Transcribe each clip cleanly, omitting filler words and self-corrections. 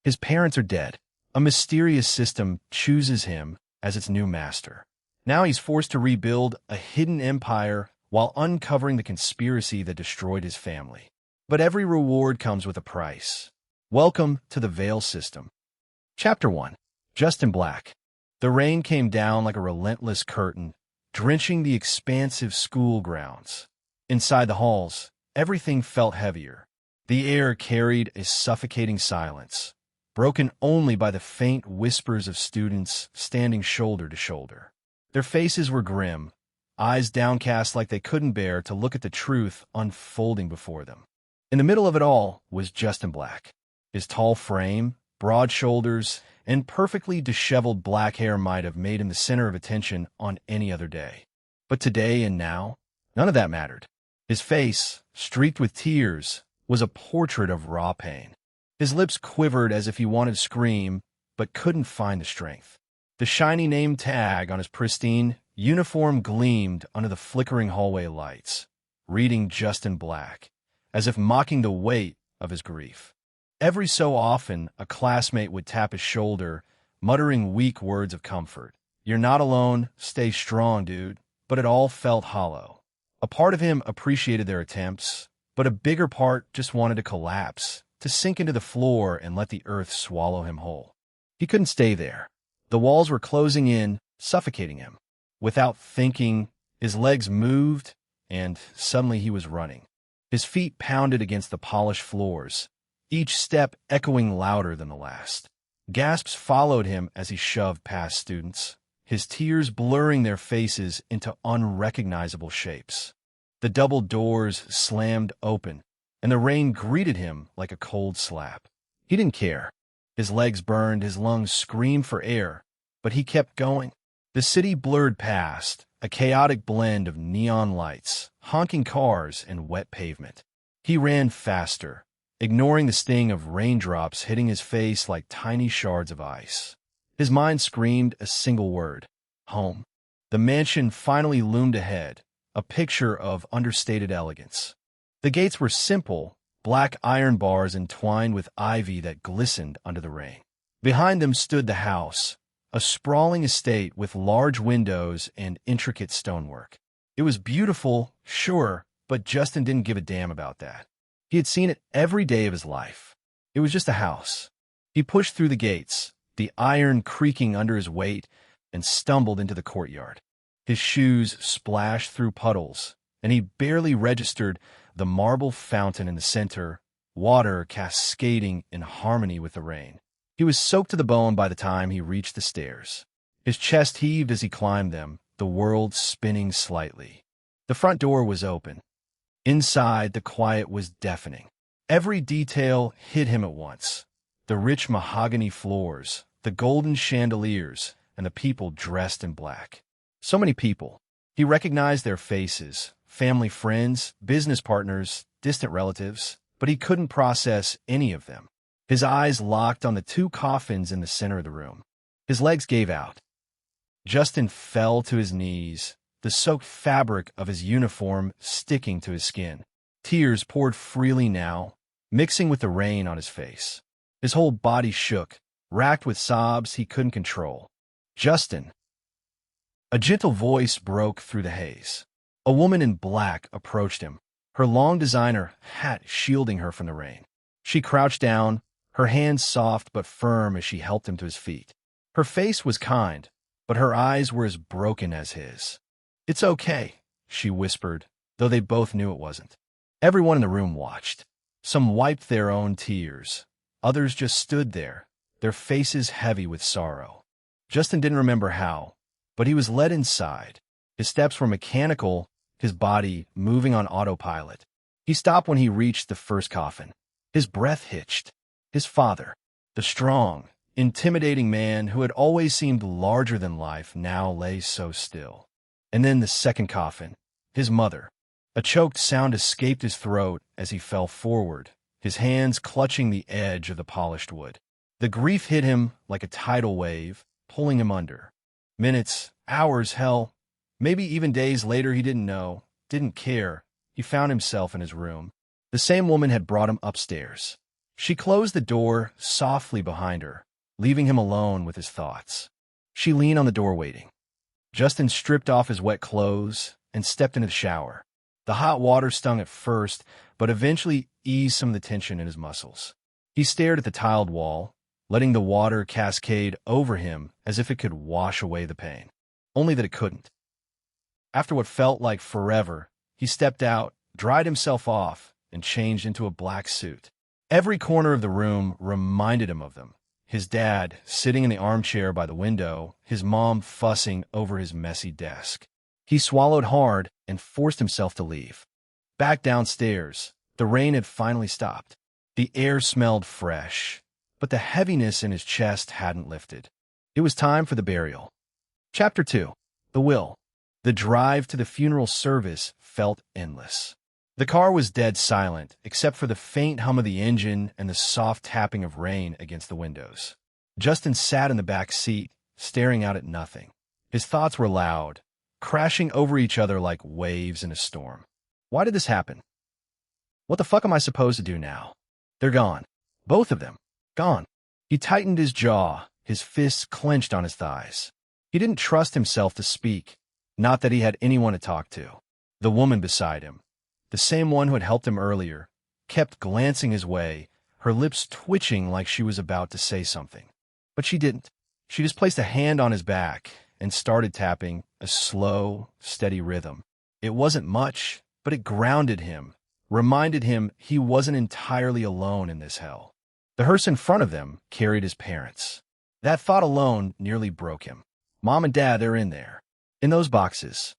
His parents are dead. A mysterious system chooses him as its new master. Now he's forced to rebuild a hidden empire while uncovering the conspiracy that destroyed his family. But every reward comes with a price. Welcome to the Veil System. Chapter 1. Justin Black. The rain came down like a relentless curtain, drenching the expansive school grounds. Inside the halls, everything felt heavier. The air carried a suffocating silence, broken only by the faint whispers of students standing shoulder to shoulder. Their faces were grim, eyes downcast like they couldn't bear to look at the truth unfolding before them. In the middle of it all was Justin Black. His tall frame, broad shoulders, and perfectly disheveled black hair might have made him the center of attention on any other day. But today and now, none of that mattered. His face, streaked with tears, was a portrait of raw pain. His lips quivered as if he wanted to scream, but couldn't find the strength. The shiny name tag on his pristine uniform gleamed under the flickering hallway lights, reading Justin Black, as if mocking the weight of his grief. Every so often, a classmate would tap his shoulder, muttering weak words of comfort. "You're not alone. Stay strong, dude." But it all felt hollow. A part of him appreciated their attempts, but a bigger part just wanted to collapse, to sink into the floor and let the earth swallow him whole. He couldn't stay there. The walls were closing in, suffocating him. Without thinking, his legs moved, and suddenly he was running. His feet pounded against the polished floors, each step echoing louder than the last. Gasps followed him as he shoved past students, his tears blurring their faces into unrecognizable shapes. The double doors slammed open, and the rain greeted him like a cold slap. He didn't care. His legs burned, his lungs screamed for air, but he kept going. The city blurred past, a chaotic blend of neon lights, honking cars, and wet pavement. He ran faster, ignoring the sting of raindrops hitting his face like tiny shards of ice. His mind screamed a single word: home. The mansion finally loomed ahead, a picture of understated elegance. The gates were simple, black iron bars entwined with ivy that glistened under the rain. Behind them stood the house, a sprawling estate with large windows and intricate stonework. It was beautiful, sure, but Justin didn't give a damn about that. He had seen it every day of his life. It was just a house. He pushed through the gates, the iron creaking under his weight, and stumbled into the courtyard. His shoes splashed through puddles, and he barely registered the marble fountain in the center, water cascading in harmony with the rain. He was soaked to the bone by the time he reached the stairs. His chest heaved as he climbed them, the world spinning slightly. The front door was open. Inside, the quiet was deafening. Every detail hit him at once: the rich mahogany floors, the golden chandeliers, and the people dressed in black. So many people. He recognized their faces: family, friends, business partners, distant relatives, but he couldn't process any of them. His eyes locked on the two coffins in the center of the room. His legs gave out. Justin fell to his knees, the soaked fabric of his uniform sticking to his skin. Tears poured freely now, mixing with the rain on his face. His whole body shook, racked with sobs he couldn't control. "Justin!" A gentle voice broke through the haze. A woman in black approached him, her long designer hat shielding her from the rain. She crouched down, her hands soft but firm as she helped him to his feet. Her face was kind, but her eyes were as broken as his. "It's okay," she whispered, though they both knew it wasn't. Everyone in the room watched. Some wiped their own tears. Others just stood there, their faces heavy with sorrow. Justin didn't remember how, but he was led inside. His steps were mechanical, his body moving on autopilot. He stopped when he reached the first coffin. His breath hitched. His father, the strong, intimidating man who had always seemed larger than life, now lay so still. And then the second coffin, his mother. A choked sound escaped his throat as he fell forward, his hands clutching the edge of the polished wood. The grief hit him like a tidal wave, pulling him under. Minutes, hours, hell, maybe even days later, he didn't know, didn't care. He found himself in his room. The same woman had brought him upstairs. She closed the door softly behind her, leaving him alone with his thoughts. She leaned on the door waiting. Justin stripped off his wet clothes and stepped into the shower. The hot water stung at first, but eventually eased some of the tension in his muscles. He stared at the tiled wall, letting the water cascade over him as if it could wash away the pain. Only that it couldn't. After what felt like forever, he stepped out, dried himself off, and changed into a black suit. Every corner of the room reminded him of them. His dad sitting in the armchair by the window, his mom fussing over his messy desk. He swallowed hard and forced himself to leave. Back downstairs, the rain had finally stopped. The air smelled fresh, but the heaviness in his chest hadn't lifted. It was time for the burial. Chapter 2. The Will. The drive to the funeral service felt endless. The car was dead silent, except for the faint hum of the engine and the soft tapping of rain against the windows. Justin sat in the back seat, staring out at nothing. His thoughts were loud, crashing over each other like waves in a storm. Why did this happen? What the fuck am I supposed to do now? They're gone. Both of them. Gone. He tightened his jaw, his fists clenched on his thighs. He didn't trust himself to speak, not that he had anyone to talk to. The woman beside him, the same one who had helped him earlier, kept glancing his way, her lips twitching like she was about to say something. But she didn't. She just placed a hand on his back and started tapping a slow, steady rhythm. It wasn't much, but it grounded him, reminded him he wasn't entirely alone in this hell. The hearse in front of them carried his parents. That thought alone nearly broke him. Mom and Dad, they're in there. In those boxes.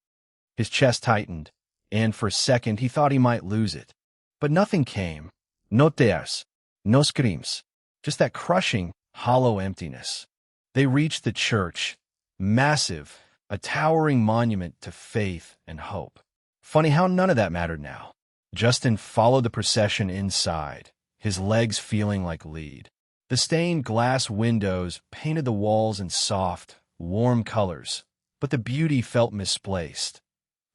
His chest tightened, and for a second he thought he might lose it. But nothing came. No tears. No screams. Just that crushing, hollow emptiness. They reached the church. Massive, a towering monument to faith and hope. Funny how none of that mattered now. Justin followed the procession inside, his legs feeling like lead. The stained glass windows painted the walls in soft, warm colors, but the beauty felt misplaced,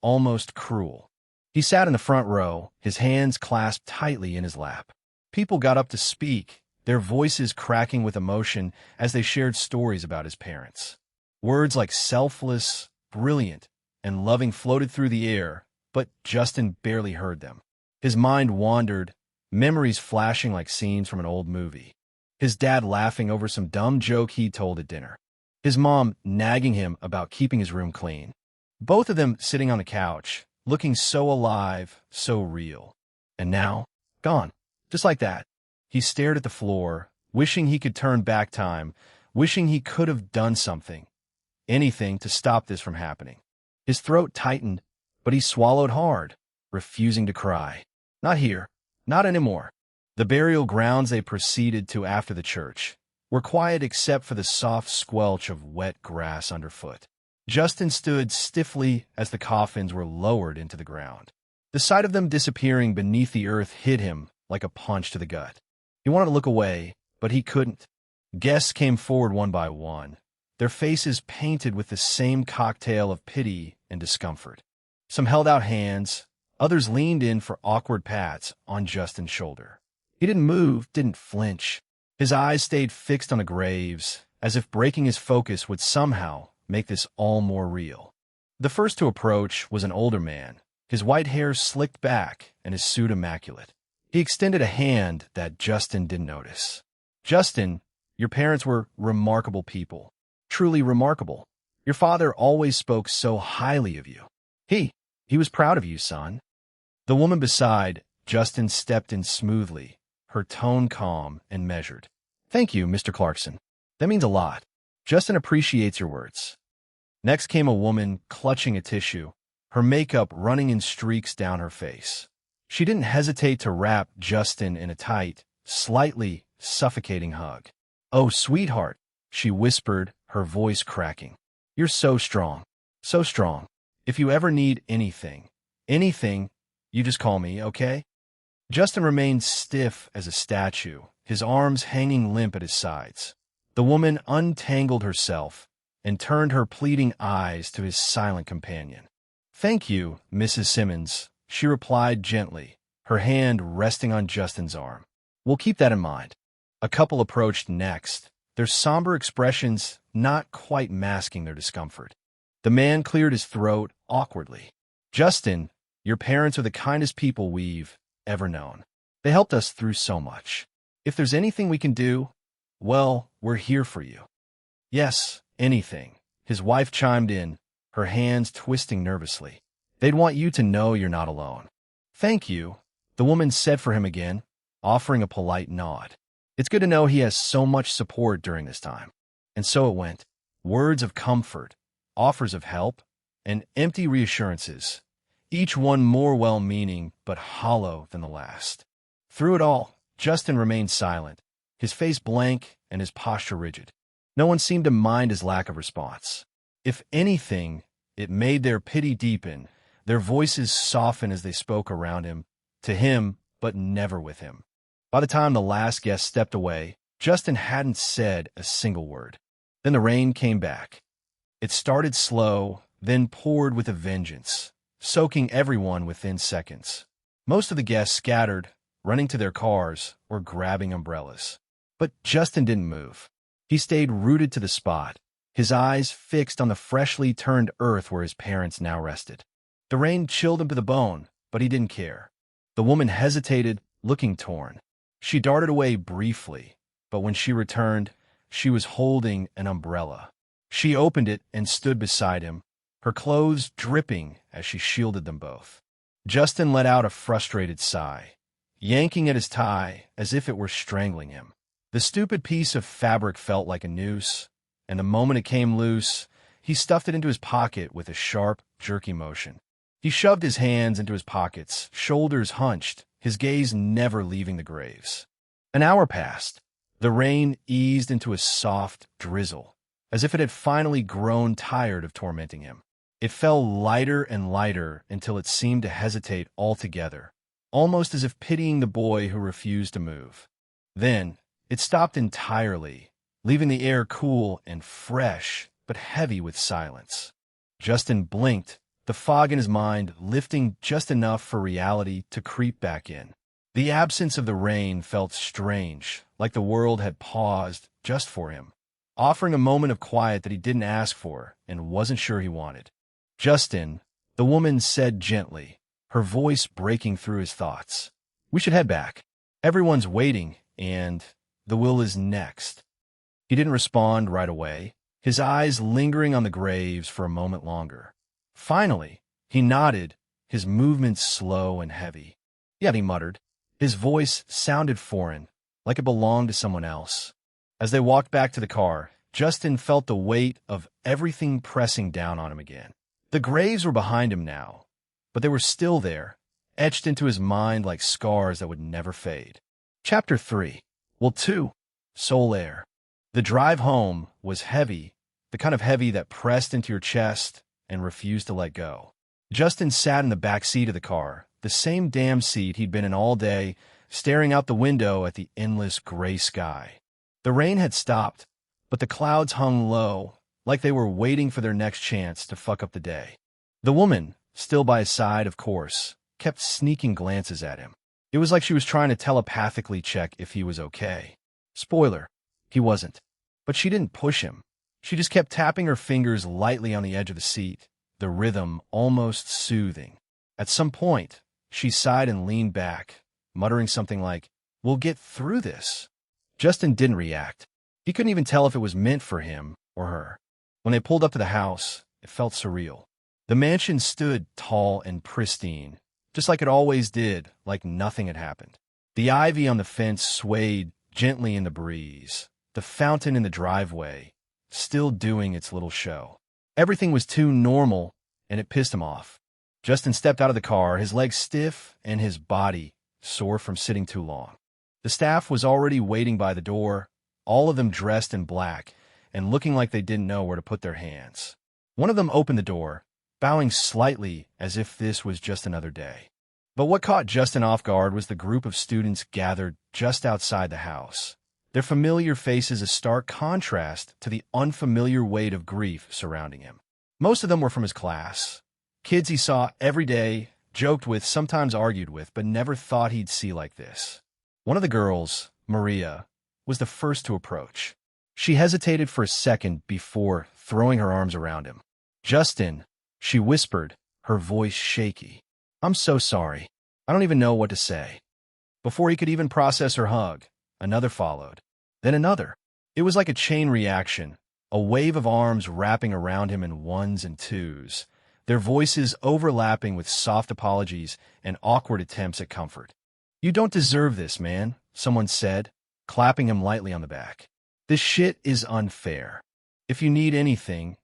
almost cruel. He sat in the front row, his hands clasped tightly in his lap. People got up to speak, their voices cracking with emotion as they shared stories about his parents. Words like selfless, brilliant, and loving floated through the air, but Justin barely heard them. His mind wandered, memories flashing like scenes from an old movie. His dad laughing over some dumb joke he told at dinner. His mom nagging him about keeping his room clean. Both of them sitting on the couch, looking so alive, so real. And now, gone. Just like that. He stared at the floor, wishing he could turn back time, wishing he could have done something. Anything to stop this from happening. His throat tightened, but he swallowed hard, refusing to cry. Not here. Not anymore. The burial grounds they proceeded to after the church were quiet except for the soft squelch of wet grass underfoot. Justin stood stiffly as the coffins were lowered into the ground. The sight of them disappearing beneath the earth hit him like a punch to the gut. He wanted to look away, but he couldn't. Guests came forward one by one, their faces painted with the same cocktail of pity and discomfort. Some held out hands, others leaned in for awkward pats on Justin's shoulder. He didn't move, didn't flinch. His eyes stayed fixed on the graves, as if breaking his focus would somehow make this all more real. The first to approach was an older man, his white hair slicked back and his suit immaculate. He extended a hand that Justin didn't notice. Justin, your parents were remarkable people. Truly remarkable. Your father always spoke so highly of you. He was proud of you, son. The woman beside Justin stepped in smoothly, her tone calm and measured. Thank you, Mr. Clarkson. That means a lot. Justin appreciates your words. Next came a woman clutching a tissue, her makeup running in streaks down her face. She didn't hesitate to wrap Justin in a tight, slightly suffocating hug. Oh, sweetheart, she whispered, her voice cracking. You're so strong. So strong. If you ever need anything, you just call me, okay? Justin remained stiff as a statue, his arms hanging limp at his sides. The woman untangled herself and turned her pleading eyes to his silent companion. Thank you, Mrs. Simmons, she replied gently, her hand resting on Justin's arm. We'll keep that in mind. A couple approached next, their somber expressions not quite masking their discomfort. The man cleared his throat awkwardly. Justin, your parents are the kindest people we've ever known. They helped us through so much. If there's anything we can do, well, we're here for you. Yes, anything. His wife chimed in, her hands twisting nervously. They'd want you to know you're not alone. Thank you, the woman said for him again, offering a polite nod. It's good to know he has so much support during this time. And so it went. Words of comfort, offers of help, and empty reassurances, each one more well-meaning but hollow than the last. Through it all, Justin remained silent, his face blank and his posture rigid. No one seemed to mind his lack of response. If anything, it made their pity deepen, their voices soften as they spoke around him, to him, but never with him. By the time the last guest stepped away, Justin hadn't said a single word. Then the rain came back. It started slow, then poured with a vengeance, soaking everyone within seconds. Most of the guests scattered, running to their cars or grabbing umbrellas. But Justin didn't move. He stayed rooted to the spot, his eyes fixed on the freshly turned earth where his parents now rested. The rain chilled him to the bone, but he didn't care. The woman hesitated, looking torn. She darted away briefly, but when she returned, she was holding an umbrella. She opened it and stood beside him, her clothes dripping as she shielded them both. Justin let out a frustrated sigh, yanking at his tie as if it were strangling him. The stupid piece of fabric felt like a noose, and the moment it came loose, he stuffed it into his pocket with a sharp, jerky motion. He shoved his hands into his pockets, shoulders hunched, his gaze never leaving the graves. An hour passed. The rain eased into a soft drizzle, as if it had finally grown tired of tormenting him. It fell lighter and lighter until it seemed to hesitate altogether, almost as if pitying the boy who refused to move. Then, it stopped entirely, leaving the air cool and fresh, but heavy with silence. Justin blinked, the fog in his mind lifting just enough for reality to creep back in. The absence of the rain felt strange, like the world had paused just for him, offering a moment of quiet that he didn't ask for and wasn't sure he wanted. Justin, the woman said gently, her voice breaking through his thoughts. We should head back. Everyone's waiting, and the will is next. He didn't respond right away, his eyes lingering on the graves for a moment longer. Finally, he nodded, his movements slow and heavy. Yet he muttered. His voice sounded foreign, like it belonged to someone else. As they walked back to the car, Justin felt the weight of everything pressing down on him again. The graves were behind him now, but they were still there, etched into his mind like scars that would never fade. Chapter 3. Well, 2. Soul Air. The drive home was heavy, the kind of heavy that pressed into your chest and refused to let go. Justin sat in the back seat of the car, the same damn seat he'd been in all day, staring out the window at the endless gray sky. The rain had stopped, but the clouds hung low, like they were waiting for their next chance to fuck up the day. The woman, still by his side, of course, kept sneaking glances at him. It was like she was trying to telepathically check if he was okay. Spoiler, he wasn't. But she didn't push him. She just kept tapping her fingers lightly on the edge of the seat, the rhythm almost soothing. At some point, she sighed and leaned back, muttering something like, "We'll get through this." Justin didn't react. He couldn't even tell if it was meant for him or her. When they pulled up to the house, it felt surreal. The mansion stood tall and pristine, just like it always did, like nothing had happened. The ivy on the fence swayed gently in the breeze, the fountain in the driveway still doing its little show. Everything was too normal, and it pissed him off. Justin stepped out of the car, his legs stiff and his body sore from sitting too long. The staff was already waiting by the door, all of them dressed in black and looking like they didn't know where to put their hands. One of them opened the door, bowing slightly as if this was just another day. But what caught Justin off guard was the group of students gathered just outside the house, their familiar faces a stark contrast to the unfamiliar weight of grief surrounding him. Most of them were from his class, kids he saw every day, joked with, sometimes argued with, but never thought he'd see like this. One of the girls, Maria, was the first to approach. She hesitated for a second before throwing her arms around him. "Justin," she whispered, her voice shaky. "I'm so sorry. I don't even know what to say." Before he could even process her hug, another followed. Then another. It was like a chain reaction, a wave of arms wrapping around him in ones and twos, their voices overlapping with soft apologies and awkward attempts at comfort. "You don't deserve this, man," someone said, clapping him lightly on the back. "This shit is unfair. If you need anything,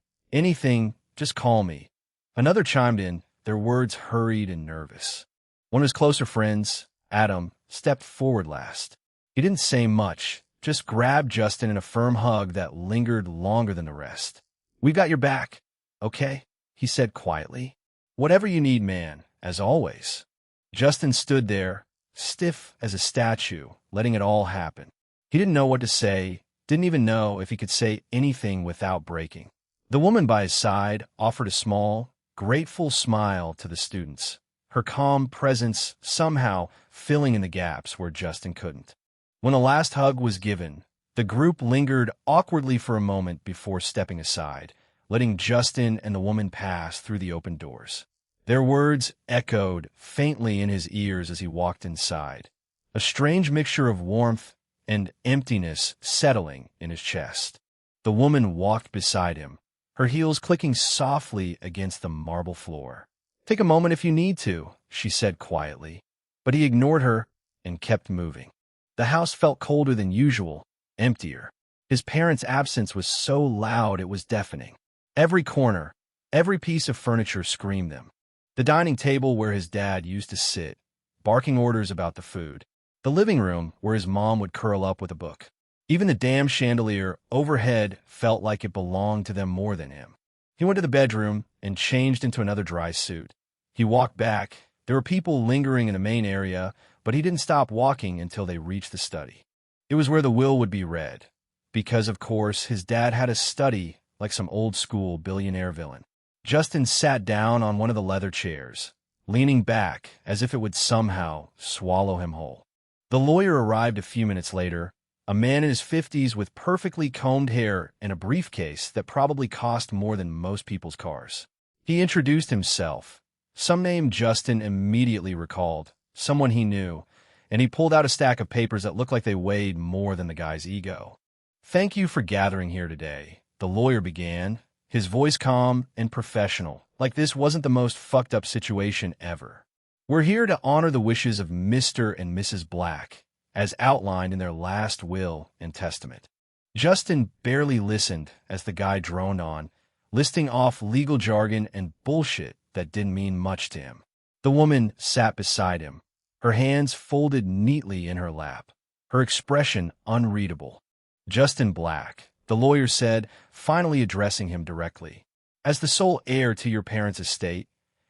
just call me." Another chimed in, their words hurried and nervous. One of his closer friends, Adam, stepped forward last. He didn't say much, just grabbed Justin in a firm hug that lingered longer than the rest. "We've got your back, okay?" he said quietly. "Whatever you need, man, as always." Justin stood there, stiff as a statue, letting it all happen. He didn't know what to say, didn't even know if he could say anything without breaking. The woman by his side offered a small, grateful smile to the students, her calm presence somehow filling in the gaps where Justin couldn't. When the last hug was given, the group lingered awkwardly for a moment before stepping aside, letting Justin and the woman pass through the open doors. Their words echoed faintly in his ears as he walked inside, a strange mixture of warmth and emptiness settling in his chest. The woman walked beside him, her heels clicking softly against the marble floor. "Take a moment if you need to," she said quietly, but he ignored her and kept moving. The house felt colder than usual, emptier. His parents' absence was so loud it was deafening. Every corner, every piece of furniture screamed them. The dining table where his dad used to sit, barking orders about the food. The living room where his mom would curl up with a book. Even the damn chandelier overhead felt like it belonged to them more than him. He went to the bedroom and changed into another dry suit. He walked back. There were people lingering in the main area, but he didn't stop walking until they reached the study. It was where the will would be read, because, of course, his dad had a study like some old-school billionaire villain. Justin sat down on one of the leather chairs, leaning back as if it would somehow swallow him whole. The lawyer arrived a few minutes later, a man in his 50s with perfectly combed hair and a briefcase that probably cost more than most people's cars. He introduced himself. Some name Justin immediately recalled, someone he knew, and he pulled out a stack of papers that looked like they weighed more than the guy's ego. "Thank you for gathering here today," the lawyer began, his voice calm and professional, like this wasn't the most fucked up situation ever. "We're here to honor the wishes of Mr. and Mrs. Black, as outlined in their last will and testament." Justin barely listened as the guy droned on, listing off legal jargon and bullshit that didn't mean much to him. The woman sat beside him, her hands folded neatly in her lap, her expression unreadable. "Justin Black," the lawyer said, finally addressing him directly. "As the sole heir to your parents' estate,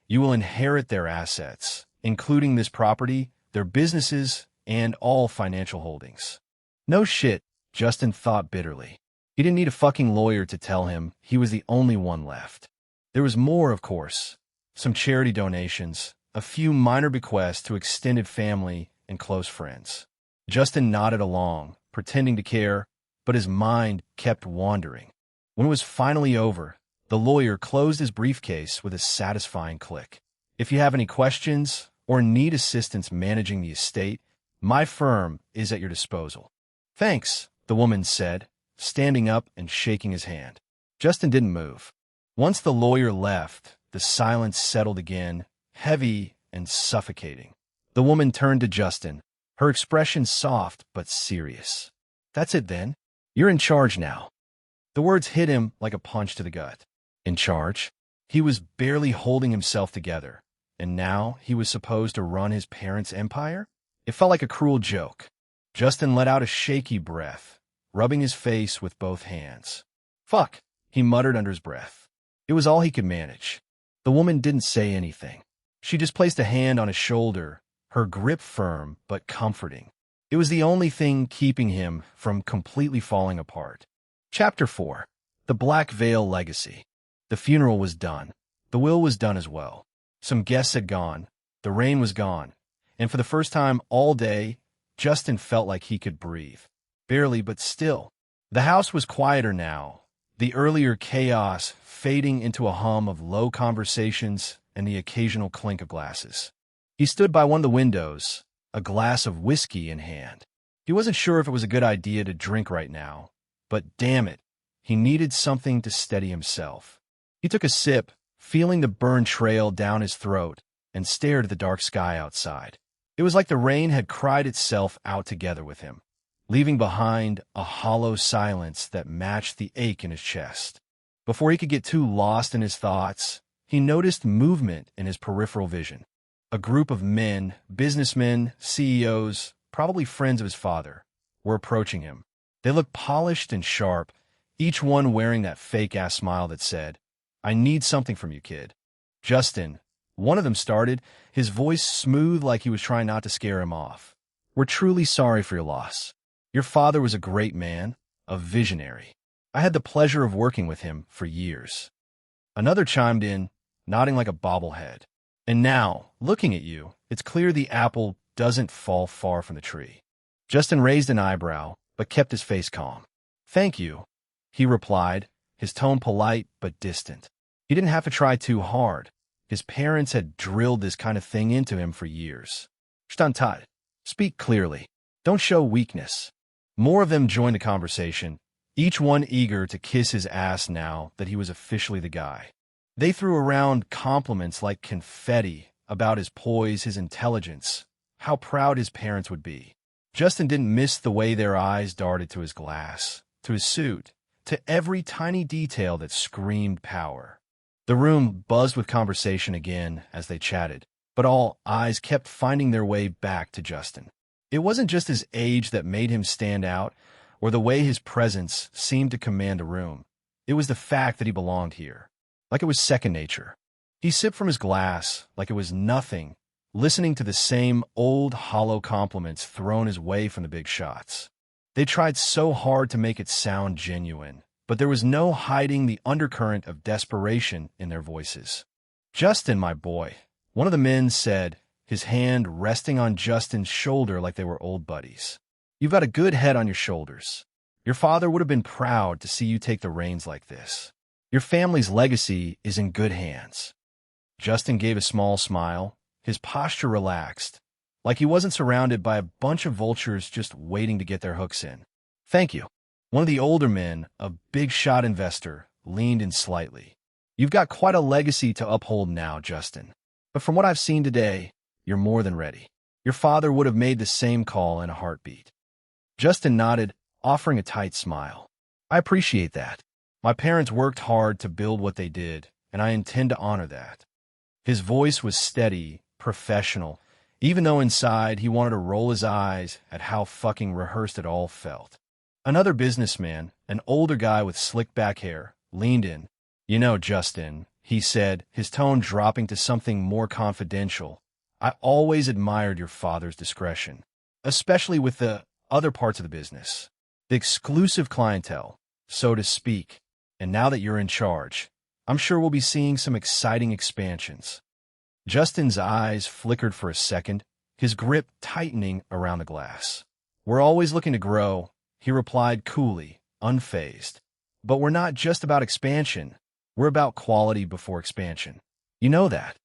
you will inherit their assets, including this property, their businesses, and all financial holdings." No shit, Justin thought bitterly. He didn't need a fucking lawyer to tell him he was the only one left. There was more, of course. Some charity donations, a few minor bequests to extended family and close friends. Justin nodded along, pretending to care, but his mind kept wandering. When it was finally over, the lawyer closed his briefcase with a satisfying click. "If you have any questions or need assistance managing the estate, my firm is at your disposal." "Thanks," the woman said, standing up and shaking his hand. Justin didn't move. Once the lawyer left, the silence settled again, heavy and suffocating. The woman turned to Justin, her expression soft but serious. "That's it then. You're in charge now." The words hit him like a punch to the gut. In charge? He was barely holding himself together, and now he was supposed to run his parents' empire? It felt like a cruel joke. Justin let out a shaky breath, rubbing his face with both hands. "Fuck," he muttered under his breath. It was all he could manage. The woman didn't say anything. She just placed a hand on his shoulder, her grip firm but comforting. It was the only thing keeping him from completely falling apart. Chapter 4. The Black Veil Legacy. The funeral was done. The will was done as well. Some guests had gone. The rain was gone. And for the first time all day, Justin felt like he could breathe. Barely, but still. The house was quieter now, the earlier chaos fading into a hum of low conversations and the occasional clink of glasses. He stood by one of the windows, a glass of whiskey in hand. He wasn't sure if it was a good idea to drink right now, but damn it, he needed something to steady himself. He took a sip, feeling the burn trail down his throat, and stared at the dark sky outside. It was like the rain had cried itself out together with him, leaving behind a hollow silence that matched the ache in his chest. Before he could get too lost in his thoughts, he noticed movement in his peripheral vision. A group of men, businessmen, CEOs, probably friends of his father, were approaching him. They looked polished and sharp, each one wearing that fake-ass smile that said, "I need something from you, kid." "Justin," one of them started, his voice smooth like he was trying not to scare him off. "We're truly sorry for your loss. Your father was a great man, a visionary. I had the pleasure of working with him for years." Another chimed in, nodding like a bobblehead. "And now, looking at you, it's clear the apple doesn't fall far from the tree." Justin raised an eyebrow, but kept his face calm. "Thank you," he replied, his tone polite but distant. He didn't have to try too hard. His parents had drilled this kind of thing into him for years. "Stantat, speak clearly. Don't show weakness." More of them joined the conversation, each one eager to kiss his ass now that he was officially the guy. They threw around compliments like confetti about his poise, his intelligence, how proud his parents would be. Justin didn't miss the way their eyes darted to his glass, to his suit, to every tiny detail that screamed power. The room buzzed with conversation again as they chatted, but all eyes kept finding their way back to Justin. It wasn't just his age that made him stand out, or the way his presence seemed to command a room. It was the fact that he belonged here, like it was second nature. He sipped from his glass like it was nothing, listening to the same old hollow compliments thrown his way from the big shots. They tried so hard to make it sound genuine, but there was no hiding the undercurrent of desperation in their voices. "Justin, my boy," one of the men said, his hand resting on Justin's shoulder like they were old buddies. "You've got a good head on your shoulders. Your father would have been proud to see you take the reins like this. Your family's legacy is in good hands." Justin gave a small smile, his posture relaxed, like he wasn't surrounded by a bunch of vultures just waiting to get their hooks in. "Thank you." One of the older men, a big-shot investor, leaned in slightly. "You've got quite a legacy to uphold now, Justin. But from what I've seen today, you're more than ready. Your father would have made the same call in a heartbeat." Justin nodded, offering a tight smile. "I appreciate that. My parents worked hard to build what they did, and I intend to honor that." His voice was steady, professional, even though inside he wanted to roll his eyes at how fucking rehearsed it all felt. Another businessman, an older guy with slick back hair, leaned in. "You know, Justin," he said, his tone dropping to something more confidential, "I always admired your father's discretion, especially with the other parts of the business, the exclusive clientele, so to speak. And now that you're in charge, I'm sure we'll be seeing some exciting expansions." Justin's eyes flickered for a second, his grip tightening around the glass. "We're always looking to grow," he replied coolly, unfazed. "But we're not just about expansion. We're about quality before expansion. You know that."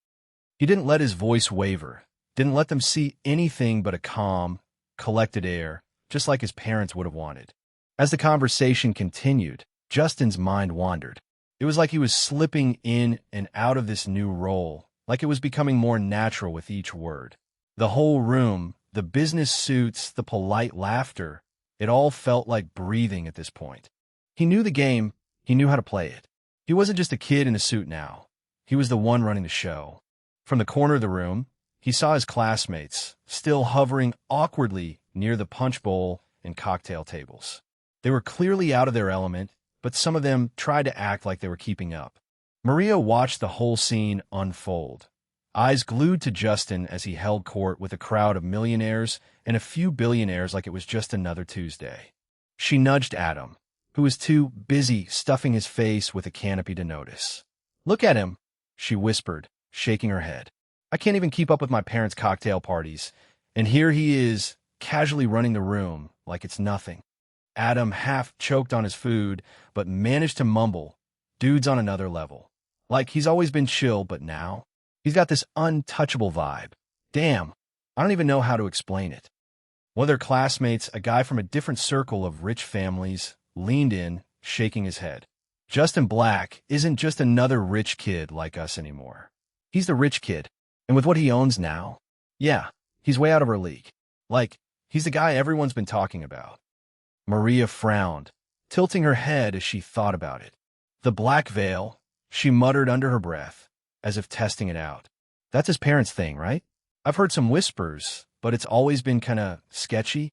He didn't let his voice waver, didn't let them see anything but a calm, collected air, just like his parents would have wanted. As the conversation continued, Justin's mind wandered. It was like he was slipping in and out of this new role, like it was becoming more natural with each word. The whole room, the business suits, the polite laughter, it all felt like breathing at this point. He knew the game, he knew how to play it. He wasn't just a kid in a suit now. He was the one running the show. From the corner of the room, he saw his classmates, still hovering awkwardly near the punch bowl and cocktail tables. They were clearly out of their element, but some of them tried to act like they were keeping up. Maria watched the whole scene unfold, eyes glued to Justin as he held court with a crowd of millionaires and a few billionaires like it was just another Tuesday. She nudged Adam, who was too busy stuffing his face with a canopy to notice. "Look at him," she whispered, shaking her head. "I can't even keep up with my parents' cocktail parties, and here he is, casually running the room like it's nothing. Adam half choked on his food, but managed to mumble, "Dude's on another level." Like he's always been chill, but now he's got this untouchable vibe. Damn, I don't even know how to explain it. One of their classmates, a guy from a different circle of rich families, leaned in, shaking his head. Justin Black isn't just another rich kid like us anymore. He's the rich kid, and with what he owns now, yeah, he's way out of our league. Like, he's the guy everyone's been talking about. Maria frowned, tilting her head as she thought about it. The black veil, she muttered under her breath, as if testing it out. That's his parents' thing, right? I've heard some whispers, but it's always been kinda sketchy.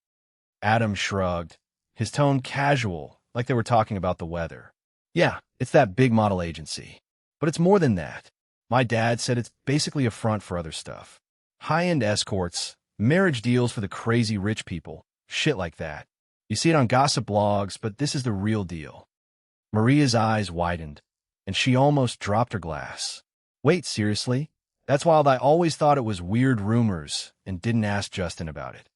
Adam shrugged, his tone casual, like they were talking about the weather. Yeah, it's that big model agency. But it's more than that. My dad said it's basically a front for other stuff. High-end escorts, marriage deals for the crazy rich people, shit like that. You see it on gossip blogs, but this is the real deal. Maria's eyes widened, and she almost dropped her glass. Wait, seriously? That's wild. I always thought it was weird rumors and didn't ask Justin about it.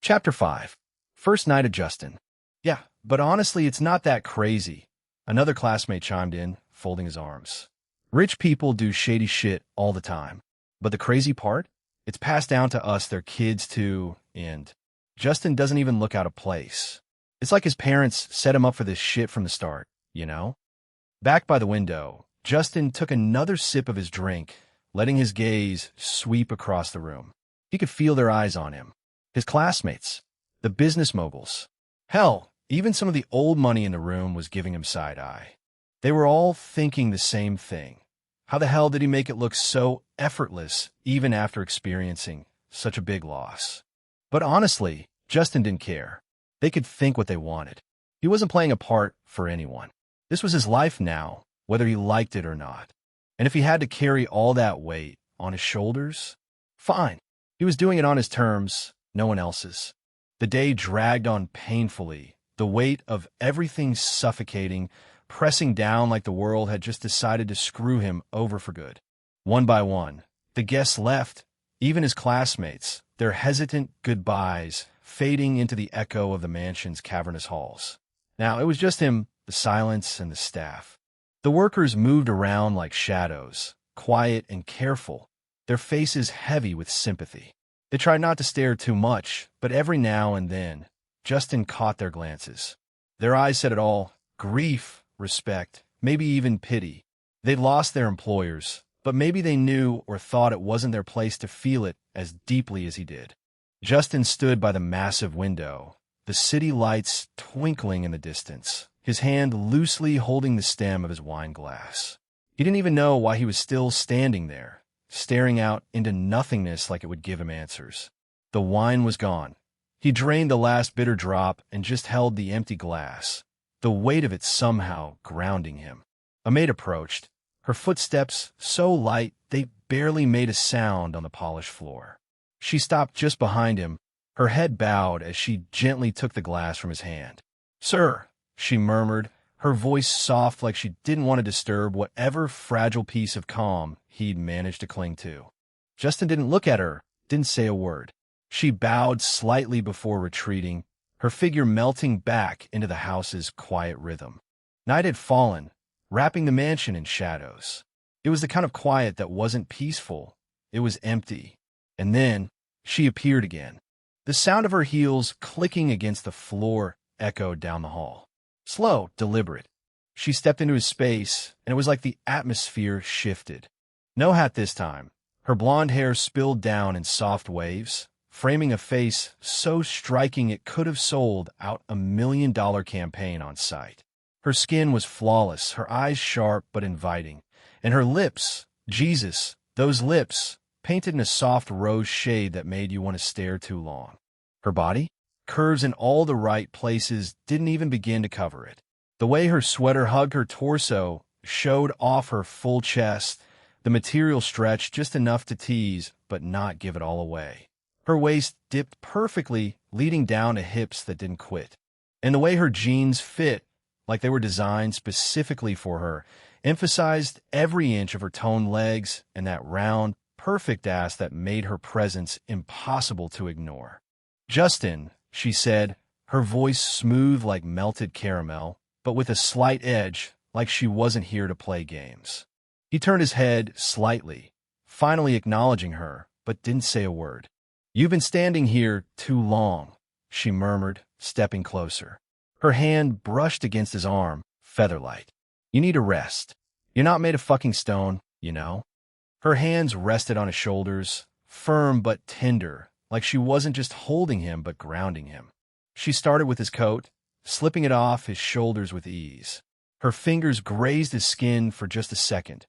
Chapter 5. First night of Justin. Yeah, but honestly, it's not that crazy. Another classmate chimed in, folding his arms. Rich people do shady shit all the time. But the crazy part? It's passed down to us, their kids too, and Justin doesn't even look out of place. It's like his parents set him up for this shit from the start, you know? Back by the window, Justin took another sip of his drink, letting his gaze sweep across the room. He could feel their eyes on him. His classmates, the business moguls. Hell, even some of the old money in the room was giving him side-eye. They were all thinking the same thing. How the hell did he make it look so effortless, even after experiencing such a big loss? But honestly, Justin didn't care. They could think what they wanted. He wasn't playing a part for anyone. This was his life now, whether he liked it or not. And if he had to carry all that weight on his shoulders, fine. He was doing it on his terms, no one else's. The day dragged on painfully, the weight of everything suffocating, pressing down like the world had just decided to screw him over for good. One by one, the guests left, even his classmates, their hesitant goodbyes fading into the echo of the mansion's cavernous halls. Now, it was just him, the silence, and the staff. The workers moved around like shadows, quiet and careful, their faces heavy with sympathy. They tried not to stare too much, but every now and then, Justin caught their glances. Their eyes said it all: grief, respect, maybe even pity. They'd lost their employers, but maybe they knew or thought it wasn't their place to feel it as deeply as he did. Justin stood by the massive window, the city lights twinkling in the distance, his hand loosely holding the stem of his wine glass. He didn't even know why he was still standing there, staring out into nothingness like it would give him answers. The wine was gone. He drained the last bitter drop and just held the empty glass, the weight of it somehow grounding him. A maid approached, her footsteps so light they barely made a sound on the polished floor. She stopped just behind him, her head bowed as she gently took the glass from his hand. "Sir," she murmured, her voice soft like she didn't want to disturb whatever fragile piece of calm he'd managed to cling to. Justin didn't look at her, didn't say a word. She bowed slightly before retreating, her figure melting back into the house's quiet rhythm. Night had fallen, wrapping the mansion in shadows. It was the kind of quiet that wasn't peaceful. It was empty. And then she appeared again. The sound of her heels clicking against the floor echoed down the hall. Slow, deliberate. She stepped into his space, and it was like the atmosphere shifted. No hat this time. Her blonde hair spilled down in soft waves, framing a face so striking it could have sold out a $1 million campaign on site. Her skin was flawless, her eyes sharp but inviting, and her lips, Jesus, those lips, painted in a soft rose shade that made you want to stare too long. Her body? Curves in all the right places didn't even begin to cover it. The way her sweater hugged her torso showed off her full chest, the material stretched just enough to tease but not give it all away. Her waist dipped perfectly, leading down to hips that didn't quit. And the way her jeans fit, like they were designed specifically for her, emphasized every inch of her toned legs and that round, perfect ass that made her presence impossible to ignore. "Justin," she said, her voice smooth like melted caramel, but with a slight edge, like she wasn't here to play games. He turned his head slightly, finally acknowledging her, but didn't say a word. "You've been standing here too long," she murmured, stepping closer. Her hand brushed against his arm, featherlight. "You need a rest. You're not made of fucking stone, you know." Her hands rested on his shoulders, firm but tender, like she wasn't just holding him but grounding him. She started with his coat, slipping it off his shoulders with ease. Her fingers grazed his skin for just a second,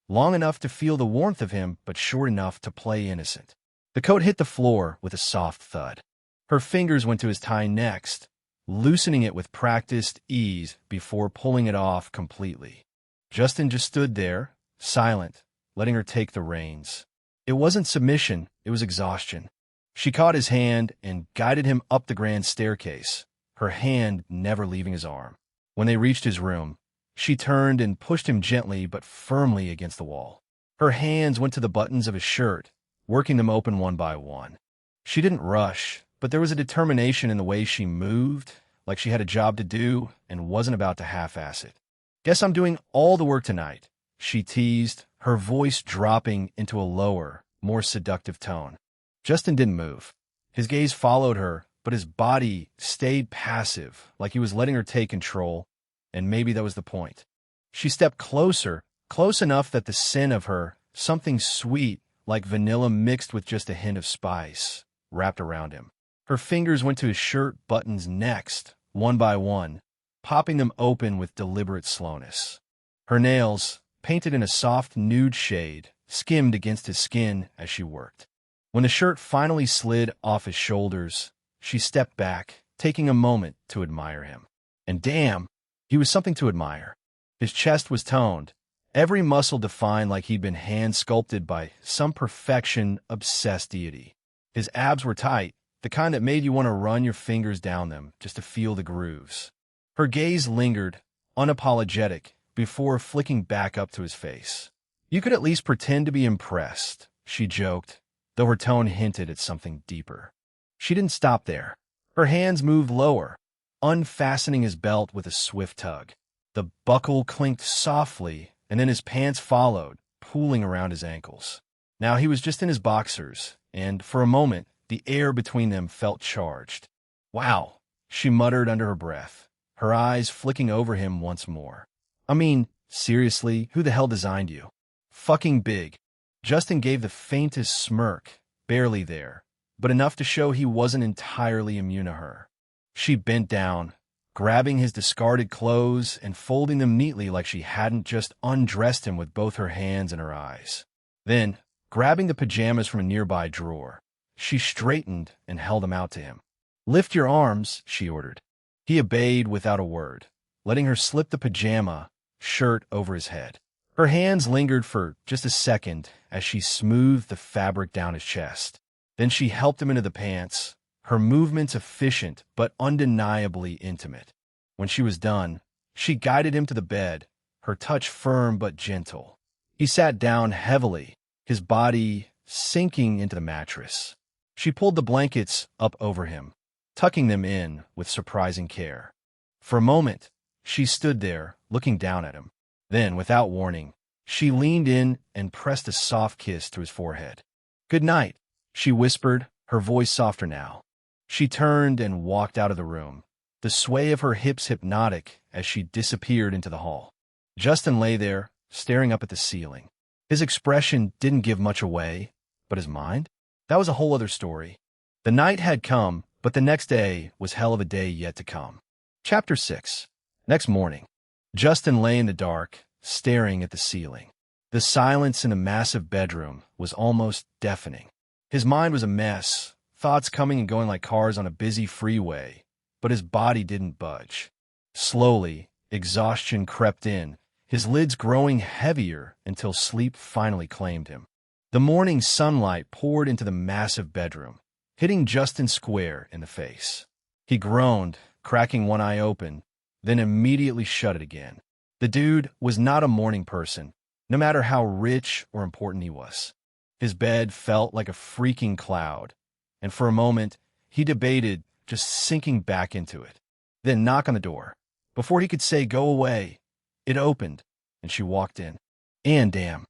long enough to feel the warmth of him but short enough to play innocent. The coat hit the floor with a soft thud. Her fingers went to his tie next, loosening it with practiced ease before pulling it off completely. Justin just stood there, silent, letting her take the reins. It wasn't submission, it was exhaustion. She caught his hand and guided him up the grand staircase, her hand never leaving his arm. When they reached his room, she turned and pushed him gently but firmly against the wall. Her hands went to the buttons of his shirt, working them open one by one. She didn't rush, but there was a determination in the way she moved, like she had a job to do and wasn't about to half-ass it. "Guess I'm doing all the work tonight," she teased, her voice dropping into a lower, more seductive tone. Justin didn't move. His gaze followed her, but his body stayed passive, like he was letting her take control, and maybe that was the point. She stepped closer, close enough that the scent of her, something sweet, like vanilla mixed with just a hint of spice, wrapped around him. Her fingers went to his shirt buttons next, one by one, popping them open with deliberate slowness. Her nails, painted in a soft nude shade, skimmed against his skin as she worked. When the shirt finally slid off his shoulders, she stepped back, taking a moment to admire him. And damn, he was something to admire. His chest was toned, every muscle defined like he'd been hand-sculpted by some perfection-obsessed deity. His abs were tight, the kind that made you want to run your fingers down them just to feel the grooves. Her gaze lingered, unapologetic, before flicking back up to his face. "You could at least pretend to be impressed," she joked, though her tone hinted at something deeper. She didn't stop there. Her hands moved lower, unfastening his belt with a swift tug. The buckle clinked softly, and then his pants followed, pooling around his ankles. Now he was just in his boxers, and for a moment, the air between them felt charged. "Wow," she muttered under her breath, her eyes flicking over him once more. "I mean, seriously, who the hell designed you? Fucking big." Justin gave the faintest smirk, barely there, but enough to show he wasn't entirely immune to her. She bent down, grabbing his discarded clothes and folding them neatly like she hadn't just undressed him with both her hands and her eyes. Then, grabbing the pajamas from a nearby drawer, she straightened and held them out to him. "Lift your arms," she ordered. He obeyed without a word, letting her slip the pajama shirt over his head. Her hands lingered for just a second as she smoothed the fabric down his chest. Then she helped him into the pants, her movements efficient but undeniably intimate. When she was done, she guided him to the bed, her touch firm but gentle. He sat down heavily, his body sinking into the mattress. She pulled the blankets up over him, tucking them in with surprising care. For a moment, she stood there, looking down at him. Then, without warning, she leaned in and pressed a soft kiss to his forehead. "Good night," she whispered, her voice softer now. She turned and walked out of the room, the sway of her hips hypnotic as she disappeared into the hall. Justin lay there, staring up at the ceiling. His expression didn't give much away, but his mind? That was a whole other story. The night had come, but the next day was hell of a day yet to come. Chapter 6. Next morning. Justin lay in the dark, staring at the ceiling. The silence in the massive bedroom was almost deafening. His mind was a mess, thoughts coming and going like cars on a busy freeway, but his body didn't budge. Slowly, exhaustion crept in, his lids growing heavier until sleep finally claimed him. The morning sunlight poured into the massive bedroom, hitting Justin square in the face. He groaned, cracking one eye open, then immediately shut it again. The dude was not a morning person, no matter how rich or important he was. His bed felt like a freaking cloud, and for a moment, He debated, just sinking back into it. Then knock on the door. Before he could say, "Go away," it opened, and she walked in. And damn.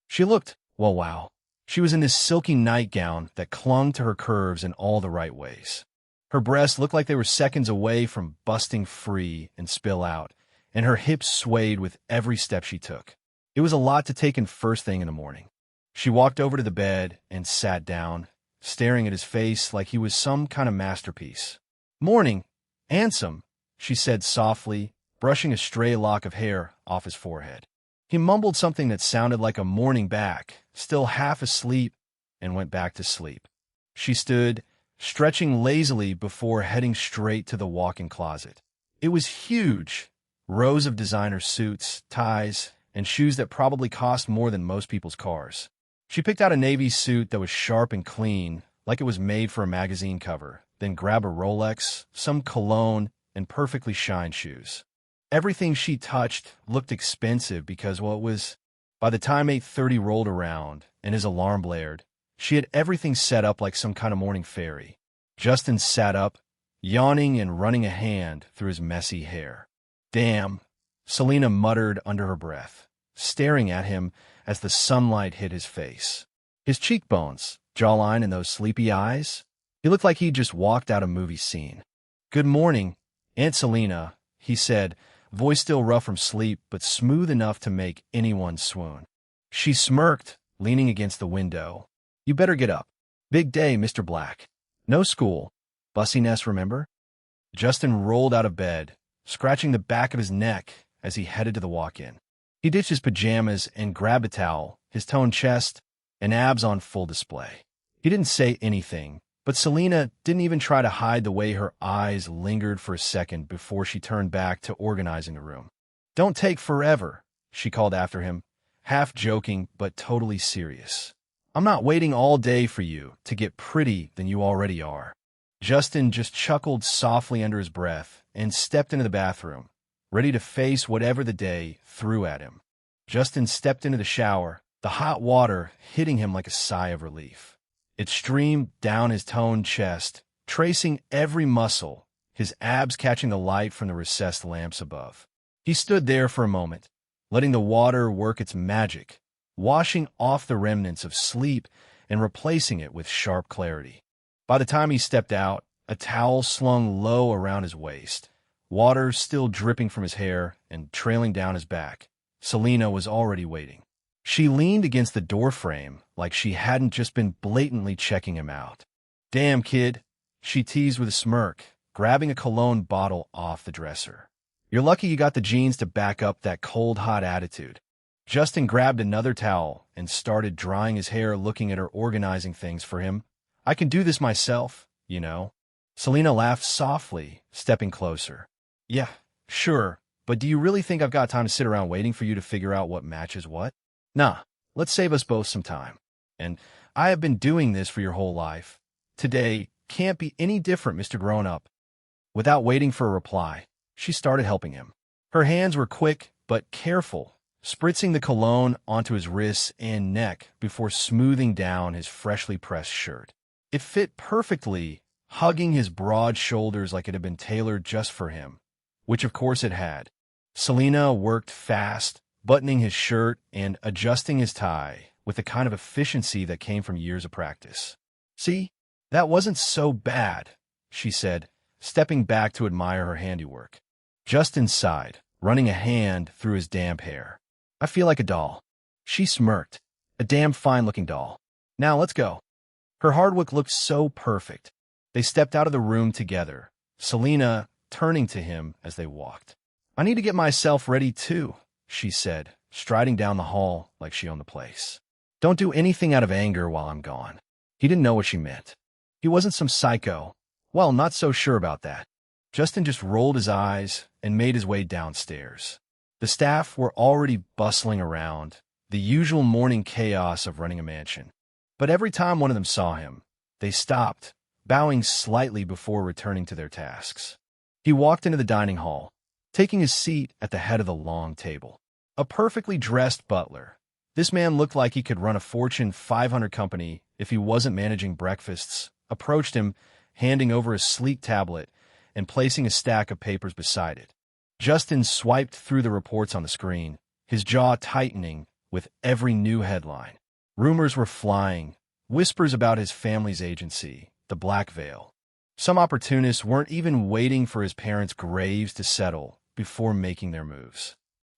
She looked, well, wow. She was in this silky nightgown that clung to her curves in all the right ways. Her breasts looked like they were seconds away from busting free and spill out, and her hips swayed with every step she took. It was a lot to take in first thing in the morning. She walked over to the bed and sat down, staring at his face like he was some kind of masterpiece. "Morning, handsome," she said softly, brushing a stray lock of hair off his forehead. He mumbled something that sounded like a morning back, still half asleep, and went back to sleep. She stood, stretching lazily before heading straight to the walk-in closet. It was huge. Rows of designer suits, ties, and shoes that probably cost more than most people's cars. She picked out a navy suit that was sharp and clean, like it was made for a magazine cover, then grabbed a Rolex, some cologne, and perfectly shined shoes. Everything she touched looked expensive because, well, it was... By the time 8:30 rolled around and his alarm blared, she had everything set up like some kind of morning fairy. Justin sat up, yawning and running a hand through his messy hair. "Damn," Selena muttered under her breath, staring at him as the sunlight hit his face. His cheekbones, jawline, and those sleepy eyes. He looked like he'd just walked out a movie scene. "Good morning, Aunt Selena," he said, voice still rough from sleep, but smooth enough to make anyone swoon. She smirked, leaning against the window. "You better get up. Big day, Mr. Black. No school. Bussiness, remember?" Justin rolled out of bed, scratching the back of his neck as he headed to the walk-in. He ditched his pajamas and grabbed a towel, his toned chest and abs on full display. He didn't say anything, but Selena didn't even try to hide the way her eyes lingered for a second before she turned back to organizing the room. "Don't take forever," she called after him, half joking but totally serious. "I'm not waiting all day for you to get pretty than you already are." Justin just chuckled softly under his breath and stepped into the bathroom, ready to face whatever the day threw at him. Justin stepped into the shower, the hot water hitting him like a sigh of relief. It streamed down his toned chest, tracing every muscle, his abs catching the light from the recessed lamps above. He stood there for a moment, letting the water work its magic, washing off the remnants of sleep and replacing it with sharp clarity. By the time he stepped out, a towel slung low around his waist, water still dripping from his hair and trailing down his back, Selena was already waiting. She leaned against the doorframe like she hadn't just been blatantly checking him out. "Damn, kid," she teased with a smirk, grabbing a cologne bottle off the dresser. "You're lucky you got the jeans to back up that cold, hot attitude." Justin grabbed another towel and started drying his hair, looking at her organizing things for him. "I can do this myself, you know." Selena laughed softly, stepping closer. "Yeah, sure, but do you really think I've got time to sit around waiting for you to figure out what matches what? Nah, let's save us both some time. And I have been doing this for your whole life. Today can't be any different, Mr. Grown-Up." Without waiting for a reply, she started helping him. Her hands were quick but careful, spritzing the cologne onto his wrists and neck before smoothing down his freshly pressed shirt. It fit perfectly, hugging his broad shoulders like it had been tailored just for him, which of course it had. Selena worked fast, buttoning his shirt and adjusting his tie with the kind of efficiency that came from years of practice. "See, that wasn't so bad," she said, stepping back to admire her handiwork. Justin sighed, running a hand through his damp hair. "I feel like a doll." She smirked. "A damn fine-looking doll. Now let's go." Her hard work looked so perfect. They stepped out of the room together, Selena turning to him as they walked. "I need to get myself ready too," she said, striding down the hall like she owned the place. "Don't do anything out of anger while I'm gone." He didn't know what she meant. He wasn't some psycho. Well, not so sure about that. Justin just rolled his eyes and made his way downstairs. The staff were already bustling around, the usual morning chaos of running a mansion. But every time one of them saw him, they stopped, bowing slightly before returning to their tasks. He walked into the dining hall, taking his seat at the head of the long table. A perfectly dressed butler, this man looked like he could run a Fortune 500 company if he wasn't managing breakfasts, approached him, handing over a sleek tablet and placing a stack of papers beside it. Justin swiped through the reports on the screen, his jaw tightening with every new headline. Rumors were flying, whispers about his family's agency, the Black Veil. Some opportunists weren't even waiting for his parents' graves to settle before making their moves.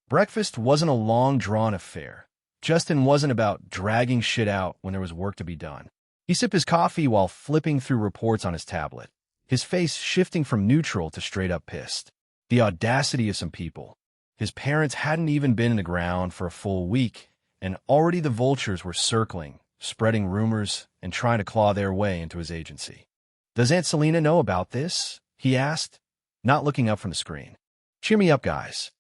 Breakfast wasn't a long, drawn affair. Justin wasn't about dragging shit out when there was work to be done. He sipped his coffee while flipping through reports on his tablet, his face shifting from neutral to straight-up pissed. The audacity of some people. His parents hadn't even been in the ground for a full week, and already the vultures were circling, spreading rumors, and trying to claw their way into his agency. "Does Aunt Selena know about this?" he asked, not looking up from the screen. "Cheer me up, guys."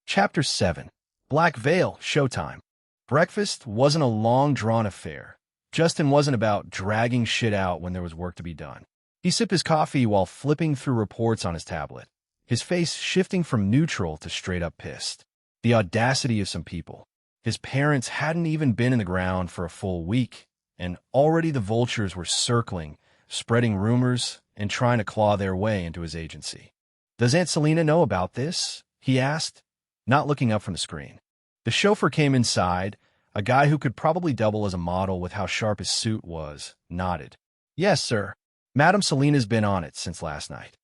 Chapter 7. Black Veil, Showtime. Breakfast wasn't a long, drawn affair. Justin wasn't about dragging shit out when there was work to be done. He sipped his coffee while flipping through reports on his tablet, his face shifting from neutral to straight-up pissed. The audacity of some people. His parents hadn't even been in the ground for a full week, and already the vultures were circling, spreading rumors, and trying to claw their way into his agency. "Does Aunt Selena know about this?" he asked, not looking up from the screen. The chauffeur came inside. A guy who could probably double as a model with how sharp his suit was, nodded. "Yes, sir. Madam Selena's been on it since last night."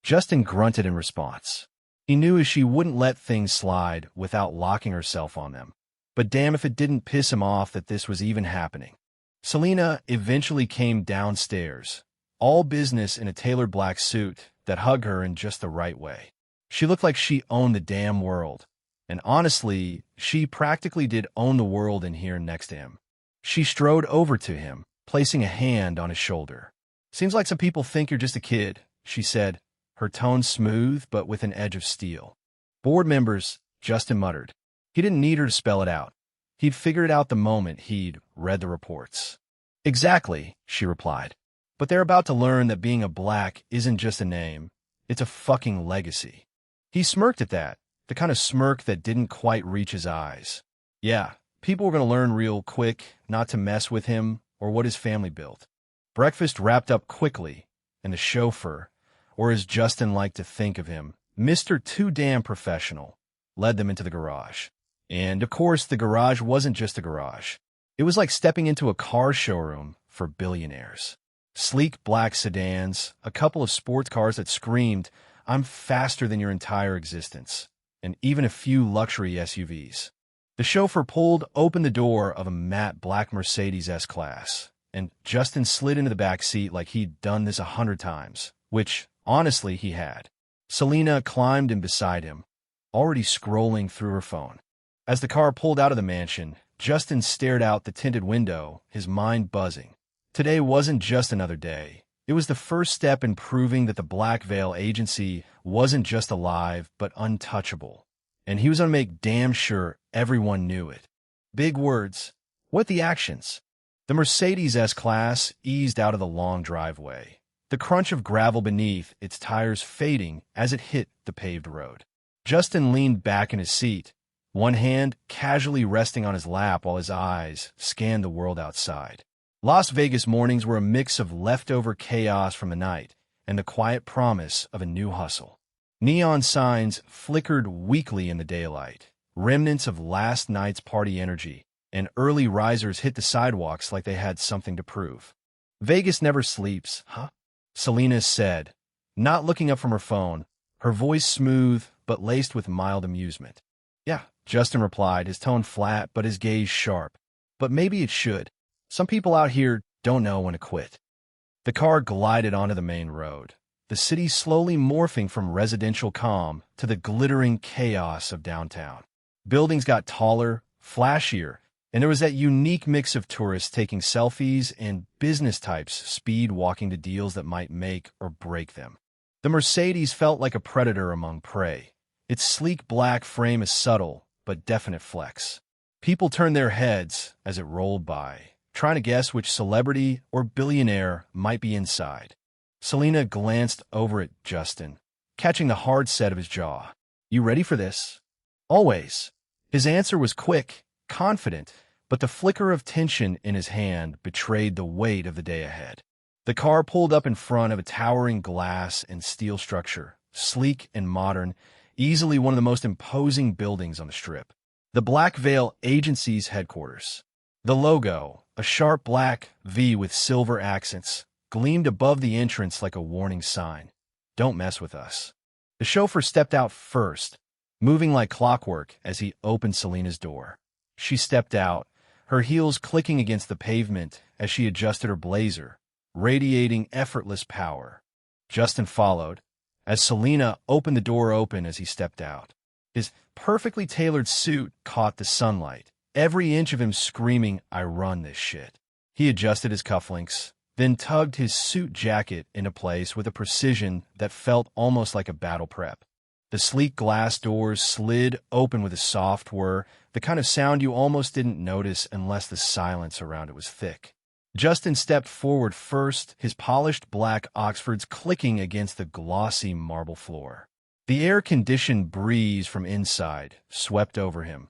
Justin grunted in response. He knew she wouldn't let things slide without locking herself on them. But damn if it didn't piss him off that this was even happening. Selena eventually came downstairs, all business in a tailored black suit that hugged her in just the right way. She looked like she owned the damn world. And honestly, she practically did own the world in here next to him. She strode over to him, placing a hand on his shoulder. "Seems like some people think you're just a kid," she said, her tone smooth but with an edge of steel. "Board members," Justin muttered. He didn't need her to spell it out. He'd figured it out the moment he'd read the reports. "Exactly," she replied. "But they're about to learn that being a black isn't just a name. It's a fucking legacy." He smirked at that, the kind of smirk that didn't quite reach his eyes. Yeah, people were going to learn real quick not to mess with him or what his family built. Breakfast wrapped up quickly, and the chauffeur, or as Justin liked to think of him, Mr. Too Damn Professional, led them into the garage. And, of course, the garage wasn't just a garage. It was like stepping into a car showroom for billionaires. Sleek black sedans, a couple of sports cars that screamed, "I'm faster than your entire existence," and even a few luxury SUVs. The chauffeur pulled open the door of a matte black Mercedes S-Class, and Justin slid into the back seat like he'd done this 100 times, which, honestly, he had. Selena climbed in beside him, already scrolling through her phone. As the car pulled out of the mansion, Justin stared out the tinted window, his mind buzzing. Today wasn't just another day. It was the first step in proving that the Black Veil Agency wasn't just alive, but untouchable. And he was going to make damn sure everyone knew it. Big words. What the actions? The Mercedes S-Class eased out of the long driveway, the crunch of gravel beneath its tires fading as it hit the paved road. Justin leaned back in his seat, one hand casually resting on his lap while his eyes scanned the world outside. Las Vegas mornings were a mix of leftover chaos from the night and the quiet promise of a new hustle. Neon signs flickered weakly in the daylight, remnants of last night's party energy, and early risers hit the sidewalks like they had something to prove. "Vegas never sleeps, huh?" Selena said, not looking up from her phone, her voice smooth but laced with mild amusement. "Yeah," Justin replied, his tone flat but his gaze sharp. "But maybe it should. Some people out here don't know when to quit." The car glided onto the main road, the city slowly morphing from residential calm to the glittering chaos of downtown. Buildings got taller, flashier, and there was that unique mix of tourists taking selfies and business types speed walking to deals that might make or break them. The Mercedes felt like a predator among prey, its sleek black frame a subtle but definite flex. People turned their heads as it rolled by, trying to guess which celebrity or billionaire might be inside. Selena glanced over at Justin, catching the hard set of his jaw. "You ready for this?" "Always." His answer was quick, confident, but the flicker of tension in his hand betrayed the weight of the day ahead. The car pulled up in front of a towering glass and steel structure, sleek and modern, easily one of the most imposing buildings on the Strip. The Black Veil Agency's headquarters. The logo, a sharp black V with silver accents, gleamed above the entrance like a warning sign. Don't mess with us. The chauffeur stepped out first, moving like clockwork as he opened Selena's door. She stepped out, her heels clicking against the pavement as she adjusted her blazer, radiating effortless power. Justin followed, as Selena opened the door open as he stepped out. His perfectly tailored suit caught the sunlight, every inch of him screaming, "I run this shit." He adjusted his cufflinks, then tugged his suit jacket into place with a precision that felt almost like a battle prep. The sleek glass doors slid open with a soft whir, the kind of sound you almost didn't notice unless the silence around it was thick. Justin stepped forward first, his polished black Oxfords clicking against the glossy marble floor. The air-conditioned breeze from inside swept over him,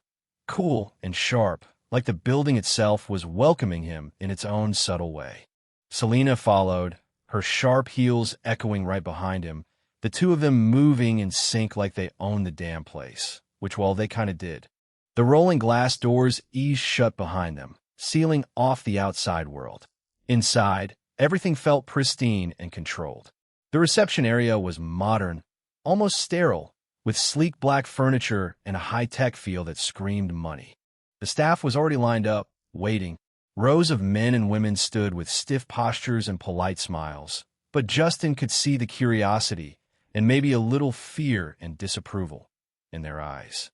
cool and sharp, like the building itself was welcoming him in its own subtle way. Selena followed, her sharp heels echoing right behind him, the two of them moving in sync like they owned the damn place, which, well, they kind of did. The rolling glass doors eased shut behind them, sealing off the outside world. Inside, everything felt pristine and controlled. The reception area was modern, almost sterile, with sleek black furniture and a high-tech feel that screamed money. The staff was already lined up, waiting. Rows of men and women stood with stiff postures and polite smiles, but Justin could see the curiosity and maybe a little fear and disapproval in their eyes.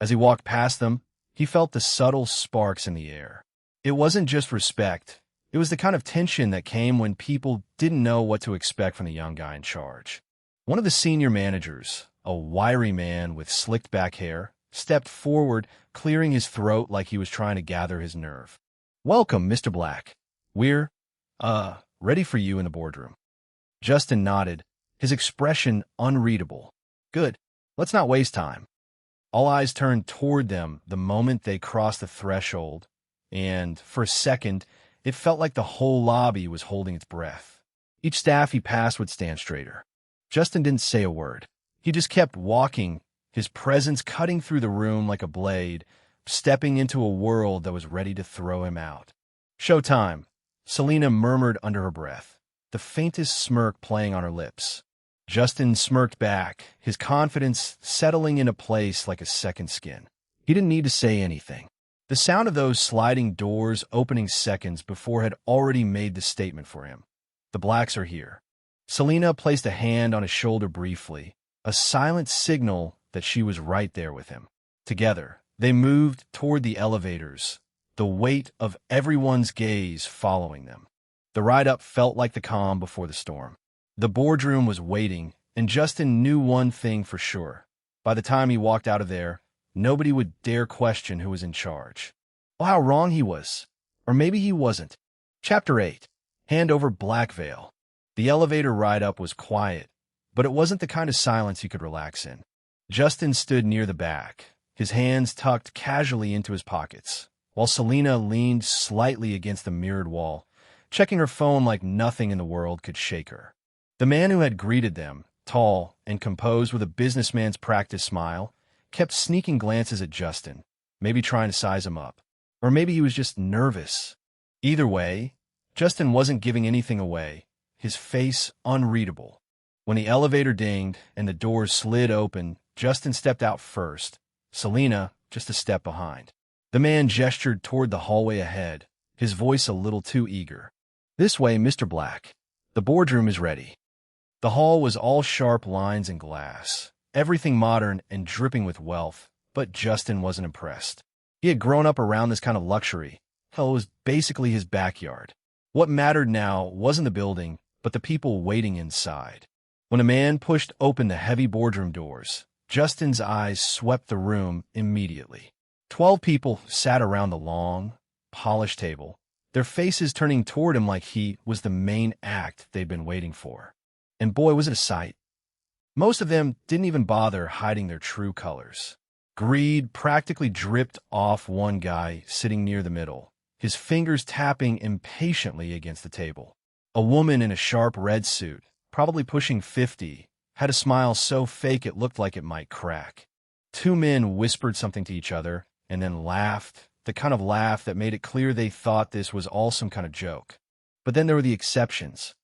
As he walked past them, he felt the subtle sparks in the air. It wasn't just respect. It was the kind of tension that came when people didn't know what to expect from the young guy in charge. One of the senior managers, a wiry man with slicked back hair, stepped forward, clearing his throat like he was trying to gather his nerve. "Welcome, Mr. Black. We're, ready for you in the boardroom." Justin nodded, his expression unreadable. "Good. Let's not waste time." All eyes turned toward them the moment they crossed the threshold, and, for a second, it felt like the whole lobby was holding its breath. Each staff he passed would stand straighter. Justin didn't say a word. He just kept walking, his presence cutting through the room like a blade, stepping into a world that was ready to throw him out. "Showtime," Selena murmured under her breath, the faintest smirk playing on her lips. Justin smirked back, his confidence settling into place like a second skin. He didn't need to say anything. The sound of those sliding doors opening seconds before had already made the statement for him. The Blacks are here. Selena placed a hand on his shoulder briefly, a silent signal that she was right there with him. Together, they moved toward the elevators, the weight of everyone's gaze following them. The ride up felt like the calm before the storm. The boardroom was waiting, and Justin knew one thing for sure. By the time he walked out of there, nobody would dare question who was in charge. Well, how wrong he was. Or maybe he wasn't. Chapter 8. Hand over Black Veil. The elevator ride-up was quiet, but it wasn't the kind of silence you could relax in. Justin stood near the back, his hands tucked casually into his pockets, while Selena leaned slightly against the mirrored wall, checking her phone like nothing in the world could shake her. The man who had greeted them, tall and composed with a businessman's practiced smile, kept sneaking glances at Justin, maybe trying to size him up. Or maybe he was just nervous. Either way, Justin wasn't giving anything away, his face unreadable. When the elevator dinged and the doors slid open, Justin stepped out first, Selena just a step behind. The man gestured toward the hallway ahead, his voice a little too eager. "This way, Mr. Black. The boardroom is ready." The hall was all sharp lines and glass, everything modern and dripping with wealth, but Justin wasn't impressed. He had grown up around this kind of luxury. Hell, it was basically his backyard. What mattered now wasn't the building, but the people waiting inside. When a man pushed open the heavy boardroom doors, Justin's eyes swept the room immediately. 12 people sat around the long, polished table, their faces turning toward him like he was the main act they'd been waiting for. And boy, was it a sight. Most of them didn't even bother hiding their true colors. Greed practically dripped off one guy sitting near the middle, his fingers tapping impatiently against the table. A woman in a sharp red suit, probably pushing 50, had a smile so fake it looked like it might crack. Two men whispered something to each other and then laughed, the kind of laugh that made it clear they thought this was all some kind of joke. But then there were the exceptions.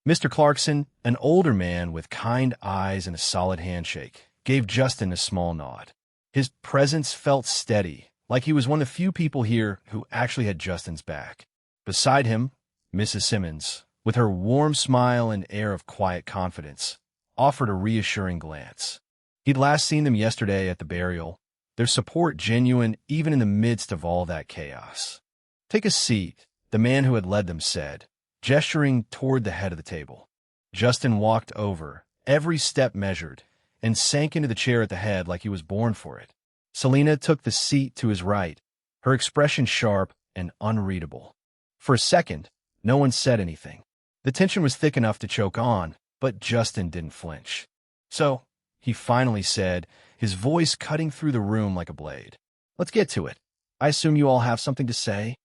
Mr. Clarkson, an older man with kind eyes and a solid handshake, gave Justin a small nod. His presence felt steady, like he was one of the few people here who actually had Justin's back. Beside him, Mrs. Simmons, with her warm smile and air of quiet confidence, offered a reassuring glance. He'd last seen them yesterday at the burial, their support genuine even in the midst of all that chaos. "Take a seat," the man who had led them said, gesturing toward the head of the table. Justin walked over, every step measured, and sank into the chair at the head like he was born for it. Selena took the seat to his right, her expression sharp and unreadable. For a second, no one said anything. The tension was thick enough to choke on, but Justin didn't flinch. "So," he finally said, his voice cutting through the room like a blade, "let's get to it. I assume you all have something to say?"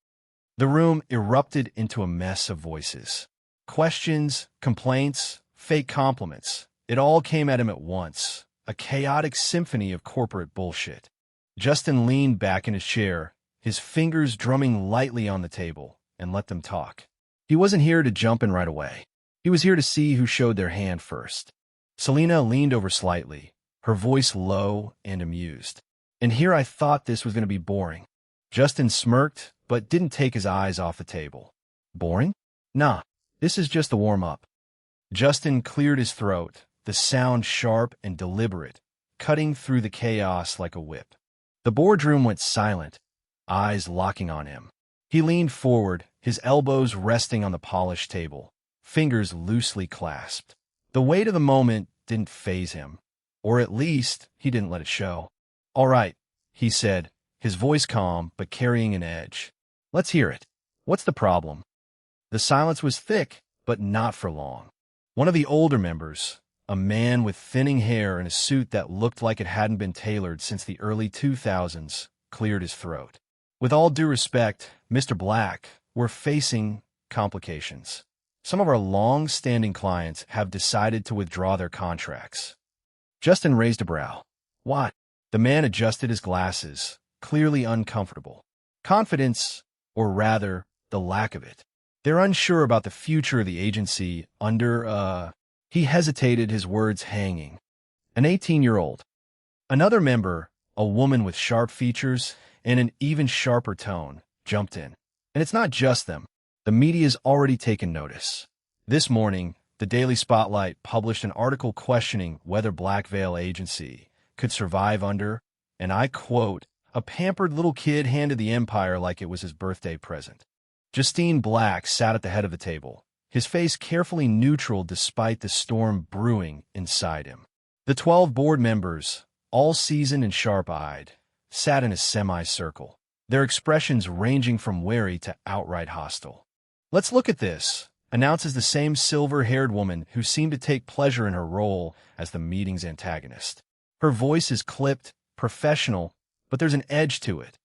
The room erupted into a mess of voices. Questions, complaints, fake compliments. It all came at him at once, a chaotic symphony of corporate bullshit. Justin leaned back in his chair, his fingers drumming lightly on the table, and let them talk. He wasn't here to jump in right away. He was here to see who showed their hand first. Selena leaned over slightly, her voice low and amused. "And here I thought this was going to be boring." Justin smirked, but didn't take his eyes off the table. "Boring? Nah, this is just the warm-up." Justin cleared his throat, the sound sharp and deliberate, cutting through the chaos like a whip. The boardroom went silent, eyes locking on him. He leaned forward, his elbows resting on the polished table, fingers loosely clasped. The weight of the moment didn't faze him, or at least he didn't let it show. "All right," he said, his voice calm but carrying an edge. "Let's hear it. What's the problem?" The silence was thick, but not for long. One of the older members, a man with thinning hair and a suit that looked like it hadn't been tailored since the early 2000s, cleared his throat. "With all due respect, Mr. Black, we're facing complications. Some of our long-standing clients have decided to withdraw their contracts." Justin raised a brow. "What?" The man adjusted his glasses, clearly uncomfortable. "Confidence, or rather, the lack of it. They're unsure about the future of the agency under, He hesitated, his words hanging. "An 18-year-old. Another member, a woman with sharp features and an even sharper tone, jumped in. "And it's not just them. The media's already taken notice. This morning, the Daily Spotlight published an article questioning whether Black Veil Agency could survive under, and I quote, a pampered little kid handed the empire like it was his birthday present." Justine Black sat at the head of the table, his face carefully neutral despite the storm brewing inside him. The 12 board members, all seasoned and sharp-eyed, sat in a semicircle, their expressions ranging from wary to outright hostile. "Let's look at this," announces the same silver-haired woman who seemed to take pleasure in her role as the meeting's antagonist. Her voice is clipped, professional, but there's an edge to it,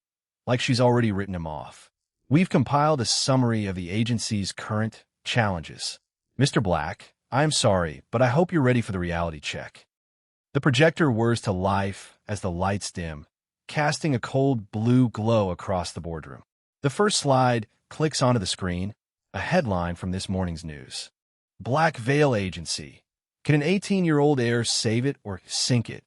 like she's already written him off. "We've compiled a summary of the agency's current challenges. Mr. Black, I'm sorry, but I hope you're ready for the reality check." The projector whirs to life as the lights dim, casting a cold blue glow across the boardroom. The first slide clicks onto the screen, a headline from this morning's news. "Black Veil Agency. Can an 18-year-old heir save it or sink it?"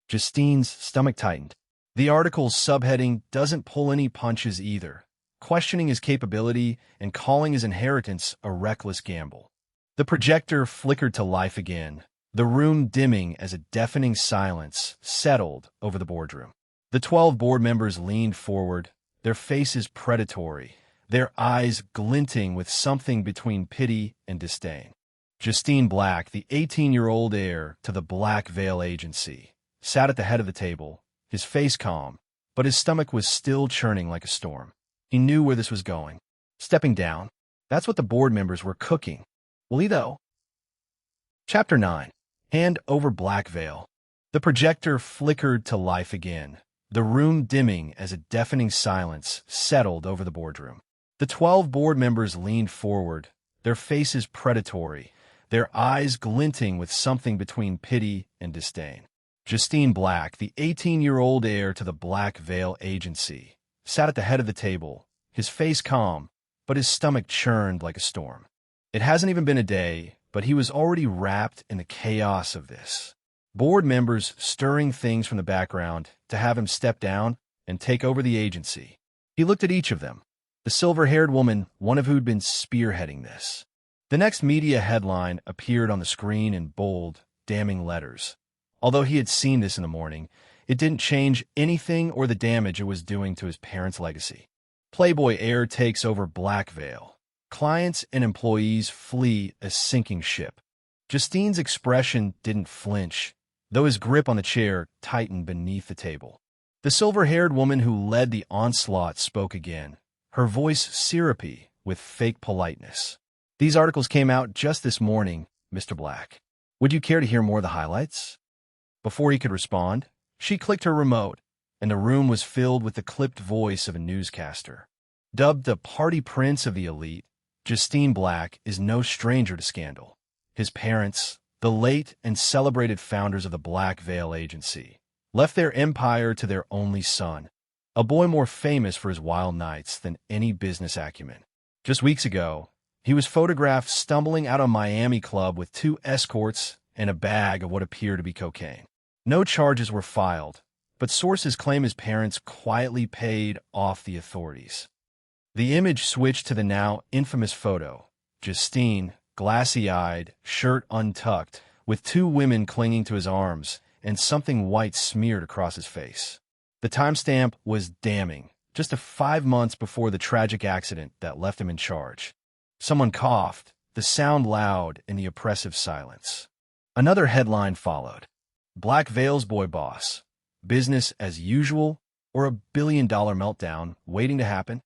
Justine's stomach tightened. The article's subheading doesn't pull any punches either, questioning his capability and calling his inheritance a reckless gamble. The projector flickered to life again, the room dimming as a deafening silence settled over the boardroom. The 12 board members leaned forward, their faces predatory, their eyes glinting with something between pity and disdain. Justine Black, the 18-year-old heir to the Black Veil Agency, sat at the head of the table, his face calm, but his stomach was still churning like a storm. He knew where this was going. Stepping down. That's what the board members were cooking. Will he, though? Chapter 9. Hand over Black Veil. The projector flickered to life again, the room dimming as a deafening silence settled over the boardroom. The 12 board members leaned forward, their faces predatory, their eyes glinting with something between pity and disdain. Justine Black, the 18-year-old heir to the Black Veil Agency, sat at the head of the table, his face calm, but his stomach churned like a storm. It hasn't even been a day, but he was already wrapped in the chaos of this. Board members stirring things from the background to have him step down and take over the agency. He looked at each of them. The silver-haired woman, one of who'd been spearheading this. The next media headline appeared on the screen in bold, damning letters. Although he had seen this in the morning, it didn't change anything or the damage it was doing to his parents' legacy. Playboy heir takes over Black Veil. Clients and employees flee a sinking ship. Justine's expression didn't flinch, though his grip on the chair tightened beneath the table. The silver-haired woman who led the onslaught spoke again, her voice syrupy with fake politeness. "These articles came out just this morning, Mr. Black. Would you care to hear more of the highlights?" Before he could respond, she clicked her remote, and the room was filled with the clipped voice of a newscaster. Dubbed the party prince of the elite, Justine Black is no stranger to scandal. His parents, the late and celebrated founders of the Black Veil Agency, left their empire to their only son, a boy more famous for his wild nights than any business acumen. Just weeks ago, he was photographed stumbling out of a Miami club with 2 escorts and a bag of what appeared to be cocaine. No charges were filed, but sources claim his parents quietly paid off the authorities. The image switched to the now infamous photo. Justine, glassy-eyed, shirt untucked, with 2 women clinging to his arms and something white smeared across his face. The timestamp was damning, just 5 months before the tragic accident that left him in charge. Someone coughed, the sound loud in the oppressive silence. Another headline followed. Black Veil's boy boss. Business as usual, or a billion-dollar meltdown waiting to happen?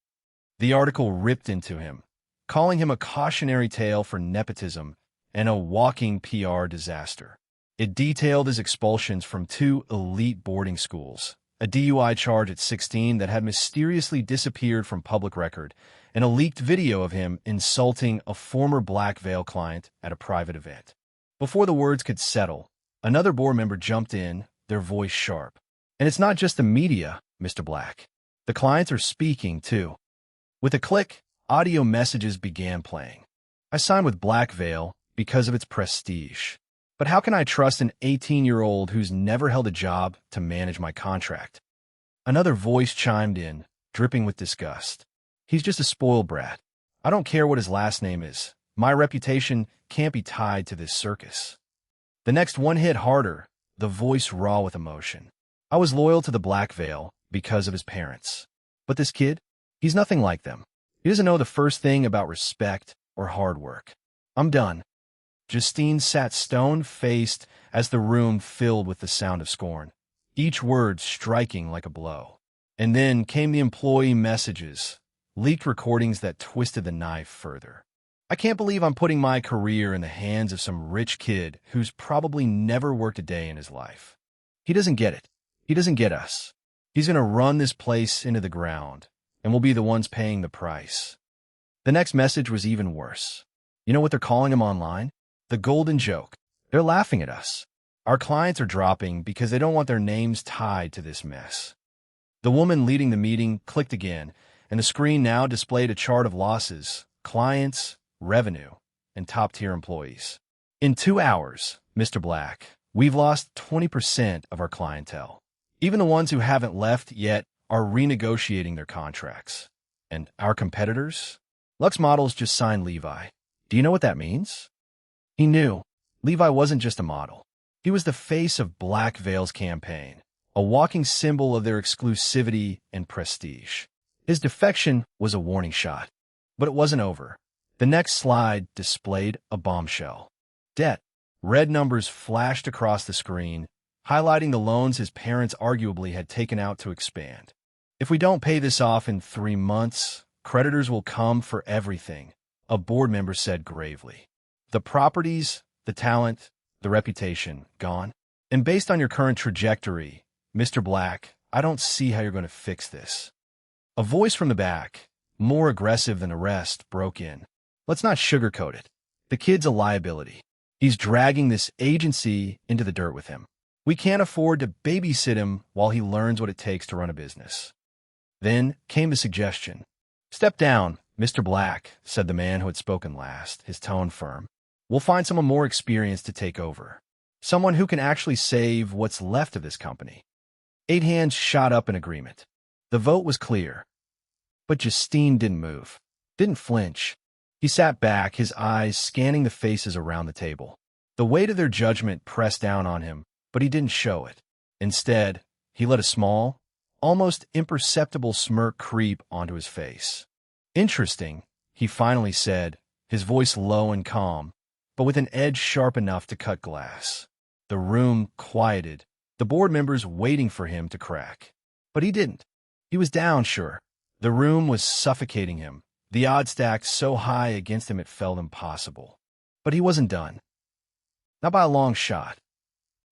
The article ripped into him, calling him a cautionary tale for nepotism and a walking PR disaster. It detailed his expulsions from 2 elite boarding schools, a DUI charge at 16 that had mysteriously disappeared from public record, and a leaked video of him insulting a former Black Veil client at a private event. Before the words could settle, another board member jumped in, their voice sharp. "And it's not just the media, Mr. Black. The clients are speaking, too." With a click, audio messages began playing. "I signed with Black Veil because of its prestige. But how can I trust an 18-year-old who's never held a job to manage my contract?" Another voice chimed in, dripping with disgust. "He's just a spoiled brat. I don't care what his last name is. My reputation can't be tied to this circus." The next one hit harder, the voice raw with emotion. "I was loyal to the Black Veil because of his parents. But this kid, he's nothing like them. He doesn't know the first thing about respect or hard work. I'm done." Justine sat stone-faced as the room filled with the sound of scorn, each word striking like a blow. And then came the employee messages, leaked recordings that twisted the knife further. "I can't believe I'm putting my career in the hands of some rich kid who's probably never worked a day in his life. He doesn't get it. He doesn't get us. He's going to run this place into the ground, and we'll be the ones paying the price." The next message was even worse. You know what they're calling him online? The golden joke. They're laughing at us. Our clients are dropping because they don't want their names tied to this mess. The woman leading the meeting clicked again, and the screen now displayed a chart of losses, clients, revenue, and top-tier employees. "In 2 hours, Mr. Black, we've lost 20% of our clientele. Even the ones who haven't left yet are renegotiating their contracts. And our competitors? Lux Models just signed Levi. Do you know what that means?" He knew. Levi wasn't just a model. He was the face of Black Veil's campaign, a walking symbol of their exclusivity and prestige. His defection was a warning shot. But it wasn't over. The next slide displayed a bombshell. Debt. Red numbers flashed across the screen, highlighting the loans his parents arguably had taken out to expand. "If we don't pay this off in 3 months, creditors will come for everything," a board member said gravely. "The properties, the talent, the reputation, gone. And based on your current trajectory, Mr. Black, I don't see how you're going to fix this." A voice from the back, more aggressive than the rest, broke in. Let's not sugarcoat it. The kid's a liability. He's dragging this agency into the dirt with him. We can't afford to babysit him while he learns what it takes to run a business. Then came the suggestion. "Step down, Mr. Black," said the man who had spoken last, his tone firm. "We'll find someone more experienced to take over. Someone who can actually save what's left of this company." 8 hands shot up in agreement. The vote was clear. But Justine didn't move, didn't flinch. He sat back, his eyes scanning the faces around the table. The weight of their judgment pressed down on him, but he didn't show it. Instead, he let a small, almost imperceptible smirk creep onto his face. "Interesting," he finally said, his voice low and calm, but with an edge sharp enough to cut glass. The room quieted, the board members waiting for him to crack. But he didn't. He was down, sure. The room was suffocating him, the odds stacked so high against him it felt impossible. But he wasn't done. Not by a long shot.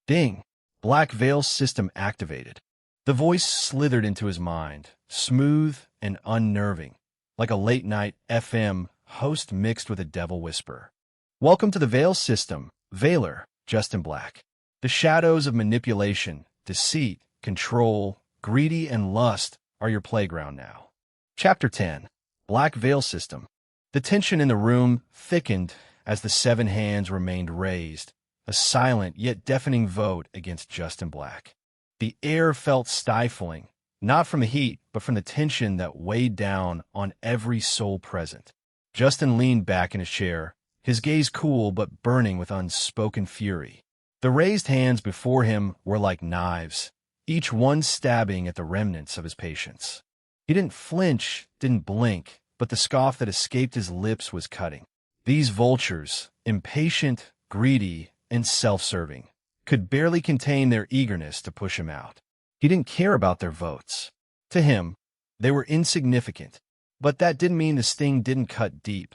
Ding! Black Veil's system activated. The voice slithered into his mind, smooth and unnerving, like a late-night FM host mixed with a devil whisper. "Welcome to the Veil system, Veiler, Justin Black. The shadows of manipulation, deceit, control, greedy, and lust are your playground now." Chapter 10. Black Veil System. The tension in the room thickened as the 7 hands remained raised, a silent yet deafening vote against Justin Black. The air felt stifling, not from the heat, but from the tension that weighed down on every soul present. Justin leaned back in his chair, his gaze cool but burning with unspoken fury. The raised hands before him were like knives, each one stabbing at the remnants of his patience. He didn't flinch, didn't blink, but the scoff that escaped his lips was cutting. These vultures, impatient, greedy, and self-serving, could barely contain their eagerness to push him out. He didn't care about their votes. To him, they were insignificant, but that didn't mean the sting didn't cut deep,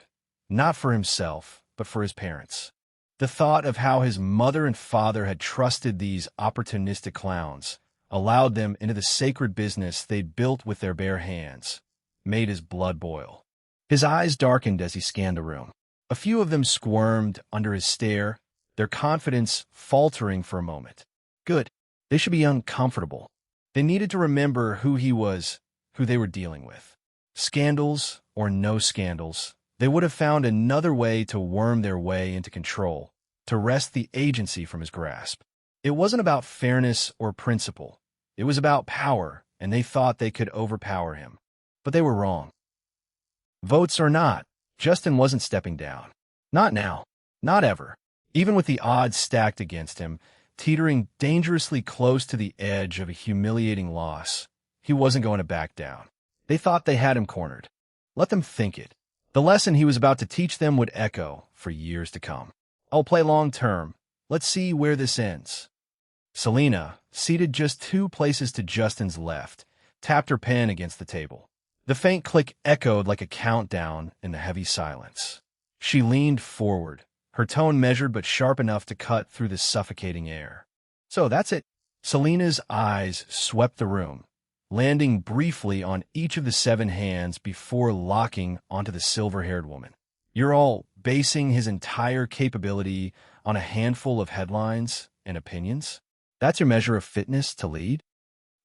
not for himself, but for his parents. The thought of how his mother and father had trusted these opportunistic clowns, allowed them into the sacred business they'd built with their bare hands, made his blood boil. His eyes darkened as he scanned the room. A few of them squirmed under his stare, their confidence faltering for a moment. Good. They should be uncomfortable. They needed to remember who he was, who they were dealing with. Scandals or no scandals, they would have found another way to worm their way into control, to wrest the agency from his grasp. It wasn't about fairness or principle. It was about power, and they thought they could overpower him. But they were wrong. Votes or not, Justin wasn't stepping down. Not now. Not ever. Even with the odds stacked against him, teetering dangerously close to the edge of a humiliating loss, he wasn't going to back down. They thought they had him cornered. Let them think it. The lesson he was about to teach them would echo for years to come. "I'll play long term. Let's see where this ends." Selena, seated just 2 places to Justin's left, tapped her pen against the table. The faint click echoed like a countdown in the heavy silence. She leaned forward, her tone measured but sharp enough to cut through the suffocating air. "So that's it." Selena's eyes swept the room, landing briefly on each of the 7 hands before locking onto the silver-haired woman. "You're all basing his entire capability on a handful of headlines and opinions? That's your measure of fitness to lead?"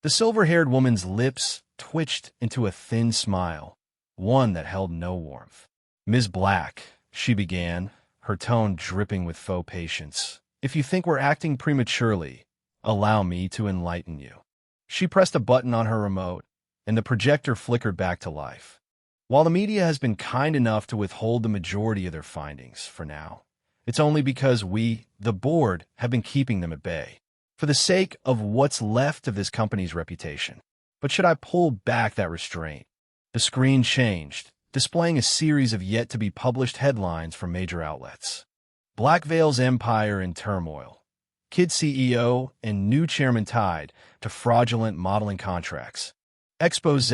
The silver-haired woman's lips twitched into a thin smile, one that held no warmth. "Ms. Black," she began, her tone dripping with faux patience, "if you think we're acting prematurely, allow me to enlighten you." She pressed a button on her remote, and the projector flickered back to life. While the media has been kind enough to withhold the majority of their findings for now, it's only because we, the board, have been keeping them at bay, for the sake of what's left of this company's reputation. But should I pull back that restraint? The screen changed, displaying a series of yet-to-be-published headlines from major outlets. Black Veil's empire in turmoil. Kid CEO and new chairman tied to fraudulent modeling contracts. Expose.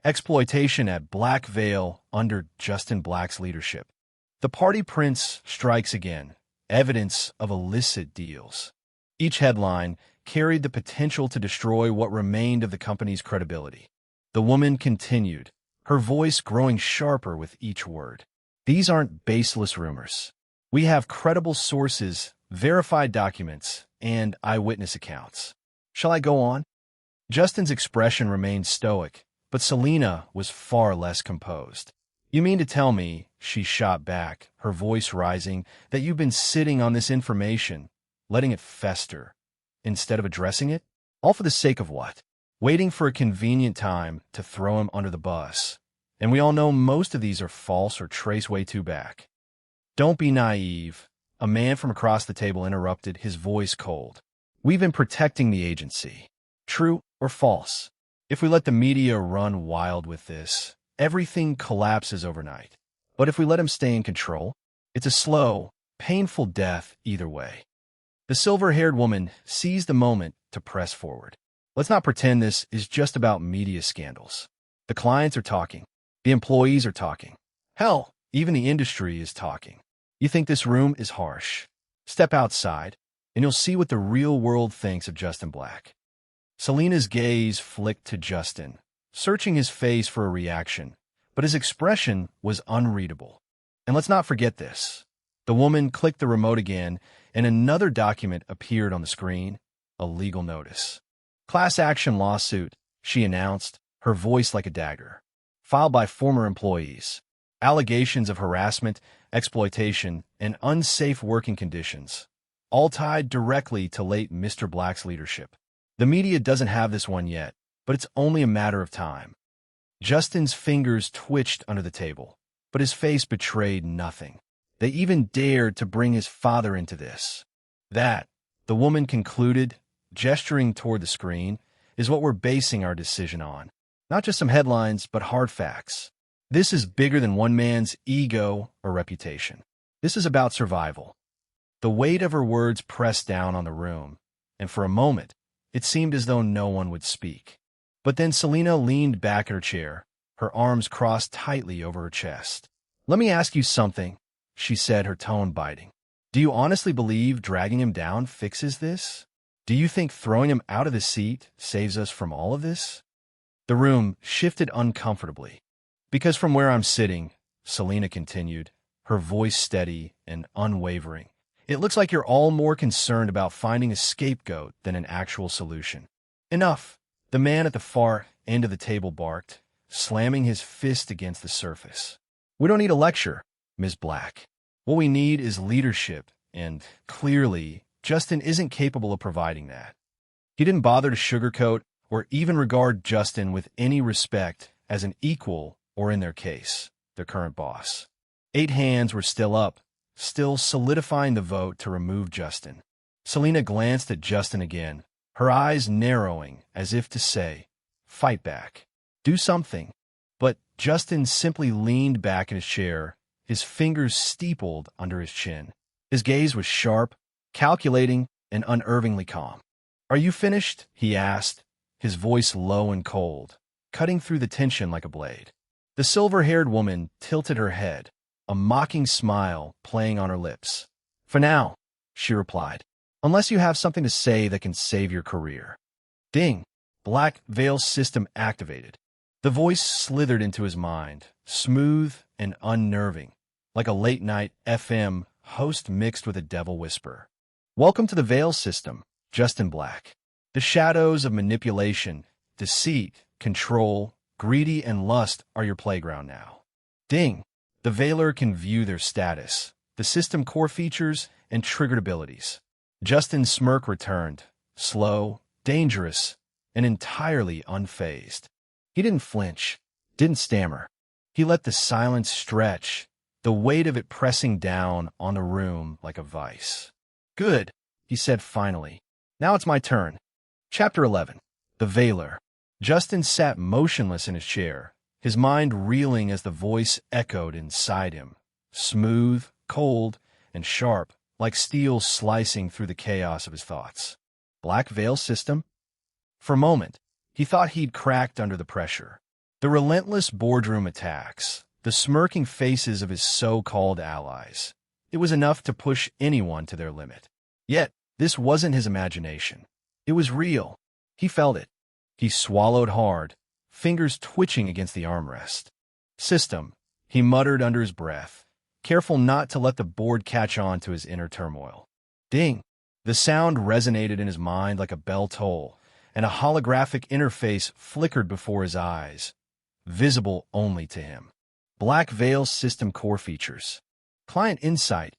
Exploitation at Black Veil under Justin Black's leadership. The party prince strikes again. Evidence of illicit deals. Each headline carried the potential to destroy what remained of the company's credibility. The woman continued, her voice growing sharper with each word. These aren't baseless rumors. We have credible sources, verified documents, and eyewitness accounts. Shall I go on? Justin's expression remained stoic, but Selena was far less composed. You mean to tell me, she shot back, her voice rising, that you've been sitting on this information, letting it fester, instead of addressing it? All for the sake of what? Waiting for a convenient time to throw him under the bus. And we all know most of these are false or trace way too back. Don't be naive. A man from across the table interrupted, his voice cold. We've been protecting the agency. True or false? If we let the media run wild with this, everything collapses overnight. But if we let him stay in control, it's a slow, painful death either way. The silver-haired woman seized the moment to press forward. Let's not pretend this is just about media scandals. The clients are talking. The employees are talking. Hell, even the industry is talking. You think this room is harsh? Step outside, and you'll see what the real world thinks of Justin Black. Selena's gaze flicked to Justin, searching his face for a reaction, but his expression was unreadable. And let's not forget this. The woman clicked the remote again, and another document appeared on the screen, a legal notice. Class action lawsuit, she announced, her voice like a dagger. Filed by former employees. Allegations of harassment, exploitation, and unsafe working conditions, all tied directly to late Mr. Black's leadership. The media doesn't have this one yet, but it's only a matter of time. Justin's fingers twitched under the table, but his face betrayed nothing. They even dared to bring his father into this. That, the woman concluded, gesturing toward the screen, is what we're basing our decision on. Not just some headlines, but hard facts. This is bigger than one man's ego or reputation. This is about survival. The weight of her words pressed down on the room, and for a moment, it seemed as though no one would speak. But then Selena leaned back in her chair, her arms crossed tightly over her chest. Let me ask you something, she said, her tone biting. Do you honestly believe dragging him down fixes this? Do you think throwing him out of the seat saves us from all of this? The room shifted uncomfortably. Because from where I'm sitting, Selena continued, her voice steady and unwavering, it looks like you're all more concerned about finding a scapegoat than an actual solution. Enough, the man at the far end of the table barked, slamming his fist against the surface. We don't need a lecture, Ms. Black. What we need is leadership, and clearly, Justin isn't capable of providing that. He didn't bother to sugarcoat or even regard Justin with any respect as an equal or, in their case, their current boss. 8 hands were still up, still solidifying the vote to remove Justin. Selena glanced at Justin again, her eyes narrowing as if to say, fight back, do something. But Justin simply leaned back in his chair, his fingers steepled under his chin. His gaze was sharp, calculating, and unnervingly calm. Are you finished? He asked, his voice low and cold, cutting through the tension like a blade. The silver-haired woman tilted her head, a mocking smile playing on her lips. For now, she replied, unless you have something to say that can save your career. Ding! Black Veil system activated. The voice slithered into his mind, smooth and unnerving, like a late-night FM host mixed with a devil whisper. Welcome to the Veil system, Justin Black. The shadows of manipulation, deceit, control, greedy, and lust are your playground now. Ding! The Veiler can view their status, the system core features, and triggered abilities. Justin's smirk returned, slow, dangerous, and entirely unfazed. He didn't flinch, didn't stammer. He let the silence stretch, the weight of it pressing down on the room like a vice. Good, he said finally. Now it's my turn. Chapter 11. The Veiler. Justin sat motionless in his chair, his mind reeling as the voice echoed inside him, smooth, cold, and sharp, like steel slicing through the chaos of his thoughts. Black Veil system? For a moment, he thought he'd cracked under the pressure. The relentless boardroom attacks, the smirking faces of his so-called allies. It was enough to push anyone to their limit. Yet, this wasn't his imagination. It was real. He felt it. He swallowed hard, fingers twitching against the armrest. System, he muttered under his breath, careful not to let the board catch on to his inner turmoil. Ding! The sound resonated in his mind like a bell toll, and a holographic interface flickered before his eyes, visible only to him. Black Veil System Core Features. Client Insight.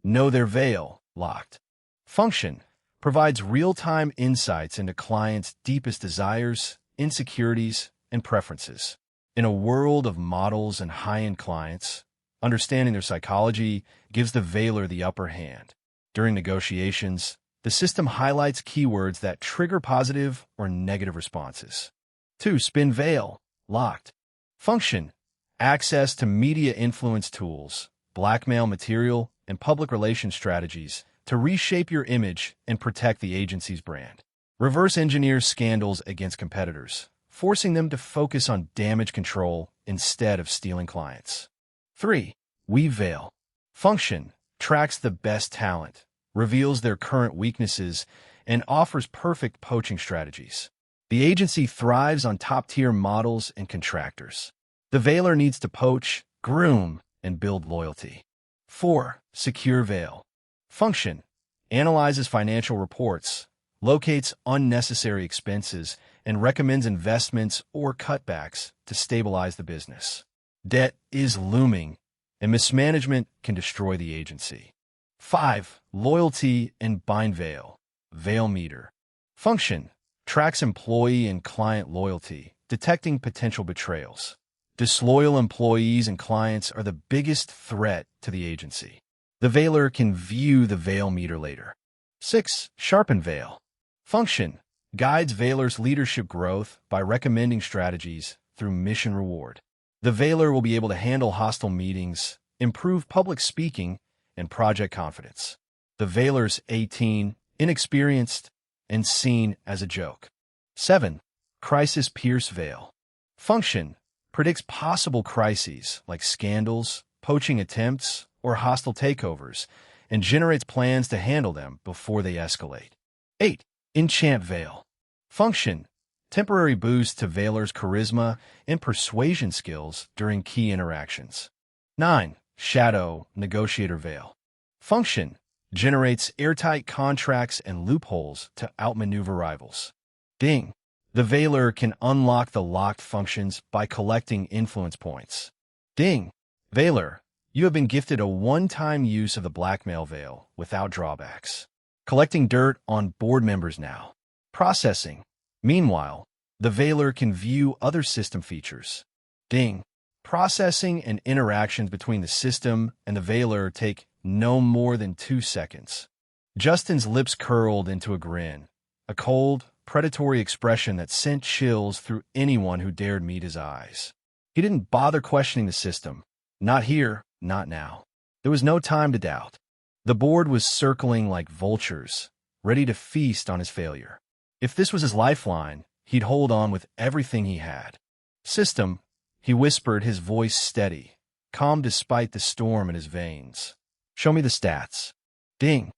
Know their veil. Locked. Function. Provides real-time insights into clients' deepest desires, insecurities, and preferences. In a world of models and high-end clients, understanding their psychology gives the veiler the upper hand. During negotiations, the system highlights keywords that trigger positive or negative responses. 2. Spin Veil. Locked. Function. Access to media influence tools, blackmail material, and public relations strategies to reshape your image and protect the agency's brand. Reverse engineer scandals against competitors, forcing them to focus on damage control instead of stealing clients. 3. Weave Veil. Function. Tracks the best talent, reveals their current weaknesses, and offers perfect poaching strategies. The agency thrives on top-tier models and contractors. The veiler needs to poach, groom, and build loyalty. 4. Secure Veil. Function. Analyzes financial reports, locates unnecessary expenses, and recommends investments or cutbacks to stabilize the business. Debt is looming, and mismanagement can destroy the agency. 5. Loyalty and Bind Veil. Veil Meter. Function. Tracks employee and client loyalty, detecting potential betrayals. Disloyal employees and clients are the biggest threat to the agency. The veiler can view the veil meter later. 6. Sharpen Veil. Function. Guides veilers' leadership growth by recommending strategies through mission reward. The veiler will be able to handle hostile meetings, improve public speaking, and project confidence. The veiler's 18, inexperienced, and seen as a joke. 7. Crisis Pierce Veil. Function. Predicts possible crises like scandals, poaching attempts, or hostile takeovers, and generates plans to handle them before they escalate. 8. Enchant Veil. Function. Temporary boost to veilers' charisma and persuasion skills during key interactions. 9. Shadow Negotiator Veil. Function. Generates airtight contracts and loopholes to outmaneuver rivals. Ding. The veiler can unlock the locked functions by collecting influence points. Ding. Veiler, you have been gifted a one-time use of the blackmail veil without drawbacks. Collecting dirt on board members now. Processing. Meanwhile, the veiler can view other system features. Ding. Processing and interactions between the system and the veiler take no more than 2 seconds. Justin's lips curled into a grin, a cold, predatory expression that sent chills through anyone who dared meet his eyes. He didn't bother questioning the system. Not here, not now. There was no time to doubt. The board was circling like vultures, ready to feast on his failure. If this was his lifeline, he'd hold on with everything he had. System, he whispered, his voice steady, calm despite the storm in his veins. Show me the stats. Ding.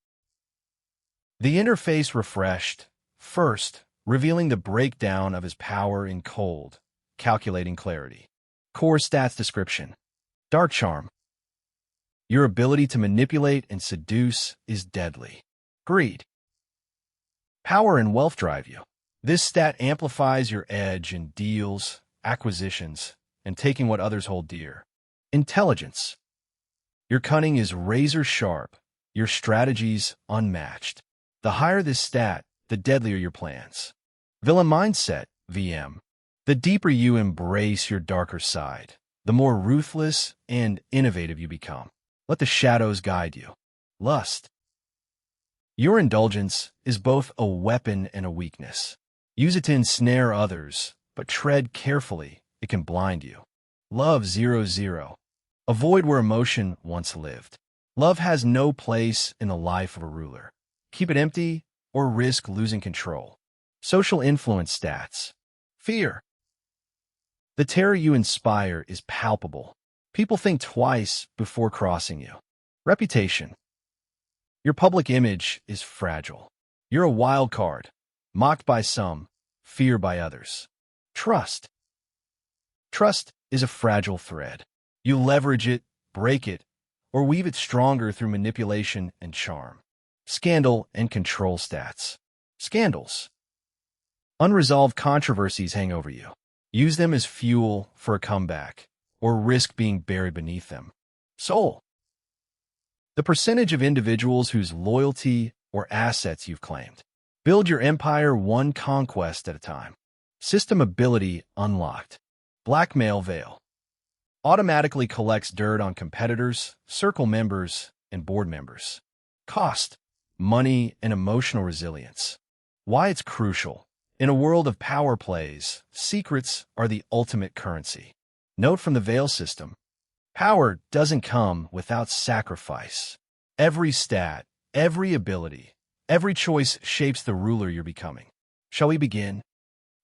The interface refreshed, first, revealing the breakdown of his power in cold, calculating clarity. Core stats description. Dark Charm. Your ability to manipulate and seduce is deadly. Greed. Power and wealth drive you. This stat amplifies your edge in deals, acquisitions, and taking what others hold dear. Intelligence. Your cunning is razor sharp, your strategies unmatched. The higher this stat, the deadlier your plans. Villain Mindset, VM. The deeper you embrace your darker side, the more ruthless and innovative you become. Let the shadows guide you. Lust. Your indulgence is both a weapon and a weakness. Use it to ensnare others, but tread carefully, it can blind you. Love 00. Avoid where emotion once lived. Love has no place in the life of a ruler. Keep it empty or risk losing control. Social influence stats. Fear. The terror you inspire is palpable. People think twice before crossing you. Reputation. Your public image is fragile. You're a wild card, mocked by some, feared by others. Trust. Trust is a fragile thread. You leverage it, break it, or weave it stronger through manipulation and charm. Scandal and control stats. Scandals. Unresolved controversies hang over you. Use them as fuel for a comeback, or risk being buried beneath them. Soul. The percentage of individuals whose loyalty or assets you've claimed. Build your empire one conquest at a time. System ability unlocked. Blackmail veil. Automatically collects dirt on competitors, circle members, and board members. Cost. Money and emotional resilience. Why it's crucial. In a world of power plays, secrets are the ultimate currency. Note from the veil system. Power doesn't come without sacrifice. Every stat, every ability, every choice shapes the ruler you're becoming. Shall we begin?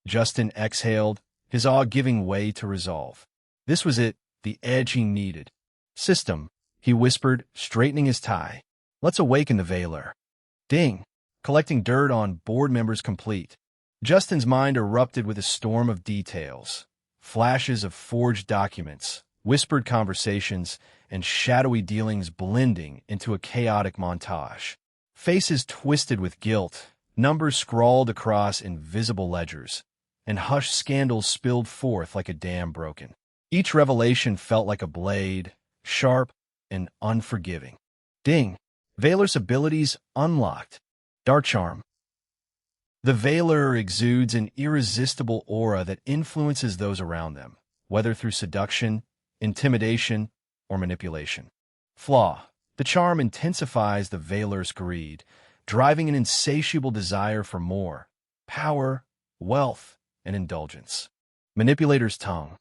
Justin exhaled, his awe giving way to resolve. This was it, the edge he needed. System, he whispered, straightening his tie. Let's awaken the veiler. Ding. Collecting dirt on board members complete. Justin's mind erupted with a storm of details. Flashes of forged documents, whispered conversations, and shadowy dealings blending into a chaotic montage. Faces twisted with guilt, numbers scrawled across invisible ledgers, and hushed scandals spilled forth like a dam broken. Each revelation felt like a blade, sharp and unforgiving. Ding. Veiler's abilities unlocked. Dark Charm. The Veiler exudes an irresistible aura that influences those around them, whether through seduction, intimidation, or manipulation. Flaw. The charm intensifies the Veiler's greed, driving an insatiable desire for more power, wealth, and indulgence. Manipulator's tongue.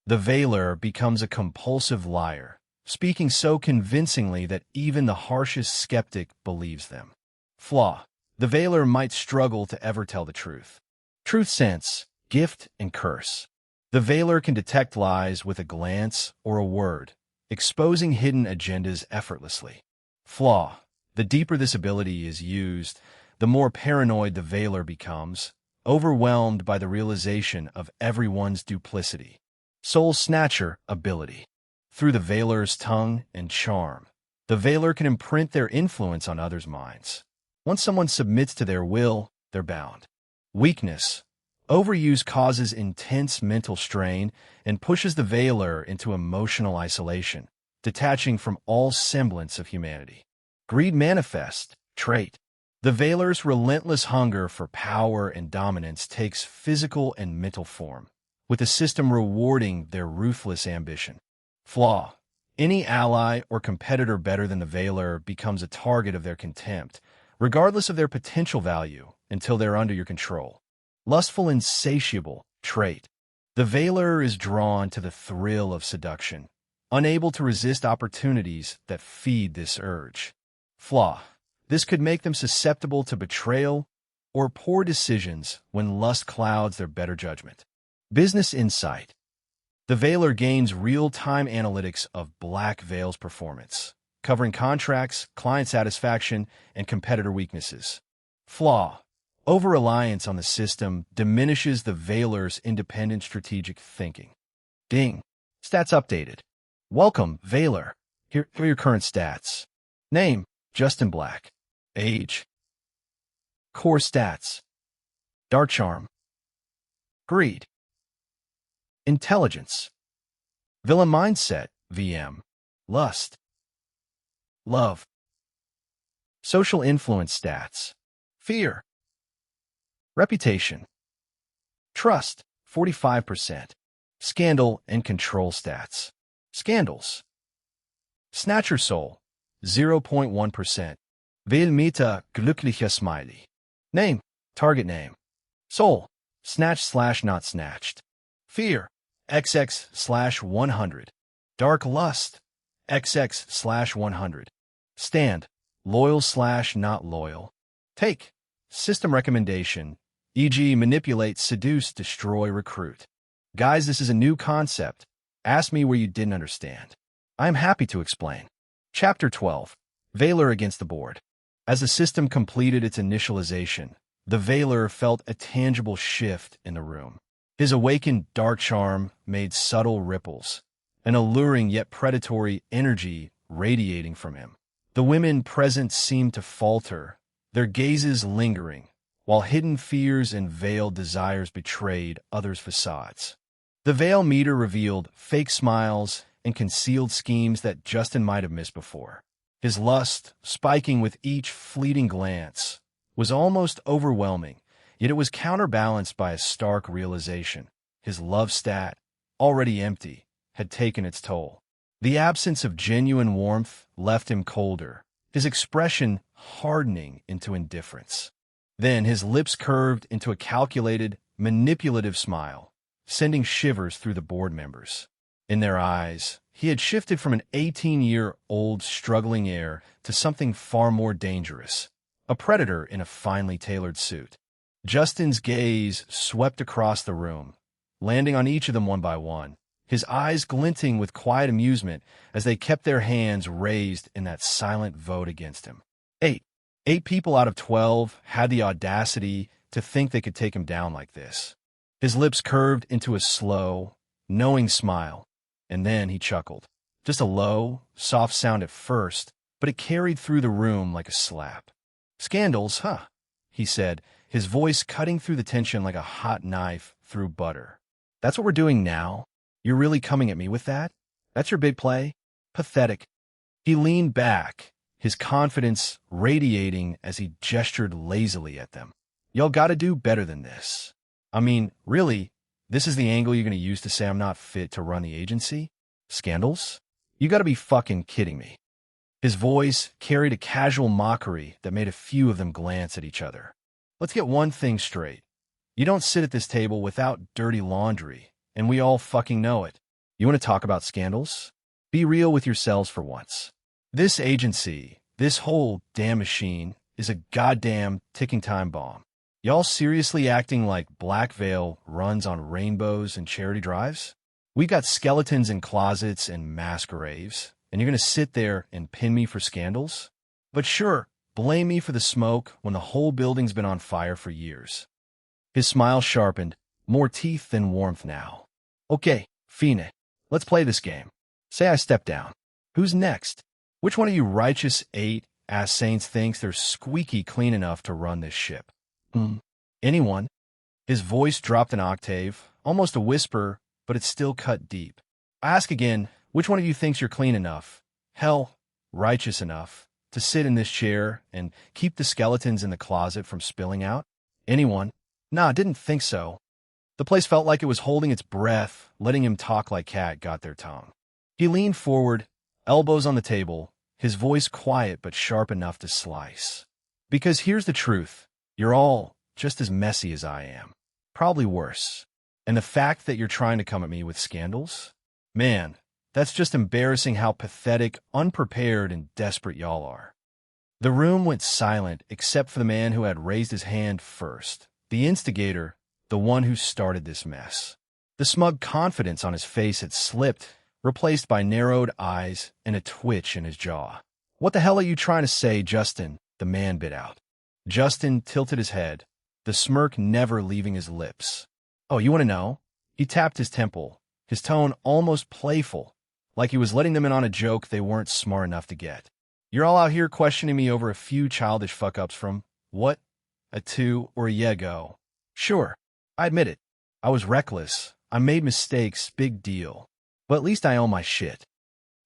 The Veiler becomes a compulsive liar, speaking so convincingly that even the harshest skeptic believes them. Flaw. The Veiler might struggle to ever tell the truth. Truth sense, gift, and curse. The Veiler can detect lies with a glance or a word, exposing hidden agendas effortlessly. Flaw. The deeper this ability is used, the more paranoid the Veiler becomes, overwhelmed by the realization of everyone's duplicity. Soul Snatcher ability. Through the Veiler's tongue and charm, the Veiler can imprint their influence on others' minds. Once someone submits to their will, they're bound. Weakness. Overuse causes intense mental strain and pushes the Veiler into emotional isolation, detaching from all semblance of humanity. Greed manifest. Trait. The Veiler's relentless hunger for power and dominance takes physical and mental form, with the system rewarding their ruthless ambition. Flaw. Any ally or competitor better than the Veiler becomes a target of their contempt, regardless of their potential value, until they're under your control. Lustful insatiable. Trait. The Veiler is drawn to the thrill of seduction, unable to resist opportunities that feed this urge. Flaw. This could make them susceptible to betrayal or poor decisions when lust clouds their better judgment. Business insight. The Veiler gains real-time analytics of Black Veil's performance, covering contracts, client satisfaction, and competitor weaknesses. Flaw. Over-reliance on the system diminishes the Veiler's independent strategic thinking. Ding. Stats updated. Welcome, Veiler. Here are your current stats. Name, Justin Black. Age. Core stats. Dark Charm. Greed. Intelligence. Villain Mindset, VM. Lust. Love. Social influence stats. Fear. Reputation. Trust, 45%. Scandal and control stats. Scandals. Snatcher Soul, 0.1%. Velmita glücklicher Smiley. Name, target name. Soul, snatch/not snatched. Fear, XX/100. Dark Lust, XX/100. Stand, loyal/not loyal. Take, system recommendation, e.g. manipulate, seduce, destroy, recruit. Guys, this is a new concept. Ask me where you didn't understand. I am happy to explain. Chapter 12. Veiler against the board. As the system completed its initialization, the Veiler felt a tangible shift in the room. His awakened dark charm made subtle ripples. An alluring yet predatory energy radiating from him. The women present seemed to falter, their gazes lingering, while hidden fears and veiled desires betrayed others' facades. The veil meter revealed fake smiles and concealed schemes that Justin might have missed before. His lust, spiking with each fleeting glance, was almost overwhelming, yet it was counterbalanced by a stark realization. His love stat, already empty, had taken its toll. The absence of genuine warmth left him colder, his expression hardening into indifference. Then his lips curved into a calculated, manipulative smile, sending shivers through the board members. In their eyes, he had shifted from an 18-year-old struggling heir to something far more dangerous, a predator in a finely tailored suit. Justin's gaze swept across the room, landing on each of them one by one, his eyes glinting with quiet amusement as they kept their hands raised in that silent vote against him. 8 people out of 12 had the audacity to think they could take him down like this. His lips curved into a slow, knowing smile, and then he chuckled. Just a low, soft sound at first, but it carried through the room like a slap. "Scandals, huh?" he said, his voice cutting through the tension like a hot knife through butter. "That's what we're doing now? You're really coming at me with that? That's your big play? Pathetic." He leaned back, his confidence radiating as he gestured lazily at them. "Y'all gotta do better than this. I mean, really, this is the angle you're gonna use to say I'm not fit to run the agency? Scandals? You gotta be fucking kidding me." His voice carried a casual mockery that made a few of them glance at each other. "Let's get one thing straight. You don't sit at this table without dirty laundry, and we all fucking know it. You want to talk about scandals? Be real with yourselves for once. This agency, this whole damn machine, is a goddamn ticking time bomb. Y'all seriously acting like Black Veil runs on rainbows and charity drives? We got skeletons in closets and mass graves, and you're going to sit there and pin me for scandals? But sure, blame me for the smoke when the whole building's been on fire for years." His smile sharpened, more teeth than warmth now. "Okay, Fine, let's play this game. Say I step down. Who's next? Which one of you righteous 8-ass saints thinks they're squeaky clean enough to run this ship? Anyone?" His voice dropped an octave, almost a whisper, but it still cut deep. "I ask again, which one of you thinks you're clean enough, hell, righteous enough, to sit in this chair and keep the skeletons in the closet from spilling out? Anyone?" "Nah, didn't think so." The place felt like it was holding its breath, letting him talk like Cat got their tongue. He leaned forward, elbows on the table, his voice quiet but sharp enough to slice. "Because here's the truth. You're all just as messy as I am. Probably worse. And the fact that you're trying to come at me with scandals? Man, that's just embarrassing how pathetic, unprepared, and desperate y'all are." The room went silent except for the man who had raised his hand first, the instigator, the one who started this mess. The smug confidence on his face had slipped, replaced by narrowed eyes and a twitch in his jaw. "What the hell are you trying to say, Justin?" the man bit out. Justin tilted his head, the smirk never leaving his lips. "Oh, you want to know?" He tapped his temple, his tone almost playful, like he was letting them in on a joke they weren't smart enough to get. "You're all out here questioning me over a few childish fuck-ups from, what, a 2 or a year ago. Sure, I admit it. I was reckless. I made mistakes, big deal. But at least I own my shit."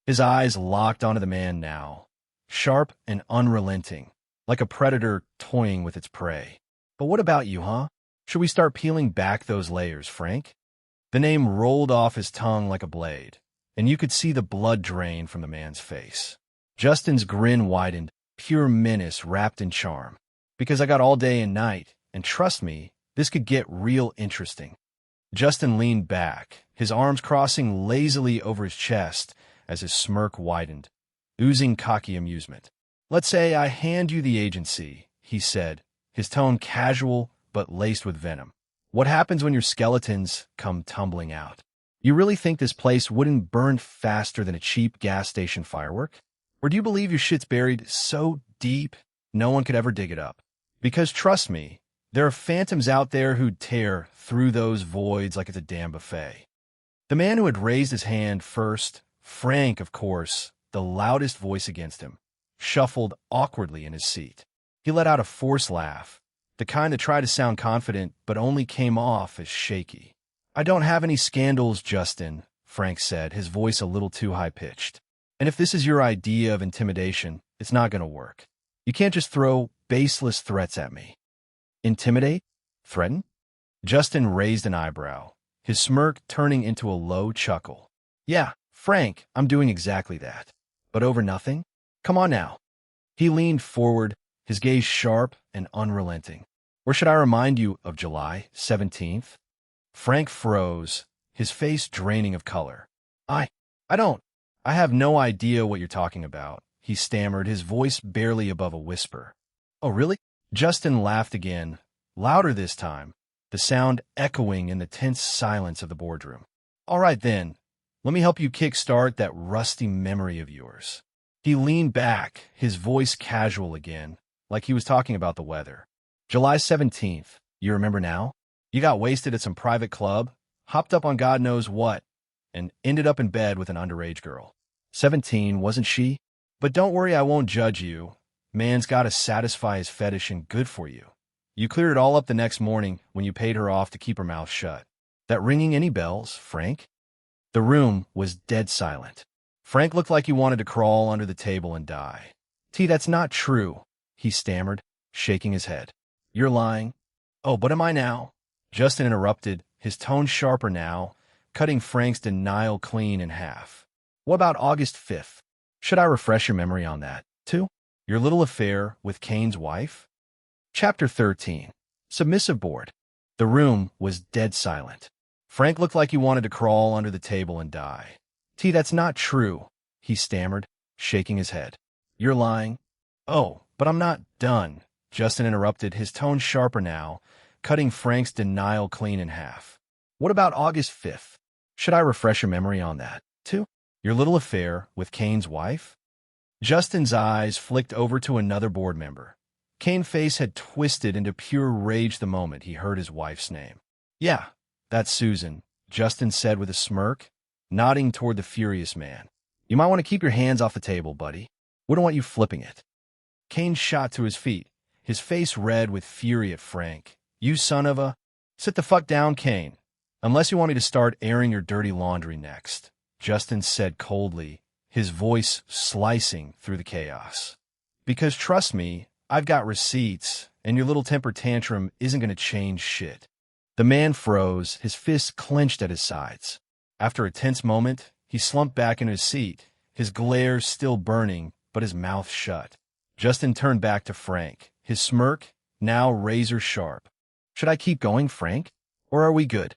His eyes locked onto the man now, sharp and unrelenting, like a predator toying with its prey. "But what about you, huh? Should we start peeling back those layers, Frank?" The name rolled off his tongue like a blade, and you could see the blood drain from the man's face. Justin's grin widened, pure menace wrapped in charm. "Because I got all day and night, and trust me, this could get real interesting." Justin leaned back, his arms crossing lazily over his chest as his smirk widened, oozing cocky amusement. "Let's say I hand you the agency," he said, his tone casual but laced with venom. "What happens when your skeletons come tumbling out? You really think this place wouldn't burn faster than a cheap gas station firework? Or do you believe your shit's buried so deep no one could ever dig it up? Because trust me, there are phantoms out there who'd tear through those voids like it's a damn buffet." The man who had raised his hand first, Frank, of course, the loudest voice against him, shuffled awkwardly in his seat. He let out a forced laugh, the kind that tried to sound confident but only came off as shaky. "I don't have any scandals, Justin," Frank said, his voice a little too high-pitched. "And if this is your idea of intimidation, it's not going to work. You can't just throw baseless threats at me." "Intimidate? Threaten?" Justin raised an eyebrow, his smirk turning into a low chuckle. "Yeah, Frank, I'm doing exactly that. But over nothing? Come on now." He leaned forward, his gaze sharp and unrelenting. "Or should I remind you of July 17th? Frank froze, his face draining of color. I have no idea what you're talking about," he stammered, his voice barely above a whisper. "Oh, really?" Justin laughed again, louder this time, the sound echoing in the tense silence of the boardroom. "All right then, let me help you kickstart that rusty memory of yours." He leaned back, his voice casual again, like he was talking about the weather. "July 17th, you remember now? You got wasted at some private club, hopped up on God knows what, and ended up in bed with an underage girl. 17, wasn't she? But don't worry, I won't judge you. Man's got to satisfy his fetish, and good for you. You cleared it all up the next morning when you paid her off to keep her mouth shut. That ringing any bells, Frank?" The room was dead silent. Frank looked like he wanted to crawl under the table and die. That's not true," he stammered, shaking his head. "You're lying." "Oh, but am I now?" Justin interrupted, his tone sharper now, cutting Frank's denial clean in half. "What about August 5th? Should I refresh your memory on that, too? Your little affair with Kane's wife?" Chapter 13. Submissive Board. The room was dead silent. Frank looked like he wanted to crawl under the table and die. That's not true," he stammered, shaking his head. "You're lying." "Oh, but I'm not done," Justin interrupted, his tone sharper now, cutting Frank's denial clean in half. "What about August 5th? Should I refresh your memory on that, too? Your little affair with Kane's wife?" Justin's eyes flicked over to another board member. Kane's face had twisted into pure rage the moment he heard his wife's name. "Yeah, that's Susan," Justin said with a smirk, nodding toward the furious man. "You might want to keep your hands off the table, buddy. We don't want you flipping it." Kane shot to his feet, his face red with fury at Frank. "You son of a—" "Sit the fuck down, Kane. Unless you want me to start airing your dirty laundry next," Justin said coldly, his voice slicing through the chaos. "Because trust me, I've got receipts, and your little temper tantrum isn't going to change shit." The man froze, his fists clenched at his sides. After a tense moment, he slumped back in his seat, his glare still burning, but his mouth shut. Justin turned back to Frank, his smirk now razor sharp. "Should I keep going, Frank? Or are we good?"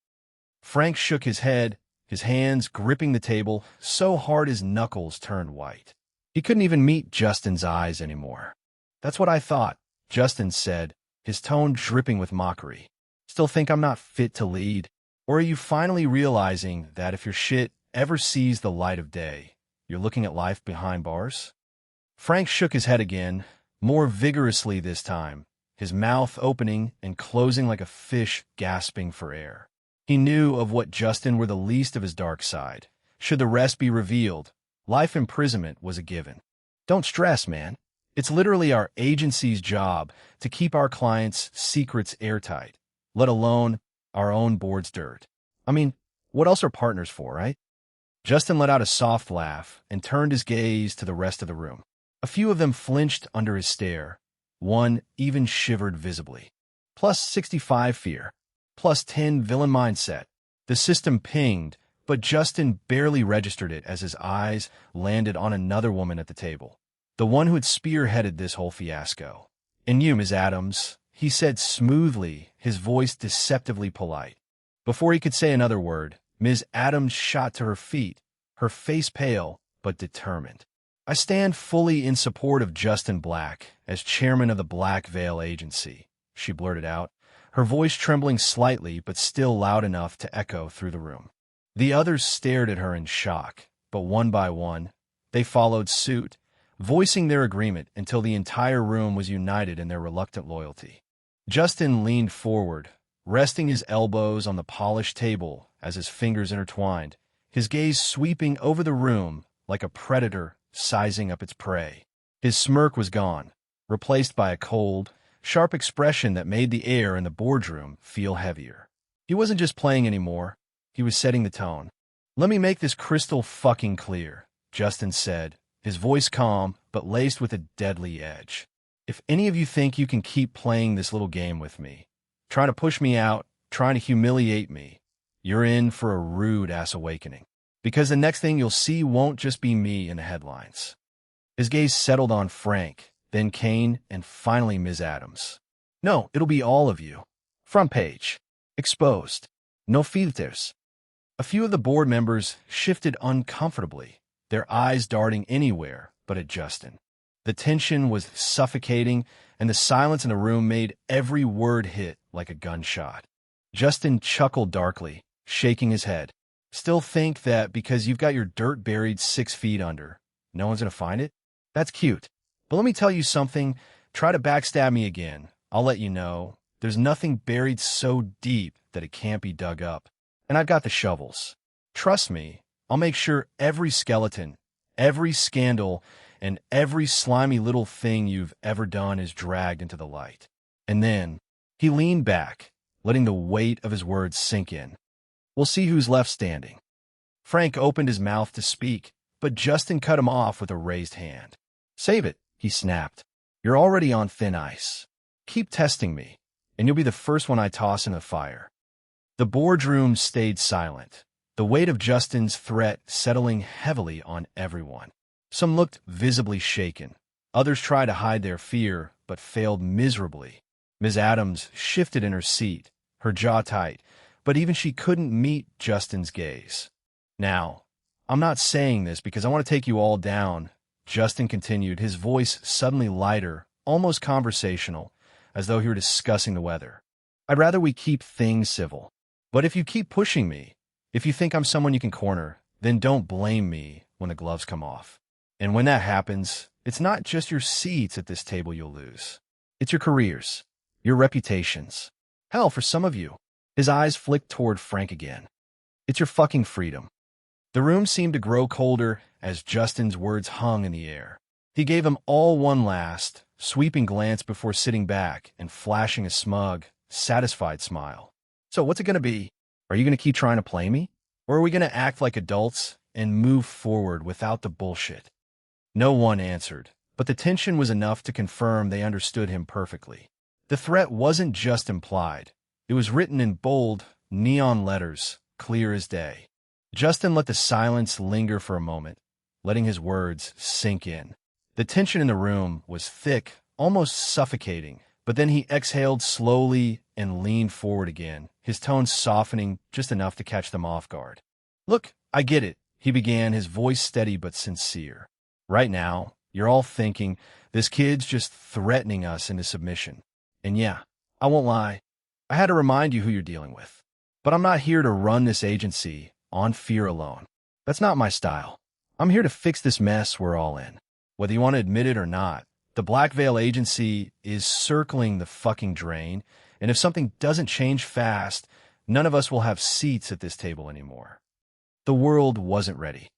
Frank shook his head, his hands gripping the table so hard his knuckles turned white. He couldn't even meet Justin's eyes anymore. "That's what I thought," Justin said, his tone dripping with mockery. "Still think I'm not fit to lead? Or are you finally realizing that if your shit ever sees the light of day, you're looking at life behind bars?" Frank shook his head again, more vigorously this time, his mouth opening and closing like a fish gasping for air. He knew of what Justin were the least of his dark side. Should the rest be revealed, life imprisonment was a given. "Don't stress, man. It's literally our agency's job to keep our clients' secrets airtight, let alone our own board's dirt. I mean, what else are partners for, right?" Justin let out a soft laugh and turned his gaze to the rest of the room. A few of them flinched under his stare. One even shivered visibly. Plus 65 fear. Plus 10 villain mindset. The system pinged, but Justin barely registered it as his eyes landed on another woman at the table, the one who had spearheaded this whole fiasco. "And you, Ms. Adams," he said smoothly, his voice deceptively polite. Before he could say another word, Ms. Adams shot to her feet, her face pale but determined. "I stand fully in support of Justin Black as chairman of the Black Veil Agency," she blurted out, her voice trembling slightly but still loud enough to echo through the room. The others stared at her in shock, but one by one, they followed suit, voicing their agreement until the entire room was united in their reluctant loyalty. Justin leaned forward, resting his elbows on the polished table as his fingers intertwined, his gaze sweeping over the room like a predator sizing up its prey. His smirk was gone, replaced by a cold, sharp expression that made the air in the boardroom feel heavier. He wasn't just playing anymore, he was setting the tone. "Let me make this crystal fucking clear," Justin said, his voice calm but laced with a deadly edge. "If any of you think you can keep playing this little game with me, trying to push me out, trying to humiliate me, you're in for a rude-ass awakening. Because the next thing you'll see won't just be me in the headlines." His gaze settled on Frank, then Kane, and finally Ms. Adams. "No, it'll be all of you. Front page. Exposed. No filters." A few of the board members shifted uncomfortably, their eyes darting anywhere but at Justin. The tension was suffocating, and the silence in the room made every word hit like a gunshot. Justin chuckled darkly, shaking his head. "Still think that because you've got your dirt buried 6 feet under, no one's going to find it? That's cute. But let me tell you something. Try to backstab me again. I'll let you know. There's nothing buried so deep that it can't be dug up. And I've got the shovels. Trust me, I'll make sure every skeleton, every scandal, and every slimy little thing you've ever done is dragged into the light." And then he leaned back, letting the weight of his words sink in. "We'll see who's left standing." Frank opened his mouth to speak, but Justin cut him off with a raised hand. "Save it," he snapped. "You're already on thin ice. Keep testing me, and you'll be the first one I toss in the fire." The boardroom stayed silent, the weight of Justin's threat settling heavily on everyone. Some looked visibly shaken. Others tried to hide their fear, but failed miserably. Ms. Adams shifted in her seat, her jaw tight, but even she couldn't meet Justin's gaze. "Now, I'm not saying this because I want to take you all down," Justin continued, his voice suddenly lighter, almost conversational, as though he were discussing the weather. "I'd rather we keep things civil. But if you keep pushing me, if you think I'm someone you can corner, then don't blame me when the gloves come off. And when that happens, it's not just your seats at this table you'll lose. It's your careers, your reputations. Hell, for some of you." His eyes flicked toward Frank again. "It's your fucking freedom." The room seemed to grow colder as Justin's words hung in the air. He gave them all one last, sweeping glance before sitting back and flashing a smug, satisfied smile. "So what's it going to be? Are you going to keep trying to play me? Or are we going to act like adults and move forward without the bullshit?" No one answered, but the tension was enough to confirm they understood him perfectly. The threat wasn't just implied. It was written in bold, neon letters, clear as day. Justin let the silence linger for a moment, letting his words sink in. The tension in the room was thick, almost suffocating, but then he exhaled slowly and leaned forward again, his tone softening just enough to catch them off guard. "Look, I get it," he began, his voice steady but sincere. "Right now, you're all thinking, this kid's just threatening us into submission. And yeah, I won't lie, I had to remind you who you're dealing with. But I'm not here to run this agency on fear alone. That's not my style. I'm here to fix this mess we're all in. Whether you want to admit it or not, the Black Veil Agency is circling the fucking drain, and if something doesn't change fast, none of us will have seats at this table anymore." The world wasn't ready.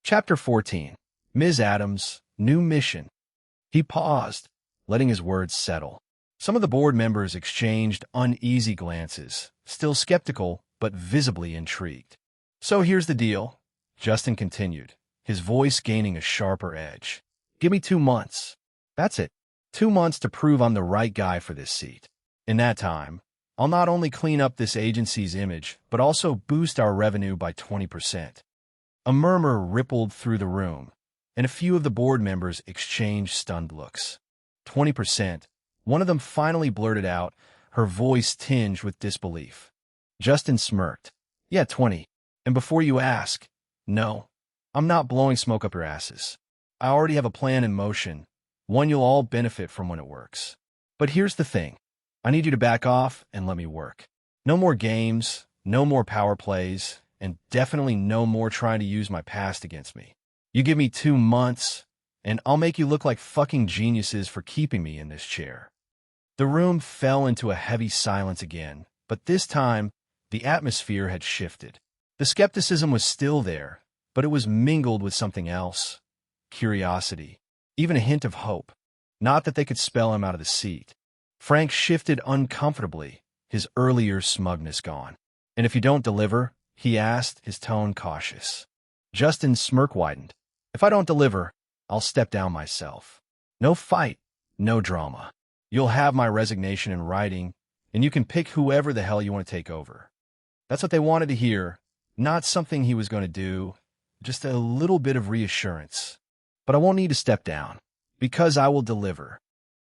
Chapter 14. Ms. Adams' New Mission. He paused, letting his words settle. Some of the board members exchanged uneasy glances, still skeptical but visibly intrigued. "So here's the deal," Justin continued, his voice gaining a sharper edge. "Give me 2 months. That's it. 2 months to prove I'm the right guy for this seat. In that time, I'll not only clean up this agency's image, but also boost our revenue by 20%. A murmur rippled through the room, and a few of the board members exchanged stunned looks. 20%. One of them finally blurted out, her voice tinged with disbelief. Justin smirked. "Yeah, 20. And before you ask, no, I'm not blowing smoke up your asses. I already have a plan in motion, one you'll all benefit from when it works. But here's the thing. I need you to back off and let me work. No more games, no more power plays, and definitely no more trying to use my past against me. You give me 2 months, and I'll make you look like fucking geniuses for keeping me in this chair." The room fell into a heavy silence again, but this time, the atmosphere had shifted. The skepticism was still there, but it was mingled with something else. curiosity, even a hint of hope. Not that they could spell him out of the seat. Frank shifted uncomfortably, his earlier smugness gone. "And if you don't deliver?" he asked, his tone cautious. Justin's smirk widened. "If I don't deliver, I'll step down myself. No fight, no drama. You'll have my resignation in writing, and you can pick whoever the hell you want to take over." That's what they wanted to hear, not something he was going to do, just a little bit of reassurance. "But I won't need to step down, because I will deliver."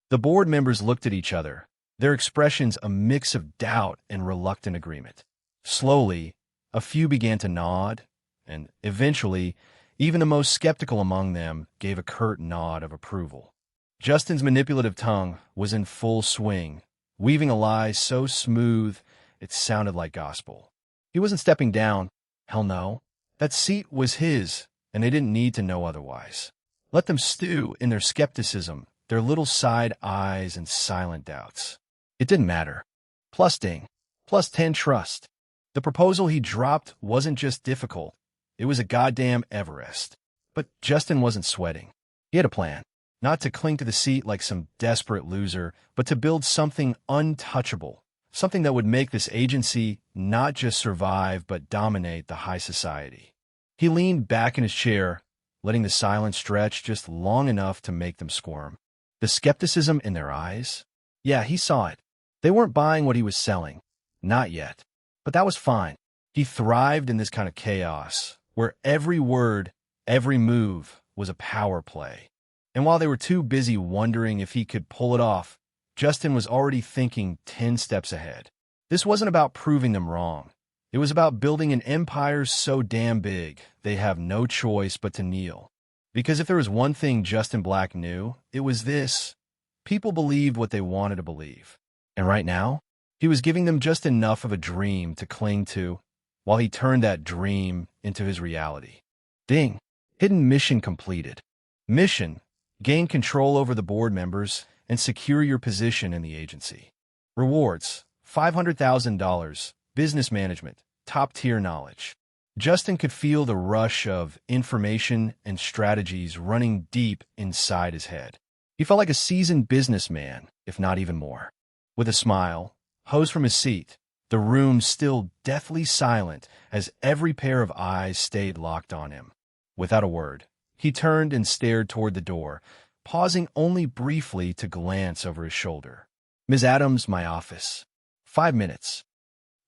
The board members looked at each other, their expressions a mix of doubt and reluctant agreement. Slowly, a few began to nod, and eventually, even the most skeptical among them gave a curt nod of approval. Justin's manipulative tongue was in full swing, weaving a lie so smooth it sounded like gospel. He wasn't stepping down. Hell no. That seat was his, and they didn't need to know otherwise. Let them stew in their skepticism, their little side eyes and silent doubts. It didn't matter. Plus ding. Plus 10 trust. The proposal he dropped wasn't just difficult. It was a goddamn Everest. But Justin wasn't sweating. He had a plan. Not to cling to the seat like some desperate loser, but to build something untouchable. Something that would make this agency not just survive, but dominate the high society. He leaned back in his chair, letting the silence stretch just long enough to make them squirm. The skepticism in their eyes? Yeah, he saw it. They weren't buying what he was selling. Not yet. But that was fine. He thrived in this kind of chaos, where every word, every move was a power play. And while they were too busy wondering if he could pull it off, Justin was already thinking 10 steps ahead. This wasn't about proving them wrong. It was about building an empire so damn big, they have no choice but to kneel. Because if there was one thing Justin Black knew, it was this. People believed what they wanted to believe. And right now, he was giving them just enough of a dream to cling to, while he turned that dream into his reality. Ding. Hidden mission completed. Mission: gain control over the board members and secure your position in the agency. Rewards: $500,000, business management, top-tier knowledge. Justin could feel the rush of information and strategies running deep inside his head. He felt like a seasoned businessman, if not even more. With a smile, rose from his seat, the room still deathly silent as every pair of eyes stayed locked on him. Without a word, he turned and stared toward the door, pausing only briefly to glance over his shoulder. "Ms. Adams, my office. 5 minutes."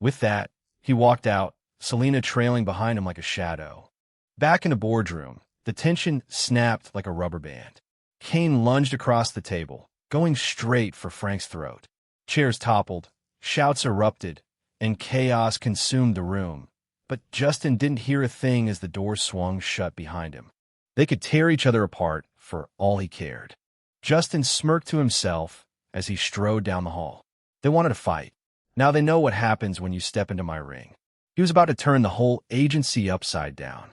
With that, he walked out, Selena trailing behind him like a shadow. Back in the boardroom, the tension snapped like a rubber band. Kane lunged across the table, going straight for Frank's throat. Chairs toppled, shouts erupted, and chaos consumed the room. But Justin didn't hear a thing as the door swung shut behind him. They could tear each other apart for all he cared. Justin smirked to himself as he strode down the hall. They wanted to fight. Now they know what happens when you step into my ring. He was about to turn the whole agency upside down.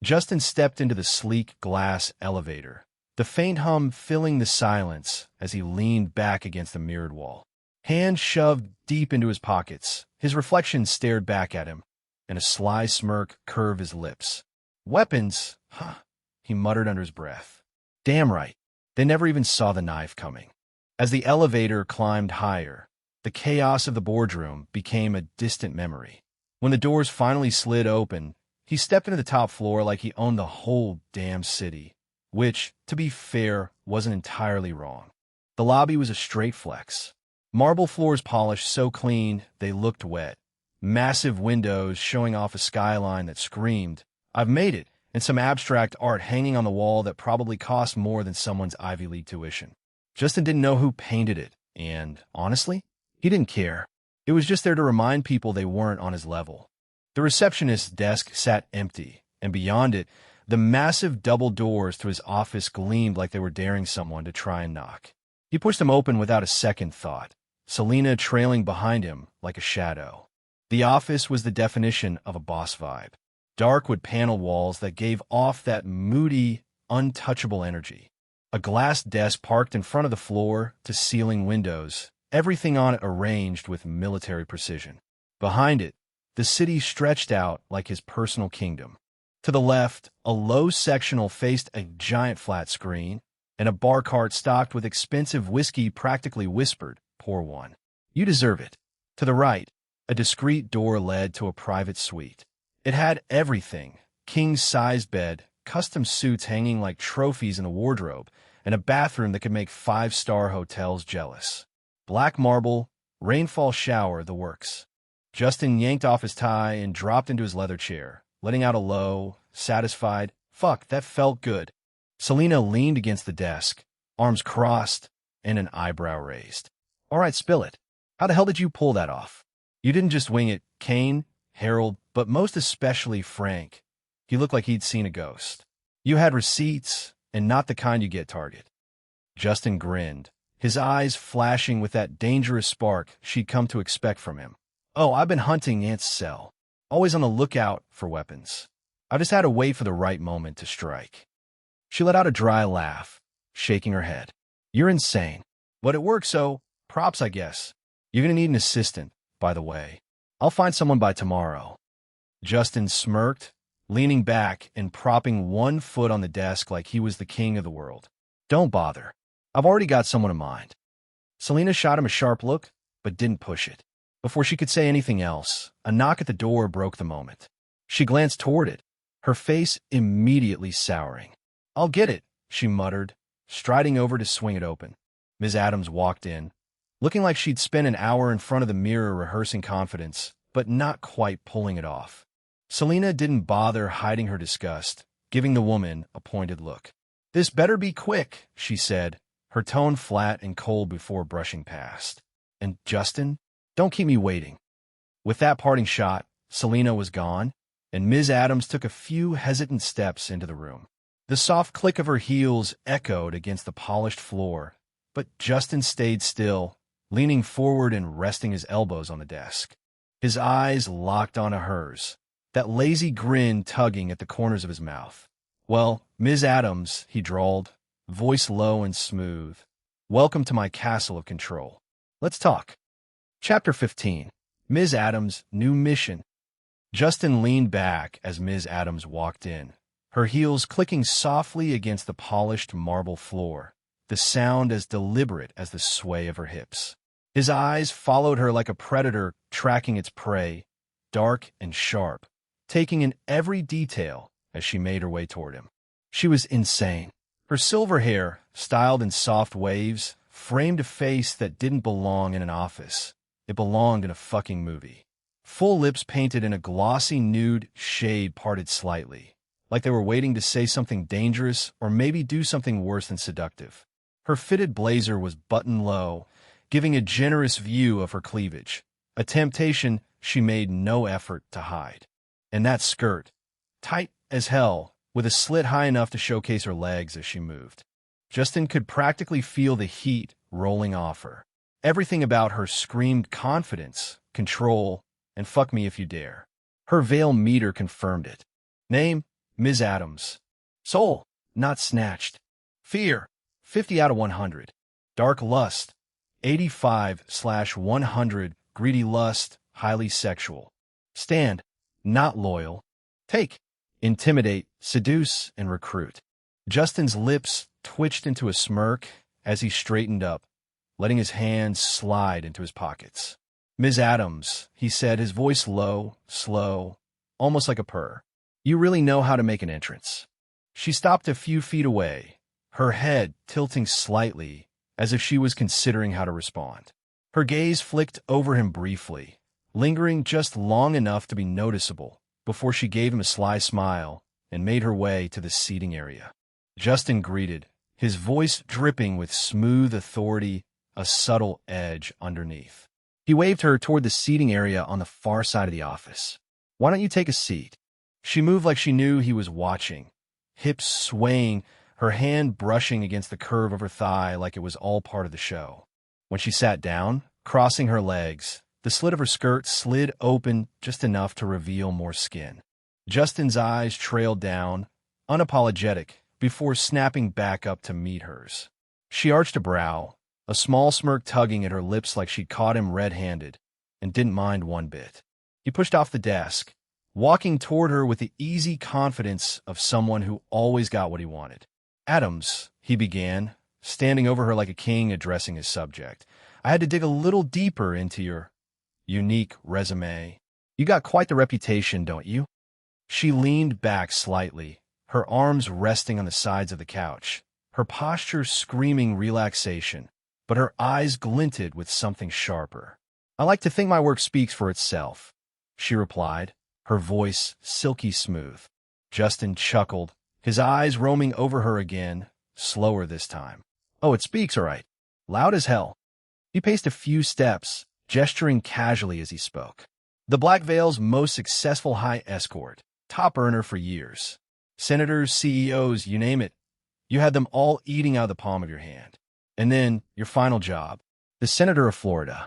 Justin stepped into the sleek glass elevator, the faint hum filling the silence as he leaned back against the mirrored wall. Hands shoved deep into his pockets, his reflection stared back at him, and a sly smirk curved his lips. "Weapons? Huh," he muttered under his breath. Damn right. They never even saw the knife coming. As the elevator climbed higher, the chaos of the boardroom became a distant memory. When the doors finally slid open, he stepped into the top floor like he owned the whole damn city, which, to be fair, wasn't entirely wrong. The lobby was a straight flex. Marble floors polished so clean they looked wet. Massive windows showing off a skyline that screamed, "I've made it," and some abstract art hanging on the wall that probably cost more than someone's Ivy League tuition. Justin didn't know who painted it, and, honestly, he didn't care. It was just there to remind people they weren't on his level. The receptionist's desk sat empty, and beyond it, the massive double doors to his office gleamed like they were daring someone to try and knock. He pushed them open without a second thought, Selena trailing behind him like a shadow. The office was the definition of a boss vibe. Dark wood panel walls that gave off that moody, untouchable energy. A glass desk parked in front of the floor-to-ceiling windows, everything on it arranged with military precision. Behind it, the city stretched out like his personal kingdom. To the left, a low sectional faced a giant flat screen, and a bar cart stocked with expensive whiskey practically whispered, "Pour one. You deserve it." To the right, a discreet door led to a private suite. It had everything: king-size bed, custom suits hanging like trophies in a wardrobe, and a bathroom that could make five-star hotels jealous. Black marble, rainfall shower, the works. Justin yanked off his tie and dropped into his leather chair, letting out a low, satisfied, "Fuck, that felt good." Selena leaned against the desk, arms crossed, and an eyebrow raised. "All right, spill it. How the hell did you pull that off? You didn't just wing it, Kane, Harold, but most especially Frank. He looked like he'd seen a ghost. You had receipts, and not the kind you get Target." Justin grinned, his eyes flashing with that dangerous spark she'd come to expect from him. "Oh, I've been hunting Aunt's cell. Always on the lookout for weapons. I just had to wait for the right moment to strike." She let out a dry laugh, shaking her head. "You're insane. But it worked, so props, I guess. You're gonna need an assistant, by the way. I'll find someone by tomorrow." Justin smirked, leaning back and propping one foot on the desk like he was the king of the world. "Don't bother. I've already got someone in mind." Selena shot him a sharp look, but didn't push it. Before she could say anything else, a knock at the door broke the moment. She glanced toward it, her face immediately souring. "I'll get it," she muttered, striding over to swing it open. Ms. Adams walked in, looking like she'd spent an hour in front of the mirror rehearsing confidence, but not quite pulling it off. Selena didn't bother hiding her disgust, giving the woman a pointed look. "This better be quick," she said, her tone flat and cold before brushing past. "And Justin, don't keep me waiting." With that parting shot, Selena was gone, and Ms. Adams took a few hesitant steps into the room. The soft click of her heels echoed against the polished floor, but Justin stayed still, leaning forward and resting his elbows on the desk. His eyes locked onto hers, that lazy grin tugging at the corners of his mouth. "Well, Ms. Adams," he drawled, voice low and smooth, "welcome to my castle of control. Let's talk." Chapter 15. Ms. Adams' New Mission. Justin leaned back as Ms. Adams walked in, her heels clicking softly against the polished marble floor, the sound as deliberate as the sway of her hips. His eyes followed her like a predator tracking its prey, dark and sharp, taking in every detail as she made her way toward him. She was insane. Her silver hair, styled in soft waves, framed a face that didn't belong in an office. It belonged in a fucking movie. Full lips painted in a glossy nude shade parted slightly, like they were waiting to say something dangerous or maybe do something worse than seductive. Her fitted blazer was buttoned low, giving a generous view of her cleavage, a temptation she made no effort to hide. And that skirt, tight as hell, with a slit high enough to showcase her legs as she moved. Justin could practically feel the heat rolling off her. Everything about her screamed confidence, control, and fuck me if you dare. Her veil meter confirmed it. Name, Ms. Adams. Soul, not snatched. Fear, 50 out of 100. Dark lust, 85/100. Greedy lust, highly sexual. Stand, not loyal. Take, intimidate, seduce, and recruit. Justin's lips twitched into a smirk as he straightened up, letting his hands slide into his pockets. "Ms. Adams," he said, his voice low, slow, almost like a purr. "You really know how to make an entrance." She stopped a few feet away, her head tilting slightly as if she was considering how to respond. Her gaze flicked over him briefly, lingering just long enough to be noticeable before she gave him a sly smile and made her way to the seating area. Justin greeted, his voice dripping with smooth authority, a subtle edge underneath. He waved her toward the seating area on the far side of the office. "Why don't you take a seat?" She moved like she knew he was watching, hips swaying, her hand brushing against the curve of her thigh like it was all part of the show. When she sat down, crossing her legs, the slit of her skirt slid open just enough to reveal more skin. Justin's eyes trailed down, unapologetic, before snapping back up to meet hers. She arched a brow, a small smirk tugging at her lips like she'd caught him red-handed, and didn't mind one bit. He pushed off the desk, walking toward her with the easy confidence of someone who always got what he wanted. "Adams," he began, standing over her like a king addressing his subject. "I had to dig a little deeper into your unique resume. You got quite the reputation, don't you?" She leaned back slightly, her arms resting on the sides of the couch, her posture screaming relaxation, but her eyes glinted with something sharper. "I like to think my work speaks for itself," she replied, her voice silky smooth. Justin chuckled, his eyes roaming over her again, slower this time. "Oh, it speaks all right. Loud as hell." He paced a few steps, gesturing casually as he spoke. "The Black Veil's most successful high escort, top earner for years. Senators, CEOs, you name it. You had them all eating out of the palm of your hand. And then, your final job, the Senator of Florida."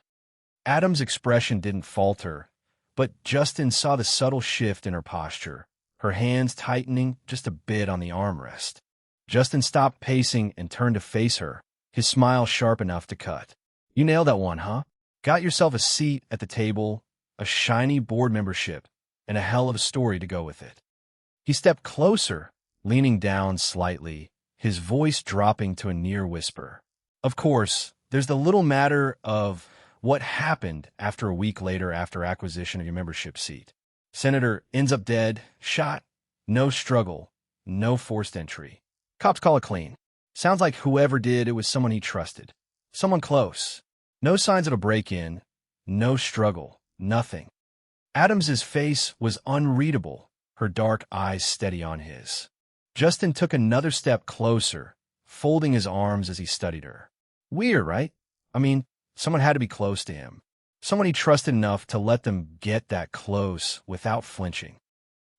Adam's expression didn't falter, but Justin saw the subtle shift in her posture, her hands tightening just a bit on the armrest. Justin stopped pacing and turned to face her, his smile sharp enough to cut. "You nailed that one, huh? Got yourself a seat at the table, a shiny board membership, and a hell of a story to go with it." He stepped closer, leaning down slightly, his voice dropping to a near whisper. "Of course, there's the little matter of what happened after a week later after acquisition of your membership seat. Senator ends up dead, shot, no struggle, no forced entry. Cops call it clean. Sounds like whoever did it was someone he trusted. Someone close. No signs of a break-in, no struggle, nothing." Adams's face was unreadable, her dark eyes steady on his. Justin took another step closer, folding his arms as he studied her. Weird, right? I mean, someone had to be close to him. Someone he trusted enough to let them get that close without flinching.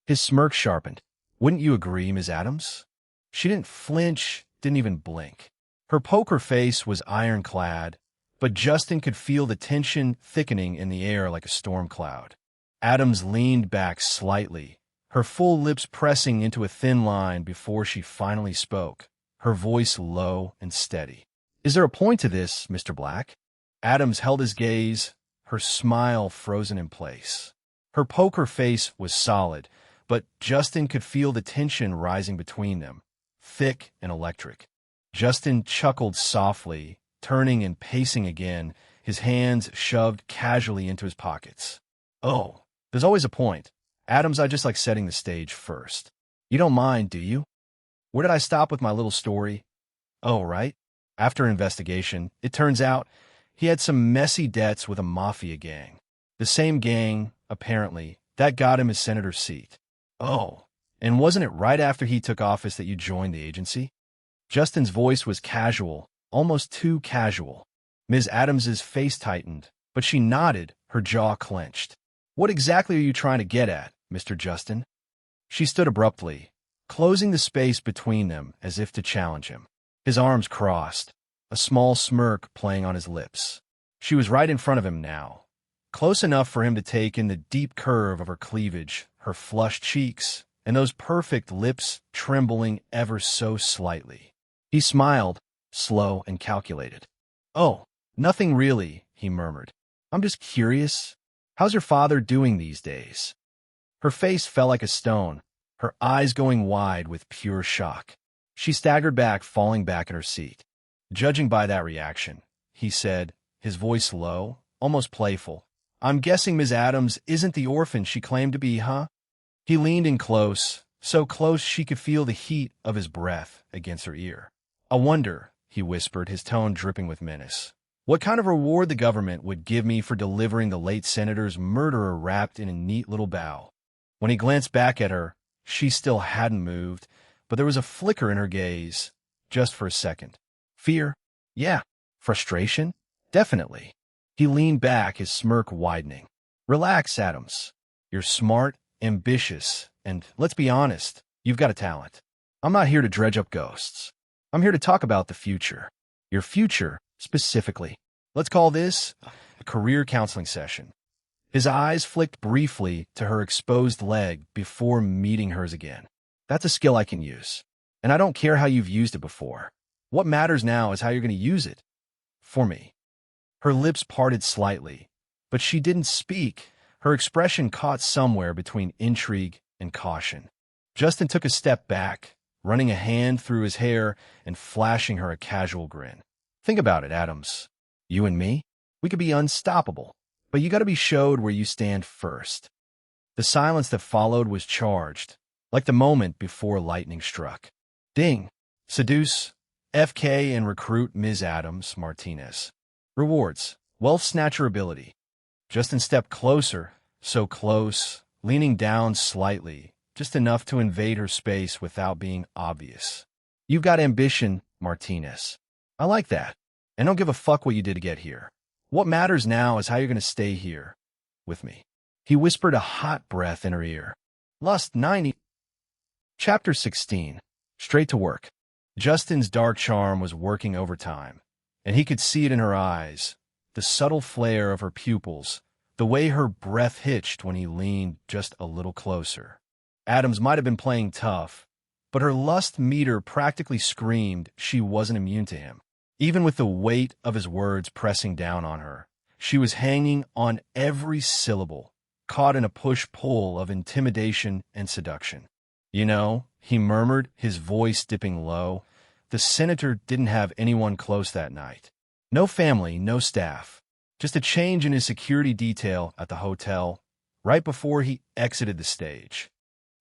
His smirk sharpened. "Wouldn't you agree, Ms. Adams?" She didn't flinch, didn't even blink. Her poker face was ironclad, but Justin could feel the tension thickening in the air like a storm cloud. Adams leaned back slightly, her full lips pressing into a thin line before she finally spoke, her voice low and steady. "Is there a point to this, Mr. Black?" Adams held his gaze, her smile frozen in place. Her poker face was solid, but Justin could feel the tension rising between them, thick and electric. Justin chuckled softly, turning and pacing again, his hands shoved casually into his pockets. "Oh, there's always a point. Adams, I just like setting the stage first. You don't mind, do you? Where did I stop with my little story? Oh, right. After investigation, it turns out he had some messy debts with a mafia gang. The same gang, apparently, that got him his senator's seat. Oh, and wasn't it right after he took office that you joined the agency?" Justin's voice was casual, almost too casual. Ms. Adams's face tightened, but she nodded, her jaw clenched. "What exactly are you trying to get at, Mr. Justin?" She stood abruptly, closing the space between them as if to challenge him. His arms crossed, a small smirk playing on his lips. She was right in front of him now, close enough for him to take in the deep curve of her cleavage, her flushed cheeks, and those perfect lips trembling ever so slightly. He smiled, slow and calculated. "Oh, nothing really," he murmured. "I'm just curious. How's your father doing these days?" Her face fell like a stone, her eyes going wide with pure shock. She staggered back, falling back in her seat. "Judging by that reaction," he said, his voice low, almost playful, "I'm guessing Ms. Adams isn't the orphan she claimed to be, huh?" He leaned in close, so close she could feel the heat of his breath against her ear. "I wonder," he whispered, his tone dripping with menace, "what kind of reward the government would give me for delivering the late senator's murderer wrapped in a neat little bow." When he glanced back at her, she still hadn't moved, but there was a flicker in her gaze, just for a second. Fear? Yeah. Frustration? Definitely. He leaned back, his smirk widening. "Relax, Adams. You're smart, ambitious, and, let's be honest, you've got a talent. I'm not here to dredge up ghosts. I'm here to talk about the future. Your future, specifically. Let's call this a career counseling session." His eyes flicked briefly to her exposed leg before meeting hers again. "That's a skill I can use. And I don't care how you've used it before. What matters now is how you're going to use it. For me." Her lips parted slightly, but she didn't speak, her expression caught somewhere between intrigue and caution. Justin took a step back, running a hand through his hair and flashing her a casual grin. Think about it, Adams. You and me? We could be unstoppable, but you gotta be showed where you stand first. The silence that followed was charged, like the moment before lightning struck. Ding! Seduce, FK, and recruit Ms. Adams Martinez. Rewards: wealth snatcher ability. Justin stepped closer, so close, leaning down slightly, just enough to invade her space without being obvious. You've got ambition, Martinez. I like that. And don't give a fuck what you did to get here. What matters now is how you're going to stay here with me. He whispered a hot breath in her ear. Lust 90. Chapter 16. Straight to work. Justin's dark charm was working overtime, and he could see it in her eyes, the subtle flare of her pupils, the way her breath hitched when he leaned just a little closer. Adams might have been playing tough, but her lust meter practically screamed she wasn't immune to him. Even with the weight of his words pressing down on her, she was hanging on every syllable, caught in a push-pull of intimidation and seduction. You know, he murmured, his voice dipping low, the senator didn't have anyone close that night. No family, no staff. Just a change in his security detail at the hotel right before he exited the stage.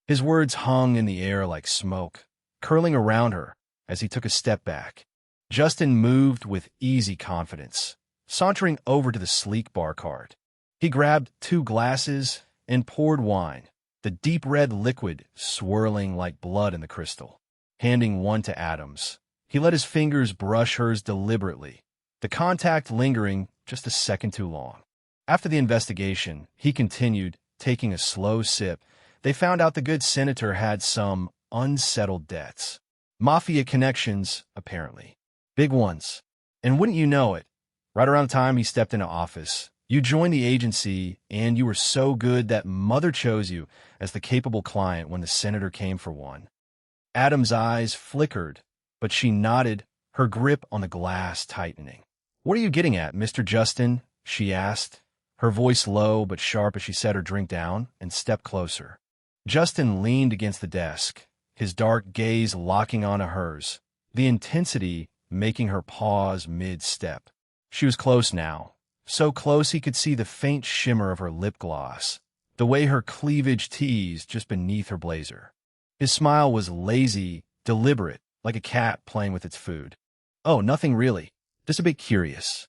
His words hung in the air like smoke, curling around her as he took a step back. Justin moved with easy confidence, sauntering over to the sleek bar cart. He grabbed 2 glasses and poured wine, the deep red liquid swirling like blood in the crystal. Handing one to Adams, he let his fingers brush hers deliberately, the contact lingering just a second too long. After the investigation, he continued, taking a slow sip. They found out the good senator had some unsettled debts. Mafia connections, apparently. Big ones. And wouldn't you know it, right around the time he stepped into office, you joined the agency and you were so good that Mother chose you as the capable client when the senator came for one. Adam's eyes flickered, but she nodded, her grip on the glass tightening. What are you getting at, Mr. Justin? She asked, her voice low but sharp as she set her drink down and stepped closer. Justin leaned against the desk, his dark gaze locking onto hers, the intensity making her pause mid-step. She was close now, so close he could see the faint shimmer of her lip gloss, the way her cleavage teased just beneath her blazer. His smile was lazy, deliberate, like a cat playing with its food. Oh, nothing really, just a bit curious.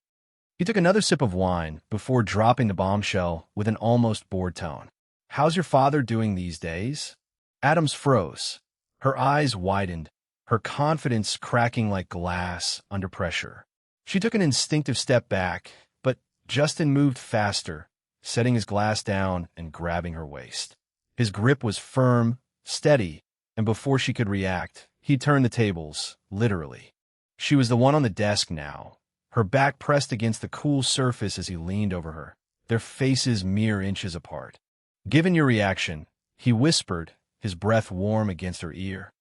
He took another sip of wine before dropping the bombshell with an almost bored tone. How's your father doing these days? Adams froze. Her eyes widened, her confidence cracking like glass under pressure. She took an instinctive step back, but Justin moved faster, setting his glass down and grabbing her waist. His grip was firm, steady, and before she could react, he turned the tables, literally. She was the one on the desk now, her back pressed against the cool surface as he leaned over her, their faces mere inches apart. Given your reaction, he whispered, his breath warm against her ear.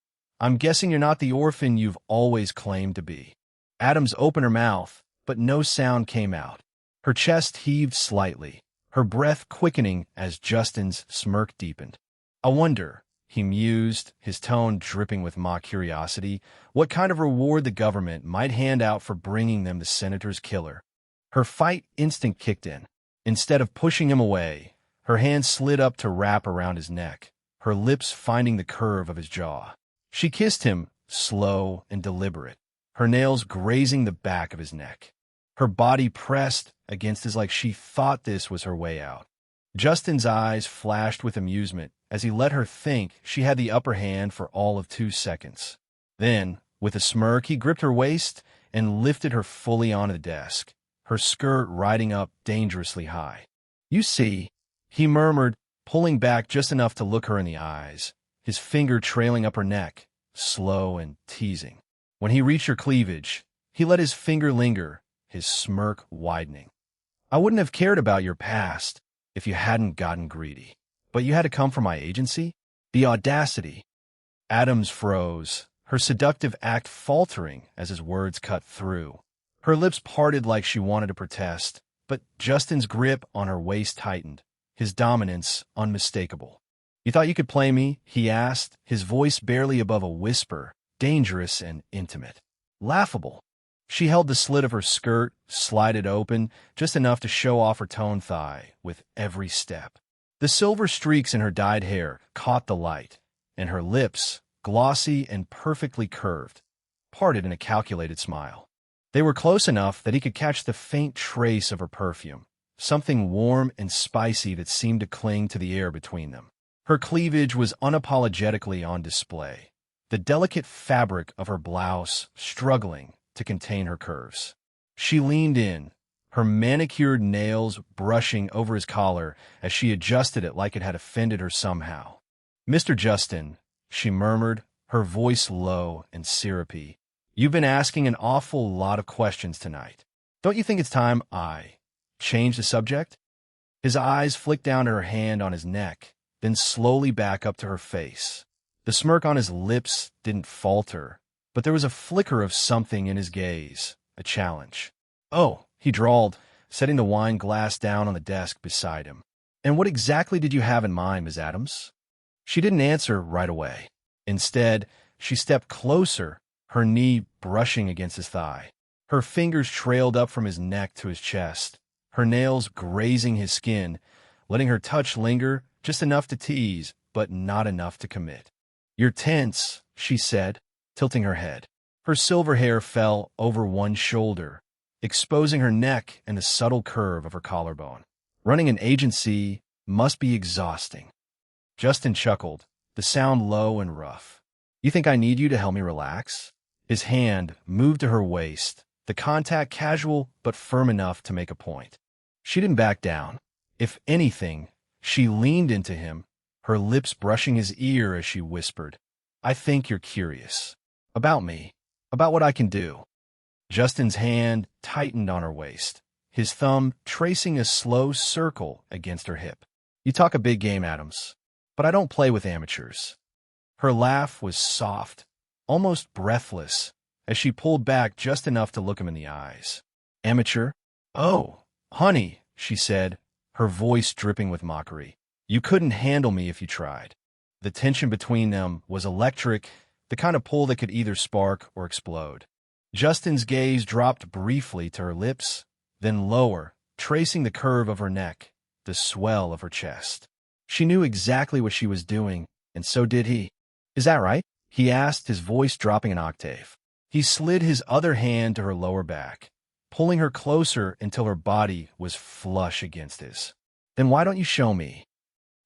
I'm guessing you're not the orphan you've always claimed to be. Adams opened her mouth, but no sound came out. Her chest heaved slightly, her breath quickening as Justin's smirk deepened. I wonder, he mused, his tone dripping with mock curiosity, what kind of reward the government might hand out for bringing them the senator's killer. Her fight instinct kicked in. Instead of pushing him away, her hand slid up to wrap around his neck, her lips finding the curve of his jaw. She kissed him, slow and deliberate, her nails grazing the back of his neck. Her body pressed against his like she thought this was her way out. Justin's eyes flashed with amusement as he let her think she had the upper hand for all of 2 seconds. Then, with a smirk, he gripped her waist and lifted her fully onto the desk, her skirt riding up dangerously high. You see, he murmured, pulling back just enough to look her in the eyes, his finger trailing up her neck, slow and teasing. When he reached her cleavage, he let his finger linger, his smirk widening. I wouldn't have cared about your past if you hadn't gotten greedy. But you had to come from my agency? The audacity. Adams froze, her seductive act faltering as his words cut through. Her lips parted like she wanted to protest, but Justin's grip on her waist tightened, his dominance unmistakable. "You thought you could play me?" he asked, his voice barely above a whisper, dangerous and intimate. Laughable. She held the slit of her skirt, slid open, just enough to show off her toned thigh with every step. The silver streaks in her dyed hair caught the light, and her lips, glossy and perfectly curved, parted in a calculated smile. They were close enough that he could catch the faint trace of her perfume, something warm and spicy that seemed to cling to the air between them. Her cleavage was unapologetically on display, the delicate fabric of her blouse struggling to contain her curves. She leaned in, her manicured nails brushing over his collar as she adjusted it like it had offended her somehow. "Mr. Justin," she murmured, her voice low and syrupy, "you've been asking an awful lot of questions tonight. Don't you think it's time I change the subject?" His eyes flicked down to her hand on his neck, then slowly back up to her face. The smirk on his lips didn't falter, but there was a flicker of something in his gaze, a challenge. "Oh," he drawled, setting the wine glass down on the desk beside him. "And what exactly did you have in mind, Miss Adams?" She didn't answer right away. Instead, she stepped closer, her knee brushing against his thigh. Her fingers trailed up from his neck to his chest, her nails grazing his skin, letting her touch linger just enough to tease, but not enough to commit. "You're tense," she said, tilting her head. Her silver hair fell over one shoulder, exposing her neck and the subtle curve of her collarbone. "Running an agency must be exhausting." Justin chuckled, the sound low and rough. "You think I need you to help me relax?" His hand moved to her waist, the contact casual but firm enough to make a point. She didn't back down. If anything, she leaned into him, her lips brushing his ear as she whispered, "I think you're curious. About me. About what I can do." Justin's hand tightened on her waist, his thumb tracing a slow circle against her hip. "You talk a big game, Adams, but I don't play with amateurs." Her laugh was soft, almost breathless, as she pulled back just enough to look him in the eyes. "Amateur? Oh, honey," she said, her voice dripping with mockery. "You couldn't handle me if you tried." The tension between them was electric, the kind of pull that could either spark or explode. Justin's gaze dropped briefly to her lips, then lower, tracing the curve of her neck, the swell of her chest. She knew exactly what she was doing, and so did he. "Is that right?" he asked, his voice dropping an octave. He slid his other hand to her lower back, pulling her closer until her body was flush against his. "Then why don't you show me?"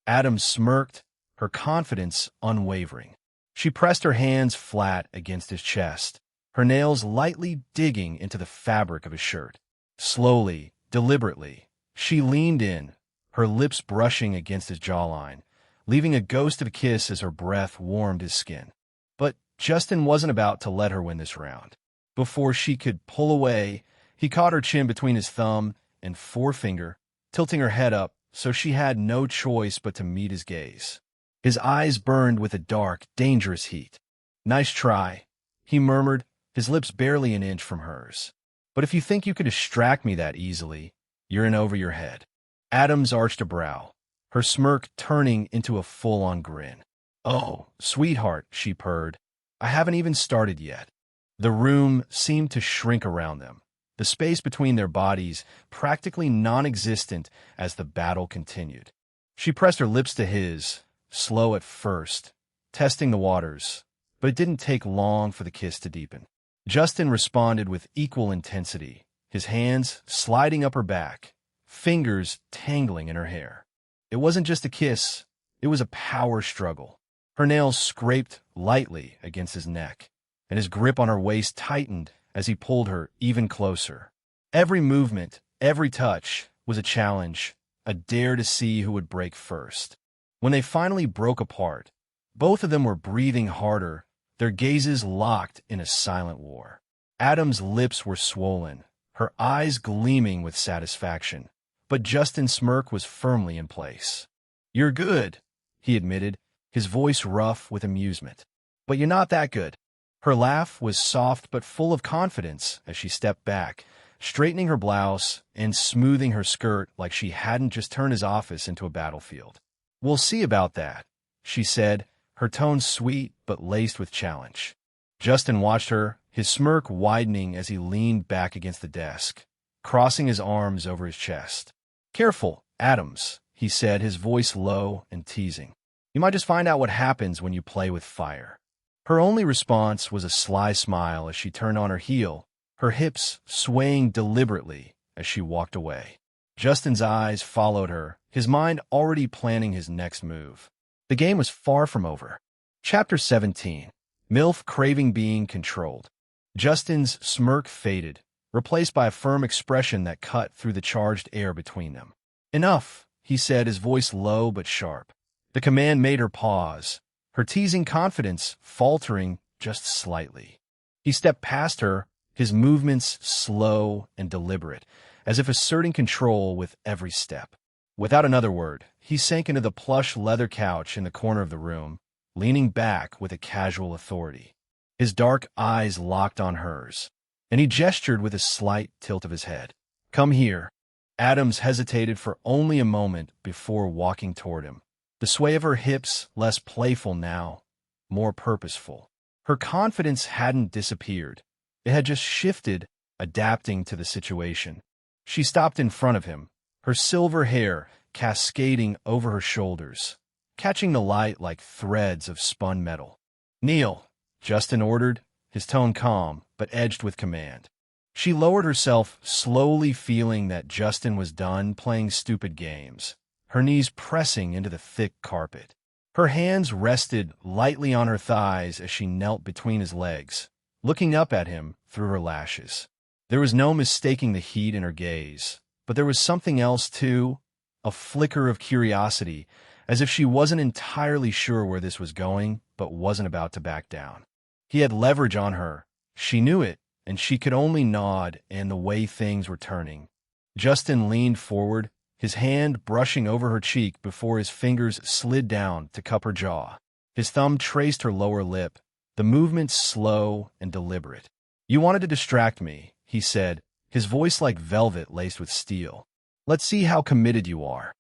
Adams smirked, her confidence unwavering. She pressed her hands flat against his chest, her nails lightly digging into the fabric of his shirt. Slowly, deliberately, she leaned in, her lips brushing against his jawline, leaving a ghost of a kiss as her breath warmed his skin. But Justin wasn't about to let her win this round. Before she could pull away, he caught her chin between his thumb and forefinger, tilting her head up so she had no choice but to meet his gaze. His eyes burned with a dark, dangerous heat. "Nice try," he murmured, his lips barely an inch from hers. "But if you think you could distract me that easily, you're in over your head." Adams arched a brow, her smirk turning into a full-on grin. "Oh, sweetheart," she purred, "I haven't even started yet." The room seemed to shrink around them, the space between their bodies practically non-existent as the battle continued. She pressed her lips to his, slow at first, testing the waters, but it didn't take long for the kiss to deepen. Justin responded with equal intensity, his hands sliding up her back, fingers tangling in her hair. It wasn't just a kiss, it was a power struggle. Her nails scraped lightly against his neck, and his grip on her waist tightened as he pulled her even closer. Every movement, every touch was a challenge, a dare to see who would break first. When they finally broke apart, both of them were breathing harder, their gazes locked in a silent war. Adam's lips were swollen, her eyes gleaming with satisfaction, but Justin's smirk was firmly in place. "You're good," he admitted, his voice rough with amusement. "But you're not that good." Her laugh was soft but full of confidence as she stepped back, straightening her blouse and smoothing her skirt like she hadn't just turned his office into a battlefield. "We'll see about that," she said, her tone sweet but laced with challenge. Justin watched her, his smirk widening as he leaned back against the desk, crossing his arms over his chest. "Careful, Adams," he said, his voice low and teasing. "You might just find out what happens when you play with fire." Her only response was a sly smile as she turned on her heel, her hips swaying deliberately as she walked away. Justin's eyes followed her, his mind already planning his next move. The game was far from over. Chapter 17. MILF craving being controlled. Justin's smirk faded, replaced by a firm expression that cut through the charged air between them. "Enough," he said, his voice low but sharp. The command made her pause, her teasing confidence faltering just slightly. He stepped past her, his movements slow and deliberate, as if asserting control with every step. Without another word, he sank into the plush leather couch in the corner of the room, leaning back with a casual authority. His dark eyes locked on hers, and he gestured with a slight tilt of his head. "Come here." Adams hesitated for only a moment before walking toward him, the sway of her hips less playful now, more purposeful. Her confidence hadn't disappeared. It had just shifted, adapting to the situation. She stopped in front of him, her silver hair cascading over her shoulders, catching the light like threads of spun metal. "Kneel," Justin ordered, his tone calm but edged with command. She lowered herself, slowly feeling that Justin was done playing stupid games, her knees pressing into the thick carpet. Her hands rested lightly on her thighs as she knelt between his legs, looking up at him through her lashes. There was no mistaking the heat in her gaze, but there was something else too, a flicker of curiosity, as if she wasn't entirely sure where this was going, but wasn't about to back down. He had leverage on her. She knew it, and she could only nod and the way things were turning. Justin leaned forward, his hand brushing over her cheek before his fingers slid down to cup her jaw. His thumb traced her lower lip, the movement slow and deliberate. "You wanted to distract me," he said, his voice like velvet laced with steel. "Let's see how committed you are."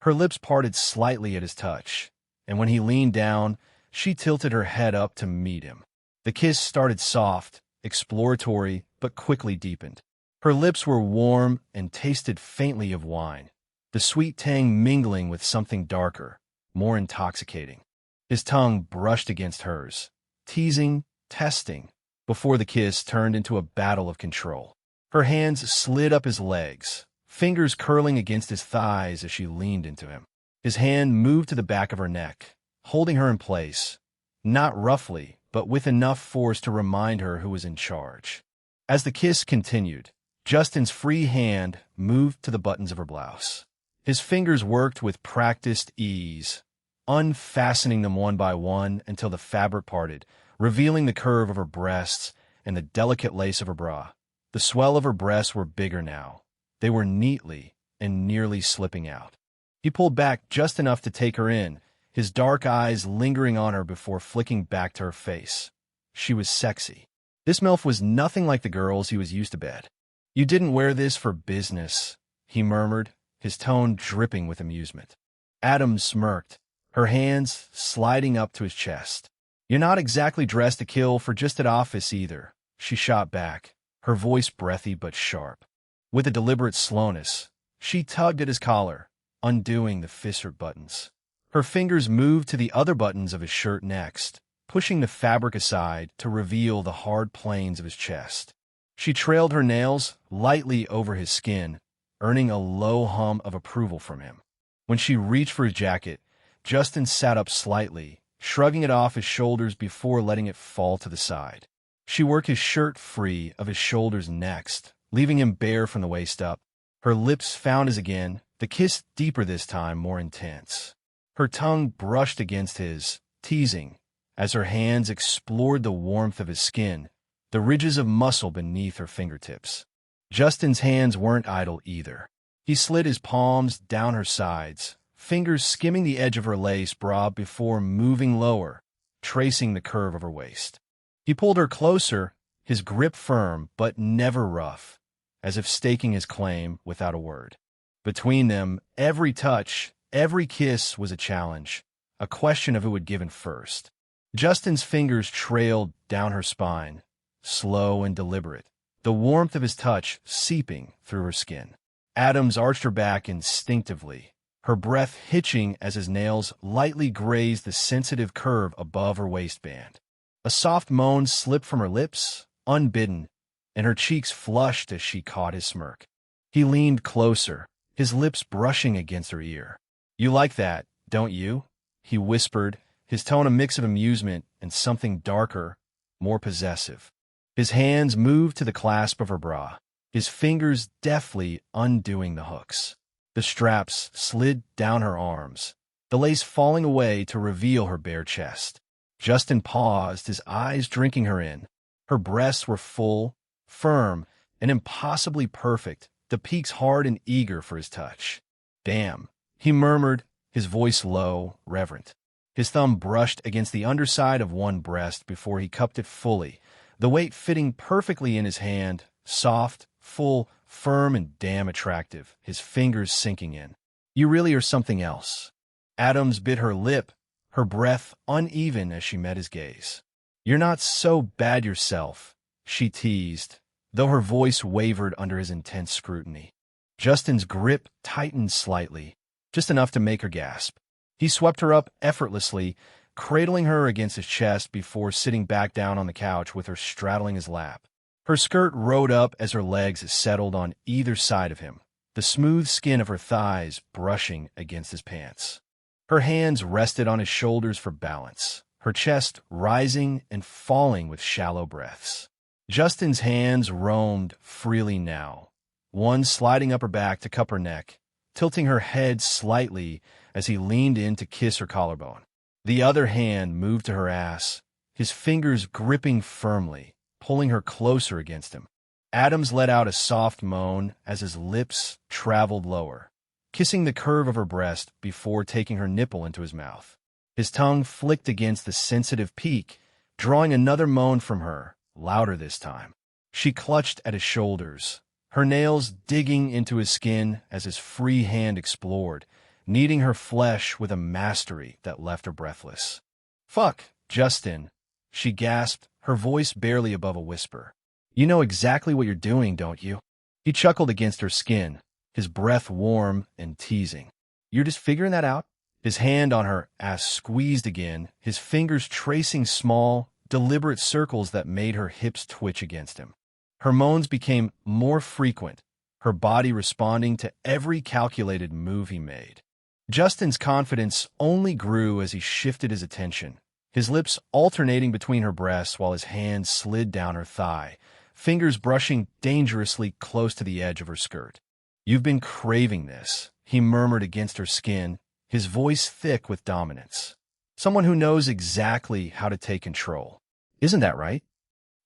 Her lips parted slightly at his touch, and when he leaned down, she tilted her head up to meet him. The kiss started soft, exploratory, but quickly deepened. Her lips were warm and tasted faintly of wine, the sweet tang mingling with something darker, more intoxicating. His tongue brushed against hers, teasing, testing, before the kiss turned into a battle of control. Her hands slid up his legs, fingers curling against his thighs as she leaned into him. His hand moved to the back of her neck, holding her in place, not roughly, but with enough force to remind her who was in charge. As the kiss continued, Justin's free hand moved to the buttons of her blouse. His fingers worked with practiced ease, unfastening them one by one until the fabric parted, revealing the curve of her breasts and the delicate lace of her bra. The swell of her breasts were bigger now. They were neatly and nearly slipping out. He pulled back just enough to take her in, his dark eyes lingering on her before flicking back to her face. She was sexy. This MILF was nothing like the girls he was used to bed. "You didn't wear this for business," he murmured, his tone dripping with amusement. Adams smirked, her hands sliding up to his chest. "You're not exactly dressed to kill for just at office either," she shot back, her voice breathy but sharp. With a deliberate slowness, she tugged at his collar, undoing the fissured buttons. Her fingers moved to the other buttons of his shirt next, pushing the fabric aside to reveal the hard planes of his chest. She trailed her nails lightly over his skin, earning a low hum of approval from him. When she reached for his jacket, Justin sat up slightly, shrugging it off his shoulders before letting it fall to the side. She worked his shirt free of his shoulders next, leaving him bare from the waist up. Her lips found his again, the kiss deeper this time, more intense. Her tongue brushed against his, teasing, as her hands explored the warmth of his skin, the ridges of muscle beneath her fingertips. Justin's hands weren't idle either. He slid his palms down her sides, fingers skimming the edge of her lace bra before moving lower, tracing the curve of her waist. He pulled her closer, his grip firm but never rough, as if staking his claim without a word. Between them, every touch, every kiss was a challenge, a question of who had given first. Justin's fingers trailed down her spine, slow and deliberate, the warmth of his touch seeping through her skin. Adams arched her back instinctively, her breath hitching as his nails lightly grazed the sensitive curve above her waistband. A soft moan slipped from her lips, unbidden, and her cheeks flushed as she caught his smirk. He leaned closer, his lips brushing against her ear. "You like that, don't you?" he whispered, his tone a mix of amusement and something darker, more possessive. His hands moved to the clasp of her bra, his fingers deftly undoing the hooks. The straps slid down her arms, the lace falling away to reveal her bare chest. Justin paused, his eyes drinking her in. Her breasts were full, firm, and impossibly perfect, the peaks hard and eager for his touch. "Damn," he murmured, his voice low, reverent. His thumb brushed against the underside of one breast before he cupped it fully, the weight fitting perfectly in his hand, soft, full, firm, and damn attractive, his fingers sinking in. "You really are something else." Adams bit her lip, her breath uneven as she met his gaze. "You're not so bad yourself," she teased, though her voice wavered under his intense scrutiny. Justin's grip tightened slightly, just enough to make her gasp. He swept her up effortlessly, cradling her against his chest before sitting back down on the couch with her straddling his lap. Her skirt rode up as her legs settled on either side of him, the smooth skin of her thighs brushing against his pants. Her hands rested on his shoulders for balance, her chest rising and falling with shallow breaths. Justin's hands roamed freely now, one sliding up her back to cup her neck, tilting her head slightly as he leaned in to kiss her collarbone. The other hand moved to her ass, his fingers gripping firmly, pulling her closer against him. Adams let out a soft moan as his lips traveled lower, kissing the curve of her breast before taking her nipple into his mouth. His tongue flicked against the sensitive peak, drawing another moan from her, louder this time. She clutched at his shoulders, her nails digging into his skin as his free hand explored, kneading her flesh with a mastery that left her breathless. "Fuck, Justin," she gasped, her voice barely above a whisper. "You know exactly what you're doing, don't you?" He chuckled against her skin, his breath warm and teasing. "You're just figuring that out?" His hand on her ass squeezed again, his fingers tracing small, deliberate circles that made her hips twitch against him. Her moans became more frequent, her body responding to every calculated move he made. Justin's confidence only grew as he shifted his attention, his lips alternating between her breasts while his hand slid down her thigh, fingers brushing dangerously close to the edge of her skirt. "You've been craving this," he murmured against her skin, his voice thick with dominance. "Someone who knows exactly how to take control. Isn't that right?"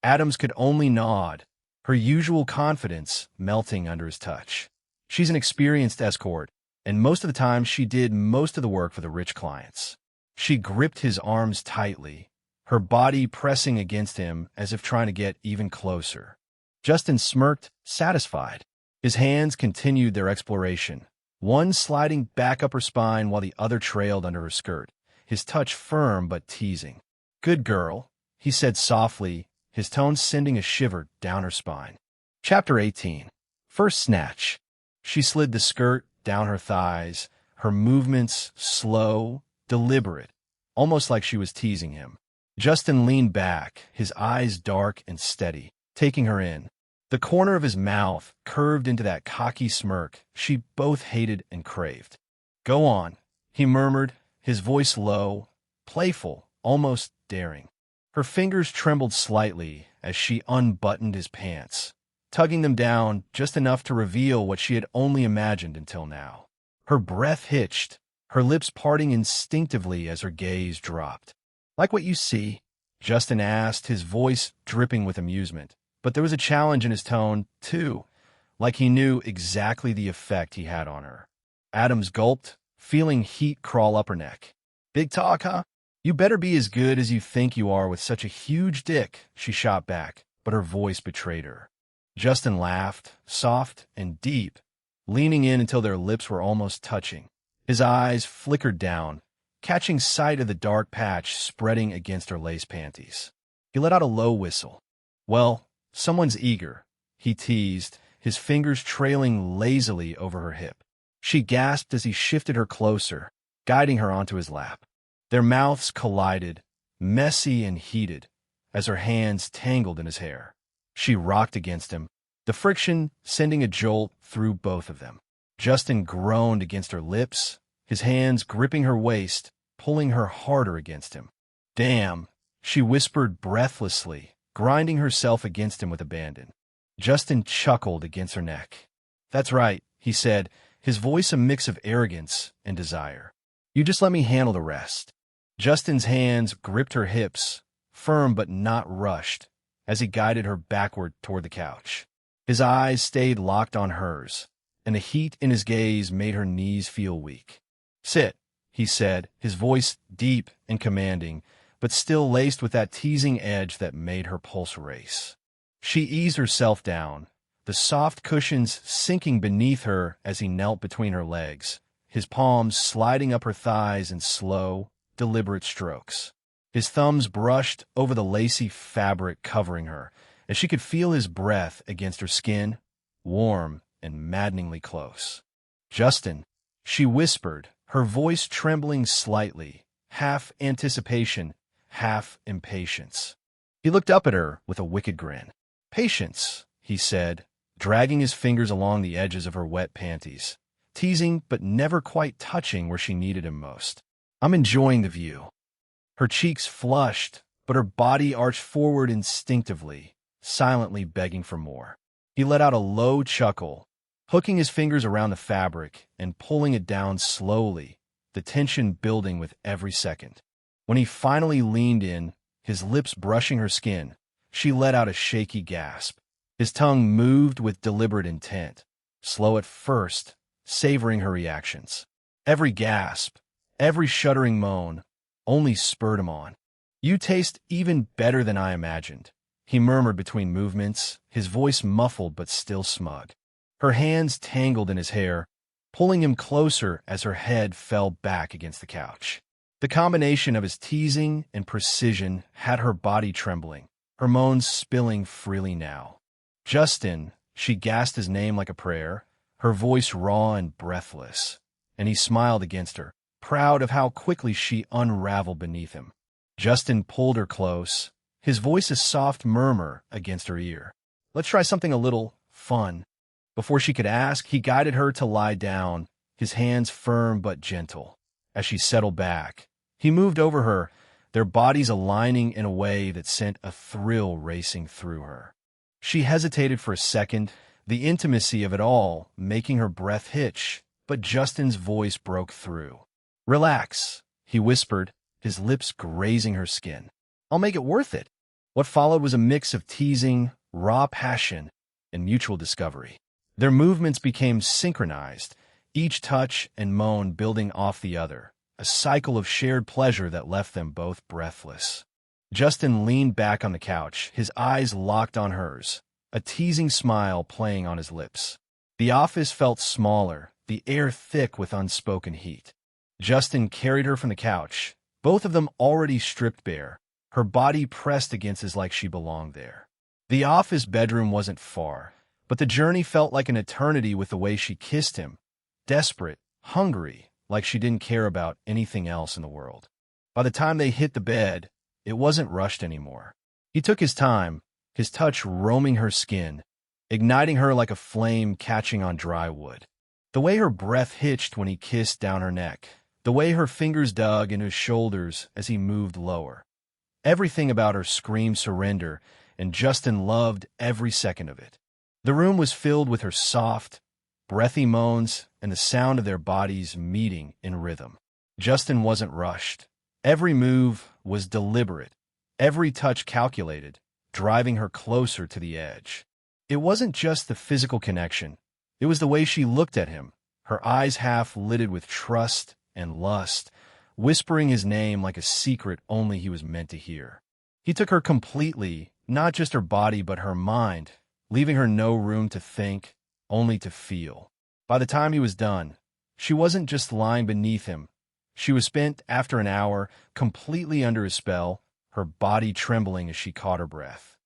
Adams could only nod, her usual confidence melting under his touch. She's an experienced escort, and most of the time she did most of the work for the rich clients. She gripped his arms tightly, her body pressing against him as if trying to get even closer. Justin smirked, satisfied. His hands continued their exploration, one sliding back up her spine while the other trailed under her skirt, his touch firm but teasing. "Good girl," he said softly, his tone sending a shiver down her spine. Chapter 18. First snatch. She slid the skirt down her thighs, her movements slow, deliberate, almost like she was teasing him. Justin leaned back, his eyes dark and steady, taking her in. The corner of his mouth curved into that cocky smirk she both hated and craved. "Go on," he murmured, his voice low, playful, almost daring. Her fingers trembled slightly as she unbuttoned his pants, tugging them down just enough to reveal what she had only imagined until now. Her breath hitched, her lips parting instinctively as her gaze dropped. "Like what you see?" Justin asked, his voice dripping with amusement. But there was a challenge in his tone, too, like he knew exactly the effect he had on her. Adams gulped, feeling heat crawl up her neck. "Big talk, huh? You better be as good as you think you are with such a huge dick," she shot back, but her voice betrayed her. Justin laughed, soft and deep, leaning in until their lips were almost touching. His eyes flickered down, catching sight of the dark patch spreading against her lace panties. He let out a low whistle. "Well, someone's eager," he teased, his fingers trailing lazily over her hip. She gasped as he shifted her closer, guiding her onto his lap. Their mouths collided, messy and heated, as her hands tangled in his hair. She rocked against him, the friction sending a jolt through both of them. Justin groaned against her lips, his hands gripping her waist, pulling her harder against him. "Damn," she whispered breathlessly, grinding herself against him with abandon. Justin chuckled against her neck. "That's right," he said, his voice a mix of arrogance and desire. "You just let me handle the rest." Justin's hands gripped her hips, firm but not rushed, as he guided her backward toward the couch. His eyes stayed locked on hers, and the heat in his gaze made her knees feel weak. "Sit," he said, his voice deep and commanding, but still laced with that teasing edge that made her pulse race. She eased herself down, the soft cushions sinking beneath her as he knelt between her legs, his palms sliding up her thighs in slow, deliberate strokes. His thumbs brushed over the lacy fabric covering her, as she could feel his breath against her skin, warm and maddeningly close. "Justin," she whispered, her voice trembling slightly, half anticipation, half impatience. He looked up at her with a wicked grin. "Patience," he said, dragging his fingers along the edges of her wet panties, teasing but never quite touching where she needed him most. "I'm enjoying the view." Her cheeks flushed, but her body arched forward instinctively, silently begging for more. He let out a low chuckle, hooking his fingers around the fabric and pulling it down slowly, the tension building with every second. When he finally leaned in, his lips brushing her skin, she let out a shaky gasp. His tongue moved with deliberate intent, slow at first, savoring her reactions. Every gasp, every shuddering moan, only spurred him on. "You taste even better than I imagined," he murmured between movements, his voice muffled but still smug. Her hands tangled in his hair, pulling him closer as her head fell back against the couch. The combination of his teasing and precision had her body trembling, her moans spilling freely now. "Justin," she gasped his name like a prayer, her voice raw and breathless, and he smiled against her, proud of how quickly she unraveled beneath him. Justin pulled her close, his voice a soft murmur against her ear. "Let's try something a little fun." Before she could ask, he guided her to lie down, his hands firm but gentle. As she settled back, he moved over her, their bodies aligning in a way that sent a thrill racing through her. She hesitated for a second, the intimacy of it all making her breath hitch, but Justin's voice broke through. "Relax," he whispered, his lips grazing her skin. "I'll make it worth it." What followed was a mix of teasing, raw passion, and mutual discovery. Their movements became synchronized, each touch and moan building off the other, a cycle of shared pleasure that left them both breathless. Justin leaned back on the couch, his eyes locked on hers, a teasing smile playing on his lips. The office felt smaller, the air thick with unspoken heat. Justin carried her from the couch, both of them already stripped bare, her body pressed against his like she belonged there. The office bedroom wasn't far, but the journey felt like an eternity with the way she kissed him, desperate, hungry, like she didn't care about anything else in the world. By the time they hit the bed, it wasn't rushed anymore. He took his time, his touch roaming her skin, igniting her like a flame catching on dry wood. The way her breath hitched when he kissed down her neck, the way her fingers dug into his shoulders as he moved lower. Everything about her screamed surrender, and Justin loved every second of it. The room was filled with her soft, breathy moans and the sound of their bodies meeting in rhythm. Justin wasn't rushed. Every move was deliberate, every touch calculated, driving her closer to the edge. It wasn't just the physical connection. It was the way she looked at him, her eyes half lidded with trust and lust, whispering his name like a secret only he was meant to hear. He took her completely, not just her body but her mind, leaving her no room to think, only to feel. By the time he was done, she wasn't just lying beneath him. She was spent, after an hour, completely under his spell, her body trembling as she caught her breath.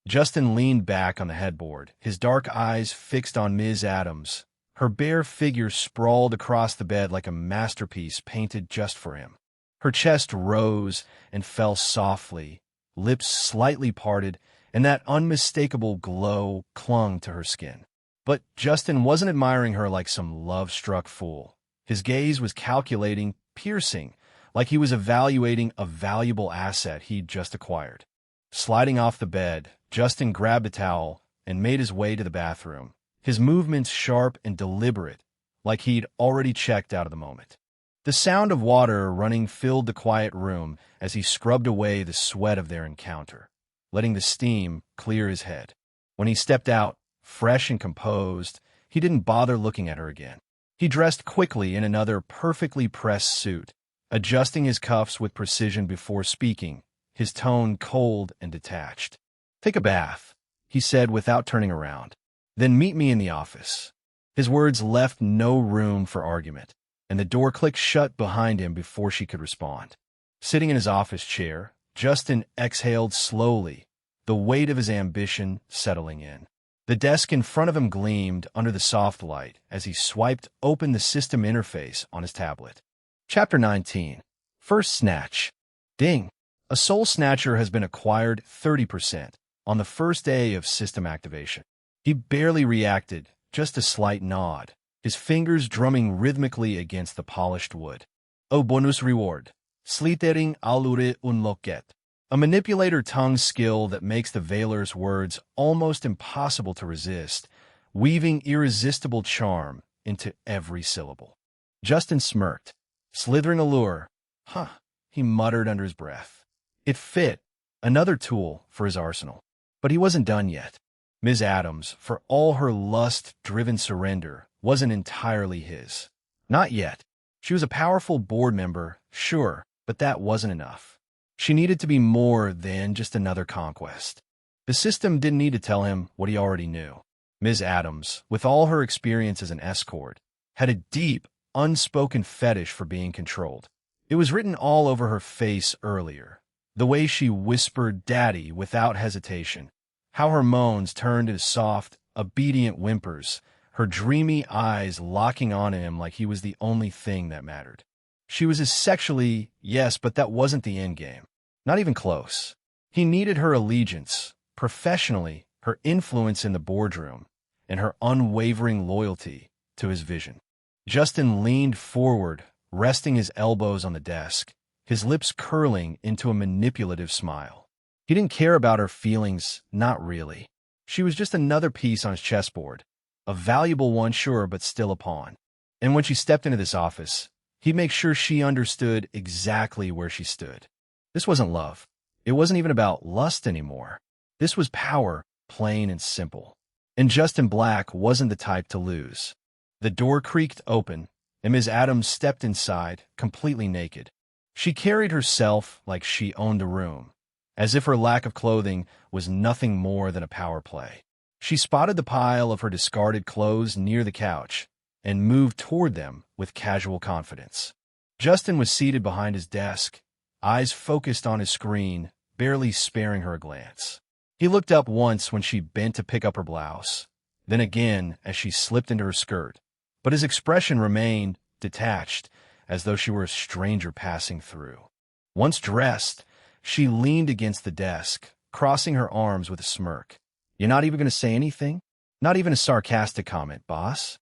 Justin leaned back on the headboard, his dark eyes fixed on Ms. Adams. Her bare figure sprawled across the bed like a masterpiece painted just for him. Her chest rose and fell softly, lips slightly parted, and that unmistakable glow clung to her skin. But Justin wasn't admiring her like some love-struck fool. His gaze was calculating, piercing, like he was evaluating a valuable asset he'd just acquired. Sliding off the bed, Justin grabbed a towel and made his way to the bathroom, his movements sharp and deliberate, like he'd already checked out of the moment. The sound of water running filled the quiet room as he scrubbed away the sweat of their encounter, letting the steam clear his head. When he stepped out, fresh and composed, he didn't bother looking at her again. He dressed quickly in another perfectly pressed suit, adjusting his cuffs with precision before speaking, his tone cold and detached. "Take a bath," he said without turning around. "Then meet me in the office." His words left no room for argument, and the door clicked shut behind him before she could respond. Sitting in his office chair, Justin exhaled slowly, the weight of his ambition settling in. The desk in front of him gleamed under the soft light as he swiped open the system interface on his tablet. Chapter 19. First Snatch. Ding. A Soul Snatcher has been acquired 30% on the first day of system activation. He barely reacted, just a slight nod, his fingers drumming rhythmically against the polished wood. O bonus reward. Slitering allure unlocket. A manipulator tongue skill that makes the Veiler's words almost impossible to resist, weaving irresistible charm into every syllable. Justin smirked. Slithering allure. Huh, he muttered under his breath. It fit, another tool for his arsenal. But he wasn't done yet. Ms. Adams, for all her lust-driven surrender, wasn't entirely his. Not yet. She was a powerful board member, sure, but that wasn't enough. She needed to be more than just another conquest. The system didn't need to tell him what he already knew. Ms. Adams, with all her experience as an escort, had a deep, unspoken fetish for being controlled. It was written all over her face earlier. The way she whispered "Daddy" without hesitation, how her moans turned into soft, obedient whimpers, her dreamy eyes locking on him like he was the only thing that mattered. She was as sexually, yes, but that wasn't the end game. Not even close. He needed her allegiance, professionally, her influence in the boardroom, and her unwavering loyalty to his vision. Justin leaned forward, resting his elbows on the desk, his lips curling into a manipulative smile. He didn't care about her feelings, not really. She was just another piece on his chessboard. A valuable one, sure, but still a pawn. And when she stepped into this office, he'd make sure she understood exactly where she stood. This wasn't love. It wasn't even about lust anymore. This was power, plain and simple. And Justin Black wasn't the type to lose. The door creaked open, and Ms. Adams stepped inside, completely naked. She carried herself like she owned a room, as if her lack of clothing was nothing more than a power play. She spotted the pile of her discarded clothes near the couch and moved toward them with casual confidence. Justin was seated behind his desk, eyes focused on his screen, barely sparing her a glance. He looked up once when she bent to pick up her blouse, then again as she slipped into her skirt, but his expression remained detached, as though she were a stranger passing through. Once dressed, she leaned against the desk, crossing her arms with a smirk. "You're not even going to say anything? Not even a sarcastic comment, boss?"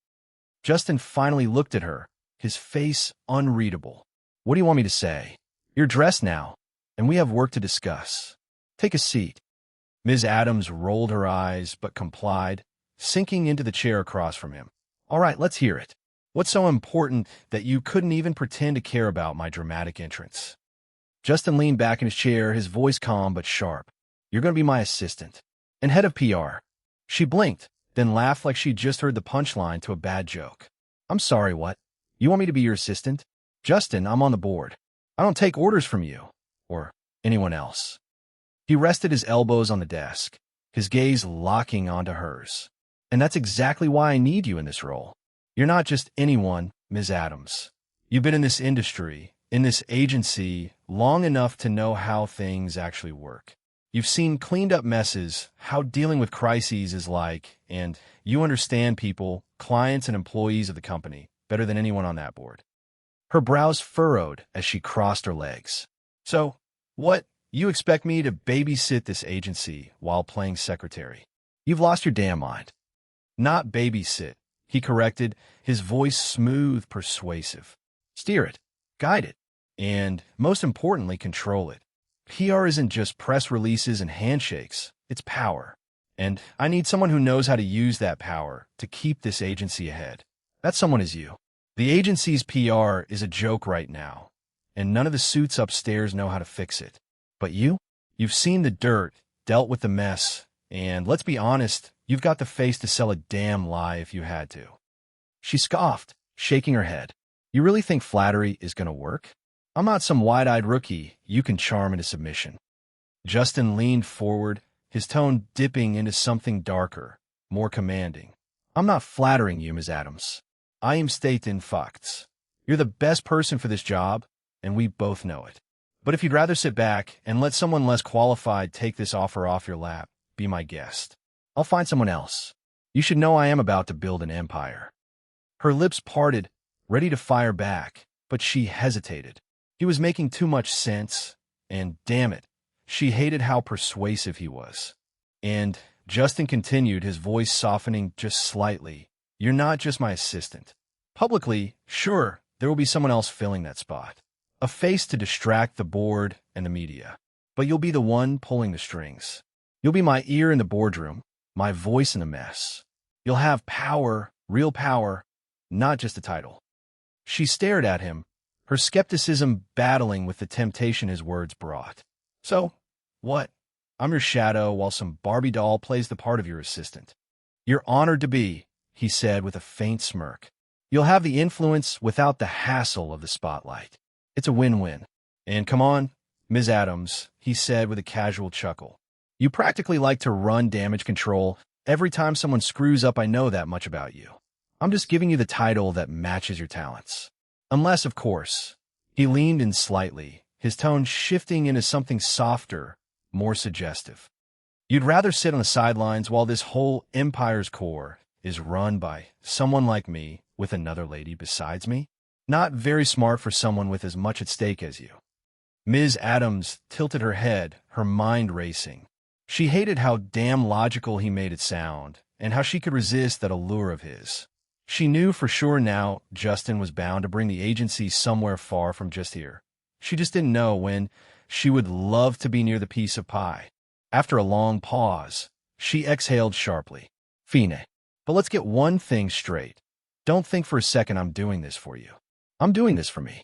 Justin finally looked at her, his face unreadable. "What do you want me to say? You're dressed now, and we have work to discuss. Take a seat." Ms. Adams rolled her eyes but complied, sinking into the chair across from him. "All right, let's hear it. What's so important that you couldn't even pretend to care about my dramatic entrance?" Justin leaned back in his chair, his voice calm but sharp. "You're going to be my assistant and head of PR." She blinked, then laughed like she'd just heard the punchline to a bad joke. "I'm sorry, what? You want me to be your assistant?" "Justin, I'm on the board. I don't take orders from you or anyone else." He rested his elbows on the desk, his gaze locking onto hers. "And that's exactly why I need you in this role. You're not just anyone, Ms. Adams. You've been in this industry, in this agency, long enough to know how things actually work. You've seen cleaned-up messes, how dealing with crises is like, and you understand people, clients and employees of the company, better than anyone on that board." Her brows furrowed as she crossed her legs. "So, what? You expect me to babysit this agency while playing secretary? You've lost your damn mind." "Not babysit," he corrected, his voice smooth, persuasive. "Steer it, guide it, and, most importantly, control it. PR isn't just press releases and handshakes, it's power. And I need someone who knows how to use that power to keep this agency ahead. That someone is you. The agency's PR is a joke right now, and none of the suits upstairs know how to fix it. But you've seen the dirt, dealt with the mess, and let's be honest, you've got the face to sell a damn lie if you had to." She scoffed, shaking her head. "You really think flattery is going to work? I'm not some wide-eyed rookie you can charm into submission." Justin leaned forward, his tone dipping into something darker, more commanding. "I'm not flattering you, Ms. Adams. I am stating facts. You're the best person for this job, and we both know it. But if you'd rather sit back and let someone less qualified take this offer off your lap, be my guest. I'll find someone else. You should know I am about to build an empire." Her lips parted, ready to fire back, but she hesitated. He was making too much sense, and damn it, she hated how persuasive he was. "And," Justin continued, his voice softening just slightly, "you're not just my assistant. Publicly, sure, there will be someone else filling that spot. A face to distract the board and the media. But you'll be the one pulling the strings. You'll be my ear in the boardroom, my voice in the mess. You'll have power, real power, not just a title." She stared at him, her skepticism battling with the temptation his words brought. "So, what? I'm your shadow while some Barbie doll plays the part of your assistant." "You're honored to be," he said with a faint smirk. "You'll have the influence without the hassle of the spotlight. It's a win-win. And come on, Ms. Adams," he said with a casual chuckle. "You practically like to run damage control. Every time someone screws up, I know that much about you. I'm just giving you the title that matches your talents. Unless, of course." He leaned in slightly, his tone shifting into something softer, more suggestive. "You'd rather sit on the sidelines while this whole empire's core is run by someone like me with another lady besides me? Not very smart for someone with as much at stake as you." Ms. Adams tilted her head, her mind racing. She hated how damn logical he made it sound, and how she could resist that allure of his. She knew for sure now Justin was bound to bring the agency somewhere far from just here. She just didn't know when. She would love to be near the piece of pie. After a long pause, she exhaled sharply. "Fine. But let's get one thing straight. Don't think for a second I'm doing this for you. I'm doing this for me.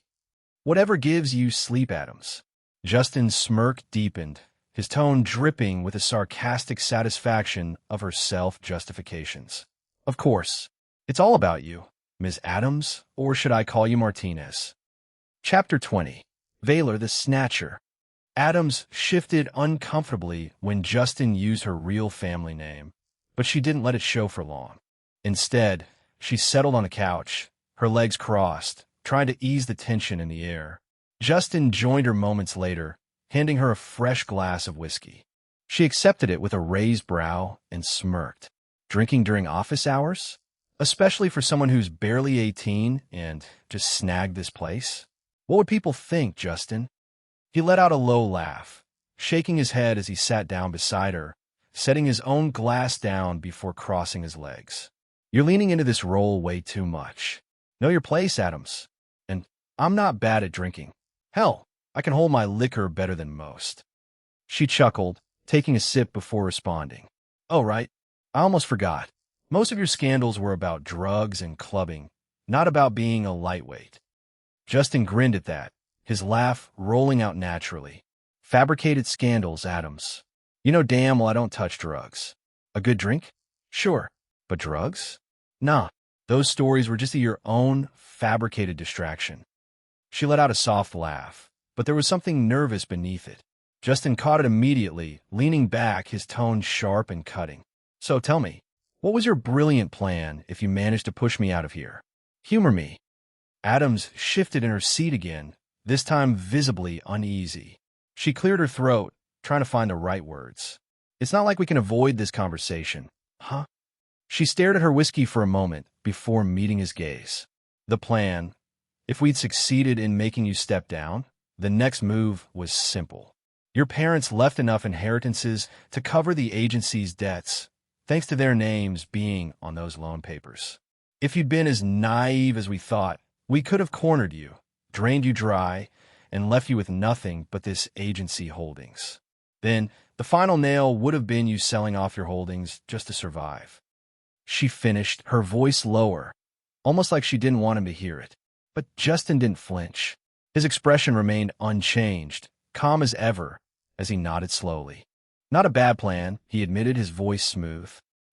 Whatever gives you sleep, Adams." Justin's smirk deepened, his tone dripping with a sarcastic satisfaction of her self-justifications. "Of course. It's all about you, Ms. Adams, or should I call you Martinez?" Chapter 20. Valor the Snatcher. Adams shifted uncomfortably when Justin used her real family name, but she didn't let it show for long. Instead, she settled on a couch, her legs crossed, trying to ease the tension in the air. Justin joined her moments later, handing her a fresh glass of whiskey. She accepted it with a raised brow and smirked. Drinking during office hours? Especially for someone who's barely 18 and just snagged this place? What would people think, Justin? He let out a low laugh, shaking his head as he sat down beside her, setting his own glass down before crossing his legs. "You're leaning into this role way too much. Know your place, Adams. And I'm not bad at drinking. Hell, I can hold my liquor better than most." She chuckled, taking a sip before responding. "Oh, right. I almost forgot. Most of your scandals were about drugs and clubbing, not about being a lightweight." Justin grinned at that, his laugh rolling out naturally. "Fabricated scandals, Adams. You know damn well I don't touch drugs. A good drink? Sure. But drugs? Nah. Those stories were just your own fabricated distraction." She let out a soft laugh, but there was something nervous beneath it. Justin caught it immediately, leaning back, his tone sharp and cutting. So tell me, what was your brilliant plan if you managed to push me out of here? Humor me. Adams shifted in her seat again, this time visibly uneasy. She cleared her throat, trying to find the right words. It's not like we can avoid this conversation, huh? She stared at her whiskey for a moment before meeting his gaze. The plan, if we'd succeeded in making you step down, the next move was simple. Your parents left enough inheritances to cover the agency's debts, thanks to their names being on those loan papers. If you'd been as naive as we thought, we could have cornered you, drained you dry, and left you with nothing but this agency holdings. Then, the final nail would have been you selling off your holdings just to survive. She finished, her voice lower, almost like she didn't want him to hear it. But Justin didn't flinch. His expression remained unchanged, calm as ever, as he nodded slowly. Not a bad plan, he admitted, his voice smooth.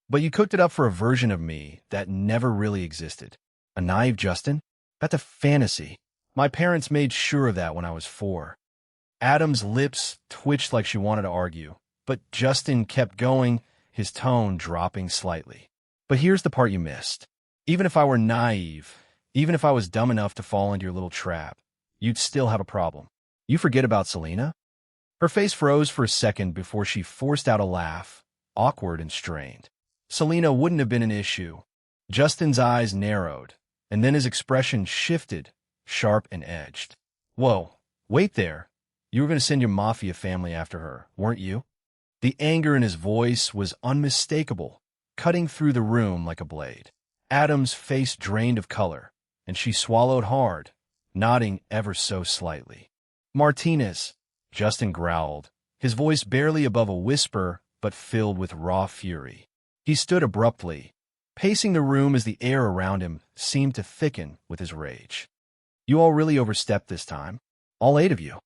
But you cooked it up for a version of me that never really existed. A naive Justin? That's a fantasy. My parents made sure of that when I was 4. Adam's lips twitched like she wanted to argue, but Justin kept going, his tone dropping slightly. But here's the part you missed. Even if I were naive, even if I was dumb enough to fall into your little trap, you'd still have a problem. You forget about Selena? Her face froze for a second before she forced out a laugh, awkward and strained. Selena wouldn't have been an issue. Justin's eyes narrowed, and then his expression shifted, sharp and edged. Whoa, wait there. You were going to send your mafia family after her, weren't you? The anger in his voice was unmistakable, cutting through the room like a blade. Adam's face drained of color, and she swallowed hard, nodding ever so slightly. Martinez, Justin growled, his voice barely above a whisper but filled with raw fury. He stood abruptly, pacing the room as the air around him seemed to thicken with his rage. You all really overstepped this time, all 8 of you.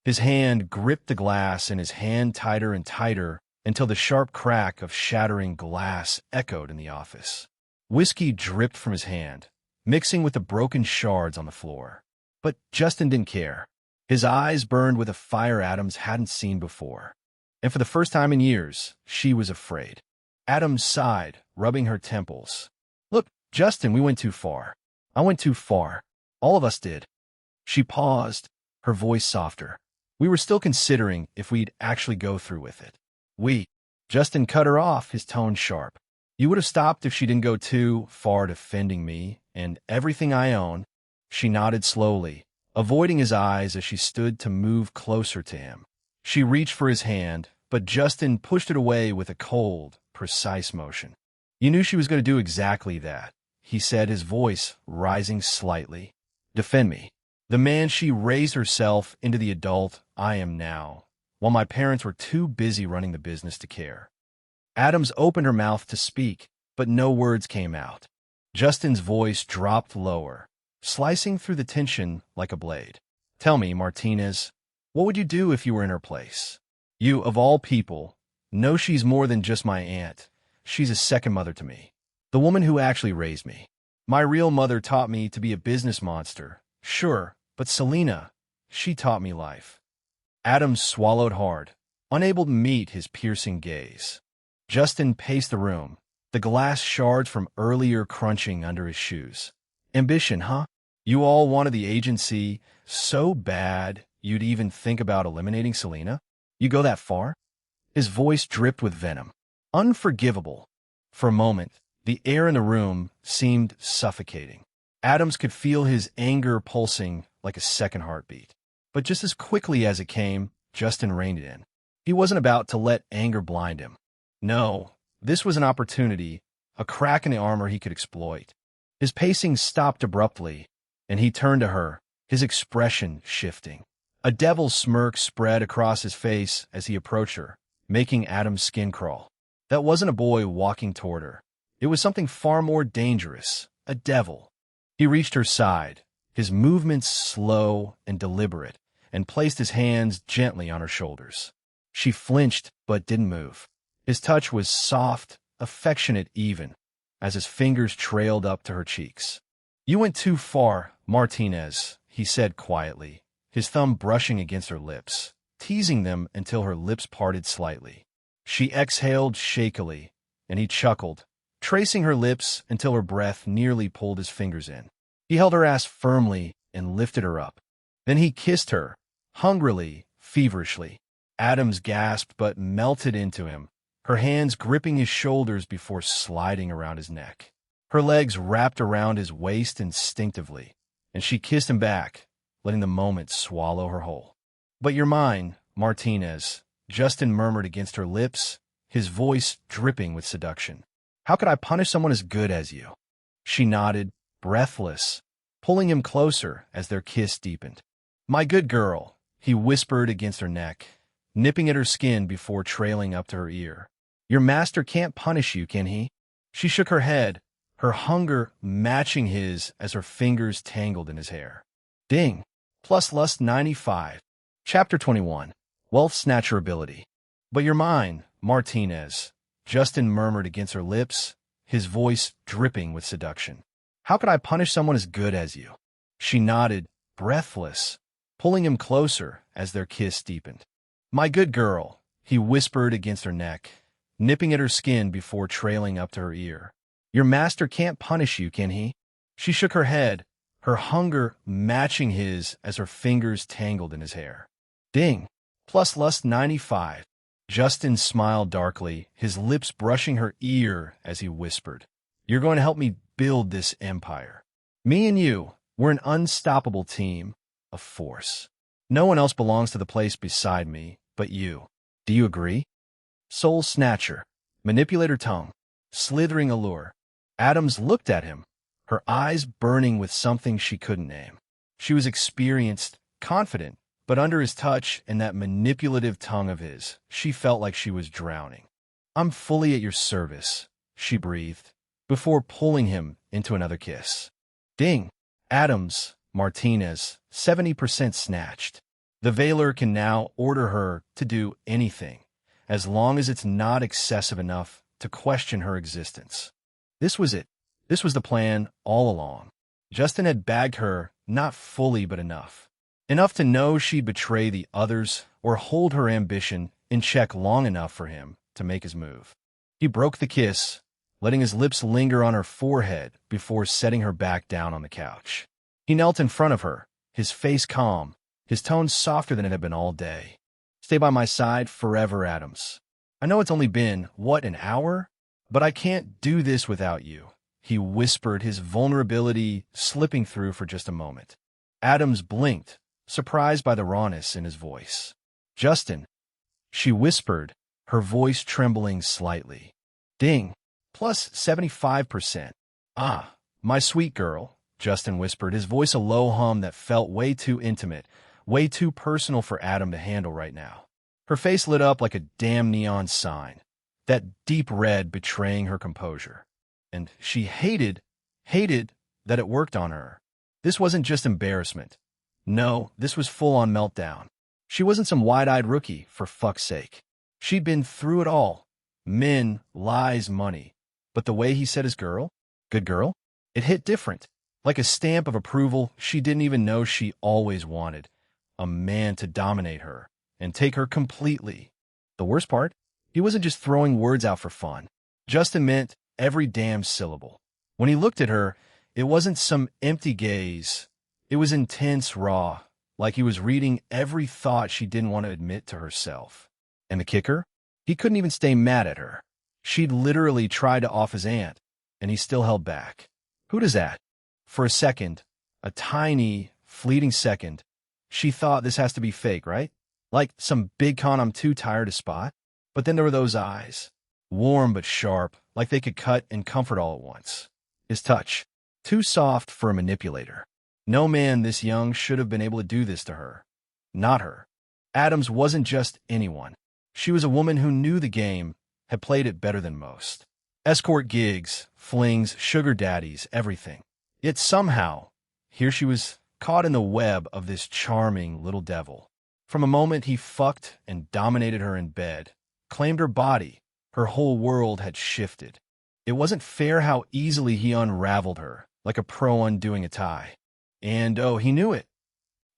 His hand gripped the glass and his hand tighter and tighter until the sharp crack of shattering glass echoed in the office. Whiskey dripped from his hand, mixing with the broken shards on the floor. But Justin didn't care. His eyes burned with a fire Adams hadn't seen before. And for the first time in years, she was afraid. Adams sighed, rubbing her temples. Look, Justin, we went too far. I went too far. All of us did. She paused, her voice softer. We were still considering if we'd actually go through with it. Justin cut her off, his tone sharp. You would have stopped if she didn't go too far defending me and everything I own. She nodded slowly, avoiding his eyes as she stood to move closer to him. She reached for his hand, but Justin pushed it away with a cold, precise motion. You knew she was going to do exactly that, he said, his voice rising slightly. Defend me. The man she raised herself into the adult I am now, while my parents were too busy running the business to care. Adams opened her mouth to speak, but no words came out. Justin's voice dropped lower, slicing through the tension like a blade. Tell me, Martinez, what would you do if you were in her place? You, of all people, know she's more than just my aunt. She's a second mother to me. The woman who actually raised me. My real mother taught me to be a business monster. Sure, but Selena, she taught me life. Adams swallowed hard, unable to meet his piercing gaze. Justin paced the room, the glass shards from earlier crunching under his shoes. Ambition, huh? You all wanted the agency so bad you'd even think about eliminating Selena? You go that far? His voice dripped with venom. Unforgivable. For a moment, the air in the room seemed suffocating. Adams could feel his anger pulsing like a second heartbeat. But just as quickly as it came, Justin reined it in. He wasn't about to let anger blind him. No, this was an opportunity, a crack in the armor he could exploit. His pacing stopped abruptly, and he turned to her, his expression shifting. A devil's smirk spread across his face as he approached her, making Adam's skin crawl. That wasn't a boy walking toward her. It was something far more dangerous, a devil. He reached her side, his movements slow and deliberate, and placed his hands gently on her shoulders. She flinched but didn't move. His touch was soft, affectionate even, as his fingers trailed up to her cheeks. You went too far, Martinez, he said quietly, his thumb brushing against her lips. teasing them until her lips parted slightly. She exhaled shakily, and he chuckled, tracing her lips until her breath nearly pulled his fingers in. He held her ass firmly and lifted her up. Then he kissed her, hungrily, feverishly. Adams gasped but melted into him, her hands gripping his shoulders before sliding around his neck. Her legs wrapped around his waist instinctively, and she kissed him back, letting the moment swallow her whole. "But you're mine, Martinez," Justin murmured against her lips, his voice dripping with seduction. "How could I punish someone as good as you?" She nodded, breathless, pulling him closer as their kiss deepened. "My good girl," he whispered against her neck, nipping at her skin before trailing up to her ear. "Your master can't punish you, can he?" She shook her head, her hunger matching his as her fingers tangled in his hair. Ding! Plus Lust 95. Chapter 21. Wealth Snatcher Ability. "But you're mine, Martinez," Justin murmured against her lips, his voice dripping with seduction. "How could I punish someone as good as you?" She nodded, breathless, pulling him closer as their kiss deepened. "My good girl," he whispered against her neck, nipping at her skin before trailing up to her ear. "Your master can't punish you, can he?" She shook her head, her hunger matching his as her fingers tangled in his hair. Ding! Plus Lust 95. Justin smiled darkly, his lips brushing her ear as he whispered, "You're going to help me build this empire. Me and you, we're an unstoppable team, a force. No one else belongs to the place beside me but you. Do you agree?" Soul Snatcher, Manipulator Tongue, Slithering Allure. Adams looked at him, her eyes burning with something she couldn't name. She was experienced, confident, but under his touch and that manipulative tongue of his, she felt like she was drowning. "I'm fully at your service," she breathed, before pulling him into another kiss. Ding! Adams, Martinez, 70% snatched. The Veiler can now order her to do anything, as long as it's not excessive enough to question her existence. This was it. This was the plan all along. Justin had bagged her, not fully but enough. Enough to know she'd betray the others or hold her ambition in check long enough for him to make his move. He broke the kiss, letting his lips linger on her forehead before setting her back down on the couch. He knelt in front of her, his face calm, his tone softer than it had been all day. "Stay by my side forever, Adams. I know it's only been, an hour? But I can't do this without you," he whispered, his vulnerability slipping through for just a moment. Adams blinked, surprised by the rawness in his voice. "Justin," she whispered, her voice trembling slightly. Ding! Plus 75%. "Ah, my sweet girl," Justin whispered, his voice a low hum that felt way too intimate, way too personal for Adam to handle right now. Her face lit up like a damn neon sign, that deep red betraying her composure. And she hated that it worked on her. This wasn't just embarrassment. No, this was full-on meltdown. She wasn't some wide-eyed rookie, for fuck's sake. She'd been through it all. Men, lies, money. But the way he said his girl, good girl, it hit different. Like a stamp of approval she didn't even know she always wanted. A man to dominate her and take her completely. The worst part? He wasn't just throwing words out for fun. Justin meant every damn syllable. When he looked at her, it wasn't some empty gaze. It was intense, raw, like he was reading every thought she didn't want to admit to herself. And the kicker? He couldn't even stay mad at her. She'd literally tried to off his aunt, and he still held back. Who does that? For a second, a tiny, fleeting second, she thought this has to be fake, right? Like some big con I'm too tired to spot. But then there were those eyes, warm but sharp, like they could cut and comfort all at once. His touch, too soft for a manipulator. No man this young should have been able to do this to her. Not her. Adams wasn't just anyone. She was a woman who knew the game, had played it better than most. Escort gigs, flings, sugar daddies, everything. Yet somehow, here she was caught in the web of this charming little devil. From a moment he fucked and dominated her in bed, claimed her body, her whole world had shifted. It wasn't fair how easily he unraveled her, like a pro undoing a tie. And, oh, he knew it.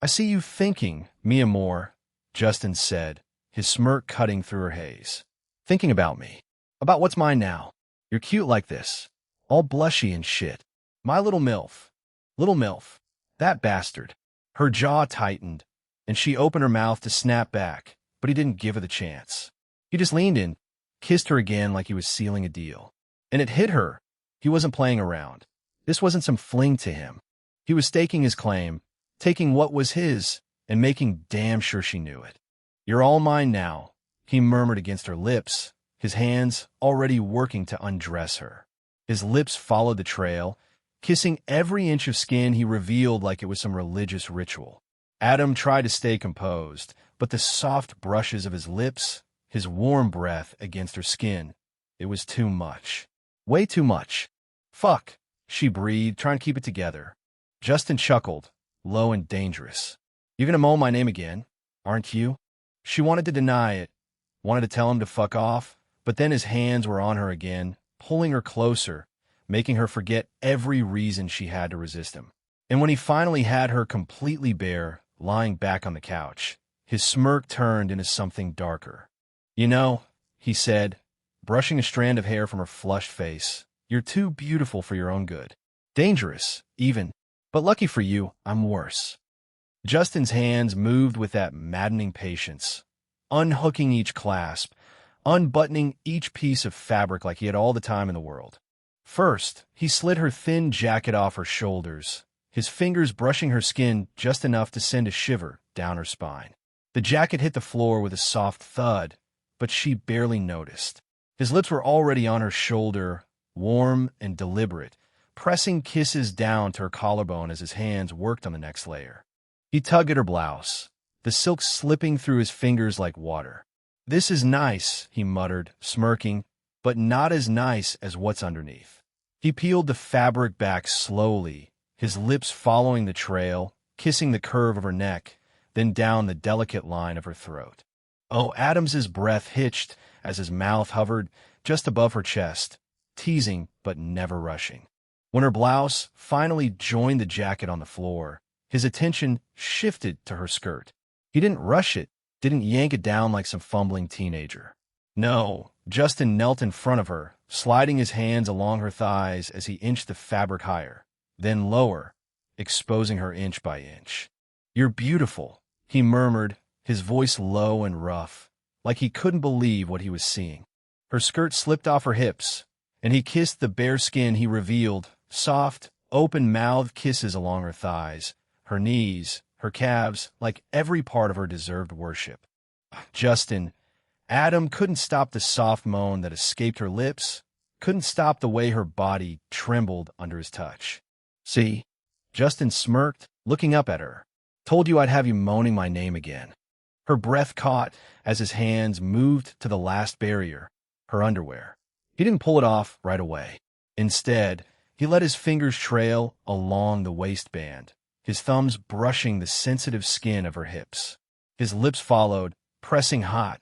"I see you thinking, mi amor," Justin said, his smirk cutting through her haze. Thinking about me. About what's mine now. You're cute like this. All blushy and shit. My little MILF. Little MILF. That bastard. Her jaw tightened, and she opened her mouth to snap back, but he didn't give her the chance. He just leaned in, kissed her again like he was sealing a deal. And it hit her. He wasn't playing around. This wasn't some fling to him. He was staking his claim, taking what was his, and making damn sure she knew it. You're all mine now, he murmured against her lips, his hands already working to undress her. His lips followed the trail, kissing every inch of skin he revealed like it was some religious ritual. Adam tried to stay composed, but the soft brushes of his lips, his warm breath against her skin, it was too much. Way too much. Fuck, she breathed, trying to keep it together. Justin chuckled, low and dangerous. You're gonna moan my name again, aren't you? She wanted to deny it, wanted to tell him to fuck off, but then his hands were on her again, pulling her closer, making her forget every reason she had to resist him. And when he finally had her completely bare, lying back on the couch, his smirk turned into something darker. You know, he said, brushing a strand of hair from her flushed face, you're too beautiful for your own good. Dangerous, even. But lucky for you, I'm worse. Justin's hands moved with that maddening patience, unhooking each clasp, unbuttoning each piece of fabric like he had all the time in the world. First, he slid her thin jacket off her shoulders, his fingers brushing her skin just enough to send a shiver down her spine. The jacket hit the floor with a soft thud, but she barely noticed. His lips were already on her shoulder, warm and deliberate, pressing kisses down to her collarbone as his hands worked on the next layer. He tugged at her blouse, the silk slipping through his fingers like water. This is nice, he muttered, smirking, but not as nice as what's underneath. He peeled the fabric back slowly, his lips following the trail, kissing the curve of her neck, then down the delicate line of her throat. Oh, Adams's breath hitched as his mouth hovered just above her chest, teasing but never rushing. When her blouse finally joined the jacket on the floor, his attention shifted to her skirt. He didn't rush it, didn't yank it down like some fumbling teenager. No, Justin knelt in front of her, sliding his hands along her thighs as he inched the fabric higher, then lower, exposing her inch by inch. You're beautiful, he murmured, his voice low and rough, like he couldn't believe what he was seeing. Her skirt slipped off her hips, and he kissed the bare skin he revealed, soft, open-mouthed kisses along her thighs, her knees, her calves, like every part of her deserved worship. Justin, Adam couldn't stop the soft moan that escaped her lips, couldn't stop the way her body trembled under his touch. See? Justin smirked, looking up at her. Told you I'd have you moaning my name again. Her breath caught as his hands moved to the last barrier, her underwear. He didn't pull it off right away. Instead, he let his fingers trail along the waistband, his thumbs brushing the sensitive skin of her hips. His lips followed, pressing hot,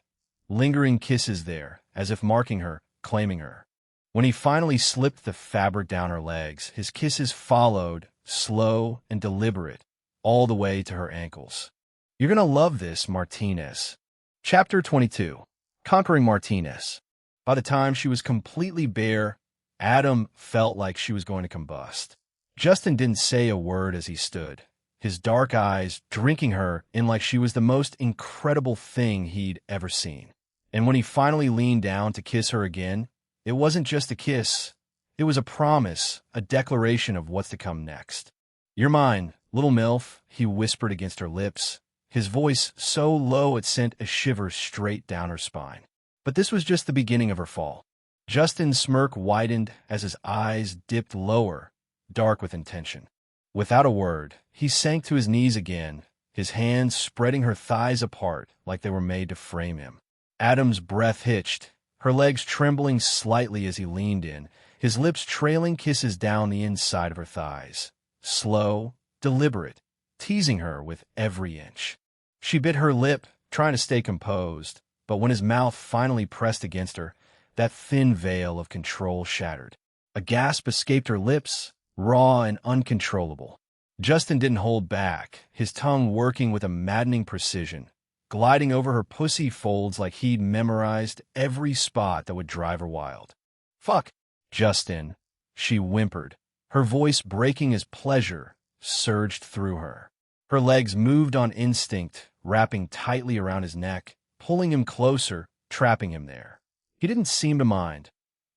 lingering kisses there, as if marking her, claiming her. When he finally slipped the fabric down her legs, his kisses followed, slow and deliberate, all the way to her ankles. You're gonna love this, Martinez. Chapter 22. Conquering Martinez. By the time she was completely bare, Adam felt like she was going to combust. Justin didn't say a word as he stood, his dark eyes drinking her in like she was the most incredible thing he'd ever seen. And when he finally leaned down to kiss her again, it wasn't just a kiss. It was a promise, a declaration of what's to come next. You're mine, little MILF, he whispered against her lips, his voice so low it sent a shiver straight down her spine. But this was just the beginning of her fall. Justin's smirk widened as his eyes dipped lower, dark with intention. Without a word, he sank to his knees again, his hands spreading her thighs apart like they were made to frame him. Adam's breath hitched, her legs trembling slightly as he leaned in, his lips trailing kisses down the inside of her thighs. Slow, deliberate, teasing her with every inch. She bit her lip, trying to stay composed, but when his mouth finally pressed against her, that thin veil of control shattered. A gasp escaped her lips, raw and uncontrollable. Justin didn't hold back, his tongue working with a maddening precision, gliding over her pussy folds like he'd memorized every spot that would drive her wild. "Fuck, Justin," she whimpered, her voice breaking as pleasure surged through her. Her legs moved on instinct, wrapping tightly around his neck, pulling him closer, trapping him there. He didn't seem to mind.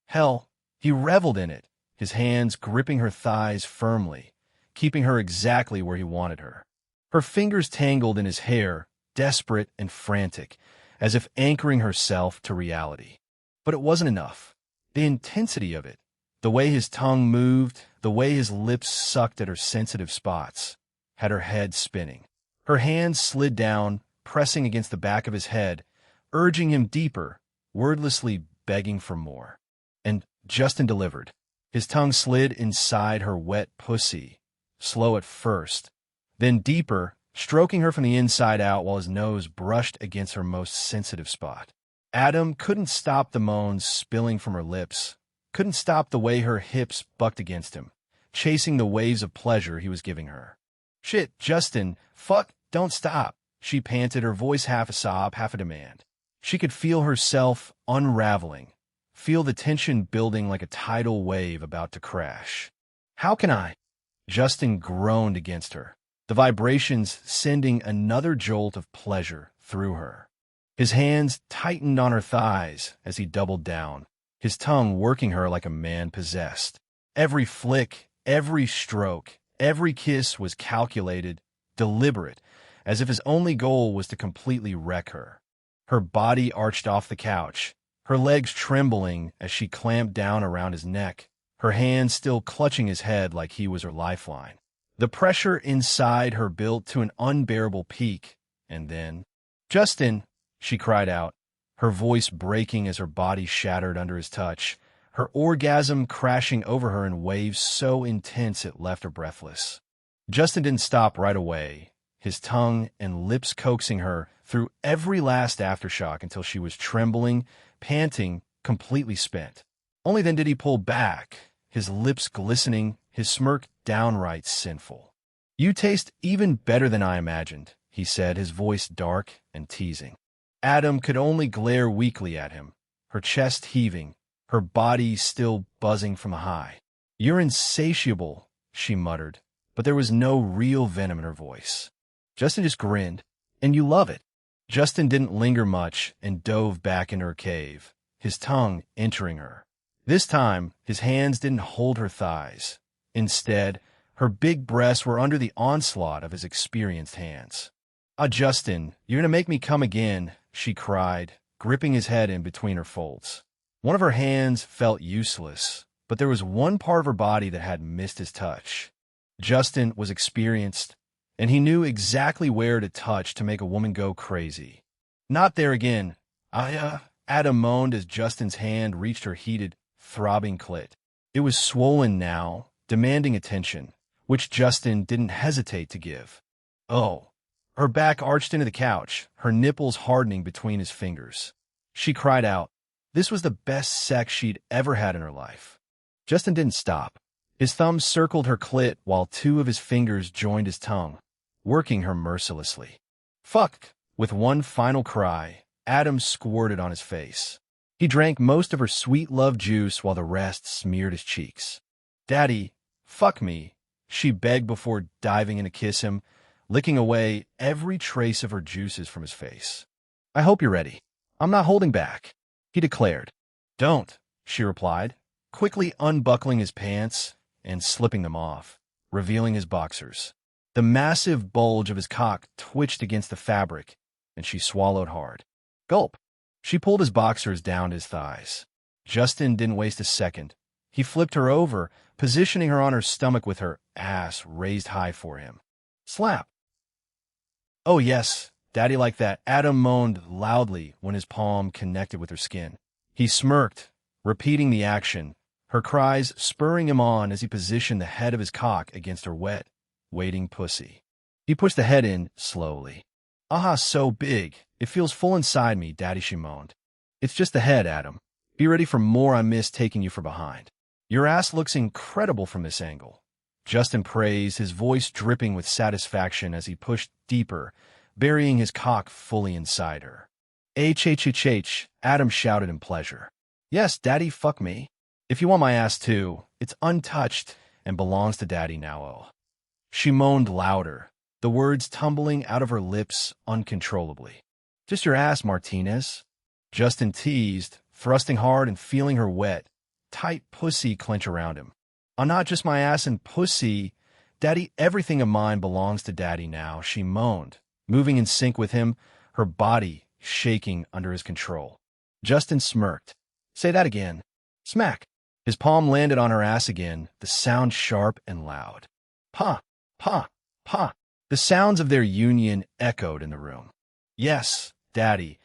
Hell, he reveled in it, his hands gripping her thighs firmly, keeping her exactly where he wanted her. Her fingers tangled in his hair, desperate and frantic, as if anchoring herself to reality. But it wasn't enough. The intensity of it, the way his tongue moved, the way his lips sucked at her sensitive spots, had her head spinning. Her hands slid down, pressing against the back of his head, urging him deeper, wordlessly begging for more. And Justin delivered. His tongue slid inside her wet pussy, slow at first, then deeper, stroking her from the inside out while his nose brushed against her most sensitive spot. Adam couldn't stop the moans spilling from her lips, couldn't stop the way her hips bucked against him, chasing the waves of pleasure he was giving her. "Shit, Justin, fuck, don't stop," she panted, her voice half a sob, half a demand. She could feel herself unraveling, feel the tension building like a tidal wave about to crash. "How can I?" Justin groaned against her, the vibrations sending another jolt of pleasure through her. His hands tightened on her thighs as he doubled down, his tongue working her like a man possessed. Every flick, every stroke, every kiss was calculated, deliberate, as if his only goal was to completely wreck her. Her body arched off the couch, her legs trembling as she clamped down around his neck, her hands still clutching his head like he was her lifeline. The pressure inside her built to an unbearable peak, and then, "Justin," she cried out, her voice breaking as her body shattered under his touch, her orgasm crashing over her in waves so intense it left her breathless. Justin didn't stop right away, his tongue and lips coaxing her through every last aftershock until she was trembling, panting, completely spent. Only then did he pull back, his lips glistening, his smirk downright sinful. "You taste even better than I imagined," he said, his voice dark and teasing. Adam could only glare weakly at him, her chest heaving, her body still buzzing from a high. "You're insatiable," she muttered, but there was no real venom in her voice. Justin just grinned. "And you love it." Justin didn't linger much and dove back into her cave, his tongue entering her. This time, his hands didn't hold her thighs. Instead, her big breasts were under the onslaught of his experienced hands. "Ah, Justin, you're gonna make me come again," she cried, gripping his head in between her folds. One of her hands felt useless, but there was one part of her body that had missed his touch. Justin was experienced, and he knew exactly where to touch to make a woman go crazy. "Not there again. Adam moaned as Justin's hand reached her heated, throbbing clit. It was swollen now, demanding attention, which Justin didn't hesitate to give. "Oh." Her back arched into the couch, her nipples hardening between his fingers. She cried out. This was the best sex she'd ever had in her life. Justin didn't stop. His thumbs circled her clit while two of his fingers joined his tongue, working her mercilessly. "Fuck!" With one final cry, Adam squirted on his face. He drank most of her sweet love juice while the rest smeared his cheeks. "Daddy, fuck me," she begged before diving in to kiss him, licking away every trace of her juices from his face. "I hope you're ready. I'm not holding back," he declared. "Don't," she replied, quickly unbuckling his pants and slipping them off, revealing his boxers. The massive bulge of his cock twitched against the fabric, and she swallowed hard. Gulp. She pulled his boxers down to his thighs. Justin didn't waste a second. He flipped her over, positioning her on her stomach with her ass raised high for him. Slap. "Oh yes, daddy like that," Adam moaned loudly when his palm connected with her skin. He smirked, repeating the action, her cries spurring him on as he positioned the head of his cock against her wet, waiting pussy. He pushed the head in slowly. "Aha, so big. It feels full inside me," Daddy, she moaned. "It's just the head, Adam. Be ready for more. I miss taking you from behind. Your ass looks incredible from this angle." Justin praised, his voice dripping with satisfaction as he pushed deeper, burying his cock fully inside her. H, Adam shouted in pleasure. Yes, Daddy, fuck me. If you want my ass too, it's untouched and belongs to Daddy now, oh. She moaned louder, the words tumbling out of her lips uncontrollably. Just your ass, Martinez. Justin teased, thrusting hard and feeling her wet, tight pussy clench around him. Not just my ass and pussy. Daddy, everything of mine belongs to Daddy now, she moaned, moving in sync with him, her body shaking under his control. Justin smirked. Say that again. Smack. His palm landed on her ass again, the sound sharp and loud. Pa, pa, pa. The sounds of their union echoed in the room. Yes, Daddy.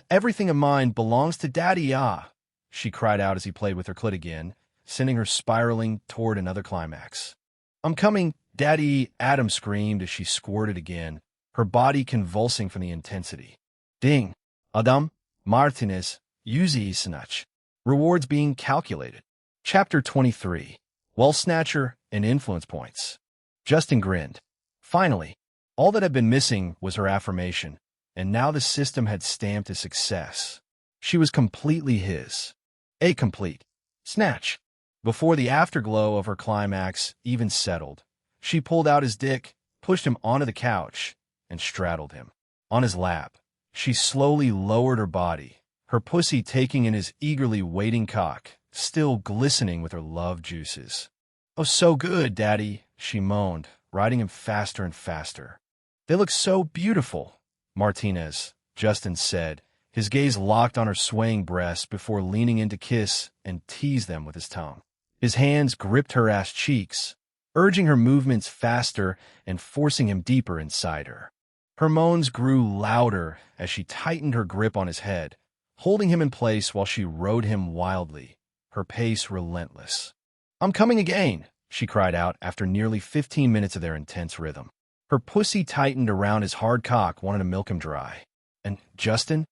Everything of mine belongs to Daddy, ah, she cried out as he played with her clit again, sending her spiraling toward another climax. I'm coming, Daddy, Adam screamed as she squirted again, her body convulsing from the intensity. Ding. Adam, Martinez, Yuzi Snatch. Rewards being calculated. Chapter 23. Wealth Snatcher and Influence Points. Justin grinned. Finally, all that had been missing was her affirmation, and now the system had stamped a success. She was completely his. A complete snatch. Before the afterglow of her climax even settled, she pulled out his dick, pushed him onto the couch, and straddled him. On his lap, she slowly lowered her body, her pussy taking in his eagerly waiting cock, still glistening with her love juices. Oh, so good, Daddy, she moaned, riding him faster and faster. They look so beautiful, Martinez, Justin said, his gaze locked on her swaying breasts before leaning in to kiss and tease them with his tongue. His hands gripped her ass cheeks, urging her movements faster and forcing him deeper inside her. Her moans grew louder as she tightened her grip on his head, holding him in place while she rode him wildly, her pace relentless. I'm coming again, she cried out after nearly 15 minutes of their intense rhythm. Her pussy tightened around his hard cock, wanting to milk him dry. And Justin?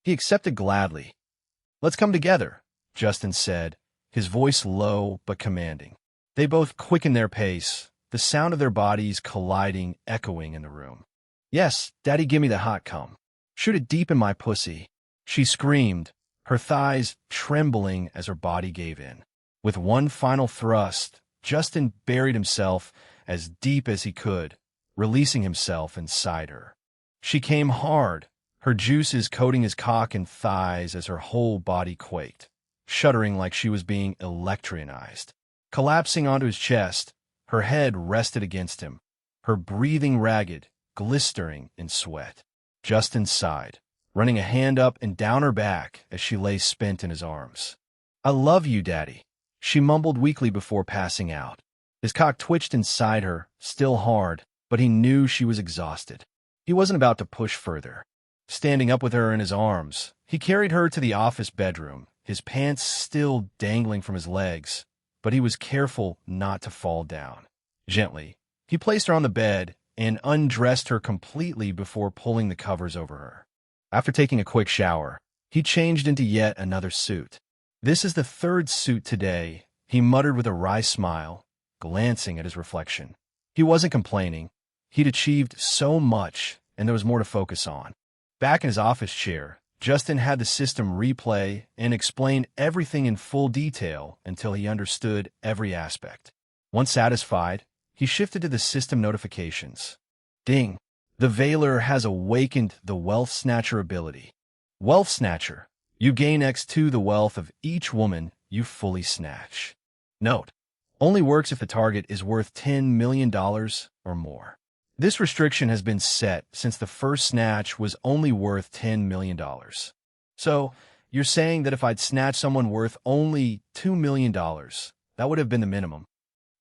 He accepted gladly. Let's come together, Justin said, his voice low but commanding. They both quickened their pace, the sound of their bodies colliding echoing in the room. Yes, Daddy, give me the hot cum. Shoot it deep in my pussy, she screamed, her thighs trembling as her body gave in. With one final thrust, Justin buried himself as deep as he could, releasing himself inside her. She came hard, her juices coating his cock and thighs as her whole body quaked, shuddering like she was being electronized. Collapsing onto his chest, her head rested against him, her breathing ragged, glistering in sweat. Justin sighed, running a hand up and down her back as she lay spent in his arms. I love you, Daddy, she mumbled weakly before passing out. His cock twitched inside her, still hard, but he knew she was exhausted. He wasn't about to push further. Standing up with her in his arms, he carried her to the office bedroom, his pants still dangling from his legs, but he was careful not to fall down. Gently, he placed her on the bed and undressed her completely before pulling the covers over her. After taking a quick shower, he changed into yet another suit. This is the third suit today, he muttered with a wry smile, glancing at his reflection. He wasn't complaining. He'd achieved so much, and there was more to focus on. Back in his office chair, Justin had the system replay and explain everything in full detail until he understood every aspect. Once satisfied, he shifted to the system notifications. Ding! The Veiler has awakened the Wealth Snatcher ability. Wealth Snatcher. You gain X2 the wealth of each woman you fully snatch. Note: only works if the target is worth $10 million or more. This restriction has been set since the first snatch was only worth $10 million. So, you're saying that if I'd snatched someone worth only $2 million, that would have been the minimum?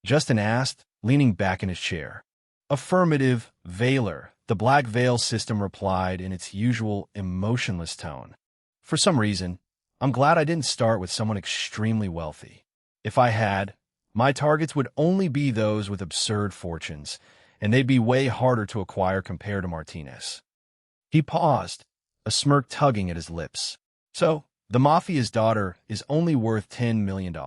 Justin asked, leaning back in his chair. Affirmative, Veiler, the Black Veil system replied in its usual emotionless tone. For some reason, I'm glad I didn't start with someone extremely wealthy. If I had, my targets would only be those with absurd fortunes, and they'd be way harder to acquire compared to Martinez. He paused, a smirk tugging at his lips. So, the Mafia's daughter is only worth $10 million.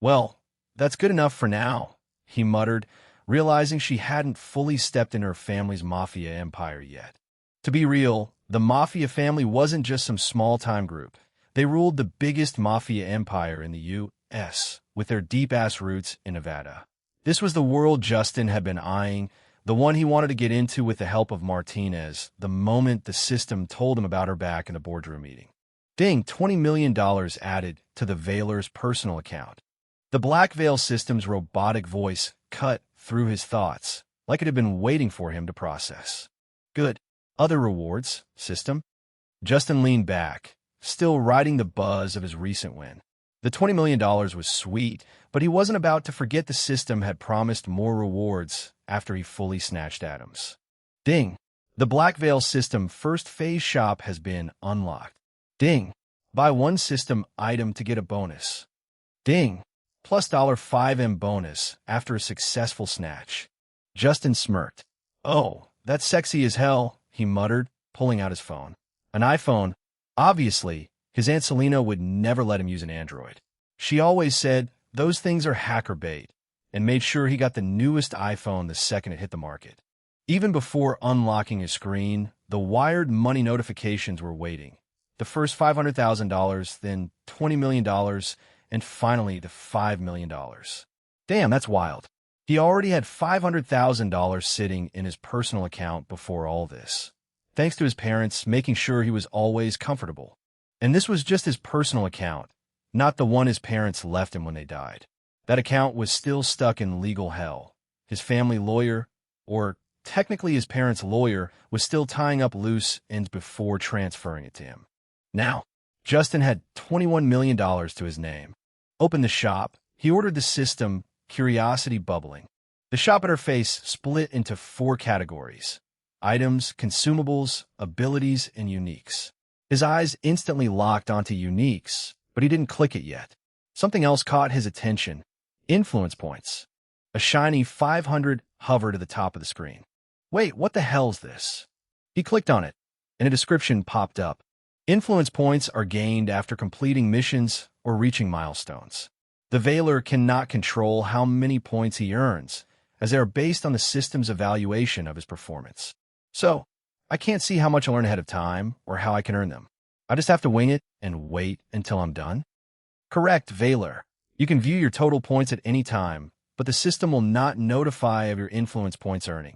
Well, that's good enough for now, he muttered, realizing she hadn't fully stepped into her family's Mafia empire yet. To be real, the Mafia family wasn't just some small-time group. They ruled the biggest mafia empire in the U.S., with their deep-ass roots in Nevada. This was the world Justin had been eyeing, the one he wanted to get into with the help of Martinez, the moment the system told him about her back in the boardroom meeting. Ding, $20 million added to the Veiler's personal account. The Black Veil system's robotic voice cut through his thoughts, like it had been waiting for him to process. Good. Other rewards, system? Justin leaned back, still riding the buzz of his recent win. The $20 million was sweet, but he wasn't about to forget the system had promised more rewards after he fully snatched Adams. Ding. The Black Veil system first phase shop has been unlocked. Ding. Buy one system item to get a bonus. Ding. Plus $5M bonus after a successful snatch. Justin smirked. Oh, that's sexy as hell, he muttered, pulling out his phone. An iPhone. Obviously, his Aunt Selena would never let him use an Android. She always said, those things are hacker bait, and made sure he got the newest iPhone the second it hit the market. Even before unlocking his screen, the wired money notifications were waiting. The first $500,000, then $20 million, and finally the $5 million. Damn, that's wild. He already had $500,000 sitting in his personal account before all this, thanks to his parents making sure he was always comfortable. And this was just his personal account, not the one his parents left him when they died. That account was still stuck in legal hell. His family lawyer, or technically his parents' lawyer, was still tying up loose ends before transferring it to him. Now, Justin had $21 million to his name. Opened the shop, he ordered the system, curiosity bubbling. The shop interface split into 4 categories: items, consumables, abilities, and uniques. His eyes instantly locked onto uniques, but he didn't click it yet. Something else caught his attention: influence points. A shiny 500 hovered at the top of the screen. Wait, what the hell's this? He clicked on it, and a description popped up. Influence points are gained after completing missions or reaching milestones. The Veiler cannot control how many points he earns, as they are based on the system's evaluation of his performance. So, I can't see how much I'll earn ahead of time or how I can earn them. I just have to wing it and wait until I'm done? Correct, Veiler. You can view your total points at any time, but the system will not notify of your influence points earning,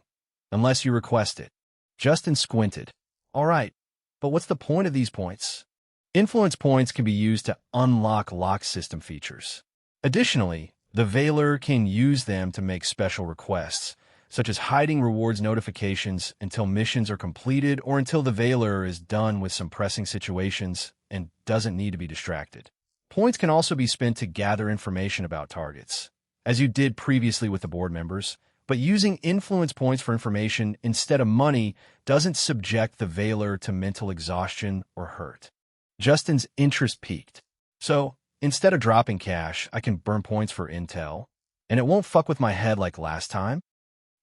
unless you request it. Justin squinted. All right, but what's the point of these points? Influence points can be used to unlock lock system features. Additionally, the Veiler can use them to make special requests, such as hiding rewards notifications until missions are completed or until the Veiler is done with some pressing situations and doesn't need to be distracted. Points can also be spent to gather information about targets, as you did previously with the board members, but using influence points for information instead of money doesn't subject the Veiler to mental exhaustion or hurt. Justin's interest peaked. So, instead of dropping cash, I can burn points for intel, and it won't fuck with my head like last time?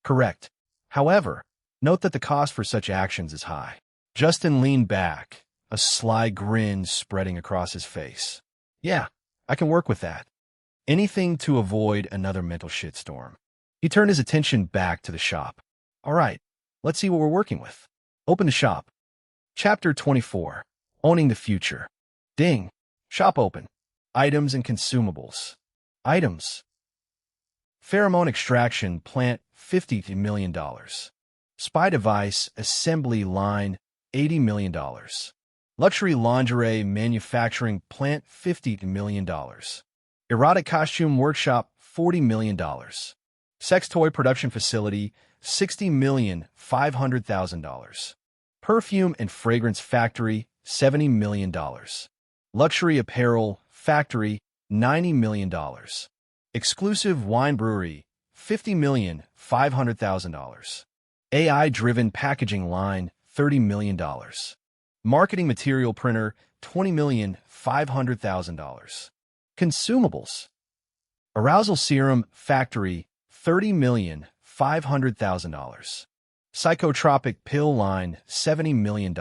Correct. However, note that the cost for such actions is high. Justin leaned back, a sly grin spreading across his face. Yeah, I can work with that. Anything to avoid another mental shitstorm. He turned his attention back to the shop. All right, let's see what we're working with. Open the shop. Chapter 24. Owning the Future. Ding. Shop open. Items and consumables. Items. Pheromone extraction plant, $50 million. Spy device assembly line, $80 million. Luxury lingerie manufacturing plant, $50 million. Erotic costume workshop, $40 million. Sex toy production facility, $60,500,000. Perfume and fragrance factory, $70 million. Luxury apparel factory, $90 million. Exclusive wine brewery, $50,500,000. AI-driven packaging line, $30 million. Marketing material printer, $20,500,000. Consumables. Arousal serum factory, $30,500,000. Psychotropic pill line, $70 million.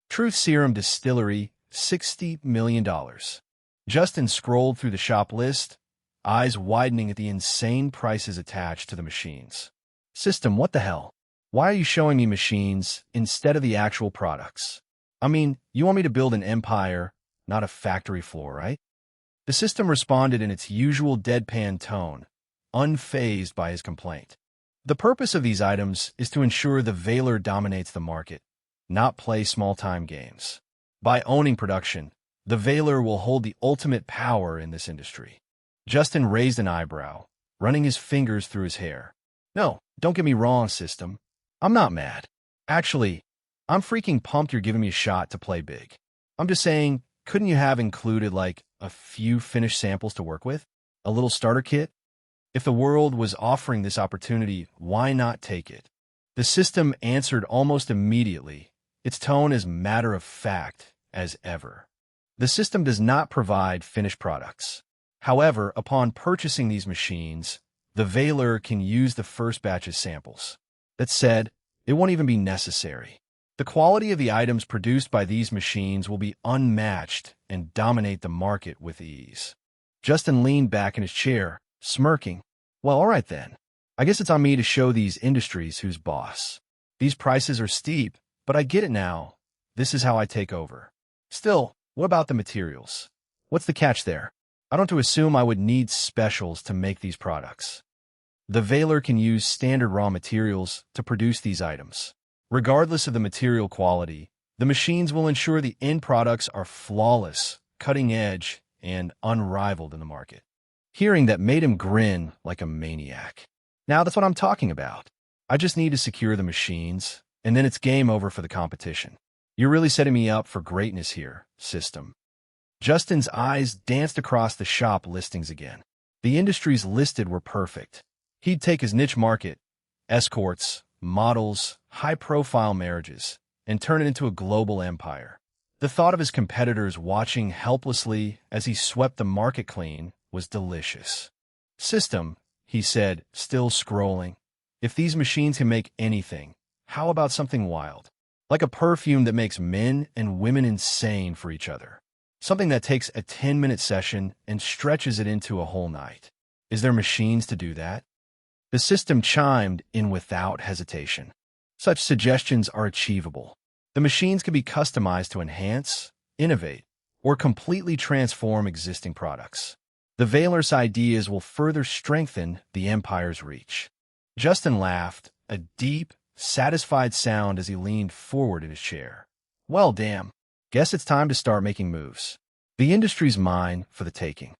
Truth serum distillery, $60 million. Justin scrolled through the shop list, eyes widening at the insane prices attached to the machines. System, what the hell? Why are you showing me machines instead of the actual products? I mean, you want me to build an empire, not a factory floor, right? The system responded in its usual deadpan tone, unfazed by his complaint. The purpose of these items is to ensure the Veiler dominates the market, not play small-time games. By owning production, the Veiler will hold the ultimate power in this industry. Justin raised an eyebrow, running his fingers through his hair. No, don't get me wrong, system. I'm not mad. Actually, I'm freaking pumped you're giving me a shot to play big. I'm just saying, couldn't you have included, like, a few finished samples to work with? A little starter kit? If the world was offering this opportunity, why not take it? The system answered almost immediately, its tone as matter-of-fact as ever. The system does not provide finished products. However, upon purchasing these machines, the Veiler can use the first batch as samples. That said, it won't even be necessary. The quality of the items produced by these machines will be unmatched and dominate the market with ease. Justin leaned back in his chair, smirking. Well, all right then. I guess it's on me to show these industries who's boss. These prices are steep, but I get it now. This is how I take over. Still, what about the materials? What's the catch there? I don't assume I would need specials to make these products. The Veiler can use standard raw materials to produce these items. Regardless of the material quality, the machines will ensure the end products are flawless, cutting-edge, and unrivaled in the market. Hearing that made him grin like a maniac. Now that's what I'm talking about. I just need to secure the machines, and then it's game over for the competition. You're really setting me up for greatness here, system. Justin's eyes danced across the shop listings again. The industries listed were perfect. He'd take his niche market, escorts, models, high-profile marriages, and turn it into a global empire. The thought of his competitors watching helplessly as he swept the market clean was delicious. System, he said, still scrolling. If these machines can make anything, how about something wild? Like a perfume that makes men and women insane for each other. Something that takes a 10-minute session and stretches it into a whole night. Is there machines to do that? The system chimed in without hesitation. Such suggestions are achievable. The machines can be customized to enhance, innovate, or completely transform existing products. The Veiler's ideas will further strengthen the empire's reach. Justin laughed, a deep, satisfied sound as he leaned forward in his chair. Well, damn. Guess it's time to start making moves. The industry's mine for the taking.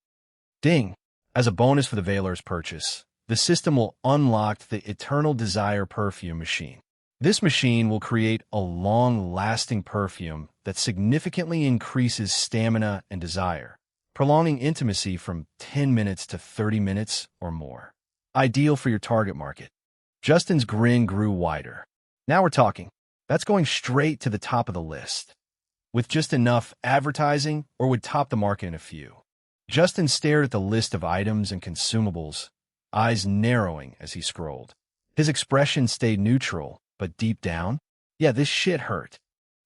Ding! As a bonus for the Veiler's purchase, the system will unlock the Eternal Desire perfume machine. This machine will create a long-lasting perfume that significantly increases stamina and desire, prolonging intimacy from 10 minutes to 30 minutes or more. Ideal for your target market. Justin's grin grew wider. Now we're talking. That's going straight to the top of the list. With just enough advertising, or would top the market in a few. Justin stared at the list of items and consumables, eyes narrowing as he scrolled. His expression stayed neutral, but deep down, yeah, this shit hurt.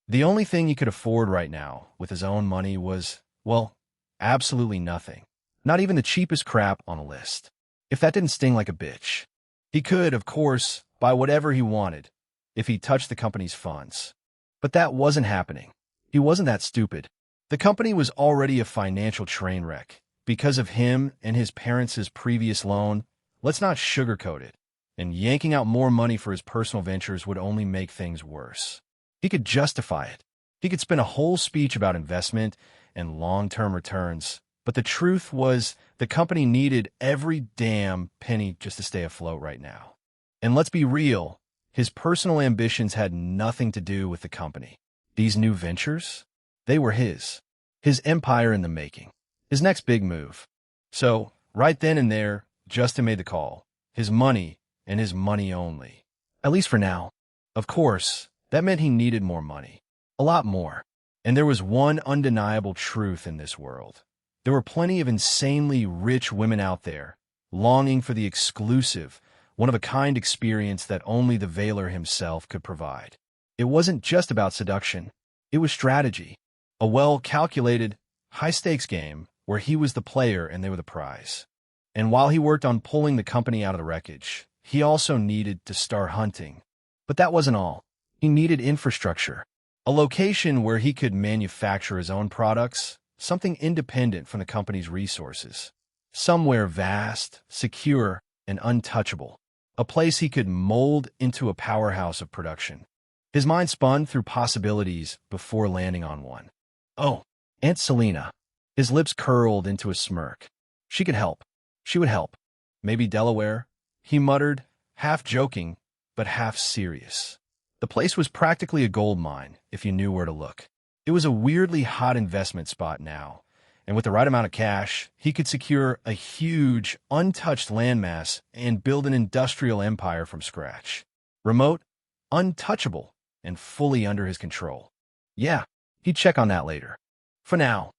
The only thing he could afford right now, with his own money, was, well, absolutely nothing. Not even the cheapest crap on a list. If that didn't sting like a bitch. He could, of course, buy whatever he wanted, if he touched the company's funds. But that wasn't happening. He wasn't that stupid. The company was already a financial train wreck. Because of him and his parents' previous loan, let's not sugarcoat it. And yanking out more money for his personal ventures would only make things worse. He could justify it. He could spend a whole speech about investment and long-term returns. But the truth was, the company needed every damn penny just to stay afloat right now. And let's be real, his personal ambitions had nothing to do with the company. These new ventures? They were his. His empire in the making. His next big move. So, right then and there, Justin made the call. His money, and his money only. At least for now. Of course, that meant he needed more money. A lot more. And there was one undeniable truth in this world. There were plenty of insanely rich women out there, longing for the exclusive, one-of-a-kind experience that only the Veiler himself could provide. It wasn't just about seduction. It was strategy. A well-calculated, high-stakes game where he was the player and they were the prize. And while he worked on pulling the company out of the wreckage, he also needed to start hunting. But that wasn't all. He needed infrastructure. A location where he could manufacture his own products, something independent from the company's resources. Somewhere vast, secure, and untouchable. A place he could mold into a powerhouse of production. His mind spun through possibilities before landing on one. Oh, Aunt Selina. His lips curled into a smirk. She could help. She would help. Maybe Delaware, he muttered, half joking, but half serious. The place was practically a gold mine, if you knew where to look. It was a weirdly hot investment spot now, and with the right amount of cash, he could secure a huge, untouched landmass and build an industrial empire from scratch. Remote, untouchable, and fully under his control. Yeah, he'd check on that later. For now.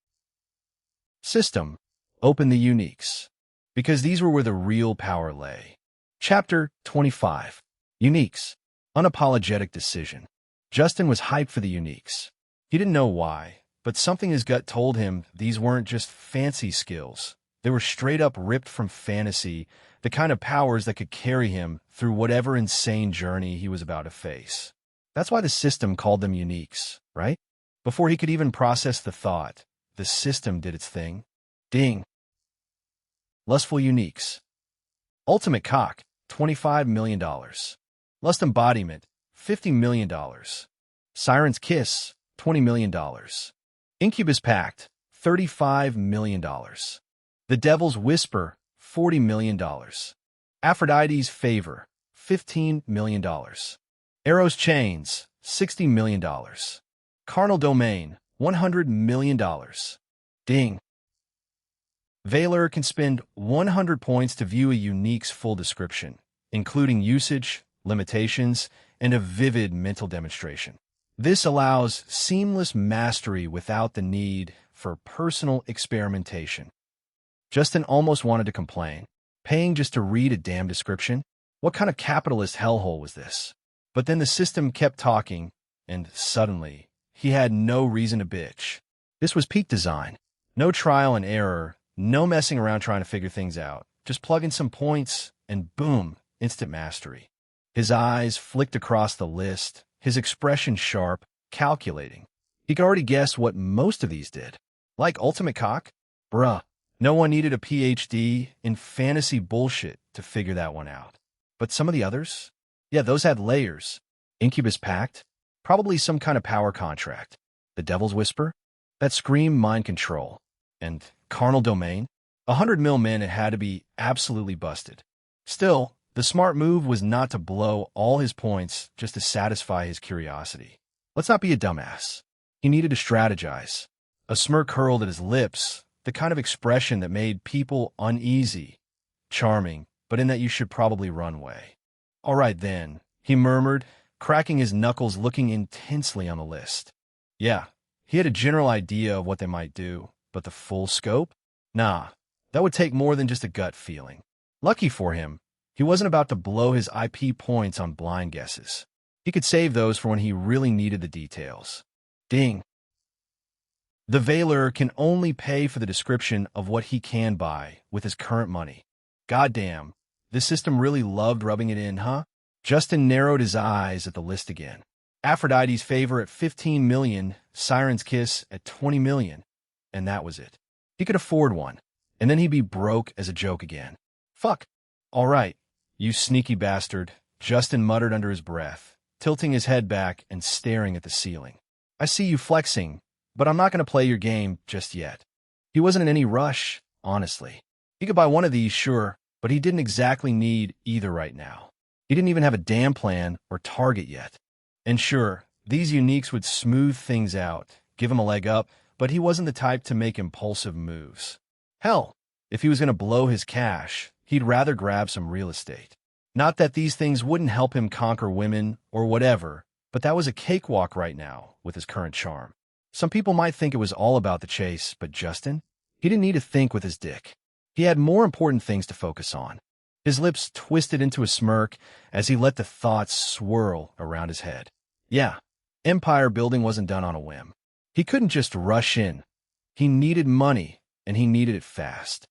System. Open the uniques. Because these were where the real power lay. Chapter 25. Uniques. Unapologetic decision. Justin was hyped for the uniques. He didn't know why, but something his gut told him these weren't just fancy skills. They were straight up ripped from fantasy, the kind of powers that could carry him through whatever insane journey he was about to face. That's why the system called them uniques, right? Before he could even process the thought, the system did its thing. Ding. Lustful uniques. Ultimate cock, $25 million. Lust embodiment, $50 million. Siren's kiss, $20 million. Incubus pact, $35 million. The devil's whisper, $40 million. Aphrodite's favor, $15 million. Eros chains, $60 million. Carnal domain, $100 million. Ding. Valor can spend 100 points to view a unique's full description, including usage, limitations, and a vivid mental demonstration. This allows seamless mastery without the need for personal experimentation. Justin almost wanted to complain. Paying just to read a damn description? What kind of capitalist hellhole was this? But then the system kept talking, and suddenly, he had no reason to bitch. This was peak design. No trial and error, no messing around trying to figure things out. Just plug in some points, and boom, instant mastery. His eyes flicked across the list, his expression sharp, calculating. He could already guess what most of these did. Like ultimate cock? Bruh, no one needed a PhD in fantasy bullshit to figure that one out. But some of the others? Yeah, those had layers. Incubus pact? Probably some kind of power contract. The devil's whisper? That screamed mind control. And carnal domain? 100 mil men it had to be absolutely busted. Still, the smart move was not to blow all his points just to satisfy his curiosity. Let's not be a dumbass. He needed to strategize. A smirk curled at his lips, the kind of expression that made people uneasy. Charming, but in that you should probably run away. All right then, he murmured, cracking his knuckles, looking intensely on the list. Yeah, he had a general idea of what they might do, but the full scope? Nah, that would take more than just a gut feeling. Lucky for him, he wasn't about to blow his IP points on blind guesses. He could save those for when he really needed the details. Ding. The Valor can only pay for the description of what he can buy with his current money. Goddamn, this system really loved rubbing it in, huh? Justin narrowed his eyes at the list again. Aphrodite's favor at 15 million, Siren's kiss at 20 million. And that was it. He could afford one, and then he'd be broke as a joke again. Fuck. All right, you sneaky bastard, Justin muttered under his breath, tilting his head back and staring at the ceiling. I see you flexing, but I'm not going to play your game just yet. He wasn't in any rush, honestly. He could buy one of these, sure, but he didn't exactly need either right now. He didn't even have a damn plan or target yet. And sure, these uniques would smooth things out, give him a leg up, but he wasn't the type to make impulsive moves. Hell, if he was going to blow his cash, he'd rather grab some real estate. Not that these things wouldn't help him conquer women or whatever, but that was a cakewalk right now with his current charm. Some people might think it was all about the chase, but Justin? He didn't need to think with his dick. He had more important things to focus on. His lips twisted into a smirk as he let the thoughts swirl around his head. Yeah, empire building wasn't done on a whim. He couldn't just rush in. He needed money, and he needed it fast.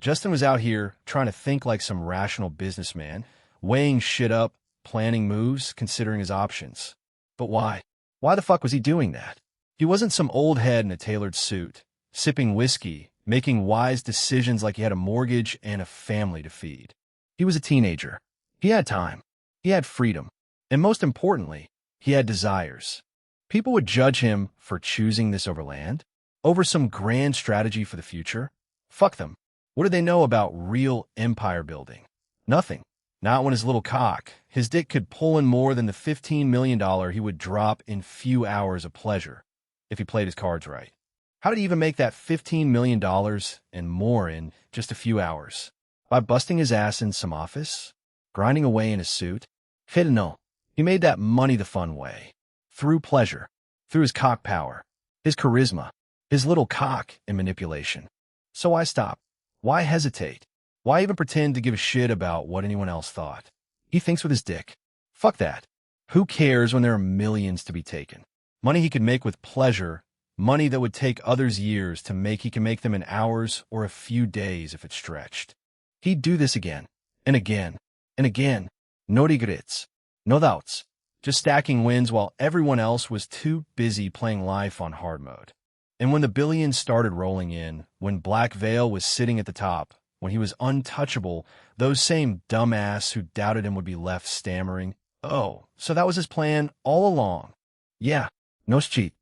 Justin was out here trying to think like some rational businessman, weighing shit up, planning moves, considering his options. But why? Why the fuck was he doing that? He wasn't some old head in a tailored suit, sipping whiskey, making wise decisions like he had a mortgage and a family to feed. He was a teenager. He had time. He had freedom. And most importantly, he had desires. People would judge him for choosing this over land, over some grand strategy for the future. Fuck them. What did they know about real empire building? Nothing. Not when his little cock, his dick, could pull in more than the $15 million he would drop in few hours of pleasure if he played his cards right. How did he even make that $15 million and more in just a few hours? By busting his ass in some office? Grinding away in his suit? No. He made that money the fun way. Through pleasure. Through his cock power. His charisma. His little cock and manipulation. So why stop? Why hesitate? Why even pretend to give a shit about what anyone else thought? He thinks with his dick. Fuck that. Who cares when there are millions to be taken? Money he could make with pleasure, money that would take others years to make. He can make them in hours or a few days if it's stretched. He'd do this again, and again, and again. No regrets, no doubts, just stacking wins while everyone else was too busy playing life on hard mode. And when the billions started rolling in, when Black Veil was sitting at the top, when he was untouchable, those same dumbass who doubted him would be left stammering, "Oh, so that was his plan all along." Yeah, no cheat.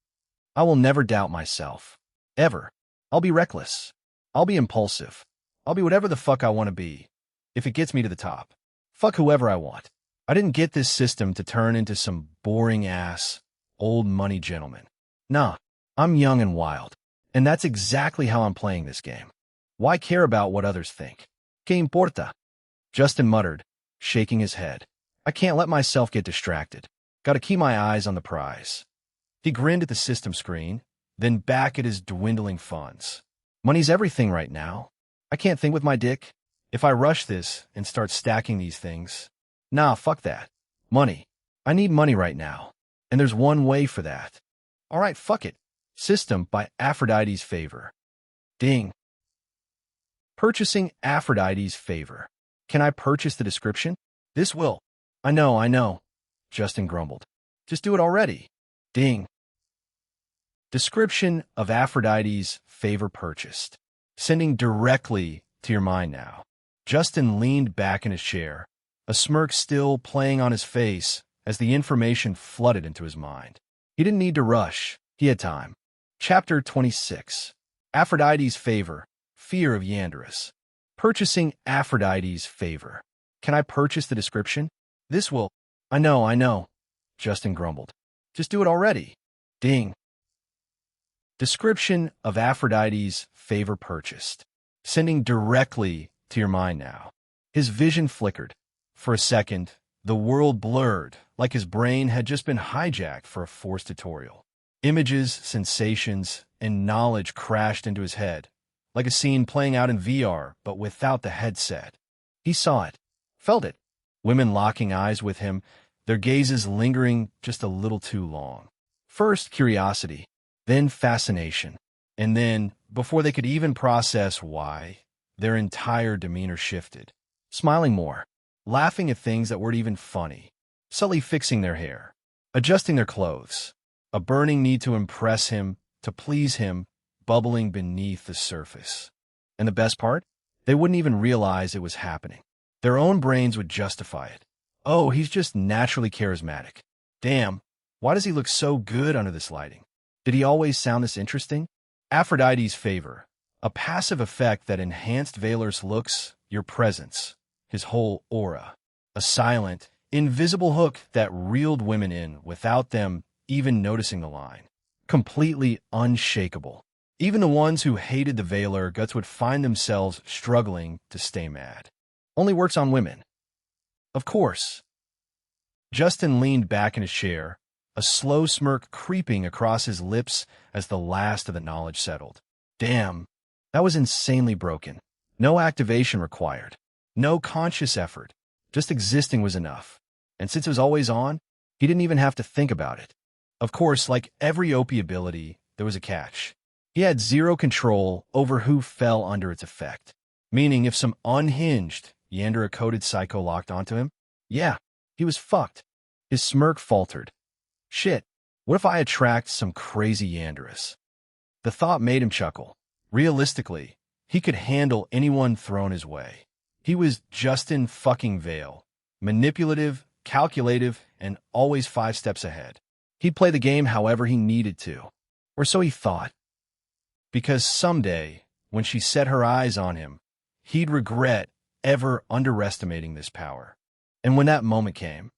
I will never doubt myself. Ever. I'll be reckless. I'll be impulsive. I'll be whatever the fuck I want to be, if it gets me to the top. Fuck whoever I want. I didn't get this system to turn into some boring-ass, old money gentleman. Nah, I'm young and wild, and that's exactly how I'm playing this game. Why care about what others think? ¿Qué importa? Justin muttered, shaking his head. I can't let myself get distracted. Gotta keep my eyes on the prize. He grinned at the system screen, then back at his dwindling funds. Money's everything right now. I can't think with my dick. If I rush this and start stacking these things... Nah, fuck that. Money. I need money right now. And there's one way for that. All right, fuck it. System by Aphrodite's favor. Ding. Purchasing Aphrodite's favor. Can I purchase the description? This will. I know. Justin grumbled. Just do it already. Ding. Description of Aphrodite's favor purchased. Sending directly to your mind now. Justin leaned back in his chair, a smirk still playing on his face as the information flooded into his mind. He didn't need to rush. He had time. Chapter 26. Aphrodite's favor. Fear of Yandris. Purchasing Aphrodite's favor. Can I purchase the description? This will. I know. Justin grumbled. Just do it already. Ding. Description of Aphrodite's favor purchased. Sending directly to your mind now. His vision flickered. For a second, the world blurred, like his brain had just been hijacked for a forced tutorial. Images, sensations, and knowledge crashed into his head, like a scene playing out in VR, but without the headset. He saw it, felt it. Women locking eyes with him, their gazes lingering just a little too long. First curiosity, then fascination, and then, before they could even process why, their entire demeanor shifted. Smiling more, laughing at things that weren't even funny, subtly fixing their hair, adjusting their clothes, a burning need to impress him, to please him, bubbling beneath the surface. And the best part? They wouldn't even realize it was happening. Their own brains would justify it. Oh, he's just naturally charismatic. Damn, why does he look so good under this lighting? Did he always sound this interesting? Aphrodite's favor. A passive effect that enhanced Valor's looks, your presence, his whole aura. A silent, invisible hook that reeled women in without them even noticing the line. Completely unshakable. Even the ones who hated the Valor guts would find themselves struggling to stay mad. Only works on women. Of course. Justin leaned back in his chair, a slow smirk creeping across his lips as the last of the knowledge settled. Damn, that was insanely broken. No activation required. No conscious effort. Just existing was enough. And since it was always on, he didn't even have to think about it. Of course, like every OP ability, there was a catch. He had zero control over who fell under its effect. Meaning if some unhinged, Yandera-coded psycho locked onto him, yeah, He was fucked. His smirk faltered. Shit, what if I attract some crazy Yandere? The thought made him chuckle. Realistically, he could handle anyone thrown his way. He was Justin fucking Vale. Manipulative, calculative, and always 5 steps ahead. He'd play the game however he needed to. Or so he thought. Because someday, when she set her eyes on him, he'd regret ever underestimating this power. And when that moment came,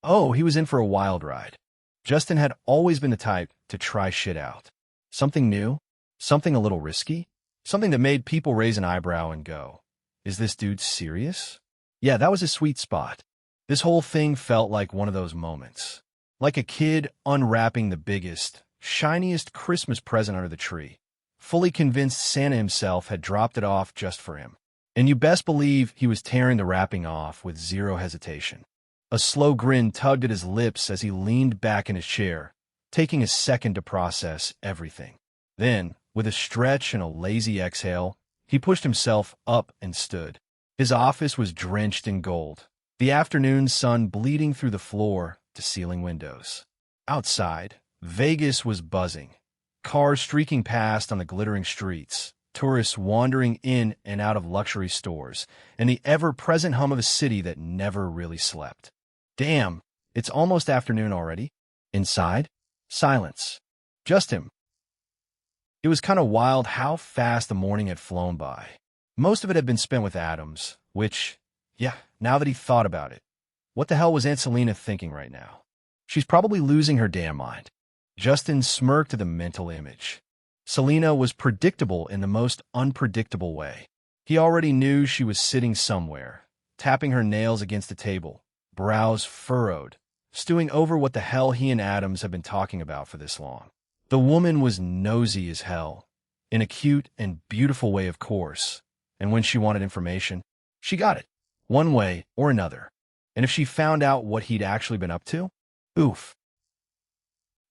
oh, he was in for a wild ride. Justin had always been the type to try shit out. Something new, something a little risky, something that made people raise an eyebrow and go, is this dude serious? Yeah, that was his sweet spot. This whole thing felt like one of those moments. Like a kid unwrapping the biggest, shiniest Christmas present under the tree, fully convinced Santa himself had dropped it off just for him. And you best believe he was tearing the wrapping off with zero hesitation. A slow grin tugged at his lips as he leaned back in his chair, taking a second to process everything. Then, with a stretch and a lazy exhale, he pushed himself up and stood. His office was drenched in gold, the afternoon sun bleeding through the floor to ceiling windows. Outside, Vegas was buzzing. Cars streaking past on the glittering streets, tourists wandering in and out of luxury stores, and the ever-present hum of a city that never really slept. Damn, it's almost afternoon already. Inside, silence. Just him. It was kind of wild how fast the morning had flown by. Most of it had been spent with Adams, which, yeah, now that he thought about it, what the hell was Aunt Selena thinking right now? She's probably losing her damn mind. Justin smirked at the mental image. Selena was predictable in the most unpredictable way. He already knew she was sitting somewhere, tapping her nails against the table, brows furrowed, stewing over what the hell he and Adams had been talking about for this long. The woman was nosy as hell, in a cute and beautiful way, of course, and when she wanted information, she got it, one way or another. And if she found out what he'd actually been up to, oof.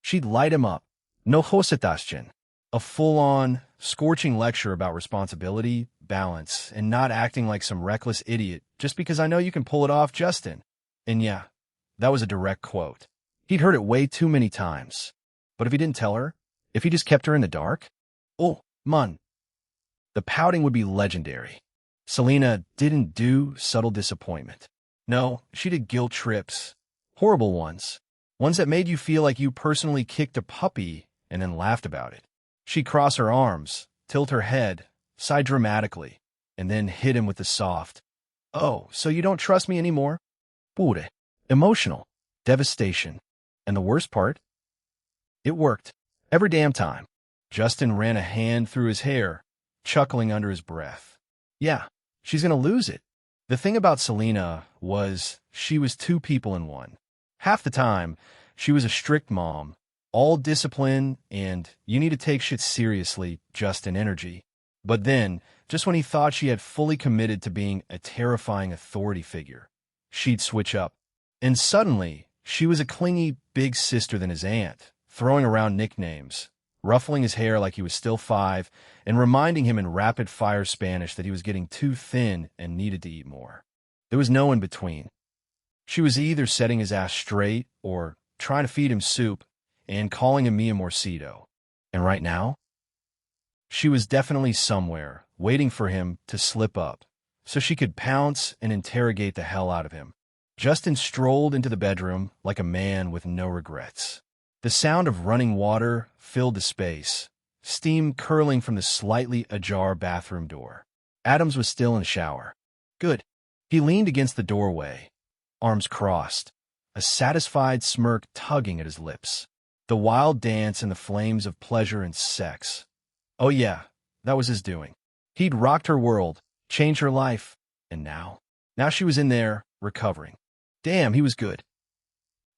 She'd light him up. No hosetaschen. A full-on, scorching lecture about responsibility, balance, and not acting like some reckless idiot just because I know you can pull it off, Justin. And yeah, that was a direct quote. He'd heard it way too many times. But if he didn't tell her, if he just kept her in the dark, oh, man. The pouting would be legendary. Selena didn't do subtle disappointment. No, she did guilt trips. Horrible ones. Ones that made you feel like you personally kicked a puppy and then laughed about it. She'd cross her arms, tilt her head, sigh dramatically, and then hit him with the soft, "Oh, so you don't trust me anymore?" Pure. Emotional. Devastation. And the worst part? It worked. Every damn time. Justin ran a hand through his hair, chuckling under his breath. Yeah, she's gonna lose it. The thing about Selena was she was 2 people in one. Half the time, she was a strict mom, all discipline and you need to take shit seriously, Justin energy. But then, just when he thought she had fully committed to being a terrifying authority figure, she'd switch up. And suddenly, she was a clingy big sister than his aunt, throwing around nicknames, ruffling his hair like he was still 5, and reminding him in rapid-fire Spanish that he was getting too thin and needed to eat more. There was no in between. She was either setting his ass straight or trying to feed him soup and calling him mi amorcito. And right now, she was definitely somewhere, waiting for him to slip up, so she could pounce and interrogate the hell out of him. Justin strolled into the bedroom like a man with no regrets. The sound of running water filled the space, steam curling from the slightly ajar bathroom door. Adams was still in the shower. Good. He leaned against the doorway, arms crossed, a satisfied smirk tugging at his lips. The wild dance and the flames of pleasure and sex. Oh yeah, that was his doing. He'd rocked her world, changed her life, and now she was in there, recovering. Damn, he was good.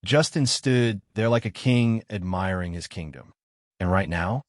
Justin stood there like a king admiring his kingdom. And right now,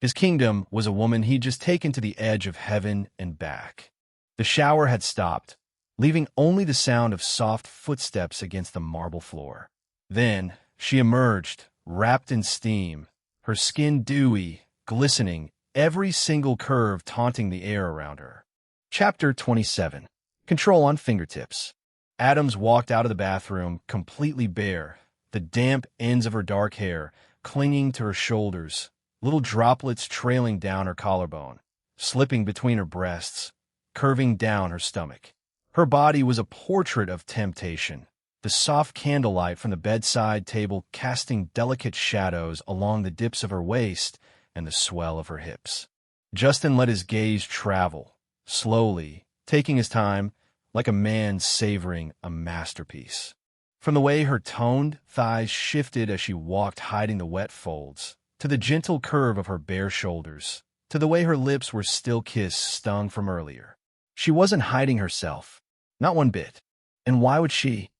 his kingdom was a woman he'd just taken to the edge of heaven and back. The shower had stopped, leaving only the sound of soft footsteps against the marble floor. Then she emerged, wrapped in steam, her skin dewy, glistening, every single curve taunting the air around her. Chapter 27. Control on Fingertips. Adams walked out of the bathroom, completely bare, the damp ends of her dark hair clinging to her shoulders, little droplets trailing down her collarbone, slipping between her breasts, curving down her stomach. Her body was a portrait of temptation, the soft candlelight from the bedside table casting delicate shadows along the dips of her waist and the swell of her hips. Justin let his gaze travel, slowly, taking his time, like a man savoring a masterpiece. From the way her toned thighs shifted as she walked hiding the wet folds, to the gentle curve of her bare shoulders, to the way her lips were still kissed stung from earlier. She wasn't hiding herself, not one bit. And why would she?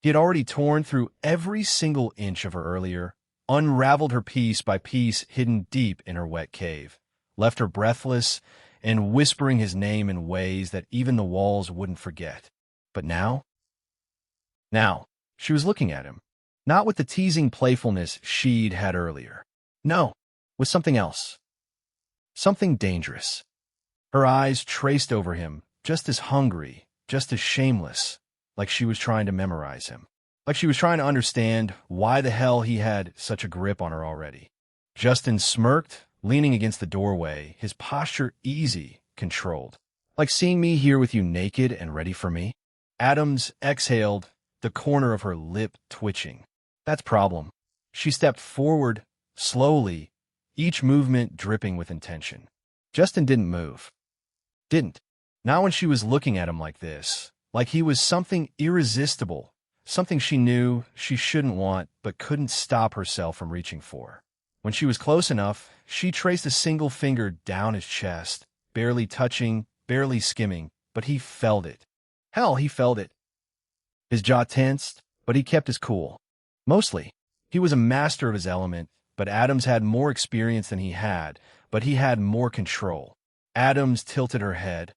He had already torn through every single inch of her earlier, unraveled her piece by piece hidden deep in her wet cave, left her breathless and whispering his name in ways that even the walls wouldn't forget. But now, she was looking at him, not with the teasing playfulness she'd had earlier. No, with something else. Something dangerous. Her eyes traced over him, just as hungry, just as shameless, like she was trying to memorize him. Like she was trying to understand why the hell he had such a grip on her already. Justin smirked, leaning against the doorway, his posture easy, controlled. Like seeing me here with you naked and ready for me? Adams exhaled, the corner of her lip twitching. That's problem. She stepped forward, slowly, each movement dripping with intention. Justin didn't move. Didn't. Not when she was looking at him like this, like he was something irresistible, something she knew she shouldn't want but couldn't stop herself from reaching for. When she was close enough, she traced a single finger down his chest, barely touching, barely skimming, but he felt it. Hell, he felt it. His jaw tensed, but he kept his cool. Mostly. He was a master of his element, but Adams had more experience than he had, but he had more control. Adams tilted her head,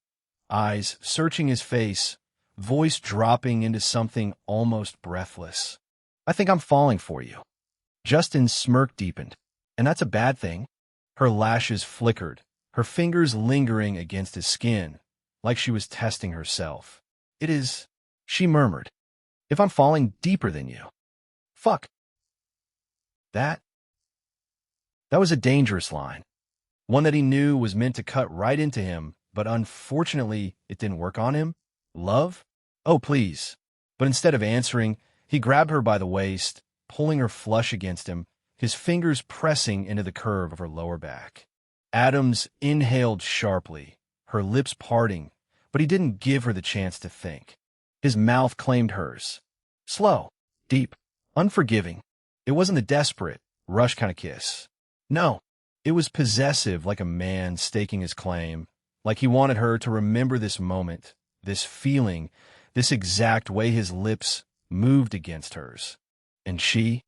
eyes searching his face, voice dropping into something almost breathless. I think I'm falling for you. Justin's smirk deepened. And that's a bad thing. Her lashes flickered, her fingers lingering against his skin, like she was testing herself. It is, she murmured, if I'm falling deeper than you. Fuck. That was a dangerous line. One that he knew was meant to cut right into him, but unfortunately it didn't work on him. Love? Oh, please. But instead of answering, he grabbed her by the waist, pulling her flush against him, his fingers pressing into the curve of her lower back. Adams inhaled sharply, her lips parting, but he didn't give her the chance to think. His mouth claimed hers. Slow, deep, unforgiving. It wasn't the desperate, rush kind of kiss. No, it was possessive, like a man staking his claim, like he wanted her to remember this moment, this feeling, this exact way his lips moved against hers. And she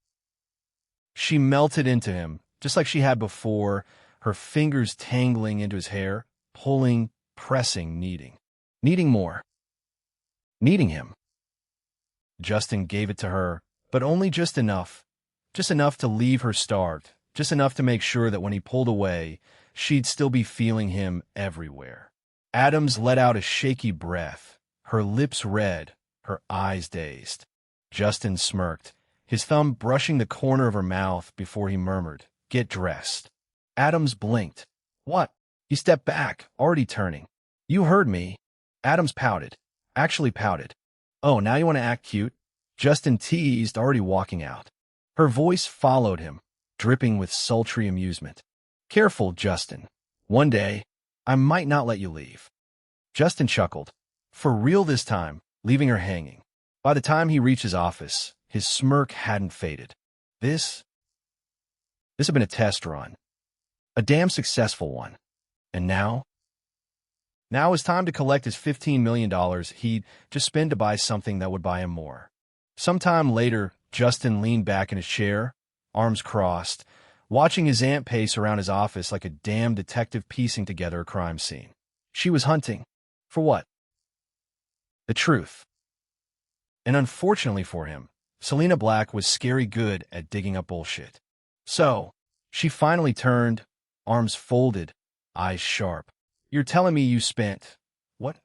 melted into him, just like she had before, her fingers tangling into his hair, pulling, pressing, needing more. Needing him. Justin gave it to her, but only just enough to leave her starved, just enough to make sure that when he pulled away, she'd still be feeling him everywhere. Adams let out a shaky breath, her lips red, her eyes dazed. Justin smirked, his thumb brushing the corner of her mouth before he murmured, "Get dressed." Adams blinked. What? He stepped back, already turning. You heard me. Adams pouted. Actually pouted. Oh, now you want to act cute? Justin teased, already walking out. Her voice followed him, dripping with sultry amusement. Careful, Justin. One day, I might not let you leave. Justin chuckled. For real this time, leaving her hanging. By the time he reached his office, his smirk hadn't faded. This had been a test run. A damn successful one. And now? Now is time to collect his $15 million he'd just spend to buy something that would buy him more. Sometime later, Justin leaned back in his chair, arms crossed, watching his aunt pace around his office like a damn detective piecing together a crime scene. She was hunting. For what? The truth. And unfortunately for him, Selena Black was scary good at digging up bullshit. So, she finally turned, arms folded, eyes sharp. You're telling me you spent, what,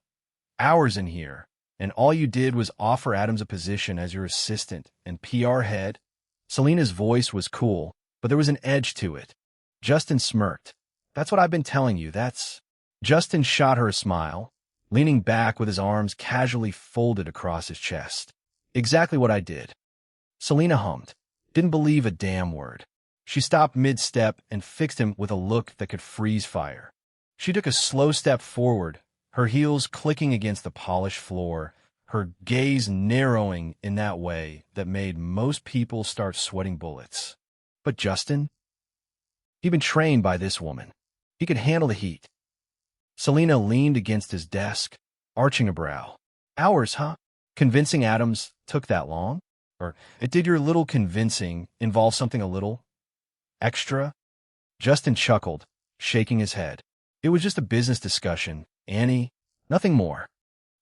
hours in here, And all you did was offer Adams a position as your assistant and PR head? Selena's voice was cool, but there was an edge to it. Justin smirked. That's what I've been telling you, that's... Justin shot her a smile, leaning back with his arms casually folded across his chest. Exactly what I did. Selena hummed. Didn't believe a damn word. She stopped mid-step and fixed him with a look that could freeze fire. She took a slow step forward, her heels clicking against the polished floor, her gaze narrowing in that way that made most people start sweating bullets. But Justin? He'd been trained by this woman. He could handle the heat. Selena leaned against his desk, arching a brow. Hours, huh? Convincing Adams took that long? Or did your little convincing involve something a little extra? Justin chuckled, shaking his head. It was just a business discussion, Annie. Nothing more.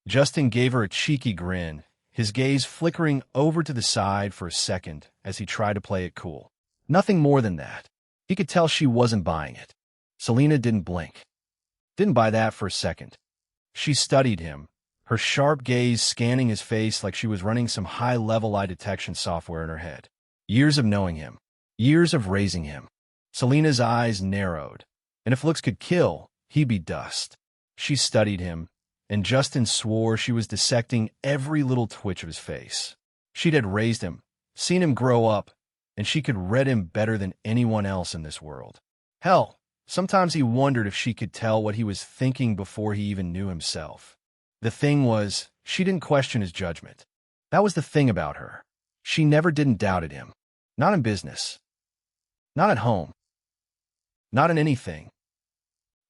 Justin gave her a cheeky grin, his gaze flickering over to the side for a second as he tried to play it cool. Nothing more than that. He could tell she wasn't buying it. Selena didn't blink. Didn't buy that for a second. She studied him, her sharp gaze scanning his face like she was running some high-level lie detection software in her head. Years of knowing him. Years of raising him. Selena's eyes narrowed. And if looks could kill, he'd be dust. She studied him, and Justin swore she was dissecting every little twitch of his face. She'd had raised him, seen him grow up, and she could read him better than anyone else in this world. Hell, sometimes he wondered if she could tell what he was thinking before he even knew himself. The thing was, she didn't question his judgment. That was the thing about her. She never didn't doubted him. Not in business. Not at home. Not in anything.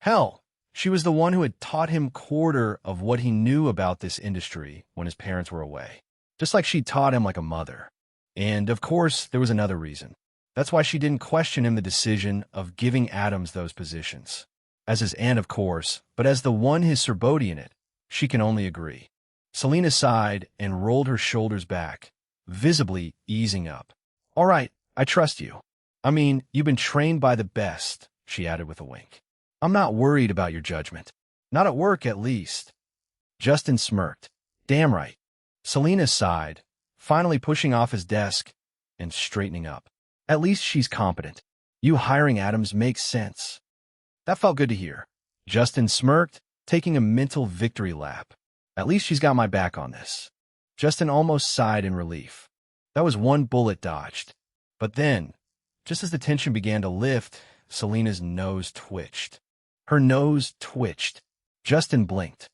Hell, she was the one who had taught him quarter of what he knew about this industry when his parents were away. Just like she taught him like a mother. And, of course, there was another reason. That's why she didn't question him the decision of giving Adams those positions. As his aunt, of course, but as the one his Cerbodi in it, she can only agree. Selena sighed and rolled her shoulders back, visibly easing up. All right, I trust you. I mean, you've been trained by the best, she added with a wink. I'm not worried about your judgment. Not at work, at least. Justin smirked. Damn right. Selena sighed, finally pushing off his desk and straightening up. At least she's competent. You hiring Adams makes sense. That felt good to hear. Justin smirked, taking a mental victory lap. At least she's got my back on this. Justin almost sighed in relief. That was one bullet dodged. But then, just as the tension began to lift, Selena's nose twitched. Her nose twitched. Justin blinked.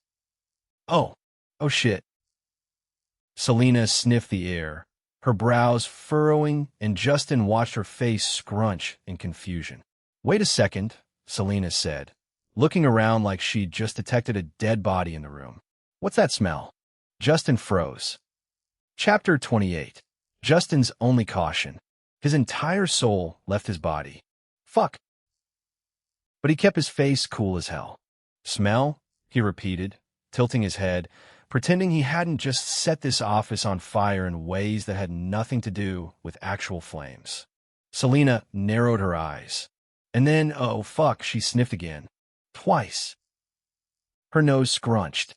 Oh shit. Selena sniffed the air, her brows furrowing, and Justin watched her face scrunch in confusion. Wait a second, Selena said, looking around like she'd just detected a dead body in the room. What's that smell? Justin froze. Chapter 28. Justin's only caution. His entire soul left his body. Fuck. But he kept his face cool as hell. Smell? He repeated, tilting his head, pretending he hadn't just set this office on fire in ways that had nothing to do with actual flames. Selena narrowed her eyes. And then, oh fuck, she sniffed again. Twice. Her nose scrunched.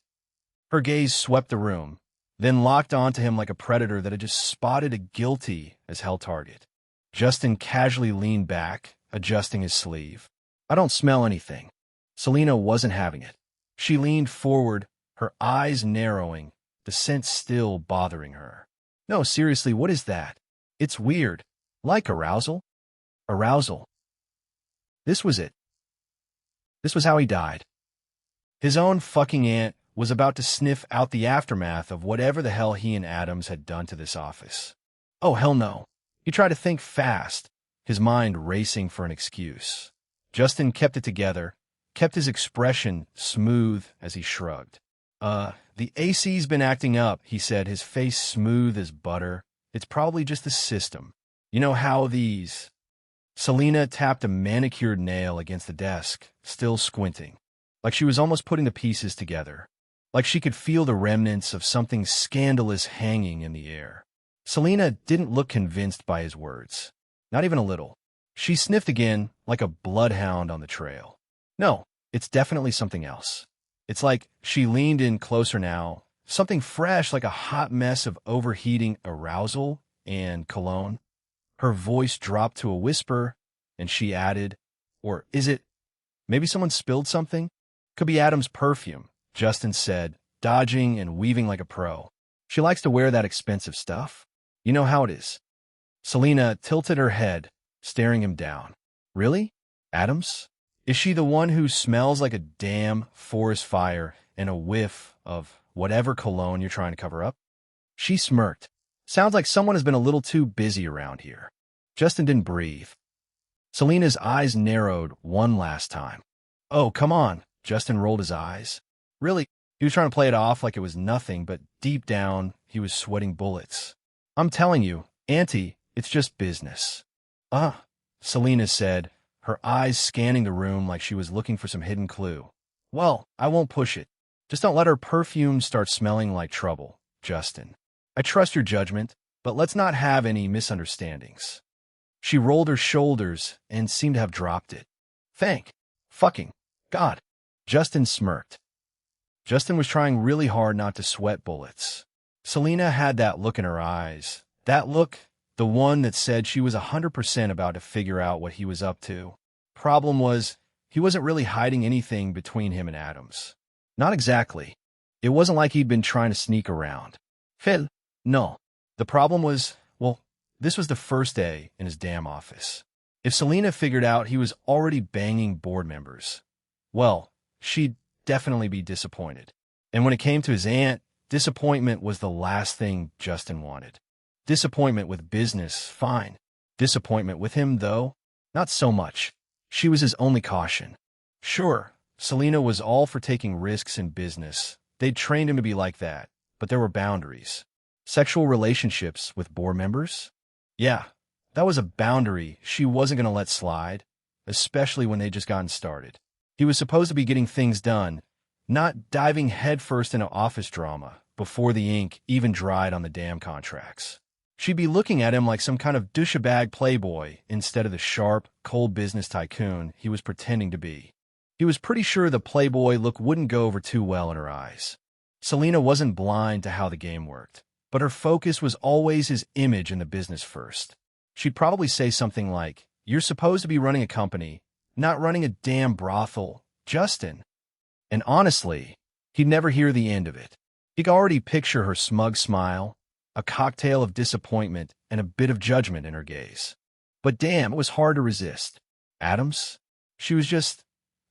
Her gaze swept the room, then locked onto him like a predator that had just spotted a guilty as hell target. Justin casually leaned back, adjusting his sleeve. I don't smell anything. Selena wasn't having it. She leaned forward, her eyes narrowing, the scent still bothering her. No, seriously, what is that? It's weird. Like arousal? Arousal. This was it. This was how he died. His own fucking aunt was about to sniff out the aftermath of whatever the hell he and Adams had done to this office. Oh, hell no. He tried to think fast, his mind racing for an excuse. Justin kept it together, kept his expression smooth as he shrugged. The AC's been acting up, he said, his face smooth as butter. It's probably just the system. You know how these... Selena tapped a manicured nail against the desk, still squinting, like she was almost putting the pieces together, like she could feel the remnants of something scandalous hanging in the air. Selena didn't look convinced by his words, not even a little. She sniffed again, like a bloodhound on the trail. No, it's definitely something else. It's like she leaned in closer now, Something fresh like a hot mess of overheating arousal and cologne. Her voice dropped to a whisper, and she added, "Or is it maybe someone spilled something? Could be Adam's perfume," Justin said, dodging and weaving like a pro. "She likes to wear that expensive stuff. You know how it is." Selena tilted her head, staring him down. "Really? Adams? Is she the one who smells like a damn forest fire and a whiff of whatever cologne you're trying to cover up?" She smirked. "Sounds like someone has been a little too busy around here." Justin didn't breathe. Selena's eyes narrowed one last time. "Oh, come on." Justin rolled his eyes. Really, he was trying to play it off like it was nothing, but deep down, he was sweating bullets. "I'm telling you, Auntie, it's just business." Selena said, her eyes scanning the room like she was looking for some hidden clue. "Well, I won't push it. Just don't let her perfume start smelling like trouble, Justin. I trust your judgment, but let's not have any misunderstandings." She rolled her shoulders and seemed to have dropped it. "Thank fucking God." Justin smirked. Justin was trying really hard not to sweat bullets. Selena had that look in her eyes. That look, the one that said she was 100% about to figure out what he was up to. Problem was, he wasn't really hiding anything between him and Adams. Not exactly. It wasn't like he'd been trying to sneak around. Phil, no. The problem was, well, this was the first day in his damn office. If Selena figured out he was already banging board members, well, she'd definitely be disappointed. And when it came to his aunt, disappointment was the last thing Justin wanted. Disappointment with business, fine. Disappointment with him, though, not so much. She was his only caution. Sure, Selena was all for taking risks in business. They'd trained him to be like that, but there were boundaries. Sexual relationships with board members? Yeah, that was a boundary she wasn't going to let slide, especially when they'd just gotten started. He was supposed to be getting things done, not diving headfirst into office drama before the ink even dried on the damn contracts. She'd be looking at him like some kind of douchebag playboy instead of the sharp, cold business tycoon he was pretending to be. He was pretty sure the playboy look wouldn't go over too well in her eyes. Selena wasn't blind to how the game worked, but her focus was always his image in the business first. She'd probably say something like, "You're supposed to be running a company, not running a damn brothel, Justin." And honestly, he'd never hear the end of it. He could already picture her smug smile, a cocktail of disappointment and a bit of judgment in her gaze. But damn, it was hard to resist. Adams? She was just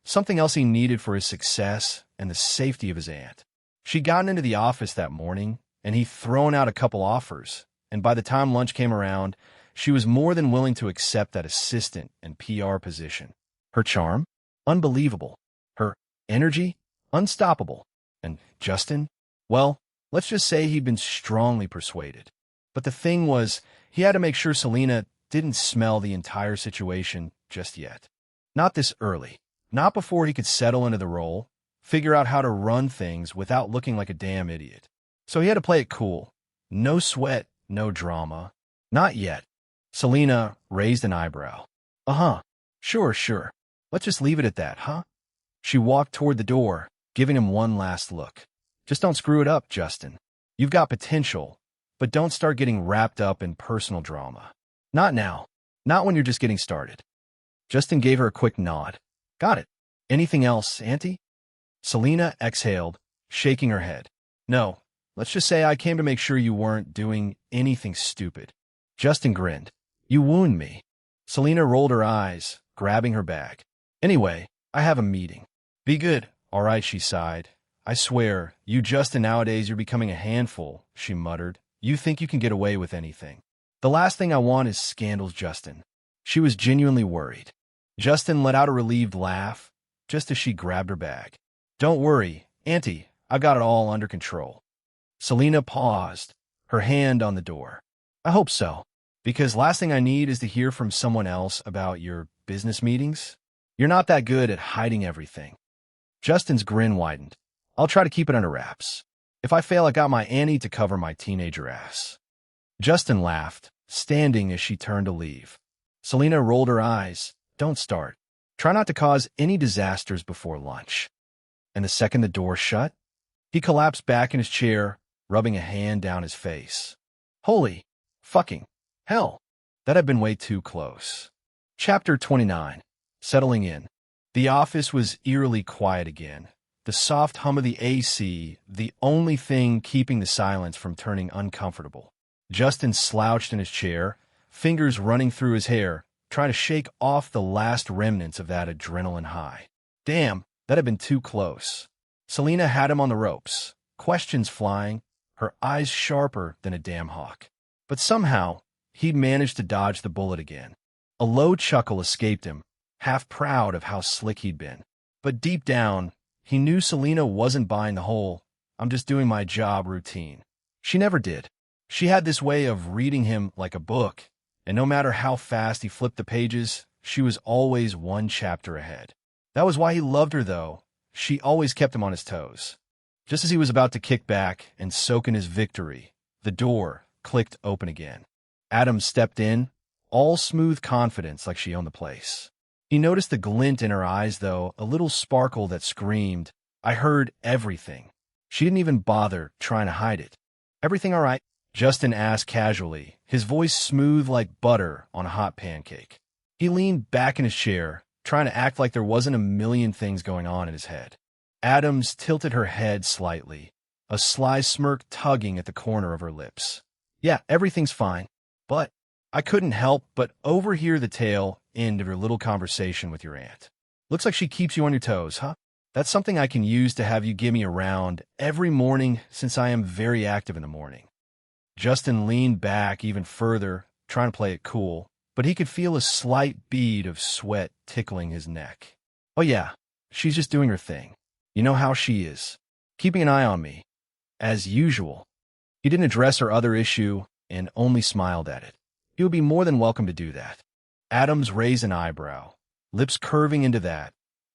something else he needed for his success and the safety of his aunt. She'd gotten into the office that morning, and he'd thrown out a couple offers, and by the time lunch came around, she was more than willing to accept that assistant and PR position. Her charm? Unbelievable. Her energy? Unstoppable. And Justin? Well, let's just say he'd been strongly persuaded. But the thing was, he had to make sure Selena didn't smell the entire situation just yet. Not this early. Not before he could settle into the role, figure out how to run things without looking like a damn idiot. So he had to play it cool. No sweat, no drama. Not yet. Selena raised an eyebrow. Sure. Let's just leave it at that, huh? She walked toward the door, giving him one last look. "Just don't screw it up, Justin. You've got potential, but don't start getting wrapped up in personal drama. Not now. Not when you're just getting started." Justin gave her a quick nod. "Got it. Anything else, Auntie?" Selena exhaled, shaking her head. "No. Let's just say I came to make sure you weren't doing anything stupid." Justin grinned. "You wound me." Selena rolled her eyes, grabbing her bag. "Anyway, I have a meeting." "Be good." "All right," she sighed. "I swear, you Justin nowadays you're becoming a handful," she muttered. "You think you can get away with anything." "The last thing I want is scandals, Justin." She was genuinely worried. Justin let out a relieved laugh, just as she grabbed her bag. "Don't worry, Auntie, I've got it all under control." Selena paused, her hand on the door. "I hope so, because last thing I need is to hear from someone else about your business meetings. You're not that good at hiding everything." Justin's grin widened. "I'll try to keep it under wraps. If I fail, I got my Annie to cover my teenager ass." Justin laughed, standing as she turned to leave. Selena rolled her eyes. "Don't start. Try not to cause any disasters before lunch." And the second the door shut, He collapsed back in his chair, rubbing a hand down his face. Holy fucking hell. That had been way too close. Chapter 29. Settling in. The office was eerily quiet again. The soft hum of the AC, the only thing keeping the silence from turning uncomfortable. Justin slouched in his chair, fingers running through his hair, trying to shake off the last remnants of that adrenaline high. Damn, that had been too close. Selena had him on the ropes, questions flying, her eyes sharper than a damn hawk. But somehow, he'd managed to dodge the bullet again. A low chuckle escaped him, half proud of how slick he'd been. But deep down, he knew Selena wasn't buying the whole, "I'm just doing my job" routine. She never did. She had this way of reading him like a book, and no matter how fast he flipped the pages, she was always one chapter ahead. That was why he loved her, though. She always kept him on his toes. Just as he was about to kick back and soak in his victory, the door clicked open again. Adams stepped in, all smooth confidence like she owned the place. He noticed the glint in her eyes, though, a little sparkle that screamed, "I heard everything." She didn't even bother trying to hide it. "Everything all right?" Justin asked casually, his voice smooth like butter on a hot pancake. He leaned back in his chair, trying to act like there wasn't a million things going on in his head. Adams tilted her head slightly, a sly smirk tugging at the corner of her lips. "Yeah, everything's fine, but I couldn't help but overhear the tail end of your little conversation with your aunt. Looks like she keeps you on your toes, huh? That's something I can use to have you give me a round every morning since I am very active in the morning." Justin leaned back even further, trying to play it cool, but he could feel a slight bead of sweat tickling his neck. "Oh yeah, she's just doing her thing. You know how she is. Keeping an eye on me. As usual." He didn't address her other issue and only smiled at it. He would be more than welcome to do that. Adams raised an eyebrow, lips curving into that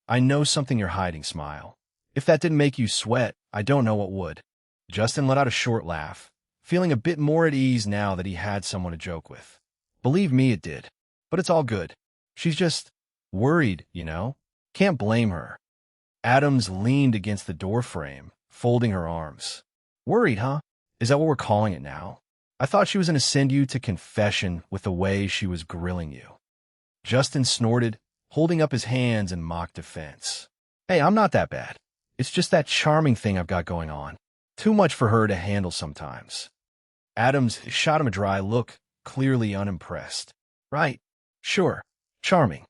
"I know something you're hiding" smile. "If that didn't make you sweat, I don't know what would." Justin let out a short laugh, feeling a bit more at ease now that he had someone to joke with. "Believe me, it did. But it's all good. She's just worried, you know? Can't blame her." Adams leaned against the doorframe, folding her arms. "Worried, huh? Is that what we're calling it now? I thought she was going to send you to confession with the way she was grilling you." Justin snorted, holding up his hands in mock defense. "Hey, I'm not that bad. It's just that charming thing I've got going on. Too much for her to handle sometimes." Adams shot him a dry look, clearly unimpressed. "Right. Sure. Charming.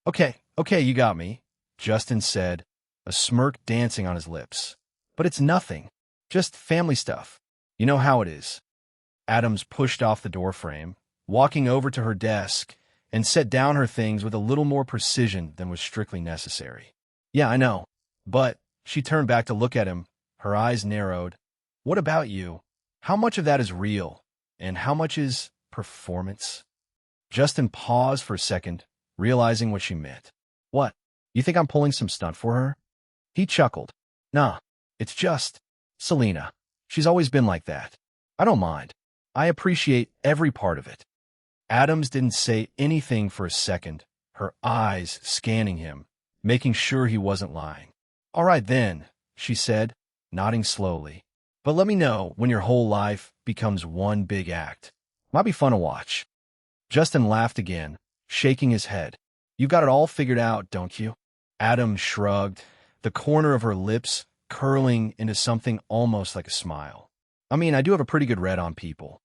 Okay, you got me," Justin said, a smirk dancing on his lips. "But it's nothing. Just family stuff. You know how it is." Adams pushed off the doorframe, walking over to her desk, and set down her things with a little more precision than was strictly necessary. "Yeah, I know. But," she turned back to look at him, her eyes narrowed, "what about you? How much of that is real, and how much is performance?" Justin paused for a second, realizing what she meant. "What? You think I'm pulling some stunt for her?" He chuckled. "Nah, it's just Selena. She's always been like that. I don't mind. I appreciate every part of it." Adams didn't say anything for a second, her eyes scanning him, making sure he wasn't lying. "All right then," she said, nodding slowly. "But let me know when your whole life becomes one big act. Might be fun to watch." Justin laughed again, shaking his head. "You've got it all figured out, don't you?" Adams shrugged, the corner of her lips curling into something almost like a smile. "I mean, I do have a pretty good read on people."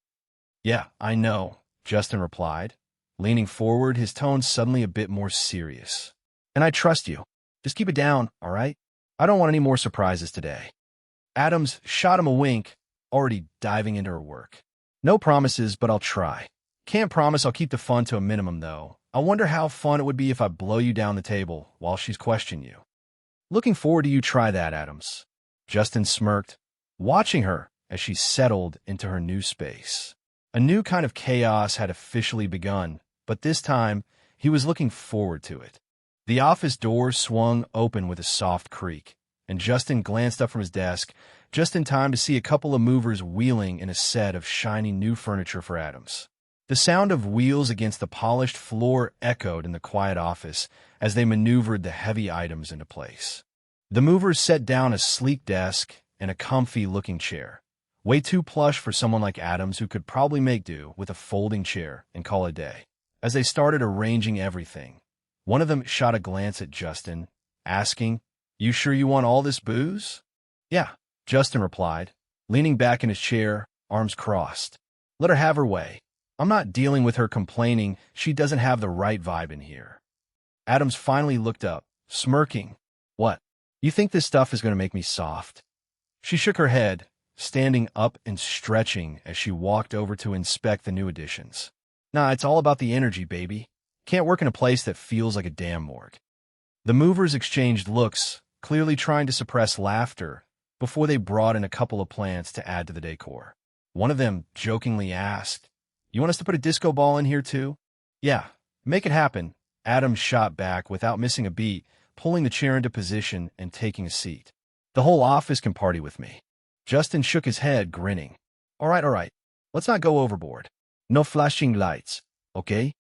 "Yeah, I know," Justin replied, leaning forward, his tone suddenly a bit more serious. "And I trust you. Just keep it down, all right? I don't want any more surprises today." Adams shot him a wink, already diving into her work. "No promises, but I'll try. Can't promise I'll keep the fun to a minimum, though. I wonder how fun it would be if I blow you down the table while she's questioning you." "Looking forward to you try that, Adams." Justin smirked, watching her as she settled into her new space. A new kind of chaos had officially begun, but this time he was looking forward to it. The office door swung open with a soft creak, and Justin glanced up from his desk just in time to see a couple of movers wheeling in a set of shiny new furniture for Adams. The sound of wheels against the polished floor echoed in the quiet office as they maneuvered the heavy items into place. The movers set down a sleek desk in a comfy-looking chair. Way too plush for someone like Adams, who could probably make do with a folding chair and call it a day. As they started arranging everything, one of them shot a glance at Justin, asking, "You sure you want all this booze?" "Yeah," Justin replied, leaning back in his chair, arms crossed. "Let her have her way. I'm not dealing with her complaining she doesn't have the right vibe in here." Adams finally looked up, smirking. "What? You think this stuff is going to make me soft?" She shook her head, standing up and stretching as she walked over to inspect the new additions. "Nah, it's all about the energy, baby. Can't work in a place that feels like a damn morgue." The movers exchanged looks, clearly trying to suppress laughter, before they brought in a couple of plants to add to the decor. One of them jokingly asked, "You want us to put a disco ball in here too?" "Yeah, make it happen," Adams shot back without missing a beat, pulling the chair into position and taking a seat. "The whole office can party with me." Justin shook his head, grinning. All right. Let's not go overboard. No flashing lights, okay?"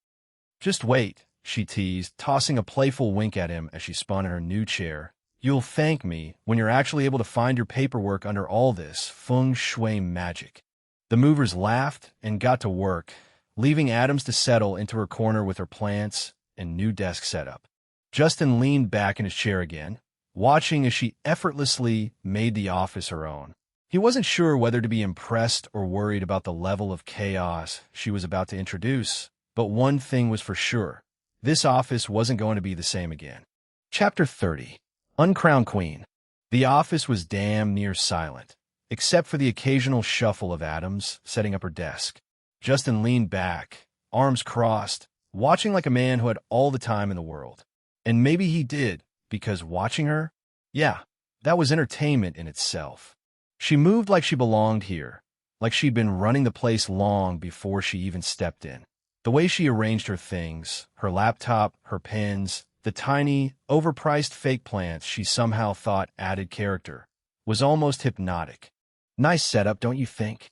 "Just wait," she teased, tossing a playful wink at him as she spun in her new chair. "You'll thank me when you're actually able to find your paperwork under all this feng shui magic." The movers laughed and got to work, leaving Adams to settle into her corner with her plants and new desk setup. Justin leaned back in his chair again, watching as she effortlessly made the office her own. He wasn't sure whether to be impressed or worried about the level of chaos she was about to introduce, but one thing was for sure: this office wasn't going to be the same again. Chapter 30. Uncrowned Queen. The office was damn near silent, except for the occasional shuffle of Adams setting up her desk. Justin leaned back, arms crossed, watching like a man who had all the time in the world. And maybe he did, because watching her, yeah, that was entertainment in itself. She moved like she belonged here, like she'd been running the place long before she even stepped in. The way she arranged her things, her laptop, her pens, the tiny, overpriced fake plants she somehow thought added character, was almost hypnotic. "Nice setup, don't you think?"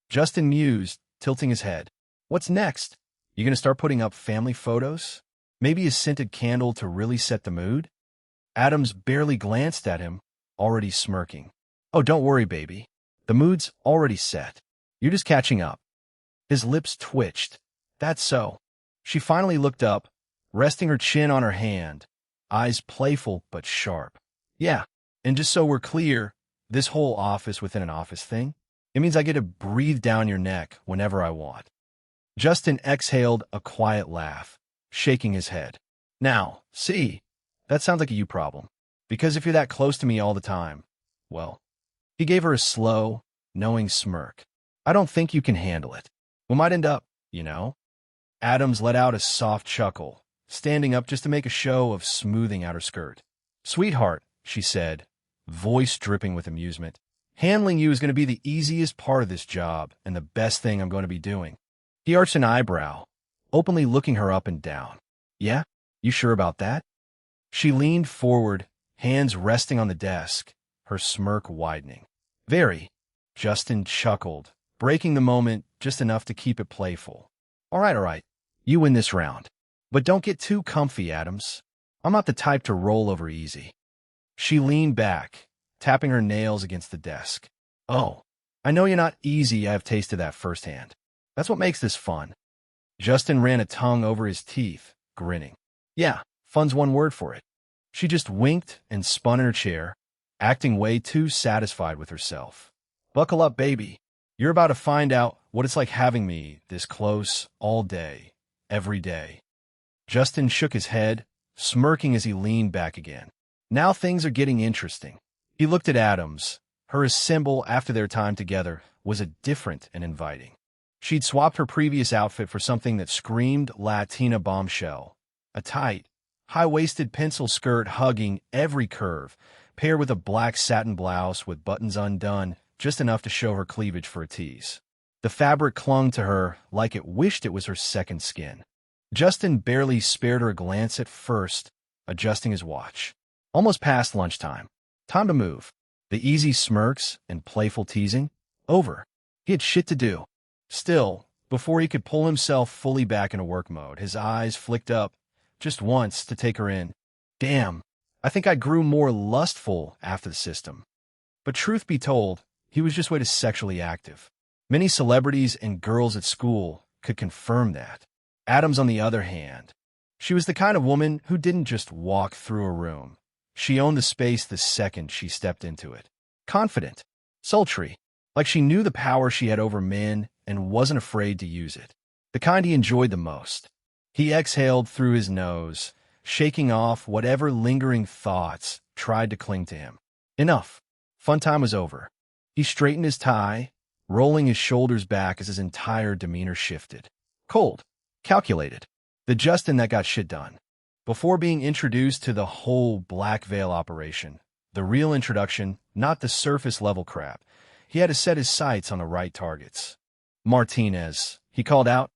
Justin mused, tilting his head. "What's next? You gonna start putting up family photos? Maybe a scented candle to really set the mood?" Adams barely glanced at him, already smirking. "Oh, don't worry, baby. The mood's already set. You're just catching up." His lips twitched. "That's so." She finally looked up, resting her chin on her hand, eyes playful but sharp. "Yeah, and just so we're clear, this whole office within an office thing, it means I get to breathe down your neck whenever I want." Justin exhaled a quiet laugh, shaking his head. "Now, see, that sounds like a you problem. Because if you're that close to me all the time, well..." He gave her a slow, knowing smirk. "I don't think you can handle it. We might end up, you know." Adams let out a soft chuckle, standing up just to make a show of smoothing out her skirt. "Sweetheart," she said, voice dripping with amusement, "handling you is going to be the easiest part of this job and the best thing I'm going to be doing." He arched an eyebrow, openly looking her up and down. "Yeah? You sure about that?" She leaned forward, hands resting on the desk, her smirk widening. "Very." Justin chuckled, breaking the moment just enough to keep it playful. All right. You win this round. But don't get too comfy, Adams. I'm not the type to roll over easy." She leaned back, tapping her nails against the desk. "Oh, I know you're not easy. I've tasted that firsthand. That's what makes this fun." Justin ran a tongue over his teeth, grinning. "Yeah, fun's one word for it." She just winked and spun in her chair, acting way too satisfied with herself. "Buckle up, baby. You're about to find out what it's like having me this close all day, every day." Justin shook his head, smirking as he leaned back again. Now things are getting interesting. He looked at Adams. Her symbol after their time together was a different and inviting. She'd swapped her previous outfit for something that screamed Latina bombshell. A tight, high-waisted pencil skirt hugging every curve, paired with a black satin blouse with buttons undone, just enough to show her cleavage for a tease. The fabric clung to her like it wished it was her second skin. Justin barely spared her a glance at first, adjusting his watch. Almost past lunchtime. Time to move. The easy smirks and playful teasing, over. He had shit to do. Still, before he could pull himself fully back into work mode, his eyes flicked up, just once, to take her in. Damn, I think I grew more lustful after the system. But truth be told, he was just way too sexually active. Many celebrities and girls at school could confirm that. Adams, on the other hand, she was the kind of woman who didn't just walk through a room. She owned the space the second she stepped into it. Confident, sultry, like she knew the power she had over men and wasn't afraid to use it. The kind he enjoyed the most. He exhaled through his nose, shaking off whatever lingering thoughts tried to cling to him. Enough. Fun time was over. He straightened his tie, rolling his shoulders back as his entire demeanor shifted. Cold. Calculated. The Justin that got shit done. Before being introduced to the whole Black Veil operation, the real introduction, not the surface-level crap, he had to set his sights on the right targets. Martinez, he called out,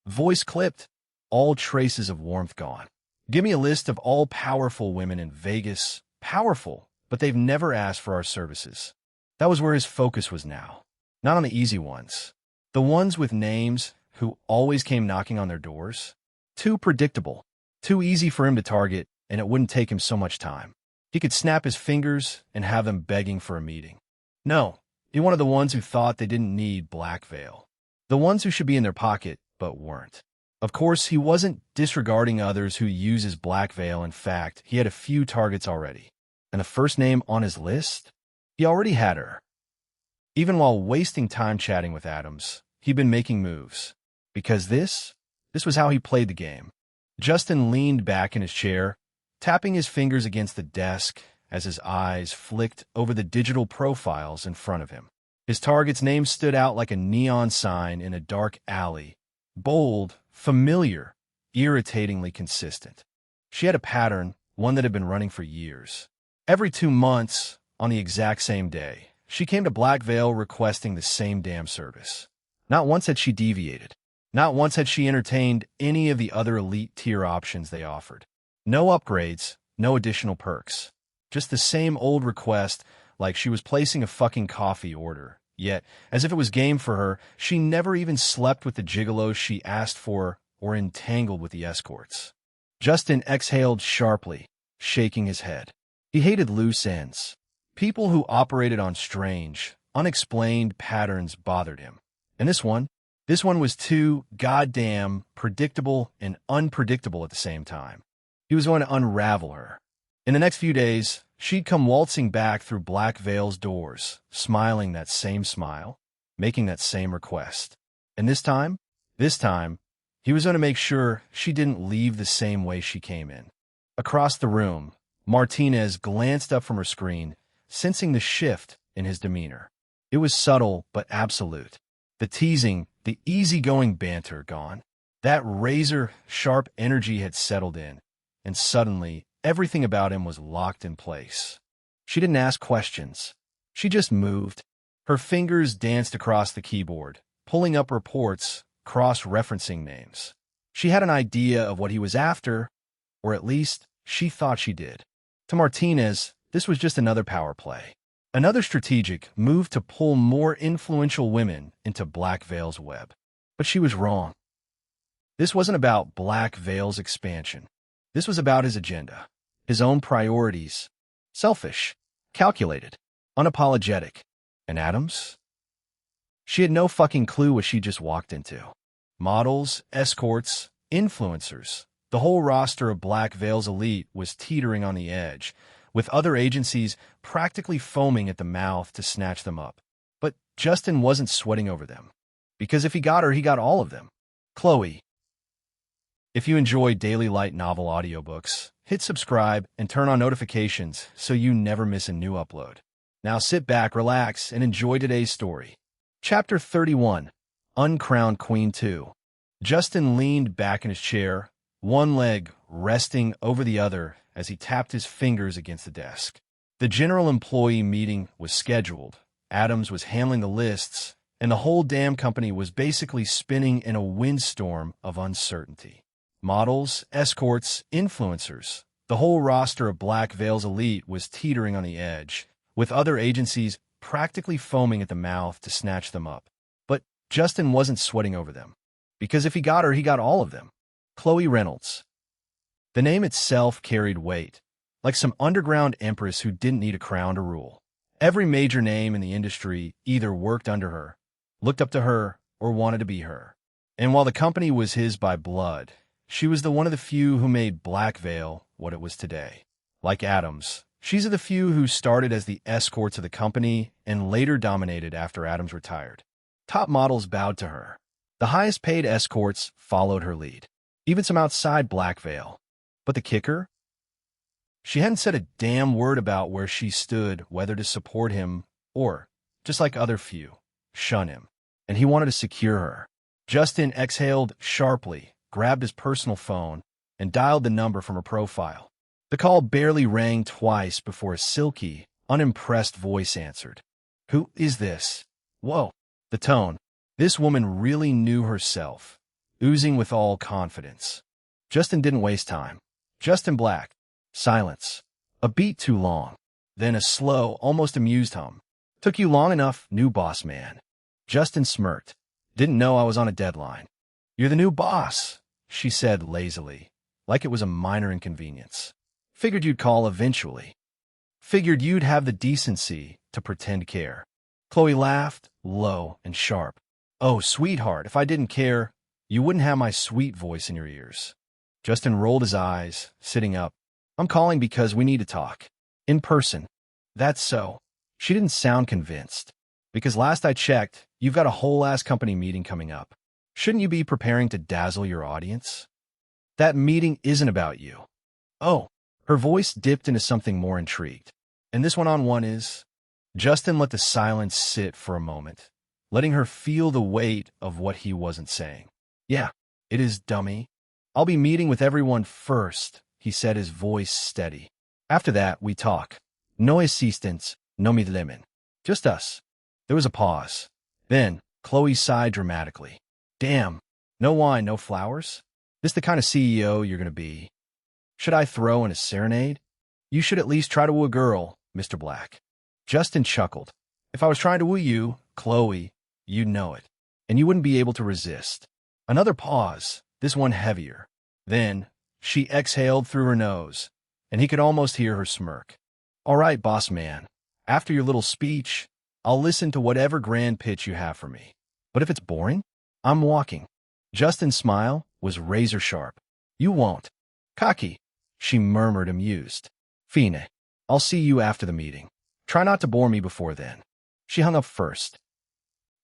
voice clipped, all traces of warmth gone. Give me a list of all powerful women in Vegas. Powerful, but they've never asked for our services. That was where his focus was now. Not on the easy ones. The ones with names who always came knocking on their doors. Too predictable. Too easy for him to target, and it wouldn't take him so much time. He could snap his fingers and have them begging for a meeting. No, he wanted the ones who thought they didn't need Black Veil. The ones who should be in their pocket, but weren't. Of course, he wasn't disregarding others who use his Black Veil. In fact, he had a few targets already. And the first name on his list? He already had her. Even while wasting time chatting with Adams, he'd been making moves. Because this was how he played the game. Justin leaned back in his chair, tapping his fingers against the desk as his eyes flicked over the digital profiles in front of him. His target's name stood out like a neon sign in a dark alley. Bold, familiar, irritatingly consistent. She had a pattern, one that had been running for years. Every 2 months, on the exact same day, she came to Black Veil requesting the same damn service. Not once had she deviated. Not once had she entertained any of the other elite tier options they offered. No upgrades, no additional perks. Just the same old request, like she was placing a fucking coffee order. Yet, as if it was game for her, she never even slept with the gigolos she asked for or entangled with the escorts. Justin exhaled sharply, shaking his head. He hated loose ends. People who operated on strange, unexplained patterns bothered him. And this one was too goddamn predictable and unpredictable at the same time. He was going to unravel her. In the next few days, she'd come waltzing back through Black Veil's doors, smiling that same smile, making that same request. And this time, he was going to make sure she didn't leave the same way she came in. Across the room, Martinez glanced up from her screen, sensing the shift in his demeanor. It was subtle but absolute. The teasing, the easygoing banter gone. That razor-sharp energy had settled in, and suddenly, everything about him was locked in place. She didn't ask questions. She just moved. Her fingers danced across the keyboard, pulling up reports, cross-referencing names. She had an idea of what he was after, or at least, she thought she did. To Martinez, this was just another power play. Another strategic move to pull more influential women into Black Veil's web. But she was wrong. This wasn't about Black Veil's expansion. This was about his agenda, his own priorities. Selfish, calculated, unapologetic. And Adams? She had no fucking clue what she just walked into. Models, escorts, influencers. The whole roster of Black Veil's elite was teetering on the edge, with other agencies practically foaming at the mouth to snatch them up. But Justin wasn't sweating over them. Because if he got her, he got all of them. Chloe. If you enjoy daily light novel audiobooks, hit subscribe and turn on notifications so you never miss a new upload. Now sit back, relax, and enjoy today's story. Chapter 31, Uncrowned Queen 2. Justin leaned back in his chair, one leg resting over the other as he tapped his fingers against the desk. The general employee meeting was scheduled. Adams was handling the lists, and the whole damn company was basically spinning in a windstorm of uncertainty. Models, escorts, influencers. The whole roster of Black Veil's elite was teetering on the edge, with other agencies practically foaming at the mouth to snatch them up. But Justin wasn't sweating over them. Because if he got her, he got all of them. Chloe Reynolds. The name itself carried weight, like some underground empress who didn't need a crown to rule. Every major name in the industry either worked under her, looked up to her, or wanted to be her. And while the company was his by blood, she was the one of the few who made Black Veil what it was today. Like Adams, she's of the few who started as the escorts of the company and later dominated after Adams retired. Top models bowed to her. The highest-paid escorts followed her lead, even some outside Black Veil. But the kicker? She hadn't said a damn word about where she stood, whether to support him or, just like other few, shun him. And he wanted to secure her. Justin exhaled sharply, grabbed his personal phone, and dialed the number from her profile. The call barely rang twice before a silky, unimpressed voice answered. "Who is this?" Whoa. The tone. This woman really knew herself, oozing with all confidence. Justin didn't waste time. Justin Black. Silence. A beat too long. Then a slow, almost amused hum. "Took you long enough, new boss man." Justin smirked. "Didn't know I was on a deadline." "You're the new boss," she said lazily, like it was a minor inconvenience. "Figured you'd call eventually. Figured you'd have the decency to pretend care." Chloe laughed, low and sharp. "Oh, sweetheart, if I didn't care, you wouldn't have my sweet voice in your ears." Justin rolled his eyes, sitting up. "I'm calling because we need to talk. In person." "That's so." She didn't sound convinced. "Because last I checked, you've got a whole-ass company meeting coming up. Shouldn't you be preparing to dazzle your audience?" "That meeting isn't about you." "Oh." Her voice dipped into something more intrigued. "And this one-on-one is?" Justin let the silence sit for a moment, letting her feel the weight of what he wasn't saying. "Yeah, it is, dummy. I'll be meeting with everyone first," he said, his voice steady. "After that, we talk. No assistants, no middlemen. Just us." There was a pause. Then, Chloe sighed dramatically. "Damn, no wine, no flowers? This the kind of CEO you're going to be? Should I throw in a serenade?" "You should at least try to woo a girl, Mr. Black." Justin chuckled. "If I was trying to woo you, Chloe, you'd know it, and you wouldn't be able to resist." Another pause, this one heavier. Then, she exhaled through her nose, and he could almost hear her smirk. "All right, boss man. After your little speech, I'll listen to whatever grand pitch you have for me. But if it's boring, I'm walking." Justin's smile was razor sharp. "You won't." "Cocky," she murmured, amused. "Fine. I'll see you after the meeting. Try not to bore me before then." She hung up first.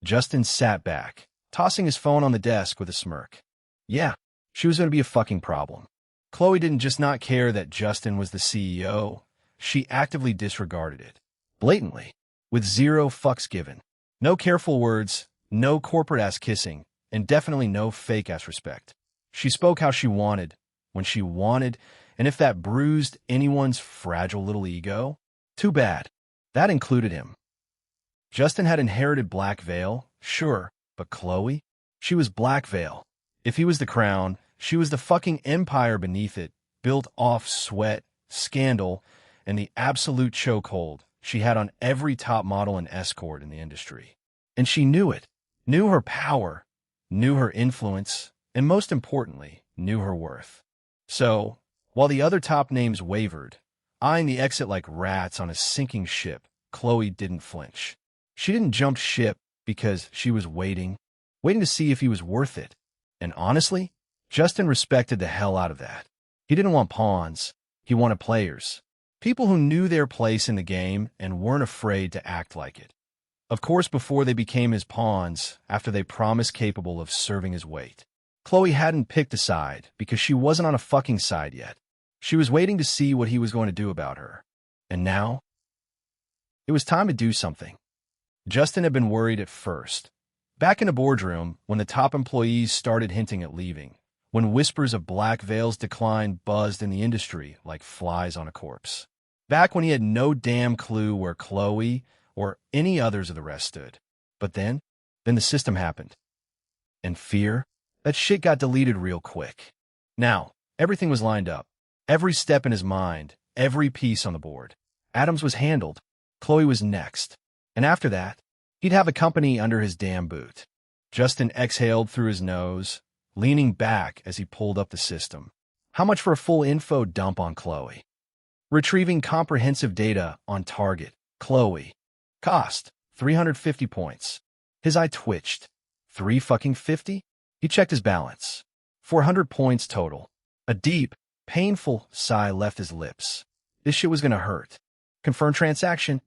Justin sat back, tossing his phone on the desk with a smirk. Yeah, she was going to be a fucking problem. Chloe didn't just not care that Justin was the CEO, she actively disregarded it. Blatantly. With zero fucks given. No careful words, no corporate-ass kissing, and definitely no fake-ass respect. She spoke how she wanted, when she wanted, and if that bruised anyone's fragile little ego, too bad. That included him. Justin had inherited Black Veil, sure, but Chloe? She was Black Veil. If he was the crown, she was the fucking empire beneath it, built off sweat, scandal, and the absolute chokehold she had on every top model and escort in the industry. And she knew it, knew her power, knew her influence, and most importantly, knew her worth. So, while the other top names wavered, eyeing the exit like rats on a sinking ship, Chloe didn't flinch. She didn't jump ship because she was waiting to see if he was worth it. And honestly, Justin respected the hell out of that. He didn't want pawns. He wanted players. People who knew their place in the game and weren't afraid to act like it. Of course, before they became his pawns, after they promised capable of serving his weight. Chloe hadn't picked a side because she wasn't on a fucking side yet. She was waiting to see what he was going to do about her. And now? It was time to do something. Justin had been worried at first. Back in the boardroom, when the top employees started hinting at leaving, when whispers of Black Veil's decline buzzed in the industry like flies on a corpse. Back when he had no damn clue where Chloe or any others of the rest stood. But then the system happened. And fear? That shit got deleted real quick. Now, everything was lined up. Every step in his mind, every piece on the board. Adams was handled. Chloe was next. And after that, he'd have a company under his damn boot. Justin exhaled through his nose, leaning back as he pulled up the system. How much for a full info dump on Chloe? Retrieving comprehensive data on target, Chloe. Cost, 350 points. His eye twitched. 350? He checked his balance. 400 points total. A deep, painful sigh left his lips. This shit was gonna hurt. Confirm transaction?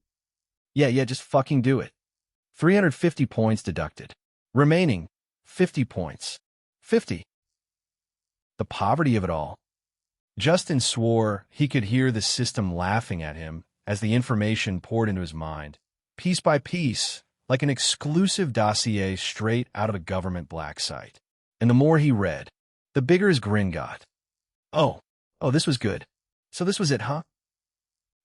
Yeah, just fucking do it. 350 points deducted. Remaining, 50 points. 50. The poverty of it all. Justin swore he could hear the system laughing at him as the information poured into his mind, piece by piece, like an exclusive dossier straight out of a government black site. And the more he read, the bigger his grin got. Oh, this was good. So this was it, huh?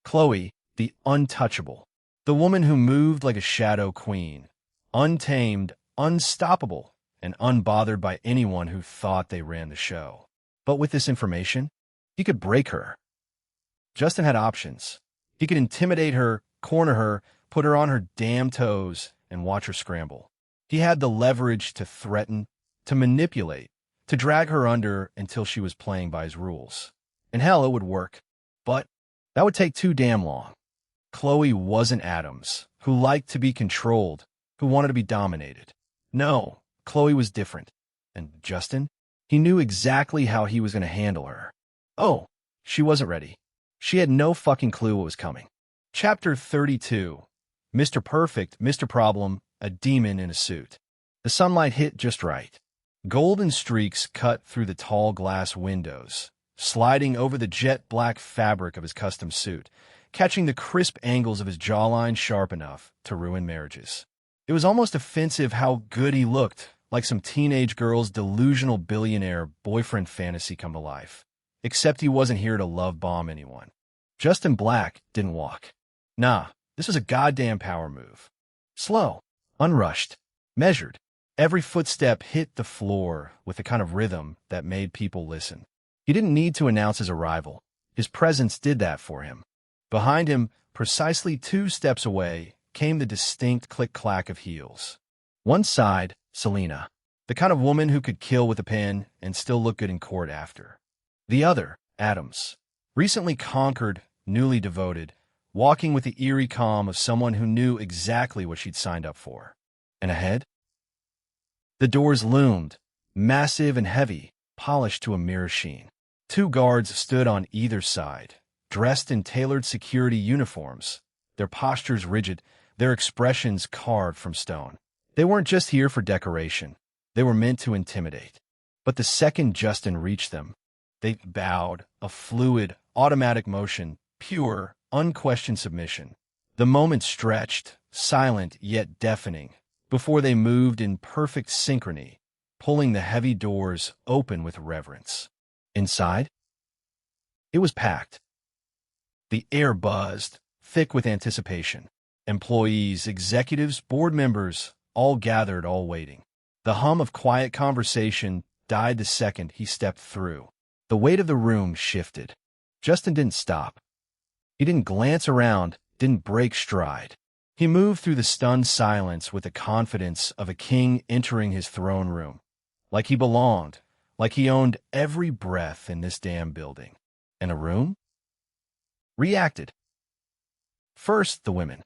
Chloe, the untouchable, the woman who moved like a shadow queen, untamed, unstoppable, and unbothered by anyone who thought they ran the show. But with this information, he could break her. Justin had options. He could intimidate her, corner her, put her on her damn toes, and watch her scramble. He had the leverage to threaten, to manipulate, to drag her under until she was playing by his rules. And hell, it would work. But that would take too damn long. Chloe wasn't Adams, who liked to be controlled, who wanted to be dominated. No, Chloe was different. And Justin? He knew exactly how he was going to handle her. Oh, she wasn't ready. She had no fucking clue what was coming. Chapter 32. Mr. Perfect, Mr. Problem, a demon in a suit. The sunlight hit just right. Golden streaks cut through the tall glass windows, sliding over the jet black fabric of his custom suit, catching the crisp angles of his jawline sharp enough to ruin marriages. It was almost offensive how good he looked, like some teenage girl's delusional billionaire boyfriend fantasy come to life. Except he wasn't here to love bomb anyone. Justin Black didn't walk. Nah, this was a goddamn power move. Slow, unrushed, measured. Every footstep hit the floor with the kind of rhythm that made people listen. He didn't need to announce his arrival. His presence did that for him. Behind him, precisely 2 steps away, came the distinct click-clack of heels. One side, Selena, the kind of woman who could kill with a pen and still look good in court after. The other, Adams, recently conquered, newly devoted, walking with the eerie calm of someone who knew exactly what she'd signed up for. And ahead? The doors loomed, massive and heavy, polished to a mirror sheen. 2 guards stood on either side, dressed in tailored security uniforms, their postures rigid, their expressions carved from stone. They weren't just here for decoration. They were meant to intimidate. But the second Justin reached them, they bowed, a fluid, automatic motion, pure, unquestioned submission. The moment stretched, silent yet deafening, before they moved in perfect synchrony, pulling the heavy doors open with reverence. Inside? It was packed. The air buzzed, thick with anticipation. Employees, executives, board members, all gathered, all waiting. The hum of quiet conversation died the second he stepped through. The weight of the room shifted. Justin didn't stop. He didn't glance around, didn't break stride. He moved through the stunned silence with the confidence of a king entering his throne room. Like he belonged, like he owned every breath in this damn building. And a room? Reacted. First, the women.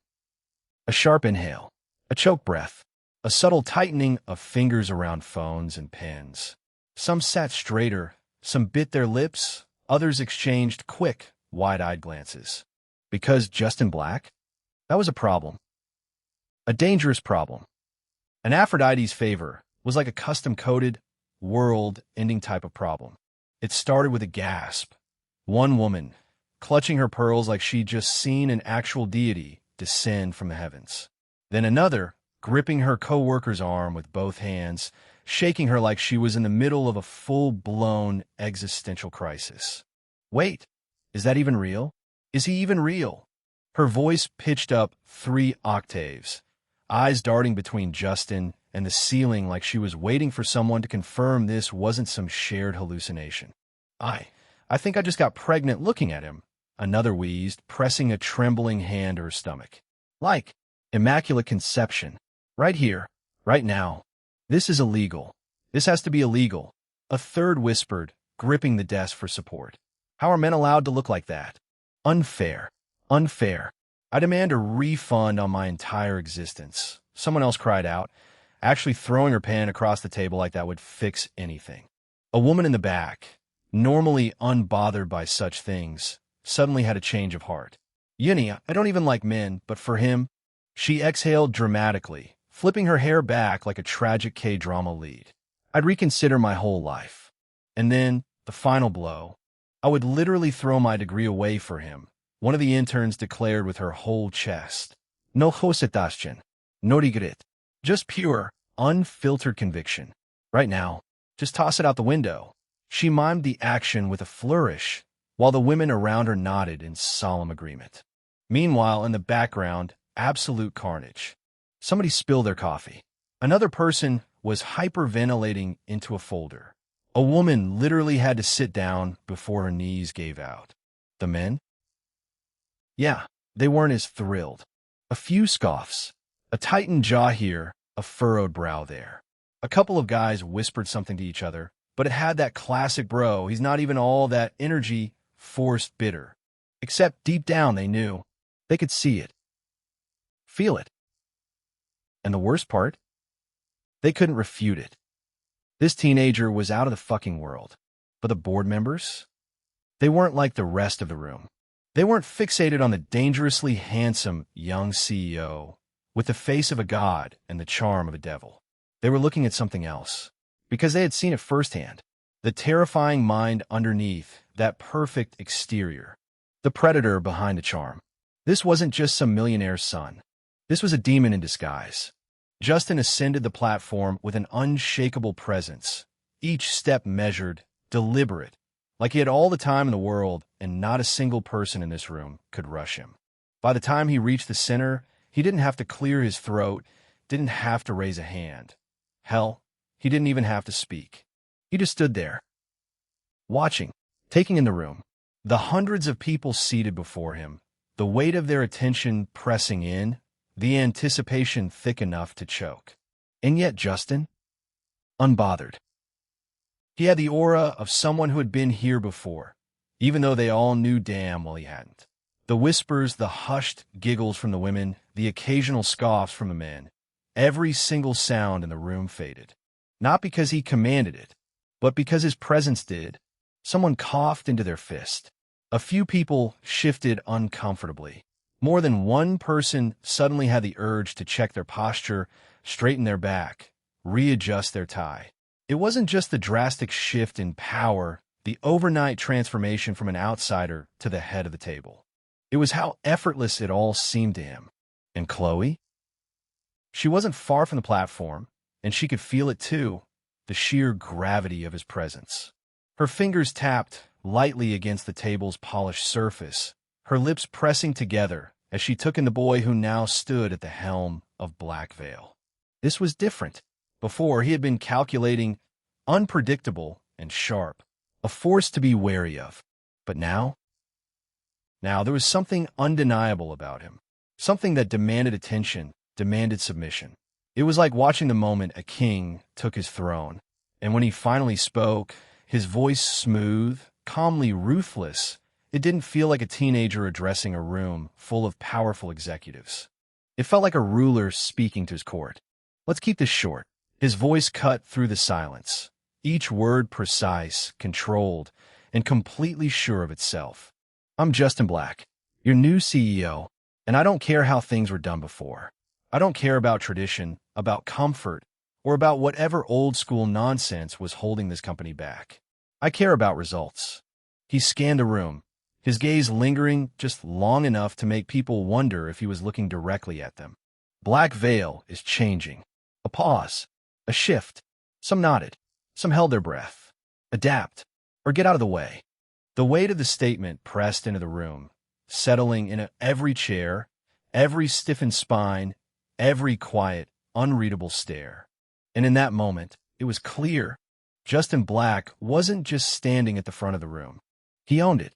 A sharp inhale, a choke breath, a subtle tightening of fingers around phones and pens. Some sat straighter, some bit their lips, others exchanged quick, wide-eyed glances. Because Justin Black? That was a problem. A dangerous problem. An Aphrodite's favor was like a custom-coded, world-ending type of problem. It started with a gasp. One woman, clutching her pearls like she'd just seen an actual deity descend from the heavens. Then another, gripping her co-worker's arm with both hands, shaking her like she was in the middle of a full-blown existential crisis. Wait, is that even real? Is he even real? Her voice pitched up 3 octaves, eyes darting between Justin and the ceiling like she was waiting for someone to confirm this wasn't some shared hallucination. I think I just got pregnant looking at him, another wheezed, pressing a trembling hand to her stomach. Like, immaculate conception. Right here, right now. This is illegal. This has to be illegal. A third whispered, gripping the desk for support. How are men allowed to look like that? Unfair. Unfair. I demand a refund on my entire existence. Someone else cried out, actually throwing her pen across the table like that would fix anything. A woman in the back, normally unbothered by such things, suddenly had a change of heart. Yuni, I don't even like men, but for him, she exhaled dramatically, flipping her hair back like a tragic K-drama lead. I'd reconsider my whole life. And then, the final blow. I would literally throw my degree away for him, one of the interns declared with her whole chest. No hosetaschen. No regret. Just pure, unfiltered conviction. Right now, just toss it out the window. She mimed the action with a flourish, while the women around her nodded in solemn agreement. Meanwhile, in the background, absolute carnage. Somebody spilled their coffee. Another person was hyperventilating into a folder. A woman literally had to sit down before her knees gave out. The men? Yeah, they weren't as thrilled. A few scoffs. A tightened jaw here, a furrowed brow there. A couple of guys whispered something to each other, but it had that classic bro, he's not even all that energy, forced bitter. Except deep down they knew. They could see it. Feel it. And the worst part? They couldn't refute it. This teenager was out of the fucking world. But the board members? They weren't like the rest of the room. They weren't fixated on the dangerously handsome young CEO with the face of a god and the charm of a devil. They were looking at something else, because they had seen it firsthand. The terrifying mind underneath that perfect exterior. The predator behind the charm. This wasn't just some millionaire's son. This was a demon in disguise. Justin ascended the platform with an unshakable presence, each step measured, deliberate, like he had all the time in the world and not a single person in this room could rush him. By the time he reached the center, he didn't have to clear his throat, didn't have to raise a hand. Hell, he didn't even have to speak. He just stood there, watching, taking in the room, the hundreds of people seated before him, the weight of their attention pressing in, the anticipation thick enough to choke. And yet Justin, unbothered. He had the aura of someone who had been here before, even though they all knew damn well he hadn't. The whispers, the hushed giggles from the women, the occasional scoffs from the men, every single sound in the room faded. Not because he commanded it, but because his presence did. Someone coughed into their fist. A few people shifted uncomfortably. More than one person suddenly had the urge to check their posture, straighten their back, readjust their tie. It wasn't just the drastic shift in power, the overnight transformation from an outsider to the head of the table. It was how effortless it all seemed to him. And Chloe? She wasn't far from the platform, and she could feel it too, the sheer gravity of his presence. Her fingers tapped lightly against the table's polished surface, her lips pressing together as she took in the boy who now stood at the helm of Black Veil. This was different. Before, he had been calculating, unpredictable, and sharp, a force to be wary of. But now there was something undeniable about him, something that demanded attention, demanded submission. It was like watching the moment a king took his throne, and when he finally spoke, his voice smooth, calmly ruthless, it didn't feel like a teenager addressing a room full of powerful executives. It felt like a ruler speaking to his court. Let's keep this short. His voice cut through the silence, each word precise, controlled, and completely sure of itself. I'm Justin Black, your new CEO, and I don't care how things were done before. I don't care about tradition, about comfort, or about whatever old-school nonsense was holding this company back. I care about results. He scanned the room, his gaze lingering just long enough to make people wonder if he was looking directly at them. Black Veil is changing. A pause. A shift. Some nodded. Some held their breath. Adapt. Or get out of the way. The weight of the statement pressed into the room, settling in every chair, every stiffened spine, every quiet, unreadable stare. And in that moment, it was clear. Justin Black wasn't just standing at the front of the room. He owned it.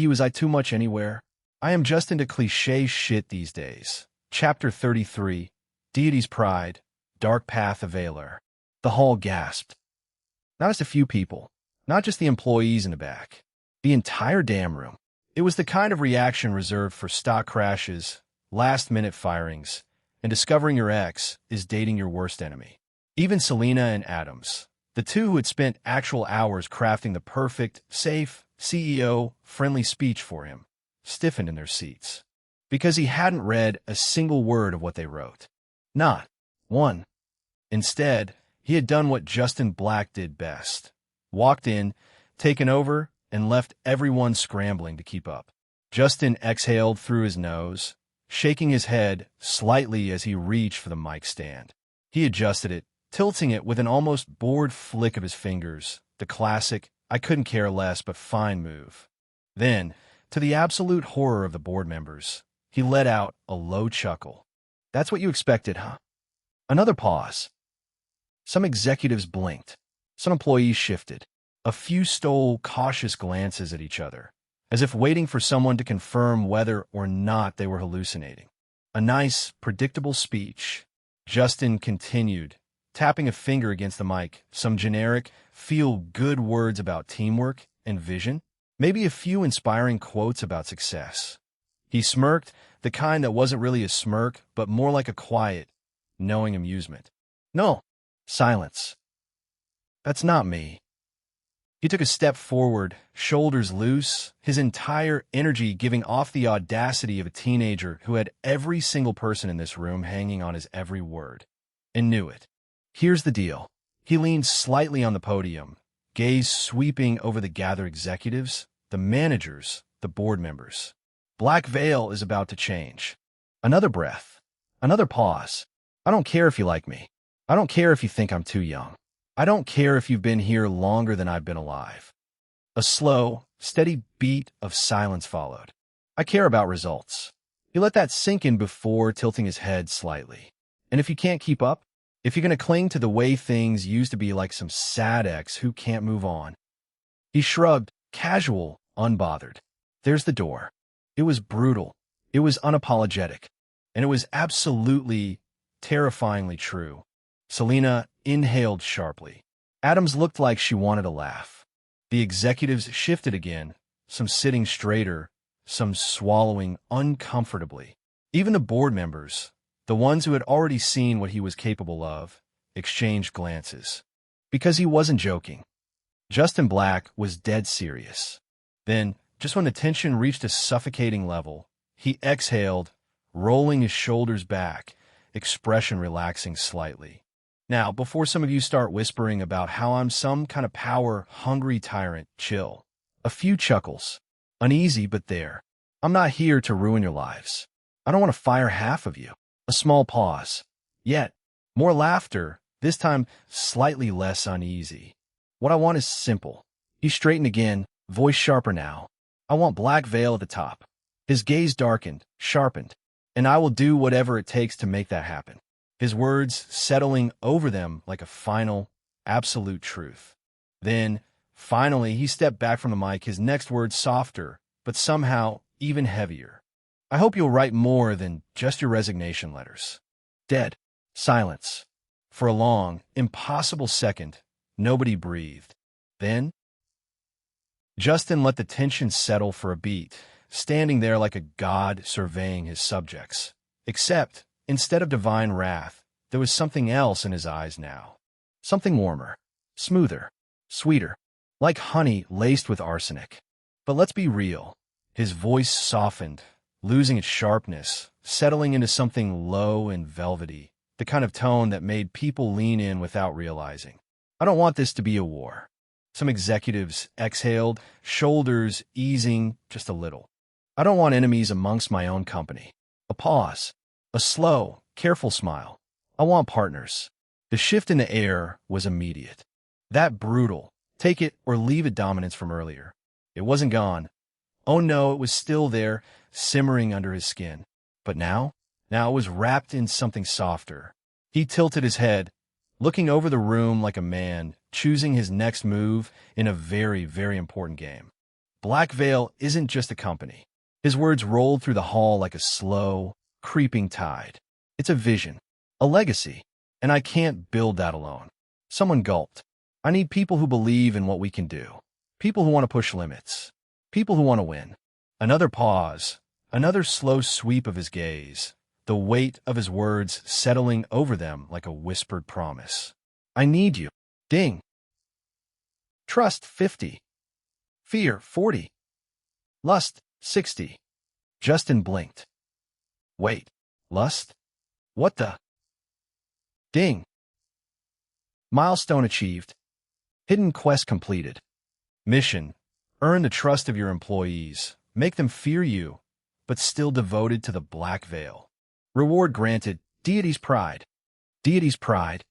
Was I too much anywhere? I am just into cliché shit these days. Chapter 33, Deity's Pride, Dark Path of Valor. The hall gasped. Not just a few people, not just the employees in the back. The entire damn room. It was the kind of reaction reserved for stock crashes, last-minute firings, and discovering your ex is dating your worst enemy. Even Selena and Adams, the two who had spent actual hours crafting the perfect, safe, CEO-friendly speech for him, stiffened in their seats. Because he hadn't read a single word of what they wrote. Not one. Instead, he had done what Justin Black did best. Walked in, taken over, and left everyone scrambling to keep up. Justin exhaled through his nose, shaking his head slightly as he reached for the mic stand. He adjusted it, tilting it with an almost bored flick of his fingers, the classic, I couldn't care less but fine move. Then, to the absolute horror of the board members, he let out a low chuckle. That's what you expected, huh? Another pause. Some executives blinked. Some employees shifted. A few stole cautious glances at each other, as if waiting for someone to confirm whether or not they were hallucinating. A nice, predictable speech. Justin continued, tapping a finger against the mic, some generic, feel-good words about teamwork and vision, maybe a few inspiring quotes about success. He smirked, the kind that wasn't really a smirk, but more like a quiet, knowing amusement. No, silence. That's not me. He took a step forward, shoulders loose, his entire energy giving off the audacity of a teenager who had every single person in this room hanging on his every word, and knew it. Here's the deal. He leaned slightly on the podium, gaze sweeping over the gathered executives, the managers, the board members. Black Veil is about to change. Another breath. Another pause. I don't care if you like me. I don't care if you think I'm too young. I don't care if you've been here longer than I've been alive. A slow, steady beat of silence followed. I care about results. He let that sink in before tilting his head slightly. And if you can't keep up, if you're going to cling to the way things used to be like some sad ex who can't move on. He shrugged, casual, unbothered. There's the door. It was brutal. It was unapologetic. And it was absolutely, terrifyingly true. Selena inhaled sharply. Adams looked like she wanted to laugh. The executives shifted again, some sitting straighter, some swallowing uncomfortably. Even the board members, the ones who had already seen what he was capable of, exchanged glances. Because he wasn't joking. Justin Black was dead serious. Then, just when the tension reached a suffocating level, he exhaled, rolling his shoulders back, expression relaxing slightly. Now, before some of you start whispering about how I'm some kind of power-hungry tyrant, chill. A few chuckles. Uneasy, but there. I'm not here to ruin your lives. I don't want to fire half of you. A small pause. Yet, more laughter, this time slightly less uneasy. What I want is simple. He straightened again, voice sharper now. I want Black Veil at the top. His gaze darkened, sharpened, and I will do whatever it takes to make that happen. His words settling over them like a final, absolute truth. Then, finally, he stepped back from the mic, his next words softer, but somehow even heavier. I hope you'll write more than just your resignation letters. Dead. Silence. For a long, impossible second, nobody breathed. Then, Justin let the tension settle for a beat, standing there like a god surveying his subjects. Except, instead of divine wrath, there was something else in his eyes now. Something warmer, smoother, sweeter, like honey laced with arsenic. But let's be real. His voice softened, losing its sharpness, settling into something low and velvety, the kind of tone that made people lean in without realizing. I don't want this to be a war. Some executives exhaled, shoulders easing just a little. I don't want enemies amongst my own company. A pause. A slow, careful smile. I want partners. The shift in the air was immediate. That brutal, take it or leave it dominance from earlier. It wasn't gone. Oh no, it was still there, simmering under his skin. But now it was wrapped in something softer. He tilted his head, looking over the room like a man, choosing his next move in a very, very important game. Black Veil isn't just a company. His words rolled through the hall like a slow, creeping tide. It's a vision, a legacy, and I can't build that alone. Someone gulped. I need people who believe in what we can do. People who want to push limits. People who want to win. Another pause, another slow sweep of his gaze, the weight of his words settling over them like a whispered promise. I need you. Ding. Trust 50. Fear 40. Lust 60. Justin blinked. Wait, lust? What the? Ding. Milestone achieved. Hidden quest completed. Mission: earn the trust of your employees, make them fear you, but still devoted to the black veil. Reward granted: deity's pride. Deity's pride.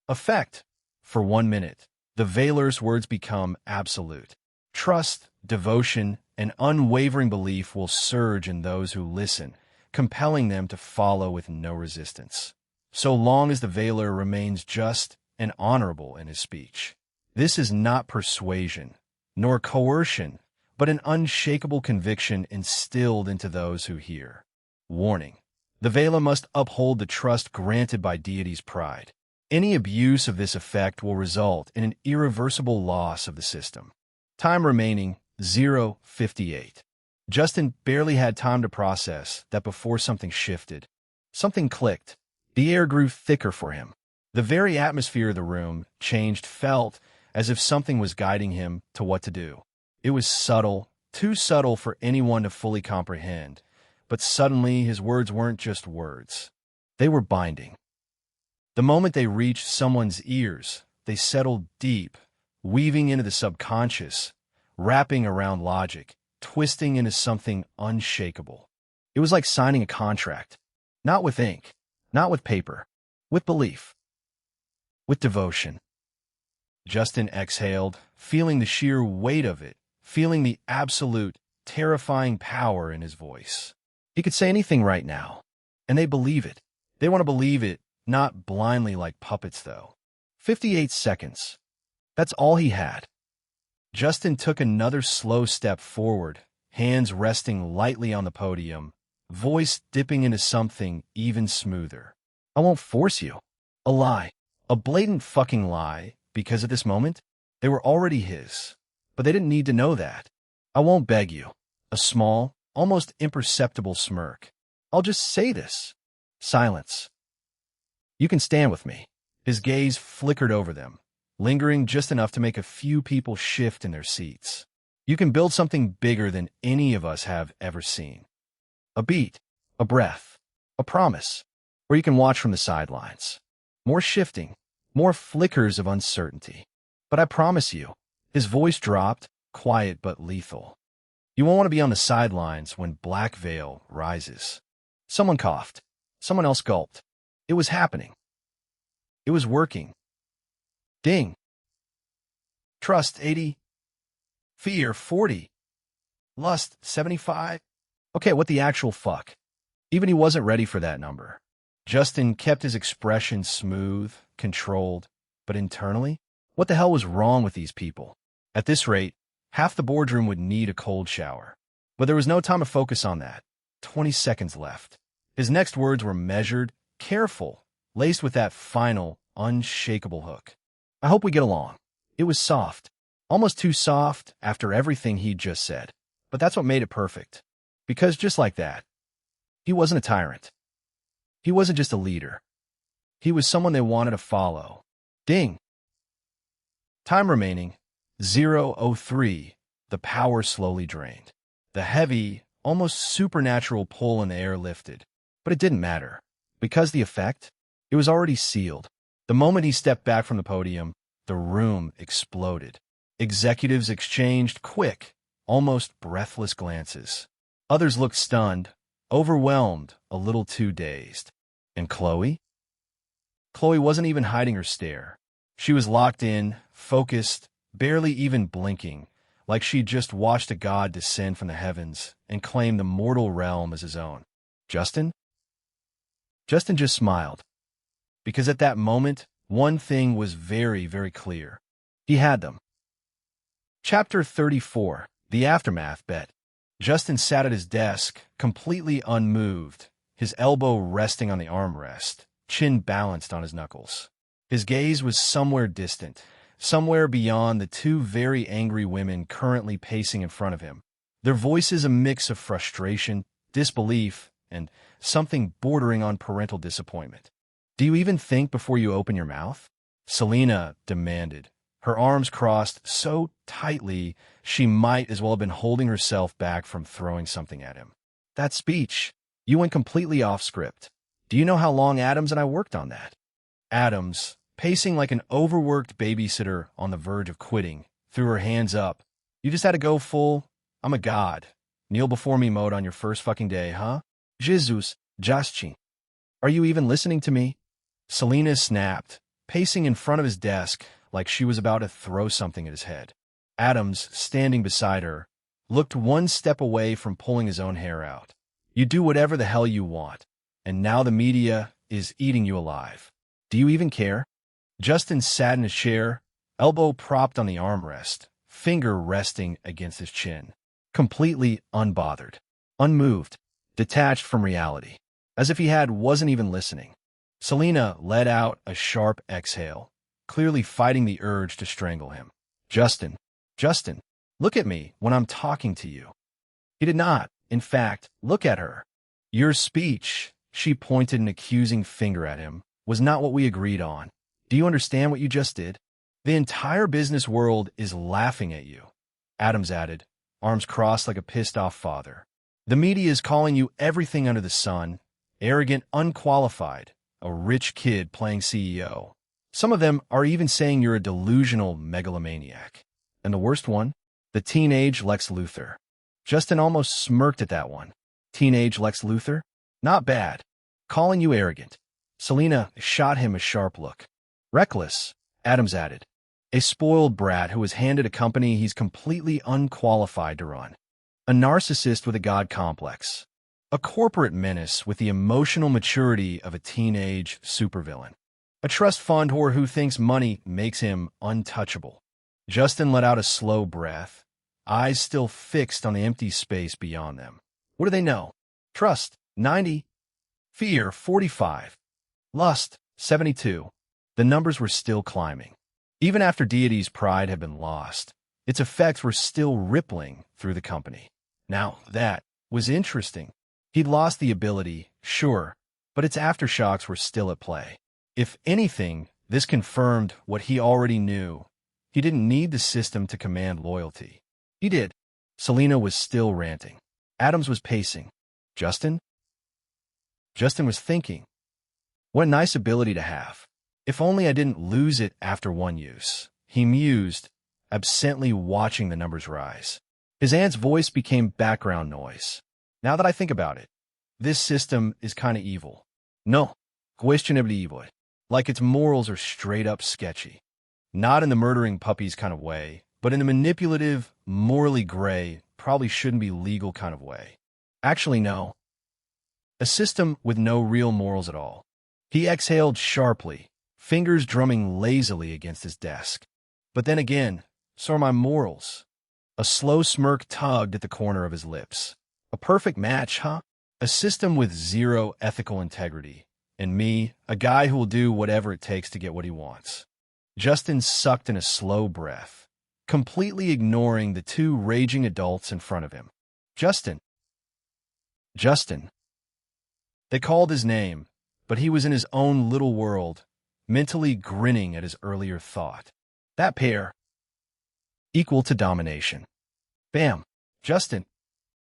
Effect: for 1 minute, the veiler's words become absolute. Trust, devotion, and unwavering belief will surge in those who listen, compelling them to follow with no resistance, so long as the veiler remains just and honorable in his speech. This is not persuasion, nor coercion, but an unshakable conviction instilled into those who hear. Warning: the veiler must uphold the trust granted by deity's pride. Any abuse of this effect will result in an irreversible loss of the system. Time remaining, 0:58. Justin barely had time to process that before something shifted. Something clicked. The air grew thicker for him. The very atmosphere of the room changed, felt as if something was guiding him to what to do. It was subtle, too subtle for anyone to fully comprehend, but suddenly his words weren't just words. They were binding. The moment they reached someone's ears, they settled deep, weaving into the subconscious, wrapping around logic, twisting into something unshakable. It was like signing a contract, not with ink, not with paper, with belief, with devotion. Justin exhaled, feeling the sheer weight of it, feeling the absolute, terrifying power in his voice. He could say anything right now, and they believe it. They want to believe it, not blindly like puppets, though. 58 seconds. That's all he had. Justin took another slow step forward, hands resting lightly on the podium, voice dipping into something even smoother. I won't force you. A lie. A blatant fucking lie, because at this moment, they were already his. But they didn't need to know that. I won't beg you. A small, almost imperceptible smirk. I'll just say this. Silence. You can stand with me. His gaze flickered over them, lingering just enough to make a few people shift in their seats. You can build something bigger than any of us have ever seen. A beat, a breath, a promise, or you can watch from the sidelines. More shifting, more flickers of uncertainty. But I promise you, his voice dropped, quiet but lethal. You won't want to be on the sidelines when Black Veil rises. Someone coughed. Someone else gulped. It was happening. It was working. Ding. Trust 80. Fear 40. Lust 75. Okay, what the actual fuck? Even he wasn't ready for that number. Justin kept his expression smooth, controlled, but internally, what the hell was wrong with these people? At this rate, half the boardroom would need a cold shower. But there was no time to focus on that. 20 seconds left. His next words were measured, careful, laced with that final, unshakable hook. I hope we get along. It was soft. Almost too soft after everything he'd just said. But that's what made it perfect. Because just like that, he wasn't a tyrant. He wasn't just a leader. He was someone they wanted to follow. Ding. Time remaining, 0:03. The power slowly drained. The heavy, almost supernatural pull in the air lifted. But it didn't matter. Because the effect, it was already sealed. The moment he stepped back from the podium, the room exploded. Executives exchanged quick, almost breathless glances. Others looked stunned, overwhelmed, a little too dazed. And Chloe? Chloe wasn't even hiding her stare. She was locked in, focused, barely even blinking, like she'd just watched a god descend from the heavens and claim the mortal realm as his own. Justin? Justin just smiled. Because at that moment, one thing was very, very clear. He had them. Chapter 34. The Aftermath Bet. Justin sat at his desk, completely unmoved, his elbow resting on the armrest, chin balanced on his knuckles. His gaze was somewhere distant, somewhere beyond the two very angry women currently pacing in front of him, Their voices a mix of frustration, disbelief, and something bordering on parental disappointment. Do you even think before you open your mouth? Selena demanded, her arms crossed so tightly she might as well have been holding herself back from throwing something at him. That speech, you went completely off script. Do you know how long Adams and I worked on that? Adams, pacing like an overworked babysitter on the verge of quitting, threw her hands up. You just had to go full, I'm a god, kneel before me mode on your first fucking day, huh? Jesus, Jaschi. Are you even listening to me? Selena snapped, pacing in front of his desk like she was about to throw something at his head. Adams, standing beside her, looked one step away from pulling his own hair out. You do whatever the hell you want, and now the media is eating you alive. Do you even care? Justin sat in his chair, elbow propped on the armrest, finger resting against his chin, completely unbothered, unmoved, detached from reality, as if he wasn't even listening. Selena let out a sharp exhale, clearly fighting the urge to strangle him. Justin, look at me when I'm talking to you. He did not, in fact, look at her. Your speech, she pointed an accusing finger at him, was not what we agreed on. Do you understand what you just did? The entire business world is laughing at you, Adams added, arms crossed like a pissed-off father. The media is calling you everything under the sun, arrogant, unqualified, a rich kid playing CEO. Some of them are even saying you're a delusional megalomaniac. And the worst one? The teenage Lex Luthor. Justin almost smirked at that one. Teenage Lex Luthor? Not bad. Calling you arrogant. Selena shot him a sharp look. Reckless, Adams added. A spoiled brat who was handed a company he's completely unqualified to run. A narcissist with a god complex. A corporate menace with the emotional maturity of a teenage supervillain. A trust fund whore who thinks money makes him untouchable. Justin let out a slow breath, eyes still fixed on the empty space beyond them. What do they know? Trust, 90. Fear, 45. Lust, 72. The numbers were still climbing. Even after Deity's pride had been lost, its effects were still rippling through the company. Now, that was interesting. He'd lost the ability, sure, but its aftershocks were still at play. If anything, this confirmed what he already knew. He didn't need the system to command loyalty. He did. Selena was still ranting. Adams was pacing. Justin? Justin was thinking. What a nice ability to have. If only I didn't lose it after one use, he mused, absently watching the numbers rise. His aunt's voice became background noise. Now that I think about it, this system is kind of evil. No, questionably evil. Like its morals are straight up sketchy. Not in the murdering puppies kind of way, but in the manipulative, morally gray, probably shouldn't be legal kind of way. Actually, no. A system with no real morals at all. He exhaled sharply, fingers drumming lazily against his desk. But then again, so are my morals. A slow smirk tugged at the corner of his lips. A perfect match, huh? A system with zero ethical integrity. And me, a guy who will do whatever it takes to get what he wants. Justin sucked in a slow breath, completely ignoring the two raging adults in front of him. Justin. They called his name, but he was in his own little world, mentally grinning at his earlier thought. That pair. Equal to domination. Bam. Justin.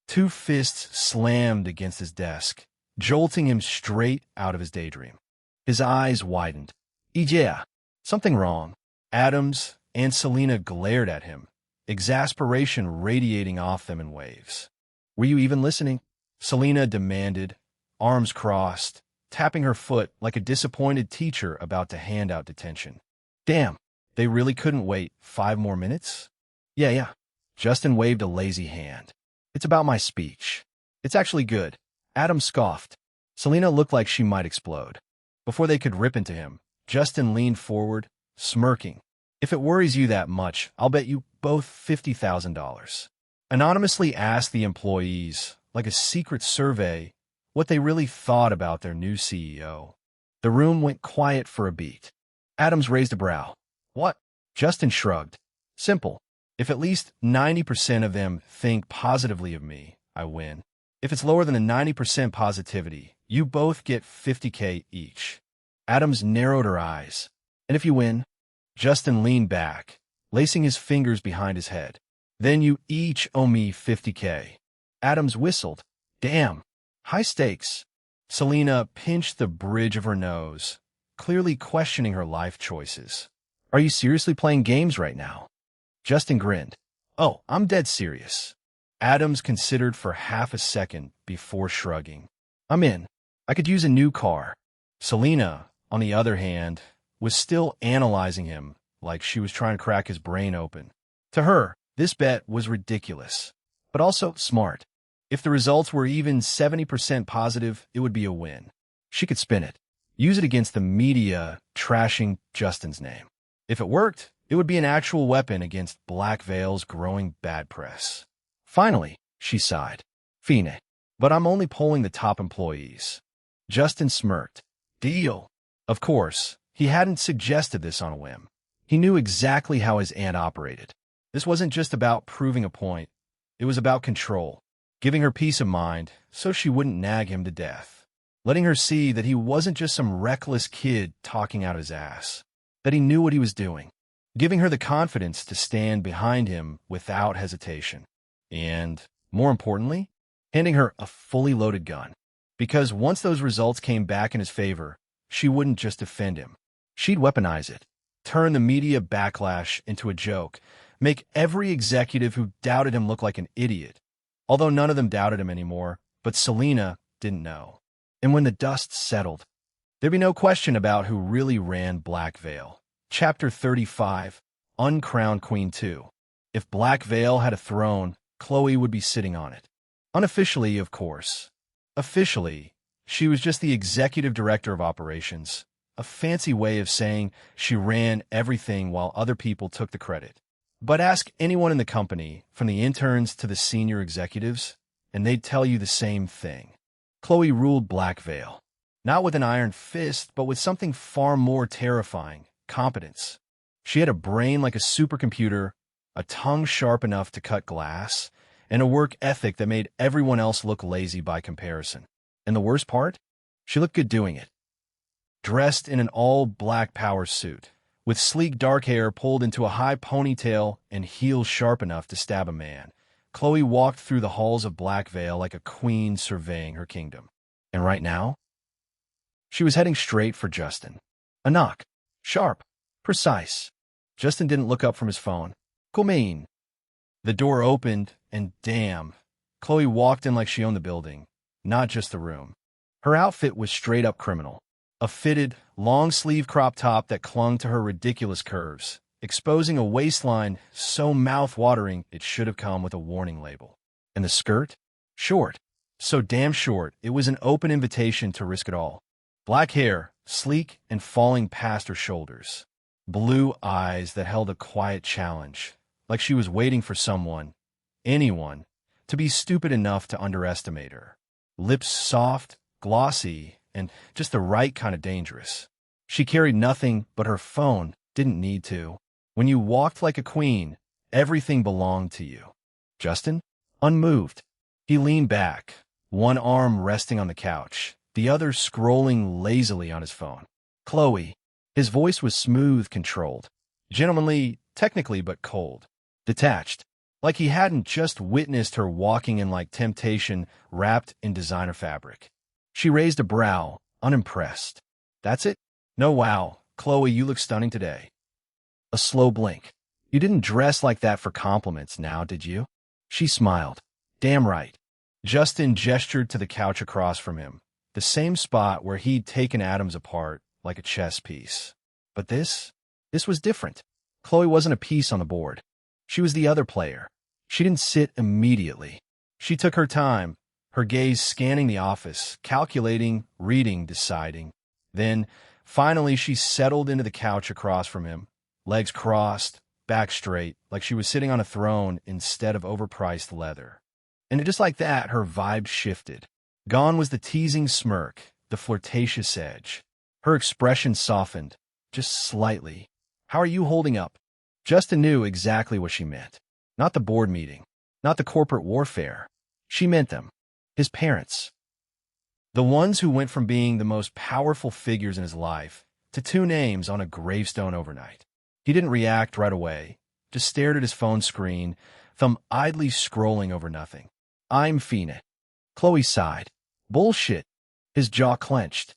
Two fists slammed against his desk, jolting him straight out of his daydream. His eyes widened. Yeah, something wrong. Adams and Selena glared at him, exasperation radiating off them in waves. Were you even listening? Selena demanded, arms crossed, tapping her foot like a disappointed teacher about to hand out detention. Damn, they really couldn't wait 5 more minutes? Yeah. Justin waved a lazy hand. It's about my speech. It's actually good. Adam scoffed. Selena looked like she might explode. Before they could rip into him, Justin leaned forward, smirking. If it worries you that much, I'll bet you both $50,000. Anonymously asked the employees, like a secret survey, what they really thought about their new CEO. The room went quiet for a beat. Adams raised a brow. What? Justin shrugged. Simple. If at least 90% of them think positively of me, I win. If it's lower than a 90% positivity, you both get $50K each. Adams narrowed her eyes. And if you win? Justin leaned back, lacing his fingers behind his head. Then you each owe me $50K. Adams whistled. Damn. High stakes. Selena pinched the bridge of her nose, clearly questioning her life choices. Are you seriously playing games right now? Justin grinned. Oh, I'm dead serious. Adams considered for half a second before shrugging. I'm in. I could use a new car. Selena, on the other hand, was still analyzing him like she was trying to crack his brain open. To her, this bet was ridiculous, but also smart. If the results were even 70% positive, it would be a win. She could spin it, use it against the media trashing Justin's name. If it worked, it would be an actual weapon against Black Veil's growing bad press. Finally, she sighed. Fine. But I'm only polling the top employees. Justin smirked. Deal. Of course, he hadn't suggested this on a whim. He knew exactly how his aunt operated. This wasn't just about proving a point. It was about control, giving her peace of mind so she wouldn't nag him to death, letting her see that he wasn't just some reckless kid talking out his ass, that he knew what he was doing, giving her the confidence to stand behind him without hesitation. And, more importantly, handing her a fully loaded gun. Because once those results came back in his favor, she wouldn't just defend him. She'd weaponize it, turn the media backlash into a joke, make every executive who doubted him look like an idiot. Although none of them doubted him anymore, but Selena didn't know. And when the dust settled, there'd be no question about who really ran Black Veil. Chapter 35, Uncrowned Queen 2. If Black Veil had a throne, Chloe would be sitting on it. Unofficially, of course. Officially, she was just the executive director of operations, a fancy way of saying she ran everything while other people took the credit. But ask anyone in the company, from the interns to the senior executives, and they'd tell you the same thing. Chloe ruled Black Veil, not with an iron fist, but with something far more terrifying, competence. She had a brain like a supercomputer, a tongue sharp enough to cut glass, and a work ethic that made everyone else look lazy by comparison. And the worst part? She looked good doing it. Dressed in an all-black power suit, with sleek dark hair pulled into a high ponytail and heels sharp enough to stab a man, Chloe walked through the halls of Black Veil like a queen surveying her kingdom. And right now, she was heading straight for Justin. A knock. Sharp. Precise. Justin didn't look up from his phone. Come in. The door opened, and damn, Chloe walked in like she owned the building, not just the room. Her outfit was straight-up criminal. A fitted, long-sleeve crop top that clung to her ridiculous curves, exposing a waistline so mouth-watering it should have come with a warning label. And the skirt? Short. So damn short, it was an open invitation to risk it all. Black hair, sleek and falling past her shoulders. Blue eyes that held a quiet challenge, like she was waiting for someone, anyone, to be stupid enough to underestimate her. Lips soft, glossy, and just the right kind of dangerous. She carried nothing but her phone, didn't need to. When you walked like a queen, everything belonged to you. Justin? Unmoved. He leaned back, one arm resting on the couch, the other scrolling lazily on his phone. Chloe. His voice was smooth, controlled. Gentlemanly, technically, but cold. Detached. Like he hadn't just witnessed her walking in like temptation wrapped in designer fabric. She raised a brow, unimpressed. That's it? No, wow. Chloe, you look stunning today. A slow blink. You didn't dress like that for compliments now, did you? She smiled. Damn right. Justin gestured to the couch across from him, the same spot where he'd taken Adams apart like a chess piece. But this was different. Chloe wasn't a piece on the board. She was the other player. She didn't sit immediately. She took her time, her gaze scanning the office, calculating, reading, deciding. Then, finally, she settled into the couch across from him, legs crossed, back straight, like she was sitting on a throne instead of overpriced leather. And just like that, her vibe shifted. Gone was the teasing smirk, the flirtatious edge. Her expression softened, just slightly. How are you holding up? Justin knew exactly what she meant. Not the board meeting. Not the corporate warfare. She meant them. His parents. The ones who went from being the most powerful figures in his life to two names on a gravestone overnight. He didn't react right away, just stared at his phone screen, thumb idly scrolling over nothing. I'm Phoenix. Chloe sighed. Bullshit. His jaw clenched.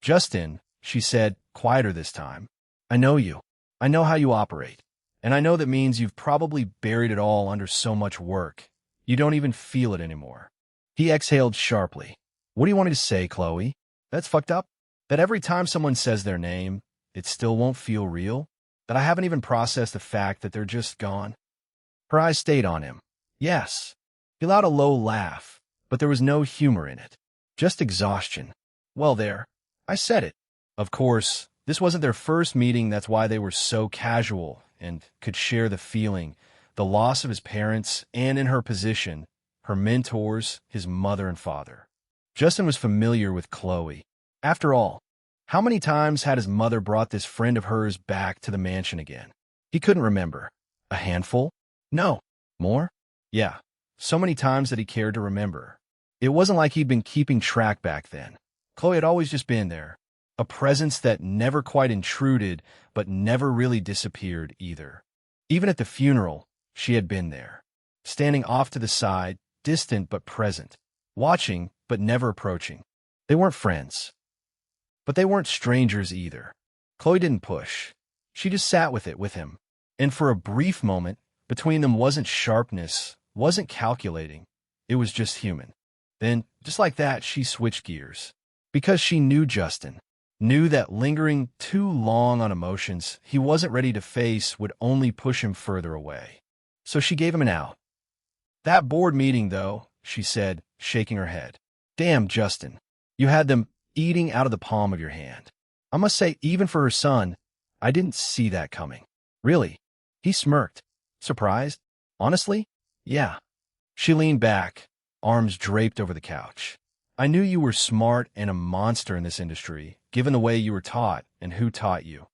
Justin, she said, quieter this time. I know you. I know how you operate. And I know that means you've probably buried it all under so much work. You don't even feel it anymore. He exhaled sharply. What do you want me to say, Chloe? That's fucked up? That every time someone says their name, it still won't feel real? That I haven't even processed the fact that they're just gone? Her eyes stayed on him. Yes. He allowed a low laugh, but there was no humor in it. Just exhaustion. Well, there. I said it. Of course, this wasn't their first meeting. That's why they were so casual and could share the feeling, the loss of his parents, and in her position, her mentors, his mother and father. Justin was familiar with Chloe. After all, how many times had his mother brought this friend of hers back to the mansion again? He couldn't remember. A handful? No. More? Yeah. So many times that he cared to remember. It wasn't like he'd been keeping track back then. Chloe had always just been there. A presence that never quite intruded, but never really disappeared either. Even at the funeral, she had been there. Standing off to the side, distant but present. Watching, but never approaching. They weren't friends. But they weren't strangers either. Chloe didn't push. She just sat with it with him. And for a brief moment, between them wasn't sharpness, wasn't calculating. It was just human. Then, just like that, she switched gears. Because she knew Justin. Knew that lingering too long on emotions he wasn't ready to face would only push him further away. So she gave him an out. That board meeting, though, she said, shaking her head. Damn, Justin. You had them eating out of the palm of your hand. I must say, even for her son, I didn't see that coming. Really? He smirked. Surprised? Honestly? Yeah. She leaned back, arms draped over the couch. I knew you were smart and a monster in this industry, given the way you were taught and who taught you.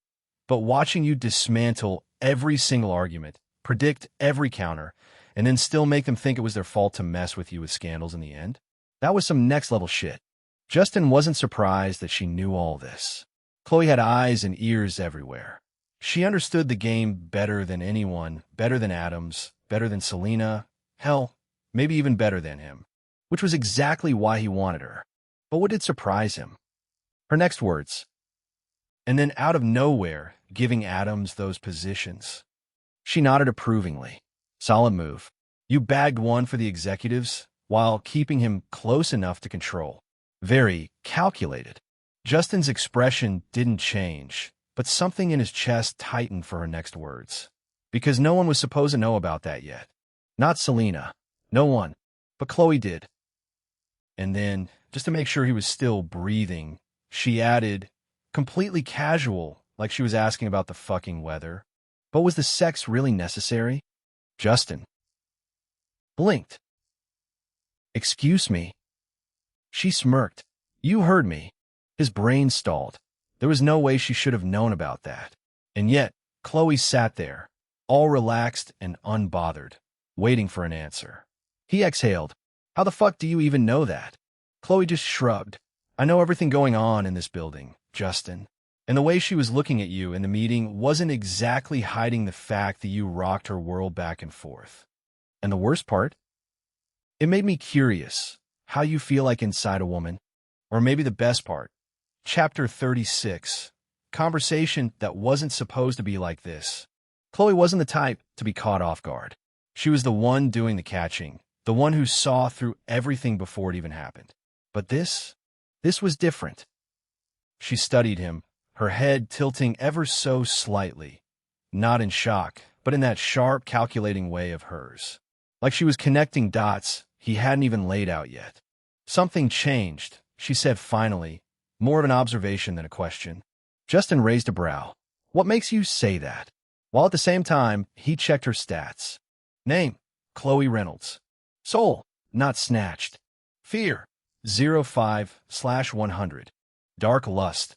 But watching you dismantle every single argument, predict every counter, and then still make them think it was their fault to mess with you with scandals in the end, that was some next-level shit. Justin wasn't surprised that she knew all this. Chloe had eyes and ears everywhere. She understood the game better than anyone, better than Adams, better than Selena, hell, maybe even better than him, which was exactly why he wanted her. But what did surprise him? Her next words. And then out of nowhere, giving Adams those positions. She nodded approvingly. Solid move. You bagged one for the executives while keeping him close enough to control. Very calculated. Justin's expression didn't change, but something in his chest tightened for her next words. Because no one was supposed to know about that yet. Not Selena. No one. But Chloe did. And then, just to make sure he was still breathing, she added, completely casual, like she was asking about the fucking weather. But was the sex really necessary? Justin blinked. Excuse me. She smirked. You heard me. His brain stalled. There was no way she should have known about that. And yet, Chloe sat there, all relaxed and unbothered, waiting for an answer. He exhaled. How the fuck do you even know that? Chloe just shrugged. I know everything going on in this building, Justin. And the way she was looking at you in the meeting wasn't exactly hiding the fact that you rocked her world back and forth. And the worst part? It made me curious how you feel like inside a woman. Or maybe the best part. Chapter 36. Conversation that wasn't supposed to be like this. Chloe wasn't the type to be caught off guard. She was the one doing the catching, the one who saw through everything before it even happened. But this was different. She studied him, her head tilting ever so slightly, not in shock, but in that sharp, calculating way of hers. Like she was connecting dots he hadn't even laid out yet. Something changed, she said finally, more of an observation than a question. Justin raised a brow. What makes you say that? While at the same time, he checked her stats. Name, Chloe Reynolds. Soul, not snatched. Fear, 05/100. Dark lust,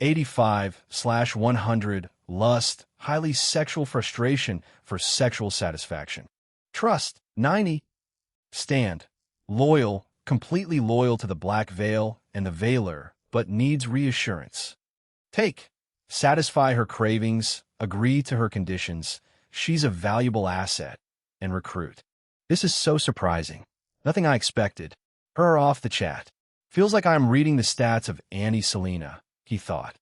85/100. lust, highly sexual frustration for sexual satisfaction. Trust, 90. Stand, loyal, completely loyal to the black veil and the veiler, but needs reassurance. Take, satisfy her cravings, agree to her conditions. She's a valuable asset. And recruit. This is so surprising. Nothing I expected. Her off the chat. Feels like I'm reading the stats of Annie Selena, he thought.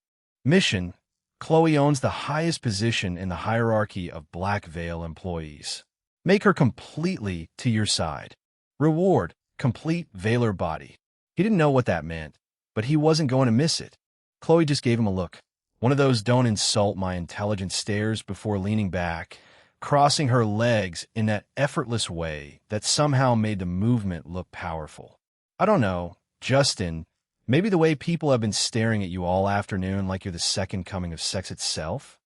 Mission, Chloe owns the highest position in the hierarchy of Black Veil employees. Make her completely to your side. Reward, complete Veiler body. He didn't know what that meant, but he wasn't going to miss it. Chloe just gave him a look. One of those don't insult my intelligence stares before leaning back, crossing her legs in that effortless way that somehow made the movement look powerful. I don't know, Justin, maybe the way people have been staring at you all afternoon like you're the second coming of sex itself?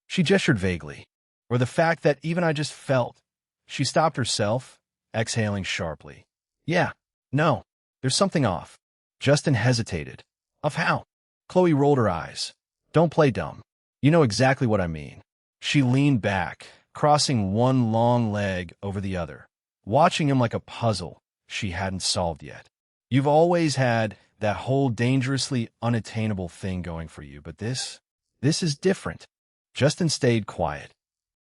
She gestured vaguely. Or the fact that even I just felt. She stopped herself, exhaling sharply. Yeah, no, there's something off. Justin hesitated. Of how? Chloe rolled her eyes. Don't play dumb. You know exactly what I mean. She leaned back, crossing one long leg over the other, watching him like a puzzle she hadn't solved yet. You've always had that whole dangerously unattainable thing going for you, but this is different. Justin stayed quiet.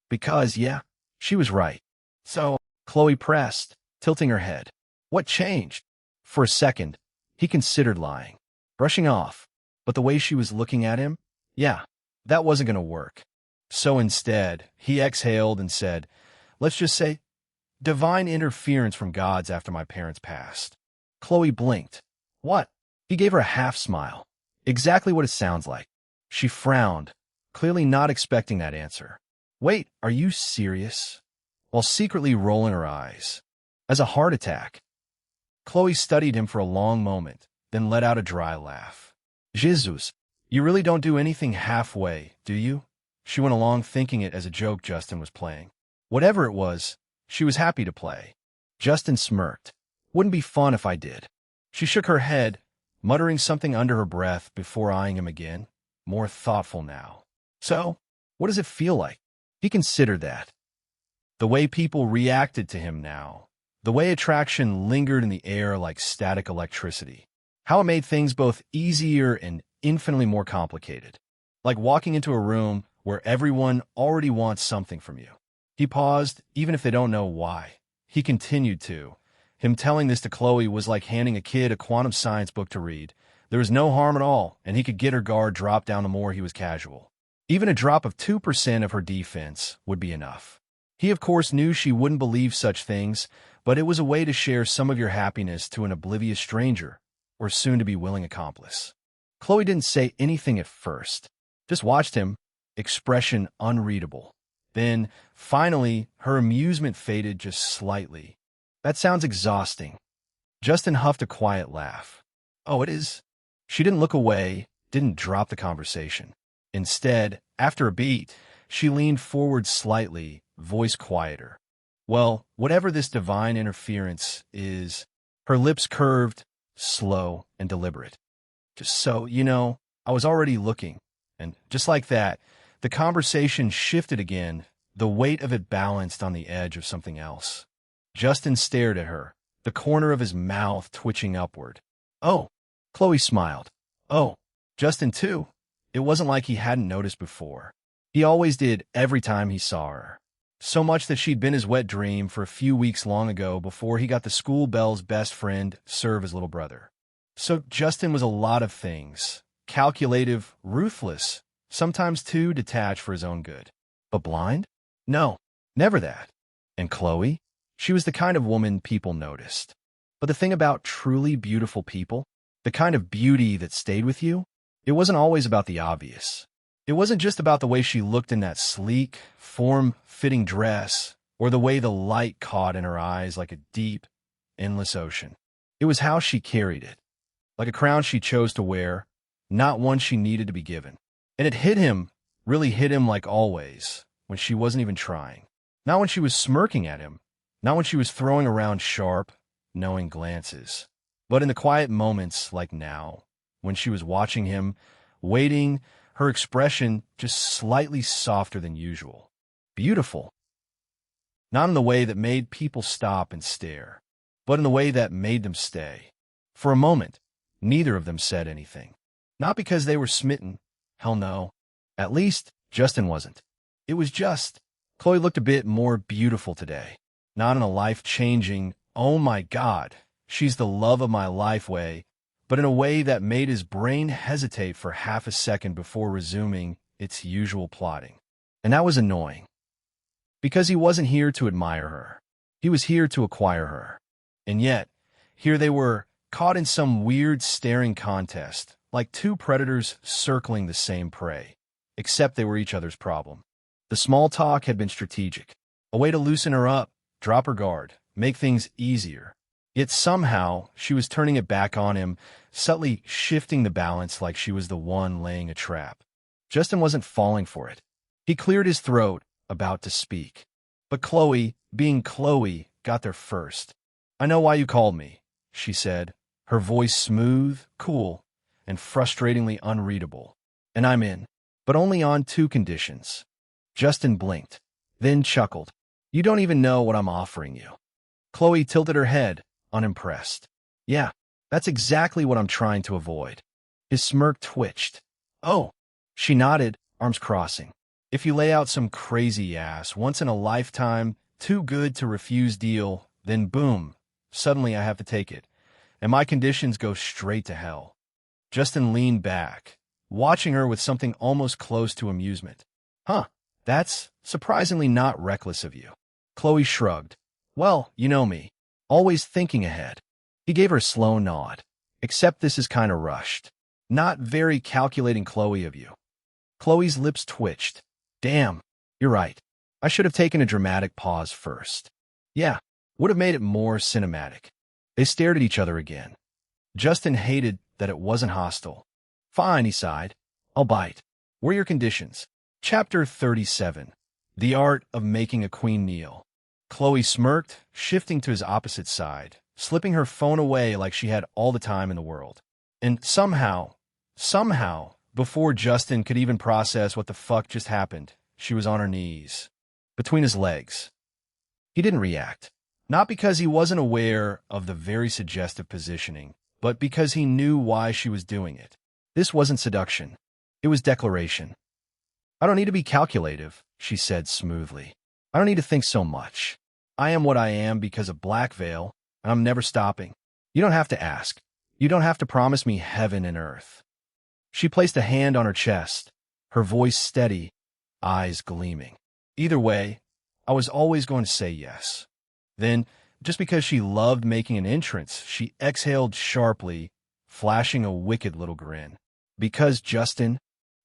Because, yeah, she was right. So, Chloe pressed, tilting her head. What changed? For a second, he considered lying, brushing off, but the way she was looking at him, yeah, that wasn't going to work. So instead, he exhaled and said, let's just say, divine interference from gods after my parents passed. Chloe blinked. What? He gave her a half-smile. Exactly what it sounds like. She frowned, clearly not expecting that answer. Wait, are you serious? While secretly rolling her eyes. As a heart attack. Chloe studied him for a long moment, then let out a dry laugh. Jesus, you really don't do anything halfway, do you? She went along thinking it as a joke Justin was playing. Whatever it was, she was happy to play. Justin smirked. Wouldn't be fun if I did. She shook her head, muttering something under her breath before eyeing him again, more thoughtful now. So, what does it feel like? He considered that. The way people reacted to him now. The way attraction lingered in the air like static electricity. How it made things both easier and infinitely more complicated. Like walking into a room where everyone already wants something from you. He paused, even if they don't know why. He continued to. Him telling this to Chloe was like handing a kid a quantum science book to read. There was no harm at all, and he could get her guard dropped down the more he was casual. Even a drop of 2% of her defense would be enough. He, of course, knew she wouldn't believe such things, but it was a way to share some of your happiness to an oblivious stranger, or soon-to-be willing accomplice. Chloe didn't say anything at first, just watched him, expression unreadable. Then, finally, her amusement faded just slightly. That sounds exhausting. Justin huffed a quiet laugh. Oh, it is? She didn't look away, didn't drop the conversation. Instead, after a beat, she leaned forward slightly, voice quieter. Well, whatever this divine interference is, her lips curved, slow and deliberate. Just so, I was already looking. And just like that, the conversation shifted again, the weight of it balanced on the edge of something else. Justin stared at her, the corner of his mouth twitching upward. Oh, Chloe smiled. Oh, Justin too. It wasn't like he hadn't noticed before. He always did every time he saw her. So much that she'd been his wet dream for a few weeks long ago before he got the school bell's best friend serve his little brother. So Justin was a lot of things. Calculative, ruthless, sometimes too detached for his own good. But blind? No, never that. And Chloe? She was the kind of woman people noticed. But the thing about truly beautiful people, the kind of beauty that stayed with you, it wasn't always about the obvious. It wasn't just about the way she looked in that sleek, form-fitting dress, or the way the light caught in her eyes like a deep, endless ocean. It was how she carried it, like a crown she chose to wear, not one she needed to be given. And it hit him, really hit him like always, when she wasn't even trying. Not when she was smirking at him, not when she was throwing around sharp, knowing glances, but in the quiet moments like now, when she was watching him, waiting, her expression just slightly softer than usual. Beautiful. Not in the way that made people stop and stare, but in the way that made them stay. For a moment, neither of them said anything. Not because they were smitten. Hell no. At least, Justin wasn't. It was just, Chloe looked a bit more beautiful today. Not in a life-changing, oh my God, she's the love of my life way, but in a way that made his brain hesitate for half a second before resuming its usual plotting. And that was annoying. Because he wasn't here to admire her. He was here to acquire her. And yet, here they were, caught in some weird staring contest, like two predators circling the same prey, except they were each other's problem. The small talk had been strategic, a way to loosen her up, drop her guard, make things easier. Yet somehow, she was turning it back on him, subtly shifting the balance like she was the one laying a trap. Justin wasn't falling for it. He cleared his throat, about to speak. But Chloe, being Chloe, got there first. "I know why you called me," she said, her voice smooth, cool, and frustratingly unreadable. "And I'm in, but only on two conditions." Justin blinked, then chuckled. "You don't even know what I'm offering you." Chloe tilted her head, unimpressed. "Yeah, that's exactly what I'm trying to avoid." His smirk twitched. "Oh." She nodded, arms crossing. "If you lay out some crazy-ass, once-in-a-lifetime, too-good-to-refuse deal, then boom, suddenly I have to take it, and my conditions go straight to hell." Justin leaned back, watching her with something almost close to amusement. "Huh, that's surprisingly not reckless of you." Chloe shrugged. "Well, you know me, always thinking ahead." He gave her a slow nod. "Except this is kind of rushed. Not very calculating Chloe of you." Chloe's lips twitched. "Damn, you're right. I should have taken a dramatic pause first." "Yeah, would have made it more cinematic." They stared at each other again. Justin hated that it wasn't hostile. "Fine," he sighed. "I'll bite. What are your conditions?" Chapter 37. The Art of Making a Queen Kneel. Chloe smirked, shifting to his opposite side, slipping her phone away like she had all the time in the world. And somehow, before Justin could even process what the fuck just happened, she was on her knees, between his legs. He didn't react, not because he wasn't aware of the very suggestive positioning, but because he knew why she was doing it. This wasn't seduction. It was declaration. "I don't need to be calculative," she said smoothly. "I don't need to think so much. I am what I am because of Black Veil, and I'm never stopping. You don't have to ask. You don't have to promise me heaven and earth." She placed a hand on her chest, her voice steady, eyes gleaming. "Either way, I was always going to say yes." Then, just because she loved making an entrance, she exhaled sharply, flashing a wicked little grin. "Because, Justin,"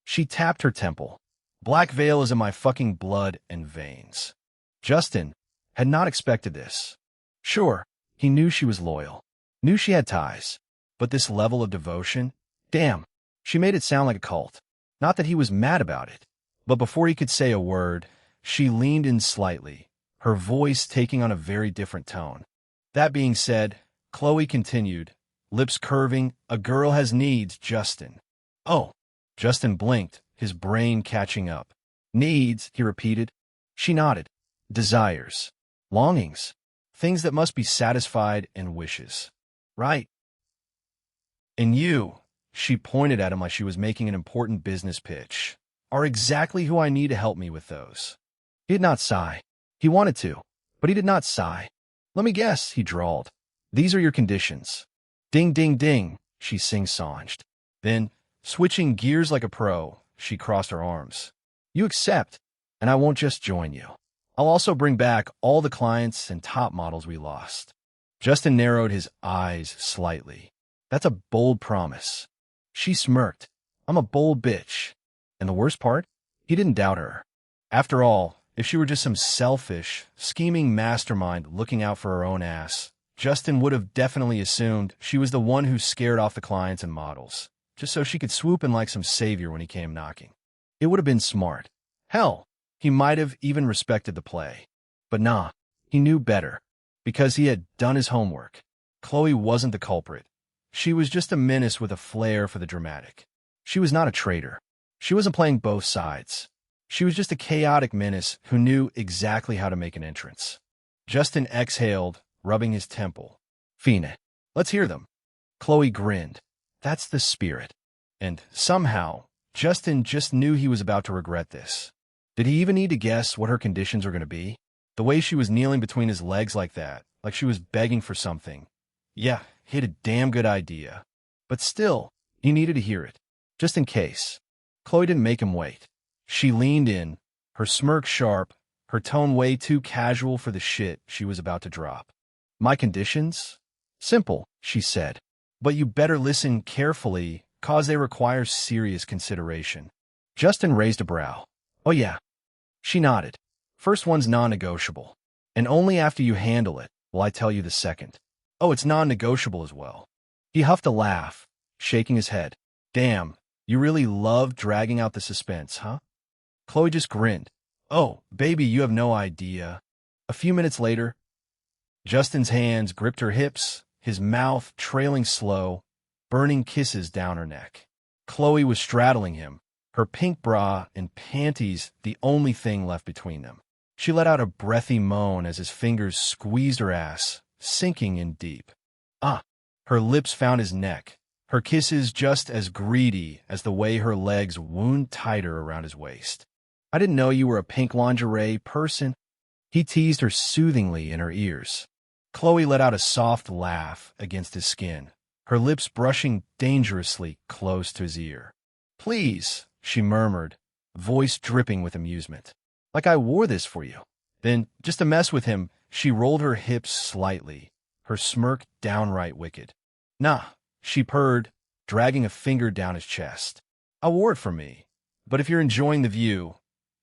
she tapped her temple, "Black Veil is in my fucking blood and veins." Justin had not expected this. Sure, he knew she was loyal, knew she had ties, but this level of devotion? Damn, she made it sound like a cult. Not that he was mad about it, but before he could say a word, she leaned in slightly, her voice taking on a very different tone. That being said, Chloe continued, lips curving, "A girl has needs, Justin." "Oh." Justin blinked, his brain catching up. "Needs," he repeated. She nodded. "Desires. Longings. Things that must be satisfied and wishes. Right. And you," she pointed at him like she was making an important business pitch, "are exactly who I need to help me with those." He did not sigh. He wanted to, but he did not sigh. "Let me guess," he drawled. "These are your conditions." "Ding, ding, ding," she sing-songed. Then, switching gears like a pro, she crossed her arms. "You accept, and I won't just join you. I'll also bring back all the clients and top models we lost." Justin narrowed his eyes slightly. "That's a bold promise." She smirked. "I'm a bold bitch." And the worst part? He didn't doubt her. After all, if she were just some selfish, scheming mastermind looking out for her own ass, Justin would have definitely assumed she was the one who scared off the clients and models, just so she could swoop in like some savior when he came knocking. It would have been smart. Hell, he might have even respected the play. But nah, he knew better, because he had done his homework. Chloe wasn't the culprit. She was just a menace with a flair for the dramatic. She was not a traitor. She wasn't playing both sides. She was just a chaotic menace who knew exactly how to make an entrance. Justin exhaled, rubbing his temple. Fine. Let's hear them. Chloe grinned. That's the spirit. And somehow, Justin just knew he was about to regret this. Did he even need to guess what her conditions were going to be? The way she was kneeling between his legs like that, like she was begging for something. Yeah, he had a damn good idea. But still, he needed to hear it, just in case. Chloe didn't make him wait. She leaned in, her smirk sharp, her tone way too casual for the shit she was about to drop. My conditions? Simple, she said. But you better listen carefully, cause they require serious consideration. Justin raised a brow. Oh yeah. She nodded. First one's non-negotiable. And only after you handle it will I tell you the second. Oh, it's non-negotiable as well. He huffed a laugh, shaking his head. Damn, you really love dragging out the suspense, huh? Chloe just grinned. Oh, baby, you have no idea. A few minutes later, Justin's hands gripped her hips, his mouth trailing slow, burning kisses down her neck. Chloe was straddling him, her pink bra and panties the only thing left between them. She let out a breathy moan as his fingers squeezed her ass, sinking in deep. Ah! Her lips found his neck, her kisses just as greedy as the way her legs wound tighter around his waist. I didn't know you were a pink lingerie person. He teased her soothingly in her ears. Chloe let out a soft laugh against his skin, her lips brushing dangerously close to his ear. Please, she murmured, voice dripping with amusement. Like I wore this for you. Then, just to mess with him, she rolled her hips slightly, her smirk downright wicked. Nah, she purred, dragging a finger down his chest. I wore it for me. But if you're enjoying the view,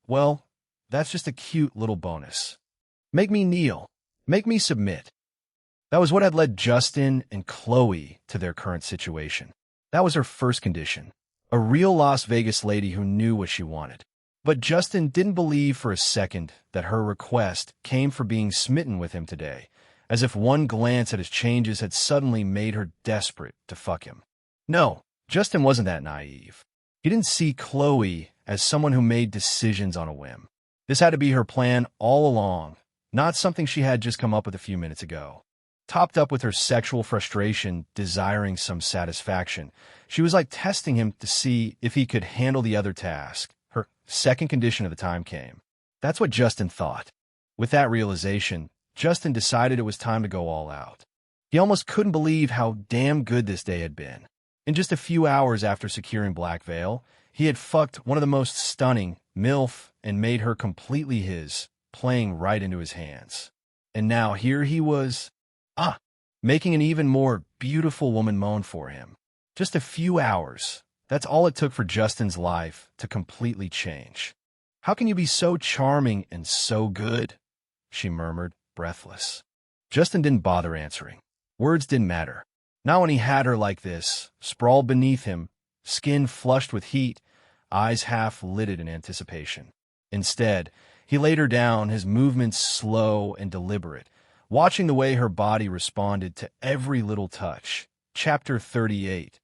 well, that's just a cute little bonus. Make me kneel. Make me submit. That was what had led Justin and Chloe to their current situation. That was her first condition. A real Las Vegas lady who knew what she wanted. But Justin didn't believe for a second that her request came for being smitten with him today, as if one glance at his changes had suddenly made her desperate to fuck him. No, Justin wasn't that naive. He didn't see Chloe as someone who made decisions on a whim. This had to be her plan all along, not something she had just come up with a few minutes ago. Topped up with her sexual frustration, desiring some satisfaction, she was like testing him to see if he could handle the other task. Her second condition of the time came. That's what Justin thought. With that realization, Justin decided it was time to go all out. He almost couldn't believe how damn good this day had been. In just a few hours after securing Black Veil, he had fucked one of the most stunning, MILF, and made her completely his, playing right into his hands. And now here he was, making an even more beautiful woman moan for him. Just a few hours. That's all it took for Justin's life to completely change. How can you be so charming and so good? She murmured, breathless. Justin didn't bother answering. Words didn't matter. Not when he had her like this, sprawled beneath him, skin flushed with heat, eyes half-lidded in anticipation. Instead, he laid her down, his movements slow and deliberate, watching the way her body responded to every little touch. Chapter 38.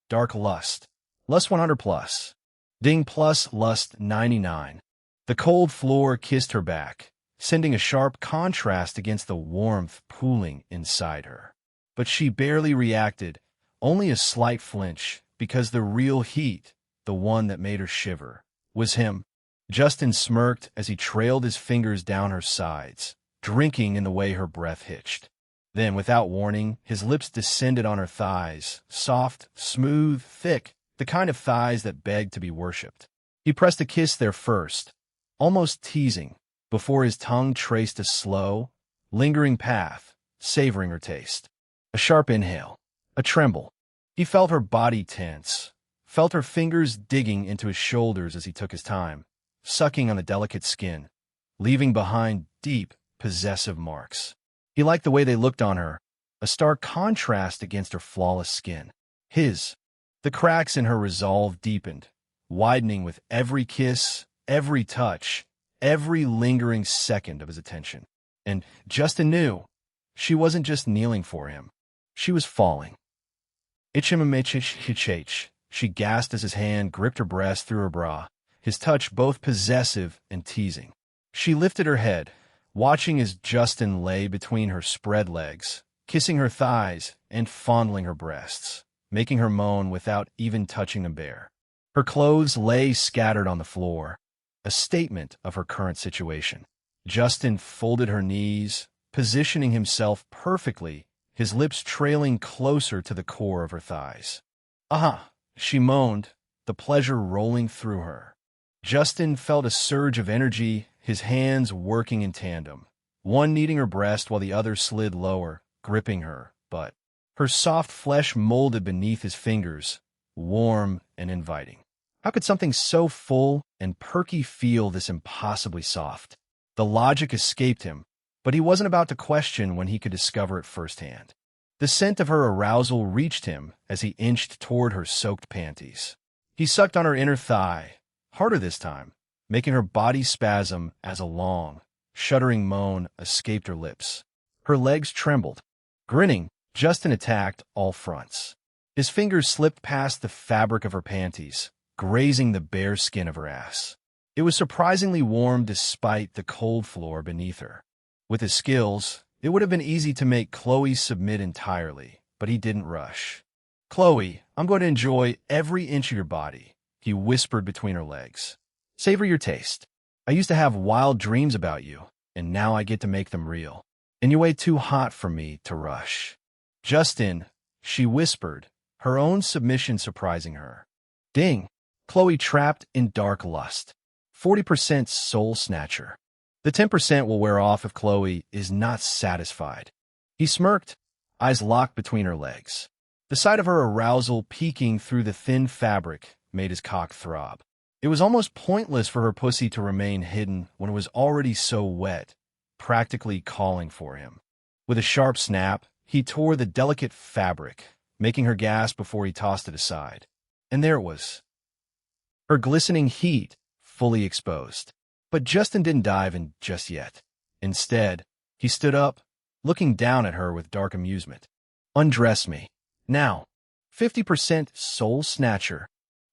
Dark Lust. Lust 100 plus. Ding plus Lust 99. The cold floor kissed her back, sending a sharp contrast against the warmth pooling inside her. But she barely reacted, only a slight flinch, because the real heat, the one that made her shiver, was him. Justin smirked as he trailed his fingers down her sides, drinking in the way her breath hitched. Then, without warning, his lips descended on her thighs, soft, smooth, thick, the kind of thighs that begged to be worshipped. He pressed a kiss there first, almost teasing, before his tongue traced a slow, lingering path, savoring her taste. A sharp inhale, a tremble. He felt her body tense, felt her fingers digging into his shoulders as he took his time, sucking on the delicate skin, leaving behind deep, possessive marks. He liked the way they looked on her, a stark contrast against her flawless skin. The cracks in her resolve deepened, widening with every kiss, every touch, every lingering second of his attention. And Justin knew, she wasn't just kneeling for him. She was falling. She gasped as his hand gripped her breast through her bra, his touch both possessive and teasing. She lifted her head, watching as Justin lay between her spread legs, kissing her thighs and fondling her breasts, making her moan without even touching them bare. Her clothes lay scattered on the floor, a statement of her current situation. Justin folded her knees, positioning himself perfectly, his lips trailing closer to the core of her thighs. She moaned, the pleasure rolling through her. Justin felt a surge of energy, his hands working in tandem, one kneading her breast while the other slid lower, gripping her butt. Her soft flesh molded beneath his fingers, warm and inviting. How could something so full and perky feel this impossibly soft? The logic escaped him, but he wasn't about to question when he could discover it firsthand. The scent of her arousal reached him as he inched toward her soaked panties. He sucked on her inner thigh, harder this time, making her body spasm as a long, shuddering moan escaped her lips. Her legs trembled. Grinning, Justin attacked all fronts. His fingers slipped past the fabric of her panties, grazing the bare skin of her ass. It was surprisingly warm despite the cold floor beneath her. With his skills, it would have been easy to make Chloe submit entirely, but he didn't rush. "Chloe, I'm going to enjoy every inch of your body," he whispered between her legs. "Savor your taste. I used to have wild dreams about you, and now I get to make them real. And you're way too hot for me to rush." "Justin," she whispered, her own submission surprising her. Ding! Chloe trapped in dark lust. 40% soul snatcher. The 10% will wear off if Chloe is not satisfied. He smirked, eyes locked between her legs. The sight of her arousal peeking through the thin fabric made his cock throb. It was almost pointless for her pussy to remain hidden when it was already so wet, practically calling for him. With a sharp snap, he tore the delicate fabric, making her gasp before he tossed it aside. And there it was, her glistening heat fully exposed. But Justin didn't dive in just yet. Instead, he stood up, looking down at her with dark amusement. "Undress me. Now." 50% soul snatcher.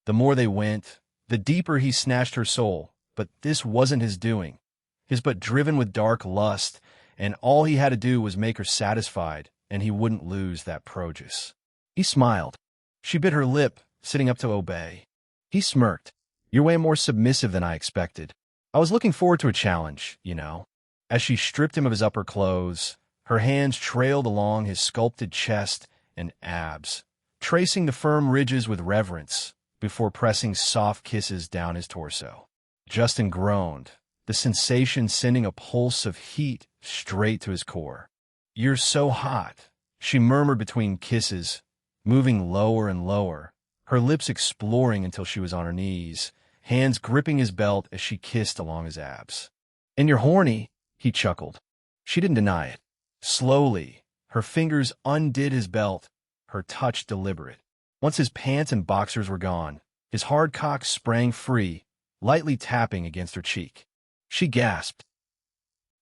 The more they went, the deeper he snatched her soul, but this wasn't his doing. His butt driven with dark lust, and all he had to do was make her satisfied, and he wouldn't lose that produce. He smiled. She bit her lip, sitting up to obey. He smirked. "You're way more submissive than I expected. I was looking forward to a challenge, you know." As she stripped him of his upper clothes, her hands trailed along his sculpted chest and abs, tracing the firm ridges with reverence before pressing soft kisses down his torso. Justin groaned, the sensation sending a pulse of heat straight to his core. "You're so hot," she murmured between kisses, moving lower and lower, her lips exploring until she was on her knees, hands gripping his belt as she kissed along his abs. "And you're horny," he chuckled. She didn't deny it. Slowly, her fingers undid his belt, her touch deliberate. Once his pants and boxers were gone, his hard cock sprang free, lightly tapping against her cheek. She gasped.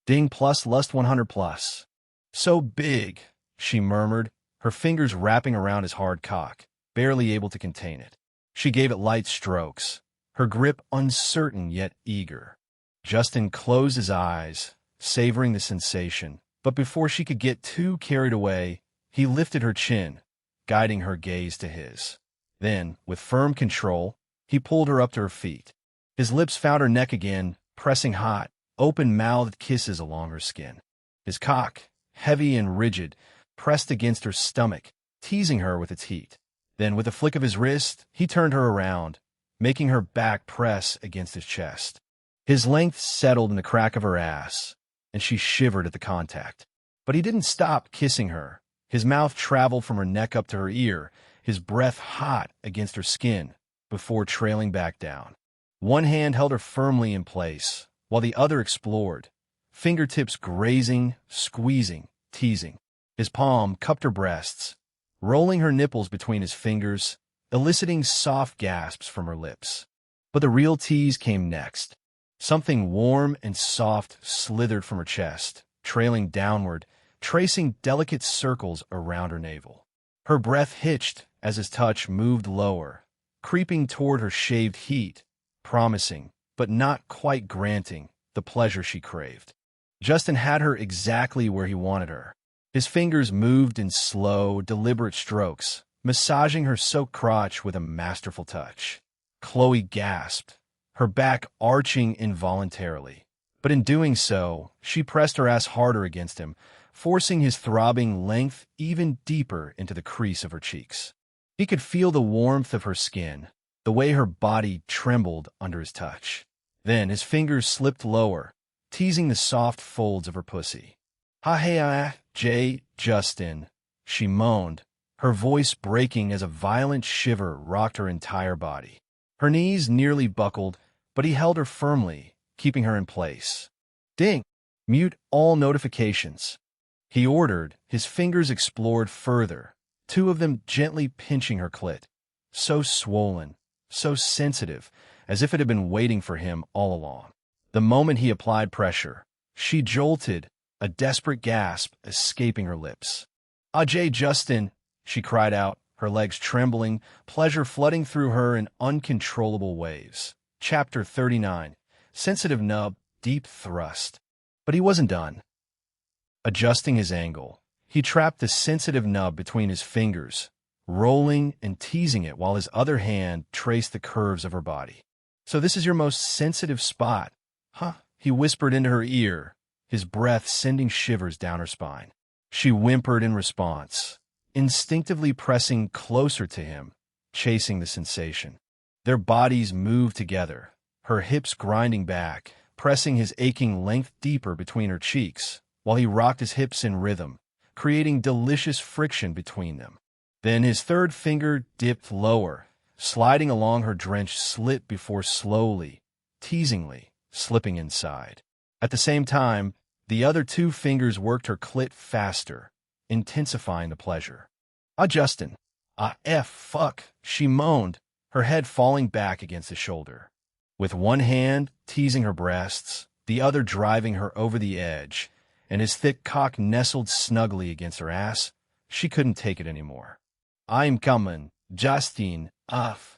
"Ding plus lust 100 plus. So big," she murmured, her fingers wrapping around his hard cock, barely able to contain it. She gave it light strokes, her grip uncertain yet eager. Justin closed his eyes, savoring the sensation, but before she could get too carried away, he lifted her chin, guiding her gaze to his. Then, with firm control, he pulled her up to her feet. His lips found her neck again, pressing hot, open-mouthed kisses along her skin. His cock, heavy and rigid, pressed against her stomach, teasing her with its heat. Then, with a flick of his wrist, he turned her around, making her back press against his chest. His length settled in the crack of her ass, and she shivered at the contact. But he didn't stop kissing her. His mouth traveled from her neck up to her ear, his breath hot against her skin, before trailing back down. One hand held her firmly in place, while the other explored, fingertips grazing, squeezing, teasing. His palm cupped her breasts, rolling her nipples between his fingers, eliciting soft gasps from her lips. But the real tease came next. Something warm and soft slithered from her chest, trailing downward, tracing delicate circles around her navel. Her breath hitched as his touch moved lower, creeping toward her shaved heat, promising, but not quite granting, the pleasure she craved. Justin had her exactly where he wanted her. His fingers moved in slow, deliberate strokes, massaging her soaked crotch with a masterful touch. Chloe gasped, her back arching involuntarily. But in doing so, she pressed her ass harder against him, forcing his throbbing length even deeper into the crease of her cheeks. He could feel the warmth of her skin, the way her body trembled under his touch. Then his fingers slipped lower, teasing the soft folds of her pussy. Justin, she moaned, her voice breaking as a violent shiver rocked her entire body. Her knees nearly buckled, but he held her firmly, keeping her in place. Ding! Mute all notifications. He ordered, his fingers explored further, two of them gently pinching her clit. So swollen, so sensitive, as if it had been waiting for him all along. The moment he applied pressure, she jolted, a desperate gasp escaping her lips. Justin, she cried out, her legs trembling, pleasure flooding through her in uncontrollable waves. Chapter 39. Sensitive nub, deep thrust. But he wasn't done. Adjusting his angle, he trapped the sensitive nub between his fingers, rolling and teasing it while his other hand traced the curves of her body. So this is your most sensitive spot, huh? He whispered into her ear, his breath sending shivers down her spine. She whimpered in response, instinctively pressing closer to him, chasing the sensation. Their bodies moved together, her hips grinding back, pressing his aching length deeper between her cheeks, while he rocked his hips in rhythm, creating delicious friction between them. Then his third finger dipped lower, sliding along her drenched slit before slowly, teasingly, slipping inside. At the same time, the other two fingers worked her clit faster, intensifying the pleasure. Justin. Fuck, she moaned, her head falling back against his shoulder. With one hand teasing her breasts, the other driving her over the edge, and his thick cock nestled snugly against her ass, she couldn't take it anymore. I'm coming, Justine, off.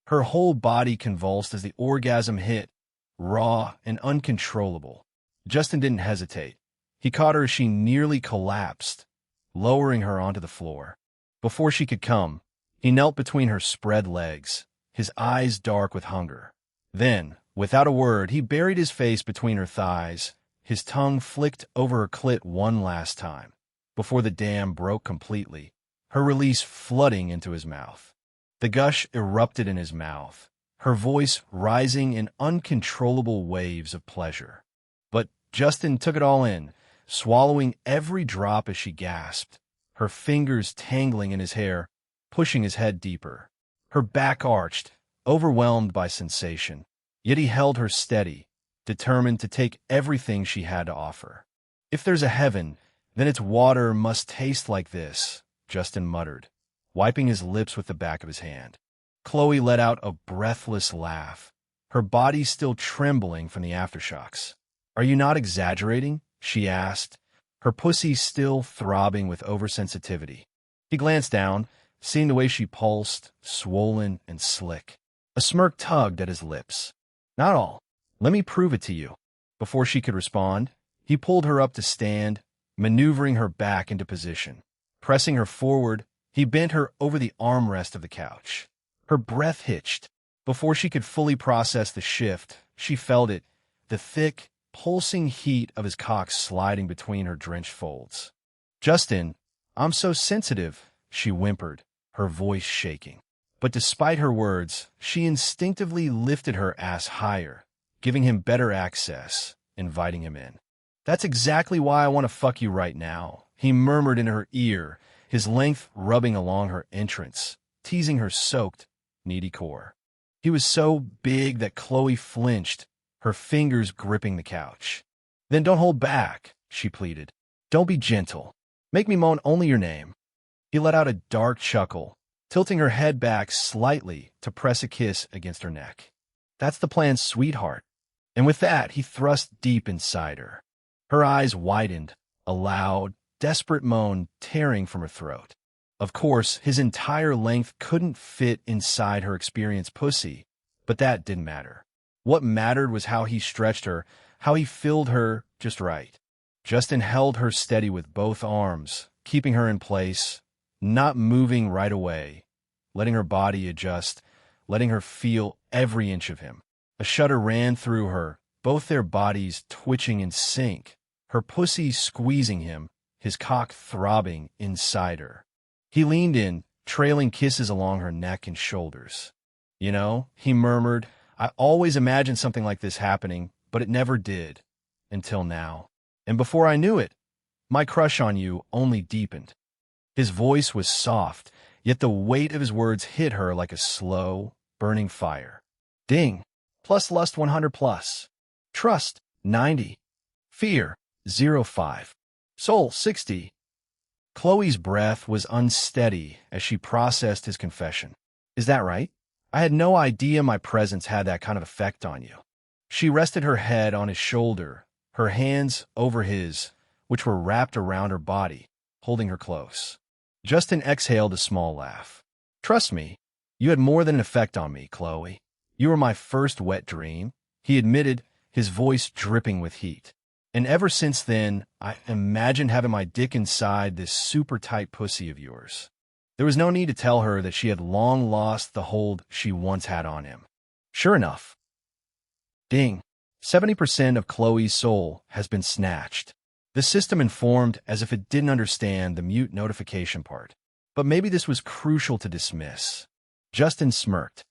Her whole body convulsed as the orgasm hit, raw and uncontrollable. Justin didn't hesitate. He caught her as she nearly collapsed, lowering her onto the floor. Before she could come, he knelt between her spread legs, his eyes dark with hunger. Then, without a word, he buried his face between her thighs, his tongue flicked over her clit one last time, before the dam broke completely, her release flooding into his mouth. The gush erupted in his mouth, her voice rising in uncontrollable waves of pleasure. But Justin took it all in, swallowing every drop as she gasped, her fingers tangling in his hair, pushing his head deeper. Her back arched, overwhelmed by sensation, yet he held her steady, determined to take everything she had to offer. If there's a heaven, then its water must taste like this, Justin muttered, wiping his lips with the back of his hand. Chloe let out a breathless laugh, her body still trembling from the aftershocks. Are you not exaggerating? She asked, her pussy still throbbing with oversensitivity. He glanced down, seeing the way she pulsed, swollen and slick. A smirk tugged at his lips. Not all. Let me prove it to you. Before she could respond, he pulled her up to stand, maneuvering her back into position. Pressing her forward, he bent her over the armrest of the couch. Her breath hitched. Before she could fully process the shift, she felt it, the thick, pulsing heat of his cock sliding between her drenched folds. Justin, I'm so sensitive, she whimpered, her voice shaking. But despite her words, she instinctively lifted her ass higher, giving him better access, inviting him in. That's exactly why I want to fuck you right now, he murmured in her ear, his length rubbing along her entrance, teasing her soaked, needy core. He was so big that Chloe flinched, her fingers gripping the couch. Then don't hold back, she pleaded. Don't be gentle. Make me moan only your name. He let out a dark chuckle, tilting her head back slightly to press a kiss against her neck. That's the plan, sweetheart. And with that, he thrust deep inside her. Her eyes widened, a loud, desperate moan tearing from her throat. Of course, his entire length couldn't fit inside her experienced pussy, but that didn't matter. What mattered was how he stretched her, how he filled her just right. Justin held her steady with both arms, keeping her in place, not moving right away, letting her body adjust, letting her feel every inch of him. A shudder ran through her, both their bodies twitching in sync, her pussy squeezing him, his cock throbbing inside her. He leaned in, trailing kisses along her neck and shoulders. You know, he murmured, I always imagined something like this happening, but it never did. Until now. And before I knew it, my crush on you only deepened. His voice was soft, yet the weight of his words hit her like a slow, burning fire. Ding. Plus lust 100 plus. Trust 90. Fear 05. Soul 60. Chloe's breath was unsteady as she processed his confession. Is that right? I had no idea my presence had that kind of effect on you. She rested her head on his shoulder, her hands over his, which were wrapped around her body, holding her close. Justin exhaled a small laugh. Trust me, you had more than an effect on me, Chloe. You were my first wet dream, he admitted, his voice dripping with heat. And ever since then, I imagined having my dick inside this super tight pussy of yours. There was no need to tell her that she had long lost the hold she once had on him. Sure enough. Ding. 70% of Chloe's soul has been snatched. The system informed as if it didn't understand the mute notification part. But maybe this was crucial to dismiss. Justin smirked.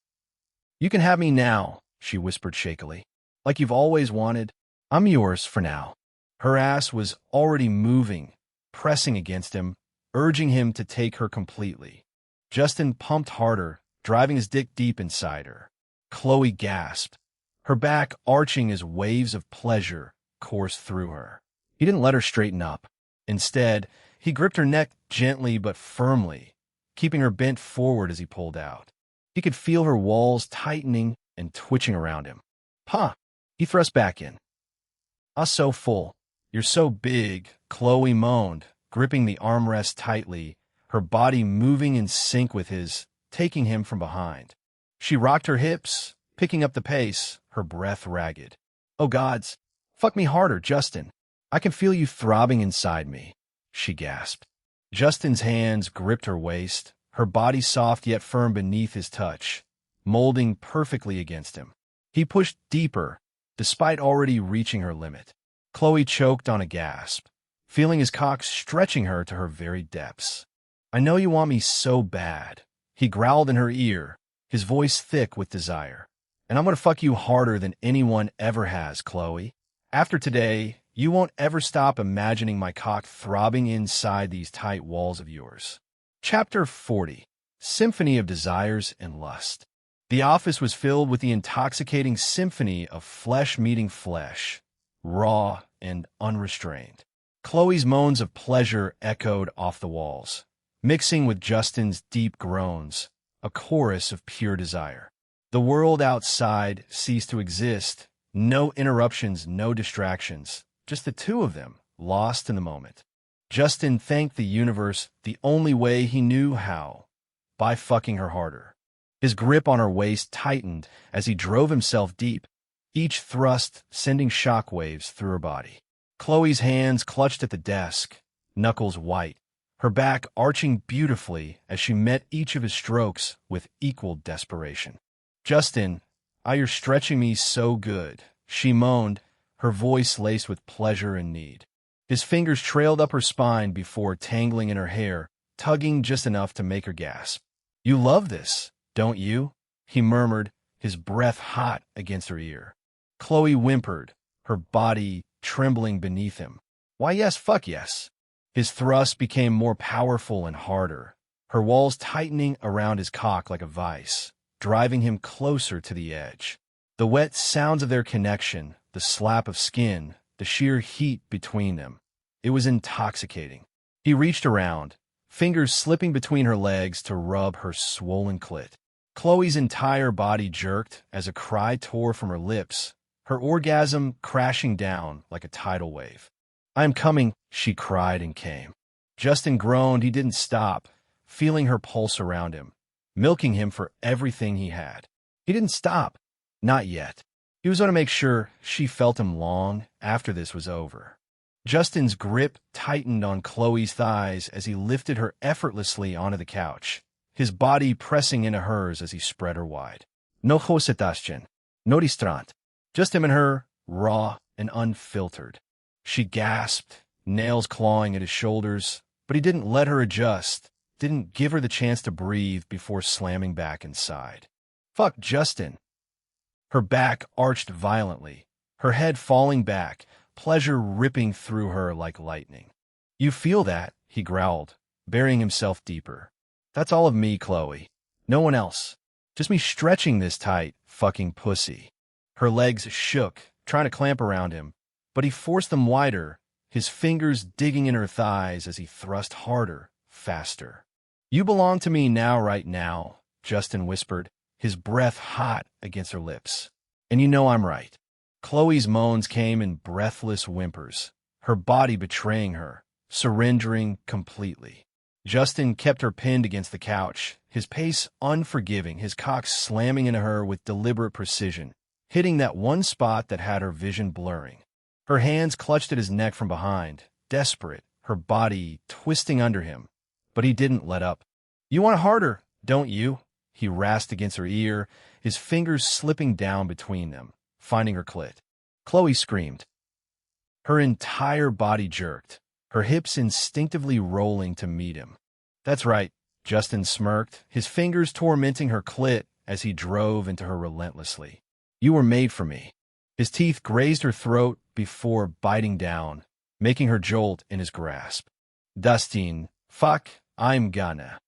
You can have me now, she whispered shakily. Like you've always wanted. I'm yours for now. Her ass was already moving, pressing against him, urging him to take her completely. Justin pumped harder, driving his dick deep inside her. Chloe gasped, her back arching as waves of pleasure coursed through her. He didn't let her straighten up. Instead, he gripped her neck gently but firmly, keeping her bent forward as he pulled out. He could feel her walls tightening and twitching around him. Huh, he thrust back in. So full. You're so big, Chloe moaned, gripping the armrest tightly, her body moving in sync with his, taking him from behind. She rocked her hips, picking up the pace, her breath ragged. Oh gods, fuck me harder, Justin. I can feel you throbbing inside me, she gasped. Justin's hands gripped her waist, her body soft yet firm beneath his touch, molding perfectly against him. He pushed deeper, despite already reaching her limit. Chloe choked on a gasp, feeling his cock stretching her to her very depths. I know you want me so bad, he growled in her ear, his voice thick with desire. And I'm gonna fuck you harder than anyone ever has, Chloe. After today, you won't ever stop imagining my cock throbbing inside these tight walls of yours. Chapter 40. Symphony of Desires and Lust. The office was filled with the intoxicating symphony of flesh meeting flesh, raw and unrestrained. Chloe's moans of pleasure echoed off the walls, mixing with Justin's deep groans, a chorus of pure desire. The world outside ceased to exist, no interruptions, no distractions, just the two of them, lost in the moment. Justin thanked the universe the only way he knew how, by fucking her harder. His grip on her waist tightened as he drove himself deep, each thrust sending shockwaves through her body. Chloe's hands clutched at the desk, knuckles white, her back arching beautifully as she met each of his strokes with equal desperation. Justin, you're stretching me so good, she moaned, her voice laced with pleasure and need. His fingers trailed up her spine before tangling in her hair, tugging just enough to make her gasp. You love this, don't you? He murmured, his breath hot against her ear. Chloe whimpered, her body trembling beneath him. Why, yes, fuck yes. His thrust became more powerful and harder, her walls tightening around his cock like a vice, driving him closer to the edge. The wet sounds of their connection, the slap of skin, the sheer heat between them. It was intoxicating. He reached around, fingers slipping between her legs to rub her swollen clit. Chloe's entire body jerked as a cry tore from her lips, her orgasm crashing down like a tidal wave. I am coming, she cried and came. Justin groaned. He didn't stop, feeling her pulse around him, milking him for everything he had. He didn't stop. Not yet. He was going to make sure she felt him long after this was over. Justin's grip tightened on Chloe's thighs as he lifted her effortlessly onto the couch, his body pressing into hers as he spread her wide. No hositaschen, no distrant. Just him and her, raw and unfiltered. She gasped, nails clawing at his shoulders, but he didn't let her adjust, didn't give her the chance to breathe before slamming back inside. Fuck Justin. Her back arched violently, her head falling back, pleasure ripping through her like lightning. You feel that, he growled, burying himself deeper. That's all of me, Chloe. No one else. Just me stretching this tight, fucking pussy. Her legs shook, trying to clamp around him, but he forced them wider, his fingers digging in her thighs as he thrust harder, faster. You belong to me now, right now, Justin whispered, his breath hot against her lips. And you know I'm right. Chloe's moans came in breathless whimpers, her body betraying her, surrendering completely. Justin kept her pinned against the couch, his pace unforgiving, his cock slamming into her with deliberate precision, hitting that one spot that had her vision blurring. Her hands clutched at his neck from behind, desperate, her body twisting under him. But he didn't let up. You want harder, don't you? He rasped against her ear, his fingers slipping down between them, finding her clit. Chloe screamed. Her entire body jerked, her hips instinctively rolling to meet him. That's right, Justin smirked, his fingers tormenting her clit as he drove into her relentlessly. You were made for me. His teeth grazed her throat before biting down, making her jolt in his grasp. Dustin, fuck, I'm gonna.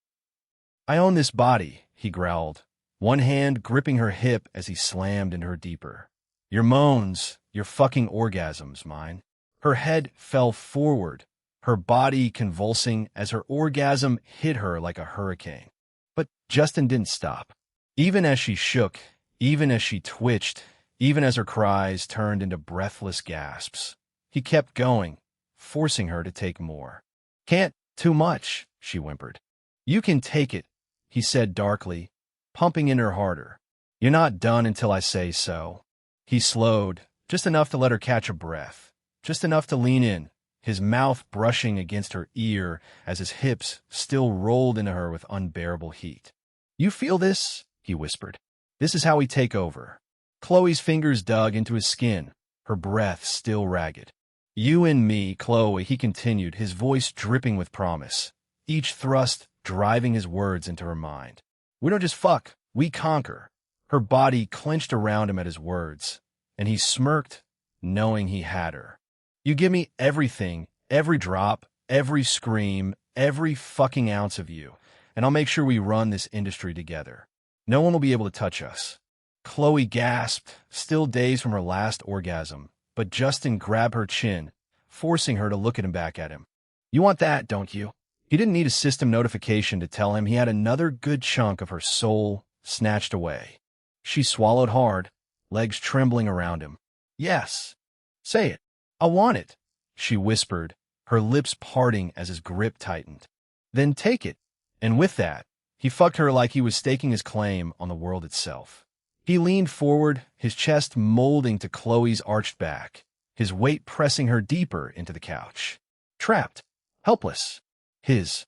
I own this body, he growled, one hand gripping her hip as he slammed into her deeper. Your moans, your fucking orgasms, mine. Her head fell forward, her body convulsing as her orgasm hit her like a hurricane. But Justin didn't stop. Even as she shook, even as she twitched, even as her cries turned into breathless gasps, he kept going, forcing her to take more. Can't, too much, she whimpered. You can take it, he said darkly, pumping in her harder. You're not done until I say so. He slowed, just enough to let her catch a breath, just enough to lean in, his mouth brushing against her ear as his hips still rolled into her with unbearable heat. You feel this? He whispered. This is how we take over. Chloe's fingers dug into his skin, her breath still ragged. You and me, Chloe, he continued, his voice dripping with promise, each thrust driving his words into her mind. We don't just fuck, we conquer. Her body clenched around him at his words, and he smirked, knowing he had her. You give me everything, every drop, every scream, every fucking ounce of you, and I'll make sure we run this industry together. No one will be able to touch us. Chloe gasped, still dazed from her last orgasm, but Justin grabbed her chin, forcing her to look at him back at him. You want that, don't you? He didn't need a system notification to tell him he had another good chunk of her soul snatched away. She swallowed hard, legs trembling around him. Yes. Say it. I want it, she whispered, her lips parting as his grip tightened. Then take it. And with that, he fucked her like he was staking his claim on the world itself. He leaned forward, his chest molding to Chloe's arched back, his weight pressing her deeper into the couch. Trapped, helpless. His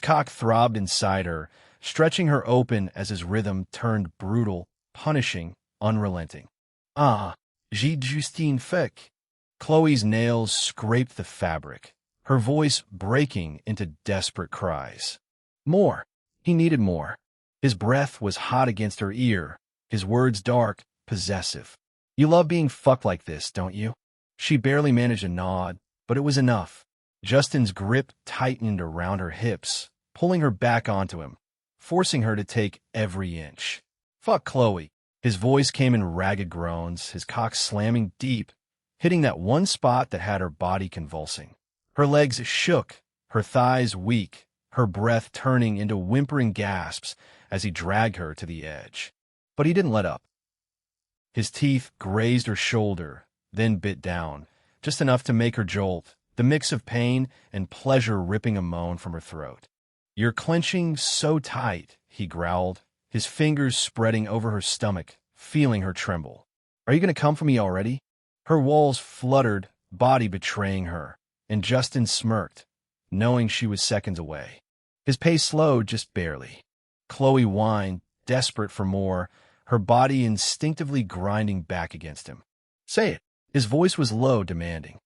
cock throbbed inside her, stretching her open as his rhythm turned brutal, punishing, unrelenting. Ah, j'ai Justine Fick. Chloe's nails scraped the fabric, her voice breaking into desperate cries. More. He needed more. His breath was hot against her ear, his words dark, possessive. You love being fucked like this, don't you? She barely managed a nod, but it was enough. Justin's grip tightened around her hips, pulling her back onto him, forcing her to take every inch. Fuck Chloe. His voice came in ragged groans, his cock slamming deep, hitting that one spot that had her body convulsing. Her legs shook, her thighs weak, her breath turning into whimpering gasps as he dragged her to the edge. But he didn't let up. His teeth grazed her shoulder, then bit down, just enough to make her jolt, the mix of pain and pleasure ripping a moan from her throat. "You're clenching so tight," he growled, his fingers spreading over her stomach, feeling her tremble. "Are you going to come for me already?" Her walls fluttered, body betraying her, and Justin smirked, knowing she was seconds away. His pace slowed just barely. Chloe whined, desperate for more, her body instinctively grinding back against him. "Say it." His voice was low, demanding.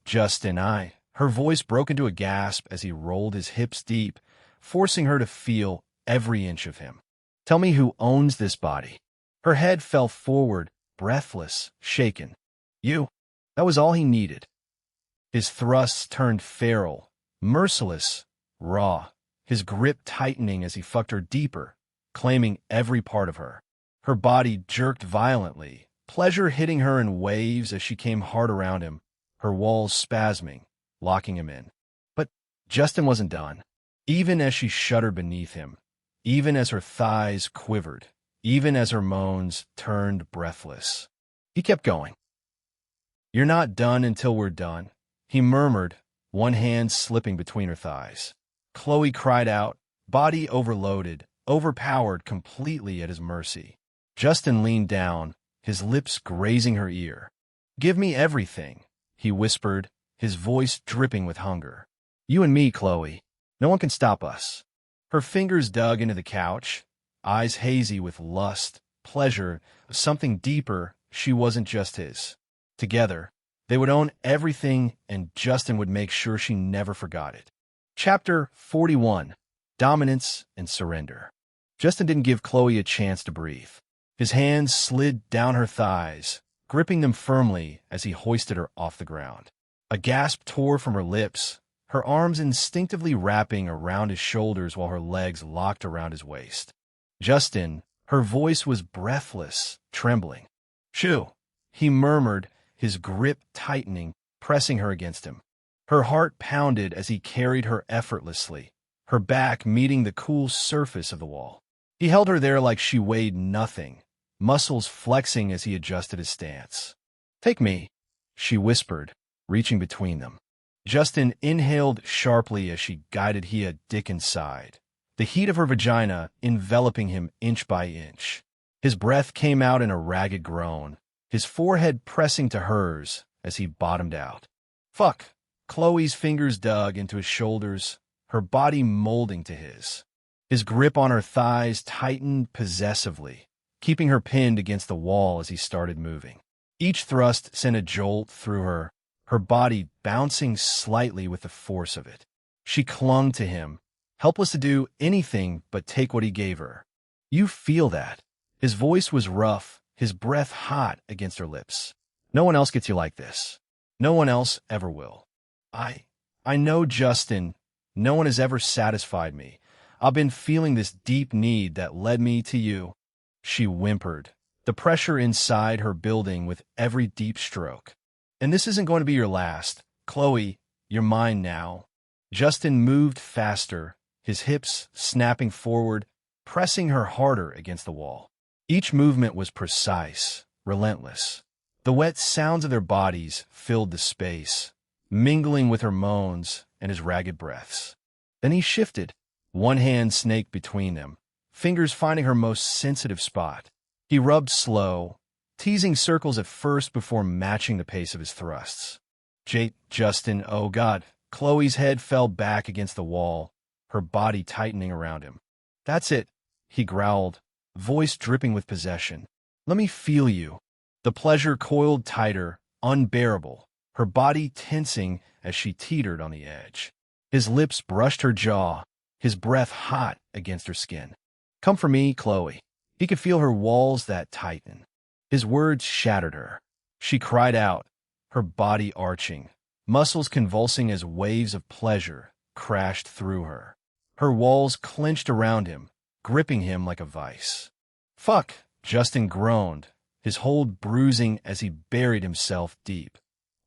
Justin, I. Her voice broke into a gasp as he rolled his hips deep, forcing her to feel every inch of him. "Tell me who owns this body." Her head fell forward, breathless, shaken. "You." That was all he needed. His thrusts turned feral, merciless, raw, his grip tightening as he fucked her deeper, claiming every part of her. Her body jerked violently, pleasure hitting her in waves as she came hard around him, her walls spasming, locking him in. But Justin wasn't done. Even as she shuddered beneath him, even as her thighs quivered, even as her moans turned breathless, he kept going. "You're not done until we're done," he murmured, one hand slipping between her thighs. Chloe cried out, body overloaded, overpowered completely at his mercy. Justin leaned down, his lips grazing her ear. "Give me everything," he whispered, his voice dripping with hunger. "You and me, Chloe. No one can stop us." Her fingers dug into the couch, eyes hazy with lust, pleasure, something deeper. She wasn't just his. Together, they would own everything, and Justin would make sure she never forgot it. Chapter 41. Dominance and Surrender. Justin didn't give Chloe a chance to breathe. His hands slid down her thighs, gripping them firmly as he hoisted her off the ground. A gasp tore from her lips, her arms instinctively wrapping around his shoulders while her legs locked around his waist. "Justin," her voice was breathless, trembling. "Shoo," he murmured, his grip tightening, pressing her against him. Her heart pounded as he carried her effortlessly, her back meeting the cool surface of the wall. He held her there like she weighed nothing, muscles flexing as he adjusted his stance. "Take me," she whispered, reaching between them. Justin inhaled sharply as she guided he a dick inside, the heat of her vagina enveloping him inch by inch. His breath came out in a ragged groan, his forehead pressing to hers as he bottomed out. "Fuck." Chloe's fingers dug into his shoulders, her body molding to his. His grip on her thighs tightened possessively, keeping her pinned against the wall as he started moving. Each thrust sent a jolt through her, her body bouncing slightly with the force of it. She clung to him, helpless to do anything but take what he gave her. "You feel that?" His voice was rough, his breath hot against her lips. "No one else gets you like this. No one else ever will." I know, Justin. No one has ever satisfied me. I've been feeling this deep need that led me to you." She whimpered, the pressure inside her building with every deep stroke. "And this isn't going to be your last. Chloe, you're mine now." Justin moved faster, his hips snapping forward, pressing her harder against the wall. Each movement was precise, relentless. The wet sounds of their bodies filled the space, mingling with her moans and his ragged breaths. Then he shifted, one hand snaked between them, fingers finding her most sensitive spot. He rubbed slow, teasing circles at first before matching the pace of his thrusts. Justin, oh God." Chloe's head fell back against the wall, her body tightening around him. "That's it," he growled, voice dripping with possession. "Let me feel you." The pleasure coiled tighter, unbearable, her body tensing as she teetered on the edge. His lips brushed her jaw, his breath hot against her skin. "Come for me, Chloe." He could feel her walls that tighten. His words shattered her. She cried out, her body arching, muscles convulsing as waves of pleasure crashed through her. Her walls clenched around him, gripping him like a vice. "Fuck," Justin groaned, his hold bruising as he buried himself deep.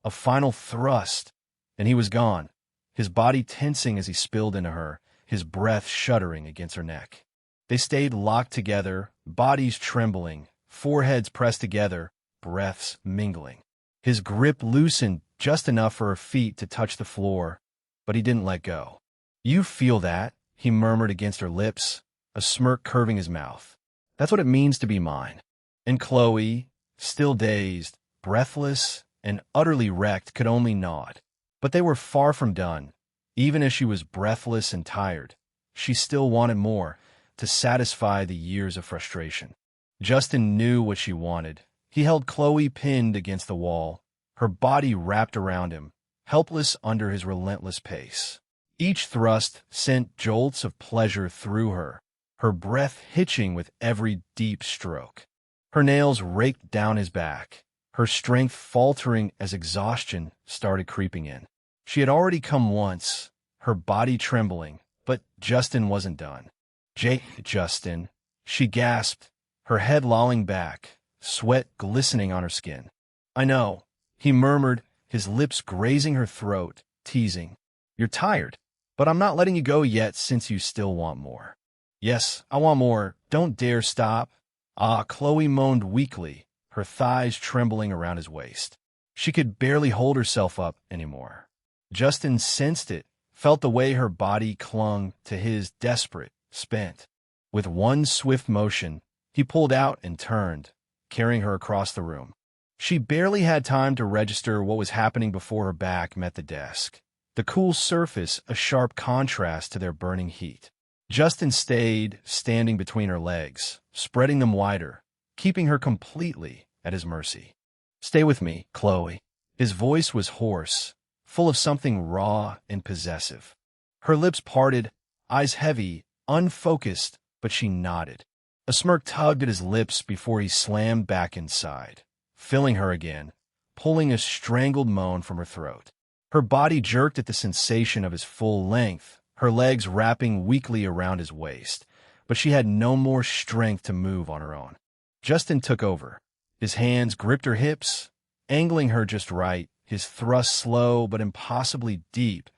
A final thrust, and he was gone, his body tensing as he spilled into her, his breath shuddering against her neck. They stayed locked together, bodies trembling, foreheads pressed together, breaths mingling. His grip loosened just enough for her feet to touch the floor, but he didn't let go. "You feel that?" he murmured against her lips, a smirk curving his mouth. That's what it means to be mine. And Chloe, still dazed, breathless, and utterly wrecked, could only nod. But they were far from done. Even as she was breathless and tired, she still wanted more, to satisfy the years of frustration. Justin knew what she wanted. He held Chloe pinned against the wall, her body wrapped around him, helpless under his relentless pace. Each thrust sent jolts of pleasure through her, her breath hitching with every deep stroke. Her nails raked down his back, her strength faltering as exhaustion started creeping in. She had already come once, her body trembling, but Justin wasn't done. Justin, she gasped, her head lolling back, sweat glistening on her skin. I know, he murmured, his lips grazing her throat, teasing. You're tired, but I'm not letting you go yet since you still want more. Yes, I want more. Don't dare stop. Ah, Chloe moaned weakly, her thighs trembling around his waist. She could barely hold herself up anymore. Justin sensed it, felt the way her body clung to his, desperate, spent. With one swift motion, he pulled out and turned, carrying her across the room. She barely had time to register what was happening before her back met the desk, the cool surface a sharp contrast to their burning heat. Justin stayed standing between her legs, spreading them wider, keeping her completely at his mercy. Stay with me, Chloe. His voice was hoarse, full of something raw and possessive. Her lips parted, eyes heavy, unfocused, but she nodded. A smirk tugged at his lips before he slammed back inside, filling her again, pulling a strangled moan from her throat. Her body jerked at the sensation of his full length, her legs wrapping weakly around his waist, but she had no more strength to move on her own. Justin took over. His hands gripped her hips, angling her just right, his thrust slow but impossibly deep,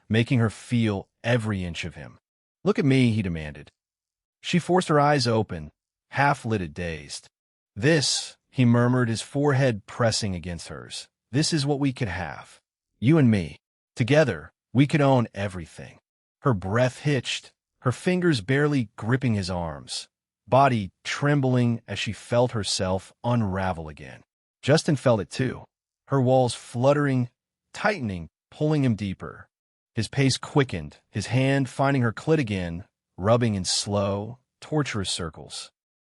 making her feel every inch of him. Look at me, he demanded. She forced her eyes open, half-lidded, dazed. This, he murmured, his forehead pressing against hers. This is what we could have. You and me. Together, we could own everything. Her breath hitched, her fingers barely gripping his arms, body trembling as she felt herself unravel again. Justin felt it too, her walls fluttering, tightening, pulling him deeper. His pace quickened, his hand finding her clit again, rubbing in slow, torturous circles.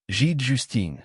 Justine.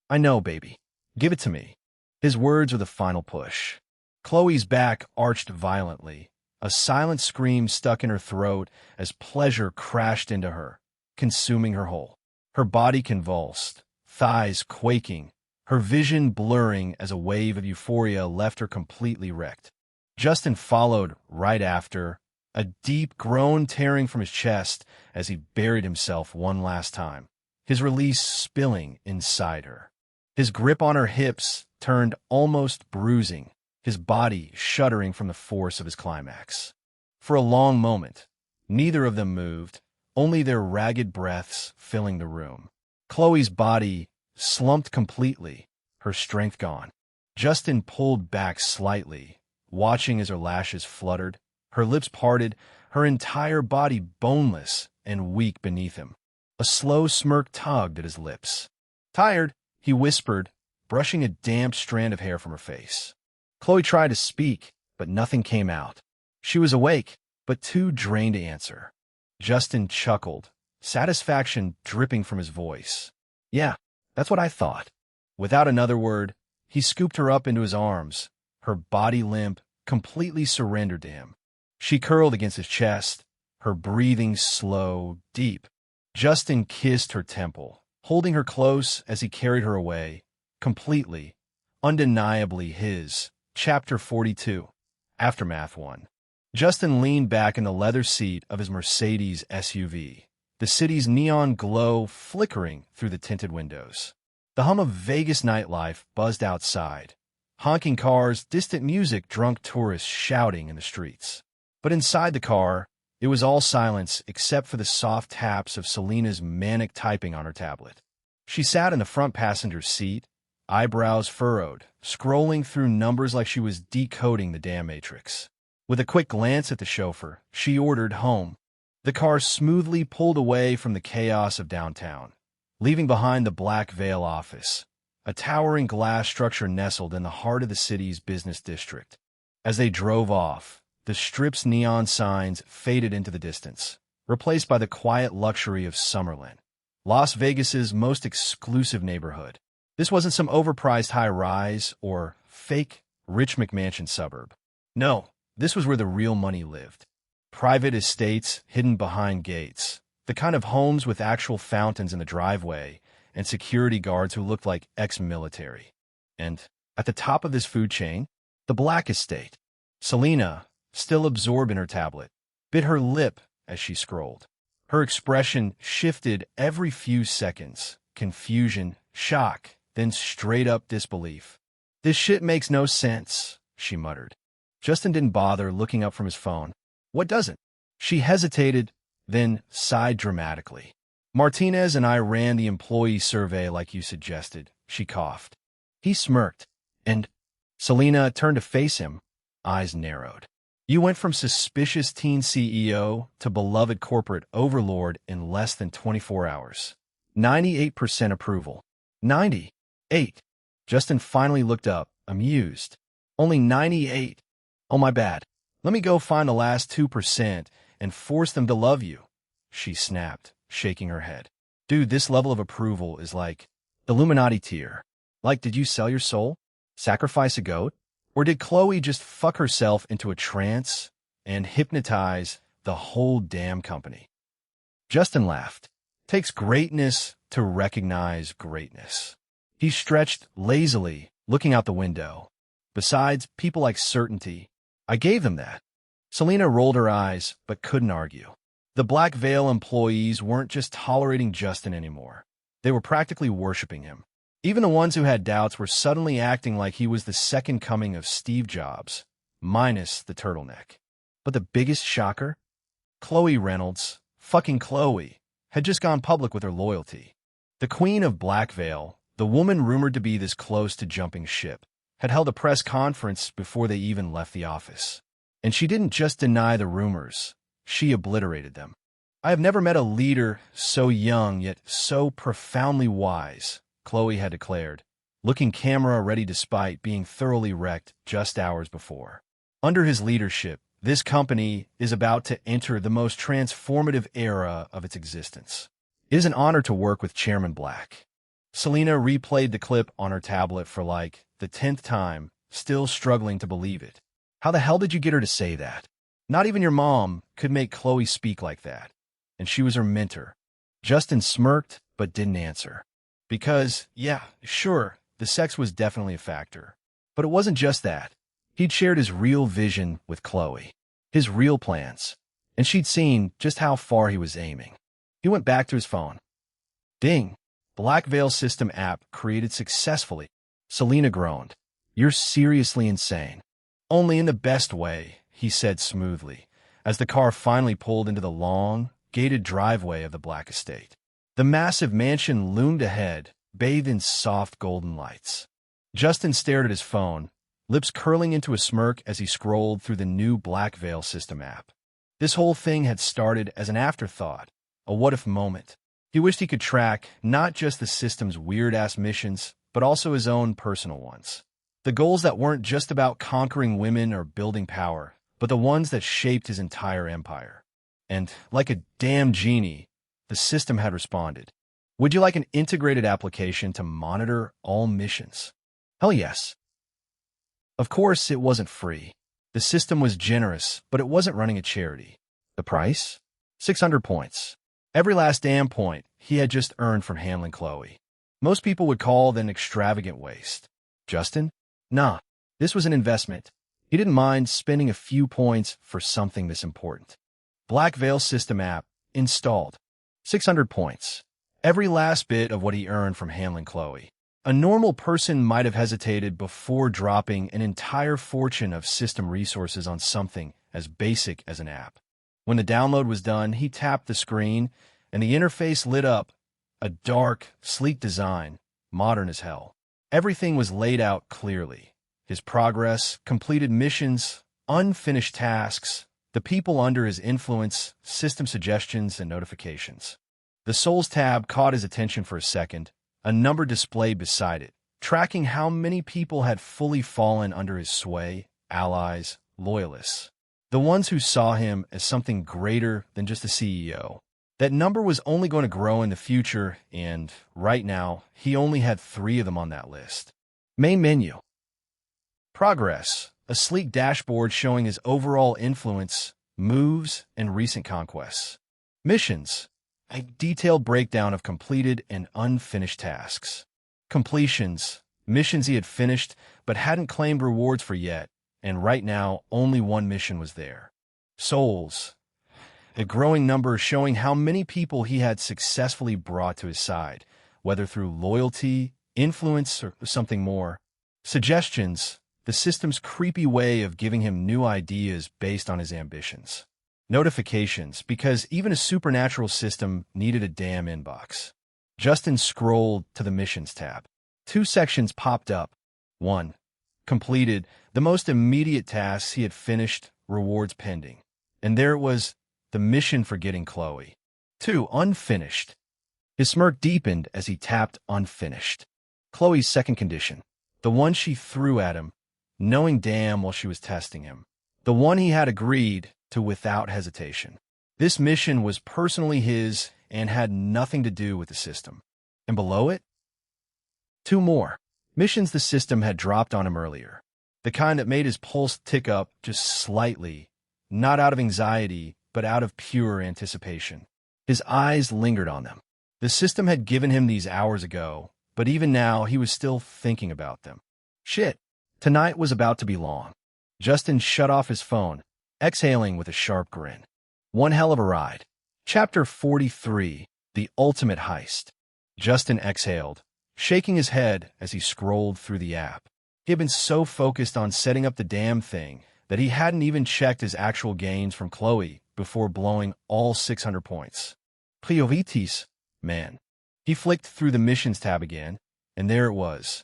I know, baby. Give it to me. His words were the final push. Chloe's back arched violently. A silent scream stuck in her throat as pleasure crashed into her, consuming her whole. Her body convulsed, thighs quaking, her vision blurring as a wave of euphoria left her completely wrecked. Justin followed right after, a deep groan tearing from his chest as he buried himself one last time, his release spilling inside her. His grip on her hips turned almost bruising, his body shuddering from the force of his climax. For a long moment, neither of them moved, only their ragged breaths filling the room. Chloe's body slumped completely, her strength gone. Justin pulled back slightly, watching as her lashes fluttered, her lips parted, her entire body boneless and weak beneath him. A slow smirk tugged at his lips. Tired, he whispered, brushing a damp strand of hair from her face. Chloe tried to speak, but nothing came out. She was awake, but too drained to answer. Justin chuckled, satisfaction dripping from his voice. Yeah, that's what I thought. Without another word, he scooped her up into his arms, her body limp, completely surrendered to him. She curled against his chest, her breathing slow, deep. Justin kissed her temple, holding her close as he carried her away, completely, undeniably his. Chapter 42. Aftermath 1. Justin leaned back in the leather seat of his Mercedes SUV, the city's neon glow flickering through the tinted windows. The hum of Vegas nightlife buzzed outside, honking cars, distant music, drunk tourists shouting in the streets. But inside the car, it was all silence except for the soft taps of Selena's manic typing on her tablet. She sat in the front passenger seat, eyebrows furrowed, scrolling through numbers like she was decoding the damn matrix. With a quick glance at the chauffeur, she ordered home. The car smoothly pulled away from the chaos of downtown, leaving behind the Black Veil office, a towering glass structure nestled in the heart of the city's business district. As they drove off, the Strip's neon signs faded into the distance, replaced by the quiet luxury of Summerlin, Las Vegas's most exclusive neighborhood. This wasn't some overpriced high-rise or fake rich McMansion suburb. No, this was where the real money lived. Private estates hidden behind gates, the kind of homes with actual fountains in the driveway and security guards who looked like ex-military. And at the top of this food chain, the Black Estate. Selena, still absorbed in her tablet, bit her lip as she scrolled. Her expression shifted every few seconds. Confusion, shock, then straight-up disbelief. "This shit makes no sense," she muttered. Justin didn't bother looking up from his phone. "What doesn't?" She hesitated, then sighed dramatically. "Martinez and I ran the employee survey like you suggested," she coughed. He smirked, and Selena turned to face him, eyes narrowed. "You went from suspicious teen CEO to beloved corporate overlord in less than 24 hours. 98% approval. 98. Justin finally looked up, amused. "Only 98. Oh, my bad. Let me go find the last 2% and force them to love you," she snapped, shaking her head. "Dude, this level of approval is like Illuminati tier. Like, did you sell your soul? Sacrifice a goat? Or did Chloe just fuck herself into a trance and hypnotize the whole damn company?" Justin laughed. "Takes greatness to recognize greatness." He stretched lazily, looking out the window. "Besides, people like certainty. I gave them that." Selena rolled her eyes, but couldn't argue. The Black Veil employees weren't just tolerating Justin anymore. They were practically worshiping him. Even the ones who had doubts were suddenly acting like he was the second coming of Steve Jobs, minus the turtleneck. But the biggest shocker? Chloe Reynolds, fucking Chloe, had just gone public with her loyalty. The queen of Black Veil, the woman rumored to be this close to jumping ship, had held a press conference before they even left the office. And she didn't just deny the rumors, she obliterated them. "I have never met a leader so young yet so profoundly wise," Chloe had declared, looking camera-ready despite being thoroughly wrecked just hours before. "Under his leadership, this company is about to enter the most transformative era of its existence. It is an honor to work with Chairman Black." Selena replayed the clip on her tablet for like the 10th time, still struggling to believe it. How the hell did you get her to say that? Not even your mom could make Chloe speak like that. And she was her mentor. Justin smirked, but didn't answer. Because, yeah, sure, the sex was definitely a factor. But it wasn't just that. He'd shared his real vision with Chloe. His real plans. And she'd seen just how far he was aiming. He went back to his phone. Ding. Black Veil System app created successfully. Selena groaned. "You're seriously insane." "Only in the best way," he said smoothly, as the car finally pulled into the long, gated driveway of the Black Estate. The massive mansion loomed ahead, bathed in soft golden lights. Justin stared at his phone, lips curling into a smirk as he scrolled through the new Black Veil System app. This whole thing had started as an afterthought, a what-if moment. He wished he could track not just the system's weird-ass missions, but also his own personal ones. The goals that weren't just about conquering women or building power, but the ones that shaped his entire empire. And, like a damn genie, the system had responded. "Would you like an integrated application to monitor all missions?" Hell yes. Of course, it wasn't free. The system was generous, but it wasn't running a charity. The price? 600 points. Every last damn point he had just earned from handling Chloe. Most people would call that an extravagant waste. Justin? Nah, this was an investment. He didn't mind spending a few points for something this important. Black Veil System app installed. 600 points. Every last bit of what he earned from handling Chloe. A normal person might have hesitated before dropping an entire fortune of system resources on something as basic as an app. When the download was done, he tapped the screen, and the interface lit up. A dark, sleek design, modern as hell. Everything was laid out clearly. His progress, completed missions, unfinished tasks, the people under his influence, system suggestions, and notifications. The Souls tab caught his attention for a second, a number displayed beside it, tracking how many people had fully fallen under his sway, allies, loyalists. The ones who saw him as something greater than just a CEO. That number was only going to grow in the future, and right now, he only had 3 of them on that list. Main menu. Progress, a sleek dashboard showing his overall influence, moves, and recent conquests. Missions, a detailed breakdown of completed and unfinished tasks. Completions, missions he had finished but hadn't claimed rewards for yet, and right now only 1 mission was there. Souls, a growing number showing how many people he had successfully brought to his side, whether through loyalty, influence, or something more. Suggestions, the system's creepy way of giving him new ideas based on his ambitions. Notifications, because even a supernatural system needed a damn inbox. Justin scrolled to the Missions tab. 2 sections popped up. 1. Completed, the most immediate tasks he had finished, rewards pending. And there it was, the mission for getting Chloe. 2. Unfinished. His smirk deepened as he tapped unfinished. Chloe's second condition. The one she threw at him, knowing damn well she was testing him. The one he had agreed to without hesitation. This mission was personally his and had nothing to do with the system. And below it? 2 more. Missions the system had dropped on him earlier. The kind that made his pulse tick up just slightly, not out of anxiety, but out of pure anticipation. His eyes lingered on them. The system had given him these hours ago, but even now he was still thinking about them. Shit, tonight was about to be long. Justin shut off his phone, exhaling with a sharp grin. One hell of a ride. Chapter 43, The Ultimate Heist. Justin exhaled, shaking his head as he scrolled through the app. He had been so focused on setting up the damn thing that he hadn't even checked his actual gains from Chloe before blowing all 600 points. Priorities, man. He flicked through the Missions tab again, and there it was.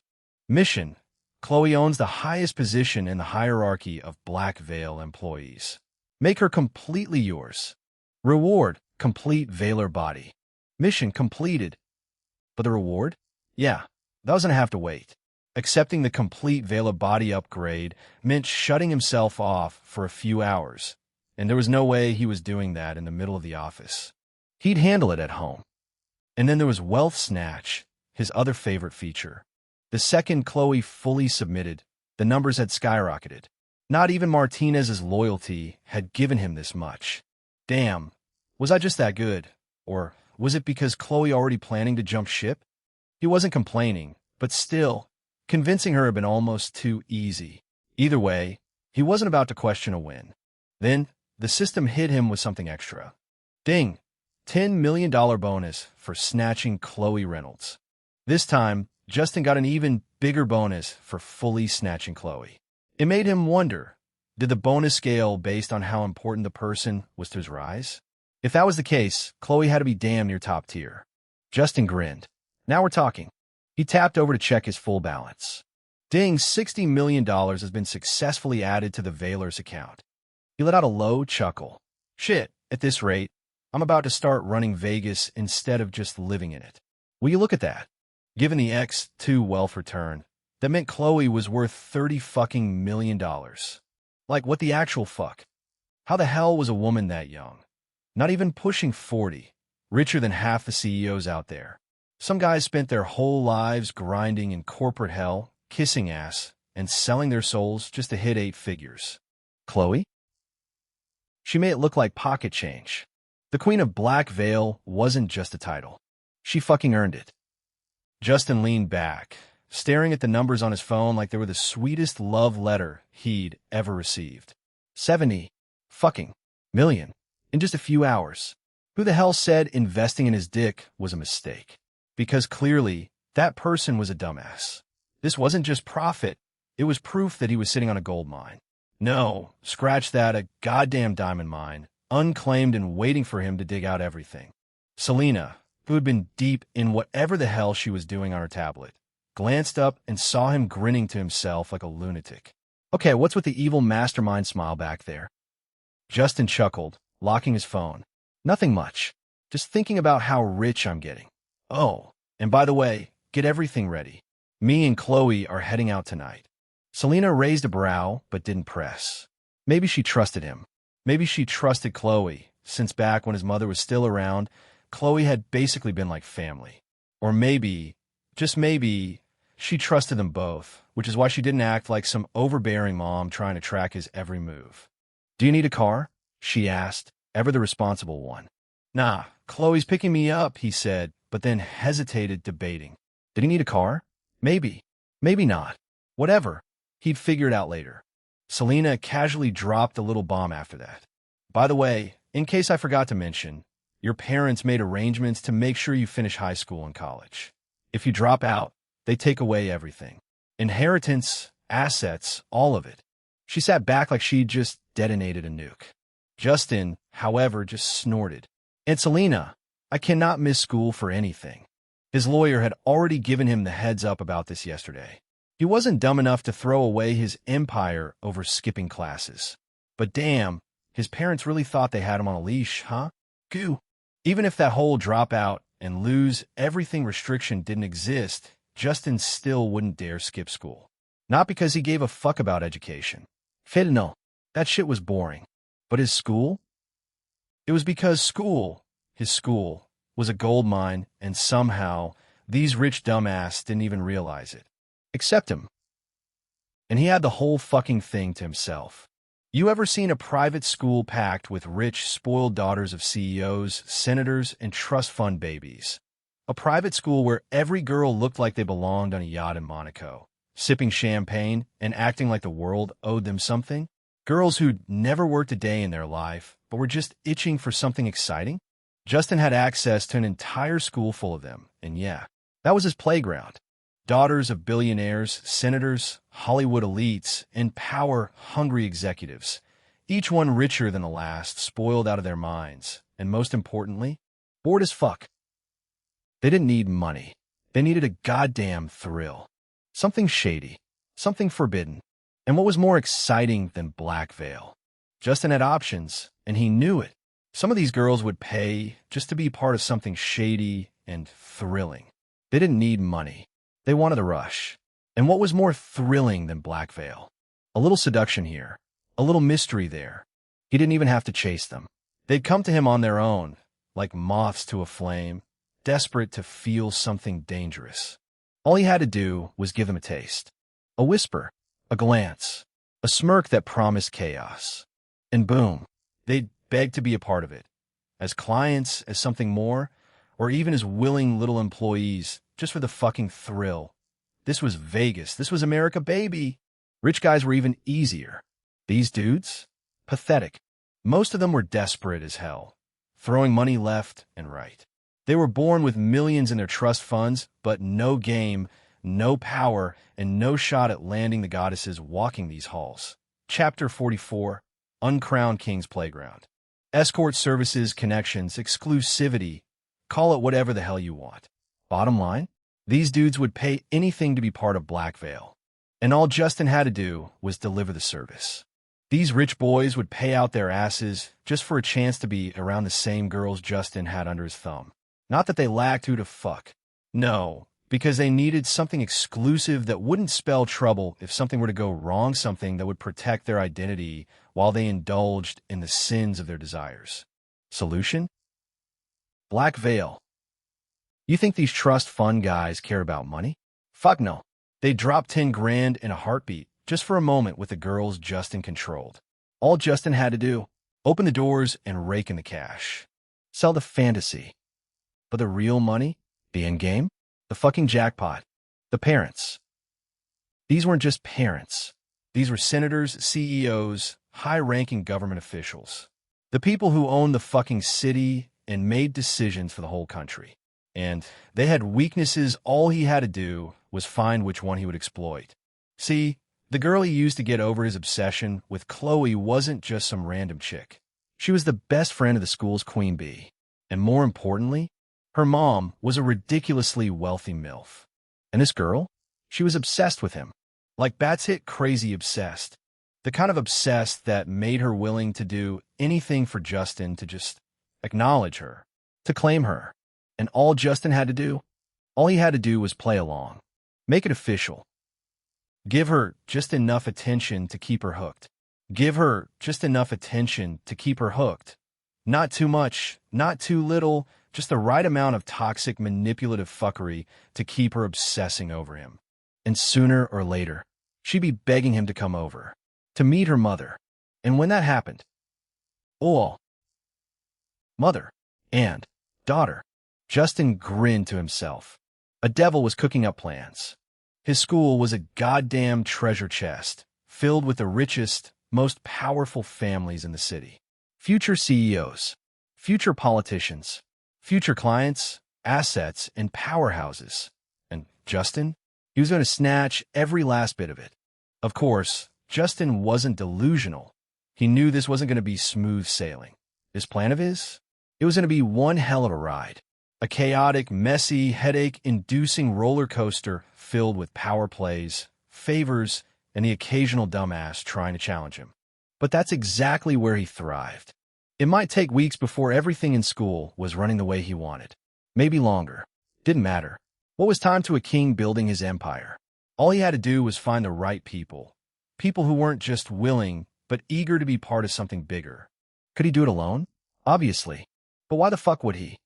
Mission. Chloe owns the highest position in the hierarchy of Black Veil employees. Make her completely yours. Reward. Complete Veiler body. Mission completed. But the reward? Yeah, that was gonna have to wait. Accepting the complete Veiler body upgrade meant shutting himself off for a few hours, and there was no way he was doing that in the middle of the office. He'd handle it at home. And then there was Wealth Snatch, his other favorite feature. The second Chloe fully submitted, the numbers had skyrocketed. Not even Martinez's loyalty had given him this much. Damn, was I just that good? Or was it because Chloe already planning to jump ship? He wasn't complaining, but still, convincing her had been almost too easy. Either way, he wasn't about to question a win. Then, the system hit him with something extra. Ding! $10 million bonus for snatching Chloe Reynolds. This time, Justin got an even bigger bonus for fully snatching Chloe. It made him wonder, did the bonus scale based on how important the person was to his rise? If that was the case, Chloe had to be damn near top tier. Justin grinned. Now we're talking. He tapped over to check his full balance. Ding, $60 million has been successfully added to the Veilers account. He let out a low chuckle. Shit, at this rate, I'm about to start running Vegas instead of just living in it. Will you look at that? Given the X2 wealth return, that meant Chloe was worth $30 million. Like, what the actual fuck? How the hell was a woman that young? Not even pushing 40, richer than half the CEOs out there. Some guys spent their whole lives grinding in corporate hell, kissing ass, and selling their souls just to hit 8 figures. Chloe? She made it look like pocket change. The Queen of Black Veil wasn't just a title. She fucking earned it. Justin leaned back, staring at the numbers on his phone like they were the sweetest love letter he'd ever received. 70 fucking million in just a few hours. Who the hell said investing in his dick was a mistake? Because clearly, that person was a dumbass. This wasn't just profit, it was proof that he was sitting on a gold mine. No, scratch that, a goddamn diamond mine, unclaimed and waiting for him to dig out everything. Selena, who had been deep in whatever the hell she was doing on her tablet, glanced up and saw him grinning to himself like a lunatic. Okay, what's with the evil mastermind smile back there? Justin chuckled, locking his phone. Nothing much. Just thinking about how rich I'm getting. Oh, and by the way, get everything ready. Me and Chloe are heading out tonight. Selena raised a brow, but didn't press. Maybe she trusted him. Maybe she trusted Chloe, since back when his mother was still around, Chloe had basically been like family. Or maybe, just maybe, she trusted them both, which is why she didn't act like some overbearing mom trying to track his every move. Do you need a car? She asked, ever the responsible one. Nah, Chloe's picking me up, he said, but then hesitated, debating. Did he need a car? Maybe. Maybe not. Whatever. He'd figure it out later. Selena casually dropped a little bomb after that. By the way, in case I forgot to mention, your parents made arrangements to make sure you finish high school and college. If you drop out, they take away everything. Inheritance, assets, all of it. She sat back like she'd just detonated a nuke. Justin, however, just snorted. And Selena, I cannot miss school for anything. His lawyer had already given him the heads up about this yesterday. He wasn't dumb enough to throw away his empire over skipping classes. But damn, his parents really thought they had him on a leash, huh? Goo. Even if that whole dropout and lose everything restriction didn't exist, Justin still wouldn't dare skip school. Not because he gave a fuck about education. No, that shit was boring. But his school? It was because his school, was a gold mine, and somehow these rich dumbass didn't even realize it. Except him. And he had the whole fucking thing to himself. You ever seen a private school packed with rich, spoiled daughters of CEOs, senators, and trust fund babies? A private school where every girl looked like they belonged on a yacht in Monaco, sipping champagne and acting like the world owed them something? Girls who'd never worked a day in their life, but were just itching for something exciting? Justin had access to an entire school full of them, and yeah, that was his playground. Daughters of billionaires, senators, Hollywood elites, and power-hungry executives, each one richer than the last, spoiled out of their minds, and most importantly, bored as fuck. They didn't need money. They needed a goddamn thrill. Something shady, something forbidden, and what was more exciting than Black Veil? Justin had options, and he knew it. Some of these girls would pay just to be part of something shady and thrilling. They didn't need money. They wanted a rush. And what was more thrilling than Black Veil? A little seduction here, a little mystery there. He didn't even have to chase them. They'd come to him on their own, like moths to a flame, desperate to feel something dangerous. All he had to do was give them a taste. A whisper, a glance, a smirk that promised chaos. And boom, they'd beg to be a part of it. As clients, as something more, or even as willing little employees, just for the fucking thrill. This was Vegas. This was America, baby. Rich guys were even easier. These dudes? Pathetic. Most of them were desperate as hell, throwing money left and right. They were born with millions in their trust funds, but no game, no power, and no shot at landing the goddesses walking these halls. Chapter 44, Uncrowned King's Playground. Escort services, connections, exclusivity. Call it whatever the hell you want. Bottom line, these dudes would pay anything to be part of Black Veil. And all Justin had to do was deliver the service. These rich boys would pay out their asses just for a chance to be around the same girls Justin had under his thumb. Not that they lacked who to fuck. No, because they needed something exclusive that wouldn't spell trouble if something were to go wrong, something that would protect their identity while they indulged in the sins of their desires. Solution? Black Veil. You think these trust fund guys care about money? Fuck no. They drop 10 grand in a heartbeat just for a moment with the girls Justin controlled. All Justin had to do, open the doors and rake in the cash. Sell the fantasy. But the real money? The end game? The fucking jackpot. The parents. These weren't just parents. These were senators, CEOs, high-ranking government officials. The people who owned the fucking city and made decisions for the whole country. And they had weaknesses. All he had to do was find which one he would exploit. See, the girl he used to get over his obsession with Chloe wasn't just some random chick. She was the best friend of the school's queen bee. And more importantly, her mom was a ridiculously wealthy MILF. And this girl? She was obsessed with him. Like Bats hit crazy obsessed. The kind of obsessed that made her willing to do anything for Justin to just acknowledge her, to claim her. And all Justin had to do? All he had to do was play along. Make it official. Give her just enough attention to keep her hooked. Give her just enough attention to keep her hooked. Not too much, not too little, just the right amount of toxic, manipulative fuckery to keep her obsessing over him. And sooner or later, she'd be begging him to come over, to meet her mother. And when that happened, oh, mother and daughter, Justin grinned to himself. A devil was cooking up plans. His school was a goddamn treasure chest, filled with the richest, most powerful families in the city. Future CEOs, future politicians, future clients, assets, and powerhouses. And Justin? He was going to snatch every last bit of it. Of course, Justin wasn't delusional. He knew this wasn't going to be smooth sailing. This plan of his? It was going to be one hell of a ride. A chaotic, messy, headache-inducing roller coaster filled with power plays, favors, and the occasional dumbass trying to challenge him. But that's exactly where he thrived. It might take weeks before everything in school was running the way he wanted. Maybe longer. Didn't matter. What was time to a king building his empire? All he had to do was find the right people. People who weren't just willing, but eager to be part of something bigger. Could he do it alone? Obviously. But why the fuck would he?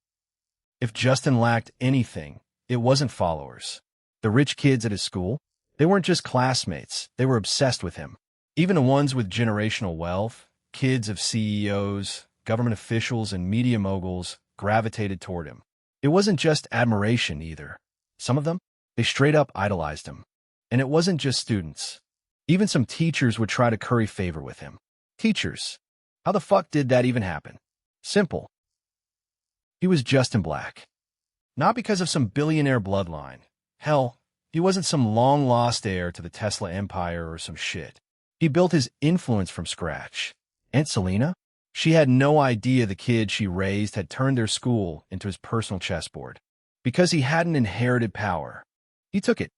If Justin lacked anything, it wasn't followers. The rich kids at his school, they weren't just classmates, they were obsessed with him. Even the ones with generational wealth, kids of CEOs, government officials, and media moguls gravitated toward him. It wasn't just admiration either. Some of them, they straight up idolized him. And it wasn't just students. Even some teachers would try to curry favor with him. Teachers. How the fuck did that even happen? Simple. He was Justin Black. Not because of some billionaire bloodline. Hell, he wasn't some long-lost heir to the Tesla empire or some shit. He built his influence from scratch. Aunt Selena? She had no idea the kid she raised had turned their school into his personal chessboard. Because he hadn't inherited power. He took it.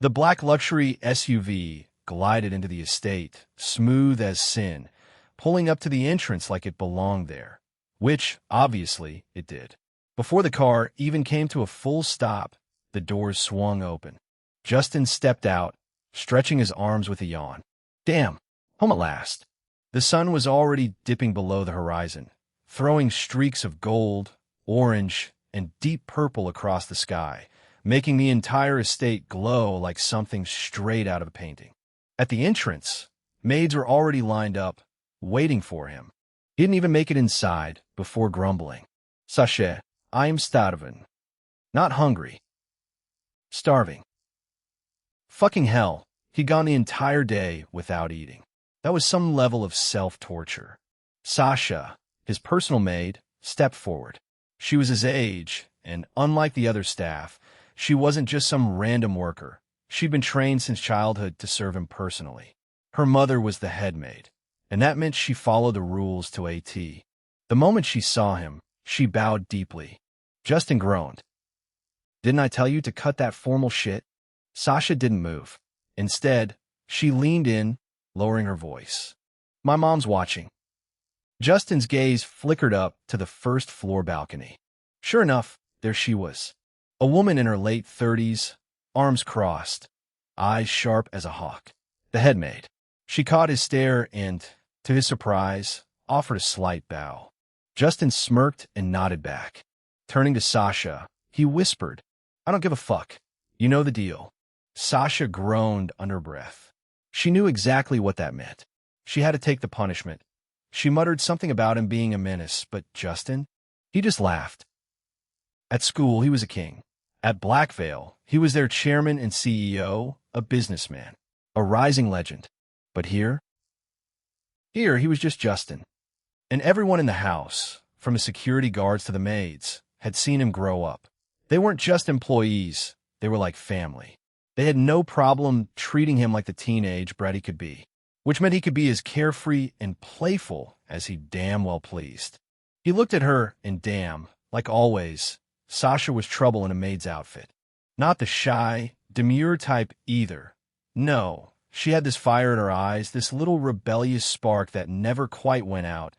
The black luxury SUV glided into the estate, smooth as sin, pulling up to the entrance like it belonged there. Which, obviously, it did. Before the car even came to a full stop, the doors swung open. Justin stepped out, stretching his arms with a yawn. Damn, home at last. The sun was already dipping below the horizon, throwing streaks of gold, orange, and deep purple across the sky, making the entire estate glow like something straight out of a painting. At the entrance, maids were already lined up, waiting for him. He didn't even make it inside before grumbling. Sasha, I'm starving. Not hungry. Starving. Fucking hell, he'd gone the entire day without eating. That was some level of self-torture. Sasha, his personal maid, stepped forward. She was his age, and unlike the other staff, she wasn't just some random worker. She'd been trained since childhood to serve him personally. Her mother was the head maid, and that meant she followed the rules to a T. The moment she saw him, she bowed deeply. Justin groaned. Didn't I tell you to cut that formal shit? Sasha didn't move. Instead, she leaned in, lowering her voice. My mom's watching. Justin's gaze flickered up to the first-floor balcony. Sure enough, there she was. A woman in her late 30s, arms crossed, eyes sharp as a hawk. The head maid. She caught his stare and, to his surprise, offered a slight bow. Justin smirked and nodded back. Turning to Sasha, he whispered, I don't give a fuck. You know the deal. Sasha groaned under breath. She knew exactly what that meant. She had to take the punishment. She muttered something about him being a menace, but Justin? He just laughed. At school, he was a king. At Blackvale, he was their chairman and CEO, a businessman, a rising legend. But here? Here, he was just Justin. And everyone in the house, from the security guards to the maids, had seen him grow up. They weren't just employees, they were like family. They had no problem treating him like the teenage brat he could be, which meant he could be as carefree and playful as he damn well pleased. He looked at her, and damn, like always, Sasha was trouble in a maid's outfit. Not the shy, demure type either. No, She had this fire in her eyes, this little rebellious spark that never quite went out,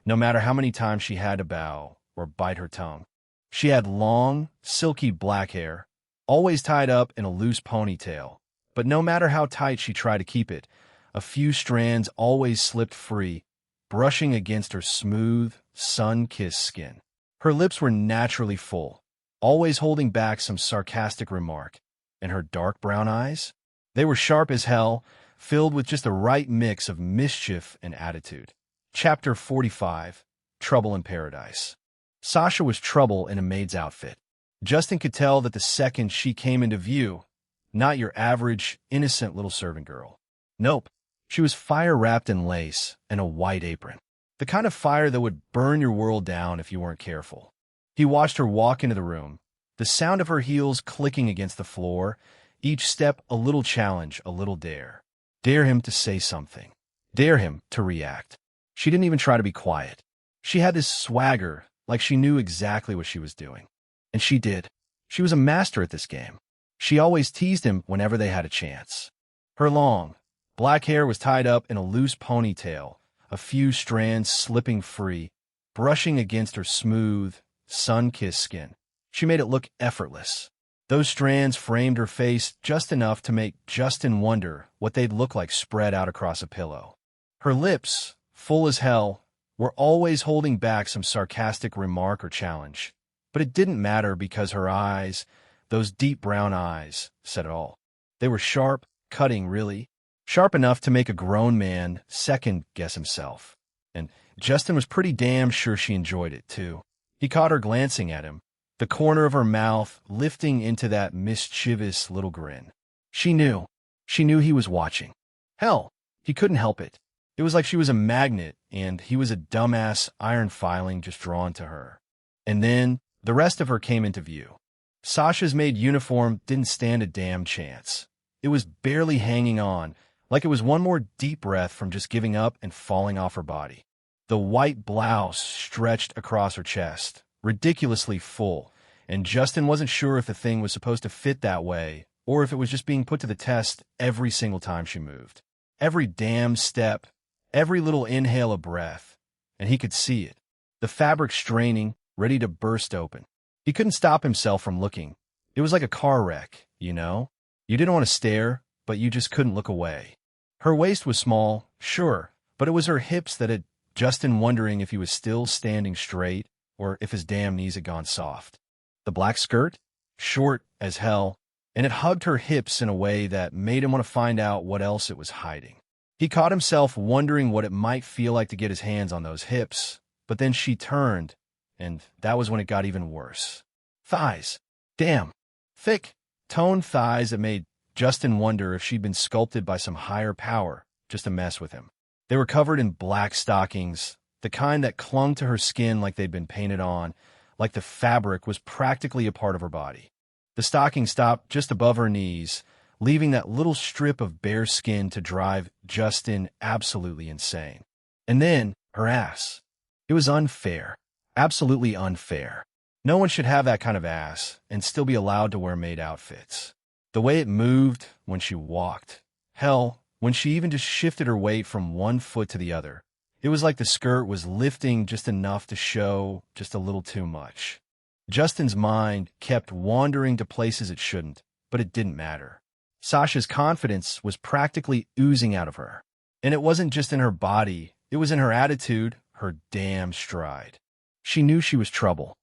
no matter how many times she had to bow or bite her tongue. She had long, silky black hair, always tied up in a loose ponytail, but no matter how tight she tried to keep it, a few strands always slipped free, brushing against her smooth, sun-kissed skin. Her lips were naturally full, always holding back some sarcastic remark, and her dark brown eyes? They were sharp as hell, filled with just the right mix of mischief and attitude. Chapter 45, Trouble in Paradise. Sasha was trouble in a maid's outfit. Justin could tell that the second she came into view, not your average, innocent little servant girl. Nope, she was fire-wrapped in lace and a white apron. The kind of fire that would burn your world down if you weren't careful. He watched her walk into the room, the sound of her heels clicking against the floor, each step a little challenge, a little dare. Dare him to say something. Dare him to react. She didn't even try to be quiet. She had this swagger, like she knew exactly what she was doing. And she did. She was a master at this game. She always teased him whenever they had a chance. Her long, black hair was tied up in a loose ponytail, a few strands slipping free, brushing against her smooth, sun-kissed skin. She made it look effortless. Those strands framed her face just enough to make Justin wonder what they'd look like spread out across a pillow. Her lips, full as hell, were always holding back some sarcastic remark or challenge. But it didn't matter because her eyes, those deep brown eyes, said it all. They were sharp, cutting really, sharp enough to make a grown man second-guess himself. And Justin was pretty damn sure she enjoyed it, too. He caught her glancing at him, the corner of her mouth lifting into that mischievous little grin. She knew he was watching. Hell, he couldn't help it. It was like she was a magnet, and he was a dumbass iron filing just drawn to her. And then the rest of her came into view. Sasha's maid uniform didn't stand a damn chance. It was barely hanging on, like it was one more deep breath from just giving up and falling off her body. The white blouse stretched across her chest, ridiculously full, and Justin wasn't sure if the thing was supposed to fit that way or if it was just being put to the test every single time she moved. Every damn step, every little inhale of breath, and he could see it. The fabric straining, ready to burst open. He couldn't stop himself from looking. It was like a car wreck, you know? You didn't want to stare, but you just couldn't look away. Her waist was small, sure, but it was her hips that had Justin wondering if he was still standing straight or if his damn knees had gone soft. The black skirt? Short as hell, and it hugged her hips in a way that made him want to find out what else it was hiding. He caught himself wondering what it might feel like to get his hands on those hips, but then she turned, and that was when it got even worse. Thighs. Damn. Thick, toned thighs that made Justin wonder if she'd been sculpted by some higher power just to mess with him. They were covered in black stockings, the kind that clung to her skin like they'd been painted on, like the fabric was practically a part of her body. The stocking stopped just above her knees, leaving that little strip of bare skin to drive Justin absolutely insane. And then, her ass. It was unfair. Absolutely unfair. No one should have that kind of ass and still be allowed to wear maid outfits. The way it moved when she walked. Hell, when she even just shifted her weight from one foot to the other. It was like the skirt was lifting just enough to show just a little too much. Justin's mind kept wandering to places it shouldn't, but it didn't matter. Sasha's confidence was practically oozing out of her. And it wasn't just in her body, it was in her attitude, her damn stride. She knew she was trouble.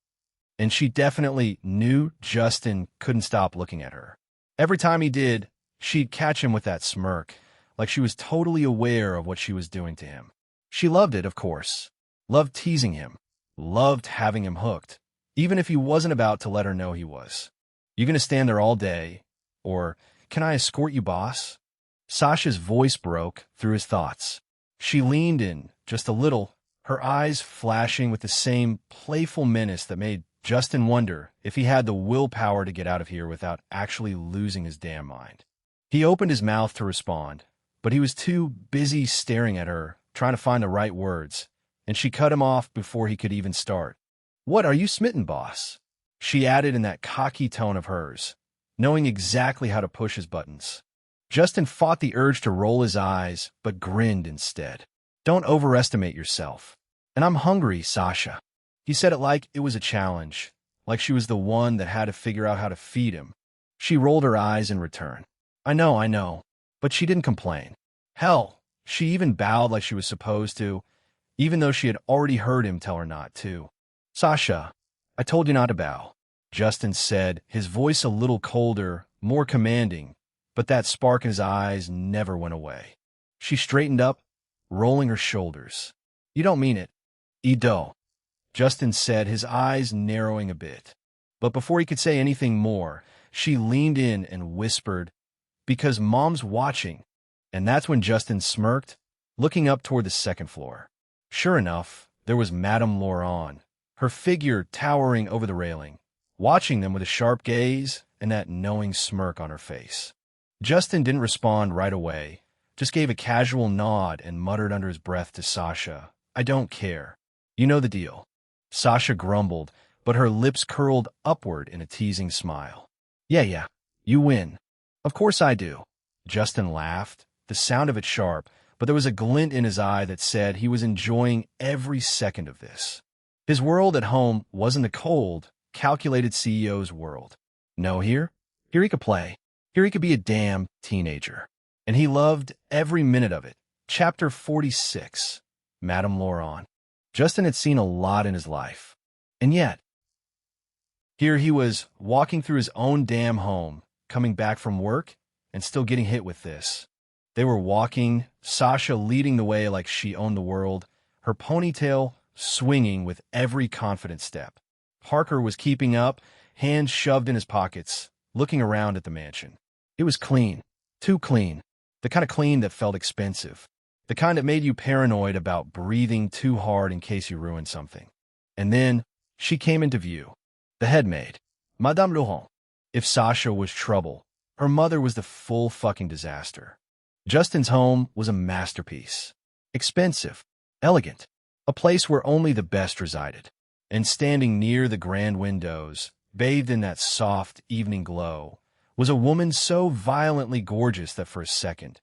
And she definitely knew Justin couldn't stop looking at her. Every time he did, she'd catch him with that smirk, like she was totally aware of what she was doing to him. She loved it, of course. Loved teasing him. Loved having him hooked, even if he wasn't about to let her know he was. You gonna stand there all day? Or, can I escort you, boss? Sasha's voice broke through his thoughts. She leaned in, just a little, her eyes flashing with the same playful menace that made Justin wonder if he had the willpower to get out of here without actually losing his damn mind. He opened his mouth to respond, but he was too busy staring at her, trying to find the right words, and she cut him off before he could even start. What, are you smitten, boss? She added in that cocky tone of hers, knowing exactly how to push his buttons. Justin fought the urge to roll his eyes, but grinned instead. Don't overestimate yourself. And I'm hungry, Sasha. He said it like it was a challenge, like she was the one that had to figure out how to feed him. She rolled her eyes in return. I know, but she didn't complain. Hell, she even bowed like she was supposed to, even though she had already heard him tell her not to. Sasha, I told you not to bow, Justin said, his voice a little colder, more commanding, but that spark in his eyes never went away. She straightened up, rolling her shoulders. You don't mean it. Ido, Justin said, his eyes narrowing a bit. But before he could say anything more, she leaned in and whispered, because Mom's watching. And that's when Justin smirked, looking up toward the second floor. Sure enough, there was Madame Laurent, her figure towering over the railing, watching them with a sharp gaze and that knowing smirk on her face. Justin didn't respond right away, just gave a casual nod and muttered under his breath to Sasha, I don't care. You know the deal. Sasha grumbled, but her lips curled upward in a teasing smile. Yeah, you win. Of course I do. Justin laughed, the sound of it sharp, but there was a glint in his eye that said he was enjoying every second of this. His world at home wasn't a cold, calculated CEO's world. No, here he could play. Here he could be a damn teenager. And he loved every minute of it. Chapter 46, Madame Laurent. Justin had seen a lot in his life. And yet, here he was, walking through his own damn home, coming back from work, and still getting hit with this. They were walking, Sasha leading the way like she owned the world, her ponytail swinging with every confident step. Parker was keeping up, hands shoved in his pockets, looking around at the mansion. It was clean, too clean, the kind of clean that felt expensive, the kind that made you paranoid about breathing too hard in case you ruined something. And then she came into view. The head maid, Madame Laurent. If Sasha was trouble, her mother was the full fucking disaster. Justin's home was a masterpiece. Expensive, elegant, a place where only the best resided. And standing near the grand windows, bathed in that soft evening glow, was a woman so violently gorgeous that for a second,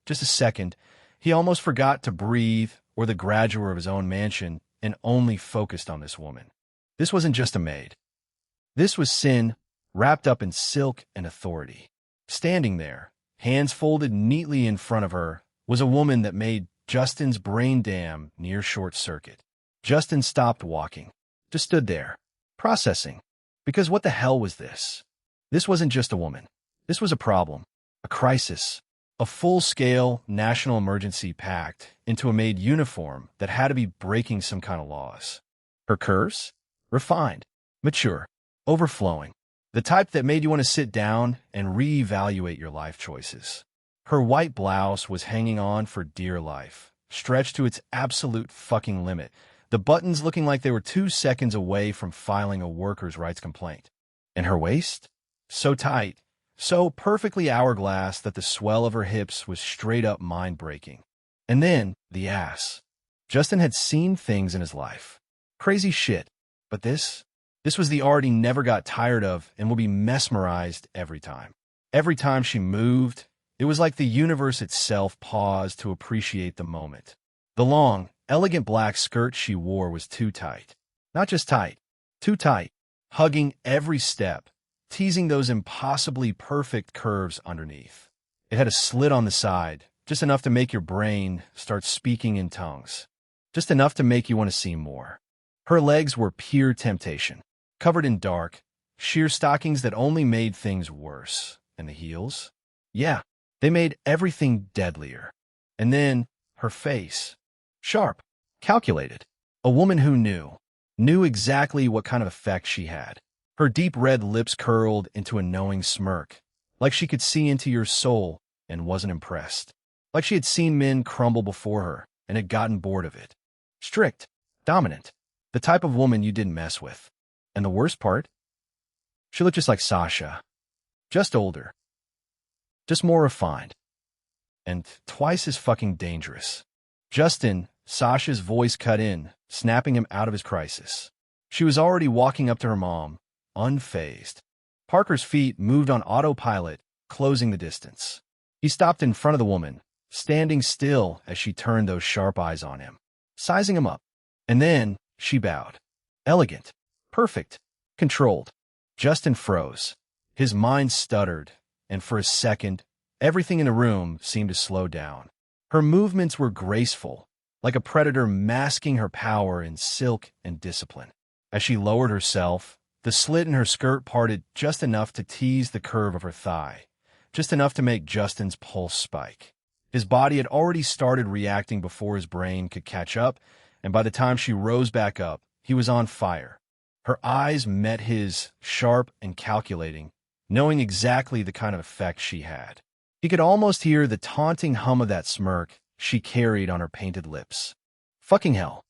just a second, he almost forgot to breathe or the grandeur of his own mansion and only focused on this woman. This wasn't just a maid. This was Sin, wrapped up in silk and authority. Standing there, hands folded neatly in front of her, was a woman that made Justin's brain dam near short circuit. Justin stopped walking, just stood there, processing. Because what the hell was this? This wasn't just a woman. This was a problem, a crisis, a full-scale national emergency packed into a maid uniform that had to be breaking some kind of laws. Her curves? Refined, mature, overflowing. The type that made you want to sit down and reevaluate your life choices. Her white blouse was hanging on for dear life, stretched to its absolute fucking limit, the buttons looking like they were 2 seconds away from filing a workers' rights complaint. And her waist? So tight, so perfectly hourglass that the swell of her hips was straight up mind-breaking. And then, the ass. Justin had seen things in his life. Crazy shit. But this was the art he never got tired of and would be mesmerized every time. Every time she moved, it was like the universe itself paused to appreciate the moment. The long, elegant black skirt she wore was too tight. Not just tight, too tight, hugging every step, teasing those impossibly perfect curves underneath. It had a slit on the side, just enough to make your brain start speaking in tongues. Just enough to make you want to see more. Her legs were pure temptation, covered in dark, sheer stockings that only made things worse. And the heels? Yeah, they made everything deadlier. And then, her face. Sharp, calculated. A woman who knew exactly what kind of effect she had. Her deep red lips curled into a knowing smirk, like she could see into your soul and wasn't impressed. Like she had seen men crumble before her and had gotten bored of it. Strict, dominant, the type of woman you didn't mess with. And the worst part? She looked just like Sasha. Just older. Just more refined. And twice as fucking dangerous. Justin, Sasha's voice cut in, snapping him out of his crisis. She was already walking up to her mom, unfazed. Parker's feet moved on autopilot, closing the distance. He stopped in front of the woman, standing still as she turned those sharp eyes on him, sizing him up. And then she bowed. Elegant, perfect, controlled. Justin froze. His mind stuttered, and for a second, everything in the room seemed to slow down. Her movements were graceful, like a predator masking her power in silk and discipline. As she lowered herself, the slit in her skirt parted just enough to tease the curve of her thigh, just enough to make Justin's pulse spike. His body had already started reacting before his brain could catch up, and by the time she rose back up, he was on fire. Her eyes met his, sharp and calculating, knowing exactly the kind of effect she had. He could almost hear the taunting hum of that smirk she carried on her painted lips. Fucking hell.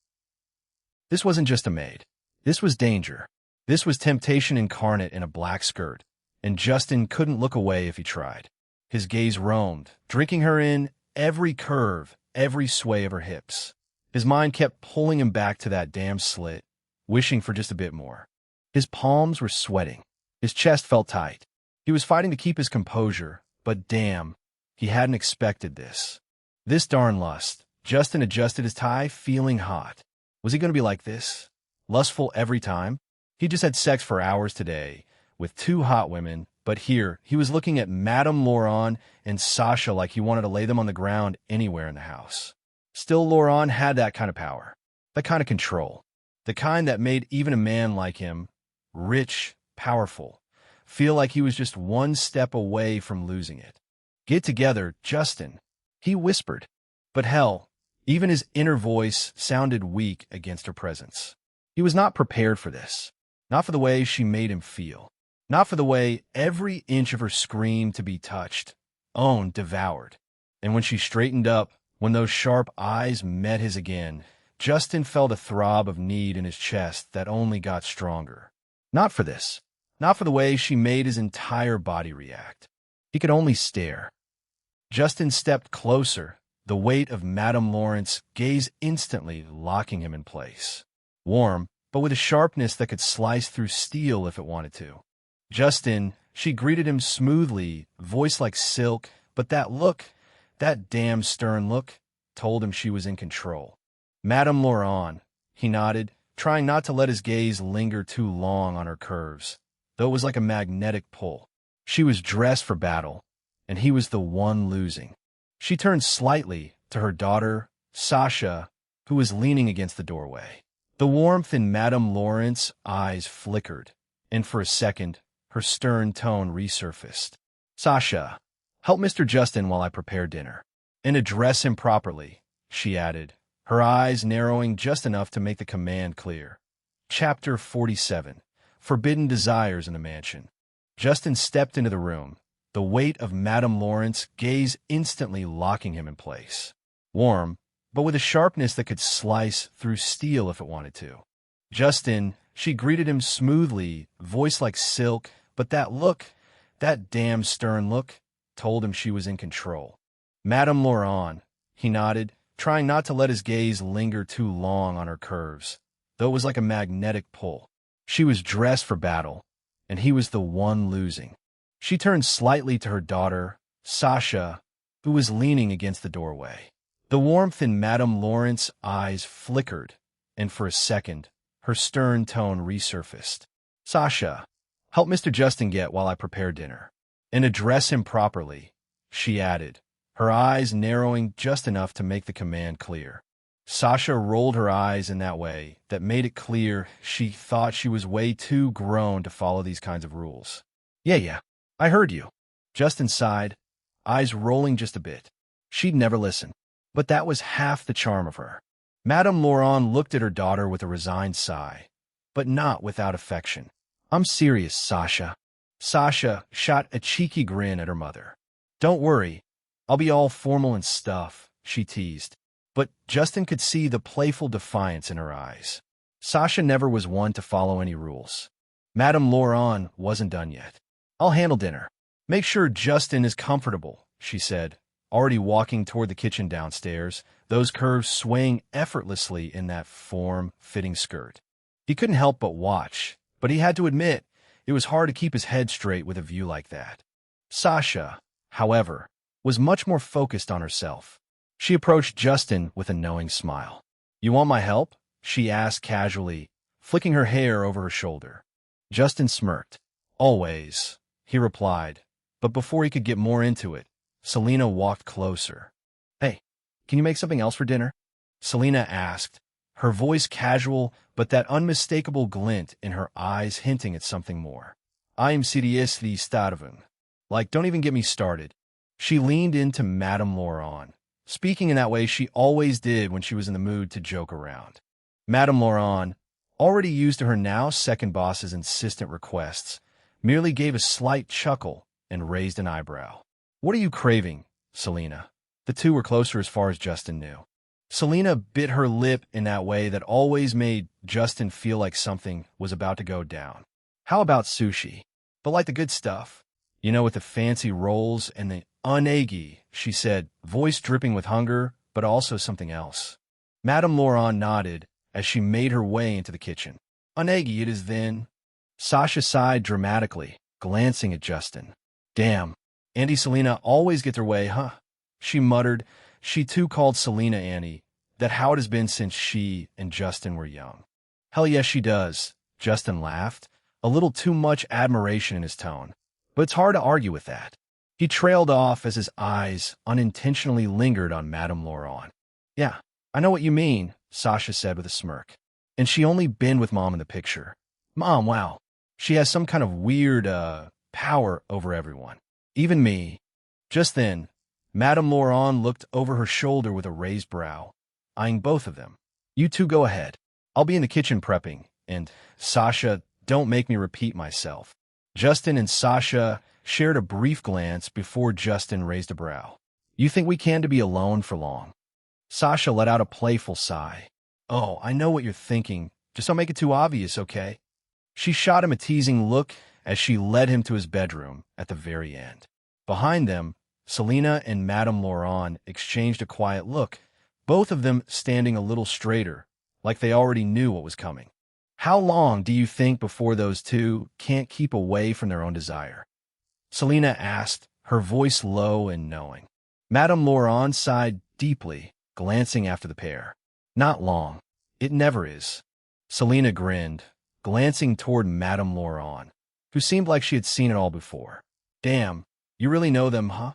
This wasn't just a maid. This was danger. This was temptation incarnate in a black skirt, and Justin couldn't look away if he tried. His gaze roamed, drinking her in, every curve, every sway of her hips. His mind kept pulling him back to that damn slit, wishing for just a bit more. His palms were sweating. His chest felt tight. He was fighting to keep his composure, but damn, he hadn't expected this. This darn lust. Justin adjusted his tie, feeling hot. Was he going to be like this? Lustful every time? He just had sex for hours today, with two hot women, but here, he was looking at Madame Laurent and Sasha like he wanted to lay them on the ground anywhere in the house. Still, Laurent had that kind of power, that kind of control, the kind that made even a man like him, rich, powerful, feel like he was just one step away from losing it. Get together, Justin, he whispered. But hell, even his inner voice sounded weak against her presence. He was not prepared for this, not for the way she made him feel, not for the way every inch of her screamed to be touched, owned, devoured. And when she straightened up, when those sharp eyes met his again, Justin felt a throb of need in his chest that only got stronger. Not for this, not for the way she made his entire body react. He could only stare. Justin stepped closer, the weight of Madame Laurent's gaze instantly locking him in place. Warm, but with a sharpness that could slice through steel if it wanted to. Justin, she greeted him smoothly, voice like silk, but that look, that damn stern look, told him she was in control. Madame Laurent, he nodded, trying not to let his gaze linger too long on her curves, though it was like a magnetic pull. She was dressed for battle, and he was the one losing. She turned slightly to her daughter, Sasha, who was leaning against the doorway. The warmth in Madame Laurent's eyes flickered, and for a second, her stern tone resurfaced. Sasha, help Mr. Justin while I prepare dinner. And address him properly, she added, her eyes narrowing just enough to make the command clear. Chapter 47. Forbidden Desires in a Mansion. Justin stepped into the room, the weight of Madame Laurent's gaze instantly locking him in place. Warm, but with a sharpness that could slice through steel if it wanted to. Justin, she greeted him smoothly, voice like silk, but that look, that damn stern look, told him she was in control. Madame Laurent, he nodded, trying not to let his gaze linger too long on her curves, though it was like a magnetic pull. She was dressed for battle, and he was the one losing. She turned slightly to her daughter, Sasha, who was leaning against the doorway. The warmth in Madame Laurent's eyes flickered, and for a second, her stern tone resurfaced. Sasha, help Mr. Justin get while I prepare dinner. And address him properly, she added, her eyes narrowing just enough to make the command clear. Sasha rolled her eyes in that way that made it clear she thought she was way too grown to follow these kinds of rules. Yeah, I heard you. Justin sighed, eyes rolling just a bit. She'd never listen. But that was half the charm of her. Madame Laurent looked at her daughter with a resigned sigh, but not without affection. I'm serious, Sasha. Sasha shot a cheeky grin at her mother. Don't worry, I'll be all formal and stuff, she teased. But Justin could see the playful defiance in her eyes. Sasha never was one to follow any rules. Madame Laurent wasn't done yet. I'll handle dinner. Make sure Justin is comfortable, she said, already walking toward the kitchen downstairs, those curves swaying effortlessly in that form-fitting skirt. He couldn't help but watch, but he had to admit it was hard to keep his head straight with a view like that. Sasha, however, was much more focused on herself. She approached Justin with a knowing smile. "You want my help?" she asked casually, flicking her hair over her shoulder. Justin smirked. "Always," he replied, but before he could get more into it, Selena walked closer. "Hey, can you make something else for dinner?" Selena asked, her voice casual but that unmistakable glint in her eyes hinting at something more. "I am seriously starving. Like, don't even get me started." She leaned into Madame Laurent, speaking in that way she always did when she was in the mood to joke around. Madame Laurent, already used to her now second boss's insistent requests, merely gave a slight chuckle and raised an eyebrow. "What are you craving, Selena?" The two were closer as far as Justin knew. Selena bit her lip in that way that always made Justin feel like something was about to go down. "How about sushi? But like the good stuff. You know, with the fancy rolls and the unagi," she said, voice dripping with hunger, but also something else. Madame Laurent nodded as she made her way into the kitchen. "Unagi it is then." Sasha sighed dramatically, glancing at Justin. "Damn, Auntie Selena always get their way, huh?" She muttered. She too called Selena Annie, that how it has been since she and Justin were young. "Hell yes, she does," Justin laughed, a little too much admiration in his tone. But it's hard to argue with that. He trailed off as his eyes unintentionally lingered on Madame Laurent. "Yeah, I know what you mean," Sasha said with a smirk. "And she only been with Mom in the picture. Mom, wow. She has some kind of weird, power over everyone. Even me." Just then, Madame Laurent looked over her shoulder with a raised brow, eyeing both of them. "You two go ahead. I'll be in the kitchen prepping, and, Sasha, don't make me repeat myself." Justin and Sasha shared a brief glance before Justin raised a brow. "You think we can to be alone for long?" Sasha let out a playful sigh. "Oh, I know what you're thinking. Just don't make it too obvious, okay?" She shot him a teasing look as she led him to his bedroom at the very end. Behind them, Selena and Madame Laurent exchanged a quiet look, both of them standing a little straighter, like they already knew what was coming. "How long do you think before those two can't keep away from their own desire?" Selena asked, her voice low and knowing. Madame Laurent sighed deeply, glancing after the pair. "Not long. It never is." Selena grinned, glancing toward Madame Laurent, who seemed like she had seen it all before. "Damn, you really know them, huh?"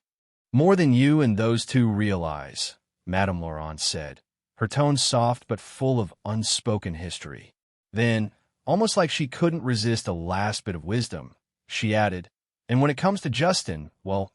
"More than you and those two realize," Madame Laurent said, her tone soft but full of unspoken history. Then, almost like she couldn't resist a last bit of wisdom, she added, "And when it comes to Justin, well,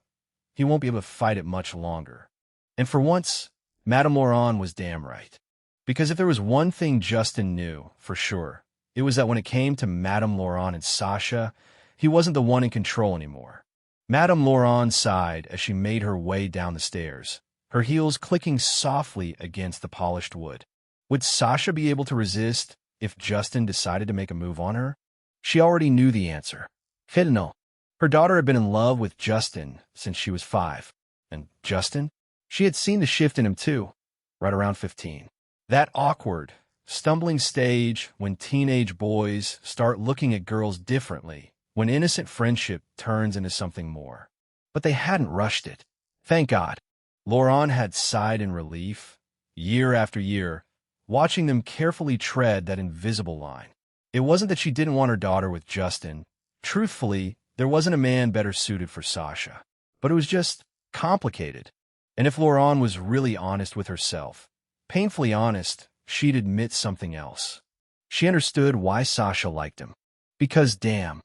he won't be able to fight it much longer." And for once, Madame Laurent was damn right. Because if there was one thing Justin knew, for sure, it was that when it came to Madame Laurent and Sasha, he wasn't the one in control anymore. Madame Laurent sighed as she made her way down the stairs, her heels clicking softly against the polished wood. Would Sasha be able to resist if Justin decided to make a move on her? She already knew the answer. Hell no. Her daughter had been in love with Justin since she was 5. And Justin? She had seen the shift in him too, right around 15. That awkward, stumbling stage when teenage boys start looking at girls differently, when innocent friendship turns into something more. But they hadn't rushed it. Thank God. Laurent had sighed in relief, year after year, watching them carefully tread that invisible line. It wasn't that she didn't want her daughter with Justin. Truthfully, there wasn't a man better suited for Sasha. But it was just complicated. And if Laurent was really honest with herself, painfully honest, she'd admit something else. She understood why Sasha liked him. Because damn,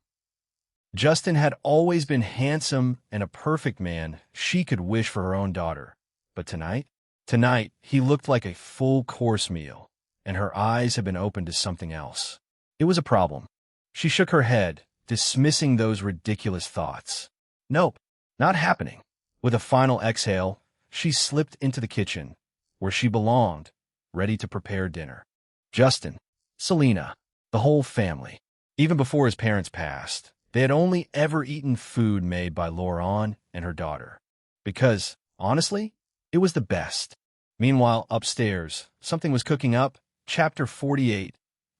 Justin had always been handsome and a perfect man she could wish for her own daughter. But tonight, he looked like a full-course meal, and her eyes had been opened to something else. It was a problem. She shook her head, dismissing those ridiculous thoughts. Nope, not happening. With a final exhale, she slipped into the kitchen, where she belonged, ready to prepare dinner. Justin, Selena, the whole family. Even before his parents passed, they had only ever eaten food made by Laurent and her daughter. Because, honestly, it was the best. Meanwhile, upstairs, something was cooking up. Chapter 48,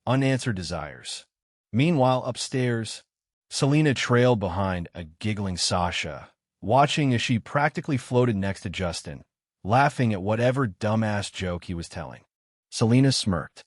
Unanswered Desires. Meanwhile, upstairs, Selena trailed behind a giggling Sasha, watching as she practically floated next to Justin, laughing at whatever dumbass joke he was telling. Selena smirked.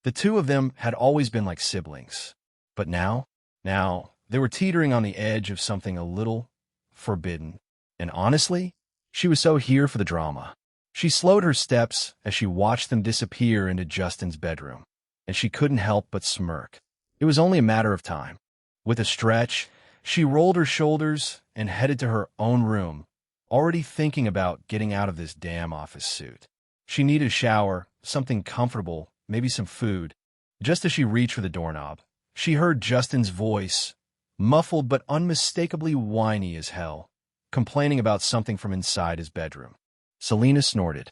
The two of them had always been like siblings. But now, they were teetering on the edge of something a little forbidden. And honestly, she was so here for the drama. She slowed her steps as she watched them disappear into Justin's bedroom, and she couldn't help but smirk. It was only a matter of time. With a stretch, she rolled her shoulders and headed to her own room, already thinking about getting out of this damn office suit. She needed a shower, something comfortable, maybe some food. Just as she reached for the doorknob, she heard Justin's voice, muffled but unmistakably whiny as hell, complaining about something from inside his bedroom. Selena snorted.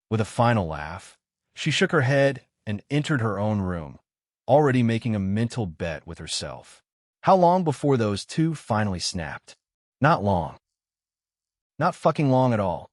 With a final laugh, she shook her head and entered her own room, already making a mental bet with herself. How long before those two finally snapped? Not long. Not fucking long at all.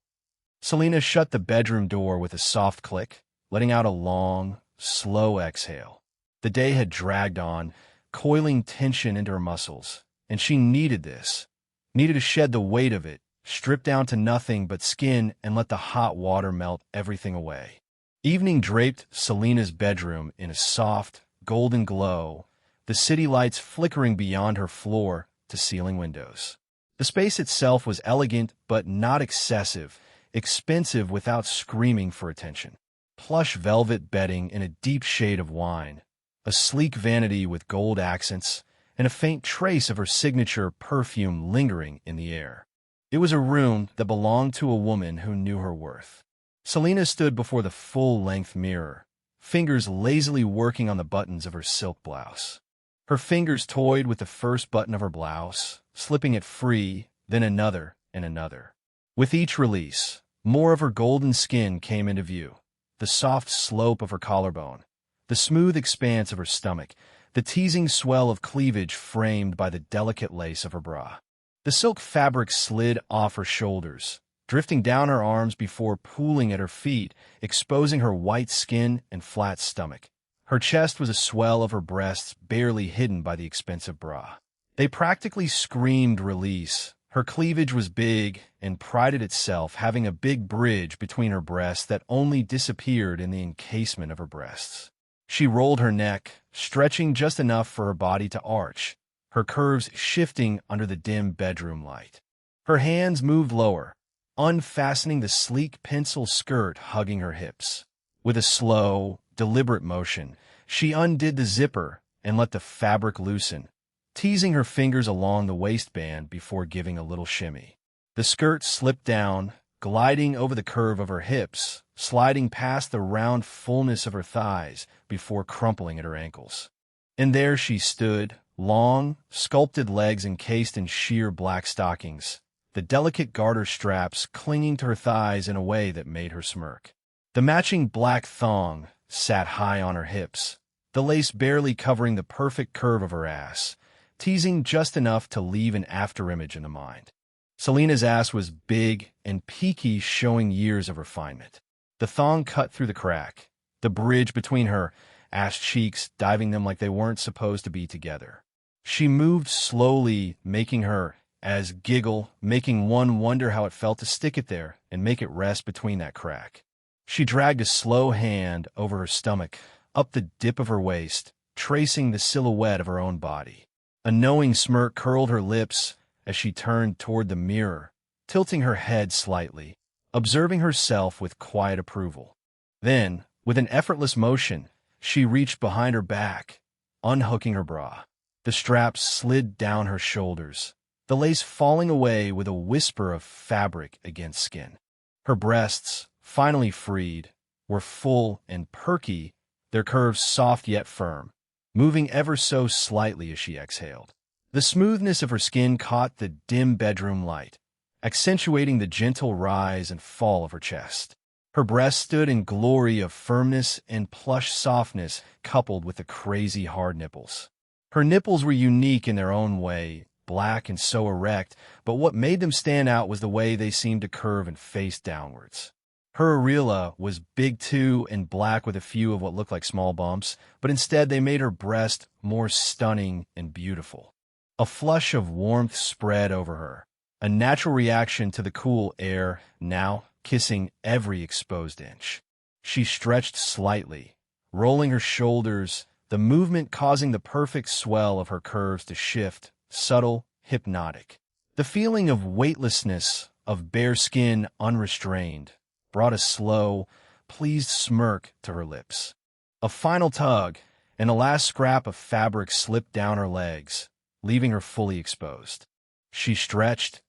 Selena shut the bedroom door with a soft click, letting out a long, slow exhale. The day had dragged on, coiling tension into her muscles, and she needed this. Needed to shed the weight of it, strip down to nothing but skin and let the hot water melt everything away. Evening draped Selena's bedroom in a soft, golden glow, the city lights flickering beyond her floor-to-ceiling windows. The space itself was elegant but not excessive, expensive without screaming for attention. Plush velvet bedding in a deep shade of wine, a sleek vanity with gold accents, and a faint trace of her signature perfume lingering in the air. It was a room that belonged to a woman who knew her worth. Selena stood before the full-length mirror, fingers lazily working on the buttons of her silk blouse. Her fingers toyed with the first button of her blouse, slipping it free, then another and another. With each release, more of her golden skin came into view, the soft slope of her collarbone, the smooth expanse of her stomach, the teasing swell of cleavage framed by the delicate lace of her bra. The silk fabric slid off her shoulders, drifting down her arms before pooling at her feet, exposing her white skin and flat stomach. Her chest was a swell of her breasts barely hidden by the expensive bra. They practically screamed release. Her cleavage was big and prided itself having a big bridge between her breasts that only disappeared in the encasement of her breasts. She rolled her neck, stretching just enough for her body to arch, her curves shifting under the dim bedroom light. Her hands moved lower, unfastening the sleek pencil skirt hugging her hips. With a slow, deliberate motion, she undid the zipper and let the fabric loosen, teasing her fingers along the waistband before giving a little shimmy. The skirt slipped down, gliding over the curve of her hips, sliding past the round fullness of her thighs before crumpling at her ankles. And there she stood, long, sculpted legs encased in sheer black stockings, the delicate garter straps clinging to her thighs in a way that made her smirk. The matching black thong sat high on her hips, the lace barely covering the perfect curve of her ass, teasing just enough to leave an afterimage in the mind. Selena's ass was big and peaky, showing years of refinement. The thong cut through the crack, the bridge between her ass cheeks diving them like they weren't supposed to be together. She moved slowly, making her as giggle, making one wonder how it felt to stick it there and make it rest between that crack. She dragged a slow hand over her stomach, up the dip of her waist, tracing the silhouette of her own body. A knowing smirk curled her lips as she turned toward the mirror, tilting her head slightly, observing herself with quiet approval. Then, with an effortless motion, she reached behind her back, unhooking her bra. The straps slid down her shoulders, the lace falling away with a whisper of fabric against skin. Her breasts, finally freed, were full and perky, their curves soft yet firm, moving ever so slightly as she exhaled. The smoothness of her skin caught the dim bedroom light, accentuating the gentle rise and fall of her chest. Her breasts stood in glory of firmness and plush softness coupled with the crazy hard nipples. Her nipples were unique in their own way, black and so erect, but what made them stand out was the way they seemed to curve and face downwards. Her areola was big too and black with a few of what looked like small bumps, but instead they made her breast more stunning and beautiful. A flush of warmth spread over her, a natural reaction to the cool air, now kissing every exposed inch. She stretched slightly, rolling her shoulders, the movement causing the perfect swell of her curves to shift, subtle, hypnotic. The feeling of weightlessness, of bare skin unrestrained, brought a slow, pleased smirk to her lips. A final tug, and a last scrap of fabric slipped down her legs, leaving her fully exposed. She stretched,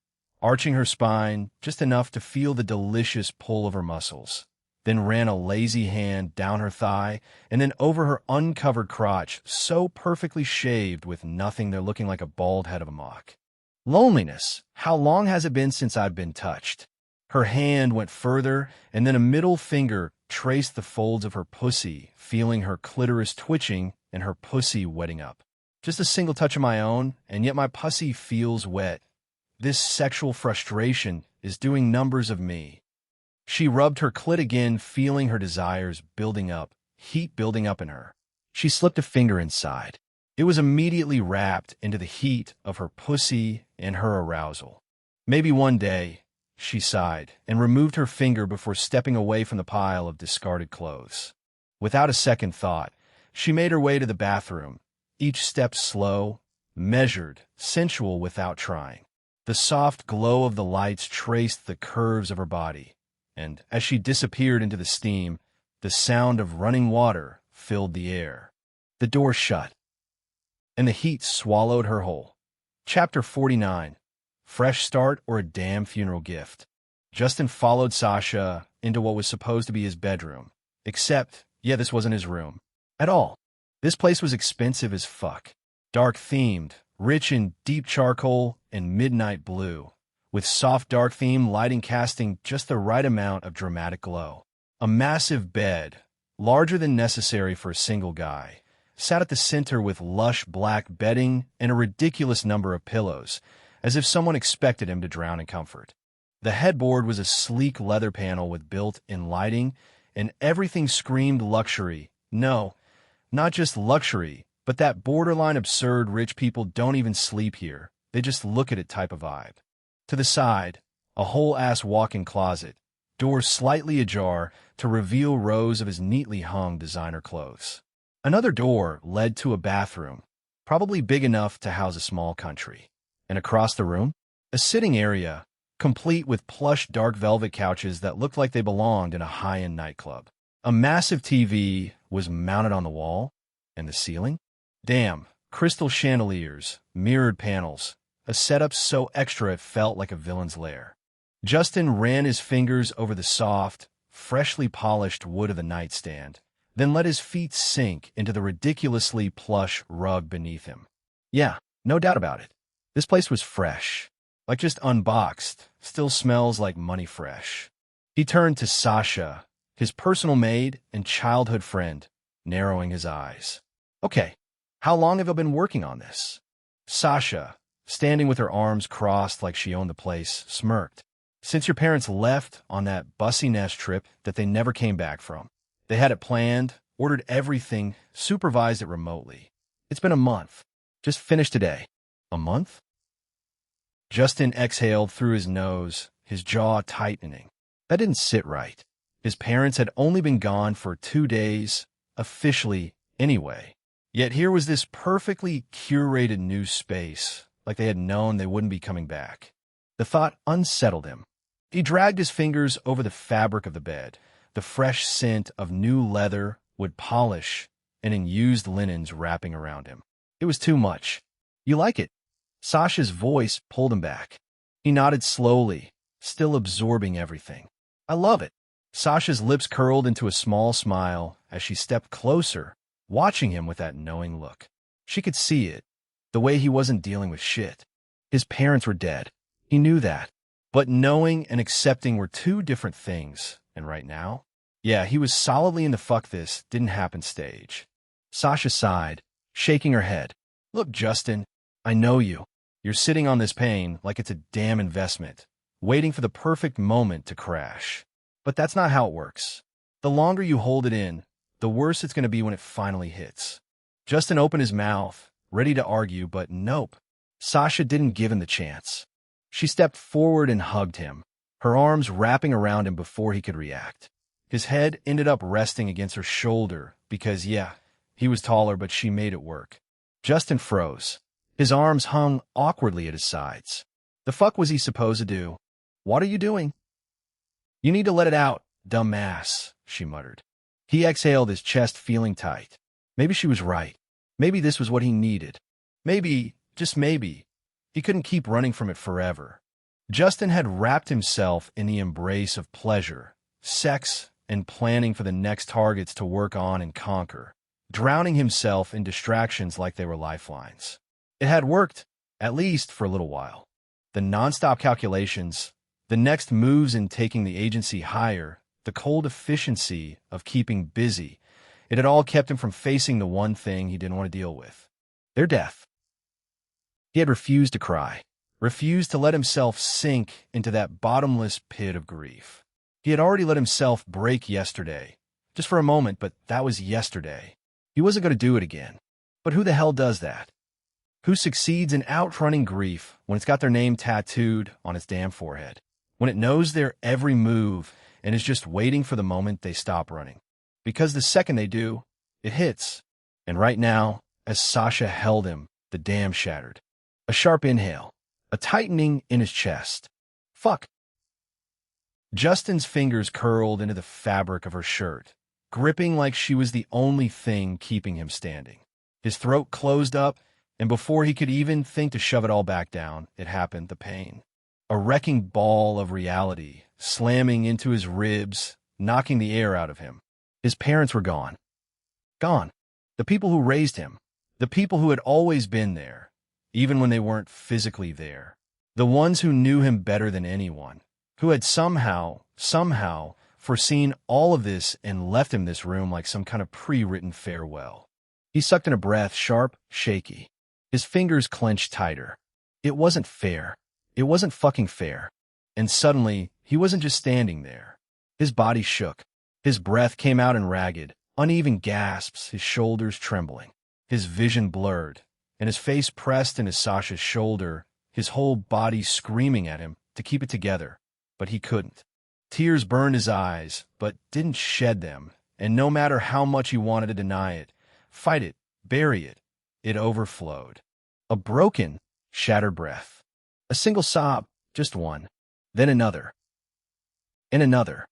arching her spine just enough to feel the delicious pull of her muscles, then ran a lazy hand down her thigh and then over her uncovered crotch, so perfectly shaved with nothing there looking like a bald head of a mock. Loneliness, how long has it been since I've been touched? Her hand went further, and then a middle finger traced the folds of her pussy, feeling her clitoris twitching and her pussy wetting up. Just a single touch of my own, and yet my pussy feels wet. This sexual frustration is doing numbers of me. She rubbed her clit again, feeling her desires building up, heat building up in her. She slipped a finger inside. It was immediately wrapped into the heat of her pussy and her arousal. Maybe one day, she sighed and removed her finger before stepping away from the pile of discarded clothes. Without a second thought, she made her way to the bathroom, each step slow, measured, sensual without trying. The soft glow of the lights traced the curves of her body, and as she disappeared into the steam, the sound of running water filled the air. The door shut, and the heat swallowed her whole. Chapter 49. Fresh Start or a Damn Funeral Gift. Justin followed Sasha into what was supposed to be his bedroom. Except, this wasn't his room. At all. This place was expensive as fuck. Dark-themed, rich in deep charcoal and midnight blue, with soft dark theme lighting casting just the right amount of dramatic glow. A massive bed, larger than necessary for a single guy, sat at the center with lush black bedding and a ridiculous number of pillows, as if someone expected him to drown in comfort. The headboard was a sleek leather panel with built-in lighting, and everything screamed luxury. No, not just luxury, but that borderline absurd rich people don't even sleep here, they just look at it type of vibe. To the side, a whole-ass walk-in closet, doors slightly ajar to reveal rows of his neatly hung designer clothes. Another door led to a bathroom, probably big enough to house a small country. And across the room, a sitting area, complete with plush dark velvet couches that looked like they belonged in a high-end nightclub. A massive TV was mounted on the wall, and the ceiling? Damn, crystal chandeliers, mirrored panels, a setup so extra it felt like a villain's lair. Justin ran his fingers over the soft, freshly polished wood of the nightstand, then let his feet sink into the ridiculously plush rug beneath him. Yeah, no doubt about it. This place was fresh, like just unboxed, still smells like money fresh. He turned to Sasha, his personal maid and childhood friend, narrowing his eyes. Okay, how long have you been working on this? Sasha, standing with her arms crossed like she owned the place, smirked. Since your parents left on that bussy nest trip that they never came back from. They had it planned, ordered everything, supervised it remotely. It's been a month. Just finished today. A month? Justin exhaled through his nose, his jaw tightening. That didn't sit right. His parents had only been gone for 2 days, officially anyway. Yet here was this perfectly curated new space, like they had known they wouldn't be coming back. The thought unsettled him. He dragged his fingers over the fabric of the bed, the fresh scent of new leather, wood polish, and in used linens wrapping around him. It was too much. You like it? Sasha's voice pulled him back. He nodded slowly, still absorbing everything. I love it. Sasha's lips curled into a small smile as she stepped closer, watching him with that knowing look. She could see it, the way he wasn't dealing with shit. His parents were dead. He knew that. But knowing and accepting were two different things, and right now, he was solidly in the fuck this didn't happen stage. Sasha sighed, shaking her head. Look, Justin, I know you. You're sitting on this pain like it's a damn investment, waiting for the perfect moment to crash. But that's not how it works. The longer you hold it in, the worse it's going to be when it finally hits. Justin opened his mouth, ready to argue, but nope. Sasha didn't give him the chance. She stepped forward and hugged him, her arms wrapping around him before he could react. His head ended up resting against her shoulder because, yeah, he was taller, but she made it work. Justin froze. His arms hung awkwardly at his sides. The fuck was he supposed to do? What are you doing? You need to let it out, dumbass, she muttered. He exhaled, his chest feeling tight. Maybe she was right. Maybe this was what he needed. Maybe, just maybe, he couldn't keep running from it forever. Justin had wrapped himself in the embrace of pleasure, sex, and planning for the next targets to work on and conquer, drowning himself in distractions like they were lifelines. It had worked, at least for a little while. The nonstop calculations, the next moves in taking the agency higher, the cold efficiency of keeping busy, it had all kept him from facing the one thing he didn't want to deal with: their death. He had refused to cry, refused to let himself sink into that bottomless pit of grief. He had already let himself break yesterday, just for a moment, but that was yesterday. He wasn't going to do it again. But who the hell does that? Who succeeds in outrunning grief when it's got their name tattooed on its damn forehead? When it knows their every move and is just waiting for the moment they stop running? Because the second they do, it hits. And right now, as Sasha held him, the dam shattered. A sharp inhale, a tightening in his chest. Fuck. Justin's fingers curled into the fabric of her shirt, gripping like she was the only thing keeping him standing. His throat closed up, and before he could even think to shove it all back down, it happened, the pain. A wrecking ball of reality, slamming into his ribs, knocking the air out of him. His parents were gone. Gone. The people who raised him. The people who had always been there, even when they weren't physically there. The ones who knew him better than anyone, who had somehow foreseen all of this and left him this room like some kind of pre-written farewell. He sucked in a breath, sharp, shaky. His fingers clenched tighter. It wasn't fair. It wasn't fucking fair. And suddenly, he wasn't just standing there. His body shook. His breath came out in ragged, uneven gasps, his shoulders trembling. His vision blurred, and his face pressed into Sasha's shoulder, his whole body screaming at him to keep it together. But he couldn't. Tears burned his eyes, but didn't shed them, and no matter how much he wanted to deny it, fight it, bury it, it overflowed. A broken, shattered breath. A single sob, just one. Then another. And another.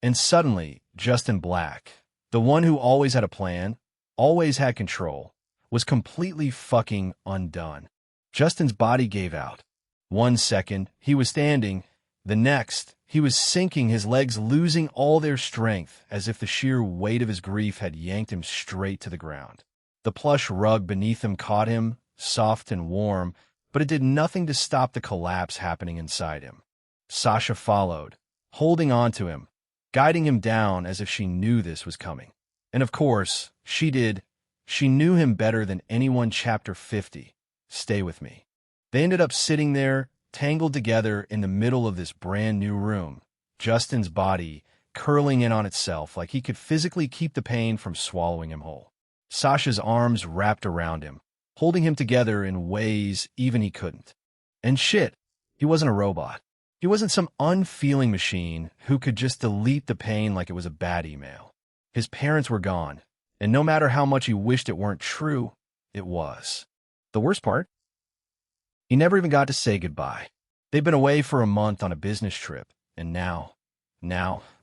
And suddenly, Justin Black, the one who always had a plan, always had control, was completely fucking undone. Justin's body gave out. 1 second, he was standing. The next, he was sinking, his legs losing all their strength, as if the sheer weight of his grief had yanked him straight to the ground. The plush rug beneath him caught him, soft and warm, but it did nothing to stop the collapse happening inside him. Sasha followed, holding on to him, guiding him down as if she knew this was coming. And of course, she did. She knew him better than anyone. Chapter 50. Stay with me. They ended up sitting there, tangled together in the middle of this brand new room, Justin's body curling in on itself like he could physically keep the pain from swallowing him whole. Sasha's arms wrapped around him, holding him together in ways even he couldn't. And shit, he wasn't a robot. He wasn't some unfeeling machine who could just delete the pain like it was a bad email. His parents were gone, and no matter how much he wished it weren't true, it was. The worst part? He never even got to say goodbye. They'd been away for a month on a business trip, and now,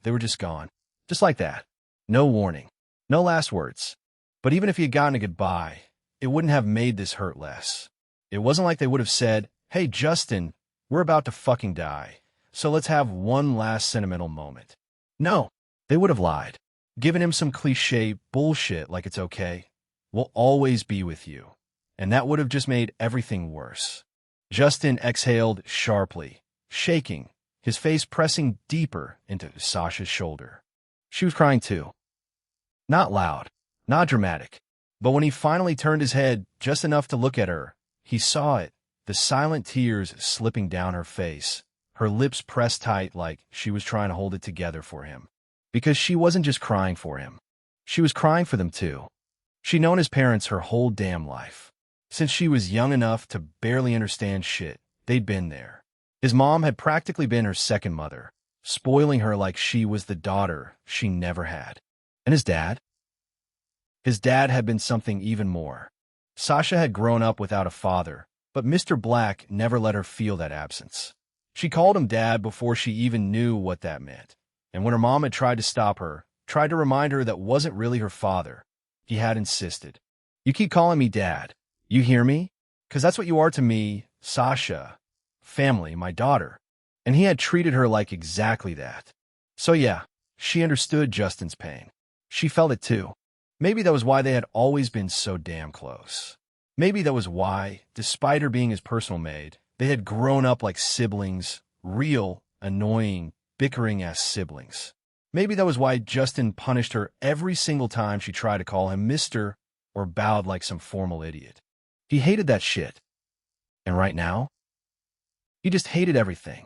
they were just gone. Just like that. No warning. No last words. But even if he had gotten a goodbye, it wouldn't have made this hurt less. It wasn't like they would have said, "Hey, Justin, we're about to fucking die, so let's have one last sentimental moment." No, they would have lied. Given him some cliche bullshit like it's okay. We'll always be with you. And that would have just made everything worse. Justin exhaled sharply, shaking, his face pressing deeper into Sasha's shoulder. She was crying too. Not loud, not dramatic, but when he finally turned his head just enough to look at her, he saw it, the silent tears slipping down her face, her lips pressed tight like she was trying to hold it together for him. Because she wasn't just crying for him. She was crying for them too. She'd known his parents her whole damn life. Since she was young enough to barely understand shit, They'd been there. His mom had practically been her second mother, spoiling her like she was the daughter she never had. And his dad? His dad had been something even more. Sasha had grown up without a father, but Mr. Black never let her feel that absence. She called him Dad before she even knew what that meant. And when her mom had tried to stop her, tried to remind her that wasn't really her father, he had insisted. "You keep calling me Dad. You hear me? 'Cause that's what you are to me, Sasha. Family, my daughter." And he had treated her like exactly that. So yeah, she understood Justin's pain. She felt it too. Maybe that was why they had always been so damn close. Maybe that was why, despite her being his personal maid, they had grown up like siblings, real, annoying, bickering-ass siblings. Maybe that was why Justin punished her every single time she tried to call him Mr. or bowed like some formal idiot. He hated that shit. And right now, he just hated everything.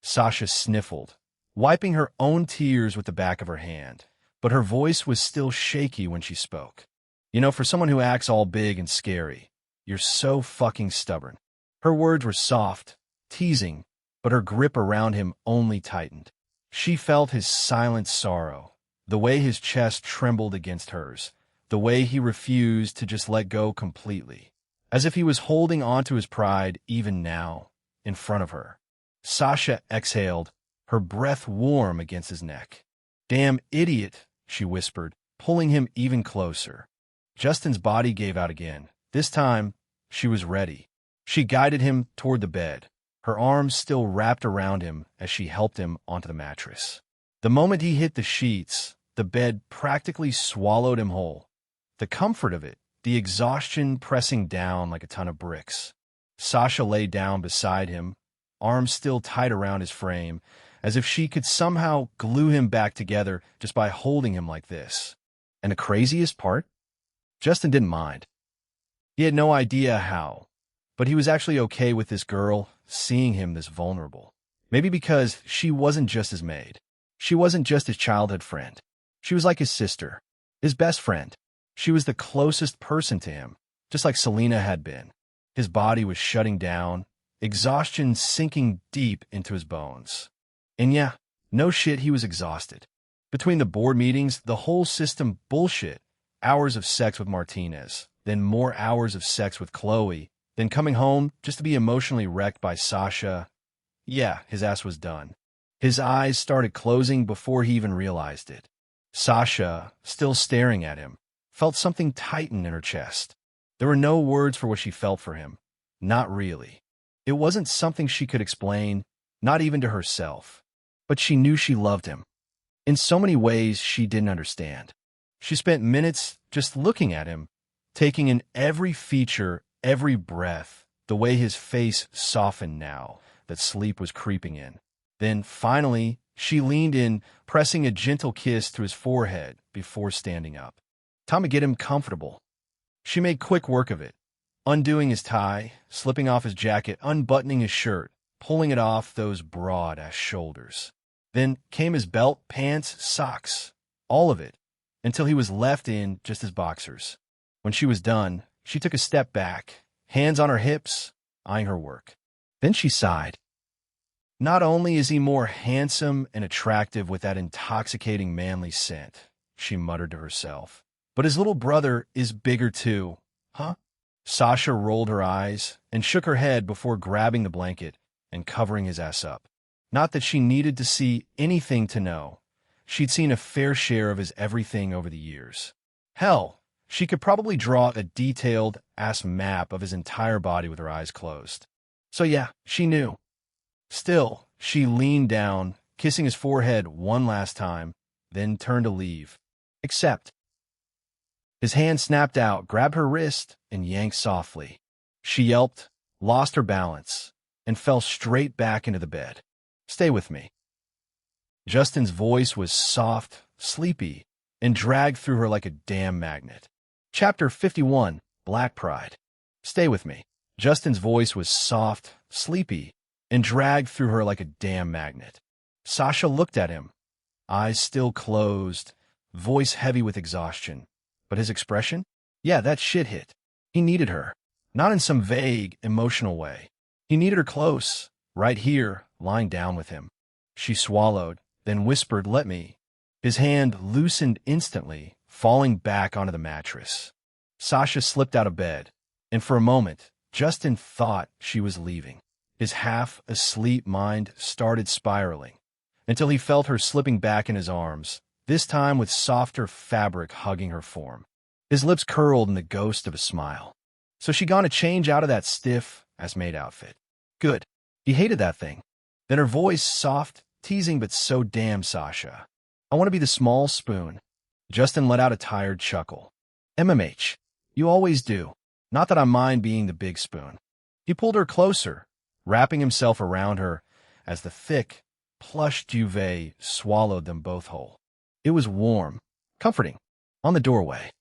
Sasha sniffled, wiping her own tears with the back of her hand, but her voice was still shaky when she spoke. "You know, for someone who acts all big and scary, you're so fucking stubborn." Her words were soft, teasing, but her grip around him only tightened. She felt his silent sorrow, the way his chest trembled against hers, the way he refused to just let go completely, as if he was holding onto his pride even now, in front of her. Sasha exhaled, her breath warm against his neck. "Damn idiot," she whispered, pulling him even closer. Justin's body gave out again. This time, she was ready. She guided him toward the bed, her arms still wrapped around him as she helped him onto the mattress. The moment he hit the sheets, the bed practically swallowed him whole. The comfort of it, the exhaustion pressing down like a ton of bricks. Sasha lay down beside him, arms still tight around his frame, as if she could somehow glue him back together just by holding him like this. And the craziest part? Justin didn't mind. He had no idea how, but he was actually okay with this girl seeing him this vulnerable. Maybe because she wasn't just his maid. She wasn't just his childhood friend. She was like his sister, his best friend. She was the closest person to him, just like Selena had been. His body was shutting down, exhaustion sinking deep into his bones. And yeah, no shit, he was exhausted. Between the board meetings, the whole system bullshit, hours of sex with Martinez, then more hours of sex with Chloe, then coming home just to be emotionally wrecked by Sasha. Yeah, his ass was done. His eyes started closing before he even realized it. Sasha, still staring at him, felt something tighten in her chest. There were no words for what she felt for him. Not really. It wasn't something she could explain, not even to herself. But she knew she loved him. In so many ways she didn't understand. She spent minutes just looking at him, taking in every feature, every breath, the way his face softened now that sleep was creeping in. Then, finally, she leaned in, pressing a gentle kiss to his forehead before standing up. Time to get him comfortable. She made quick work of it, undoing his tie, slipping off his jacket, unbuttoning his shirt, pulling it off those broad-ass shoulders. Then came his belt, pants, socks, all of it, until he was left in just his boxers. When she was done, she took a step back, hands on her hips, eyeing her work. Then she sighed. Not only is he more handsome and attractive with that intoxicating manly scent, she muttered to herself, but his little brother is bigger too, huh? Sasha rolled her eyes and shook her head before grabbing the blanket and covering his ass up. Not that she needed to see anything to know. She'd seen a fair share of his everything over the years. Hell, she could probably draw a detailed-ass map of his entire body with her eyes closed. So yeah, she knew. Still, she leaned down, kissing his forehead one last time, then turned to leave. Except, his hand snapped out, grabbed her wrist, and yanked softly. She yelped, lost her balance, and fell straight back into the bed. "Stay with me." Justin's voice was soft, sleepy, and dragged through her like a damn magnet. Chapter 51, Black Pride. Stay with me. Justin's voice was soft, sleepy, and dragged through her like a damn magnet. Sasha looked at him, eyes still closed, voice heavy with exhaustion. But his expression? Yeah, that shit hit. He needed her. Not in some vague, emotional way. He needed her close, right here, lying down with him. She swallowed, then whispered, "Let me." His hand loosened instantly, falling back onto the mattress. Sasha slipped out of bed, and for a moment, Justin thought she was leaving. His half-asleep mind started spiraling, until he felt her slipping back in his arms, this time with softer fabric hugging her form. His lips curled in the ghost of a smile. So she gonna change out of that stiff, as-made outfit. Good. He hated that thing. Then her voice, soft, teasing, but so damn Sasha. "I want to be the small spoon." Justin let out a tired chuckle. "MMH. You always do. Not that I mind being the big spoon." He pulled her closer, wrapping himself around her as the thick, plush duvet swallowed them both whole. It was warm, comforting. On the doorway,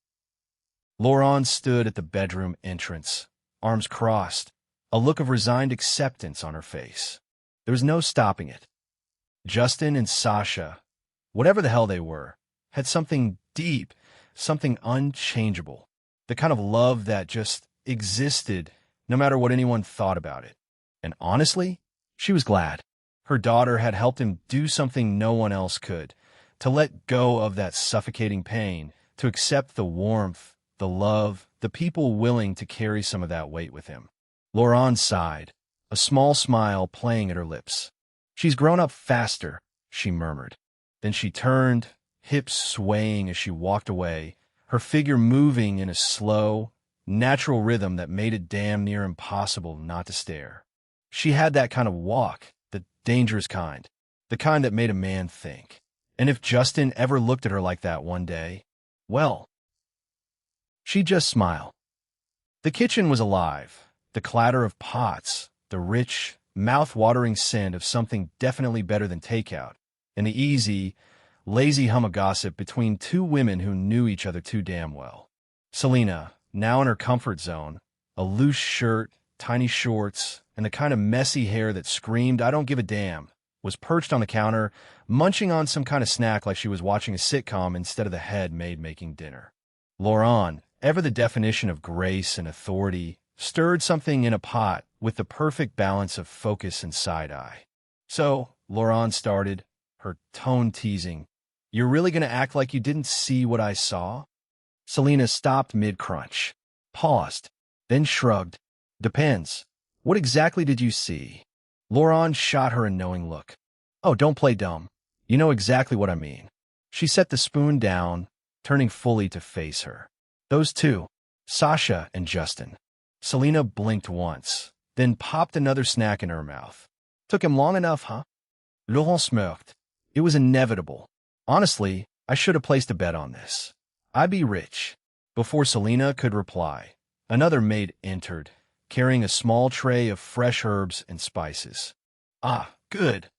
Laurent stood at the bedroom entrance, arms crossed, a look of resigned acceptance on her face. There was no stopping it. Justin and Sasha, whatever the hell they were, had something deep, something unchangeable, the kind of love that just existed no matter what anyone thought about it. And honestly, she was glad. Her daughter had helped him do something no one else could, to let go of that suffocating pain, to accept the warmth, the love, the people willing to carry some of that weight with him. Laurent sighed, a small smile playing at her lips. "She's grown up faster," she murmured. Then she turned, hips swaying as she walked away, her figure moving in a slow, natural rhythm that made it damn near impossible not to stare. She had that kind of walk, the dangerous kind, the kind that made a man think. And if Justin ever looked at her like that one day, well, she'd just smile. The kitchen was alive, the clatter of pots, the rich, mouth-watering scent of something definitely better than takeout, and the easy, lazy hum of gossip between two women who knew each other too damn well. Selena, now in her comfort zone, a loose shirt, tiny shorts, and the kind of messy hair that screamed, "I don't give a damn," was perched on the counter, munching on some kind of snack like she was watching a sitcom instead of the head maid making dinner. Laurent, ever the definition of grace and authority, stirred something in a pot with the perfect balance of focus and side-eye. "So," Laurent started, her tone teasing, "you're really going to act like you didn't see what I saw?" Selena stopped mid-crunch, paused, then shrugged. "Depends. What exactly did you see?" Laurent shot her a knowing look. "Oh, don't play dumb. You know exactly what I mean." She set the spoon down, turning fully to face her. "Those two, Sasha and Justin." Selena blinked once, then popped another snack in her mouth. "Took him long enough, huh?" Laurent smirked. "It was inevitable. Honestly, I should have placed a bet on this. I'd be rich." Before Selena could reply, another maid entered, carrying a small tray of fresh herbs and spices. "Ah, good."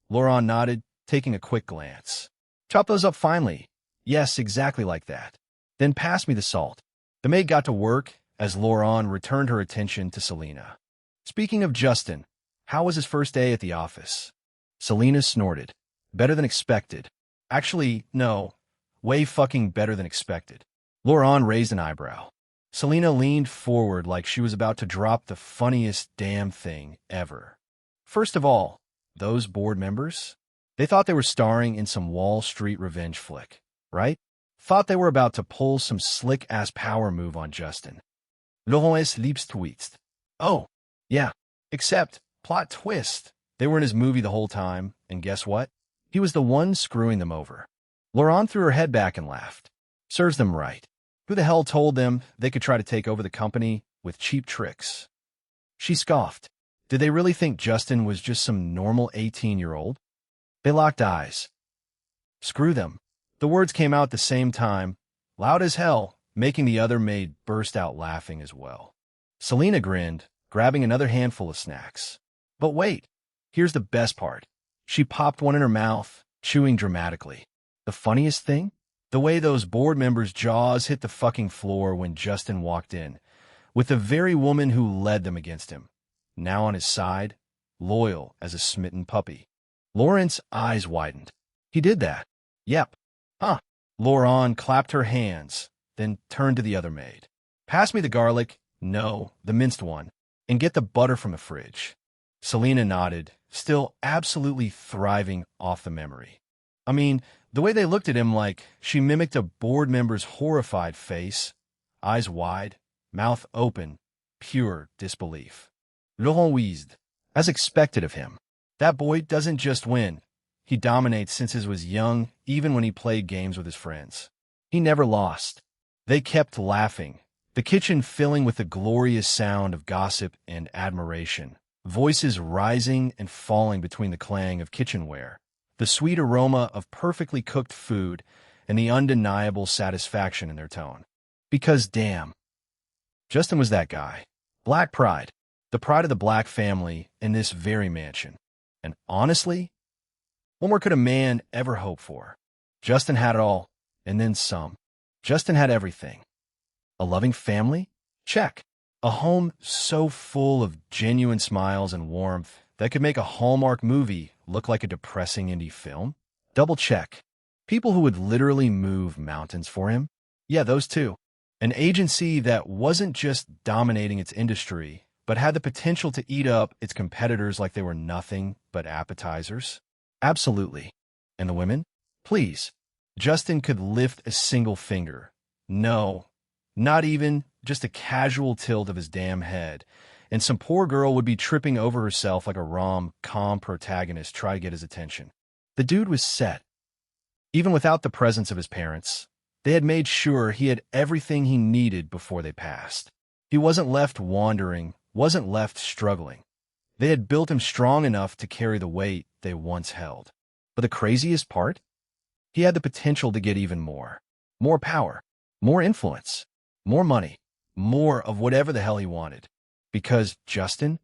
Laurent nodded, taking a quick glance. "Chop those up finely." "Yes, exactly like that." "Then pass me the salt." The maid got to work as Laurent returned her attention to Selena. "Speaking of Justin, how was his first day at the office?" Selena snorted. "Better than expected." "Actually, no. Way fucking better than expected." Laurent raised an eyebrow. Selena leaned forward like she was about to drop the funniest damn thing ever. "First of all, those board members, they thought they were starring in some Wall Street revenge flick, right? Thought they were about to pull some slick-ass power move on Justin. Laurent liebst. Oh, yeah. Except, plot twist, they were in his movie the whole time, and guess what? He was the one screwing them over." Laurent threw her head back and laughed. "Serves them right. Who the hell told them they could try to take over the company with cheap tricks?" She scoffed. Did they really think Justin was just some normal 18-year-old? They locked eyes. "Screw them." The words came out at the same time, loud as hell, making the other maid burst out laughing as well. Selena grinned, grabbing another handful of snacks. But wait, here's the best part. She popped one in her mouth, chewing dramatically. The funniest thing? The way those board members' jaws hit the fucking floor when Justin walked in, with the very woman who led them against him, now on his side, loyal as a smitten puppy. Laurent's eyes widened. He did that. Yep. Huh. Laurent clapped her hands, then turned to the other maid. "Pass me the garlic, no, the minced one, and get the butter from the fridge." Selena nodded, still absolutely thriving off the memory. I mean, the way they looked at him like she mimicked a board member's horrified face, eyes wide, mouth open, pure disbelief. Laurent wheezed, as expected of him. That boy doesn't just win. He dominates since he was young, even when he played games with his friends. He never lost. They kept laughing, the kitchen filling with the glorious sound of gossip and admiration, voices rising and falling between the clang of kitchenware, the sweet aroma of perfectly cooked food, and the undeniable satisfaction in their tone. Because damn, Justin was that guy. Black pride, the pride of the Black family in this very mansion. And honestly, what more could a man ever hope for? Justin had it all, and then some. Justin had everything. A loving family? Check. A home so full of genuine smiles and warmth that could make a Hallmark movie look like a depressing indie film? Double check. People who would literally move mountains for him? Yeah, those two. An agency that wasn't just dominating its industry, but had the potential to eat up its competitors like they were nothing but appetizers? Absolutely. And the women? Please. Justin could lift a single finger. No, not even just a casual tilt of his damn head, and some poor girl would be tripping over herself like a rom-com protagonist try to get his attention. The dude was set. Even without the presence of his parents, they had made sure he had everything he needed before they passed. He wasn't left wandering, wasn't left struggling. They had built him strong enough to carry the weight they once held. But the craziest part? He had the potential to get even more. More power, more influence, more money, more of whatever the hell he wanted. Because Justin,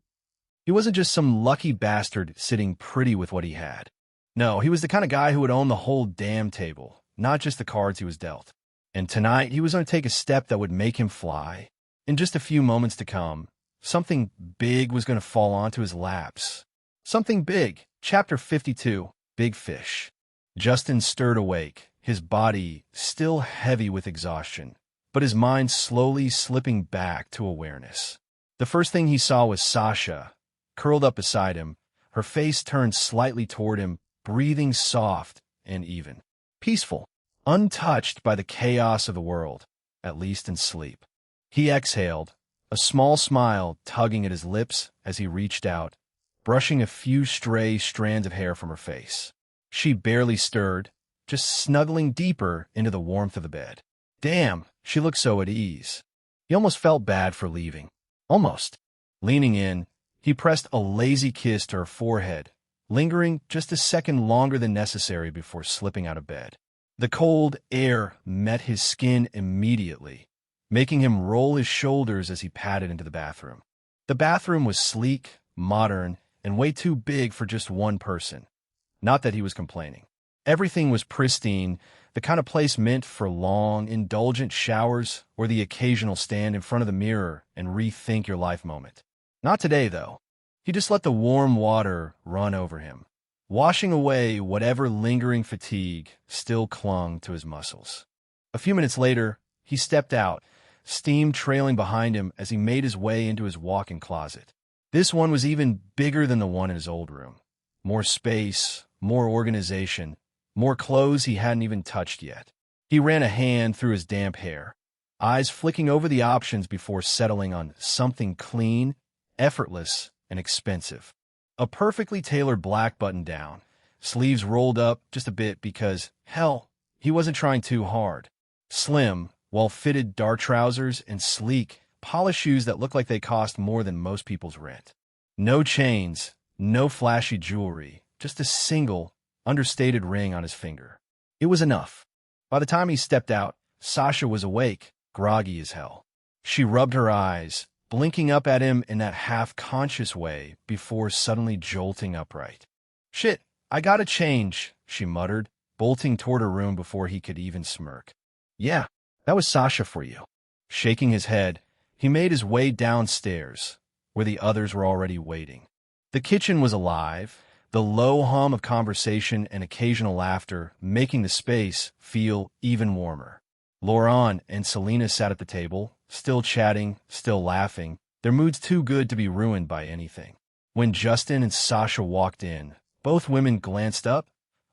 he wasn't just some lucky bastard sitting pretty with what he had. No, he was the kind of guy who would own the whole damn table, not just the cards he was dealt. And tonight, he was going to take a step that would make him fly. In just a few moments to come, something big was going to fall onto his laps. Something big. Chapter 52, Big Fish. Justin stirred awake, his body still heavy with exhaustion, but his mind slowly slipping back to awareness. The first thing he saw was Sasha, curled up beside him, her face turned slightly toward him, breathing soft and even. Peaceful, untouched by the chaos of the world, at least in sleep. He exhaled, a small smile tugging at his lips as he reached out, brushing a few stray strands of hair from her face. She barely stirred, just snuggling deeper into the warmth of the bed. Damn, she looked so at ease. He almost felt bad for leaving. Almost. Leaning in, he pressed a lazy kiss to her forehead, lingering just a second longer than necessary before slipping out of bed. The cold air met his skin immediately, making him roll his shoulders as he padded into the bathroom. The bathroom was sleek, modern, and way too big for just one person. Not that he was complaining. Everything was pristine, the kind of place meant for long, indulgent showers or the occasional stand in front of the mirror and rethink your life moment. Not today, though. He just let the warm water run over him, washing away whatever lingering fatigue still clung to his muscles. A few minutes later, he stepped out, steam trailing behind him as he made his way into his walk-in closet. This one was even bigger than the one in his old room. More space, more organization, more clothes he hadn't even touched yet. He ran a hand through his damp hair, eyes flicking over the options before settling on something clean, effortless, and expensive. A perfectly tailored black button-down, sleeves rolled up just a bit because, hell, he wasn't trying too hard. Slim, well-fitted dark trousers, and sleek, polished shoes that looked like they cost more than most people's rent. No chains, no flashy jewelry, just a single, understated ring on his finger. It was enough. By the time he stepped out, Sasha was awake, groggy as hell. She rubbed her eyes, blinking up at him in that half-conscious way before suddenly jolting upright. "Shit, I gotta change," she muttered, bolting toward her room before he could even smirk. "Yeah, that was Sasha for you." Shaking his head, he made his way downstairs, where the others were already waiting. The kitchen was alive, the low hum of conversation and occasional laughter making the space feel even warmer. Laurent and Selena sat at the table, still chatting, still laughing, their moods too good to be ruined by anything. When Justin and Sasha walked in, both women glanced up,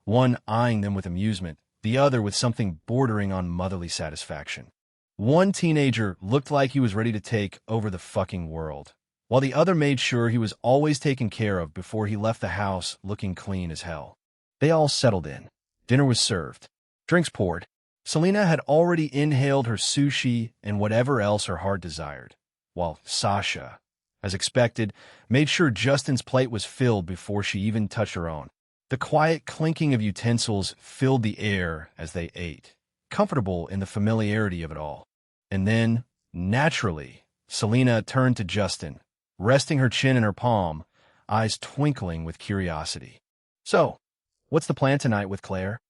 one eyeing them with amusement, the other with something bordering on motherly satisfaction. One teenager looked like he was ready to take over the fucking world, while the other made sure he was always taken care of before he left the house looking clean as hell. They all settled in. Dinner was served. Drinks poured. Selena had already inhaled her sushi and whatever else her heart desired, while Sasha, as expected, made sure Justin's plate was filled before she even touched her own. The quiet clinking of utensils filled the air as they ate, comfortable in the familiarity of it all. And then, naturally, Selena turned to Justin, resting her chin in her palm, eyes twinkling with curiosity. "So, what's the plan tonight with Claire?"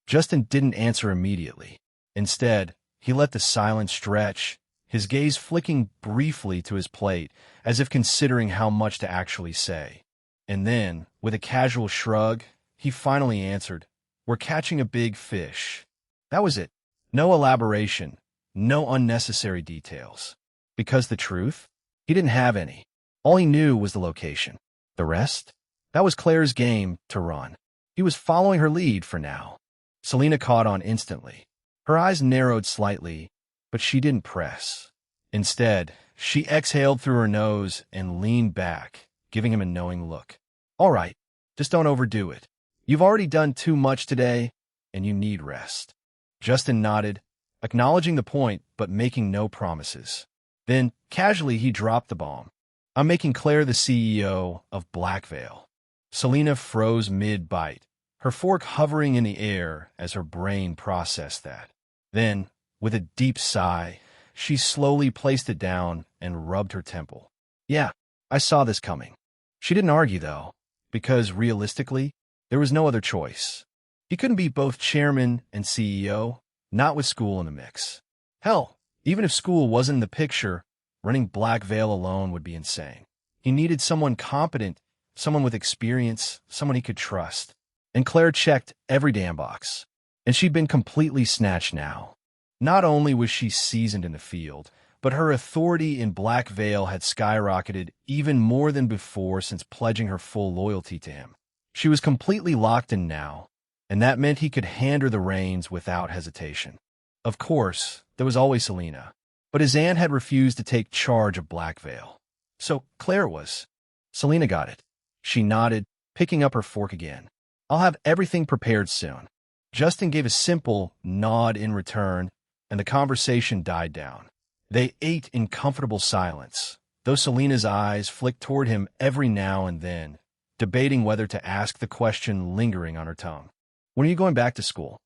Justin didn't answer immediately. Instead, he let the silence stretch, his gaze flicking briefly to his plate, as if considering how much to actually say. And then, with a casual shrug, he finally answered, "We're catching a big fish." That was it. No elaboration, no unnecessary details. Because the truth? He didn't have any. All he knew was the location. The rest? That was Claire's game to run. He was following her lead for now. Selena caught on instantly. Her eyes narrowed slightly, but she didn't press. Instead, she exhaled through her nose and leaned back, giving him a knowing look. "All right, just don't overdo it. You've already done too much today, and you need rest." Justin nodded, acknowledging the point but making no promises. Then, casually, he dropped the bomb. "I'm making Claire the CEO of Black Veil." Selena froze mid-bite, her fork hovering in the air as her brain processed that. Then, with a deep sigh, she slowly placed it down and rubbed her temple. "Yeah, I saw this coming." She didn't argue, though, because, realistically, there was no other choice. He couldn't be both chairman and CEO, not with school in the mix. Hell, even if school wasn't in the picture, running Black Veil alone would be insane. He needed someone competent, someone with experience, someone he could trust. And Claire checked every damn box. And she'd been completely snatched now. Not only was she seasoned in the field, but her authority in Black Veil had skyrocketed even more than before since pledging her full loyalty to him. She was completely locked in now, and that meant he could hand her the reins without hesitation. Of course, there was always Selena, but his aunt had refused to take charge of Black Veil. So Claire was. Selena got it. She nodded, picking up her fork again. "I'll have everything prepared soon." Justin gave a simple nod in return, and the conversation died down. They ate in comfortable silence, though Selena's eyes flicked toward him every now and then, debating whether to ask the question lingering on her tongue. "When are you going back to school?"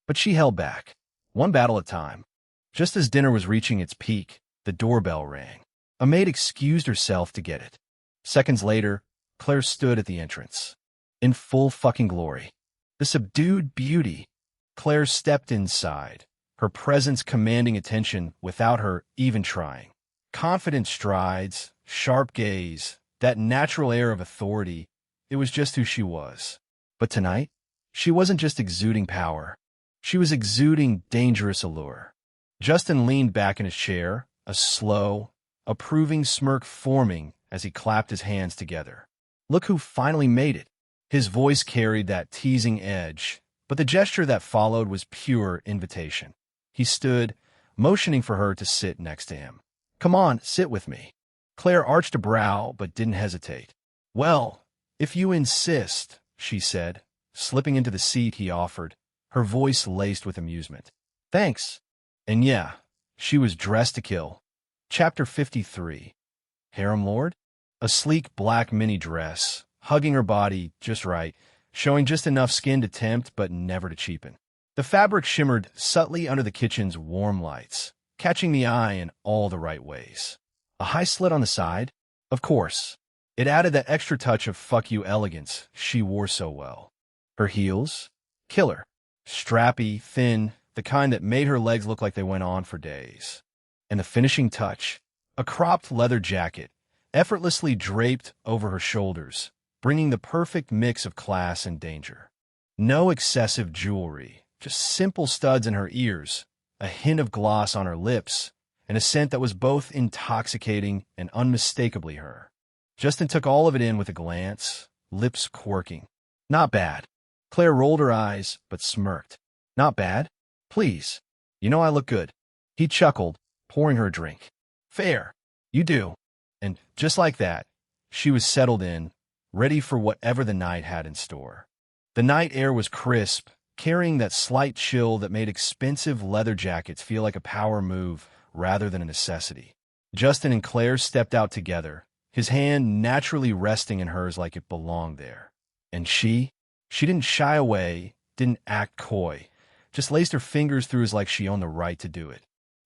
But she held back, one battle at a time. Just as dinner was reaching its peak, the doorbell rang. A maid excused herself to get it. Seconds later, Claire stood at the entrance. In full fucking glory. The subdued beauty. Claire stepped inside, her presence commanding attention without her even trying. Confident strides, sharp gaze, that natural air of authority, it was just who she was. But tonight, she wasn't just exuding power. She was exuding dangerous allure. Justin leaned back in his chair, a slow, approving smirk forming as he clapped his hands together. "Look who finally made it." His voice carried that teasing edge, but the gesture that followed was pure invitation. He stood, motioning for her to sit next to him. "Come on, sit with me." Claire arched a brow but didn't hesitate. "Well, if you insist," she said, slipping into the seat he offered, her voice laced with amusement. "Thanks." And yeah, she was dressed to kill. Chapter 53. Harem Lord? A sleek black mini dress, hugging her body just right, showing just enough skin to tempt but never to cheapen. The fabric shimmered subtly under the kitchen's warm lights, catching the eye in all the right ways. A high slit on the side? Of course. It added that extra touch of fuck you elegance she wore so well. Her heels? Killer. Strappy, thin, the kind that made her legs look like they went on for days. And the finishing touch? A cropped leather jacket, effortlessly draped over her shoulders, bringing the perfect mix of class and danger. No excessive jewelry, just simple studs in her ears, a hint of gloss on her lips, and a scent that was both intoxicating and unmistakably her. Justin took all of it in with a glance, lips quirking. Not bad. Claire rolled her eyes, but smirked. Not bad? Please. You know I look good. He chuckled, pouring her a drink. Fair. You do. And just like that, she was settled in, ready for whatever the night had in store. The night air was crisp, carrying that slight chill that made expensive leather jackets feel like a power move rather than a necessity. Justin and Claire stepped out together, his hand naturally resting in hers like it belonged there. And she didn't shy away, didn't act coy, just laced her fingers through his like she owned the right to do it.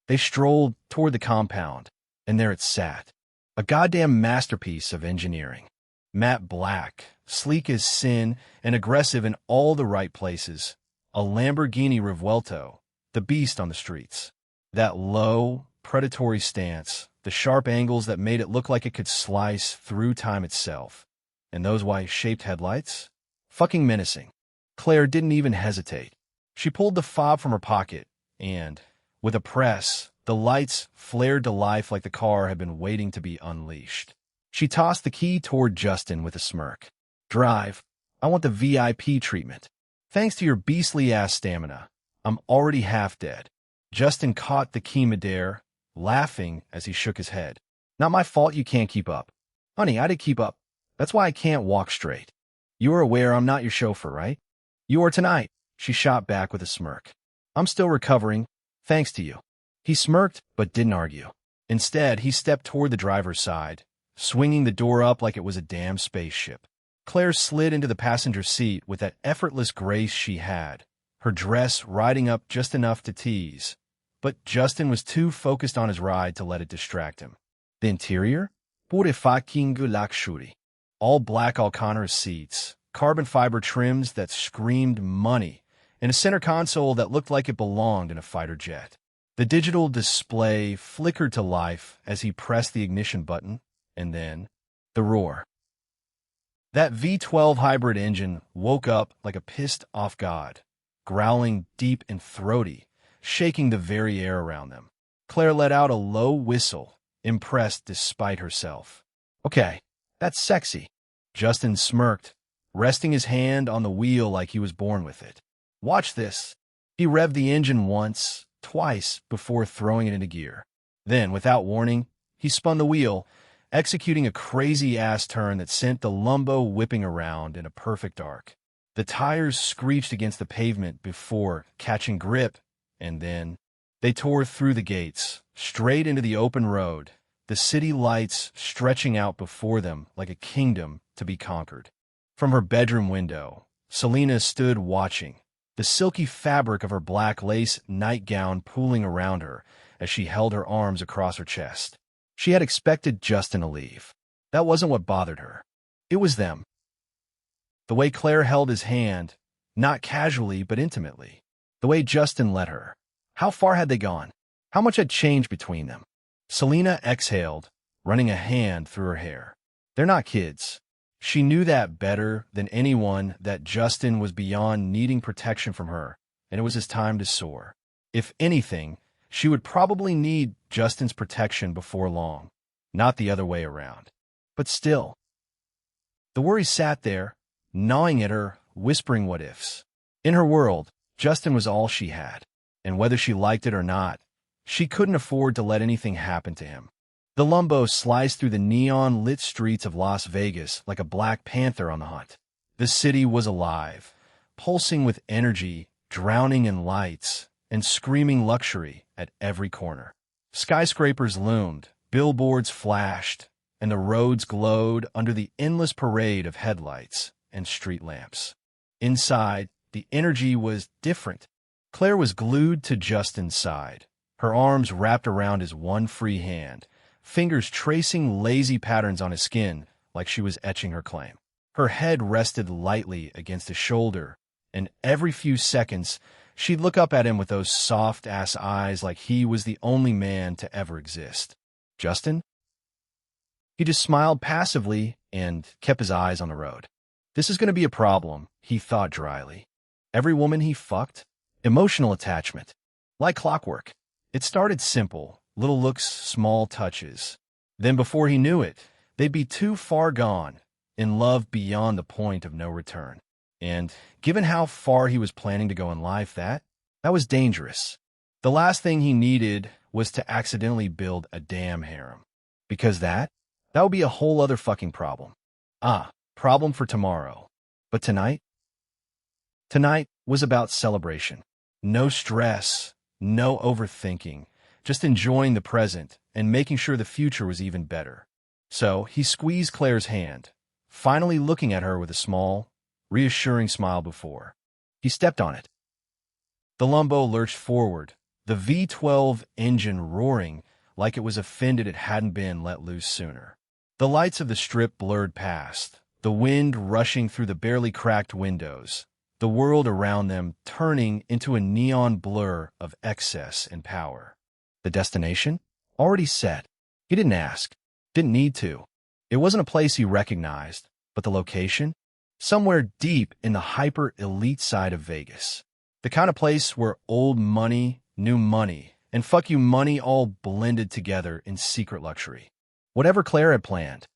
They strolled toward the compound, and there it sat. A goddamn masterpiece of engineering. Matte black, sleek as sin, and aggressive in all the right places. A Lamborghini Revuelto, the beast on the streets. That low, predatory stance, the sharp angles that made it look like it could slice through time itself. And those Y-shaped headlights? Fucking menacing. Claire didn't even hesitate. She pulled the fob from her pocket, and, with a press, the lights flared to life like the car had been waiting to be unleashed. She tossed the key toward Justin with a smirk. Drive. I want the VIP treatment. Thanks to your beastly-ass stamina, I'm already half dead. Justin caught the key midair, laughing as he shook his head. Not my fault you can't keep up. Honey, I did keep up. That's why I can't walk straight. You are aware I'm not your chauffeur, right? You are tonight, she shot back with a smirk. I'm still recovering, thanks to you. He smirked, but didn't argue. Instead, he stepped toward the driver's side, swinging the door up like it was a damn spaceship. Claire slid into the passenger seat with that effortless grace she had, her dress riding up just enough to tease. But Justin was too focused on his ride to let it distract him. The interior? Pure fucking luxury. All black Alcantara seats, carbon fiber trims that screamed money, and a center console that looked like it belonged in a fighter jet. The digital display flickered to life as he pressed the ignition button, and then the roar. That V12 hybrid engine woke up like a pissed-off god, growling deep and throaty, shaking the very air around them. Claire let out a low whistle, impressed despite herself. Okay, that's sexy. Justin smirked, resting his hand on the wheel like he was born with it. Watch this. He revved the engine once, twice before throwing it into gear. Then, without warning, he spun the wheel, executing a crazy-ass turn that sent the Lumbo whipping around in a perfect arc. The tires screeched against the pavement before catching grip, and then they tore through the gates, straight into the open road, the city lights stretching out before them like a kingdom to be conquered. From her bedroom window, Selena stood watching, the silky fabric of her black lace nightgown pooling around her as she held her arms across her chest. She had expected Justin to leave. That wasn't what bothered her. It was them. The way Claire held his hand, not casually but intimately. The way Justin led her. How far had they gone? How much had changed between them? Selena exhaled, running a hand through her hair. They're not kids. She knew that better than anyone, that Justin was beyond needing protection from her, and it was his time to soar. If anything, she would probably need Justin's protection before long, not the other way around. But still, the worry sat there, gnawing at her, whispering what-ifs. In her world, Justin was all she had, and whether she liked it or not, she couldn't afford to let anything happen to him. The Lumbo sliced through the neon-lit streets of Las Vegas like a black panther on the hunt. The city was alive, pulsing with energy, drowning in lights, and screaming luxury at every corner. Skyscrapers loomed, billboards flashed, and the roads glowed under the endless parade of headlights and street lamps. Inside, the energy was different. Claire was glued to Justin's side, her arms wrapped around his one free hand, fingers tracing lazy patterns on his skin like she was etching her claim. Her head rested lightly against his shoulder, and every few seconds she'd look up at him with those soft-ass eyes like he was the only man to ever exist. Justin? He just smiled passively and kept his eyes on the road. This is going to be a problem, he thought dryly. Every woman he fucked? Emotional attachment. Like clockwork. It started simple, little looks, small touches. Then before he knew it, They'd be too far gone, in love beyond the point of no return. And given how far he was planning to go in life, that was dangerous. The last thing he needed was to accidentally build a damn harem. Because that would be a whole other fucking problem. Problem for tomorrow. But tonight was about celebration. No stress, no overthinking, just enjoying the present and making sure the future was even better. So he squeezed Claire's hand, finally looking at her with a small, reassuring smile before he stepped on it. The Lumbo lurched forward, the V12 engine roaring like it was offended it hadn't been let loose sooner. The lights of the strip blurred past, the wind rushing through the barely cracked windows, the world around them turning into a neon blur of excess and power. The destination? Already set. He didn't ask, didn't need to. It wasn't a place he recognized, but the location? Somewhere deep in the hyper-elite side of Vegas. The kind of place where old money, new money, and fuck you money all blended together in secret luxury. Whatever Claire had planned,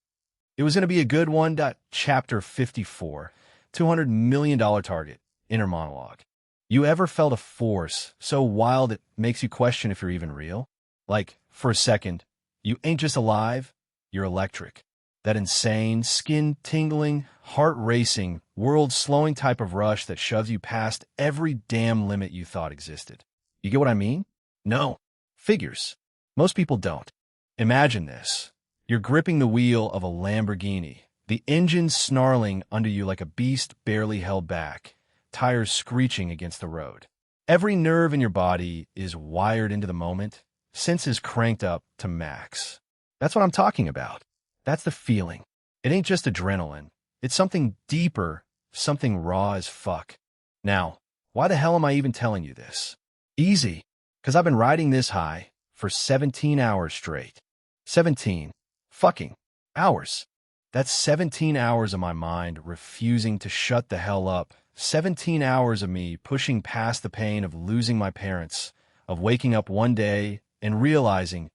it was going to be a good one. Chapter 54, $200 million target, inner monologue. You ever felt a force so wild it makes you question if you're even real? Like, for a second, you ain't just alive, you're electric. That insane, skin-tingling, heart-racing, world-slowing type of rush that shoves you past every damn limit you thought existed. You get what I mean? No. Figures. Most people don't. Imagine this. You're gripping the wheel of a Lamborghini, the engine snarling under you like a beast barely held back, tires screeching against the road. Every nerve in your body is wired into the moment, senses cranked up to max. That's what I'm talking about. That's the feeling. It ain't just adrenaline. It's something deeper, something raw as fuck. Now, why the hell am I even telling you this? Easy, because I've been riding this high for 17 hours straight. 17 fucking hours. That's 17 hours of my mind refusing to shut the hell up. 17 hours of me pushing past the pain of losing my parents, of waking up one day and realizing,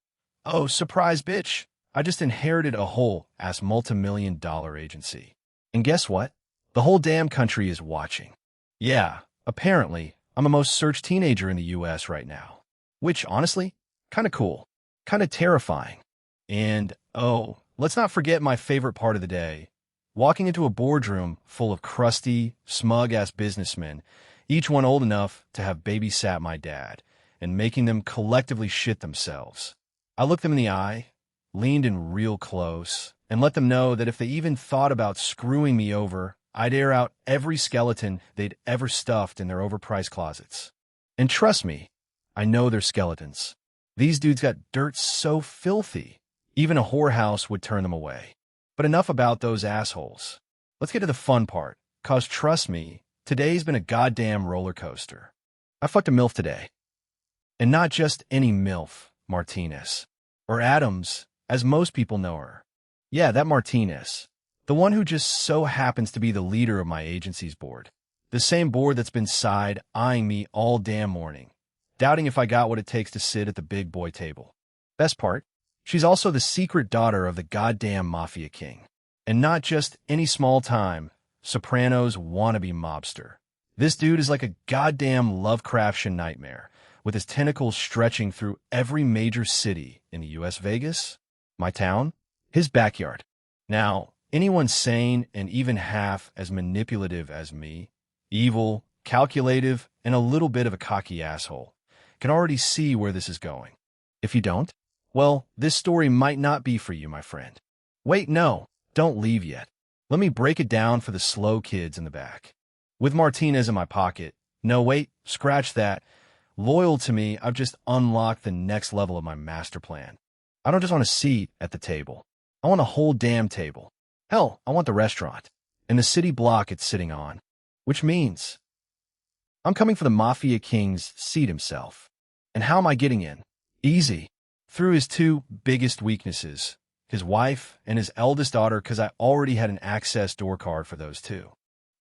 oh, surprise, bitch. I just inherited a whole-ass multi-million-dollar agency. And guess what? The whole damn country is watching. Yeah, apparently, I'm a most searched teenager in the U.S. right now. Which, honestly, kinda cool. Kinda terrifying. And, oh, let's not forget my favorite part of the day. Walking into a boardroom full of crusty, smug-ass businessmen, each one old enough to have babysat my dad, and making them collectively shit themselves. I looked them in the eye, leaned in real close, and let them know that if they even thought about screwing me over, I'd air out every skeleton they'd ever stuffed in their overpriced closets. And trust me, I know they're skeletons. These dudes got dirt so filthy, even a whorehouse would turn them away. But enough about those assholes. Let's get to the fun part, 'cause trust me, today's been a goddamn roller coaster. I fucked a MILF today. And not just any MILF, Martinez. Or Adams, as most people know her. Yeah, that Martinez. The one who just so happens to be the leader of my agency's board. The same board that's been side-eyeing me all damn morning, doubting if I got what it takes to sit at the big boy table. Best part, she's also the secret daughter of the goddamn Mafia King. And not just any small-time, Sopranos wannabe mobster. This dude is like a goddamn Lovecraftian nightmare, with his tentacles stretching through every major city in the U.S. Vegas, my town, his backyard. Now, anyone sane and even half as manipulative as me, evil, calculative, and a little bit of a cocky asshole, can already see where this is going. If you don't, well, this story might not be for you, my friend. Wait, no, don't leave yet. Let me break it down for the slow kids in the back. With Martinez in my pocket, no, wait, scratch that. Loyal to me, I've just unlocked the next level of my master plan. I don't just want a seat at the table. I want a whole damn table. Hell, I want the restaurant and the city block it's sitting on, which means I'm coming for the Mafia King's seat himself. And how am I getting in? Easy. Through his two biggest weaknesses, his wife and his eldest daughter, because I already had an access door card for those two.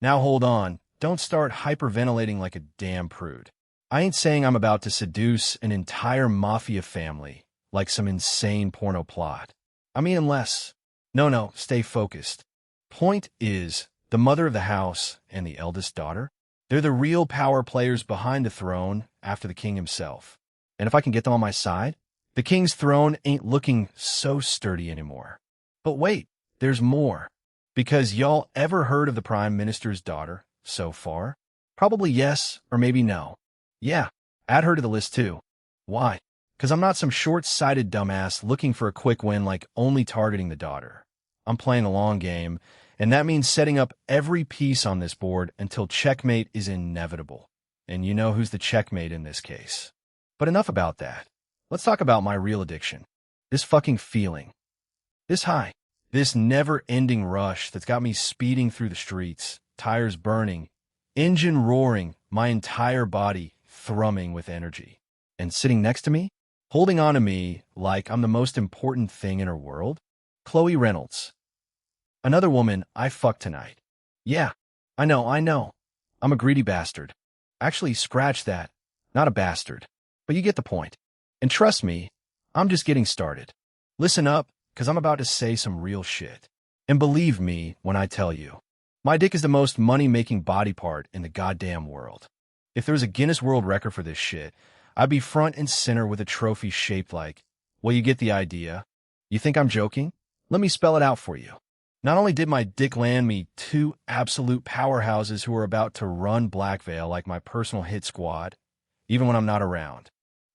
Now hold on, don't start hyperventilating like a damn prude. I ain't saying I'm about to seduce an entire mafia family like some insane porno plot. I mean, unless... No, stay focused. Point is, the mother of the house and the eldest daughter, they're the real power players behind the throne after the king himself. And if I can get them on my side, the king's throne ain't looking so sturdy anymore. But wait, there's more. Because y'all ever heard of the prime minister's daughter so far? Probably yes, or maybe no. Yeah, add her to the list too. Why? Because I'm not some short-sighted dumbass looking for a quick win like only targeting the daughter. I'm playing a long game, and that means setting up every piece on this board until checkmate is inevitable. And you know who's the checkmate in this case. But enough about that. Let's talk about my real addiction. This fucking feeling. This high. This never-ending rush that's got me speeding through the streets, tires burning, engine roaring, my entire body thrumming with energy. And sitting next to me, holding on to me like I'm the most important thing in her world, Chloe Reynolds. Another woman I fucked tonight. Yeah, I know. I'm a greedy bastard. Actually, scratch that. Not a bastard. But you get the point. And trust me, I'm just getting started. Listen up, because I'm about to say some real shit. And believe me when I tell you, my dick is the most money-making body part in the goddamn world. If there was a Guinness World Record for this shit, I'd be front and center with a trophy shaped like, well, you get the idea. You think I'm joking? Let me spell it out for you. Not only did my dick land me two absolute powerhouses who are about to run Black Veil like my personal hit squad, even when I'm not around,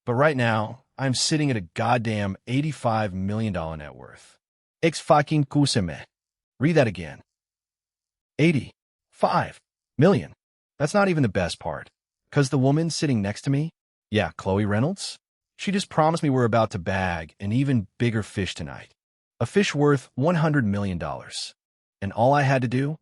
but right now, I'm sitting at a goddamn $85 million net worth. Ex fucking kuseme. Read that again. 85 million. That's not even the best part. Because the woman sitting next to me, yeah, Chloe Reynolds, she just promised me we're about to bag an even bigger fish tonight. A fish worth $100 million. And all I had to do?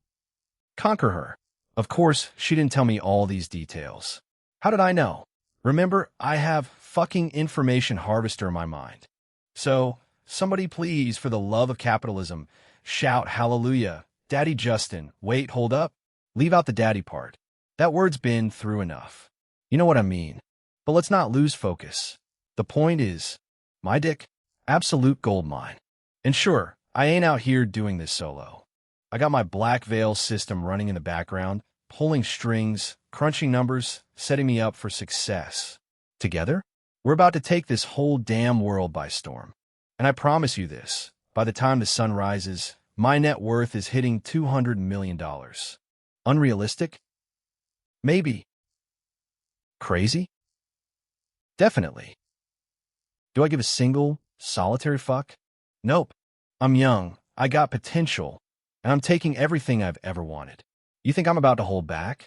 Conquer her. Of course, she didn't tell me all these details. How did I know? Remember, I have fucking information harvester in my mind. So, somebody please, for the love of capitalism, shout hallelujah. Daddy Justin, wait, hold up. Leave out the daddy part. That word's been through enough. You know what I mean. But let's not lose focus. The point is, my dick, absolute gold mine. And sure, I ain't out here doing this solo. I got my Black Veil system running in the background, pulling strings, crunching numbers, setting me up for success. Together, we're about to take this whole damn world by storm. And I promise you this, by the time the sun rises, my net worth is hitting $200 million. Unrealistic? Maybe. Crazy? Definitely. Do I give a single, solitary fuck? Nope. I'm young, I got potential, and I'm taking everything I've ever wanted. You think I'm about to hold back?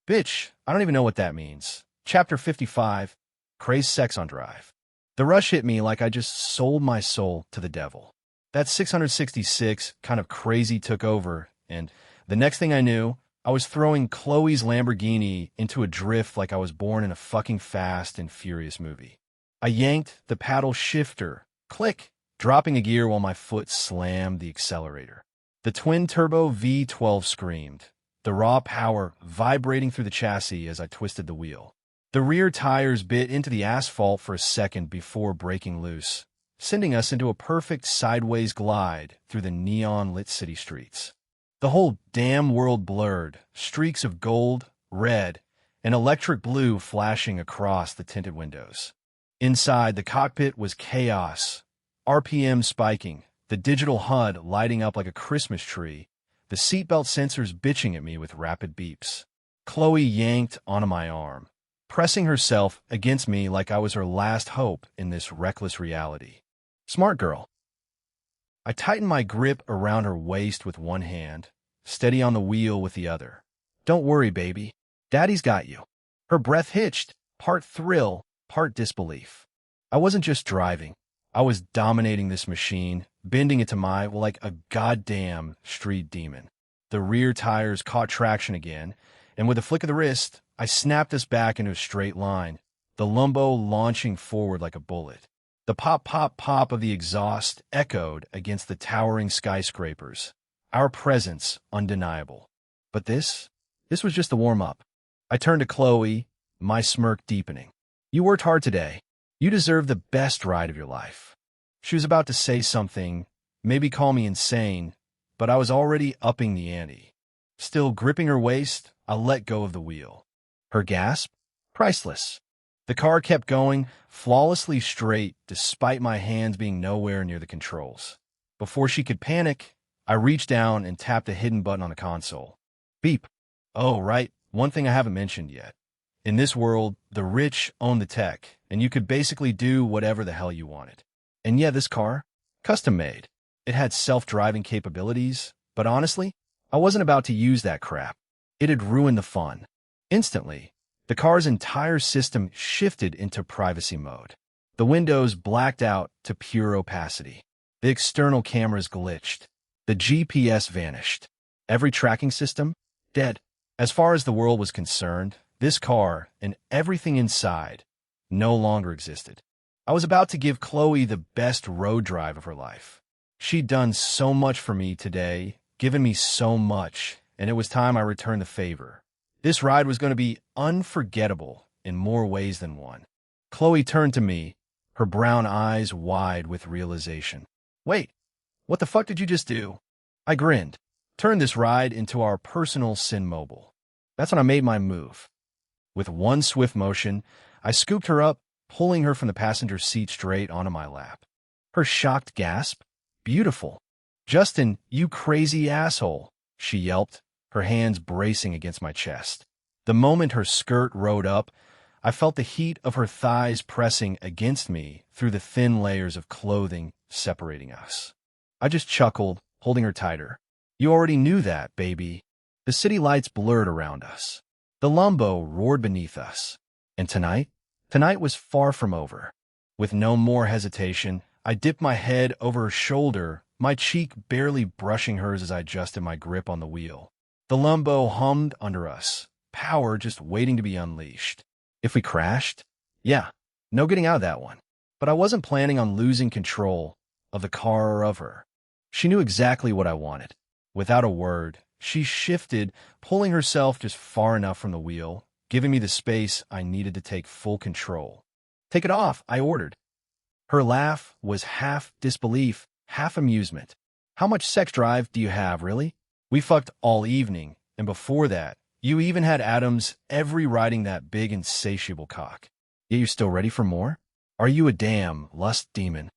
Bitch, I don't even know what that means. Chapter 55, Crazed Sex on Drive. The rush hit me like I just sold my soul to the devil. That 666 kind of crazy took over, and the next thing I knew, I was throwing Chloe's Lamborghini into a drift like I was born in a fucking Fast and Furious movie. I yanked the paddle shifter, click, dropping a gear while my foot slammed the accelerator. The twin-turbo V12 screamed, the raw power vibrating through the chassis as I twisted the wheel. The rear tires bit into the asphalt for a second before breaking loose, sending us into a perfect sideways glide through the neon-lit city streets. The whole damn world blurred, streaks of gold, red, and electric blue flashing across the tinted windows. Inside, the cockpit was chaos, RPM spiking, the digital HUD lighting up like a Christmas tree, the seatbelt sensors bitching at me with rapid beeps. Chloe yanked onto my arm, pressing herself against me like I was her last hope in this reckless reality. Smart girl. I tightened my grip around her waist with one hand, steady on the wheel with the other. Don't worry, baby. Daddy's got you. Her breath hitched, part thrill, part disbelief. I wasn't just driving. I was dominating this machine, bending it to my, like a goddamn street demon. The rear tires caught traction again, and with a flick of the wrist, I snapped us back into a straight line, the Lumbo launching forward like a bullet. The pop, pop, pop of the exhaust echoed against the towering skyscrapers, our presence undeniable. But this was just the warm-up. I turned to Chloe, my smirk deepening. You worked hard today. You deserve the best ride of your life. She was about to say something, Maybe call me insane, but I was already upping the ante. Still gripping her waist, I let go of the wheel. Her gasp? Priceless. The car kept going, flawlessly straight, despite my hands being nowhere near the controls. Before she could panic, I reached down and tapped a hidden button on the console. Beep. Oh, right, one thing I haven't mentioned yet. In this world, the rich own the tech, and you could basically do whatever the hell you wanted. And yeah, this car? Custom-made. It had self-driving capabilities, but honestly, I wasn't about to use that crap. It had ruined the fun. Instantly, the car's entire system shifted into privacy mode. The windows blacked out to pure opacity. The external cameras glitched. The GPS vanished. Every tracking system? Dead. As far as the world was concerned, this car and everything inside no longer existed. I was about to give Chloe the best road drive of her life. She'd done so much for me today, given me so much, and it was time I returned the favor. This ride was going to be unforgettable in more ways than one. Chloe turned to me, her brown eyes wide with realization. Wait, what the fuck did you just do? I grinned. Turned this ride into our personal Sin Mobile. That's when I made my move. With one swift motion, I scooped her up, pulling her from the passenger seat straight onto my lap. Her shocked gasp? Beautiful. Justin, you crazy asshole, she yelped, her hands bracing against my chest. The moment her skirt rode up, I felt the heat of her thighs pressing against me through the thin layers of clothing separating us. I just chuckled, holding her tighter. You already knew that, baby. The city lights blurred around us. The Lumbo roared beneath us. And tonight was far from over. With no more hesitation, I dipped my head over her shoulder, my cheek barely brushing hers as I adjusted my grip on the wheel. The Lumbo hummed under us, power just waiting to be unleashed. If we crashed? Yeah, no getting out of that one. But I wasn't planning on losing control of the car or of her. She knew exactly what I wanted. Without a word, she shifted, pulling herself just far enough from the wheel, giving me the space I needed to take full control. Take it off, I ordered. Her laugh was half disbelief, half amusement. How much sex drive do you have, really? We fucked all evening, and before that, you even had Adams every riding that big insatiable cock. Yet you're still ready for more? Are you a damn lust demon?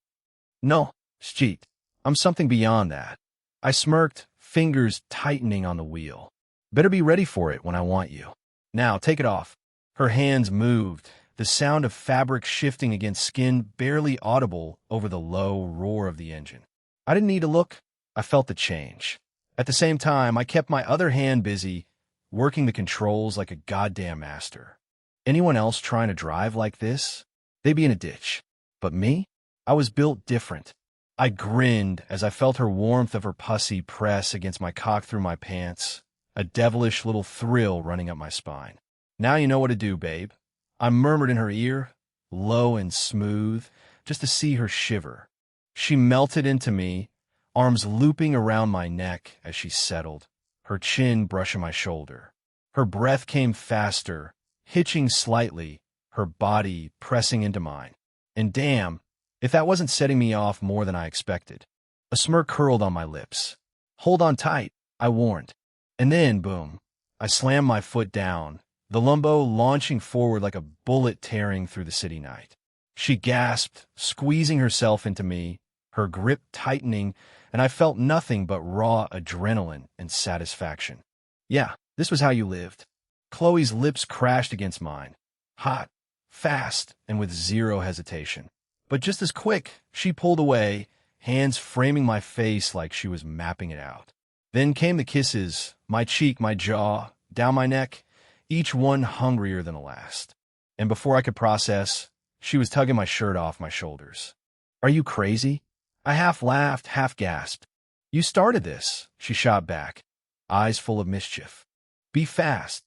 No, shit. I'm something beyond that. I smirked, fingers tightening on the wheel. Better be ready for it when I want you. Now, take it off. Her hands moved, the sound of fabric shifting against skin barely audible over the low roar of the engine. I didn't need to look. I felt the change. At the same time, I kept my other hand busy, working the controls like a goddamn master. Anyone else trying to drive like this? They'd be in a ditch. But me? I was built different. I grinned as I felt her warmth of her pussy press against my cock through my pants, a devilish little thrill running up my spine. Now you know what to do, babe. I murmured in her ear, low and smooth, just to see her shiver. She melted into me, arms looping around my neck as she settled, her chin brushing my shoulder. Her breath came faster, hitching slightly, her body pressing into mine. And damn, if that wasn't setting me off more than I expected. A smirk curled on my lips. Hold on tight, I warned. And then, boom, I slammed my foot down, the Lumbo launching forward like a bullet tearing through the city night. She gasped, squeezing herself into me, her grip tightening, and I felt nothing but raw adrenaline and satisfaction. Yeah, this was how you lived. Chloe's lips crashed against mine. Hot, fast, and with zero hesitation. But just as quick, she pulled away, hands framing my face like she was mapping it out. Then came the kisses, my cheek, my jaw, down my neck, each one hungrier than the last. And before I could process, she was tugging my shirt off my shoulders. Are you crazy? I half laughed, half gasped. You started this, she shot back, eyes full of mischief. Be fast.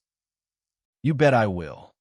You bet I will.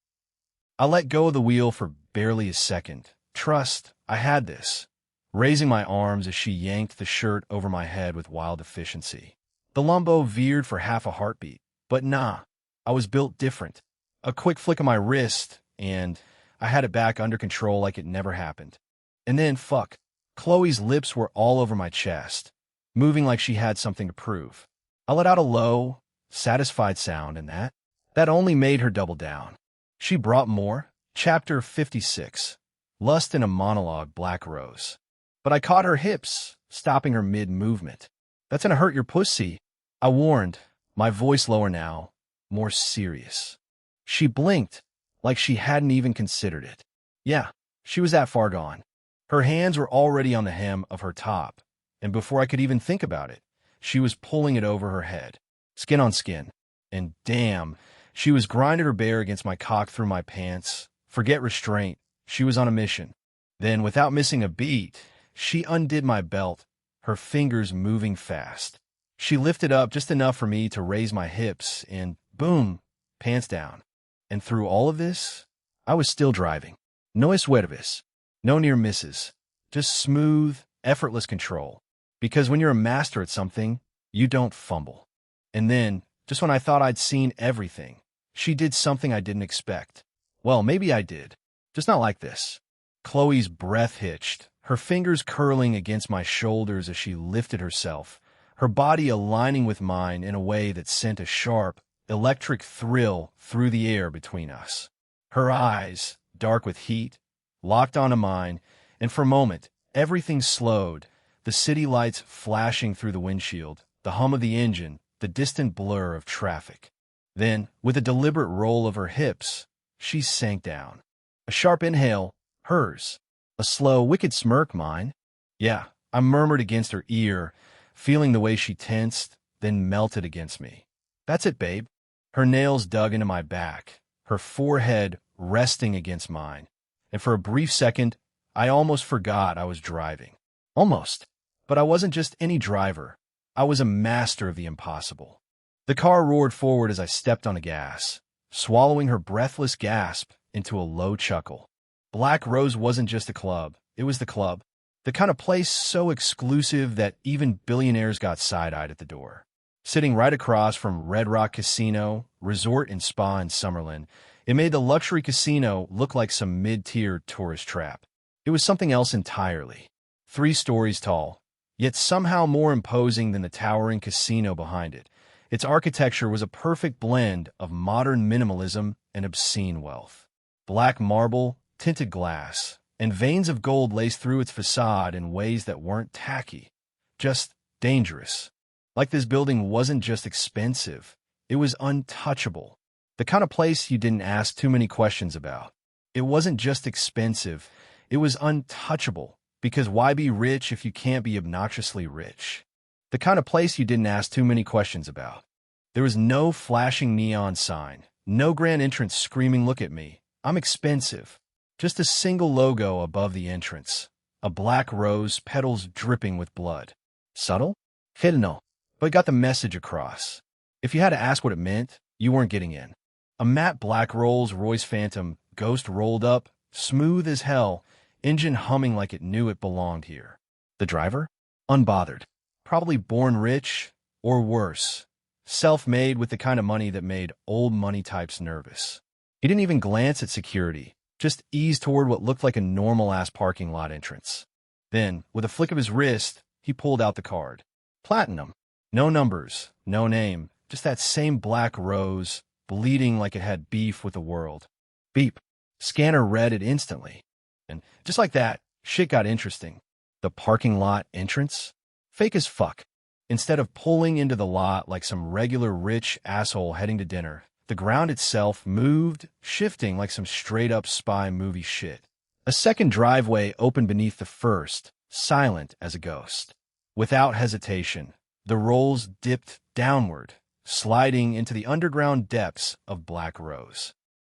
I let go of the wheel for barely a second. Trust, I had this. Raising my arms as she yanked the shirt over my head with wild efficiency. The Lumbo veered for half a heartbeat. But nah, I was built different. A quick flick of my wrist, and I had it back under control like it never happened. And then, fuck, Chloe's lips were all over my chest, moving like she had something to prove. I let out a low, satisfied sound, and that only made her double down. She brought more. Chapter 56. Lust in a Monologue, Black Rose. But I caught her hips, stopping her mid-movement. "That's gonna hurt your pussy," I warned, my voice lower now, more serious. She blinked, like she hadn't even considered it. Yeah, she was that far gone. Her hands were already on the hem of her top, and before I could even think about it, she was pulling it over her head, skin on skin. And damn, she was grinding her bare against my cock through my pants. Forget restraint, she was on a mission. Then, without missing a beat, she undid my belt, her fingers moving fast. She lifted up just enough for me to raise my hips, and boom, pants down. And through all of this, I was still driving. No esfuerves, no near misses, just smooth, effortless control. Because when you're a master at something, you don't fumble. And then, just when I thought I'd seen everything, she did something I didn't expect. Well, maybe I did, just not like this. Chloe's breath hitched, her fingers curling against my shoulders as she lifted herself, her body aligning with mine in a way that sent a sharp, electric thrill through the air between us. Her eyes, dark with heat, locked onto mine, and for a moment, everything slowed, the city lights flashing through the windshield, the hum of the engine, the distant blur of traffic. Then, with a deliberate roll of her hips, she sank down. A sharp inhale, hers. A slow, wicked smirk, mine. Yeah, I murmured against her ear, feeling the way she tensed, then melted against me. "That's it, babe." Her nails dug into my back, her forehead resting against mine, and for a brief second, I almost forgot I was driving. Almost. But I wasn't just any driver. I was a master of the impossible. The car roared forward as I stepped on the gas, swallowing her breathless gasp into a low chuckle. Black Rose wasn't just a club, it was the club. The kind of place so exclusive that even billionaires got side-eyed at the door. Sitting right across from Red Rock Casino, Resort and Spa in Summerlin, it made the luxury casino look like some mid-tier tourist trap. It was something else entirely. 3 stories tall, yet somehow more imposing than the towering casino behind it. Its architecture was a perfect blend of modern minimalism and obscene wealth. Black marble, tinted glass, and veins of gold laced through its facade in ways that weren't tacky, just dangerous. Like this building wasn't just expensive, it was untouchable. The kind of place you didn't ask too many questions about. It wasn't just expensive, it was untouchable, because why be rich if you can't be obnoxiously rich? The kind of place you didn't ask too many questions about. There was no flashing neon sign, no grand entrance screaming, "Look at me, I'm expensive." Just a single logo above the entrance, a black rose, petals dripping with blood. Subtle? Hidden, but got the message across. If you had to ask what it meant, you weren't getting in. A matte black Rolls-Royce Phantom, ghost rolled up, smooth as hell, engine humming like it knew it belonged here. The driver? Unbothered. Probably born rich, or worse, self-made with the kind of money that made old money types nervous. He didn't even glance at security, just eased toward what looked like a normal-ass parking lot entrance. Then, with a flick of his wrist, he pulled out the card. Platinum. No numbers, no name, just that same black rose, bleeding like it had beef with the world. Beep. Scanner read it instantly. And just like that, shit got interesting. The parking lot entrance? Fake as fuck. Instead of pulling into the lot like some regular rich asshole heading to dinner, the ground itself moved, shifting like some straight-up spy movie shit. A second driveway opened beneath the first, silent as a ghost. Without hesitation, the rolls dipped downward, sliding into the underground depths of Black Rose.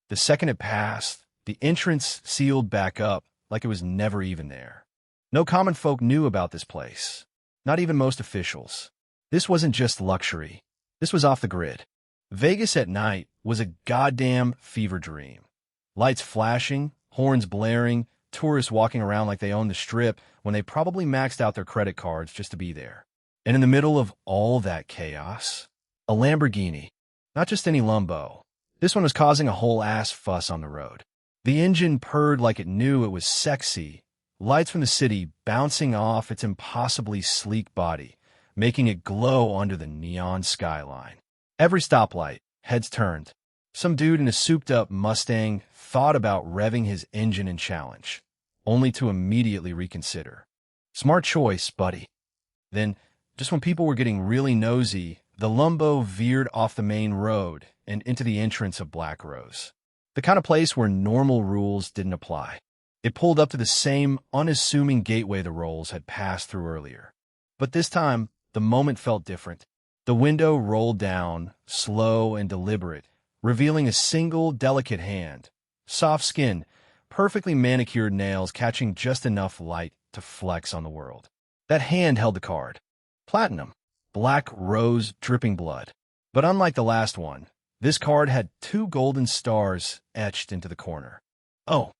The second it passed, the entrance sealed back up like it was never even there. No common folk knew about this place, not even most officials. This wasn't just luxury. This was off the grid. Vegas at night was a goddamn fever dream. Lights flashing, horns blaring, tourists walking around like they owned the Strip when they probably maxed out their credit cards just to be there. And in the middle of all that chaos, a Lamborghini. Not just any Lumbo. This one was causing a whole ass fuss on the road. The engine purred like it knew it was sexy, lights from the city bouncing off its impossibly sleek body, making it glow under the neon skyline. Every stoplight, heads turned. Some dude in a souped-up Mustang thought about revving his engine and challenge, only to immediately reconsider. Smart choice, buddy. Then, just when people were getting really nosy, the Lumbo veered off the main road and into the entrance of Black Rose. The kind of place where normal rules didn't apply. It pulled up to the same unassuming gateway the Rolls had passed through earlier. But this time, the moment felt different. The window rolled down, slow and deliberate, revealing a single delicate hand. Soft skin, perfectly manicured nails catching just enough light to flex on the world. That hand held the card. Platinum. Black Rose dripping blood. But unlike the last one, this card had 2 golden stars etched into the corner. Oh.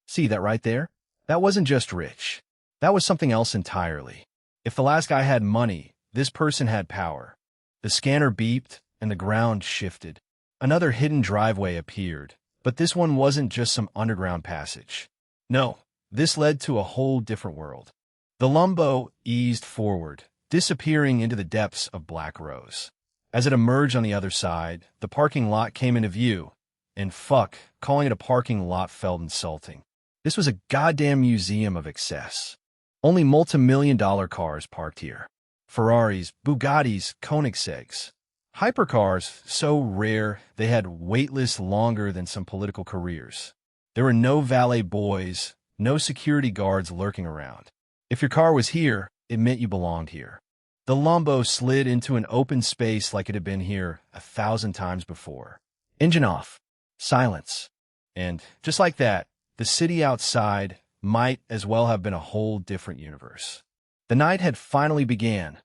See that right there? That wasn't just rich. That was something else entirely. If the last guy had money, this person had power. The scanner beeped, and the ground shifted. Another hidden driveway appeared, but this one wasn't just some underground passage. No, this led to a whole different world. The Lumbo eased forward, disappearing into the depths of Black Rose. As it emerged on the other side, the parking lot came into view. And fuck, calling it a parking lot felt insulting. This was a goddamn museum of excess. Only multi-million-dollar cars parked here. Ferraris, Bugattis, Koenigsegg's. Hypercars, so rare they had wait lists longer than some political careers. There were no valet boys, no security guards lurking around. If your car was here, it meant you belonged here. The Lumbo slid into an open space like it had been here 1,000 times before. Engine off. Silence. And just like that, the city outside might as well have been a whole different universe. The night had finally began.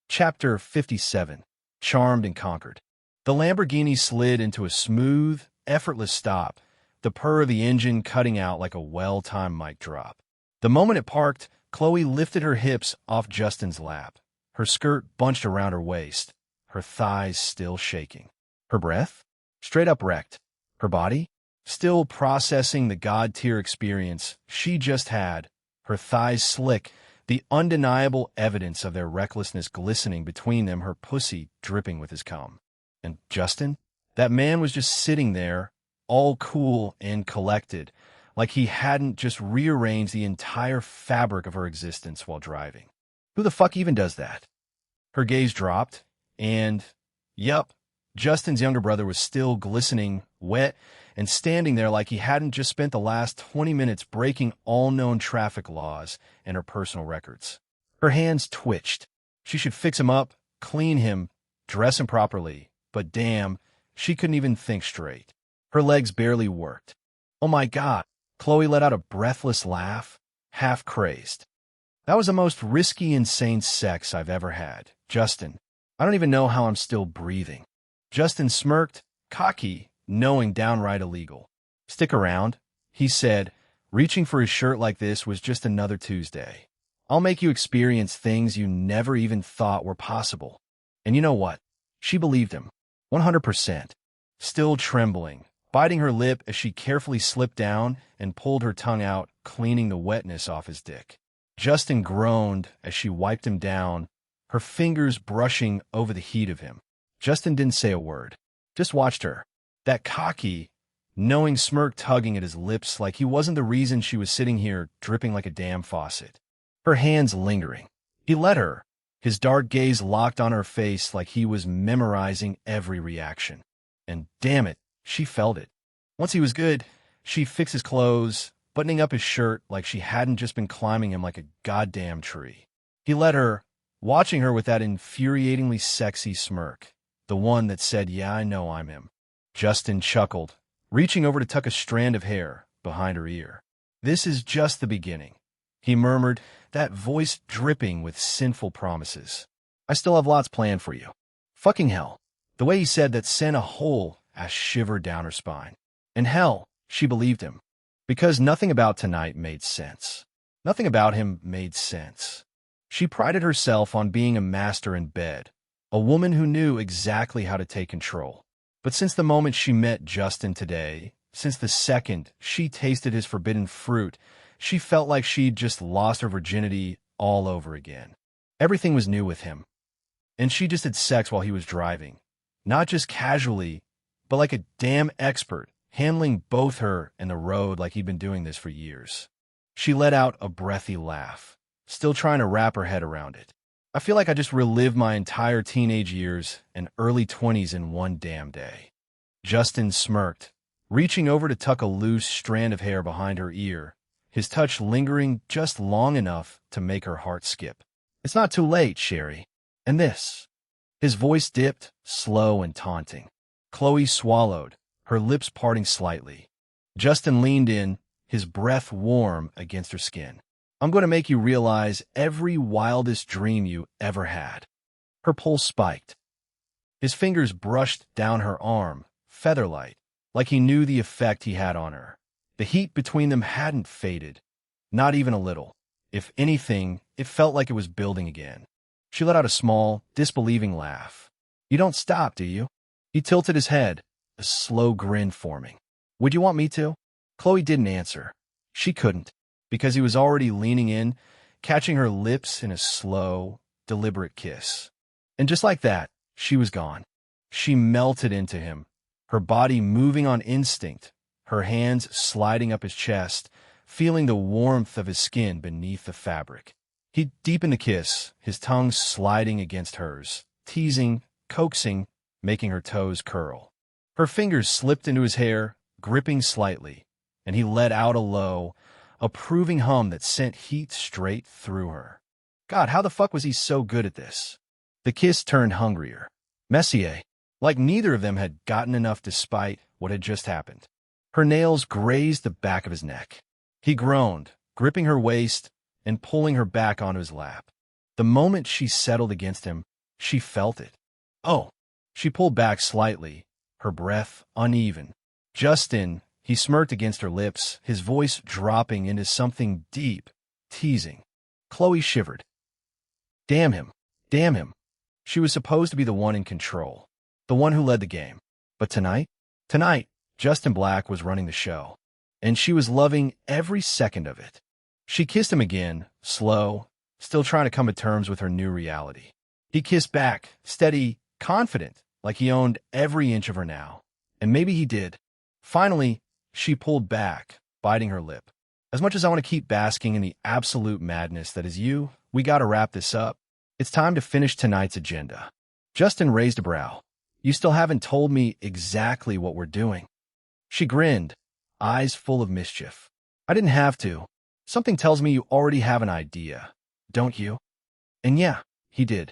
Chapter 57. Charmed and Conquered. The Lamborghini slid into a smooth, effortless stop, the purr of the engine cutting out like a well-timed mic drop. The moment it parked, Chloe lifted her hips off Justin's lap, her skirt bunched around her waist, her thighs still shaking. Her breath? Straight up wrecked. Her body? Still processing the god-tier experience she just had, her thighs slick, the undeniable evidence of their recklessness glistening between them, her pussy dripping with his cum. And Justin? That man was just sitting there, all cool and collected, like he hadn't just rearranged the entire fabric of her existence while driving. Who the fuck even does that? Her gaze dropped, and, yup, Justin's younger brother was still glistening, wet, and standing there like he hadn't just spent the last 20 minutes breaking all known traffic laws and her personal records. Her hands twitched. She should fix him up, clean him, dress him properly, but damn, she couldn't even think straight. Her legs barely worked. Oh my God, Chloe let out a breathless laugh, half crazed. That was the most risky, insane sex I've ever had. Justin, I don't even know how I'm still breathing. Justin smirked, cocky, knowing downright illegal. Stick around, he said. Reaching for his shirt like this was just another Tuesday. I'll make you experience things you never even thought were possible. And you know what? She believed him. 100%. Still trembling, biting her lip as she carefully slipped down and pulled her tongue out, cleaning the wetness off his dick. Justin groaned as she wiped him down, her fingers brushing over the heat of him. Justin didn't say a word, just watched her. That cocky, knowing smirk tugging at his lips like he wasn't the reason she was sitting here dripping like a damn faucet. Her hands lingering. He let her, his dark gaze locked on her face like he was memorizing every reaction. And damn it, she felt it. Once he was good, she fixed his clothes, buttoning up his shirt like she hadn't just been climbing him like a goddamn tree. He let her, watching her with that infuriatingly sexy smirk, the one that said, "Yeah, I know I'm him." Justin chuckled, reaching over to tuck a strand of hair behind her ear. "This is just the beginning," he murmured, that voice dripping with sinful promises. "I still have lots planned for you." Fucking hell. The way he said that sent a whole ass shiver down her spine. And hell, she believed him. Because nothing about tonight made sense. Nothing about him made sense. She prided herself on being a master in bed, a woman who knew exactly how to take control. But since the moment she met Justin today, since the second she tasted his forbidden fruit, She felt like she'd just lost her virginity all over again. Everything was new with him, and she just had sex while he was driving. Not just casually, but like a damn expert, handling both her and the road like he'd been doing this for years. She let out a breathy laugh, still trying to wrap her head around it. I feel like I just relived my entire teenage years and early 20s in one damn day. Justin smirked, reaching over to tuck a loose strand of hair behind her ear, his touch lingering just long enough to make her heart skip. It's not too late, Sherry. And this. His voice dipped, slow and taunting. Chloe swallowed, her lips parting slightly. Justin leaned in, his breath warm against her skin. I'm going to make you realize every wildest dream you ever had. Her pulse spiked. His fingers brushed down her arm, featherlight, like he knew the effect he had on her. The heat between them hadn't faded, not even a little. If anything, it felt like it was building again. She let out a small, disbelieving laugh. You don't stop, do you? He tilted his head, a slow grin forming. Would you want me to? Chloe didn't answer. She couldn't, because he was already leaning in, catching her lips in a slow, deliberate kiss. And just like that, she was gone. She melted into him, her body moving on instinct, her hands sliding up his chest, feeling the warmth of his skin beneath the fabric. He deepened the kiss, his tongue sliding against hers, teasing, coaxing, making her toes curl. Her fingers slipped into his hair, gripping slightly, and he let out a low, approving hum that sent heat straight through her. God, how the fuck was he so good at this? The kiss turned hungrier. Messier, like neither of them had gotten enough despite what had just happened. Her nails grazed the back of his neck. He groaned, gripping her waist and pulling her back onto his lap. The moment she settled against him, she felt it. Oh, she pulled back slightly, her breath uneven. Justin, he smirked against her lips, his voice dropping into something deep, teasing. Chloe shivered. Damn him. Damn him. She was supposed to be the one in control, the one who led the game. But tonight, Justin Black was running the show, and she was loving every second of it. She kissed him again, slow, still trying to come to terms with her new reality. He kissed back, steady, confident, like he owned every inch of her now. And maybe he did. Finally, she pulled back, biting her lip. As much as I want to keep basking in the absolute madness that is you, we gotta wrap this up. It's time to finish tonight's agenda. Justin raised a brow. You still haven't told me exactly what we're doing. She grinned, eyes full of mischief. I didn't have to. Something tells me you already have an idea, don't you? And yeah, he did.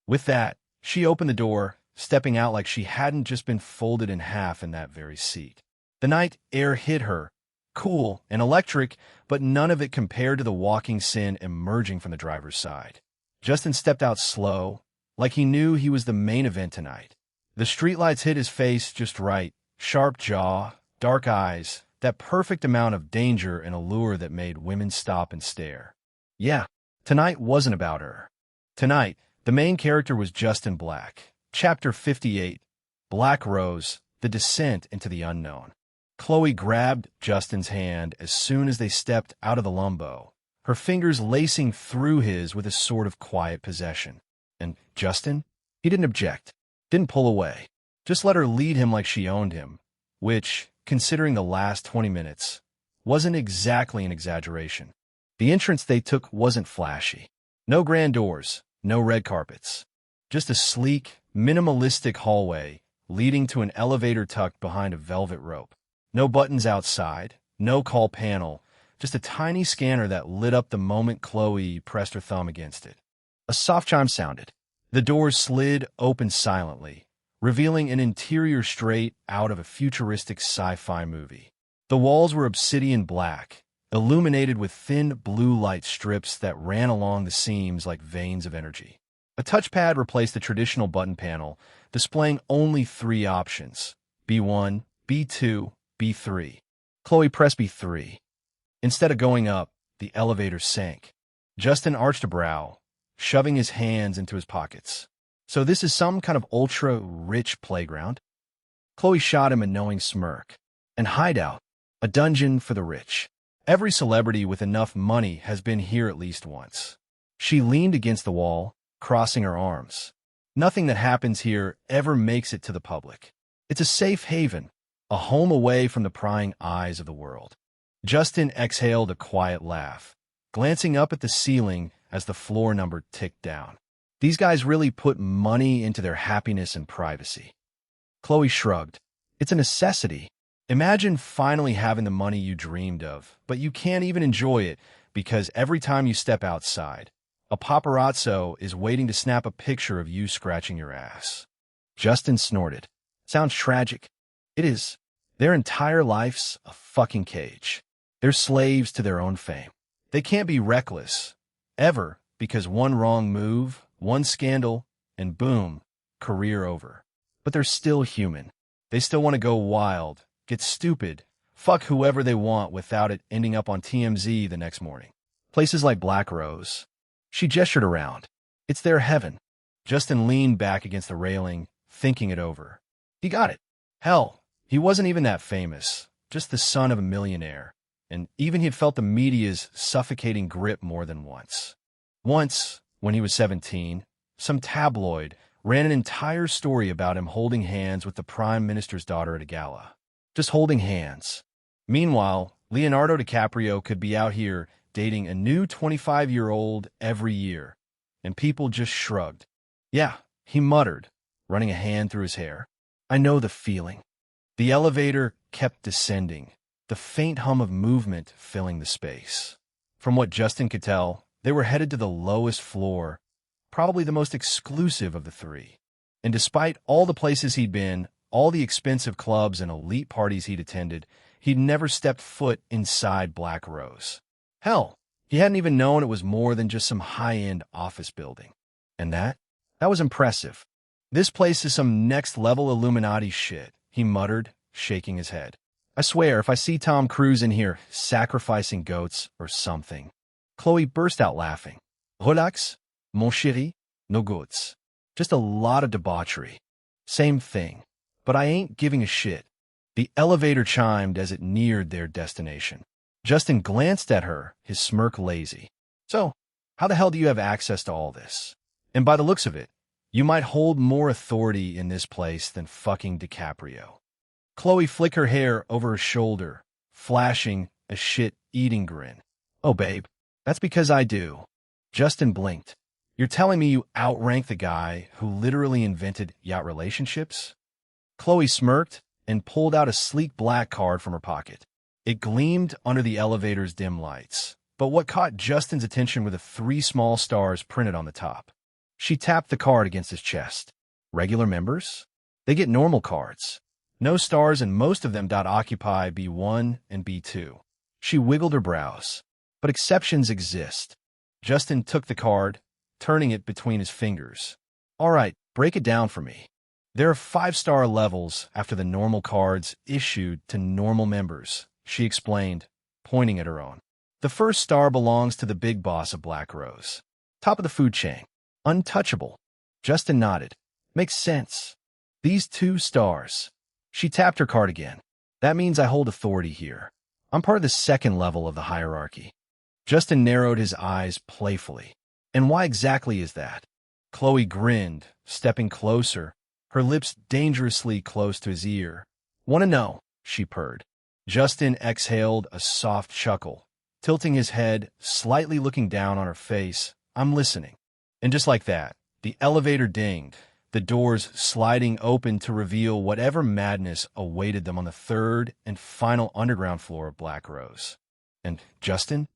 With that, she opened the door, stepping out like she hadn't just been folded in half in that very seat. The night air hit her, cool and electric, but none of it compared to the walking sin emerging from the driver's side. Justin stepped out slow, like he knew he was the main event tonight. The streetlights hit his face just right, sharp jaw, dark eyes, that perfect amount of danger and allure that made women stop and stare. Yeah, tonight wasn't about her. Tonight, the main character was Justin Black. Chapter 58, Black Rose, The Descent into the Unknown. Chloe grabbed Justin's hand as soon as they stepped out of the Lumbo, her fingers lacing through his with a sort of quiet possession. And Justin? He didn't object, didn't pull away, just let her lead him like she owned him, which, considering the last 20 minutes, wasn't exactly an exaggeration. The entrance they took wasn't flashy. No grand doors, no red carpets. Just a sleek, minimalistic hallway leading to an elevator tucked behind a velvet rope. No buttons outside, no call panel, just a tiny scanner that lit up the moment Chloe pressed her thumb against it. A soft chime sounded. The doors slid open silently, revealing an interior straight out of a futuristic sci-fi movie. The walls were obsidian black, illuminated with thin blue light strips that ran along the seams like veins of energy. A touchpad replaced the traditional button panel, displaying only 3 options: B1, B2, B3. Chloe pressed B3. Instead of going up, the elevator sank. Justin arched a brow, shoving his hands into his pockets. So this is some kind of ultra-rich playground? Chloe shot him a knowing smirk. An hideout, a dungeon for the rich. Every celebrity with enough money has been here at least once. She leaned against the wall, crossing her arms. Nothing that happens here ever makes it to the public. It's a safe haven, a home away from the prying eyes of the world. Justin exhaled a quiet laugh, glancing up at the ceiling as the floor number ticked down. These guys really put money into their happiness and privacy. Chloe shrugged. It's a necessity. Imagine finally having the money you dreamed of, but you can't even enjoy it because every time you step outside, a paparazzo is waiting to snap a picture of you scratching your ass. Justin snorted. Sounds tragic. It is. Their entire life's a fucking cage. They're slaves to their own fame. They can't be reckless, ever, because one wrong move, one scandal, and boom, career over. But they're still human. They still want to go wild, get stupid, fuck whoever they want without it ending up on TMZ the next morning. Places like Black Rose. She gestured around. It's their heaven. Justin leaned back against the railing, thinking it over. He got it. Hell, he wasn't even that famous, just the son of a millionaire, and even he had felt the media's suffocating grip more than once. Once, when he was 17, some tabloid ran an entire story about him holding hands with the prime minister's daughter at a gala. Just holding hands. Meanwhile, Leonardo DiCaprio could be out here dating a new 25-year-old every year, and people just shrugged. Yeah, he muttered, running a hand through his hair. I know the feeling. The elevator kept descending, the faint hum of movement filling the space. From what Justin could tell, they were headed to the lowest floor, probably the most exclusive of the three. And despite all the places he'd been, all the expensive clubs and elite parties he'd attended, he'd never stepped foot inside Black Rose. Hell, he hadn't even known it was more than just some high-end office building. And that was impressive. This place is some next-level Illuminati shit, he muttered, shaking his head. I swear, if I see Tom Cruise in here sacrificing goats or something. Chloe burst out laughing. Relax, mon chéri, no goats. Just a lot of debauchery. Same thing. But I ain't giving a shit. The elevator chimed as it neared their destination. Justin glanced at her, his smirk lazy. So, how the hell do you have access to all this? And by the looks of it, you might hold more authority in this place than fucking DiCaprio. Chloe flicked her hair over her shoulder, flashing a shit-eating grin. Oh, babe, that's because I do. Justin blinked. You're telling me you outrank the guy who literally invented yacht relationships? Chloe smirked and pulled out a sleek black card from her pocket. It gleamed under the elevator's dim lights, but what caught Justin's attention were the 3 small stars printed on the top. She tapped the card against his chest. Regular members? They get normal cards. No stars and most of them occupy B1 and B2. She wiggled her brows. But exceptions exist. Justin took the card, turning it between his fingers. All right, break it down for me. There are 5-star levels after the normal cards issued to normal members, she explained, pointing at her own. The first star belongs to the big boss of Black Rose. Top of the food chain. Untouchable. Justin nodded. Makes sense. These 2 stars. She tapped her card again. That means I hold authority here. I'm part of the second level of the hierarchy. Justin narrowed his eyes playfully. And why exactly is that? Chloe grinned, stepping closer, her lips dangerously close to his ear. Want to know, she purred. Justin exhaled a soft chuckle, tilting his head, slightly looking down on her face. I'm listening. And just like that, the elevator dinged, the doors sliding open to reveal whatever madness awaited them on the 3rd and final underground floor of Black Rose. And Justin?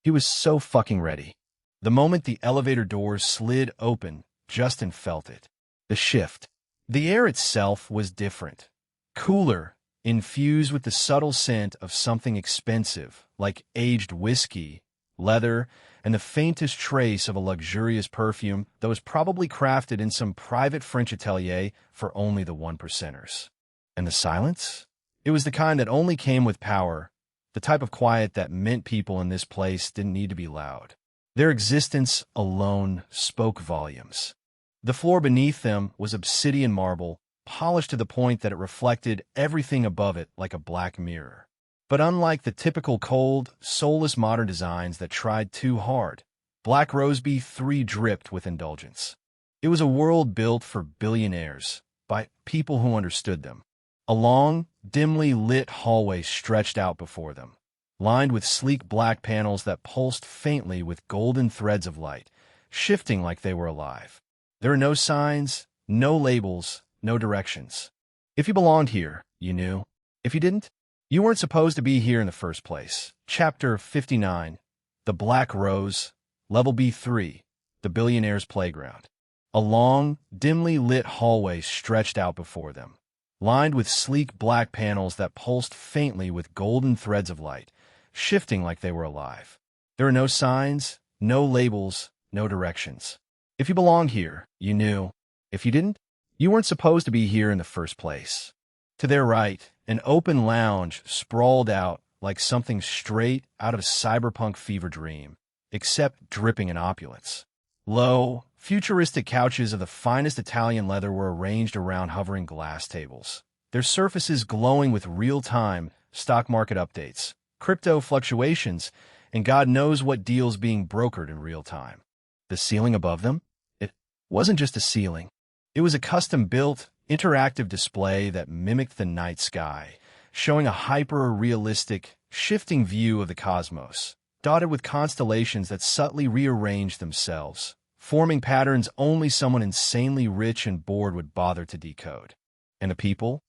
He was so fucking ready. The moment the elevator doors slid open, Justin felt it. The shift. The air itself was different. Cooler, infused with the subtle scent of something expensive, like aged whiskey, leather, and the faintest trace of a luxurious perfume that was probably crafted in some private French atelier for only the 1%ers. And the silence? It was the kind that only came with power, the type of quiet that meant people in this place didn't need to be loud. Their existence alone spoke volumes. The floor beneath them was obsidian marble, polished to the point that it reflected everything above it like a black mirror. But unlike the typical cold, soulless modern designs that tried too hard, Black Rose B3 dripped with indulgence. It was a world built for billionaires, by people who understood them. A long, dimly lit hallway stretched out before them, lined with sleek black panels that pulsed faintly with golden threads of light, shifting like they were alive. There were no signs, no labels, no directions. If you belonged here, you knew. If you didn't, you weren't supposed to be here in the first place. Chapter 59, The Black Rose, Level B3, The Billionaire's Playground. A long, dimly lit hallway stretched out before them, lined with sleek black panels that pulsed faintly with golden threads of light, shifting like they were alive. There were no signs, no labels, no directions. If you belonged here, you knew. If you didn't, you weren't supposed to be here in the first place. To their right, an open lounge sprawled out like something straight out of a cyberpunk fever dream, except dripping in opulence. Low, futuristic couches of the finest Italian leather were arranged around hovering glass tables, their surfaces glowing with real-time stock market updates, crypto fluctuations, and God knows what deals being brokered in real time. The ceiling above them? It wasn't just a ceiling. It was a custom-built, interactive display that mimicked the night sky, showing a hyper-realistic, shifting view of the cosmos, dotted with constellations that subtly rearranged themselves, forming patterns only someone insanely rich and bored would bother to decode. And the people?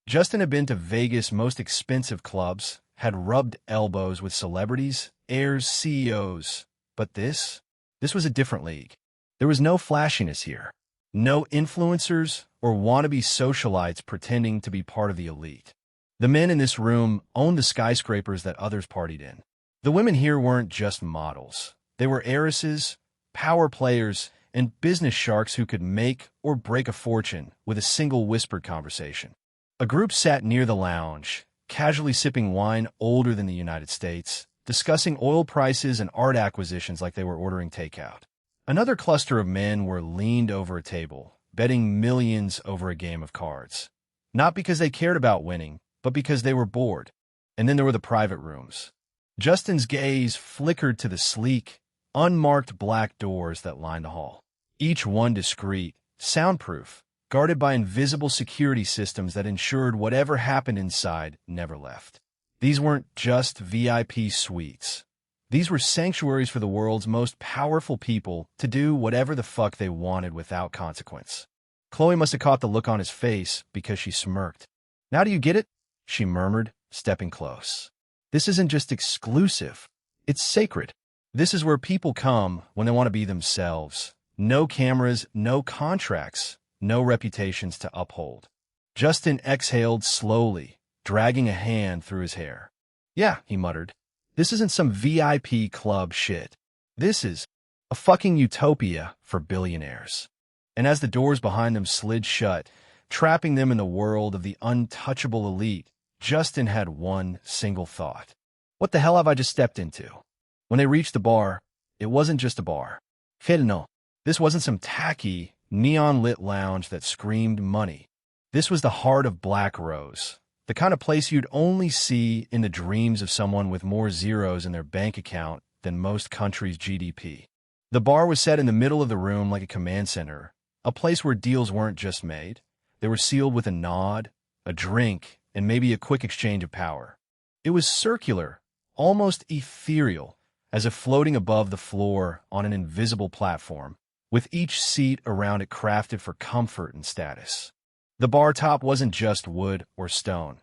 Justin had been to Vegas' most expensive clubs, had rubbed elbows with celebrities, heirs, CEOs. But this was a different league. There was no flashiness here. No influencers or wannabe socialites pretending to be part of the elite. The men in this room owned the skyscrapers that others partied in. The women here weren't just models. They were heiresses, power players, and business sharks who could make or break a fortune with a single whispered conversation. A group sat near the lounge, casually sipping wine older than the United States, discussing oil prices and art acquisitions like they were ordering takeout. Another cluster of men were leaned over a table, betting millions over a game of cards. Not because they cared about winning, but because they were bored. And then there were the private rooms. Justin's gaze flickered to the sleek, unmarked black doors that lined the hall, each one discreet, soundproof, guarded by invisible security systems that ensured whatever happened inside never left. These weren't just VIP suites. These were sanctuaries for the world's most powerful people to do whatever the fuck they wanted without consequence. Chloe must have caught the look on his face because she smirked. "Now do you get it?" she murmured, stepping close. "This isn't just exclusive. It's sacred. This is where people come when they want to be themselves. No cameras, no contracts, no reputations to uphold." Justin exhaled slowly, dragging a hand through his hair. "Yeah," he muttered. "This isn't some VIP club shit. This is a fucking utopia for billionaires." And as the doors behind them slid shut, trapping them in the world of the untouchable elite, Justin had one single thought. What the hell have I just stepped into? When they reached the bar, it wasn't just a bar. Hell no. This wasn't some tacky, neon-lit lounge that screamed money. This was the heart of Black Rose, the kind of place you'd only see in the dreams of someone with more zeros in their bank account than most countries' GDP. The bar was set in the middle of the room like a command center, a place where deals weren't just made. They were sealed with a nod, a drink, and maybe a quick exchange of power. It was circular, almost ethereal, as if floating above the floor on an invisible platform, with each seat around it crafted for comfort and status. The bar top wasn't just wood or stone.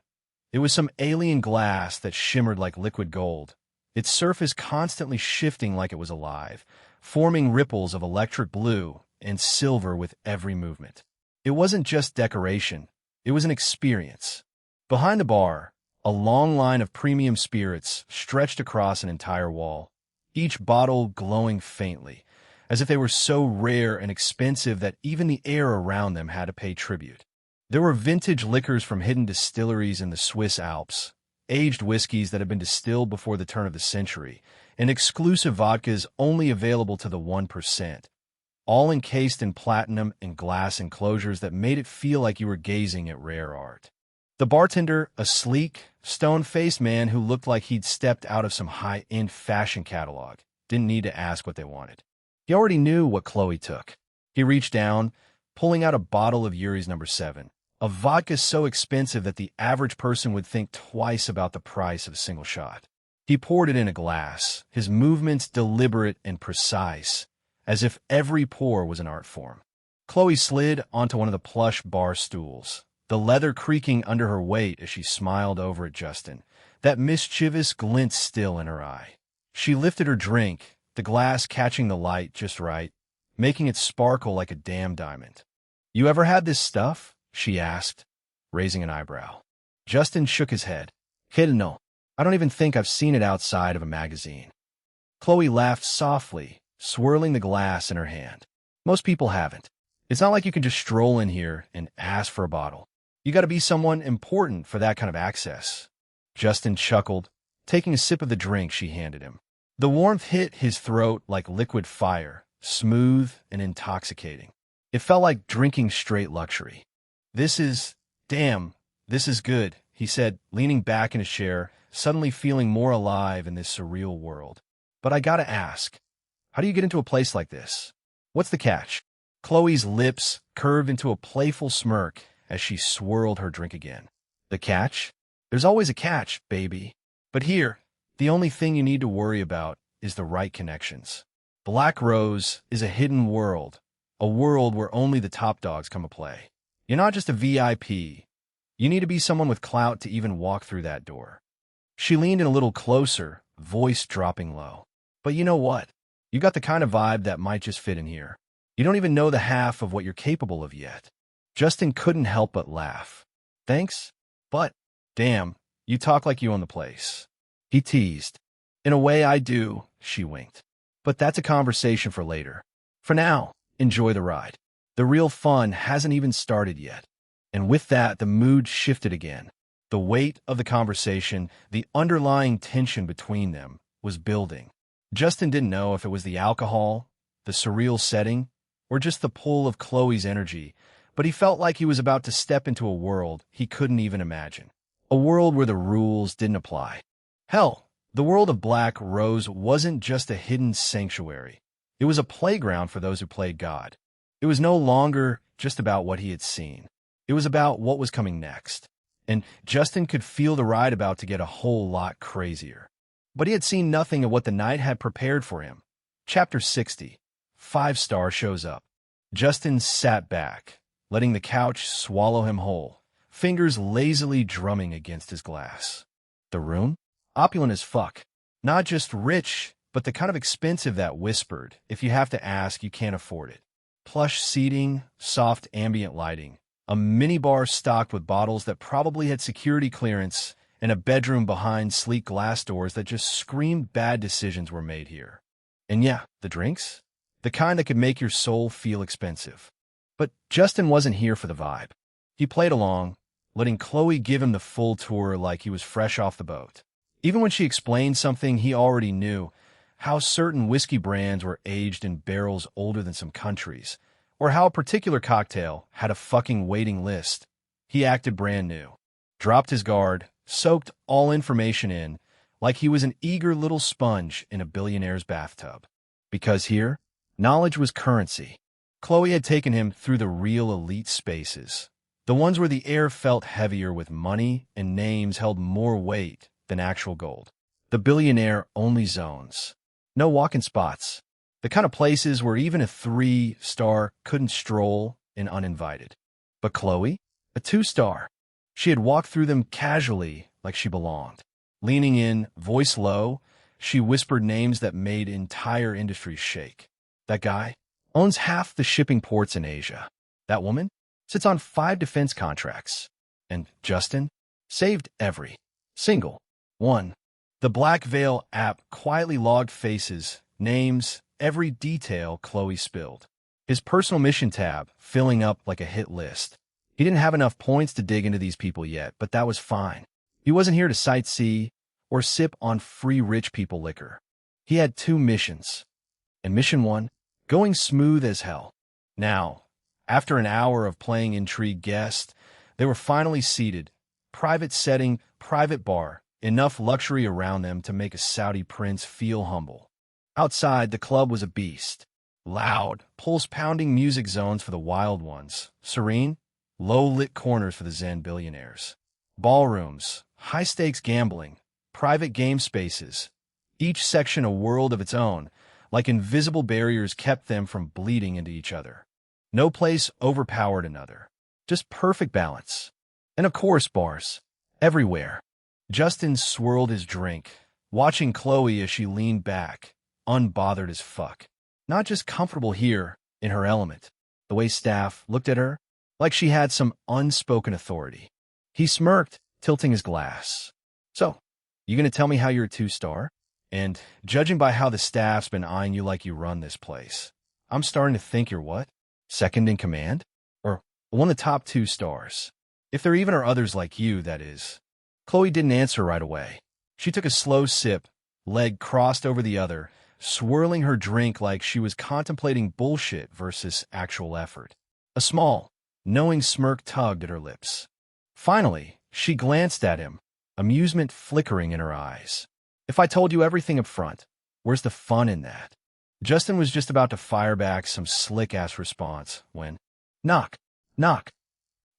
It was some alien glass that shimmered like liquid gold, its surface constantly shifting like it was alive, forming ripples of electric blue and silver with every movement. It wasn't just decoration, it was an experience. Behind the bar, a long line of premium spirits stretched across an entire wall, each bottle glowing faintly, as if they were so rare and expensive that even the air around them had to pay tribute. There were vintage liquors from hidden distilleries in the Swiss Alps, aged whiskeys that had been distilled before the turn of the century, and exclusive vodkas only available to the 1%, all encased in platinum and glass enclosures that made it feel like you were gazing at rare art. The bartender, a sleek, stone-faced man who looked like he'd stepped out of some high-end fashion catalog, didn't need to ask what they wanted. He already knew what Chloe took. He reached down, pulling out a bottle of Yuri's No. 7, a vodka so expensive that the average person would think twice about the price of a single shot. He poured it in a glass, his movements deliberate and precise, as if every pour was an art form. Chloe slid onto one of the plush bar stools, the leather creaking under her weight as she smiled over at Justin, that mischievous glint still in her eye. She lifted her drink, the glass catching the light just right, making it sparkle like a damn diamond. "You ever had this stuff?" she asked, raising an eyebrow. Justin shook his head. "Hell no. I don't even think I've seen it outside of a magazine." Chloe laughed softly, swirling the glass in her hand. "Most people haven't. It's not like you can just stroll in here and ask for a bottle. You got to be someone important for that kind of access." Justin chuckled, taking a sip of the drink she handed him. The warmth hit his throat like liquid fire, smooth and intoxicating. It felt like drinking straight luxury. This is good," he said, leaning back in his chair, suddenly feeling more alive in this surreal world. "But I gotta ask, how do you get into a place like this? What's the catch?" Chloe's lips curved into a playful smirk as she swirled her drink again. "The catch? There's always a catch, baby. But here, the only thing you need to worry about is the right connections. Black Rose is a hidden world, a world where only the top dogs come to play. You're not just a VIP. You need to be someone with clout to even walk through that door." She leaned in a little closer, voice dropping low. "But you know what? You got the kind of vibe that might just fit in here. You don't even know the half of what you're capable of yet." Justin couldn't help but laugh. "Thanks, but damn, you talk like you own the place," he teased. "In a way I do," she winked. "But that's a conversation for later. For now, enjoy the ride. The real fun hasn't even started yet." And with that, the mood shifted again. The weight of the conversation, the underlying tension between them, was building. Justin didn't know if it was the alcohol, the surreal setting, or just the pull of Chloe's energy, but he felt like he was about to step into a world he couldn't even imagine. A world where the rules didn't apply. Hell, the world of Black Rose wasn't just a hidden sanctuary. It was a playground for those who played God. It was no longer just about what he had seen. It was about what was coming next. And Justin could feel the ride about to get a whole lot crazier. But he had seen nothing of what the night had prepared for him. Chapter 60. 5-star shows up. Justin sat back, letting the couch swallow him whole, fingers lazily drumming against his glass. The room? Opulent as fuck. Not just rich, but the kind of expensive that whispered, if you have to ask, you can't afford it. Plush seating, soft ambient lighting, a minibar stocked with bottles that probably had security clearance, and a bedroom behind sleek glass doors that just screamed bad decisions were made here. And yeah, the drinks? The kind that could make your soul feel expensive. But Justin wasn't here for the vibe. He played along, letting Chloe give him the full tour like he was fresh off the boat. Even when she explained something he already knew, how certain whiskey brands were aged in barrels older than some countries, or how a particular cocktail had a fucking waiting list, he acted brand new. Dropped his guard, soaked all information in, like he was an eager little sponge in a billionaire's bathtub. Because here, knowledge was currency. Chloe had taken him through the real elite spaces, the ones where the air felt heavier with money and names held more weight than actual gold. The billionaire-only zones. No walking spots. The kind of places where even a 3-star couldn't stroll in uninvited. But Chloe? A 2-star. She had walked through them casually like she belonged. Leaning in, voice low, she whispered names that made entire industries shake. That guy owns half the shipping ports in Asia. That woman sits on 5 defense contracts. And Justin saved every single one. The Black Veil app quietly logged faces, names, every detail Chloe spilled. His personal mission tab filling up like a hit list. He didn't have enough points to dig into these people yet, but that was fine. He wasn't here to sightsee or sip on free rich people liquor. He had 2 missions. And mission 1, going smooth as hell. Now, after an hour of playing intrigue guest, they were finally seated, Private setting, private bar, enough luxury around them to make a Saudi prince feel humble. Outside, the club was a beast. Loud, pulse-pounding music zones for the wild ones. Serene, low-lit corners for the Zen billionaires. Ballrooms, high-stakes gambling, private game spaces. Each section a world of its own, like invisible barriers kept them from bleeding into each other. No place overpowered another. Just perfect balance. And of course, bars. Everywhere. Justin swirled his drink, watching Chloe as she leaned back, unbothered as fuck. Not just comfortable here, in her element. The way staff looked at her, like she had some unspoken authority. He smirked, tilting his glass. So, you gonna tell me how you're a 2-star? And, judging by how the staff's been eyeing you like you run this place, I'm starting to think you're what? Second in command? Or one of the top 2 stars? If there even are others like you, that is. Chloe didn't answer right away. She took a slow sip, leg crossed over the other, swirling her drink like she was contemplating bullshit versus actual effort. A small, knowing smirk tugged at her lips. Finally, she glanced at him, amusement flickering in her eyes. If I told you everything up front, where's the fun in that? Justin was just about to fire back some slick-ass response when, knock, knock.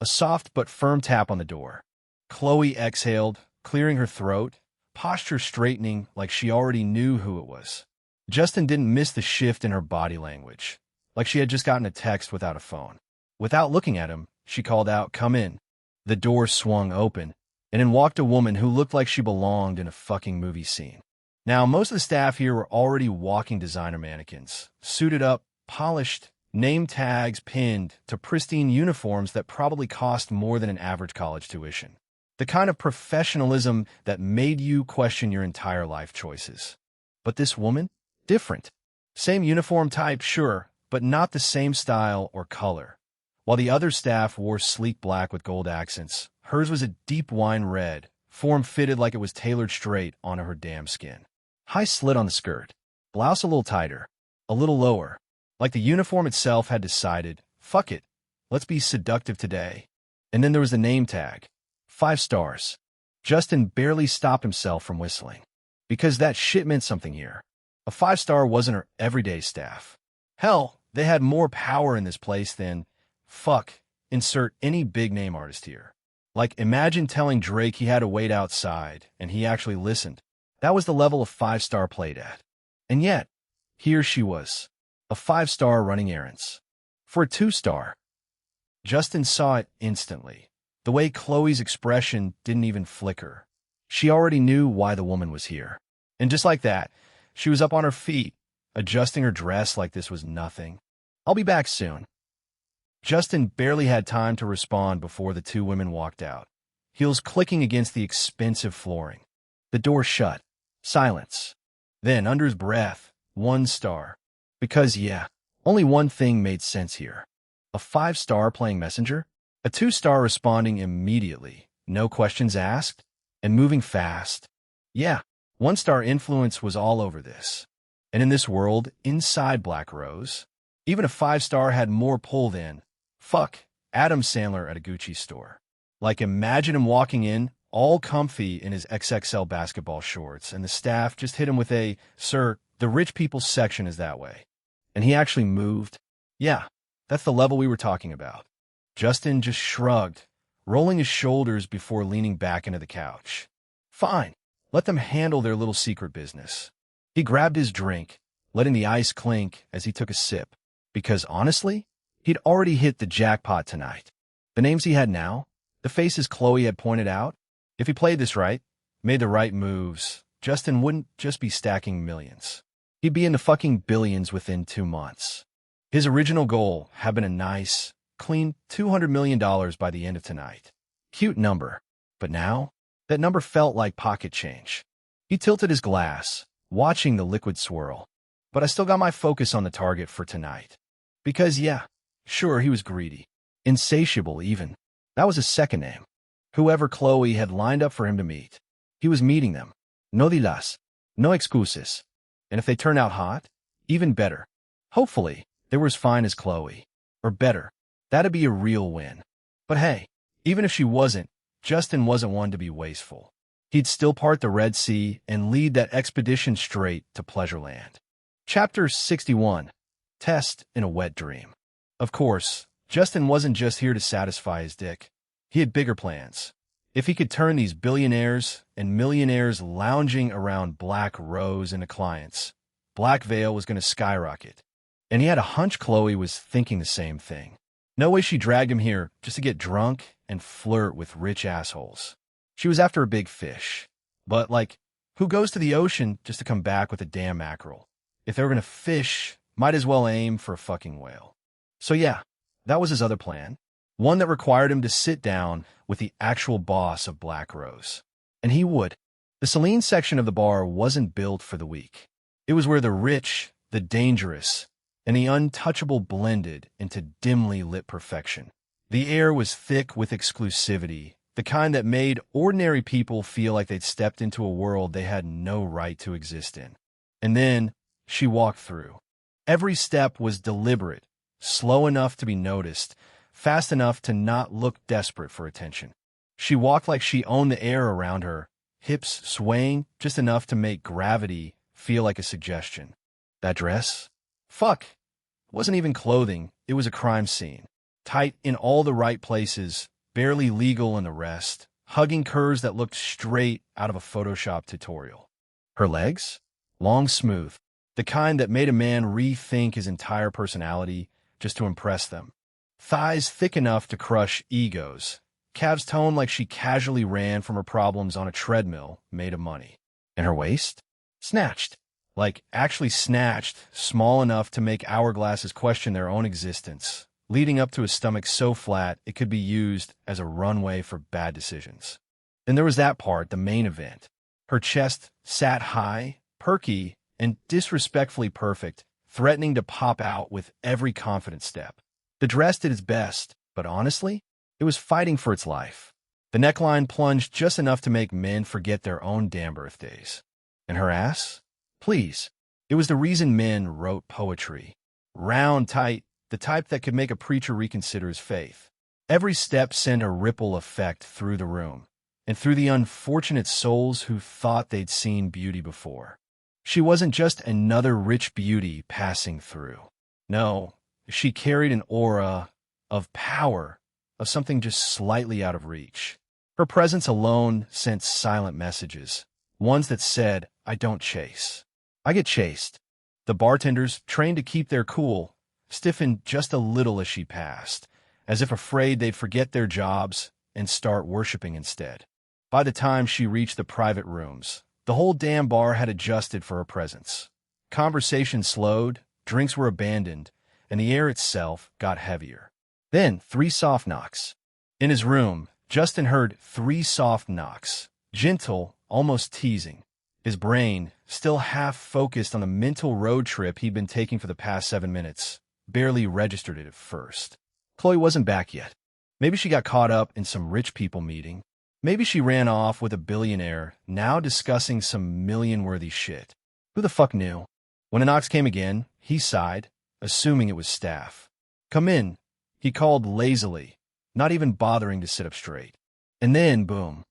A soft but firm tap on the door. Chloe exhaled, clearing her throat, posture straightening like she already knew who it was. Justin didn't miss the shift in her body language, like she had just gotten a text without a phone. Without looking at him, she called out, "Come in." The door swung open, and in walked a woman who looked like she belonged in a fucking movie scene. Now, most of the staff here were already walking designer mannequins, suited up, polished, name tags pinned to pristine uniforms that probably cost more than an average college tuition. The kind of professionalism that made you question your entire life choices. But this woman? Different. Same uniform type, sure, but not the same style or color. While the other staff wore sleek black with gold accents, hers was a deep wine red, form-fitted like it was tailored straight onto her damn skin. High slit on the skirt, blouse a little tighter, a little lower, like the uniform itself had decided, fuck it, let's be seductive today. And then there was the name tag, 5 stars. Justin barely stopped himself from whistling, because that shit meant something here. A 5-star wasn't her everyday staff. Hell, they had more power in this place than, insert any big-name artist here. Like, imagine telling Drake he had to wait outside, and he actually listened. That was the level of 5-star played at. And yet, here she was, a 5-star running errands. For a 2-star. Justin saw it instantly. The way Chloe's expression didn't even flicker. She already knew why the woman was here. And just like that, she was up on her feet, adjusting her dress like this was nothing. I'll be back soon. Justin barely had time to respond before the 2 women walked out, heels clicking against the expensive flooring. The door shut. Silence. Then, under his breath, 1 star. Because, yeah, only one thing made sense here. A 5-star playing messenger? A 2-star responding immediately, no questions asked, and moving fast. Yeah, 1-star influence was all over this. And in this world, inside Black Rose, even a 5-star had more pull than, Adam Sandler at a Gucci store. Like, imagine him walking in, all comfy in his XXL basketball shorts, and the staff just hit him with a, "Sir, the rich people section is that way." And he actually moved. Yeah, that's the level we were talking about. Justin just shrugged, rolling his shoulders before leaning back into the couch. Fine, let them handle their little secret business. He grabbed his drink, letting the ice clink as he took a sip, because honestly, he'd already hit the jackpot tonight. The names he had now, the faces Chloe had pointed out, if he played this right, made the right moves, Justin wouldn't just be stacking millions. He'd be in the fucking billions within 2 months. His original goal had been a nice, clean $200 million by the end of tonight. Cute number. But now, that number felt like pocket change. He tilted his glass, watching the liquid swirl. But I still got my focus on the target for tonight. Because, yeah, sure, he was greedy. Insatiable, even. That was his second name. Whoever Chloe had lined up for him to meet. He was meeting them. No dilas. No excuses. And if they turn out hot, even better. Hopefully, they were as fine as Chloe. Or better. That'd be a real win. But hey, even if she wasn't, Justin wasn't one to be wasteful. He'd still part the Red Sea and lead that expedition straight to Pleasureland. Chapter 61. Test in a Wet Dream. Of course, Justin wasn't just here to satisfy his dick. He had bigger plans. If he could turn these billionaires and millionaires lounging around Black Rose into clients, Black Veil was going to skyrocket. And he had a hunch Chloe was thinking the same thing. No way she dragged him here just to get drunk and flirt with rich assholes. She was after a big fish. But, who goes to the ocean just to come back with a damn mackerel? If they were going to fish, might as well aim for a fucking whale. So yeah, that was his other plan. One that required him to sit down with the actual boss of Black Rose. And he would. The Celine section of the bar wasn't built for the weak. It was where the rich, the dangerous, and the untouchable blended into dimly lit perfection. The air was thick with exclusivity, the kind that made ordinary people feel like they'd stepped into a world they had no right to exist in. And then she walked through. Every step was deliberate, slow enough to be noticed, fast enough to not look desperate for attention. She walked like she owned the air around her, hips swaying just enough to make gravity feel like a suggestion. That dress? Fuck. It wasn't even clothing, it was a crime scene. Tight in all the right places, barely legal in the rest, hugging curves that looked straight out of a Photoshop tutorial. Her legs? Long, smooth, the kind that made a man rethink his entire personality just to impress them. Thighs thick enough to crush egos, calves toned like she casually ran from her problems on a treadmill made of money. And her waist? Snatched. Actually snatched, small enough to make hourglasses question their own existence, leading up to a stomach so flat it could be used as a runway for bad decisions. Then there was that part, the main event. Her chest sat high, perky, and disrespectfully perfect, threatening to pop out with every confident step. The dress did its best, but honestly, it was fighting for its life. The neckline plunged just enough to make men forget their own damn birthdays. And her ass? Please. It was the reason men wrote poetry. Round, tight, the type that could make a preacher reconsider his faith. Every step sent a ripple effect through the room, and through the unfortunate souls who thought they'd seen beauty before. She wasn't just another rich beauty passing through. No, she carried an aura of power, of something just slightly out of reach. Her presence alone sent silent messages, ones that said, I don't chase. I get chased. The bartenders, trained to keep their cool, stiffened just a little as she passed, as if afraid they'd forget their jobs and start worshiping instead. By the time she reached the private rooms, the whole damn bar had adjusted for her presence. Conversation slowed, drinks were abandoned, and the air itself got heavier. Then 3 soft knocks. In his room, Justin heard 3 soft knocks, gentle, almost teasing. His brain, still half focused on the mental road trip he'd been taking for the past 7 minutes, barely registered it at first. Chloe wasn't back yet. Maybe she got caught up in some rich people meeting. Maybe she ran off with a billionaire, now discussing some million-worthy shit. Who the fuck knew? When the knocks came again, he sighed, assuming it was staff. Come in, he called lazily, not even bothering to sit up straight. And then, boom.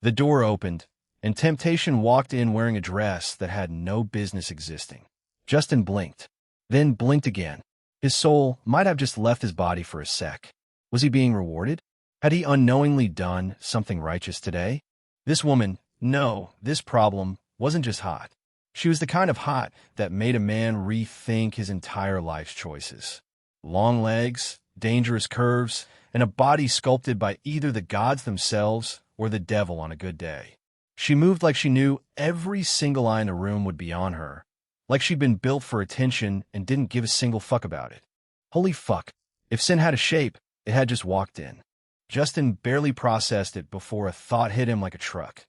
The door opened, and Temptation walked in wearing a dress that had no business existing. Justin blinked, then blinked again. His soul might have just left his body for a sec. Was he being rewarded? Had he unknowingly done something righteous today? This woman, no, this problem, wasn't just hot. She was the kind of hot that made a man rethink his entire life's choices. Long legs, dangerous curves, and a body sculpted by either the gods themselves or the devil on a good day. She moved like she knew every single eye in the room would be on her, like she'd been built for attention and didn't give a single fuck about it. Holy fuck, if sin had a shape, it had just walked in. Justin barely processed it before a thought hit him like a truck.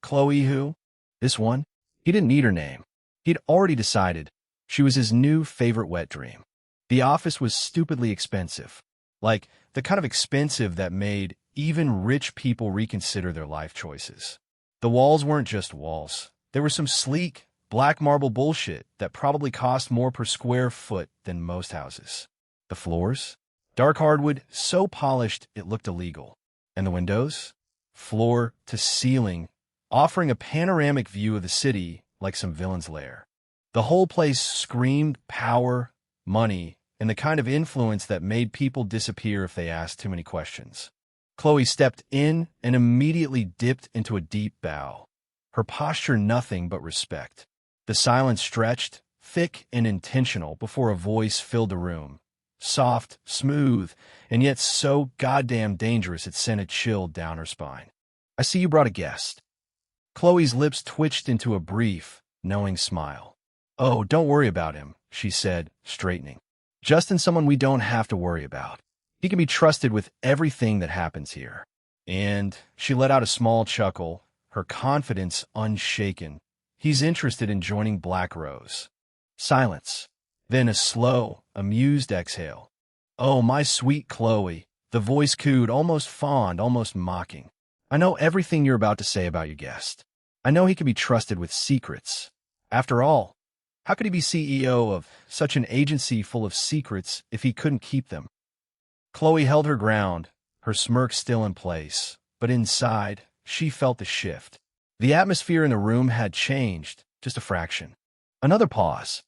Chloe who? This one? He didn't need her name. He'd already decided she was his new favorite wet dream. The office was stupidly expensive. Like, the kind of expensive that made even rich people reconsider their life choices. The walls weren't just walls. There was some sleek, black marble bullshit that probably cost more per square foot than most houses. The floors? Dark hardwood, so polished it looked illegal. And the windows? floor to ceiling, offering a panoramic view of the city like some villain's lair. The whole place screamed power, money, and the kind of influence that made people disappear if they asked too many questions. Chloe stepped in and immediately dipped into a deep bow, her posture nothing but respect. The silence stretched, thick and intentional, before a voice filled the room. Soft, smooth, and yet so goddamn dangerous it sent a chill down her spine. "I see you brought a guest." Chloe's lips twitched into a brief, knowing smile. "Oh, don't worry about him," she said, straightening. "Justin's someone we don't have to worry about. He can be trusted with everything that happens here." And she let out a small chuckle, her confidence unshaken. "He's interested in joining Black Rose." Silence. Then a slow, amused exhale. "Oh, my sweet Chloe," the voice cooed, almost fond, almost mocking. "I know everything you're about to say about your guest. I know he can be trusted with secrets. After all, how could he be CEO of such an agency full of secrets if he couldn't keep them?" Chloe held her ground, her smirk still in place, but inside, she felt the shift. The atmosphere in the room had changed, just a fraction. Another pause.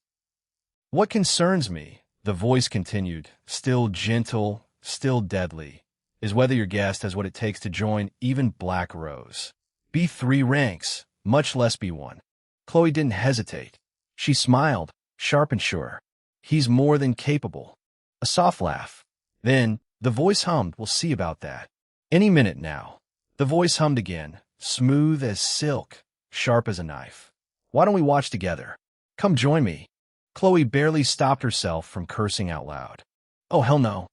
"What concerns me," the voice continued, still gentle, still deadly, "is whether your guest has what it takes to join even Black Rose. Be 3 ranks, much less be 1. Chloe didn't hesitate. She smiled, sharp and sure. "He's more than capable." A soft laugh. Then, the voice hummed, "We'll see about that." "Any minute now." The voice hummed again, smooth as silk, sharp as a knife. "Why don't we watch together? Come join me." Chloe barely stopped herself from cursing out loud. "Oh, hell no."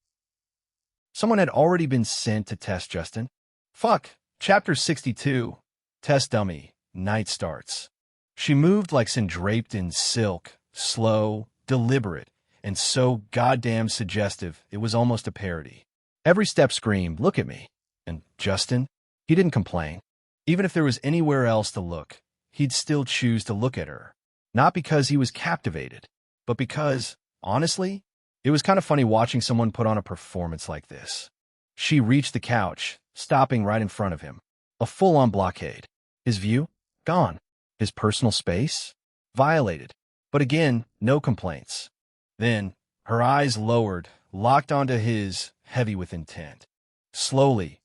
Someone had already been sent to test Justin. Fuck. Chapter 62. Test dummy. Night starts. She moved like sin draped in silk, slow, deliberate, and so goddamn suggestive it was almost a parody. Every step screamed, "Look at me." And Justin? He didn't complain. Even if there was anywhere else to look, he'd still choose to look at her. Not because he was captivated, but because, honestly, it was kind of funny watching someone put on a performance like this. She reached the couch, stopping right in front of him. A full-on blockade. His view? Gone. His personal space? Violated. But again, no complaints. Then, her eyes lowered, locked onto his, heavy with intent. Slowly,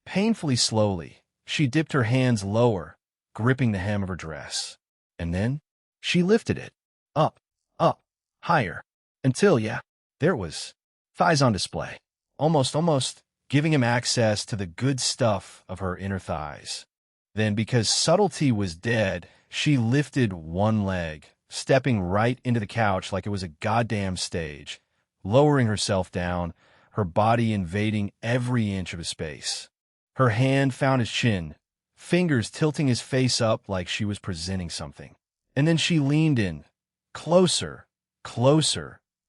painfully slowly, she dipped her hands lower, gripping the hem of her dress. And then, she lifted it. Up, higher. Until, there it was. Thighs on display. Almost, giving him access to the good stuff of her inner thighs. Then, because subtlety was dead, she lifted one leg, stepping right into the couch like it was a goddamn stage, lowering herself down, her body invading every inch of his space. Her hand found his chin, fingers tilting his face up like she was presenting something. And then she leaned in, closer,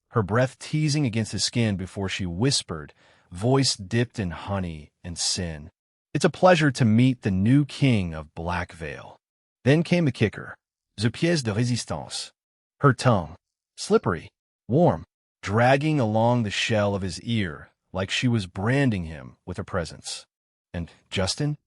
her breath teasing against his skin before she whispered, voice dipped in honey and sin. "It's a pleasure to meet the new king of Black Veil." Then came the kicker, the pièce de résistance. Her tongue, slippery, warm, dragging along the shell of his ear like she was branding him with her presence. And Justin?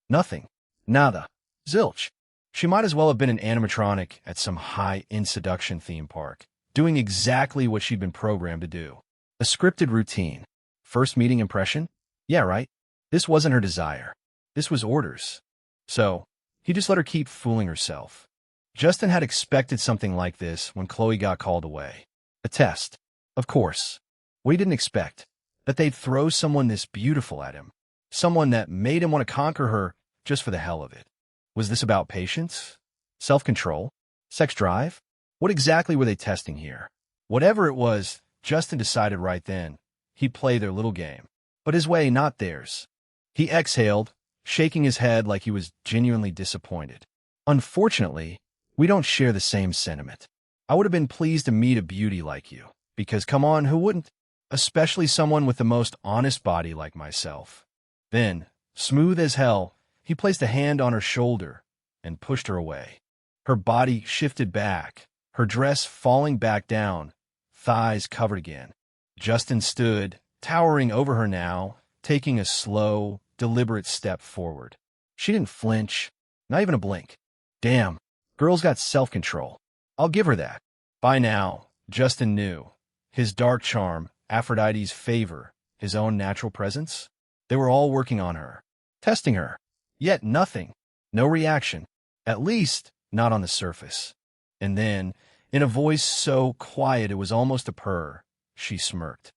Nothing. Nada. Zilch. She might as well have been an animatronic at some high-end seduction theme park, doing exactly what she'd been programmed to do. A scripted routine. First meeting impression? Yeah, right. This wasn't her desire. This was orders. So, he just let her keep fooling herself. Justin had expected something like this when Chloe got called away. A test. Of course. What he didn't expect. That they'd throw someone this beautiful at him. Someone that made him want to conquer her just for the hell of it. Was this about patience? Self-control? Sex drive? What exactly were they testing here? Whatever it was, Justin decided right then he'd play their little game. But his way, not theirs. He exhaled, shaking his head like he was genuinely disappointed. "Unfortunately, we don't share the same sentiment. I would have been pleased to meet a beauty like you. Because, come on, who wouldn't? Especially someone with the most honest body like myself." Then, smooth as hell, he placed a hand on her shoulder and pushed her away. Her body shifted back, her dress falling back down, thighs covered again. Justin stood, towering over her now, taking a slow, deliberate step forward. She didn't flinch, not even a blink. Damn, girl's got self-control. I'll give her that. By now, Justin knew. His dark charm, Aphrodite's favor, his own natural presence. They were all working on her, testing her. Yet nothing. No reaction. At least, not on the surface. And then, in a voice so quiet it was almost a purr, she smirked.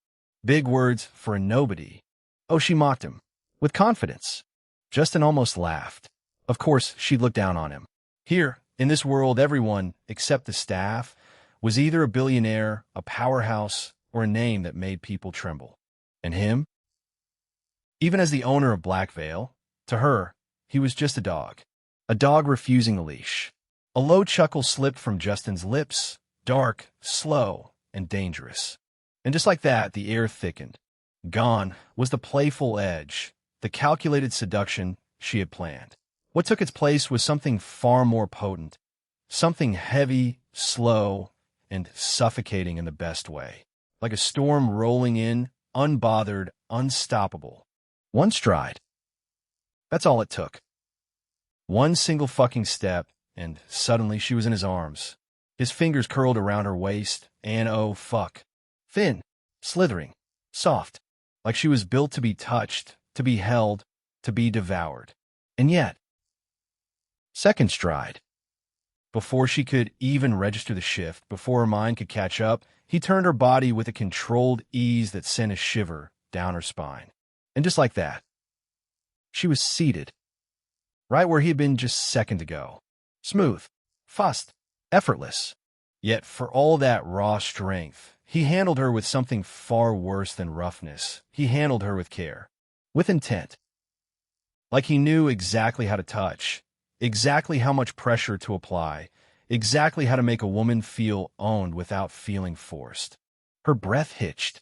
Big words for a nobody. Oh, she mocked him. With confidence. Justin almost laughed. Of course, she'd look down on him. Here, in this world, everyone, except the staff, was either a billionaire, a powerhouse, or a name that made people tremble. And him? Even as the owner of Black Veil, to her, he was just a dog. A dog refusing a leash. A low chuckle slipped from Justin's lips, dark, slow, and dangerous. And just like that, the air thickened. Gone was the playful edge, the calculated seduction she had planned. What took its place was something far more potent, something heavy, slow, and suffocating in the best way. Like a storm rolling in, unbothered, unstoppable. One stride. That's all it took. One single fucking step, and suddenly she was in his arms. His fingers curled around her waist, and oh fuck. Thin, slithering, soft, like she was built to be touched, to be held, to be devoured. And yet, second stride. Before she could even register the shift, before her mind could catch up, he turned her body with a controlled ease that sent a shiver down her spine. And just like that, she was seated, right where he had been just a second ago. Smooth, fussed, effortless. Yet for all that raw strength, he handled her with something far worse than roughness. He handled her with care, with intent. Like he knew exactly how to touch, exactly how much pressure to apply, exactly how to make a woman feel owned without feeling forced. Her breath hitched.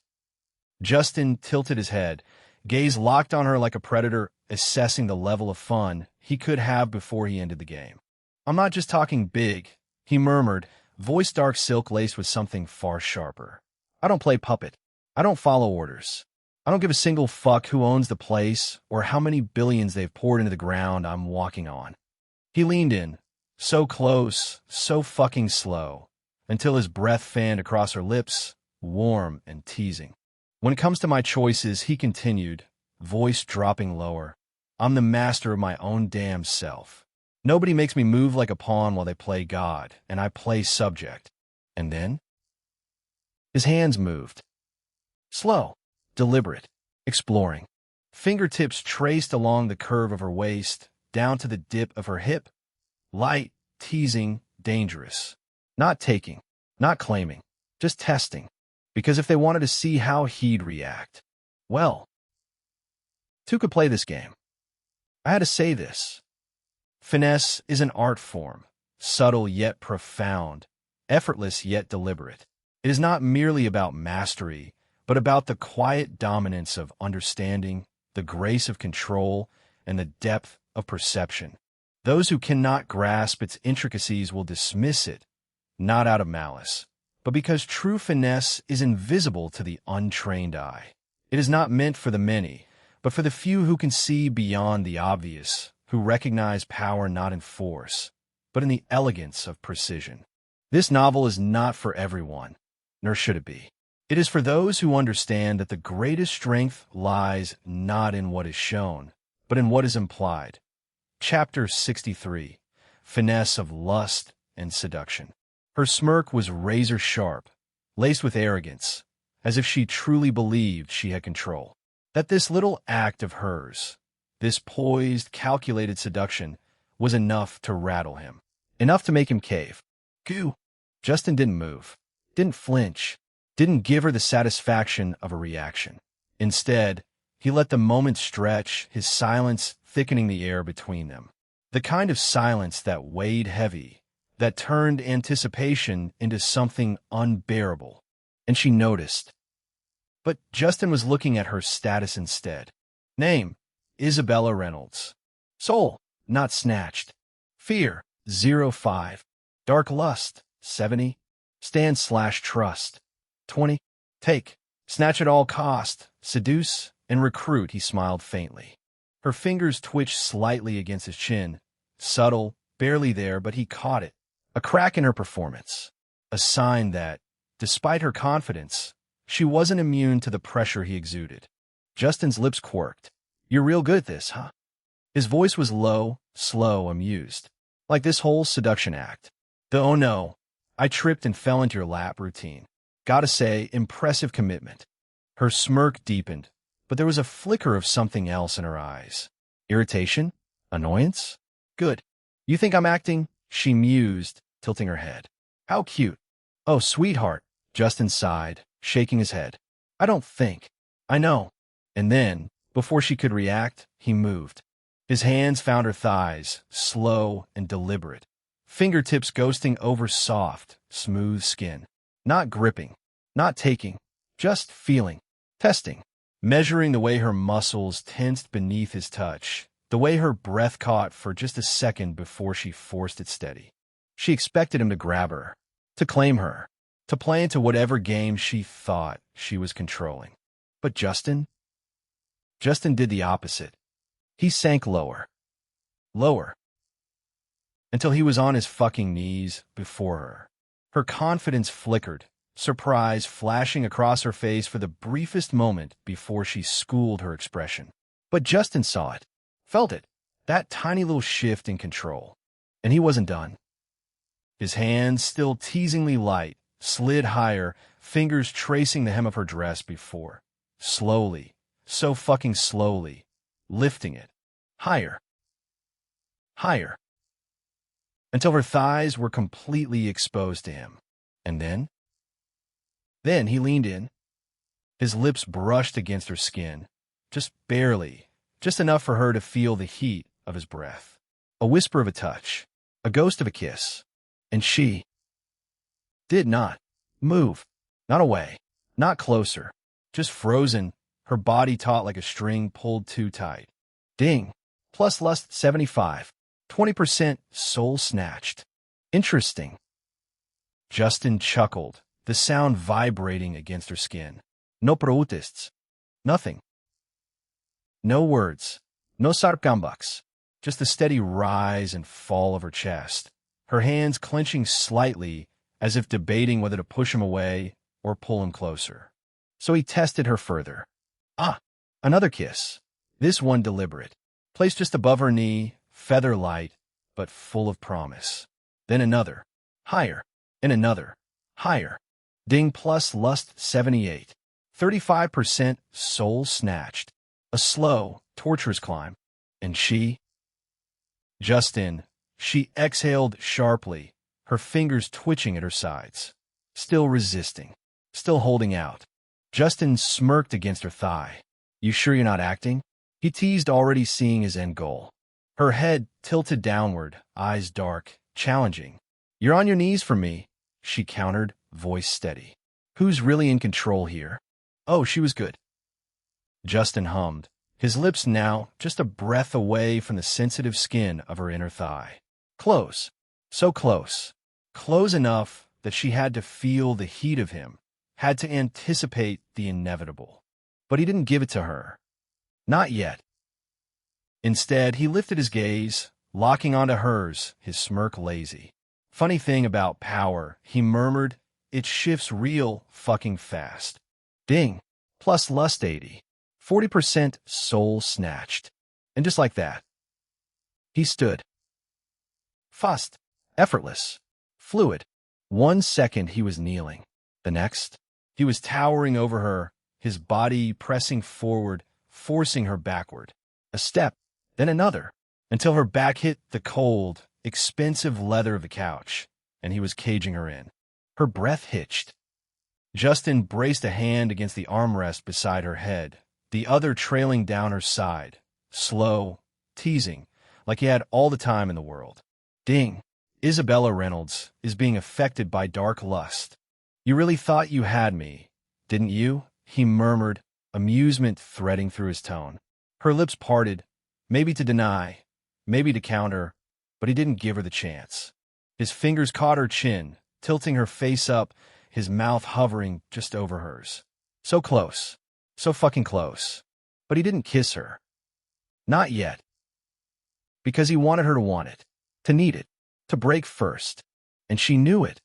Justin tilted his head, gaze locked on her like a predator, assessing the level of fun he could have before he ended the game. I'm not just talking big, he murmured, voice dark silk laced with something far sharper. I don't play puppet. I don't follow orders. I don't give a single fuck who owns the place or how many billions they've poured into the ground I'm walking on. He leaned in, so close, so fucking slow, until his breath fanned across her lips, warm and teasing. When it comes to my choices, he continued, voice dropping lower, I'm the master of my own damn self. Nobody makes me move like a pawn while they play God, and I play subject. And then? His hands moved. Slow, deliberate, exploring. Fingertips traced along the curve of her waist, down to the dip of her hip. Light, teasing, dangerous. Not taking, not claiming, just testing. Because if they wanted to see how he'd react, well, two could play this game. I had to say this. Finesse is an art form, subtle yet profound, effortless yet deliberate. It is not merely about mastery, but about the quiet dominance of understanding, the grace of control, and the depth of perception. Those who cannot grasp its intricacies will dismiss it, not out of malice, but because true finesse is invisible to the untrained eye. It is not meant for the many, but for the few who can see beyond the obvious, who recognize power not in force, but in the elegance of precision. This novel is not for everyone, nor should it be. It is for those who understand that the greatest strength lies not in what is shown, but in what is implied. Chapter 63, Finesse of Lust and Seduction. Her smirk was razor-sharp, laced with arrogance, as if she truly believed she had control. That this little act of hers, this poised, calculated seduction, was enough to rattle him, enough to make him cave. Goo! Justin didn't move, didn't flinch, didn't give her the satisfaction of a reaction. Instead, he let the moment stretch, his silence thickening the air between them. The kind of silence that weighed heavy, that turned anticipation into something unbearable. And she noticed. But Justin was looking at her status instead. Name, Isabella Reynolds. Soul, not snatched. Fear, 05. Dark lust, 70. Stand/trust, 20. Take, snatch at all cost, seduce, and recruit, he smiled faintly. Her fingers twitched slightly against his chin. Subtle, barely there, but he caught it. A crack in her performance. A sign that, despite her confidence, she wasn't immune to the pressure he exuded. Justin's lips quirked. "You're real good at this, huh?" His voice was low, slow, amused. Like this whole seduction act. The "oh no, I tripped and fell into your lap" routine. Gotta say, impressive commitment. Her smirk deepened, but there was a flicker of something else in her eyes. Irritation? Annoyance? "Good. You think I'm acting?" she mused, tilting her head. "How cute." "Oh, sweetheart," Justin sighed, shaking his head. "I don't think." "I know." And then, before she could react, he moved. His hands found her thighs, slow and deliberate. Fingertips ghosting over soft, smooth skin. Not gripping, not taking, just feeling, testing, measuring the way her muscles tensed beneath his touch, the way her breath caught for just a second before she forced it steady. She expected him to grab her, to claim her, to play into whatever game she thought she was controlling. But Justin did the opposite. He sank lower, lower, until he was on his fucking knees before her. Her confidence flickered, surprise flashing across her face for the briefest moment before she schooled her expression. But Justin saw it, felt it, that tiny little shift in control. And he wasn't done. His hands, still teasingly light, slid higher, fingers tracing the hem of her dress before. Slowly, so fucking slowly, lifting it. Higher. Higher. Until her thighs were completely exposed to him. And then he leaned in. His lips brushed against her skin, just barely, just enough for her to feel the heat of his breath. A whisper of a touch, a ghost of a kiss. And she did not move, not away, not closer, just frozen, her body taut like a string pulled too tight. Ding. Plus lust 75. 20% soul snatched. Interesting. Justin chuckled, the sound vibrating against her skin. No protests. Nothing. No words. No sarcambucks. Just the steady rise and fall of her chest, her hands clenching slightly as if debating whether to push him away or pull him closer. So he tested her further. Another kiss. This one deliberate. Placed just above her knee, feather light, but full of promise. Then another. Higher. And another. Higher. Ding plus lust 78. 35% soul snatched. A slow, torturous climb. And Justin, she exhaled sharply, her fingers twitching at her sides. Still resisting. Still holding out. Justin smirked against her thigh. "You sure you're not acting?" He teased, already seeing his end goal. Her head tilted downward, eyes dark, challenging. "You're on your knees for me," she countered, voice steady. "Who's really in control here?" "Oh, she was good." Justin hummed, his lips now just a breath away from the sensitive skin of her inner thigh. Close. So close. Close enough that she had to feel the heat of him, had to anticipate the inevitable. But he didn't give it to her. Not yet. Instead, he lifted his gaze, locking onto hers, his smirk lazy. "Funny thing about power," he murmured, "it shifts real fucking fast." Ding. Plus lust 80. 40% soul snatched. And just like that, he stood. Fast, effortless, fluid. 1 second he was kneeling. The next, he was towering over her, his body pressing forward, forcing her backward. A step, then another, until her back hit the cold, expensive leather of the couch, and he was caging her in. Her breath hitched. Justin braced a hand against the armrest beside her head, the other trailing down her side, slow, teasing, like he had all the time in the world. Ding. Isabella Reynolds is being affected by dark lust. "You really thought you had me, didn't you?" he murmured, amusement threading through his tone. Her lips parted, maybe to deny, maybe to counter, but he didn't give her the chance. His fingers caught her chin, tilting her face up, his mouth hovering just over hers. So close. So fucking close. But he didn't kiss her. Not yet. Because he wanted her to want it, to need it, to break first. And she knew it.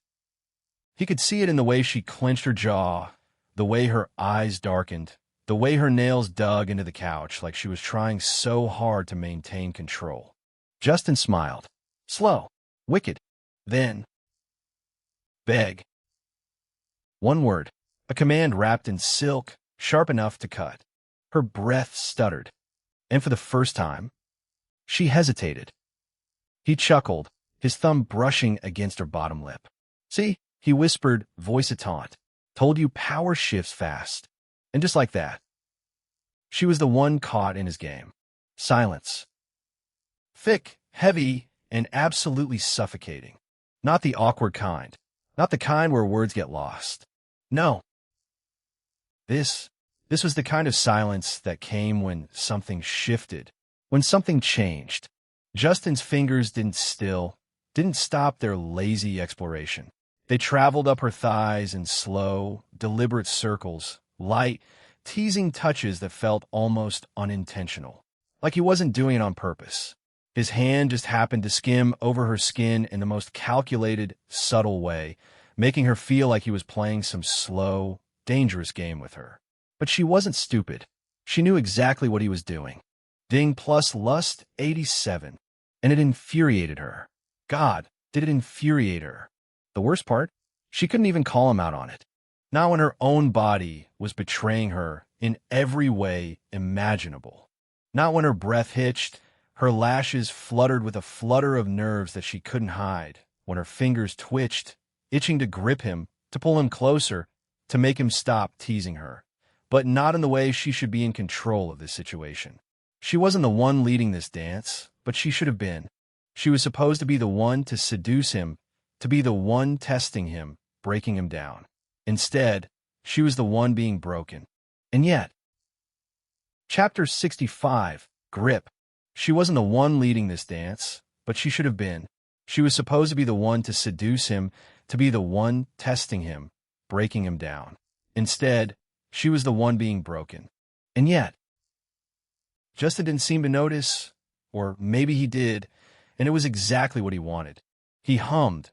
He could see it in the way she clenched her jaw, the way her eyes darkened, the way her nails dug into the couch like she was trying so hard to maintain control. Justin smiled. Slow. Wicked. Then. Beg. One word. A command wrapped in silk, sharp enough to cut. Her breath stuttered. And for the first time, she hesitated. He chuckled, his thumb brushing against her bottom lip. See, he whispered, voice a taunt. Told you power shifts fast. And just like that, she was the one caught in his game. Silence. Thick, heavy, and absolutely suffocating. Not the awkward kind. Not the kind where words get lost. No. This was the kind of silence that came when something shifted, when something changed. Justin's fingers didn't stop their lazy exploration. They traveled up her thighs in slow, deliberate circles, light, teasing touches that felt almost unintentional, like he wasn't doing it on purpose. His hand just happened to skim over her skin in the most calculated, subtle way, making her feel like he was playing some slow, dangerous game with her. But she wasn't stupid. She knew exactly what he was doing. Ding plus lust 87. And it infuriated her. God, did it infuriate her. The worst part? She couldn't even call him out on it. Not when her own body was betraying her in every way imaginable. Not when her breath hitched, her lashes fluttered with a flutter of nerves that she couldn't hide, when her fingers twitched, itching to grip him, to pull him closer, to make him stop teasing her. But not in the way she should be in control of this situation. She wasn't the one leading this dance, but she should have been. She was supposed to be the one to seduce him, to be the one testing him, breaking him down. Instead, she was the one being broken. And yet, Chapter 65, Grip. She wasn't the one leading this dance, but she should have been. She was supposed to be the one to seduce him, to be the one testing him, breaking him down. Instead, she was the one being broken. And yet, Justin didn't seem to notice, or maybe he did, and it was exactly what he wanted. He hummed,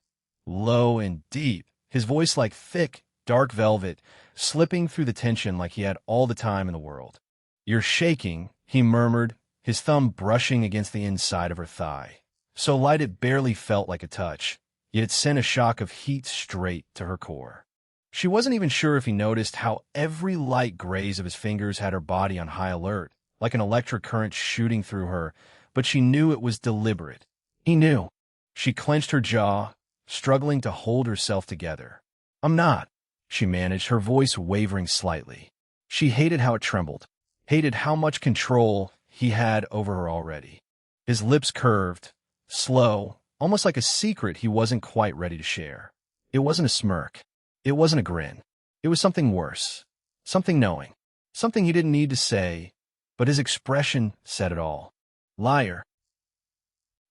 low and deep, his voice like thick, dark velvet, slipping through the tension like he had all the time in the world. You're shaking, he murmured, his thumb brushing against the inside of her thigh. So light it barely felt like a touch, yet it sent a shock of heat straight to her core. She wasn't even sure if he noticed how every light graze of his fingers had her body on high alert, like an electric current shooting through her, but she knew it was deliberate. He knew. She clenched her jaw, struggling to hold herself together. I'm not, she managed, her voice wavering slightly. She hated how it trembled, hated how much control he had over her already. His lips curved, slow, almost like a secret he wasn't quite ready to share. It wasn't a smirk. It wasn't a grin. It was something worse, something knowing, something he didn't need to say, but his expression said it all. Liar.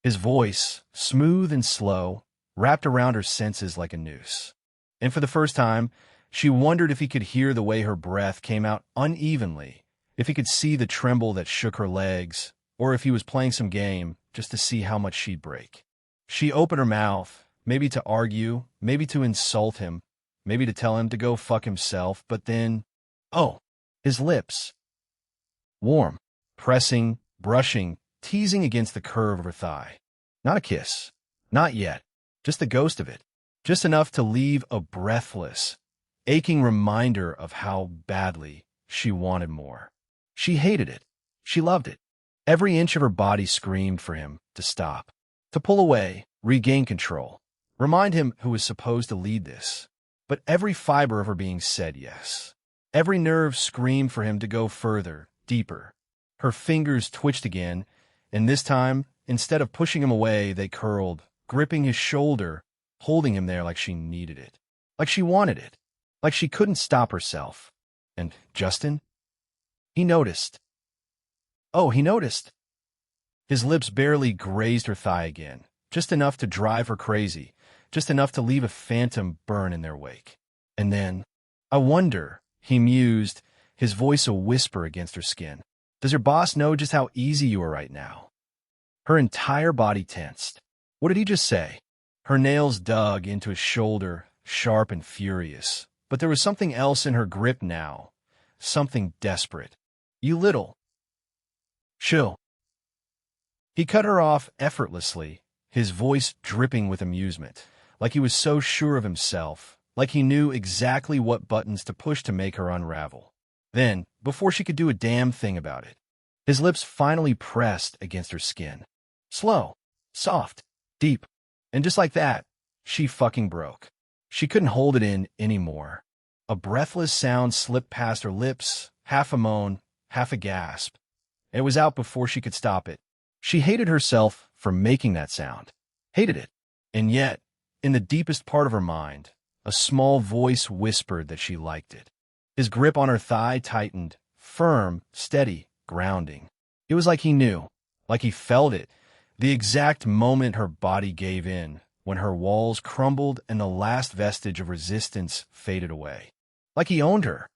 His voice, smooth and slow, wrapped around her senses like a noose. And for the first time, she wondered if he could hear the way her breath came out unevenly, if he could see the tremble that shook her legs, or if he was playing some game just to see how much she'd break. She opened her mouth, maybe to argue, maybe to insult him, maybe to tell him to go fuck himself, but then, oh, his lips. Warm, pressing, brushing, teasing against the curve of her thigh. Not a kiss. Not yet. Just the ghost of it. Just enough to leave a breathless, aching reminder of how badly she wanted more. She hated it. She loved it. Every inch of her body screamed for him to stop, to pull away, regain control, remind him who was supposed to lead this. But every fiber of her being said yes. Every nerve screamed for him to go further, deeper. Her fingers twitched again, and this time, instead of pushing him away, they curled, gripping his shoulder, holding him there like she needed it, like she wanted it, like she couldn't stop herself. And Justin? He noticed. Oh, he noticed. His lips barely grazed her thigh again, just enough to drive her crazy, just enough to leave a phantom burn in their wake. And then, I wonder, he mused, his voice a whisper against her skin. Does your boss know just how easy you are right now? Her entire body tensed. What did he just say? Her nails dug into his shoulder, sharp and furious. But there was something else in her grip now. Something desperate. You little. Chill. He cut her off effortlessly, his voice dripping with amusement, like he was so sure of himself, like he knew exactly what buttons to push to make her unravel. Then, before she could do a damn thing about it, his lips finally pressed against her skin. Slow, soft, deep, and just like that, she fucking broke. She couldn't hold it in anymore. A breathless sound slipped past her lips, half a moan, half a gasp. It was out before she could stop it. She hated herself for making that sound. Hated it. And yet, in the deepest part of her mind, a small voice whispered that she liked it. His grip on her thigh tightened, firm, steady, grounding. It was like he knew, like he felt it, the exact moment her body gave in, when her walls crumbled and the last vestige of resistance faded away. Like he owned her.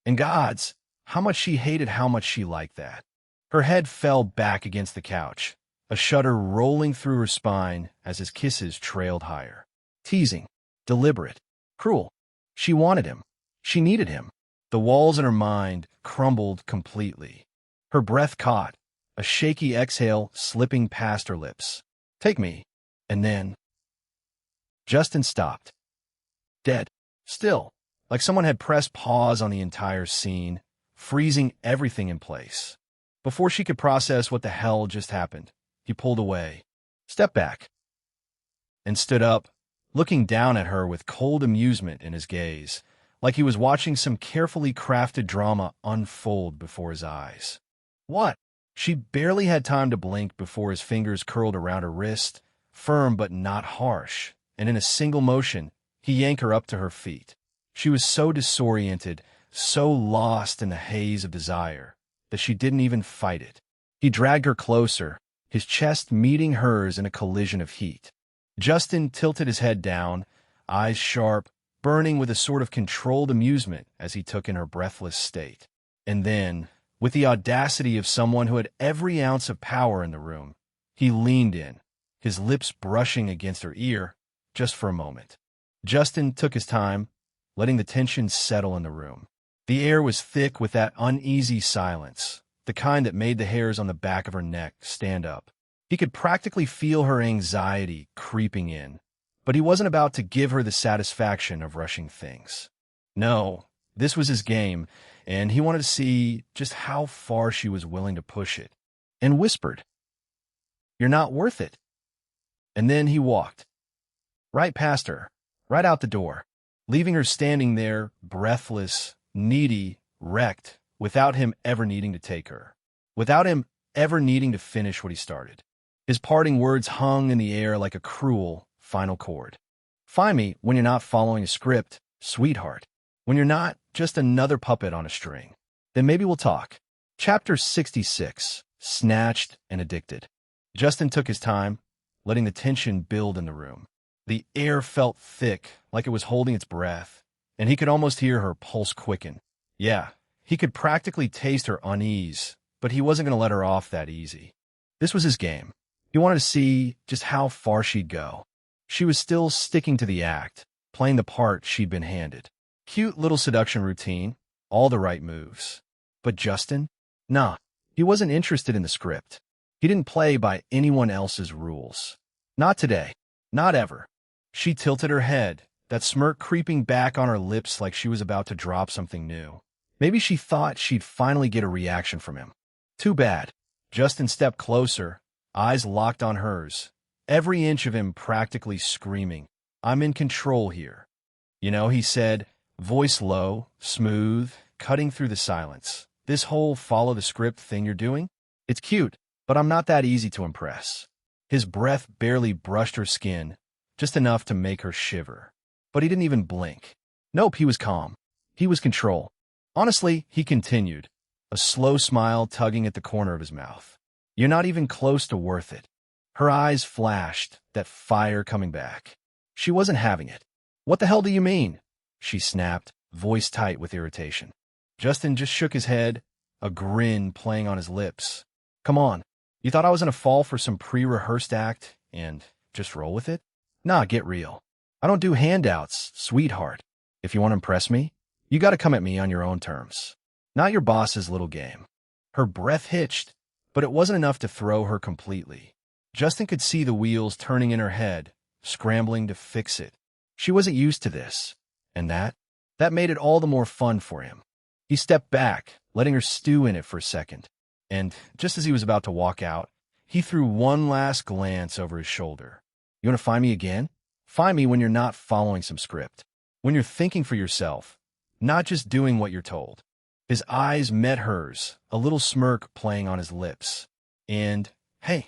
And gods, how much she hated how much she liked that. Her head fell back against the couch, a shudder rolling through her spine as his kisses trailed higher. Teasing, deliberate, cruel. She wanted him. She needed him. The walls in her mind crumbled completely. Her breath caught, a shaky exhale slipping past her lips. Take me. And then Justin stopped. Dead. Still, like someone had pressed pause on the entire scene, freezing everything in place. Before she could process what the hell just happened, he pulled away, stepped back, and stood up, looking down at her with cold amusement in his gaze, like he was watching some carefully crafted drama unfold before his eyes. What? She barely had time to blink before his fingers curled around her wrist, firm but not harsh, and in a single motion, he yanked her up to her feet. She was so disoriented, so lost in the haze of desire, that she didn't even fight it. He dragged her closer, his chest meeting hers in a collision of heat. Justin tilted his head down, eyes sharp, burning with a sort of controlled amusement as he took in her breathless state. And then, with the audacity of someone who had every ounce of power in the room, he leaned in, his lips brushing against her ear, just for a moment. Justin took his time, letting the tension settle in the room. The air was thick with that uneasy silence, the kind that made the hairs on the back of her neck stand up. He could practically feel her anxiety creeping in, but he wasn't about to give her the satisfaction of rushing things. No, this was his game, and he wanted to see just how far she was willing to push it, and whispered, "You're not worth it." And then he walked, right past her, right out the door, leaving her standing there, breathless, needy, wrecked, without him ever needing to take her, without him ever needing to finish what he started. His parting words hung in the air like a cruel, final chord. Find me when you're not following a script, sweetheart. When you're not just another puppet on a string. Then maybe we'll talk. Chapter 66, Snatched and Addicted. Justin took his time, letting the tension build in the room. The air felt thick, like it was holding its breath, and he could almost hear her pulse quicken. Yeah, he could practically taste her unease, but he wasn't going to let her off that easy. This was his game. He wanted to see just how far she'd go. She was still sticking to the act, playing the part she'd been handed. Cute little seduction routine, all the right moves. But Justin? Nah, he wasn't interested in the script. He didn't play by anyone else's rules. Not today. Not ever. She tilted her head, that smirk creeping back on her lips like she was about to drop something new. Maybe she thought she'd finally get a reaction from him. Too bad. Justin stepped closer, eyes locked on hers, every inch of him practically screaming, "I'm in control here." You know, he said, voice low, smooth, cutting through the silence. This whole follow-the-script thing you're doing? It's cute, but I'm not that easy to impress. His breath barely brushed her skin, just enough to make her shiver. But he didn't even blink. Nope, he was calm. He was control. Honestly, he continued, a slow smile tugging at the corner of his mouth. You're not even close to worth it. Her eyes flashed, that fire coming back. She wasn't having it. What the hell do you mean? She snapped, voice tight with irritation. Justin just shook his head, a grin playing on his lips. Come on, you thought I was gonna fall for some pre-rehearsed act and just roll with it? Nah, get real. I don't do handouts, sweetheart. If you want to impress me, you gotta come at me on your own terms. Not your boss's little game. Her breath hitched, but it wasn't enough to throw her completely. Justin could see the wheels turning in her head, scrambling to fix it. She wasn't used to this, and that made it all the more fun for him. He stepped back, letting her stew in it for a second, and just as he was about to walk out, he threw one last glance over his shoulder. You want to find me again? Find me when you're not following some script, when you're thinking for yourself, not just doing what you're told. His eyes met hers, a little smirk playing on his lips. And, hey,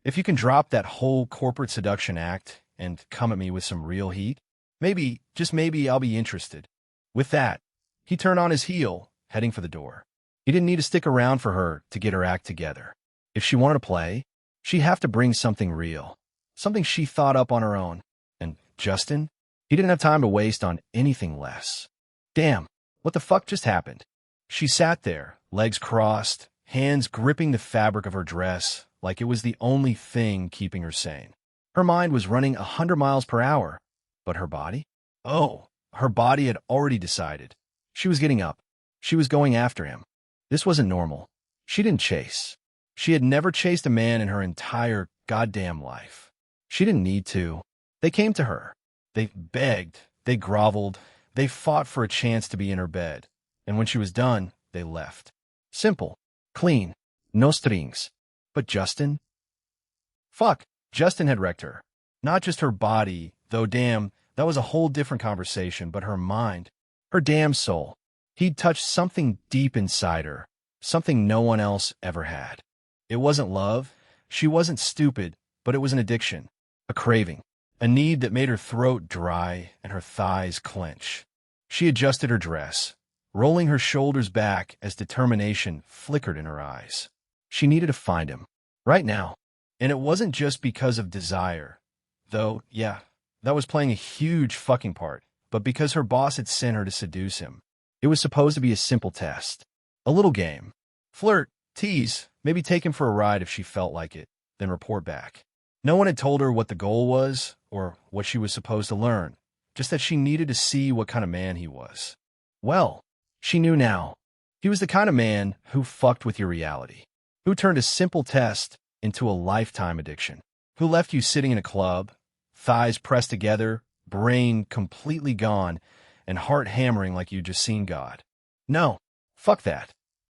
if you can drop that whole corporate seduction act and come at me with some real heat, maybe, just maybe, I'll be interested. With that, he turned on his heel, heading for the door. He didn't need to stick around for her to get her act together. If she wanted to play, she'd have to bring something real, something she thought up on her own. And Justin, he didn't have time to waste on anything less. Damn, what the fuck just happened? She sat there, legs crossed, hands gripping the fabric of her dress like it was the only thing keeping her sane. Her mind was running 100 miles per hour, but her body? Oh, her body had already decided. She was getting up. She was going after him. This wasn't normal. She didn't chase. She had never chased a man in her entire goddamn life. She didn't need to. They came to her. They begged. They groveled. They fought for a chance to be in her bed. And when she was done, they left. Simple. Clean. No strings. But Justin? Fuck. Justin had wrecked her. Not just her body, though damn, that was a whole different conversation, but her mind. Her damn soul. He'd touched something deep inside her. Something no one else ever had. It wasn't love. She wasn't stupid, but it was an addiction. A craving. A need that made her throat dry and her thighs clench. She adjusted her dress, rolling her shoulders back as determination flickered in her eyes. She needed to find him. Right now. And it wasn't just because of desire. Though, yeah, that was playing a huge fucking part. But because her boss had sent her to seduce him. It was supposed to be a simple test. A little game. Flirt, tease, maybe take him for a ride if she felt like it, then report back. No one had told her what the goal was or what she was supposed to learn, just that she needed to see what kind of man he was. Well, she knew now. He was the kind of man who fucked with your reality, who turned a simple test into a lifetime addiction, who left you sitting in a club, thighs pressed together, brain completely gone, and heart hammering like you'd just seen God. No, fuck that.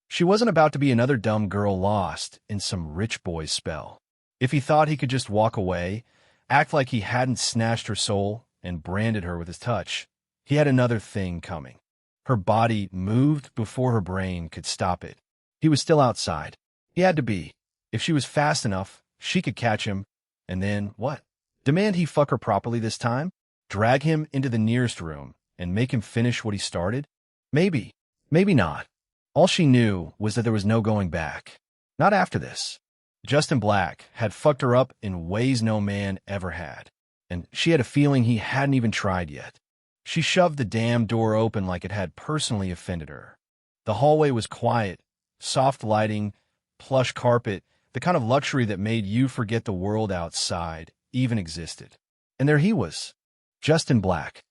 She wasn't about to be another dumb girl lost in some rich boy's spell. If he thought he could just walk away, act like he hadn't snatched her soul and branded her with his touch, he had another thing coming. Her body moved before her brain could stop it. He was still outside. He had to be. If she was fast enough, she could catch him. And then, what? Demand he fuck her properly this time? Drag him into the nearest room and make him finish what he started? Maybe. Maybe not. All she knew was that there was no going back. Not after this. Justin Black had fucked her up in ways no man ever had. And she had a feeling he hadn't even tried yet. She shoved the damn door open like it had personally offended her. The hallway was quiet, soft lighting, plush carpet, the kind of luxury that made you forget the world outside even existed. And there he was, Justin Black.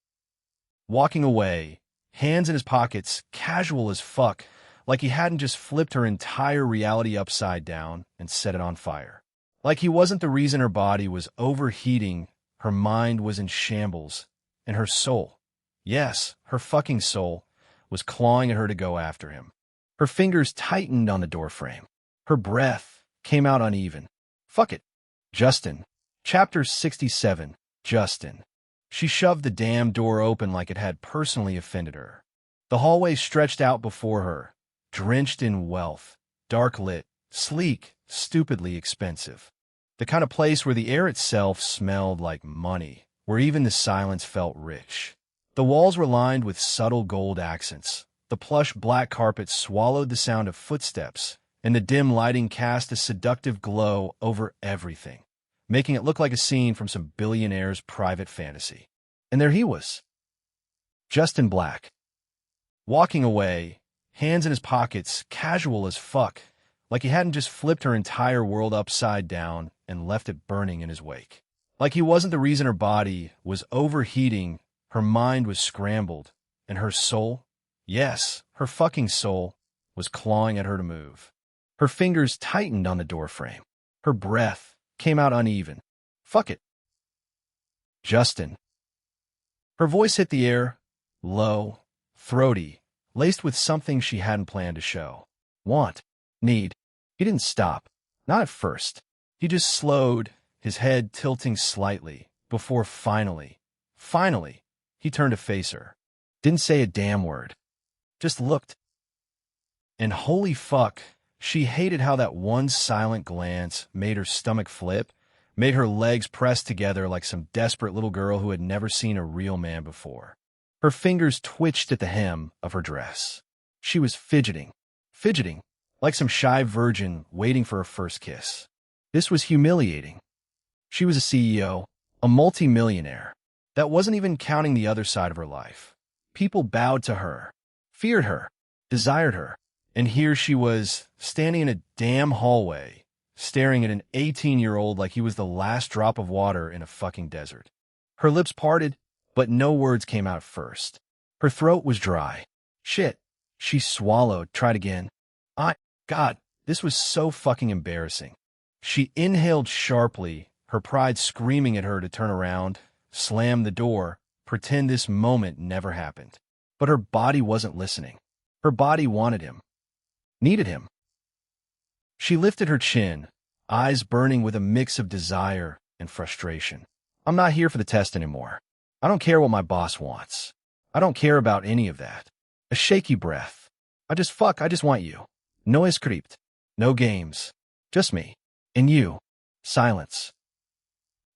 Walking away, hands in his pockets, casual as fuck, like he hadn't just flipped her entire reality upside down and set it on fire. Like he wasn't the reason her body was overheating, her mind was in shambles, and her soul, yes, her fucking soul, was clawing at her to go after him. Her fingers tightened on the doorframe. Her breath came out uneven. Fuck it. Justin. Chapter 67. Justin. She shoved the damn door open like it had personally offended her. The hallway stretched out before her, drenched in wealth, dark-lit, sleek, stupidly expensive. The kind of place where the air itself smelled like money, where even the silence felt rich. The walls were lined with subtle gold accents. The plush black carpet swallowed the sound of footsteps, and the dim lighting cast a seductive glow over everything, making it look like a scene from some billionaire's private fantasy. And there he was, Justin Black. Walking away, hands in his pockets, casual as fuck, like he hadn't just flipped her entire world upside down and left it burning in his wake. Like he wasn't the reason her body was overheating, her mind was scrambled, and her soul, yes, her fucking soul, was clawing at her to move. Her fingers tightened on the doorframe. Her breath came out uneven. Fuck it. Justin. Her voice hit the air, low, throaty, laced with something she hadn't planned to show. Want. Need. He didn't stop. Not at first. He just slowed, his head tilting slightly, before finally, he turned to face her. Didn't say a damn word. Just looked. And holy fuck, she hated how that one silent glance made her stomach flip, made her legs press together like some desperate little girl who had never seen a real man before. Her fingers twitched at the hem of her dress. She was fidgeting, like some shy virgin waiting for her first kiss. This was humiliating. She was a CEO, a multi-millionaire. That wasn't even counting the other side of her life. People bowed to her, feared her, desired her, and here she was, standing in a damn hallway, staring at an 18-year-old like he was the last drop of water in a fucking desert. Her lips parted, but no words came out first. Her throat was dry. Shit. She swallowed, tried again. God, this was so fucking embarrassing. She inhaled sharply, her pride screaming at her to turn around, slam the door, pretend this moment never happened. But her body wasn't listening. Her body wanted him. Needed him. She lifted her chin, eyes burning with a mix of desire and frustration. I'm not here for the test anymore. I don't care what my boss wants. I don't care about any of that. A shaky breath. I just want you. No script. No games. Just me. And you. Silence.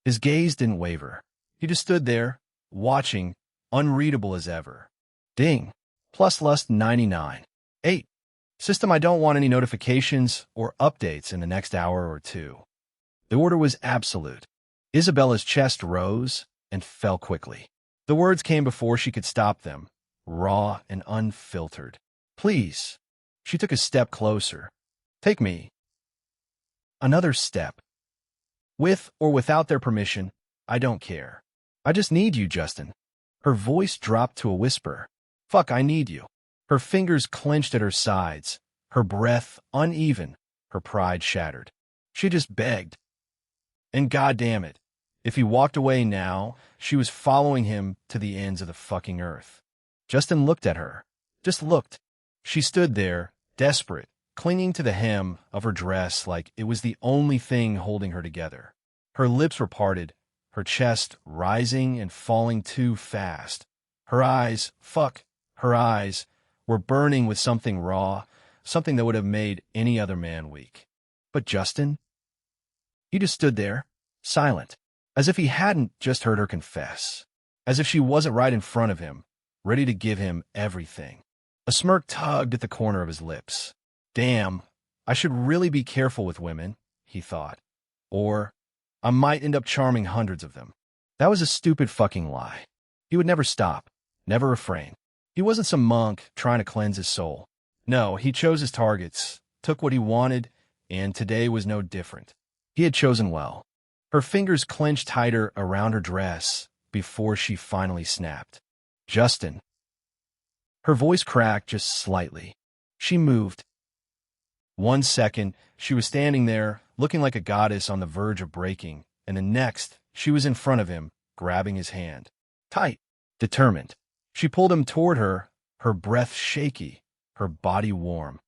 His gaze didn't waver. He just stood there, watching, unreadable as ever. Ding. Plus lust 99. 8. System, I don't want any notifications or updates in the next hour or two. The order was absolute. Isabella's chest rose and fell quickly. The words came before she could stop them, raw and unfiltered. Please. She took a step closer. Take me. Another step. With or without their permission, I don't care. I just need you, Justin. Her voice dropped to a whisper. Fuck, I need you. Her fingers clenched at her sides, her breath uneven, her pride shattered. She just begged. And goddamn it, if he walked away now, she was following him to the ends of the fucking earth. Justin looked at her. Just looked. She stood there, desperate, clinging to the hem of her dress like it was the only thing holding her together. Her lips were parted, her chest rising and falling too fast. Her eyes, her eyes, were burning with something raw, something that would have made any other man weak. But Justin? He just stood there, silent, as if he hadn't just heard her confess, as if she wasn't right in front of him, ready to give him everything. A smirk tugged at the corner of his lips. Damn, I should really be careful with women, he thought. Or I might end up charming hundreds of them. That was a stupid fucking lie. He would never stop, never refrain. He wasn't some monk trying to cleanse his soul. No, he chose his targets, took what he wanted, and today was no different. He had chosen well. Her fingers clenched tighter around her dress before she finally snapped. Justin. Her voice cracked just slightly. She moved. 1 second, she was standing there, looking like a goddess on the verge of breaking, and the next, she was in front of him, grabbing his hand. Tight, determined. She pulled him toward her, her breath shaky, her body warm.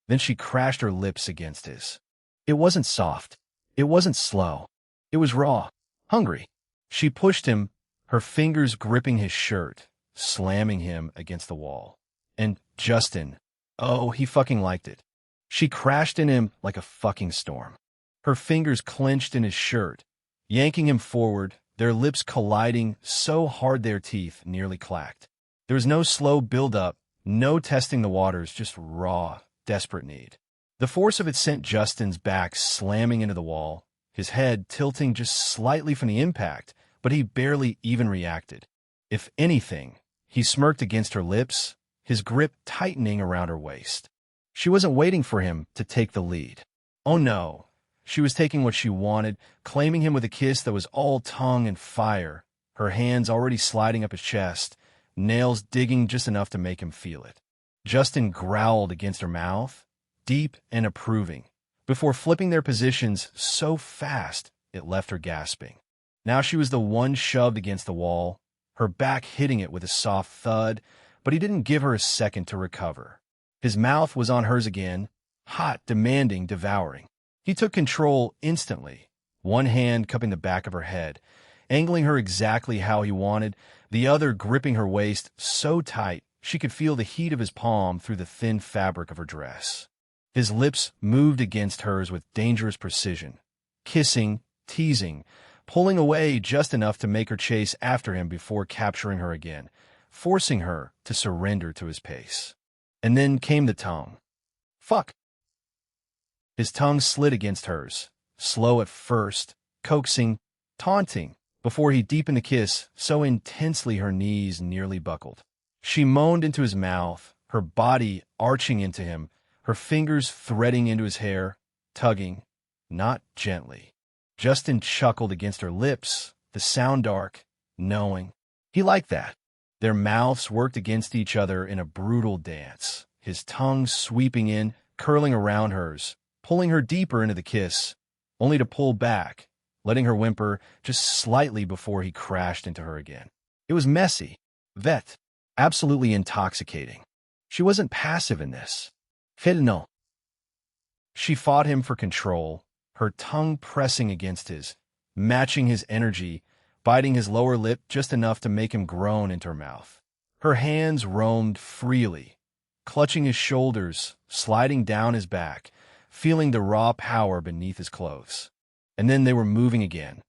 Then she crashed her lips against his. It wasn't soft. It wasn't slow. It was raw, hungry. She pushed him, her fingers gripping his shirt, slamming him against the wall. And Justin, oh, he fucking liked it. She crashed in him like a fucking storm. Her fingers clenched in his shirt, yanking him forward, their lips colliding so hard their teeth nearly clacked. There was no slow build-up, no testing the waters, just raw, desperate need. The force of it sent Justin's back slamming into the wall, his head tilting just slightly from the impact, but he barely even reacted. If anything, he smirked against her lips, his grip tightening around her waist. She wasn't waiting for him to take the lead. Oh no, she was taking what she wanted, claiming him with a kiss that was all tongue and fire, her hands already sliding up his chest, nails digging just enough to make him feel it. Justin growled against her mouth, deep and approving, before flipping their positions so fast it left her gasping. Now she was the one shoved against the wall, her back hitting it with a soft thud, but he didn't give her a second to recover. His mouth was on hers again, hot, demanding, devouring. He took control instantly, one hand cupping the back of her head, angling her exactly how he wanted, the other gripping her waist so tight she could feel the heat of his palm through the thin fabric of her dress. His lips moved against hers with dangerous precision, kissing, teasing, pulling away just enough to make her chase after him before capturing her again, forcing her to surrender to his pace. And then came the tongue. Fuck! His tongue slid against hers, slow at first, coaxing, taunting, before he deepened the kiss so intensely her knees nearly buckled. She moaned into his mouth, her body arching into him, her fingers threading into his hair, tugging, not gently. Justin chuckled against her lips, the sound dark, knowing. He liked that. Their mouths worked against each other in a brutal dance, his tongue sweeping in, curling around hers, pulling her deeper into the kiss, only to pull back, letting her whimper just slightly before he crashed into her again. It was messy, vet, absolutely intoxicating. She wasn't passive in this. No. She fought him for control, her tongue pressing against his, matching his energy, biting his lower lip just enough to make him groan into her mouth. Her hands roamed freely, clutching his shoulders, sliding down his back, feeling the raw power beneath his clothes. And then they were moving again.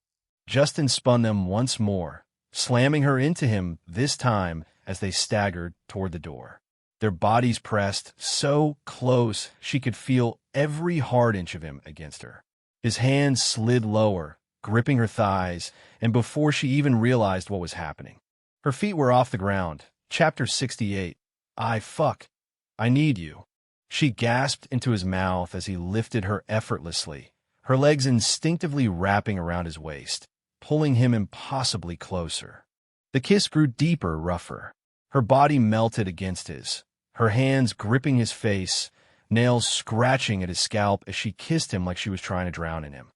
Justin spun them once more, slamming her into him this time as they staggered toward the door. Their bodies pressed so close she could feel every hard inch of him against her. His hands slid lower, gripping her thighs, and before she even realized what was happening, her feet were off the ground. Chapter 68. I need you. She gasped into his mouth as he lifted her effortlessly, her legs instinctively wrapping around his waist, pulling him impossibly closer. The kiss grew deeper, rougher. Her body melted against his, her hands gripping his face, nails scratching at his scalp as she kissed him like she was trying to drown in him.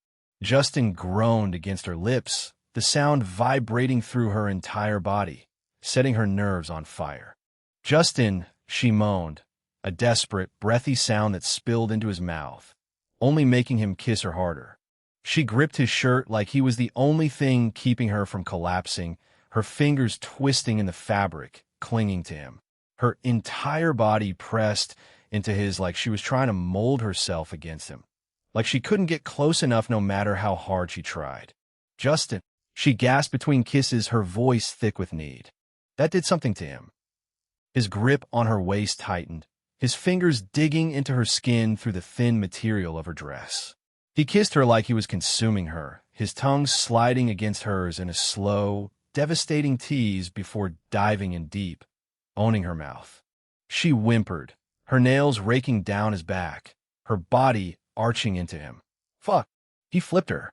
Justin groaned against her lips, the sound vibrating through her entire body, setting her nerves on fire. Justin, she moaned, a desperate, breathy sound that spilled into his mouth, only making him kiss her harder. She gripped his shirt like he was the only thing keeping her from collapsing, her fingers twisting in the fabric, clinging to him. Her entire body pressed into his like she was trying to mold herself against him, like she couldn't get close enough no matter how hard she tried. Justin, she gasped between kisses, her voice thick with need. That did something to him. His grip on her waist tightened, his fingers digging into her skin through the thin material of her dress. He kissed her like he was consuming her, his tongue sliding against hers in a slow, devastating tease before diving in deep, owning her mouth. She whimpered, her nails raking down his back, her body arching into him. Fuck, he flipped her.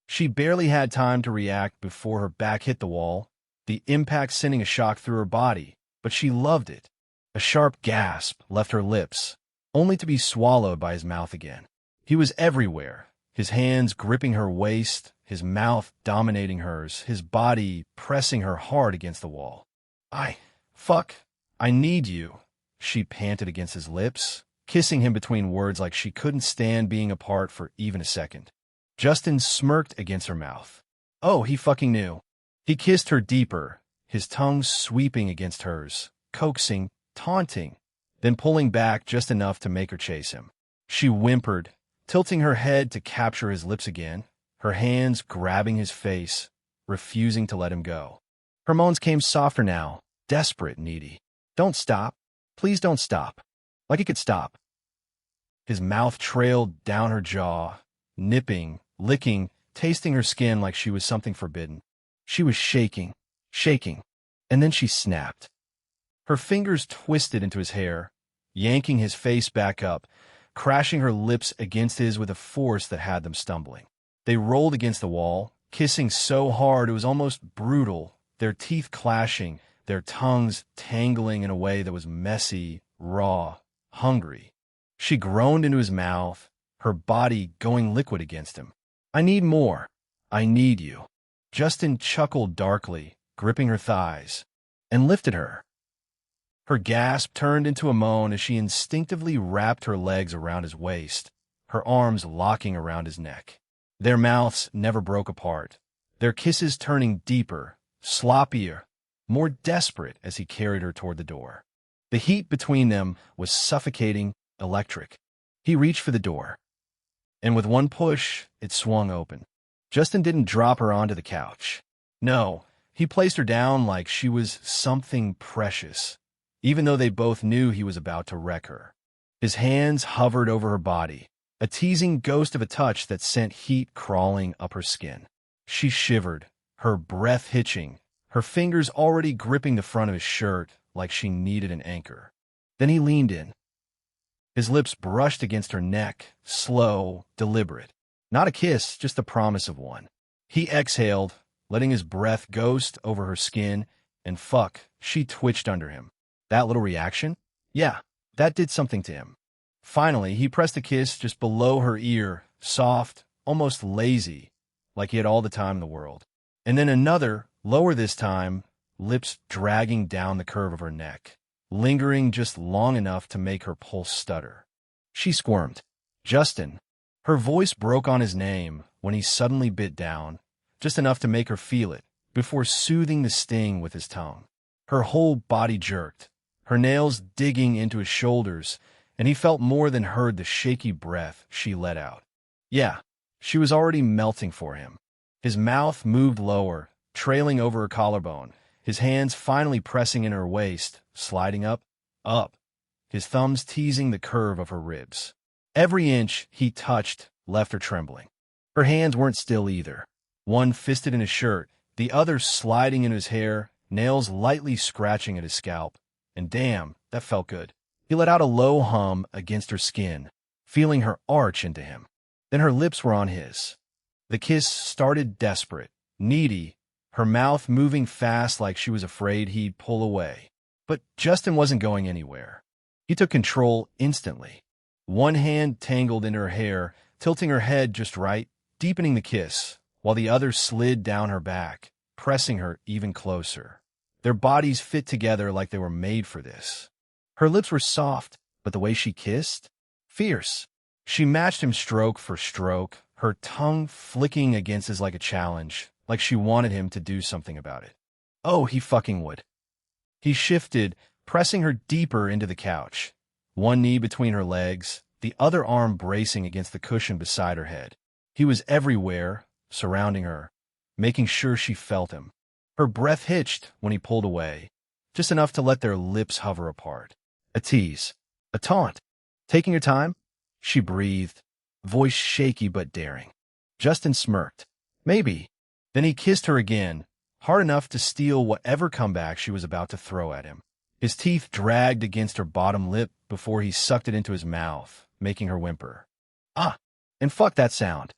She barely had time to react before her back hit the wall, the impact sending a shock through her body, but she loved it. A sharp gasp left her lips, only to be swallowed by his mouth again. He was everywhere, his hands gripping her waist, his mouth dominating hers, his body pressing her hard against the wall. I need you, she panted against his lips, kissing him between words like she couldn't stand being apart for even a second. Justin smirked against her mouth. Oh, he fucking knew. He kissed her deeper, his tongue sweeping against hers, coaxing, taunting, then pulling back just enough to make her chase him. She whimpered, tilting her head to capture his lips again, her hands grabbing his face, refusing to let him go. Her moans came softer now, desperate, needy. Don't stop. Please don't stop. Like he could stop. His mouth trailed down her jaw, nipping, licking, tasting her skin like she was something forbidden. She was shaking, and then she snapped. Her fingers twisted into his hair, yanking his face back up, crashing her lips against his with a force that had them stumbling. They rolled against the wall, kissing so hard it was almost brutal, their teeth clashing, their tongues tangling in a way that was messy, raw, hungry. She groaned into his mouth, her body going liquid against him. "I need more. I need you." Justin chuckled darkly, gripping her thighs, and lifted her. Her gasp turned into a moan as she instinctively wrapped her legs around his waist, her arms locking around his neck. Their mouths never broke apart, their kisses turning deeper, sloppier, more desperate as he carried her toward the door. The heat between them was suffocating, electric. He reached for the door, and with one push, it swung open. Justin didn't drop her onto the couch. No, he placed her down like she was something precious, even though they both knew he was about to wreck her. His hands hovered over her body, a teasing ghost of a touch that sent heat crawling up her skin. She shivered, her breath hitching, her fingers already gripping the front of his shirt like she needed an anchor. Then he leaned in. His lips brushed against her neck, slow, deliberate. Not a kiss, just the promise of one. He exhaled, letting his breath ghost over her skin, and fuck, she twitched under him. That little reaction? Yeah, that did something to him. Finally, he pressed a kiss just below her ear, soft, almost lazy, like he had all the time in the world. And then another, lower this time, lips dragging down the curve of her neck, lingering just long enough to make her pulse stutter. She squirmed. "Justin." Her voice broke on his name when he suddenly bit down, just enough to make her feel it, before soothing the sting with his tongue. Her whole body jerked, her nails digging into his shoulders, and he felt more than heard the shaky breath she let out. Yeah, she was already melting for him. His mouth moved lower, trailing over her collarbone, his hands finally pressing in her waist, sliding up, his thumbs teasing the curve of her ribs. Every inch he touched left her trembling. Her hands weren't still either, one fisted in his shirt, the other sliding in his hair, nails lightly scratching at his scalp. And damn, that felt good. He let out a low hum against her skin, feeling her arch into him. Then her lips were on his. The kiss started desperate, needy, her mouth moving fast like she was afraid he'd pull away. But Justin wasn't going anywhere. He took control instantly. One hand tangled into her hair, tilting her head just right, deepening the kiss, while the other slid down her back, pressing her even closer. Their bodies fit together like they were made for this. Her lips were soft, but the way she kissed? Fierce. She matched him stroke for stroke, her tongue flicking against his like a challenge, like she wanted him to do something about it. Oh, he fucking would. He shifted, pressing her deeper into the couch, one knee between her legs, the other arm bracing against the cushion beside her head. He was everywhere, surrounding her, making sure she felt him. Her breath hitched when he pulled away, just enough to let their lips hover apart. A tease, a taunt. "Taking your time?" she breathed, voice shaky but daring. Justin smirked. "Maybe." Then he kissed her again, hard enough to steal whatever comeback she was about to throw at him. His teeth dragged against her bottom lip before he sucked it into his mouth, making her whimper. "Ah, and fuck that sound."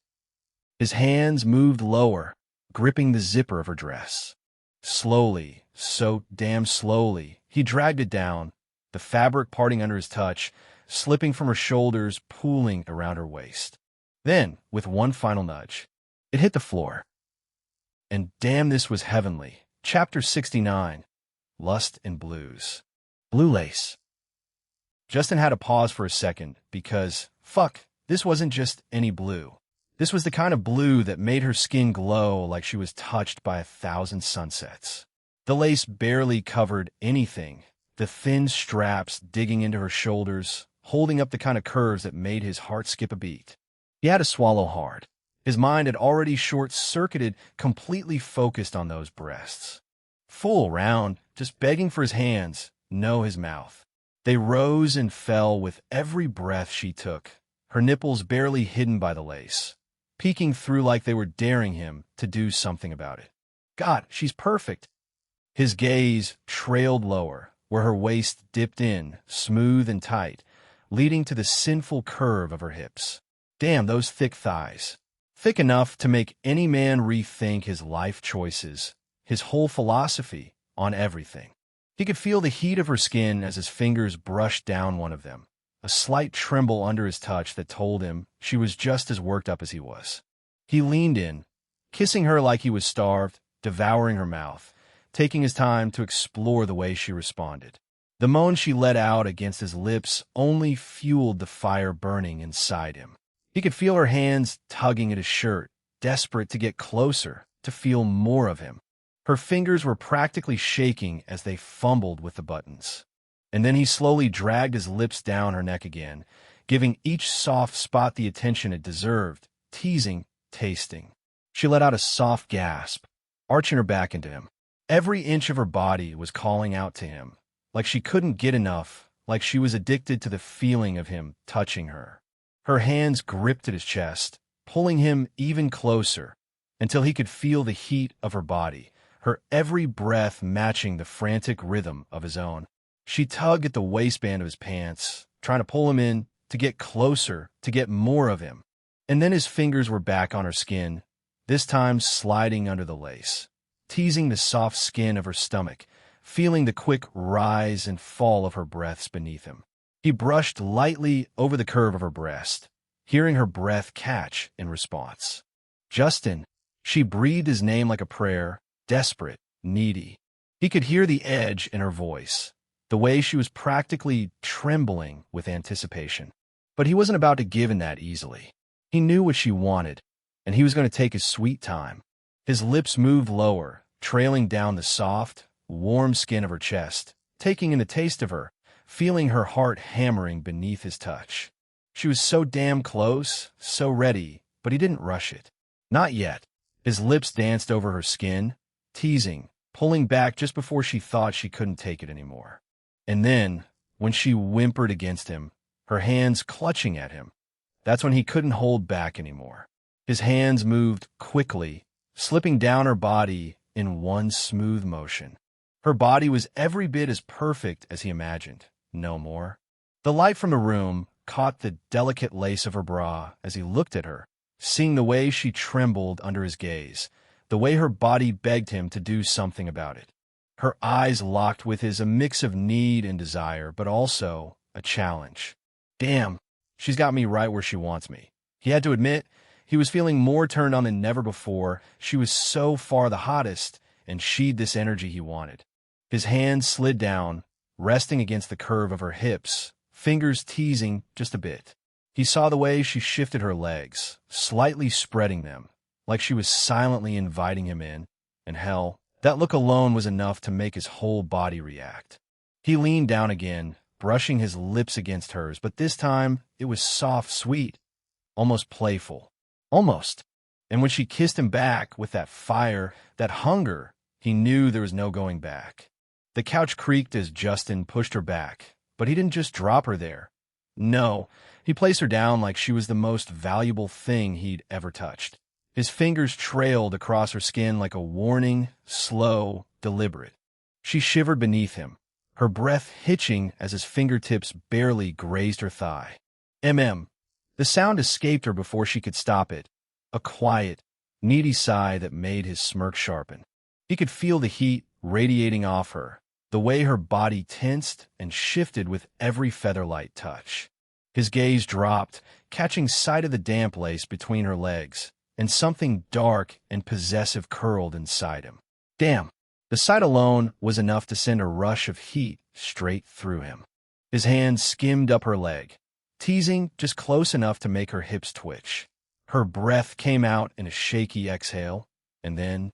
His hands moved lower, gripping the zipper of her dress. Slowly, so damn slowly, he dragged it down, the fabric parting under his touch, slipping from her shoulders, pooling around her waist. Then, with one final nudge, it hit the floor. And damn, this was heavenly. Chapter 69. Lust and Blues. Blue lace. Justin had to pause for a second because, fuck, this wasn't just any blue. This was the kind of blue that made her skin glow like she was touched by 1,000 sunsets. The lace barely covered anything, the thin straps digging into her shoulders, holding up the kind of curves that made his heart skip a beat. He had to swallow hard. His mind had already short-circuited, completely focused on those breasts. Full round, just begging for his hands, no his mouth. They rose and fell with every breath she took, her nipples barely hidden by the lace, peeking through like they were daring him to do something about it. God, she's perfect. His gaze trailed lower, where her waist dipped in, smooth and tight, leading to the sinful curve of her hips. Damn, those thick thighs. Thick enough to make any man rethink his life choices, his whole philosophy on everything. He could feel the heat of her skin as his fingers brushed down one of them, a slight tremble under his touch that told him she was just as worked up as he was. He leaned in, kissing her like he was starved, devouring her mouth, taking his time to explore the way she responded. The moan she let out against his lips only fueled the fire burning inside him. He could feel her hands tugging at his shirt, desperate to get closer, to feel more of him. Her fingers were practically shaking as they fumbled with the buttons. And then he slowly dragged his lips down her neck again, giving each soft spot the attention it deserved, teasing, tasting. She let out a soft gasp, arching her back into him. Every inch of her body was calling out to him, like she couldn't get enough, like she was addicted to the feeling of him touching her. Her hands gripped at his chest, pulling him even closer, until he could feel the heat of her body, her every breath matching the frantic rhythm of his own. She tugged at the waistband of his pants, trying to pull him in, to get closer, to get more of him. And then his fingers were back on her skin, this time sliding under the lace, teasing the soft skin of her stomach, feeling the quick rise and fall of her breaths beneath him. He brushed lightly over the curve of her breast, hearing her breath catch in response. Justin, she breathed his name like a prayer, desperate, needy. He could hear the edge in her voice, the way she was practically trembling with anticipation. But he wasn't about to give in that easily. He knew what she wanted, and he was going to take his sweet time. His lips moved lower, trailing down the soft, warm skin of her chest, taking in a taste of her, feeling her heart hammering beneath his touch. She was so damn close, so ready, but he didn't rush it. Not yet. His lips danced over her skin, teasing, pulling back just before she thought she couldn't take it anymore. And then, when she whimpered against him, her hands clutching at him, that's when he couldn't hold back anymore. His hands moved quickly, slipping down her body in one smooth motion. Her body was every bit as perfect as he imagined, no more. The light from the room caught the delicate lace of her bra as he looked at her, seeing the way she trembled under his gaze, the way her body begged him to do something about it. Her eyes locked with his, a mix of need and desire, but also a challenge. Damn, she's got me right where she wants me. He had to admit, he was feeling more turned on than never before. She was so far the hottest, and she'd this energy he wanted. His hands slid down, resting against the curve of her hips, fingers teasing just a bit. He saw the way she shifted her legs, slightly spreading them, like she was silently inviting him in, and hell, that look alone was enough to make his whole body react. He leaned down again, brushing his lips against hers, but this time it was soft, sweet, almost playful. Almost. And when she kissed him back with that fire, that hunger, he knew there was no going back. The couch creaked as Justin pushed her back, but he didn't just drop her there. No, he placed her down like she was the most valuable thing he'd ever touched. His fingers trailed across her skin like a warning, slow, deliberate. She shivered beneath him, her breath hitching as his fingertips barely grazed her thigh. The sound escaped her before she could stop it, a quiet, needy sigh that made his smirk sharpen. He could feel the heat radiating off her, the way her body tensed and shifted with every featherlight touch. His gaze dropped, catching sight of the damp lace between her legs, and something dark and possessive curled inside him. Damn! The sight alone was enough to send a rush of heat straight through him. His hand skimmed up her leg, teasing just close enough to make her hips twitch. Her breath came out in a shaky exhale, and then,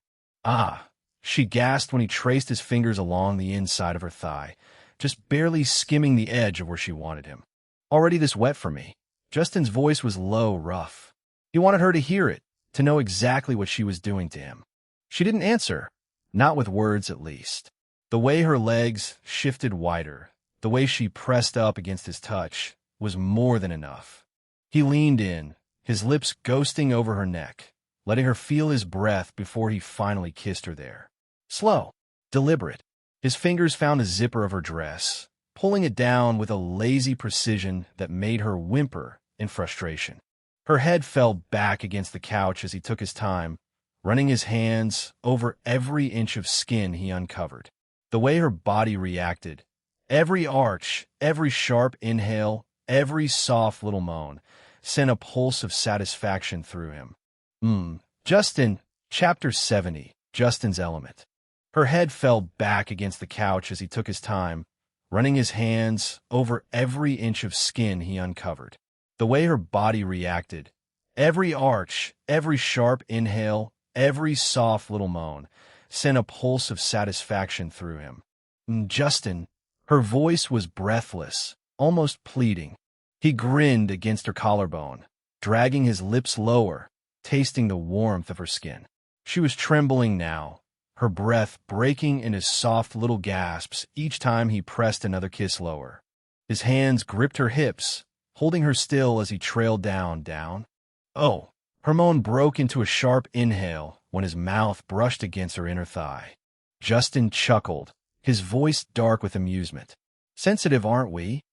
she gasped when he traced his fingers along the inside of her thigh, just barely skimming the edge of where she wanted him. Already this wet for me. Justin's voice was low, rough. He wanted her to hear it, to know exactly what she was doing to him. She didn't answer, not with words at least. The way her legs shifted wider, the way she pressed up against his touch, was more than enough. He leaned in, his lips ghosting over her neck, letting her feel his breath before he finally kissed her there. Slow, deliberate, His fingers found the zipper of her dress, pulling it down with a lazy precision that made her whimper in frustration. Her head fell back against the couch as he took his time, running his hands over every inch of skin he uncovered. The way her body reacted, every arch, every sharp inhale, every soft little moan, sent a pulse of satisfaction through him. Justin, Chapter 70, Justin's Element. Her head fell back against the couch as he took his time, running his hands over every inch of skin he uncovered. The way her body reacted, every arch, every sharp inhale, every soft little moan, sent a pulse of satisfaction through him. Justin, her voice was breathless, almost pleading. He grinned against her collarbone, dragging his lips lower, tasting the warmth of her skin. She was trembling now, her breath breaking into soft little gasps each time he pressed another kiss lower. His hands gripped her hips, holding her still as he trailed down. Oh! Her moan broke into a sharp inhale when his mouth brushed against her inner thigh. Justin chuckled, his voice dark with amusement. Sensitive, aren't we?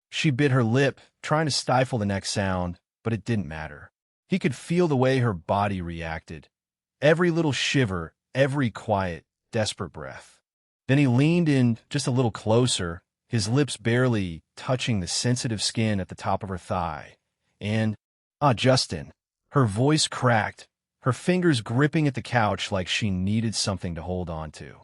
She bit her lip, trying to stifle the next sound, but it didn't matter. He could feel the way her body reacted. Every little shiver, every quiet, desperate breath. Then he leaned in just a little closer, his lips barely touching the sensitive skin at the top of her thigh. And, Justin. Her voice cracked, her fingers gripping at the couch like she needed something to hold on to.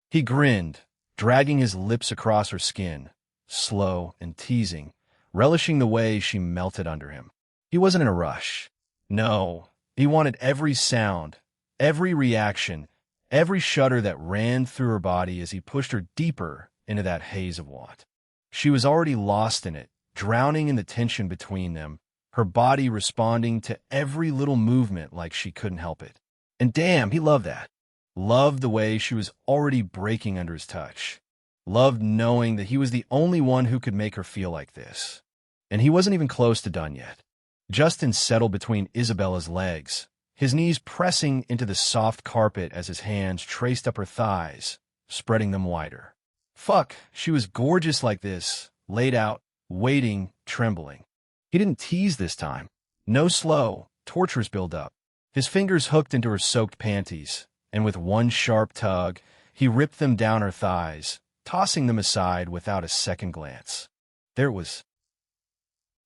He grinned, dragging his lips across her skin, slow and teasing, relishing the way she melted under him. He wasn't in a rush. No, he wanted every sound, every reaction, every shudder that ran through her body as he pushed her deeper into that haze of want. She was already lost in it, drowning in the tension between them, her body responding to every little movement like she couldn't help it. And damn, he loved that. Loved the way she was already breaking under his touch. Loved knowing that he was the only one who could make her feel like this. And he wasn't even close to done yet. Justin settled between Isabella's legs, his knees pressing into the soft carpet as his hands traced up her thighs, spreading them wider. Fuck, she was gorgeous like this, laid out, waiting, trembling. He didn't tease this time. No slow, torturous build-up. His fingers hooked into her soaked panties, and with one sharp tug, he ripped them down her thighs, tossing them aside without a second glance. There it was.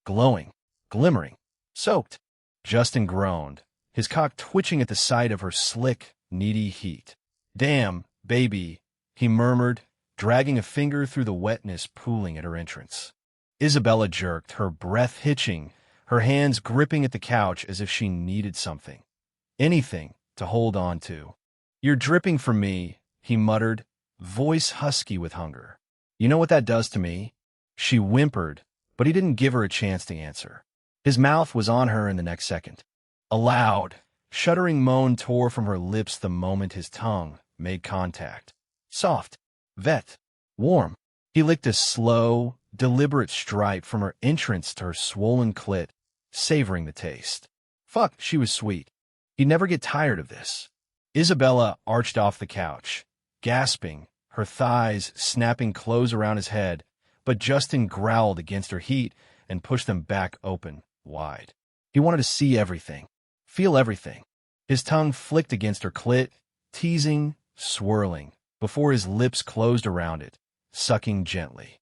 Glowing, glimmering, soaked. Justin groaned, his cock twitching at the sight of her slick, needy heat. Damn, baby, he murmured, dragging a finger through the wetness pooling at her entrance. Isabella jerked, her breath hitching, her hands gripping at the couch as if she needed something. Anything to hold on to. You're dripping from me, he muttered, voice husky with hunger. You know what that does to me? She whimpered, but he didn't give her a chance to answer. His mouth was on her in the next second. A loud, shuddering moan tore from her lips the moment his tongue made contact. Soft, vet, warm. He licked a slow, deliberate stripe from her entrance to her swollen clit, savoring the taste. Fuck, she was sweet. He'd never get tired of this. Isabella arched off the couch, gasping, her thighs snapping close around his head, but Justin growled against her heat and pushed them back open, wide. He wanted to see everything, feel everything. His tongue flicked against her clit, teasing, swirling, before his lips closed around it, sucking gently.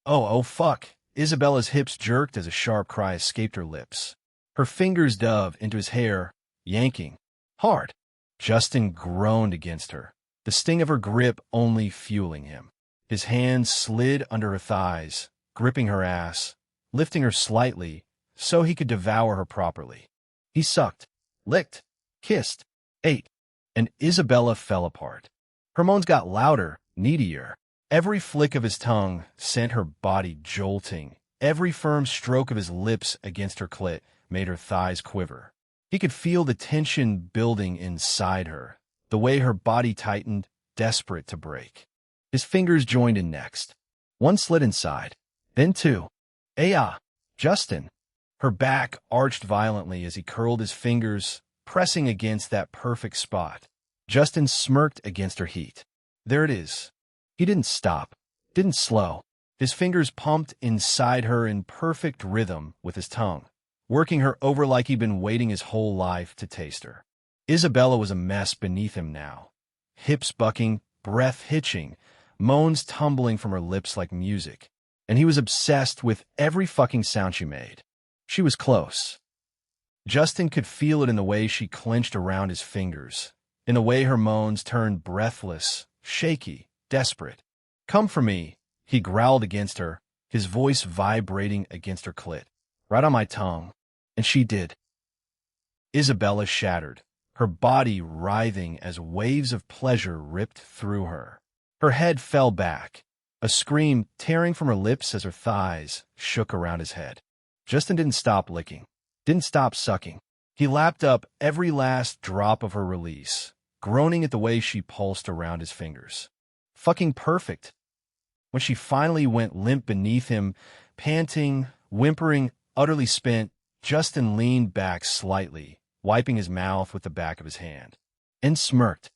Oh, fuck. Isabella's hips jerked as a sharp cry escaped her lips. Her fingers dove into his hair, yanking. Hard. Justin groaned against her, the sting of her grip only fueling him. His hands slid under her thighs, gripping her ass, lifting her slightly so he could devour her properly. He sucked, licked, kissed, ate, and Isabella fell apart. Her moans got louder, needier. Every flick of his tongue sent her body jolting. Every firm stroke of his lips against her clit made her thighs quiver. He could feel the tension building inside her, the way her body tightened, desperate to break. His fingers joined in next. One slid inside, then two. Justin. Her back arched violently as he curled his fingers, pressing against that perfect spot. Justin smirked against her heat. There it is. He didn't stop, didn't slow. His fingers pumped inside her in perfect rhythm with his tongue, working her over like he'd been waiting his whole life to taste her. Isabella was a mess beneath him now. Hips bucking, breath hitching, moans tumbling from her lips like music. And he was obsessed with every fucking sound she made. She was close. Justin could feel it in the way she clenched around his fingers, in the way her moans turned breathless, shaky, desperate. "Come for me," he growled against her, his voice vibrating against her clit, right on my tongue. And she did. Isabella shattered, her body writhing as waves of pleasure ripped through her. Her head fell back, a scream tearing from her lips as her thighs shook around his head. Justin didn't stop licking, didn't stop sucking. He lapped up every last drop of her release, groaning at the way she pulsed around his fingers. Fucking perfect. When she finally went limp beneath him, panting, whimpering, utterly spent, Justin leaned back slightly, wiping his mouth with the back of his hand, and smirked.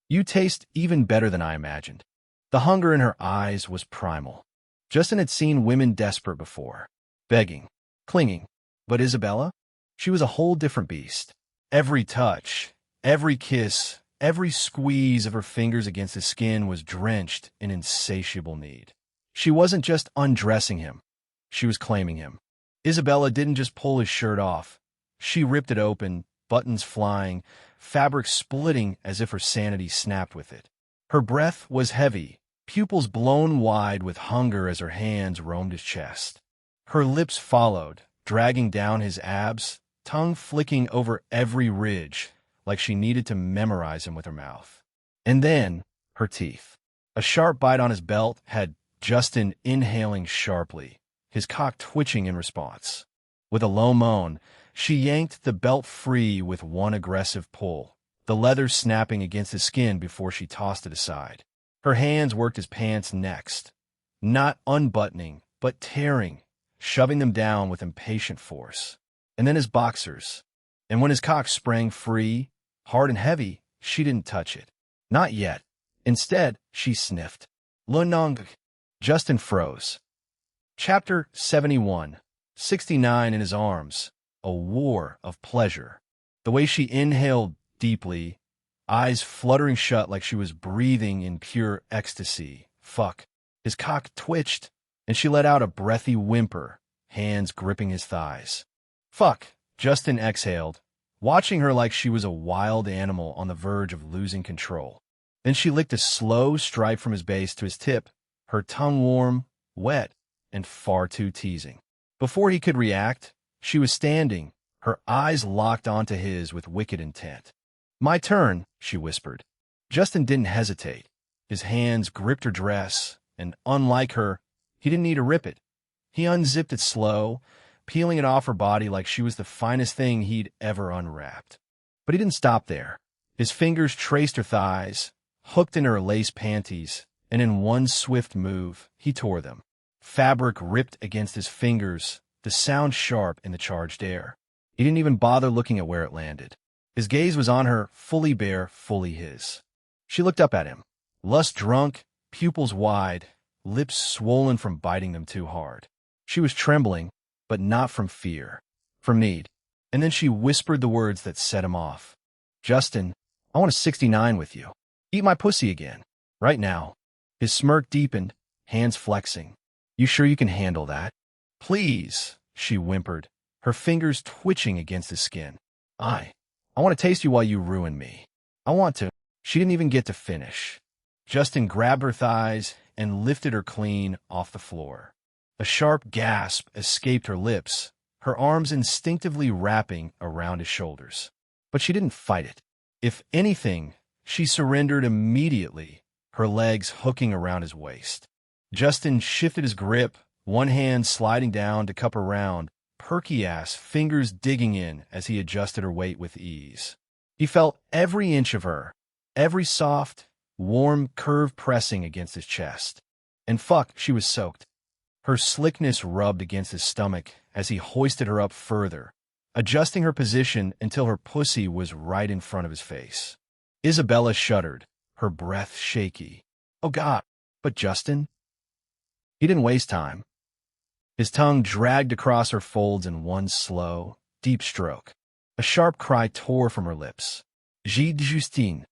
"You taste even better than I imagined." The hunger in her eyes was primal. Justin had seen women desperate before, begging, clinging. But Isabella? She was a whole different beast. Every touch, every kiss, every squeeze of her fingers against his skin was drenched in insatiable need. She wasn't just undressing him. She was claiming him. Isabella didn't just pull his shirt off. She ripped it open, buttons flying, fabric splitting as if her sanity snapped with it. Her breath was heavy, pupils blown wide with hunger as her hands roamed his chest. Her lips followed, dragging down his abs, tongue flicking over every ridge, like she needed to memorize him with her mouth. And then, her teeth. A sharp bite on his belt had Justin inhaling sharply, his cock twitching in response. With a low moan, she yanked the belt free with one aggressive pull, the leather snapping against his skin before she tossed it aside. Her hands worked his pants next, not unbuttoning, but tearing, shoving them down with impatient force. And then his boxers. And when his cock sprang free, hard and heavy, she didn't touch it. Not yet. Instead, she sniffed. Lunong. Justin froze. Chapter 71. 69 in his arms. A war of pleasure. The way she inhaled deeply, eyes fluttering shut like she was breathing in pure ecstasy. Fuck. His cock twitched, and she let out a breathy whimper, hands gripping his thighs. Fuck. Justin exhaled, watching her like she was a wild animal on the verge of losing control. Then she licked a slow stripe from his base to his tip, her tongue warm, wet, and far too teasing. Before he could react, she was standing, her eyes locked onto his with wicked intent. "My turn," she whispered. Justin didn't hesitate. His hands gripped her dress, and unlike her, he didn't need to rip it. He unzipped it slow, peeling it off her body like she was the finest thing he'd ever unwrapped. But he didn't stop there. His fingers traced her thighs, hooked into her lace panties, and in one swift move, he tore them. Fabric ripped against his fingers, the sound sharp in the charged air. He didn't even bother looking at where it landed. His gaze was on her, fully bare, fully his. She looked up at him, lust-drunk, pupils wide, lips swollen from biting them too hard. She was trembling, but not from fear, from need. And then she whispered the words that set him off. "Justin, I want a 69 with you. Eat my pussy again. Right now." His smirk deepened, hands flexing. "You sure you can handle that?" "Please," she whimpered, her fingers twitching against his skin. I want to taste you while you ruin me. I want to." She didn't even get to finish. Justin grabbed her thighs and lifted her clean off the floor. A sharp gasp escaped her lips, her arms instinctively wrapping around his shoulders. But she didn't fight it. If anything, she surrendered immediately, her legs hooking around his waist. Justin shifted his grip, one hand sliding down to cup her round, perky-ass fingers digging in as he adjusted her weight with ease. He felt every inch of her, every soft, warm curve pressing against his chest. And fuck, she was soaked. Her slickness rubbed against his stomach as he hoisted her up further, adjusting her position until her pussy was right in front of his face. Isabella shuddered, her breath shaky. Oh God. But Justin? He didn't waste time. His tongue dragged across her folds in one slow, deep stroke. A sharp cry tore from her lips. Gide Justine.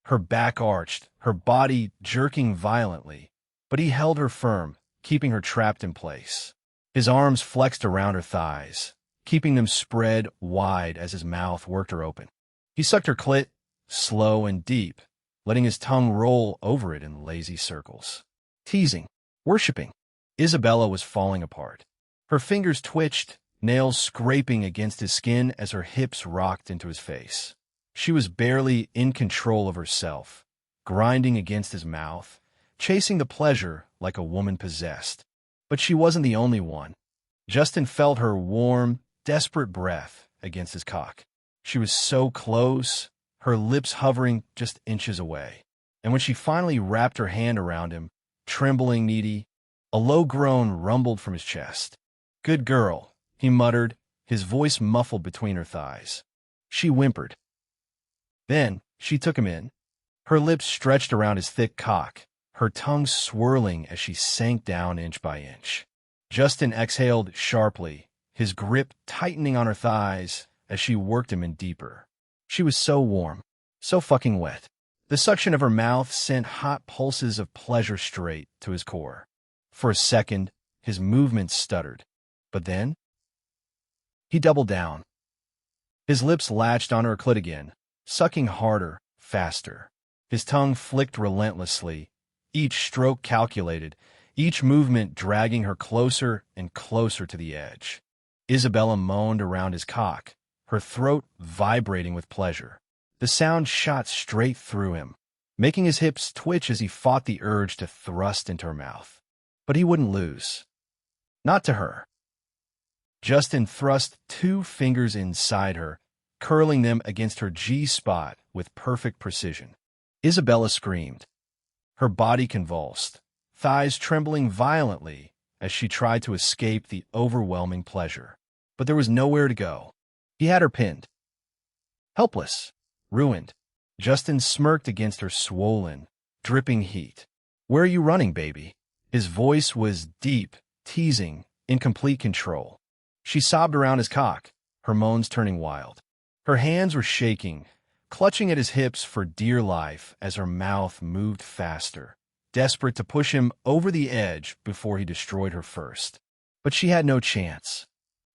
Her back arched, her body jerking violently, but he held her firm, keeping her trapped in place. His arms flexed around her thighs, keeping them spread wide as his mouth worked her open. He sucked her clit, slow and deep, letting his tongue roll over it in lazy circles. Teasing, worshipping. Isabella was falling apart. Her fingers twitched, nails scraping against his skin as her hips rocked into his face. She was barely in control of herself, grinding against his mouth, chasing the pleasure like a woman possessed. But she wasn't the only one. Justin felt her warm, desperate breath against his cock. She was so close, her lips hovering just inches away. And when she finally wrapped her hand around him, trembling, needy, a low groan rumbled from his chest. "Good girl," he muttered, his voice muffled between her thighs. She whimpered. Then she took him in, her lips stretched around his thick cock, her tongue swirling as she sank down inch by inch. Justin exhaled sharply, his grip tightening on her thighs as she worked him in deeper. She was so warm, so fucking wet. The suction of her mouth sent hot pulses of pleasure straight to his core. For a second, his movements stuttered. But then, he doubled down. His lips latched on her clit again, sucking harder, faster. His tongue flicked relentlessly, each stroke calculated, each movement dragging her closer and closer to the edge. Isabella moaned around his cock, her throat vibrating with pleasure. The sound shot straight through him, making his hips twitch as he fought the urge to thrust into her mouth. But he wouldn't lose. Not to her. Justin thrust 2 fingers inside her, curling them against her G-spot with perfect precision. Isabella screamed. Her body convulsed, thighs trembling violently as she tried to escape the overwhelming pleasure. But there was nowhere to go. He had her pinned. Helpless, ruined. Justin smirked against her swollen, dripping heat. "Where are you running, baby?" His voice was deep, teasing, in complete control. She sobbed around his cock, her moans turning wild. Her hands were shaking, clutching at his hips for dear life as her mouth moved faster, desperate to push him over the edge before he destroyed her first. But she had no chance.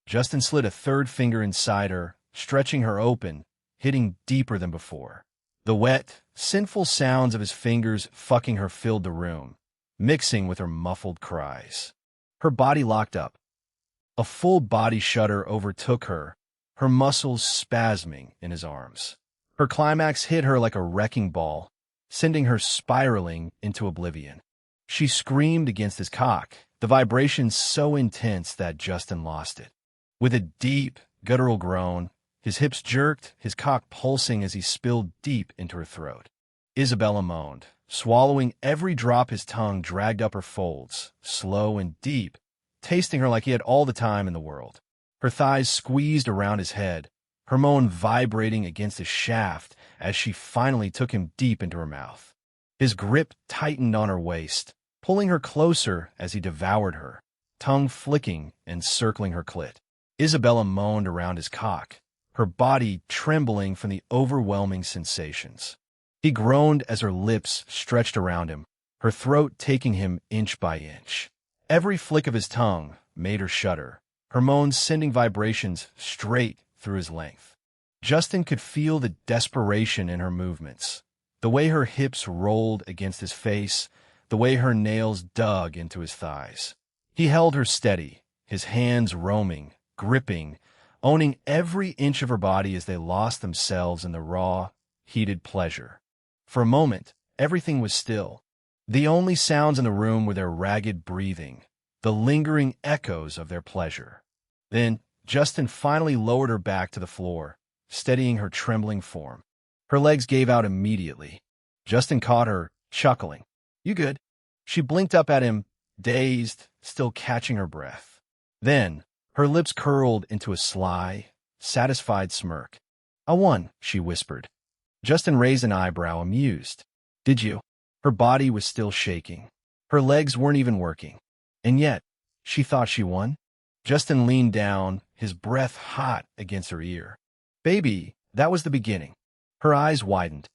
Justin slid a 3rd finger inside her, stretching her open, hitting deeper than before. The wet, sinful sounds of his fingers fucking her filled the room, mixing with her muffled cries. Her body locked up. A full body shudder overtook her, her muscles spasming in his arms. Her climax hit her like a wrecking ball, sending her spiraling into oblivion. She screamed against his cock, the vibration so intense that Justin lost it. With a deep, guttural groan, his hips jerked, his cock pulsing as he spilled deep into her throat. Isabella moaned, swallowing every drop his tongue dragged up her folds, slow and deep, tasting her like he had all the time in the world. Her thighs squeezed around his head, her moan vibrating against his shaft as she finally took him deep into her mouth. His grip tightened on her waist, pulling her closer as he devoured her, tongue flicking and circling her clit. Isabella moaned around his cock, her body trembling from the overwhelming sensations. He groaned as her lips stretched around him, her throat taking him inch by inch. Every flick of his tongue made her shudder, her moans sending vibrations straight through his length. Justin could feel the desperation in her movements, the way her hips rolled against his face, the way her nails dug into his thighs. He held her steady, his hands roaming, gripping, owning every inch of her body as they lost themselves in the raw, heated pleasure. For a moment, everything was still. The only sounds in the room were their ragged breathing, the lingering echoes of their pleasure. Then, Justin finally lowered her back to the floor, steadying her trembling form. Her legs gave out immediately. Justin caught her, chuckling. "You good?" She blinked up at him, dazed, still catching her breath. Then, her lips curled into a sly, satisfied smirk. "I won," she whispered. Justin raised an eyebrow, amused. "Did you?" Her body was still shaking. Her legs weren't even working. And yet, she thought she won. Justin leaned down, his breath hot against her ear. Baby, that was the beginning. Her eyes widened.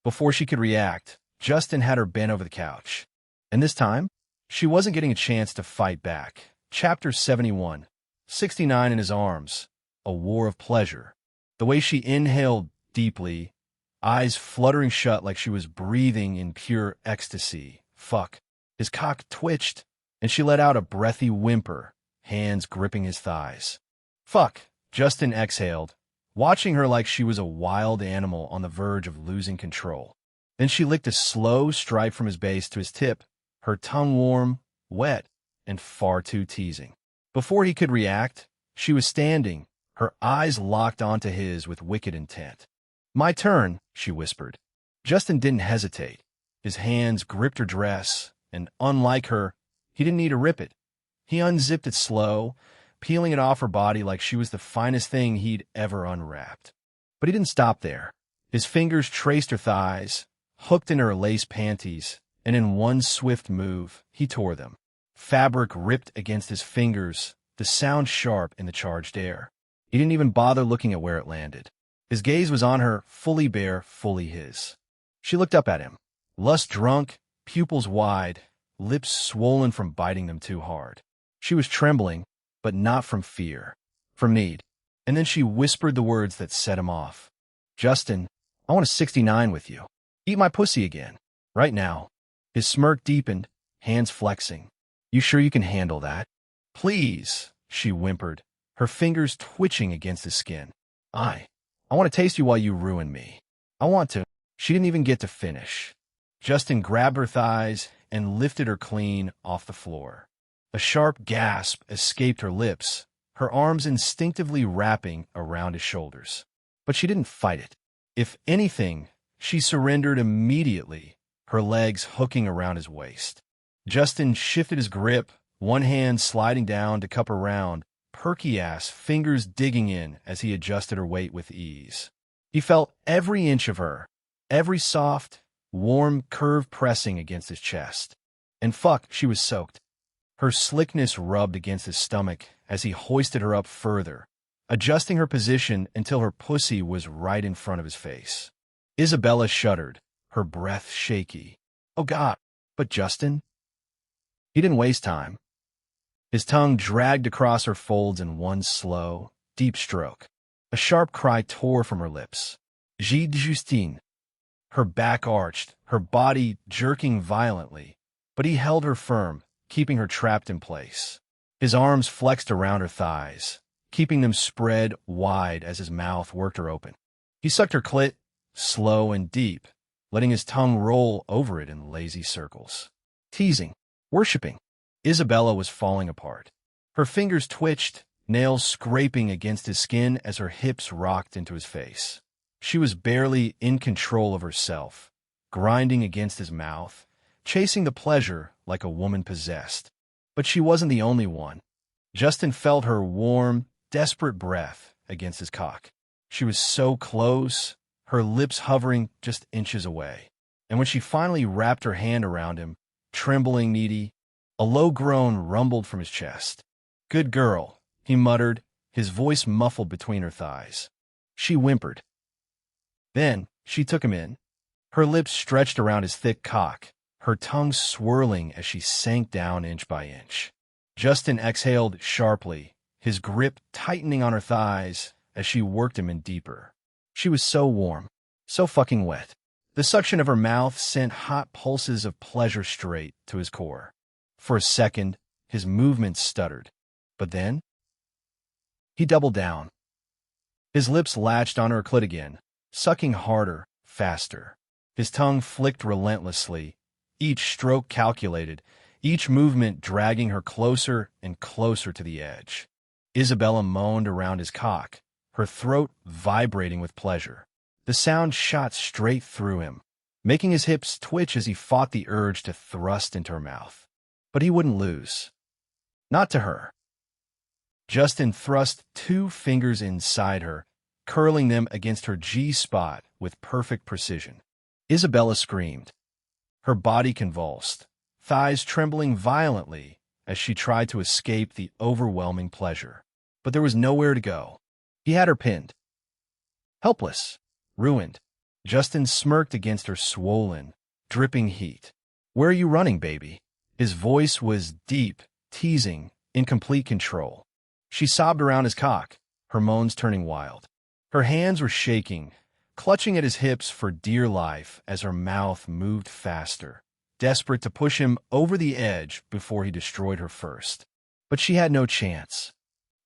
Before she could react, Justin had her bent over the couch. And this time, she wasn't getting a chance to fight back. Chapter 71, 69 in his arms, a war of pleasure. The way she inhaled deeply, eyes fluttering shut like she was breathing in pure ecstasy. Fuck. His cock twitched, and she let out a breathy whimper, hands gripping his thighs. Fuck, Justin exhaled, watching her like she was a wild animal on the verge of losing control. Then she licked a slow stripe from his base to his tip, her tongue warm, wet, and far too teasing. Before he could react, she was standing, her eyes locked onto his with wicked intent. My turn, she whispered. Justin didn't hesitate. His hands gripped her dress, and unlike her, he didn't need to rip it. He unzipped it slow, peeling it off her body like she was the finest thing he'd ever unwrapped. But he didn't stop there. His fingers traced her thighs, hooked into her lace panties, and in one swift move, he tore them. Fabric ripped against his fingers, the sound sharp in the charged air. He didn't even bother looking at where it landed. His gaze was on her, fully bare, fully his. She looked up at him, lust-drunk, pupils wide, lips swollen from biting them too hard. She was trembling, but not from fear, from need. And then she whispered the words that set him off. Justin, I want a 69 with you. Eat my pussy again. Right now. His smirk deepened, hands flexing. You sure you can handle that? Please, she whimpered, her fingers twitching against his skin. I want to taste you while you ruin me. I want to. She didn't even get to finish. Justin grabbed her thighs and lifted her clean off the floor. A sharp gasp escaped her lips, her arms instinctively wrapping around his shoulders. But she didn't fight it. If anything, she surrendered immediately, her legs hooking around his waist. Justin shifted his grip, one hand sliding down to cup her round, perky-ass fingers digging in as he adjusted her weight with ease. He felt every inch of her, every soft, warm curve pressing against his chest. And fuck, she was soaked. Her slickness rubbed against his stomach as he hoisted her up further, adjusting her position until her pussy was right in front of his face. Isabella shuddered, her breath shaky. Oh God, but Justin? He didn't waste time. His tongue dragged across her folds in one slow, deep stroke. A sharp cry tore from her lips. Gide Justine. Her back arched, her body jerking violently, but he held her firm, keeping her trapped in place. His arms flexed around her thighs, keeping them spread wide as his mouth worked her open. He sucked her clit, slow and deep, letting his tongue roll over it in lazy circles. Teasing, worshipping. Isabella was falling apart. Her fingers twitched, nails scraping against his skin as her hips rocked into his face. She was barely in control of herself, grinding against his mouth, chasing the pleasure like a woman possessed. But she wasn't the only one. Justin felt her warm, desperate breath against his cock. She was so close, her lips hovering just inches away. And when she finally wrapped her hand around him, trembling, needy, a low groan rumbled from his chest. Good girl, he muttered, his voice muffled between her thighs. She whimpered. Then she took him in. Her lips stretched around his thick cock, her tongue swirling as she sank down inch by inch. Justin exhaled sharply, his grip tightening on her thighs as she worked him in deeper. She was so warm, so fucking wet. The suction of her mouth sent hot pulses of pleasure straight to his core. For a second, his movements stuttered. But then, he doubled down. His lips latched on her clit again, sucking harder, faster. His tongue flicked relentlessly, each stroke calculated, each movement dragging her closer and closer to the edge. Isabella moaned around his cock, her throat vibrating with pleasure. The sound shot straight through him, making his hips twitch as he fought the urge to thrust into her mouth. But he wouldn't lose. Not to her. Justin thrust 2 fingers inside her, curling them against her G-spot with perfect precision. Isabella screamed. her body convulsed, thighs trembling violently as she tried to escape the overwhelming pleasure. But there was nowhere to go. He had her pinned. Helpless. Ruined. Justin smirked against her swollen, dripping heat. "Where are you running, baby?" His voice was deep, teasing, in complete control. She sobbed around his cock, her moans turning wild. Her hands were shaking, clutching at his hips for dear life as her mouth moved faster, desperate to push him over the edge before he destroyed her first. But she had no chance.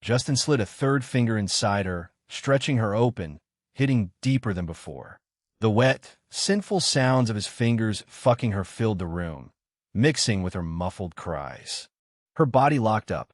Justin slid a third finger inside her, stretching her open, hitting deeper than before. The wet, sinful sounds of his fingers fucking her filled the room, mixing with her muffled cries. Her body locked up.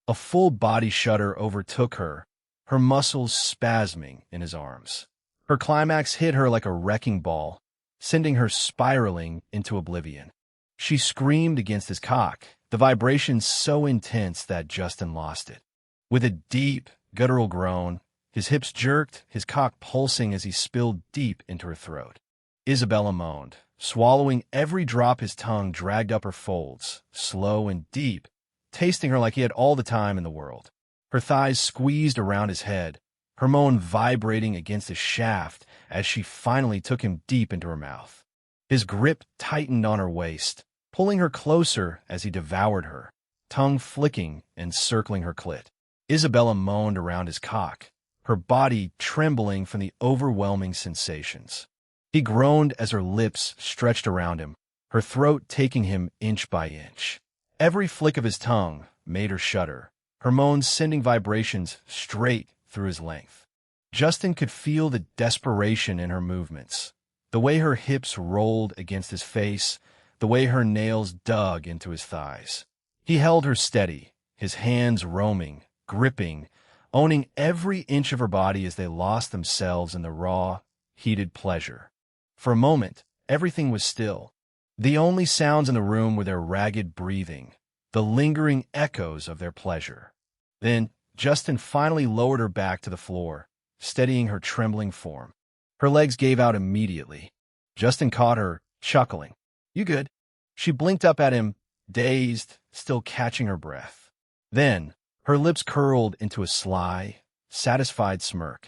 A full body shudder overtook her, her muscles spasming in his arms. Her climax hit her like a wrecking ball, sending her spiraling into oblivion. She screamed against his cock, the vibration so intense that Justin lost it. With a deep, guttural groan, his hips jerked, his cock pulsing as he spilled deep into her throat. Isabella moaned, swallowing every drop his tongue dragged up her folds, slow and deep, tasting her like he had all the time in the world. Her thighs squeezed around his head, her moan vibrating against his shaft as she finally took him deep into her mouth. His grip tightened on her waist, pulling her closer as he devoured her, tongue flicking and circling her clit. Isabella moaned around his cock, her body trembling from the overwhelming sensations. He groaned as her lips stretched around him, her throat taking him inch by inch. Every flick of his tongue made her shudder, her moans sending vibrations straight through his length. Justin could feel the desperation in her movements, the way her hips rolled against his face, the way her nails dug into his thighs. He held her steady, his hands roaming, gripping, owning every inch of her body as they lost themselves in the raw, heated pleasure. For a moment, everything was still. The only sounds in the room were their ragged breathing, the lingering echoes of their pleasure. Then, Justin finally lowered her back to the floor, steadying her trembling form. Her legs gave out immediately. Justin caught her, chuckling. "You good?" She blinked up at him, dazed, still catching her breath. Then, her lips curled into a sly, satisfied smirk.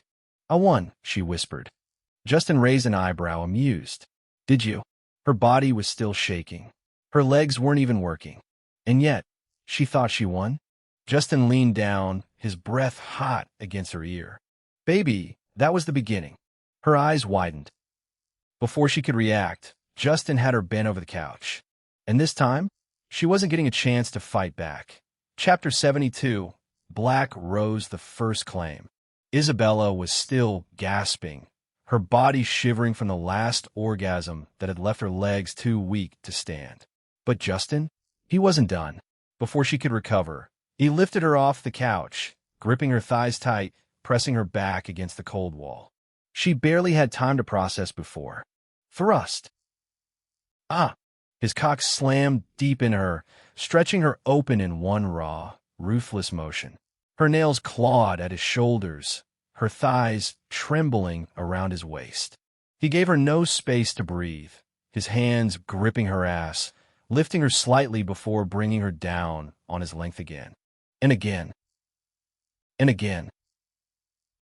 "I won," she whispered. Justin raised an eyebrow, amused. "Did you?" Her body was still shaking. Her legs weren't even working. And yet, she thought she won. Justin leaned down, his breath hot against her ear. "Baby, that was the beginning." Her eyes widened. Before she could react, Justin had her bent over the couch. And this time, she wasn't getting a chance to fight back. Chapter 72, Black rose the first claim. Isabella was still gasping, her body shivering from the last orgasm that had left her legs too weak to stand. But Justin? He wasn't done. Before she could recover, he lifted her off the couch, gripping her thighs tight, pressing her back against the cold wall. She barely had time to process before. Thrust. Ah! His cock slammed deep in her, stretching her open in one raw, ruthless motion. Her nails clawed at his shoulders, her thighs trembling around his waist. He gave her no space to breathe, his hands gripping her ass, lifting her slightly before bringing her down on his length again. And again. And again.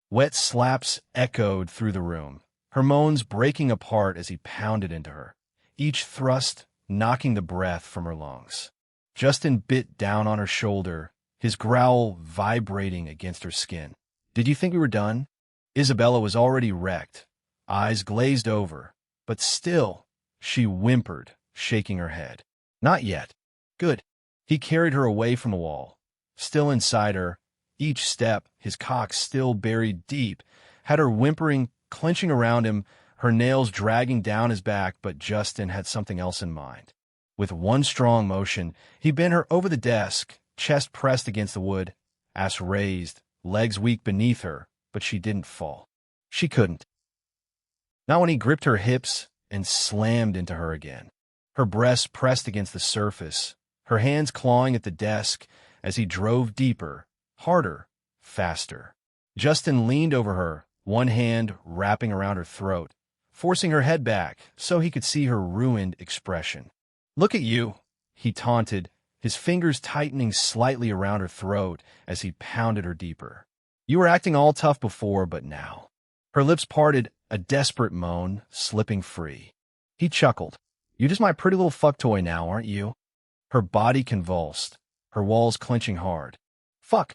Wet slaps echoed through the room, her moans breaking apart as he pounded into her, each thrust knocking the breath from her lungs. Justin bit down on her shoulder, his growl vibrating against her skin. "Did you think we were done?" Isabella was already wrecked, eyes glazed over, but still, she whimpered, shaking her head. "Not yet." "Good." He carried her away from the wall. Still inside her, each step, his cock still buried deep, had her whimpering, clenching around him, her nails dragging down his back, but Justin had something else in mind. With one strong motion, he bent her over the desk, chest pressed against the wood, ass raised, legs weak beneath her, but she didn't fall. She couldn't. Not when he gripped her hips and slammed into her again. Her breasts pressed against the surface, her hands clawing at the desk as he drove deeper, harder, faster. Justin leaned over her, one hand wrapping around her throat, forcing her head back so he could see her ruined expression. "Look at you," he taunted, his fingers tightening slightly around her throat as he pounded her deeper. "You were acting all tough before, but now." Her lips parted, a desperate moan, slipping free. He chuckled. "You're just my pretty little fuck toy now, aren't you?" Her body convulsed, her walls clenching hard. "Fuck."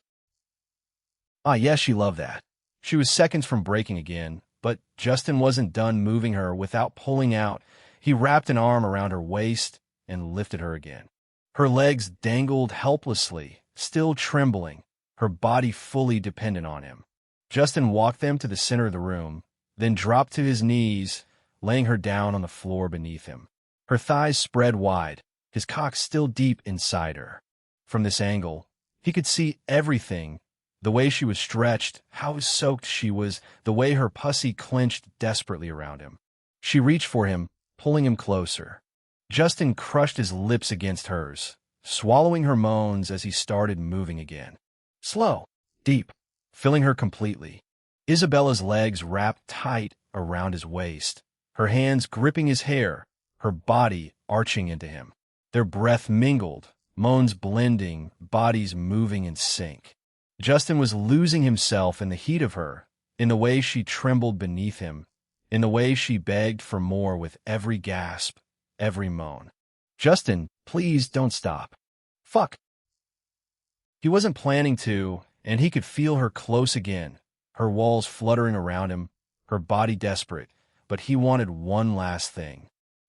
Ah, yes, she loved that. She was seconds from breaking again, but Justin wasn't done moving her without pulling out. He wrapped an arm around her waist and lifted her again. Her legs dangled helplessly, still trembling, her body fully dependent on him. Justin walked them to the center of the room, then dropped to his knees, laying her down on the floor beneath him. Her thighs spread wide, his cock still deep inside her. From this angle, he could see everything. The way she was stretched, how soaked she was, the way her pussy clenched desperately around him. She reached for him, pulling him closer. Justin crushed his lips against hers, swallowing her moans as he started moving again. Slow, deep, filling her completely. Isabella's legs wrapped tight around his waist, her hands gripping his hair, her body arching into him. Their breath mingled, moans blending, bodies moving in sync. Justin was losing himself in the heat of her, in the way she trembled beneath him, in the way she begged for more with every gasp, every moan. "Justin, please don't stop." "Fuck." He wasn't planning to, and he could feel her close again, her walls fluttering around him, her body desperate, but he wanted one last thing.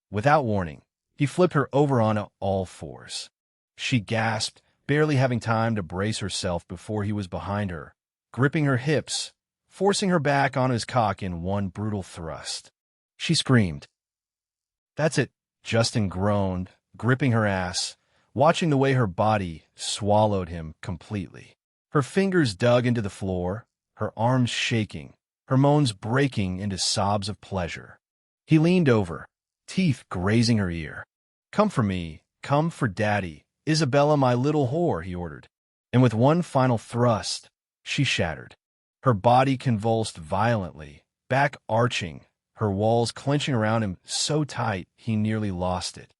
Without warning, he flipped her over on all fours. She gasped, barely having time to brace herself before he was behind her, gripping her hips, forcing her back on his cock in one brutal thrust. She screamed. "That's it," Justin groaned, gripping her ass, watching the way her body swallowed him completely. Her fingers dug into the floor, her arms shaking, her moans breaking into sobs of pleasure. He leaned over, teeth grazing her ear. "Come for me, come for Daddy. Isabella, my little whore," he ordered. And with one final thrust, she shattered. Her body convulsed violently, back arching, her walls clenching around him so tight he nearly lost it.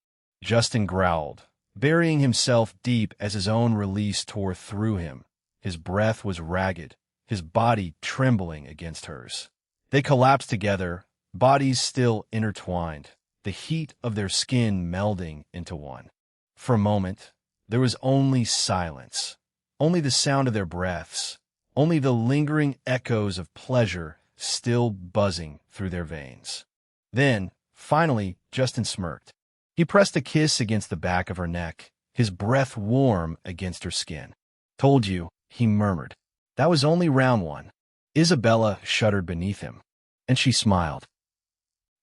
Justin growled, burying himself deep as his own release tore through him. His breath was ragged, his body trembling against hers. They collapsed together, bodies still intertwined, the heat of their skin melding into one. For a moment, there was only silence, only the sound of their breaths, only the lingering echoes of pleasure still buzzing through their veins. Then, finally, Justin smirked. He pressed a kiss against the back of her neck, his breath warm against her skin. "Told you," he murmured. "That was only round one." Isabella shuddered beneath him, and she smiled.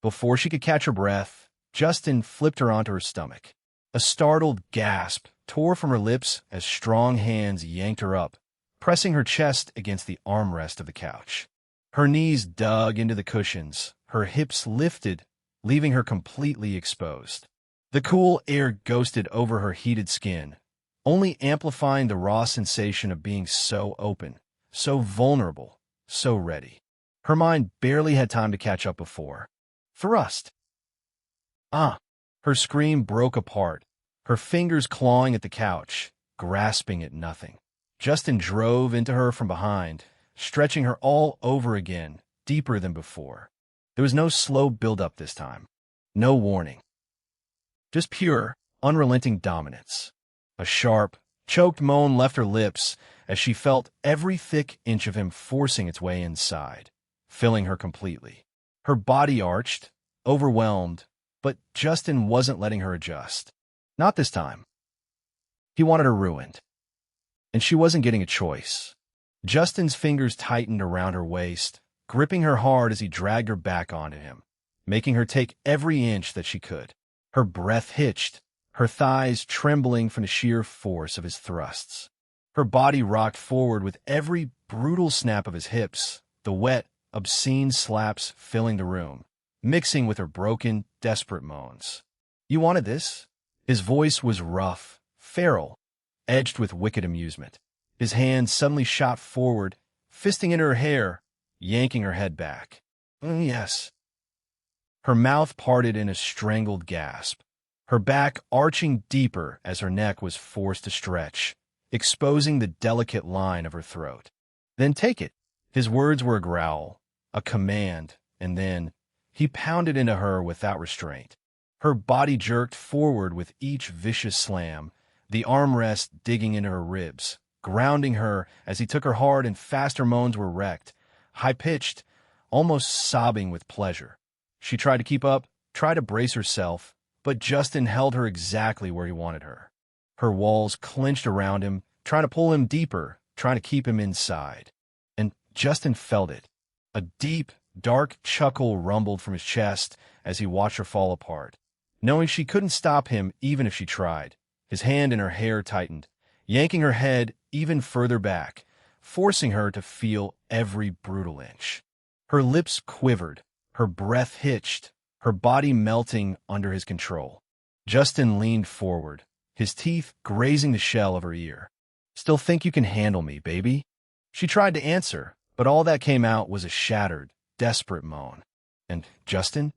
Before she could catch her breath, Justin flipped her onto her stomach. A startled gasp tore from her lips as strong hands yanked her up, pressing her chest against the armrest of the couch. Her knees dug into the cushions, her hips lifted, leaving her completely exposed. The cool air ghosted over her heated skin, only amplifying the raw sensation of being so open, so vulnerable, so ready. Her mind barely had time to catch up before. Thrust. "Ah!" Her scream broke apart, her fingers clawing at the couch, grasping at nothing. Justin drove into her from behind, stretching her all over again, deeper than before. There was no slow build-up this time. No warning. Just pure, unrelenting dominance. A sharp, choked moan left her lips as she felt every thick inch of him forcing its way inside, filling her completely. Her body arched, overwhelmed, but Justin wasn't letting her adjust. Not this time. He wanted her ruined. And she wasn't getting a choice. Justin's fingers tightened around her waist, gripping her hard as he dragged her back onto him, making her take every inch that she could. Her breath hitched, her thighs trembling from the sheer force of his thrusts. Her body rocked forward with every brutal snap of his hips, the wet, obscene slaps filling the room, mixing with her broken, desperate moans. "You wanted this?" His voice was rough, feral, edged with wicked amusement. His hand suddenly shot forward, fisting into her hair, yanking her head back. "Yes." Her mouth parted in a strangled gasp, her back arching deeper as her neck was forced to stretch, exposing the delicate line of her throat. "Then take it." His words were a growl, a command, and then he pounded into her without restraint. Her body jerked forward with each vicious slam, the armrest digging into her ribs, grounding her as he took her hard, and faster moans were wrecked, high-pitched, almost sobbing with pleasure. She tried to keep up, tried to brace herself, but Justin held her exactly where he wanted her. Her walls clenched around him, trying to pull him deeper, trying to keep him inside. And Justin felt it. A deep, dark chuckle rumbled from his chest as he watched her fall apart. Knowing she couldn't stop him even if she tried, his hand in her hair tightened, yanking her head even further back, forcing her to feel every brutal inch. Her lips quivered, her breath hitched, her body melting under his control. Justin leaned forward, his teeth grazing the shell of her ear. "Still think you can handle me, baby?" She tried to answer, but all that came out was a shattered, desperate moan. And Justin?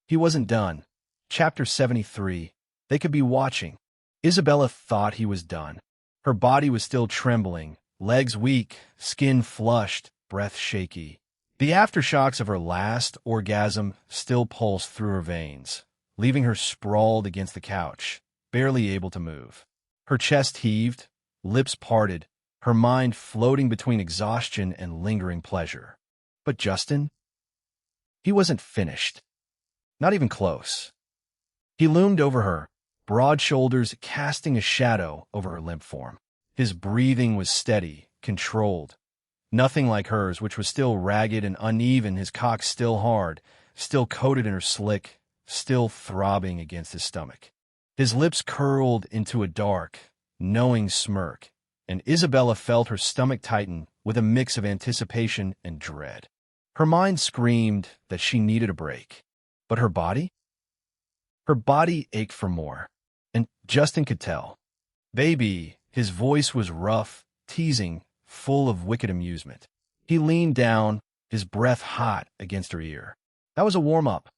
He wasn't done. Chapter 73. They could be watching. Isabella thought he was done. Her body was still trembling, legs weak, skin flushed, breath shaky. The aftershocks of her last orgasm still pulsed through her veins, leaving her sprawled against the couch, barely able to move. Her chest heaved, lips parted, her mind floating between exhaustion and lingering pleasure. But Justin? He wasn't finished. Not even close. He loomed over her, broad shoulders casting a shadow over her limp form. His breathing was steady, controlled. Nothing like hers, which was still ragged and uneven, his cock still hard, still coated in her slick, still throbbing against his stomach. His lips curled into a dark, knowing smirk, and Isabella felt her stomach tighten with a mix of anticipation and dread. Her mind screamed that she needed a break. But her body? Her body ached for more, and Justin could tell. "Baby," his voice was rough, teasing, full of wicked amusement. He leaned down, his breath hot against her ear. That was a warm-up.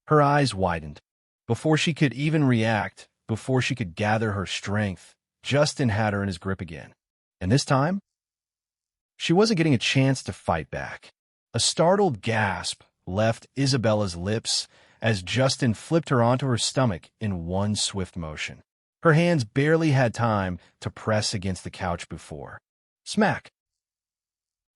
Her eyes widened. Before she could even react, before she could gather her strength, Justin had her in his grip again. And this time, she wasn't getting a chance to fight back. A startled gasp left Isabella's lips as Justin flipped her onto her stomach in one swift motion. Her hands barely had time to press against the couch before. Smack!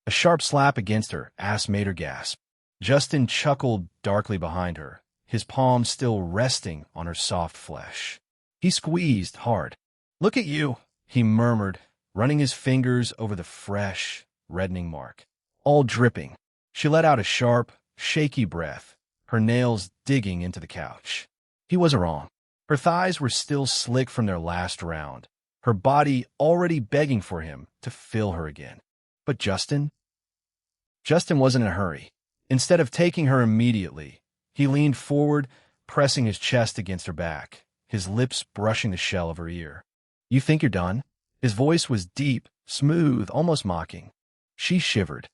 A sharp slap against her ass made her gasp. Justin chuckled darkly behind her, his palms still resting on her soft flesh. He squeezed hard. "Look at you," he murmured, running his fingers over the fresh, reddening mark. All dripping, she let out a sharp, shaky breath, her nails digging into the couch. He wasn't wrong. Her thighs were still slick from their last round, her body already begging for him to fill her again. But Justin? Justin wasn't in a hurry. Instead of taking her immediately, he leaned forward, pressing his chest against her back, his lips brushing the shell of her ear. "You think you're done?" His voice was deep, smooth, almost mocking. She shivered.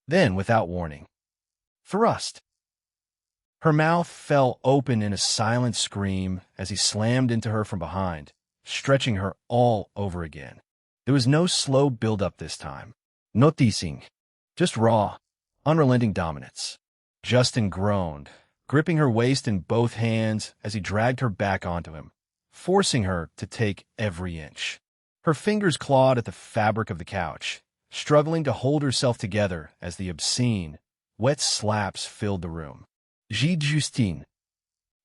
Then, without warning, thrust. Her mouth fell open in a silent scream as he slammed into her from behind, stretching her all over again. There was no slow build-up this time. No teasing. Just raw, unrelenting dominance. Justin groaned, gripping her waist in both hands as he dragged her back onto him, forcing her to take every inch. Her fingers clawed at the fabric of the couch, struggling to hold herself together as the obscene, wet slaps filled the room. Justine.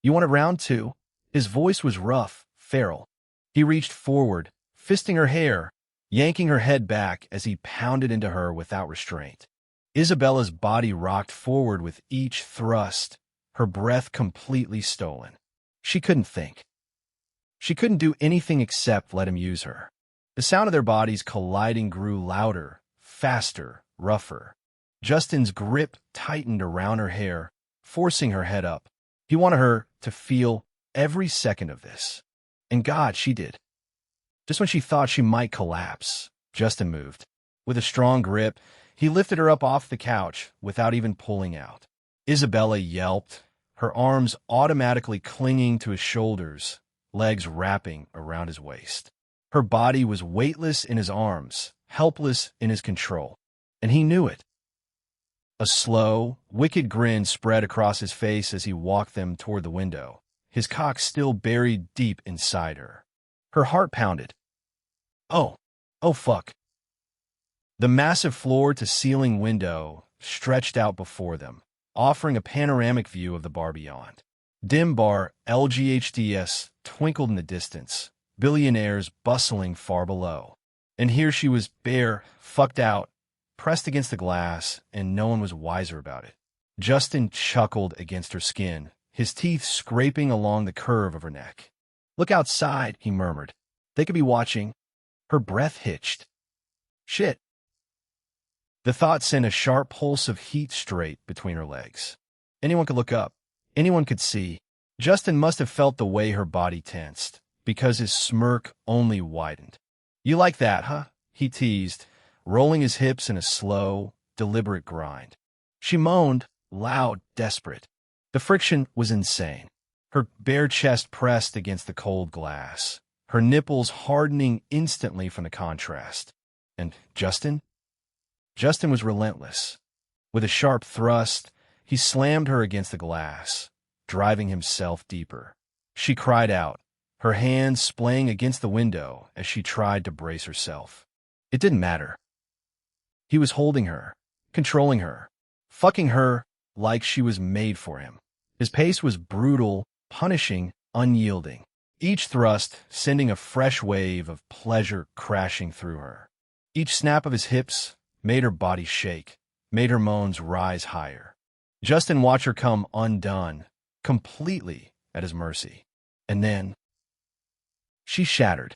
"You want it round two?" His voice was rough, feral. He reached forward, fisting her hair, yanking her head back as he pounded into her without restraint. Isabella's body rocked forward with each thrust, her breath completely stolen. She couldn't think. She couldn't do anything except let him use her. The sound of their bodies colliding grew louder, faster, rougher. Justin's grip tightened around her hair, forcing her head up. He wanted her to feel every second of this. And God, she did. Just when she thought she might collapse, Justin moved. With a strong grip, he lifted her up off the couch without even pulling out. Isabella yelped, her arms automatically clinging to his shoulders, legs wrapping around his waist. Her body was weightless in his arms, helpless in his control, and he knew it. A slow, wicked grin spread across his face as he walked them toward the window, his cock still buried deep inside her. Her heart pounded. Oh fuck. The massive floor-to-ceiling window stretched out before them, offering a panoramic view of the bar beyond. Dim bar LGHDS twinkled in the distance, billionaires bustling far below. And here she was bare, fucked out, pressed against the glass, and no one was wiser about it. Justin chuckled against her skin, his teeth scraping along the curve of her neck. "Look outside," he murmured. "They could be watching." Her breath hitched. Shit. The thought sent a sharp pulse of heat straight between her legs. Anyone could look up. Anyone could see. Justin must have felt the way her body tensed, because his smirk only widened. "You like that, huh?" he teased, rolling his hips in a slow, deliberate grind. She moaned, loud, desperate. The friction was insane. Her bare chest pressed against the cold glass, her nipples hardening instantly from the contrast. And Justin? Justin was relentless. With a sharp thrust, he slammed her against the glass, driving himself deeper. She cried out, her hands splaying against the window as she tried to brace herself. It didn't matter. He was holding her, controlling her, fucking her like she was made for him. His pace was brutal, punishing, unyielding, each thrust sending a fresh wave of pleasure crashing through her. Each snap of his hips made her body shake, made her moans rise higher. Justin watched her come undone, completely at his mercy. And then she shattered.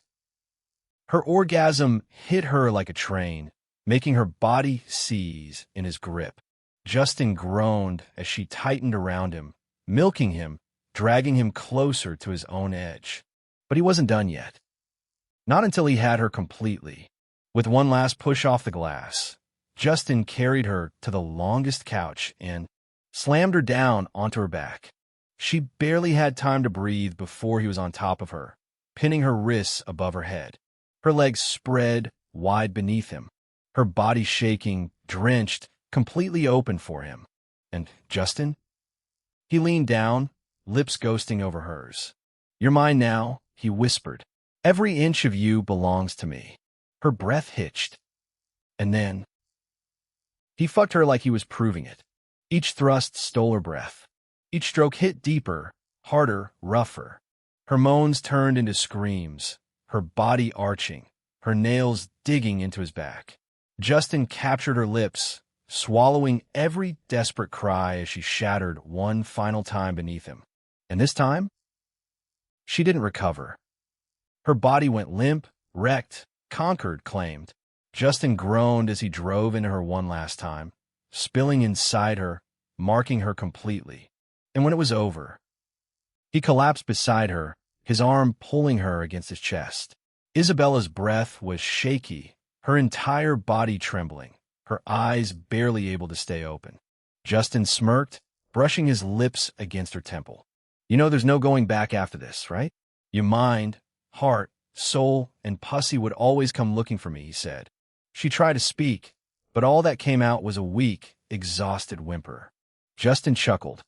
Her orgasm hit her like a train, making her body seize in his grip. Justin groaned as she tightened around him, milking him, dragging him closer to his own edge. But he wasn't done yet. Not until he had her completely. With one last push off the glass, Justin carried her to the longest couch and slammed her down onto her back. She barely had time to breathe before he was on top of her, pinning her wrists above her head. Her legs spread wide beneath him, her body shaking, drenched, completely open for him. And Justin? He leaned down, lips ghosting over hers. "You're mine now," he whispered. "Every inch of you belongs to me." Her breath hitched. And then he fucked her like he was proving it. Each thrust stole her breath. Each stroke hit deeper, harder, rougher. Her moans turned into screams, her body arching, her nails digging into his back. Justin captured her lips, swallowing every desperate cry as she shattered one final time beneath him. And this time, she didn't recover. Her body went limp, wrecked, conquered, claimed. Justin groaned as he drove into her one last time, spilling inside her, marking her completely. And when it was over, he collapsed beside her, his arm pulling her against his chest. Isabella's breath was shaky, her entire body trembling, her eyes barely able to stay open. Justin smirked, brushing his lips against her temple. "You know there's no going back after this, right? Your mind, heart, soul, and pussy would always come looking for me," he said. She tried to speak, but all that came out was a weak, exhausted whimper. Justin chuckled.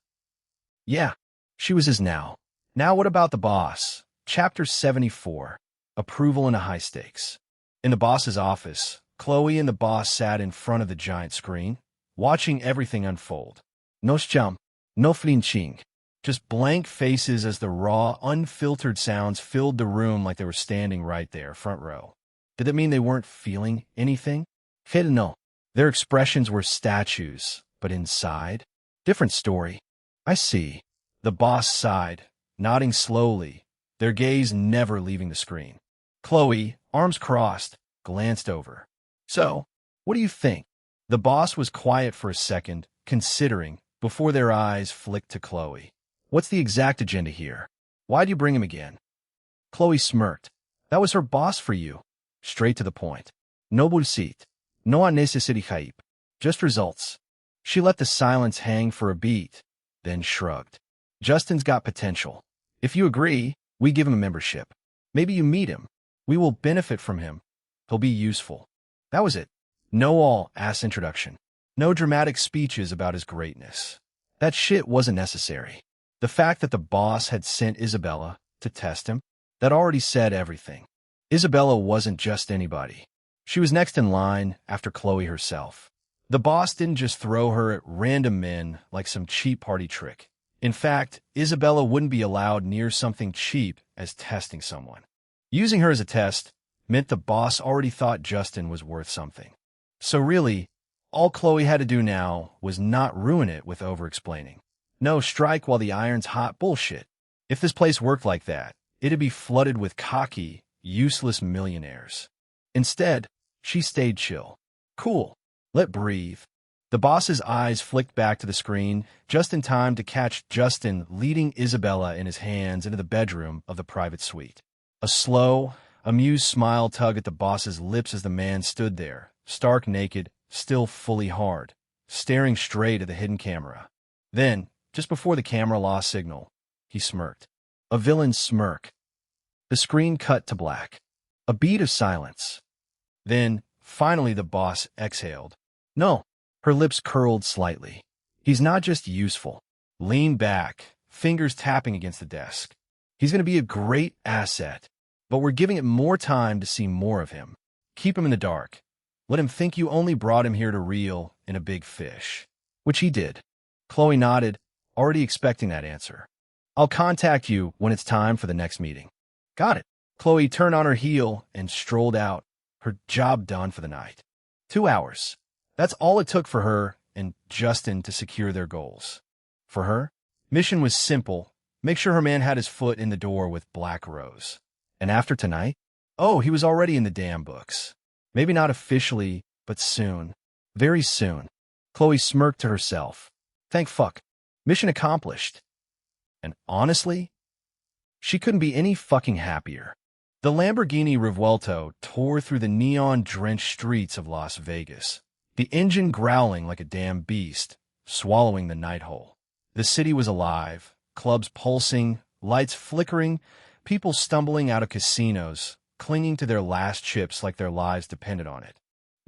Yeah, she was his now. Now what about the boss? Chapter 74. Approval in a high stakes. In the boss's office, Chloe and the boss sat in front of the giant screen, watching everything unfold. No jump, no flinching. Just blank faces as the raw, unfiltered sounds filled the room like they were standing right there, front row. Did it mean they weren't feeling anything? No. Their expressions were statues, but inside? Different story. I see. The boss sighed, nodding slowly, their gaze never leaving the screen. Chloe, arms crossed, glanced over. So, what do you think? The boss was quiet for a second, considering, before their eyes flicked to Chloe. What's the exact agenda here? Why'd you bring him again? Chloe smirked. That was her boss for you. Straight to the point. No bullshit. No unnecessary hype. Just results. She let the silence hang for a beat, then shrugged. Justin's got potential. If you agree, we give him a membership. Maybe you meet him. We will benefit from him. He'll be useful. That was it. No all-ass introduction. No dramatic speeches about his greatness. That shit wasn't necessary. The fact that the boss had sent Isabella to test him, that already said everything. Isabella wasn't just anybody. She was next in line after Chloe herself. The boss didn't just throw her at random men like some cheap party trick. In fact, Isabella wouldn't be allowed near something cheap as testing someone. Using her as a test meant the boss already thought Justin was worth something. So really, all Chloe had to do now was not ruin it with over-explaining. No strike while the iron's hot bullshit. If this place worked like that, it'd be flooded with cocky, useless millionaires. Instead, she stayed chill. Cool. Let breathe. The boss's eyes flicked back to the screen just in time to catch Justin leading Isabella in his hands into the bedroom of the private suite. A slow, amused smile tugged at the boss's lips as the man stood there, stark naked, still fully hard, staring straight at the hidden camera. Then, just before the camera lost signal, he smirked. A villain's smirk. The screen cut to black. A beat of silence. Then, finally the boss exhaled. No. Her lips curled slightly. He's not just useful. Lean back, fingers tapping against the desk. He's going to be a great asset, but we're giving it more time to see more of him. Keep him in the dark. Let him think you only brought him here to reel in a big fish. Which he did. Chloe nodded, already expecting that answer. I'll contact you when it's time for the next meeting. Got it. Chloe turned on her heel and strolled out, her job done for the night. 2 hours. That's all it took for her and Justin to secure their goals. For her, mission was simple. Make sure her man had his foot in the door with Black Rose. And after tonight? Oh, he was already in the damn books. Maybe not officially, but soon. Very soon. Chloe smirked to herself. Thank fuck. Mission accomplished. And honestly, she couldn't be any fucking happier. The Lamborghini Revuelto tore through the neon-drenched streets of Las Vegas, the engine growling like a damn beast, swallowing the night hole. The city was alive, clubs pulsing, lights flickering, people stumbling out of casinos, clinging to their last chips like their lives depended on it.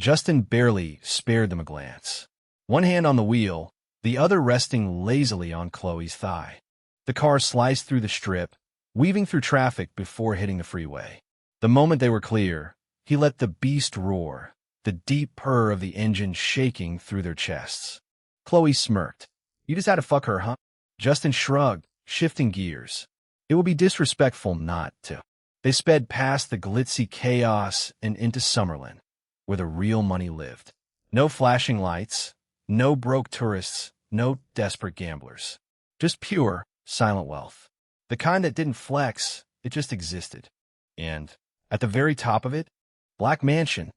Justin barely spared them a glance. One hand on the wheel, the other resting lazily on Chloe's thigh. The car sliced through the strip, weaving through traffic before hitting the freeway. The moment they were clear, he let the beast roar, the deep purr of the engine shaking through their chests. Chloe smirked. You just had to fuck her, huh? Justin shrugged, shifting gears. It would be disrespectful not to. They sped past the glitzy chaos and into Summerlin, where the real money lived. No flashing lights, no broke tourists, no desperate gamblers. Just pure, silent wealth. The kind that didn't flex, it just existed. And, at the very top of it, Black Mansion.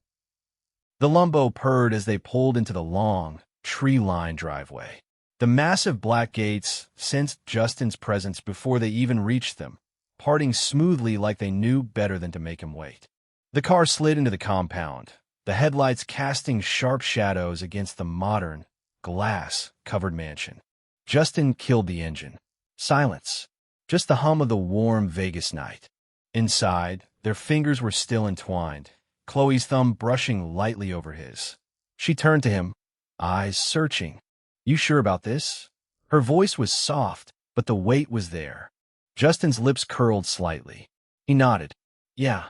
The Lumbo purred as they pulled into the long, tree-lined driveway. The massive black gates sensed Justin's presence before they even reached them, parting smoothly like they knew better than to make him wait. The car slid into the compound, the headlights casting sharp shadows against the modern, glass-covered mansion. Justin killed the engine. Silence. Just the hum of the warm Vegas night. Inside, their fingers were still entwined, Chloe's thumb brushing lightly over his. She turned to him, eyes searching. You sure about this? Her voice was soft, but the weight was there. Justin's lips curled slightly. He nodded. Yeah.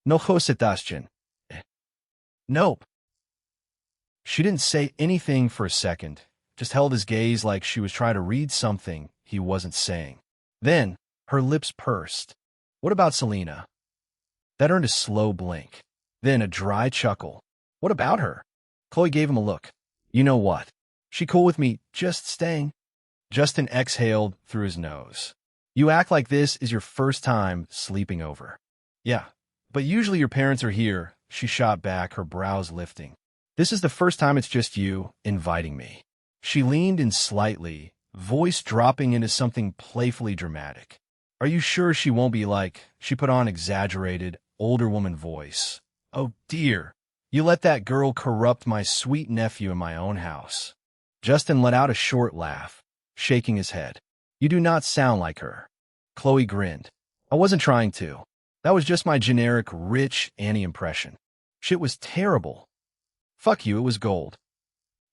No Josetaschen. Nope. She didn't say anything for a second, just held his gaze like she was trying to read something he wasn't saying. Then, her lips pursed. What about Selena? That earned a slow blink. Then a dry chuckle. What about her? Chloe gave him a look. You know what? She cool with me just staying? Justin exhaled through his nose. You act like this is your first time sleeping over. Yeah, but usually your parents are here, she shot back, her brows lifting. This is the first time it's just you inviting me. She leaned in slightly, voice dropping into something playfully dramatic. Are you sure she won't be like, she put on exaggerated, older woman voice. Oh dear, you let that girl corrupt my sweet nephew in my own house. Justin let out a short laugh, shaking his head. You do not sound like her. Chloe grinned. I wasn't trying to. That was just my generic rich Annie impression. Shit was terrible. Fuck you, it was gold.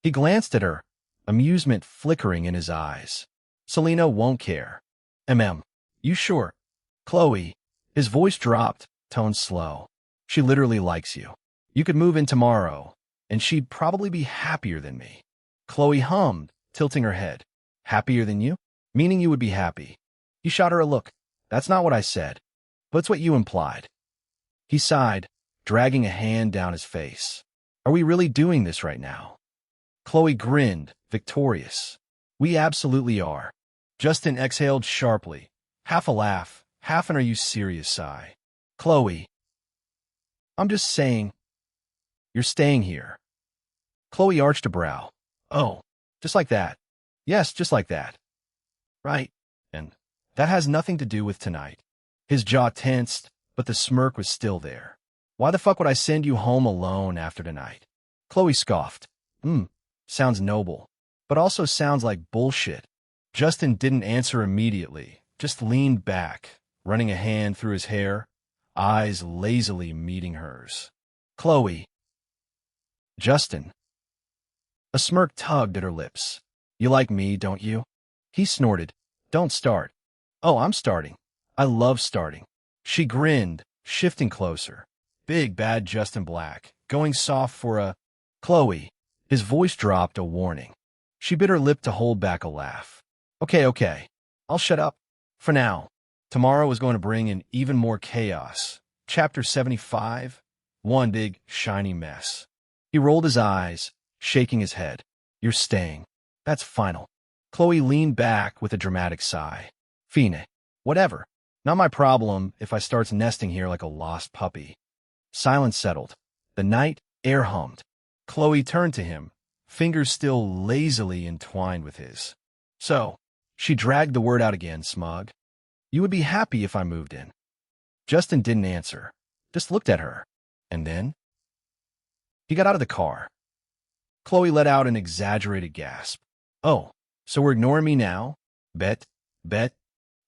He glanced at her, amusement flickering in his eyes. Selena won't care. You sure? Chloe. His voice dropped, tone slow. She literally likes you. You could move in tomorrow, and she'd probably be happier than me. Chloe hummed, tilting her head. Happier than you? Meaning you would be happy. He shot her a look. That's not what I said. But it's what you implied. He sighed, dragging a hand down his face. Are we really doing this right now? Chloe grinned, victorious. We absolutely are. Justin exhaled sharply, half a laugh, half an are you serious sigh. Chloe. I'm just saying. You're staying here. Chloe arched a brow. Oh, just like that. Yes, just like that. Right. And that has nothing to do with tonight. His jaw tensed, but the smirk was still there. Why the fuck would I send you home alone after tonight? Chloe scoffed. Sounds noble, but also sounds like bullshit. Justin didn't answer immediately, just leaned back, running a hand through his hair, eyes lazily meeting hers. Chloe. Justin. A smirk tugged at her lips. You like me, don't you? He snorted. Don't start. Oh, I'm starting. I love starting. She grinned, shifting closer. Big bad Justin Black, going soft for a... Chloe. His voice dropped a warning. She bit her lip to hold back a laugh. Okay. I'll shut up. For now. Tomorrow is going to bring in even more chaos. Chapter 75. One big, shiny mess. He rolled his eyes, shaking his head. You're staying. That's final. Chloe leaned back with a dramatic sigh. Fine. Whatever. Not my problem if I starts nesting here like a lost puppy. Silence settled. The night air hummed. Chloe turned to him, fingers still lazily entwined with his. So, she dragged the word out again, smug. You would be happy if I moved in. Justin didn't answer, just looked at her. And then? He got out of the car. Chloe let out an exaggerated gasp. Oh, so we're ignoring me now? Bet.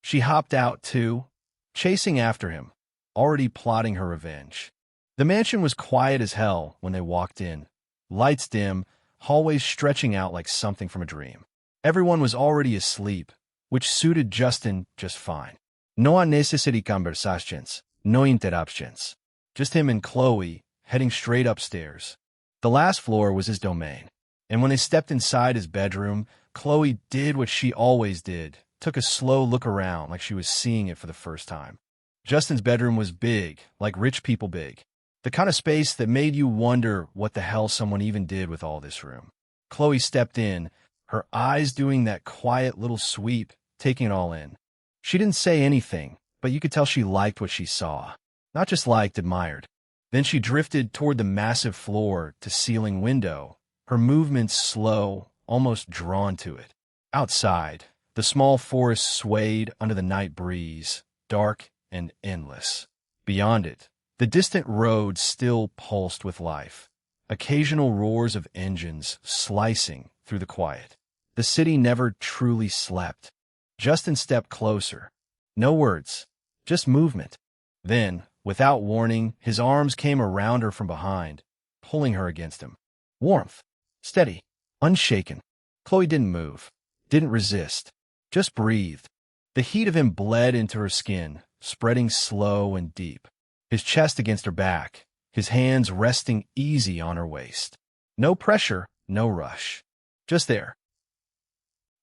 She hopped out, too, chasing after him, already plotting her revenge. The mansion was quiet as hell when they walked in. Lights dim, hallways stretching out like something from a dream. Everyone was already asleep, which suited Justin just fine. No unnecessary conversations, no interruptions. Just him and Chloe, heading straight upstairs. The last floor was his domain, and when they stepped inside his bedroom, Chloe did what she always did, took a slow look around like she was seeing it for the first time. Justin's bedroom was big, like rich people big. The kind of space that made you wonder what the hell someone even did with all this room. Chloe stepped in, her eyes doing that quiet little sweep, taking it all in. She didn't say anything, but you could tell she liked what she saw. Not just liked, admired. Then she drifted toward the massive floor-to-ceiling window, her movements slow, almost drawn to it. Outside, the small forest swayed under the night breeze, dark and endless. Beyond it, the distant road still pulsed with life, occasional roars of engines slicing through the quiet. The city never truly slept. Justin stepped closer. No words, just movement. Then, without warning, his arms came around her from behind, pulling her against him. Warmth, steady, unshaken. Chloe didn't move, didn't resist, just breathed. The heat of him bled into her skin, spreading slow and deep. His chest against her back, his hands resting easy on her waist. No pressure, no rush. Just there.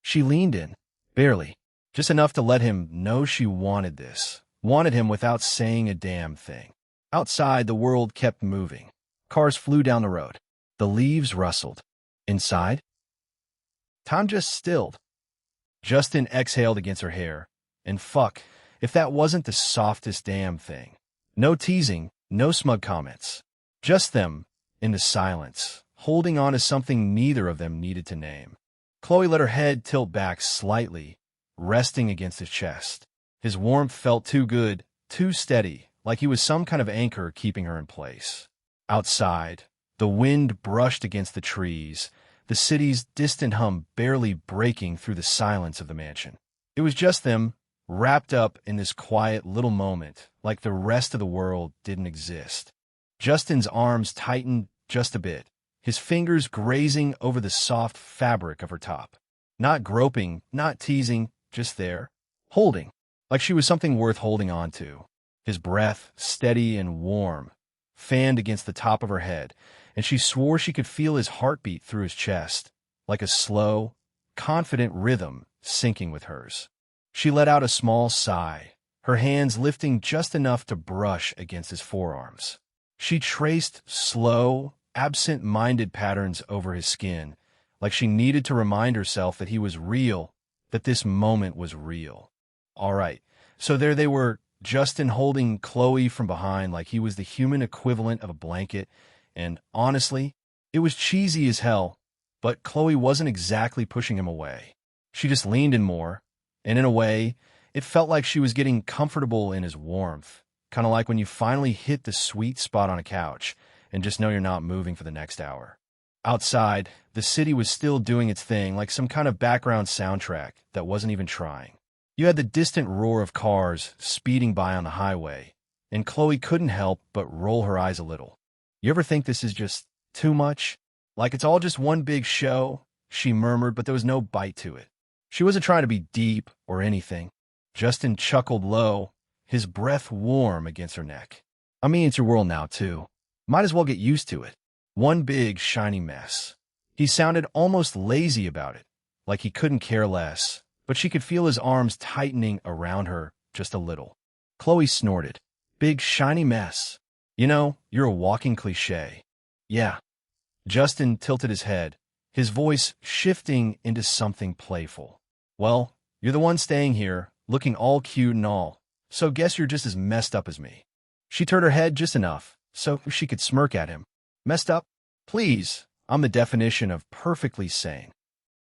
She leaned in, barely, just enough to let him know she wanted this, wanted him without saying a damn thing. Outside, the world kept moving. Cars flew down the road. The leaves rustled. Inside? Time just stilled. Justin exhaled against her hair. And fuck, if that wasn't the softest damn thing. No teasing, no smug comments. Just them, in the silence, holding on to something neither of them needed to name. Chloe let her head tilt back slightly, resting against his chest. His warmth felt too good, too steady, like he was some kind of anchor keeping her in place. Outside, the wind brushed against the trees, the city's distant hum barely breaking through the silence of the mansion. It was just them, wrapped up in this quiet little moment, like the rest of the world didn't exist. Justin's arms tightened just a bit, his fingers grazing over the soft fabric of her top. Not groping, not teasing, just there, holding, like she was something worth holding on to. His breath, steady and warm, fanned against the top of her head, and she swore she could feel his heartbeat through his chest, like a slow, confident rhythm syncing with hers. She let out a small sigh, her hands lifting just enough to brush against his forearms. She traced slow, absent-minded patterns over his skin, like she needed to remind herself that he was real, that this moment was real. All right, so there they were, Justin holding Chloe from behind like he was the human equivalent of a blanket, and honestly, it was cheesy as hell, but Chloe wasn't exactly pushing him away. She just leaned in more, and in a way, it felt like she was getting comfortable in his warmth, kind of like when you finally hit the sweet spot on a couch and just know you're not moving for the next hour. Outside, the city was still doing its thing, like some kind of background soundtrack that wasn't even trying. You had the distant roar of cars speeding by on the highway, and Chloe couldn't help but roll her eyes a little. You ever think this is just too much? Like it's all just one big show? She murmured, but there was no bite to it. She wasn't trying to be deep or anything. Justin chuckled low, his breath warm against her neck. I mean, it's your world now, too. Might as well get used to it. One big, shiny mess. He sounded almost lazy about it, like he couldn't care less, but she could feel his arms tightening around her just a little. Chloe snorted. Big, shiny mess. You know, you're a walking cliché. Yeah. Justin tilted his head, his voice shifting into something playful. Well, you're the one staying here, looking all cute and all, so guess you're just as messed up as me. She turned her head just enough, so she could smirk at him. Messed up? Please, I'm the definition of perfectly sane.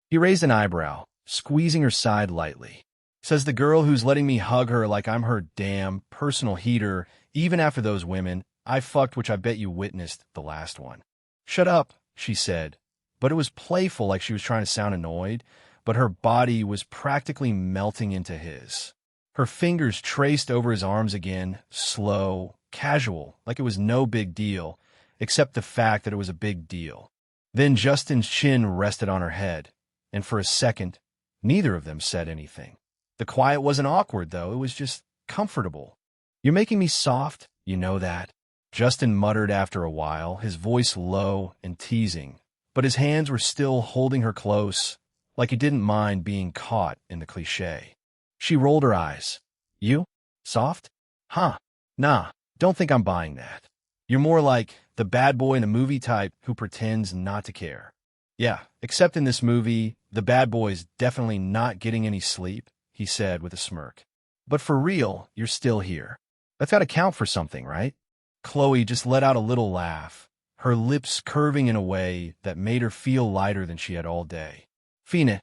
He raised an eyebrow, squeezing her side lightly. Says the girl who's letting me hug her like I'm her damn personal heater, even after those women I fucked, which I bet you witnessed the last one. Shut up, she said, but it was playful, like she was trying to sound annoyed, but her body was practically melting into his. Her fingers traced over his arms again, slow, casual, like it was no big deal, except the fact that it was a big deal. Then Justin's chin rested on her head, and for a second, neither of them said anything. The quiet wasn't awkward, though. It was just comfortable. You're making me soft, you know that. Justin muttered after a while, his voice low and teasing, but his hands were still holding her close, like he didn't mind being caught in the cliché. She rolled her eyes. You? Soft? Huh. Nah, don't think I'm buying that. You're more like the bad boy in the movie type who pretends not to care. Yeah, except in this movie, the bad boy's definitely not getting any sleep, he said with a smirk. But for real, you're still here. That's gotta count for something, right? Chloe just let out a little laugh, her lips curving in a way that made her feel lighter than she had all day. Fine,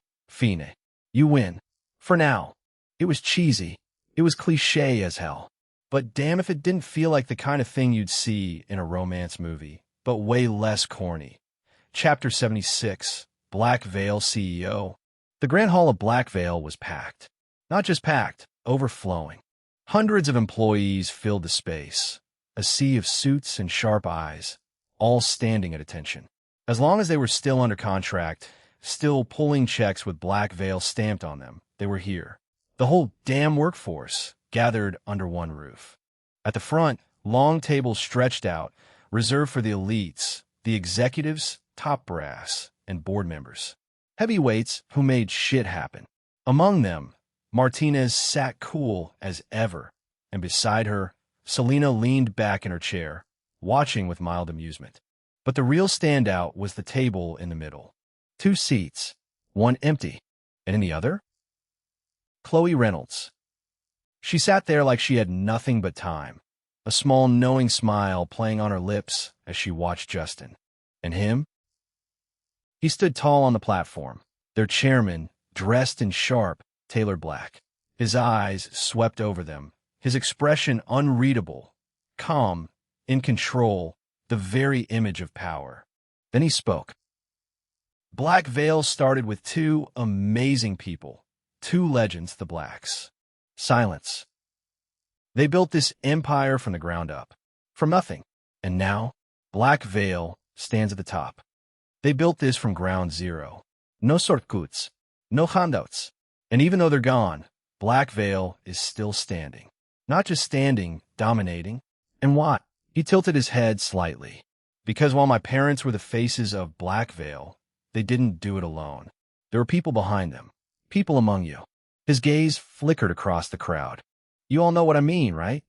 you win. For now. It was cheesy. It was cliché as hell. But damn if it didn't feel like the kind of thing you'd see in a romance movie, but way less corny. Chapter 76, Black Veil CEO. The Grand Hall of Black Veil was packed. Not just packed, overflowing. Hundreds of employees filled the space, a sea of suits and sharp eyes, all standing at attention. As long as they were still under contract, still pulling checks with Black Veil stamped on them, they were here. The whole damn workforce gathered under one roof. At the front, long tables stretched out, reserved for the elites, the executives, top brass, and board members. Heavyweights who made shit happen. Among them, Martinez sat cool as ever, and beside her, Selena leaned back in her chair, watching with mild amusement. But the real standout was the table in the middle. 2 seats, one empty, and in the other, Chloe Reynolds. She sat there like she had nothing but time, a small knowing smile playing on her lips as she watched Justin. And him? He stood tall on the platform, their chairman, dressed in sharp, tailored black. His eyes swept over them, his expression unreadable, calm, in control, the very image of power. Then he spoke. Black Veil started with 2 amazing people, Two legends, the Blacks. Silence. They built this empire from the ground up, from nothing. And now, Black Veil stands at the top. They built this from ground zero. No shortcuts, no handouts. And even though they're gone, Black Veil is still standing. Not just standing, dominating. And what? He tilted his head slightly. Because while my parents were the faces of Black Veil, they didn't do it alone. There were people behind them. People among you. His gaze flickered across the crowd. You all know what I mean, right?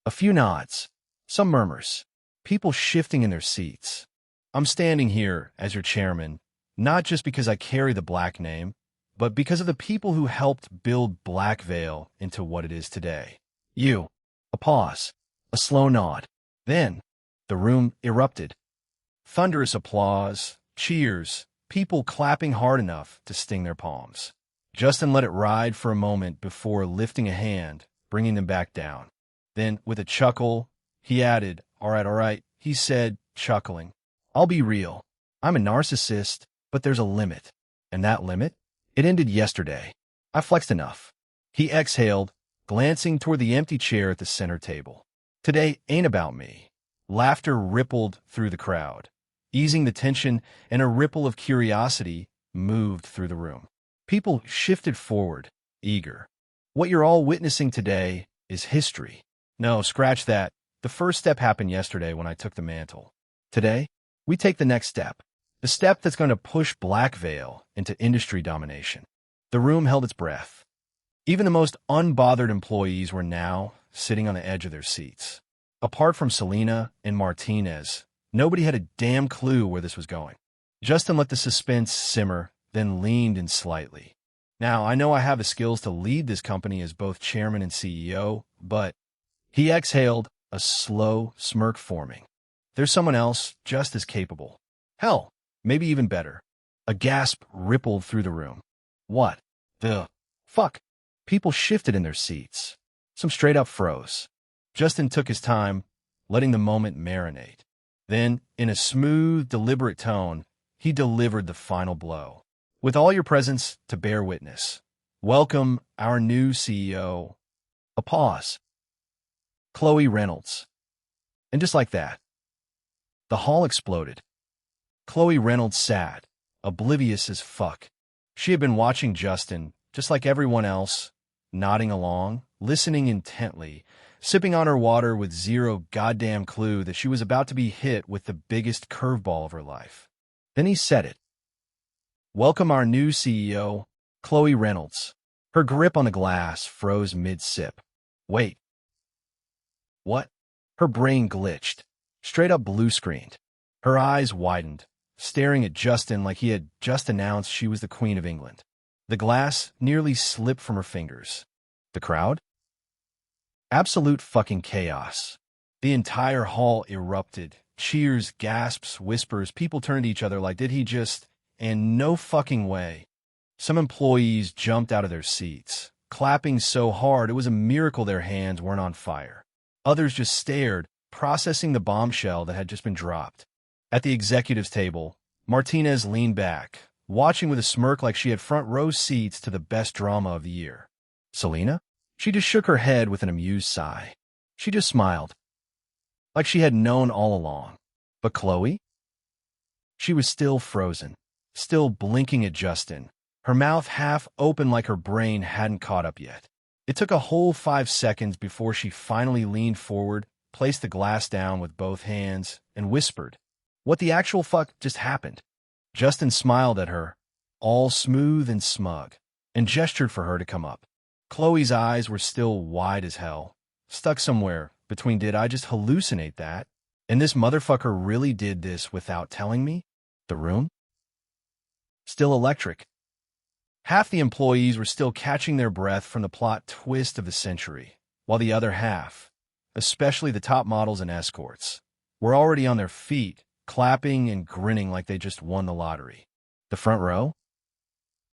A few nods. Some murmurs. People shifting in their seats. I'm standing here as your chairman, not just because I carry the Black name, but because of the people who helped build Black Veil into what it is today. You. A pause. A slow nod. Then, the room erupted. Thunderous applause, cheers, people clapping hard enough to sting their palms. Justin let it ride for a moment before lifting a hand, bringing them back down. Then, with a chuckle, he added, all right, he said, chuckling. I'll be real. I'm a narcissist, but there's a limit. And that limit? It ended yesterday. I flexed enough. He exhaled, glancing toward the empty chair at the center table. Today ain't about me. Laughter rippled through the crowd, easing the tension, and a ripple of curiosity moved through the room. People shifted forward, eager. What you're all witnessing today is history. No, scratch that. The first step happened yesterday when I took the mantle. Today, we take the next step. The step that's going to push Black Veil into industry domination. The room held its breath. Even the most unbothered employees were now sitting on the edge of their seats. Apart from Selena and Martinez, nobody had a damn clue where this was going. Justin let the suspense simmer, then leaned in slightly. Now, I know I have the skills to lead this company as both chairman and CEO, but he exhaled, a slow smirk forming. There's someone else just as capable. Hell, maybe even better. A gasp rippled through the room. What the fuck? People shifted in their seats. Some straight up froze. Justin took his time, letting the moment marinate. Then, in a smooth, deliberate tone, he delivered the final blow. With all your presence to bear witness, welcome our new CEO. A pause. Chloe Reynolds. And just like that, the hall exploded. Chloe Reynolds sat, oblivious as fuck. She had been watching Justin, just like everyone else, nodding along, listening intently, sipping on her water with zero goddamn clue that she was about to be hit with the biggest curveball of her life. Then he said it. Welcome our new CEO, Chloe Reynolds. Her grip on the glass froze mid-sip. Wait. What? Her brain glitched, straight up blue-screened. Her eyes widened, staring at Justin like he had just announced she was the Queen of England. The glass nearly slipped from her fingers. The crowd? Absolute fucking chaos. The entire hall erupted. Cheers, gasps, whispers. People turned to each other like, did he just... And no fucking way. Some employees jumped out of their seats, clapping so hard it was a miracle their hands weren't on fire. Others just stared, processing the bombshell that had just been dropped. At the executives' table, Martinez leaned back, watching with a smirk like she had front row seats to the best drama of the year. Selena? She just shook her head with an amused sigh. She just smiled, like she had known all along. But Chloe? She was still frozen, still blinking at Justin, her mouth half open like her brain hadn't caught up yet. It took a whole 5 seconds before she finally leaned forward, placed the glass down with both hands, and whispered, "What the actual fuck just happened?" Justin smiled at her, all smooth and smug, and gestured for her to come up. Chloe's eyes were still wide as hell, stuck somewhere between did I just hallucinate that, and this motherfucker really did this without telling me? The room? Still electric. Half the employees were still catching their breath from the plot twist of the century, while the other half, especially the top models and escorts, were already on their feet, clapping and grinning like they just won the lottery. The front row?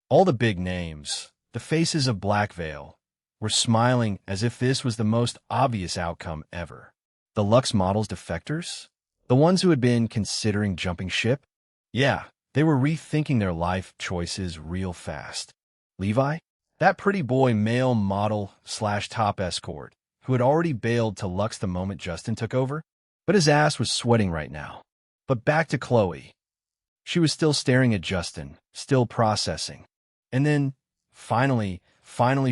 All the big names, the faces of Black Veil, were smiling as if this was the most obvious outcome ever. The Lux Models defectors? The ones who had been considering jumping ship? Yeah, they were rethinking their life choices real fast. Levi? That pretty boy male model slash top escort who had already bailed to Lux the moment Justin took over, but his ass was sweating right now. But back to Chloe. She was still staring at Justin, still processing. And then, finally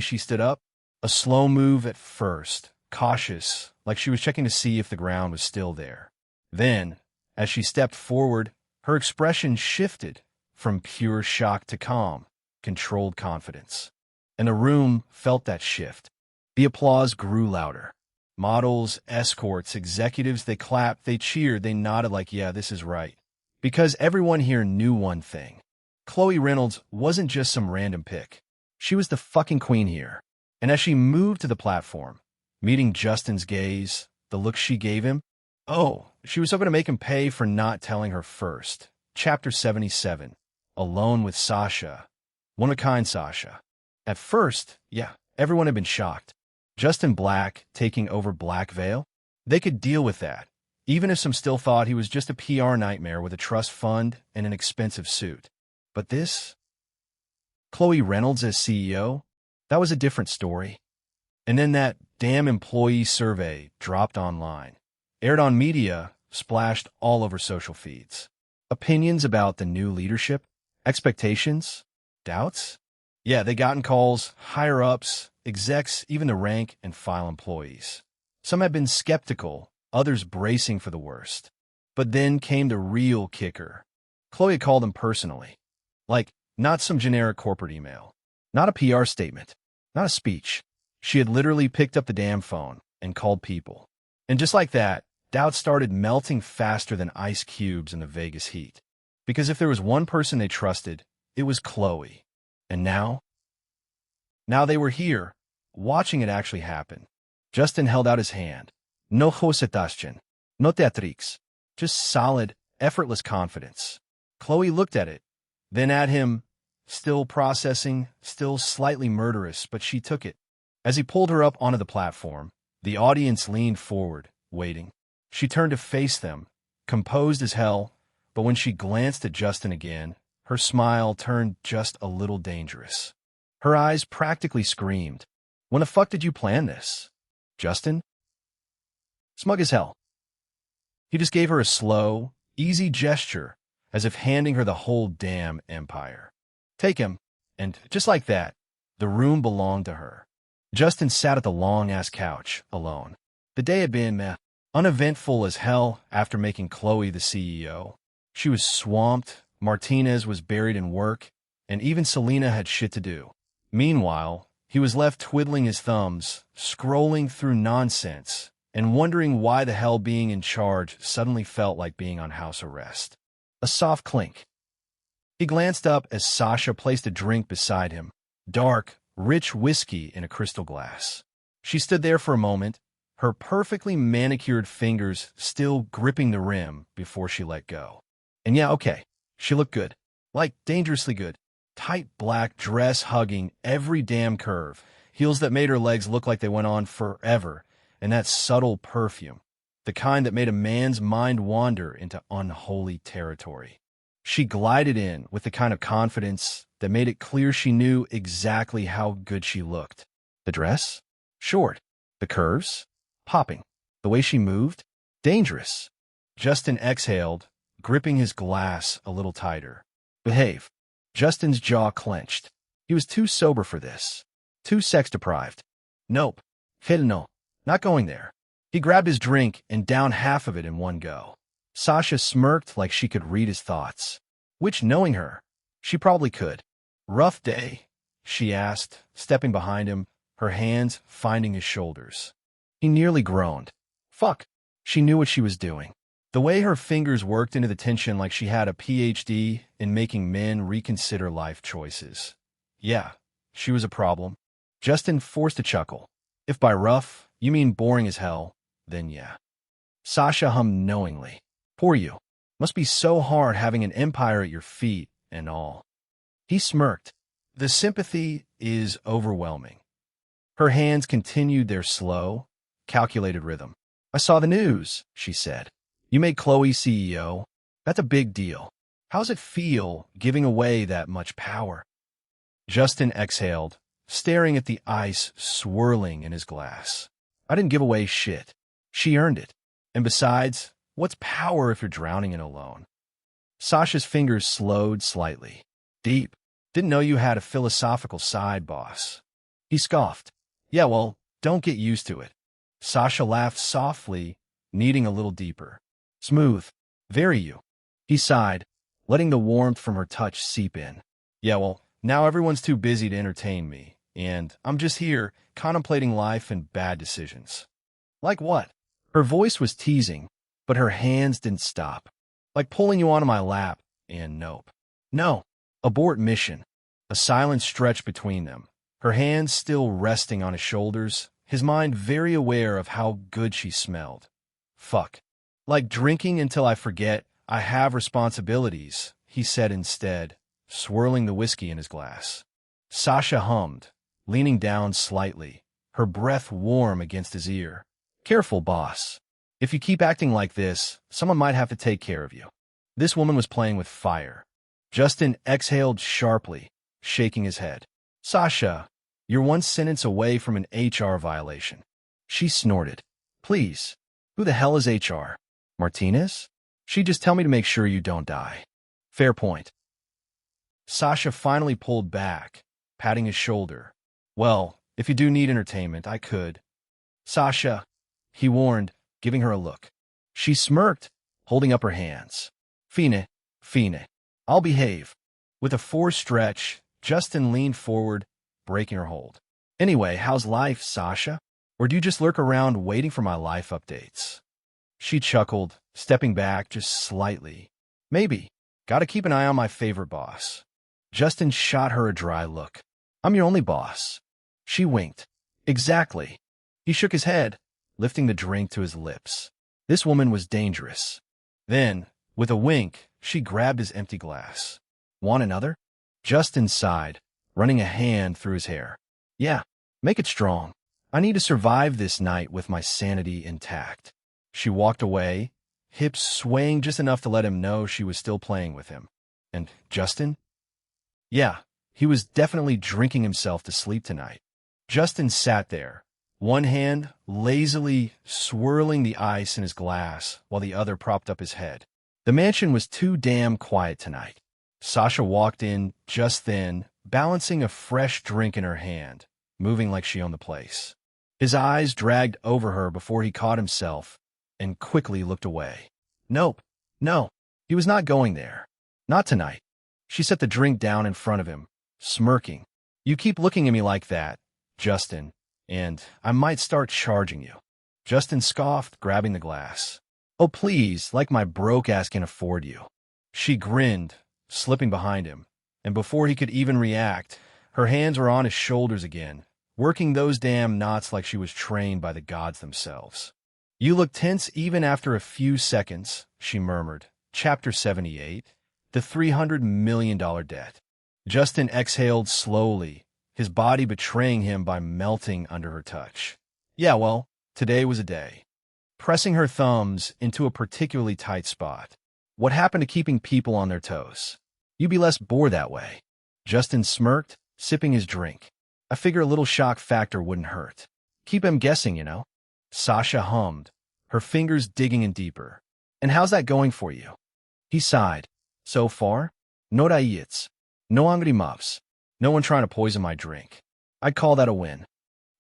she stood up. A slow move at first, cautious, like she was checking to see if the ground was still there. Then, as she stepped forward, her expression shifted from pure shock to calm, controlled confidence. And the room felt that shift. The applause grew louder. Models, escorts, executives, they clapped, they cheered, they nodded like, yeah, this is right. Because everyone here knew one thing. Chloe Reynolds wasn't just some random pick. She was the fucking queen here. And as she moved to the platform, meeting Justin's gaze, the look she gave him, oh, she was so going to make him pay for not telling her first. Chapter 77. Alone with Sasha. One-of-a-kind Sasha. At first, yeah, everyone had been shocked. Justin Black taking over Black Veil? They could deal with that, even if some still thought he was just a PR nightmare with a trust fund and an expensive suit. But this? Chloe Reynolds as CEO? That was a different story. And then that damn employee survey dropped online. Aired on media, splashed all over social feeds. Opinions about the new leadership? Expectations? Doubts? Yeah, they got in calls, higher-ups, execs, even the rank and file employees. Some had been skeptical, others bracing for the worst. But then came the real kicker. Chloe had called them personally. Like, not some generic corporate email. Not a PR statement. Not a speech. She had literally picked up the damn phone and called people. And just like that, doubts started melting faster than ice cubes in the Vegas heat. Because if there was one person they trusted, it was Chloe. And now? Now they were here, watching it actually happen. Justin held out his hand. No hositación, no teatrix. Just solid, effortless confidence. Chloe looked at it, then at him, still processing, still slightly murderous, but she took it. As he pulled her up onto the platform, the audience leaned forward, waiting. She turned to face them, composed as hell, but when she glanced at Justin again, her smile turned just a little dangerous. Her eyes practically screamed. When the fuck did you plan this, Justin? Smug as hell. He just gave her a slow, easy gesture, as if handing her the whole damn empire. Take him. And just like that, the room belonged to her. Justin sat at the long-ass couch, alone. The day had been uneventful as hell after making Chloe the CEO. She was swamped, Martinez was buried in work, and even Selena had shit to do. Meanwhile, he was left twiddling his thumbs, scrolling through nonsense, and wondering why the hell being in charge suddenly felt like being on house arrest. A soft clink. He glanced up as Sasha placed a drink beside him, dark, rich whiskey in a crystal glass. She stood there for a moment, her perfectly manicured fingers still gripping the rim before she let go. And yeah, okay, she looked good. Like, dangerously good. Tight black dress hugging every damn curve, heels that made her legs look like they went on forever, and that subtle perfume, the kind that made a man's mind wander into unholy territory. She glided in with the kind of confidence that made it clear she knew exactly how good she looked. The dress? Short. The curves? Popping. The way she moved? Dangerous. Justin exhaled, gripping his glass a little tighter. Behave. Justin's jaw clenched. He was too sober for this. Too sex-deprived. Nope. Hell no. Not going there. He grabbed his drink and downed half of it in one go. Sasha smirked like she could read his thoughts. Which, knowing her, she probably could. Rough day? She asked, stepping behind him, her hands finding his shoulders. He nearly groaned. Fuck. She knew what she was doing. The way her fingers worked into the tension like she had a PhD in making men reconsider life choices. Yeah, she was a problem. Justin forced a chuckle. If by rough, you mean boring as hell, then yeah. Sasha hummed knowingly. Poor you. Must be so hard having an empire at your feet and all. He smirked. The sympathy is overwhelming. Her hands continued their slow, calculated rhythm. I saw the news, she said. You made Chloe CEO. That's a big deal. How's it feel giving away that much power? Justin exhaled, staring at the ice swirling in his glass. I didn't give away shit. She earned it. And besides, what's power if you're drowning in it alone? Sasha's fingers slowed slightly. Deep. Didn't know you had a philosophical side, boss. He scoffed. Yeah, well, don't get used to it. Sasha laughed softly, kneading a little deeper. Smooth. Very you. He sighed, letting the warmth from her touch seep in. Yeah, well, now everyone's too busy to entertain me, and I'm just here, contemplating life and bad decisions. Like what? Her voice was teasing, but her hands didn't stop. Like pulling you onto my lap, and nope. No. Abort mission. A silent stretch between them, her hands still resting on his shoulders, his mind very aware of how good she smelled. Fuck. Like drinking until I forget I have responsibilities, he said instead, swirling the whiskey in his glass. Sasha hummed, leaning down slightly, her breath warm against his ear. Careful, boss. If you keep acting like this, someone might have to take care of you. This woman was playing with fire. Justin exhaled sharply, shaking his head. Sasha, you're one sentence away from an HR violation. She snorted. Please. Who the hell is HR? Martinez? She'd just tell me to make sure you don't die. Fair point. Sasha finally pulled back, patting his shoulder. Well, if you do need entertainment, I could. Sasha, he warned, giving her a look. She smirked, holding up her hands. Fine. I'll behave. With a forced stretch, Justin leaned forward, breaking her hold. Anyway, how's life, Sasha? Or do you just lurk around waiting for my life updates? She chuckled, stepping back just slightly. Maybe. Gotta keep an eye on my favorite boss. Justin shot her a dry look. I'm your only boss. She winked. Exactly. He shook his head, lifting the drink to his lips. This woman was dangerous. Then, with a wink, she grabbed his empty glass. Want another? Justin sighed, running a hand through his hair. Yeah, make it strong. I need to survive this night with my sanity intact. She walked away, hips swaying just enough to let him know she was still playing with him. And Justin? Yeah, he was definitely drinking himself to sleep tonight. Justin sat there, one hand lazily swirling the ice in his glass while the other propped up his head. The mansion was too damn quiet tonight. Sasha walked in just then, balancing a fresh drink in her hand, moving like she owned the place. His eyes dragged over her before he caught himself and quickly looked away. Nope. No, he was not going there. Not tonight. She set the drink down in front of him, smirking. You keep looking at me like that, Justin, and I might start charging you. Justin scoffed, grabbing the glass. Oh, please, like my broke ass can afford you. She grinned, slipping behind him, and before he could even react, her hands were on his shoulders again, working those damn knots like she was trained by the gods themselves. You look tense even after a few seconds, she murmured. Chapter 78, The $300 million Debt. Justin exhaled slowly, his body betraying him by melting under her touch. Yeah, well, today was a day. Pressing her thumbs into a particularly tight spot. What happened to keeping people on their toes? You'd be less bored that way. Justin smirked, sipping his drink. I figure a little shock factor wouldn't hurt. Keep him guessing, you know. Sasha hummed, her fingers digging in deeper. And how's that going for you? He sighed. So far? No rayets. No angry muffs. No one trying to poison my drink. I'd call that a win.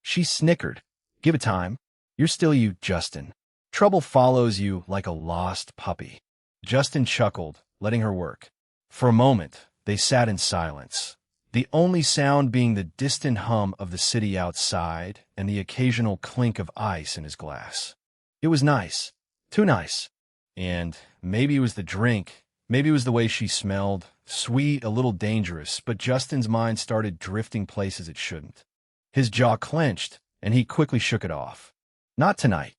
She snickered. Give it time. You're still you, Justin. Trouble follows you like a lost puppy. Justin chuckled, letting her work. For a moment, they sat in silence, the only sound being the distant hum of the city outside and the occasional clink of ice in his glass. It was nice. Too nice. And maybe it was the drink, maybe it was the way she smelled, sweet, a little dangerous, but Justin's mind started drifting places it shouldn't. His jaw clenched, and he quickly shook it off. Not tonight.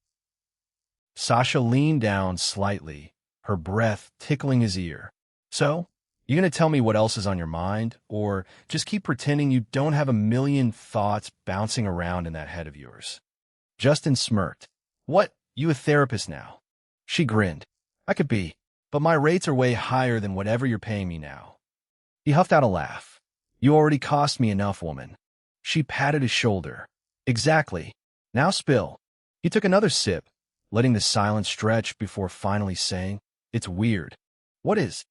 Sasha leaned down slightly, her breath tickling his ear. So, you gonna tell me what else is on your mind, or just keep pretending you don't have a million thoughts bouncing around in that head of yours? Justin smirked. What, you a therapist now? She grinned. I could be, but my rates are way higher than whatever you're paying me now. He huffed out a laugh. You already cost me enough, woman. She patted his shoulder. Exactly. Now spill. He took another sip, letting the silence stretch before finally saying, It's weird. What is?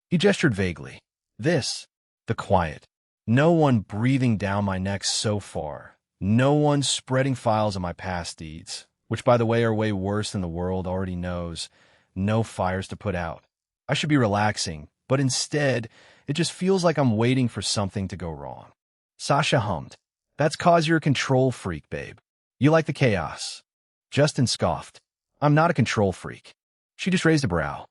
He gestured vaguely. This. The quiet. No one breathing down my neck so far. No one spreading files of my past deeds, which, by the way, are way worse than the world already knows. No fires to put out. I should be relaxing, but instead, it just feels like I'm waiting for something to go wrong. Sasha hummed. That's 'cause you're a control freak, babe. You like the chaos. Justin scoffed. I'm not a control freak. She just raised a brow.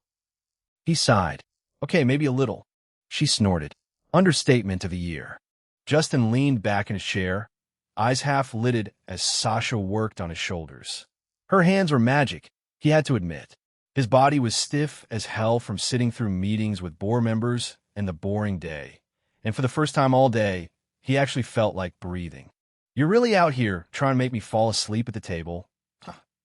He sighed. Okay, maybe a little. She snorted. Understatement of the year. Justin leaned back in his chair, eyes half-lidded as Sasha worked on his shoulders. Her hands were magic, he had to admit. His body was stiff as hell from sitting through meetings with board members and the boring day. And for the first time all day, he actually felt like breathing. You're really out here trying to make me fall asleep at the table?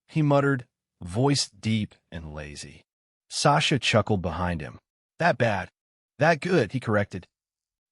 He muttered, voice deep and lazy. Sasha chuckled behind him. That bad. That good, he corrected.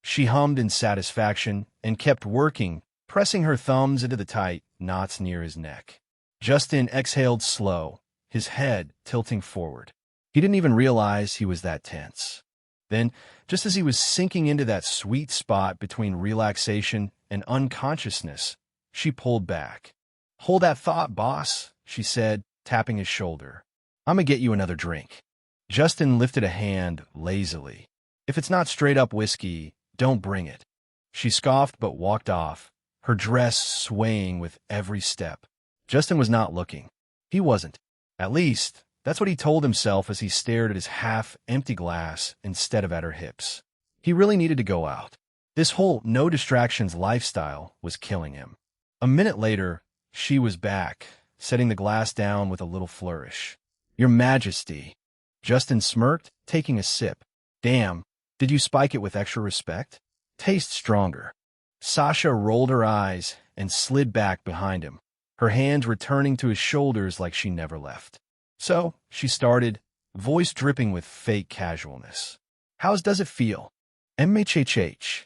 She hummed in satisfaction and kept working, pressing her thumbs into the tight knots near his neck. Justin exhaled slow, his head tilting forward. He didn't even realize he was that tense. Then, just as he was sinking into that sweet spot between relaxation and unconsciousness, she pulled back. Hold that thought, boss, she said, tapping his shoulder. I'm gonna get you another drink. Justin lifted a hand lazily. If it's not straight-up whiskey, don't bring it. She scoffed but walked off, her dress swaying with every step. Justin was not looking. He wasn't. At least, that's what he told himself as he stared at his half-empty glass instead of at her hips. He really needed to go out. This whole no-distractions lifestyle was killing him. A minute later, she was back, setting the glass down with a little flourish. Your Majesty. Justin smirked, taking a sip. Damn, did you spike it with extra respect? Taste stronger. Sasha rolled her eyes and slid back behind him, her hands returning to his shoulders like she never left. So, she started, voice dripping with fake casualness. How's does it feel? MHHH.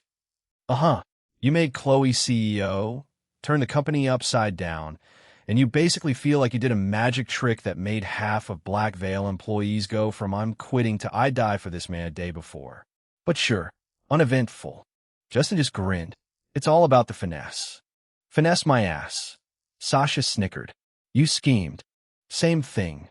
Uh-huh. You made Chloe CEO, turned the company upside down, and you basically feel like you did a magic trick that made half of Black Veil employees go from I'm quitting to I die for this man a day before. But sure, uneventful. Justin just grinned. It's all about the finesse. Finesse my ass. Sasha snickered. You schemed. Same thing.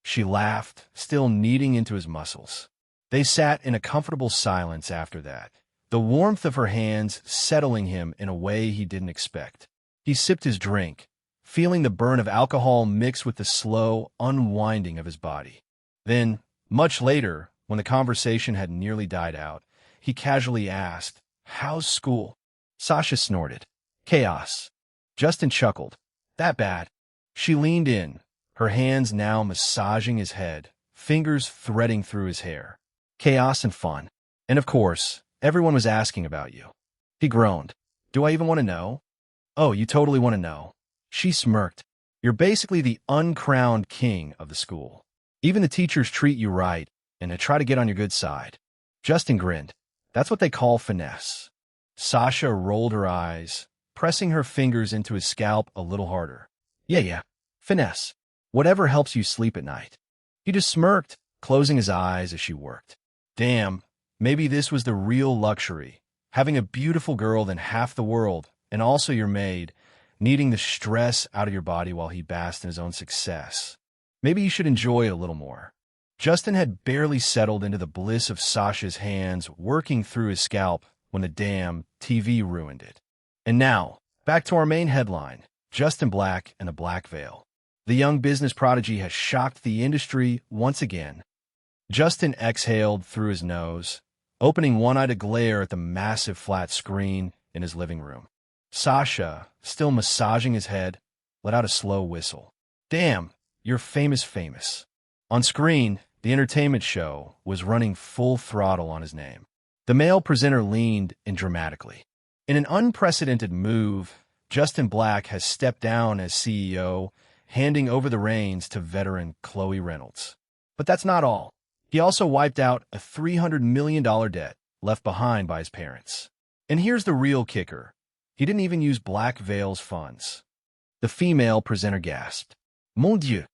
She laughed, still kneading into his muscles. They sat in a comfortable silence after that, the warmth of her hands settling him in a way he didn't expect. He sipped his drink, feeling the burn of alcohol mix with the slow unwinding of his body. Then, much later, when the conversation had nearly died out, he casually asked, How's school? Sasha snorted. Chaos. Justin chuckled. That bad. She leaned in, her hands now massaging his head, fingers threading through his hair. Chaos and fun. And of course, everyone was asking about you. He groaned. Do I even want to know? Oh, you totally want to know. She smirked. You're basically the uncrowned king of the school. Even the teachers treat you right, and they try to get on your good side. Justin grinned. That's what they call finesse. Sasha rolled her eyes, pressing her fingers into his scalp a little harder. Yeah. Finesse. Whatever helps you sleep at night. He just smirked, closing his eyes as she worked. Damn, maybe this was the real luxury. Having a beautiful girl than half the world, and also your maid, needing the stress out of your body while he basked in his own success. Maybe you should enjoy it a little more. Justin had barely settled into the bliss of Sasha's hands working through his scalp when the damn TV ruined it. And now, back to our main headline, Justin Black and a Black Veil. The young business prodigy has shocked the industry once again. Justin exhaled through his nose, opening one eye to glare at the massive flat screen in his living room. Sasha, still massaging his head, let out a slow whistle. Damn, you're famous. On screen, the entertainment show was running full throttle on his name. The male presenter leaned in dramatically. In an unprecedented move, Justin Black has stepped down as CEO, handing over the reins to veteran Chloe Reynolds. But that's not all. He also wiped out a $300 million debt left behind by his parents. And here's the real kicker. He didn't even use Black Veil's funds. The female presenter gasped. Mon Dieu.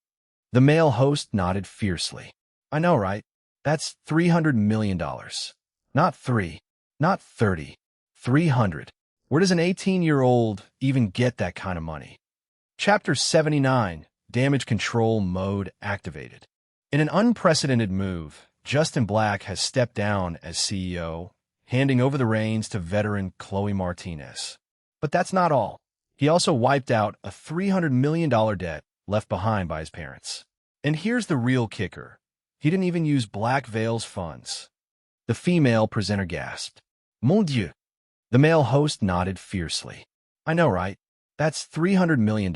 The male host nodded fiercely. I know, right? That's $300 million. Not 3, not 30, 300. Where does an 18-year-old even get that kind of money? Chapter 79, Damage Control Mode activated. In an unprecedented move, Justin Black has stepped down as CEO, handing over the reins to veteran Chloe Martinez. But that's not all. He also wiped out a $300 million debt left behind by his parents. And here's the real kicker. He didn't even use Black Veil's funds. The female presenter gasped. Mon Dieu. The male host nodded fiercely. I know, right? That's $300 million.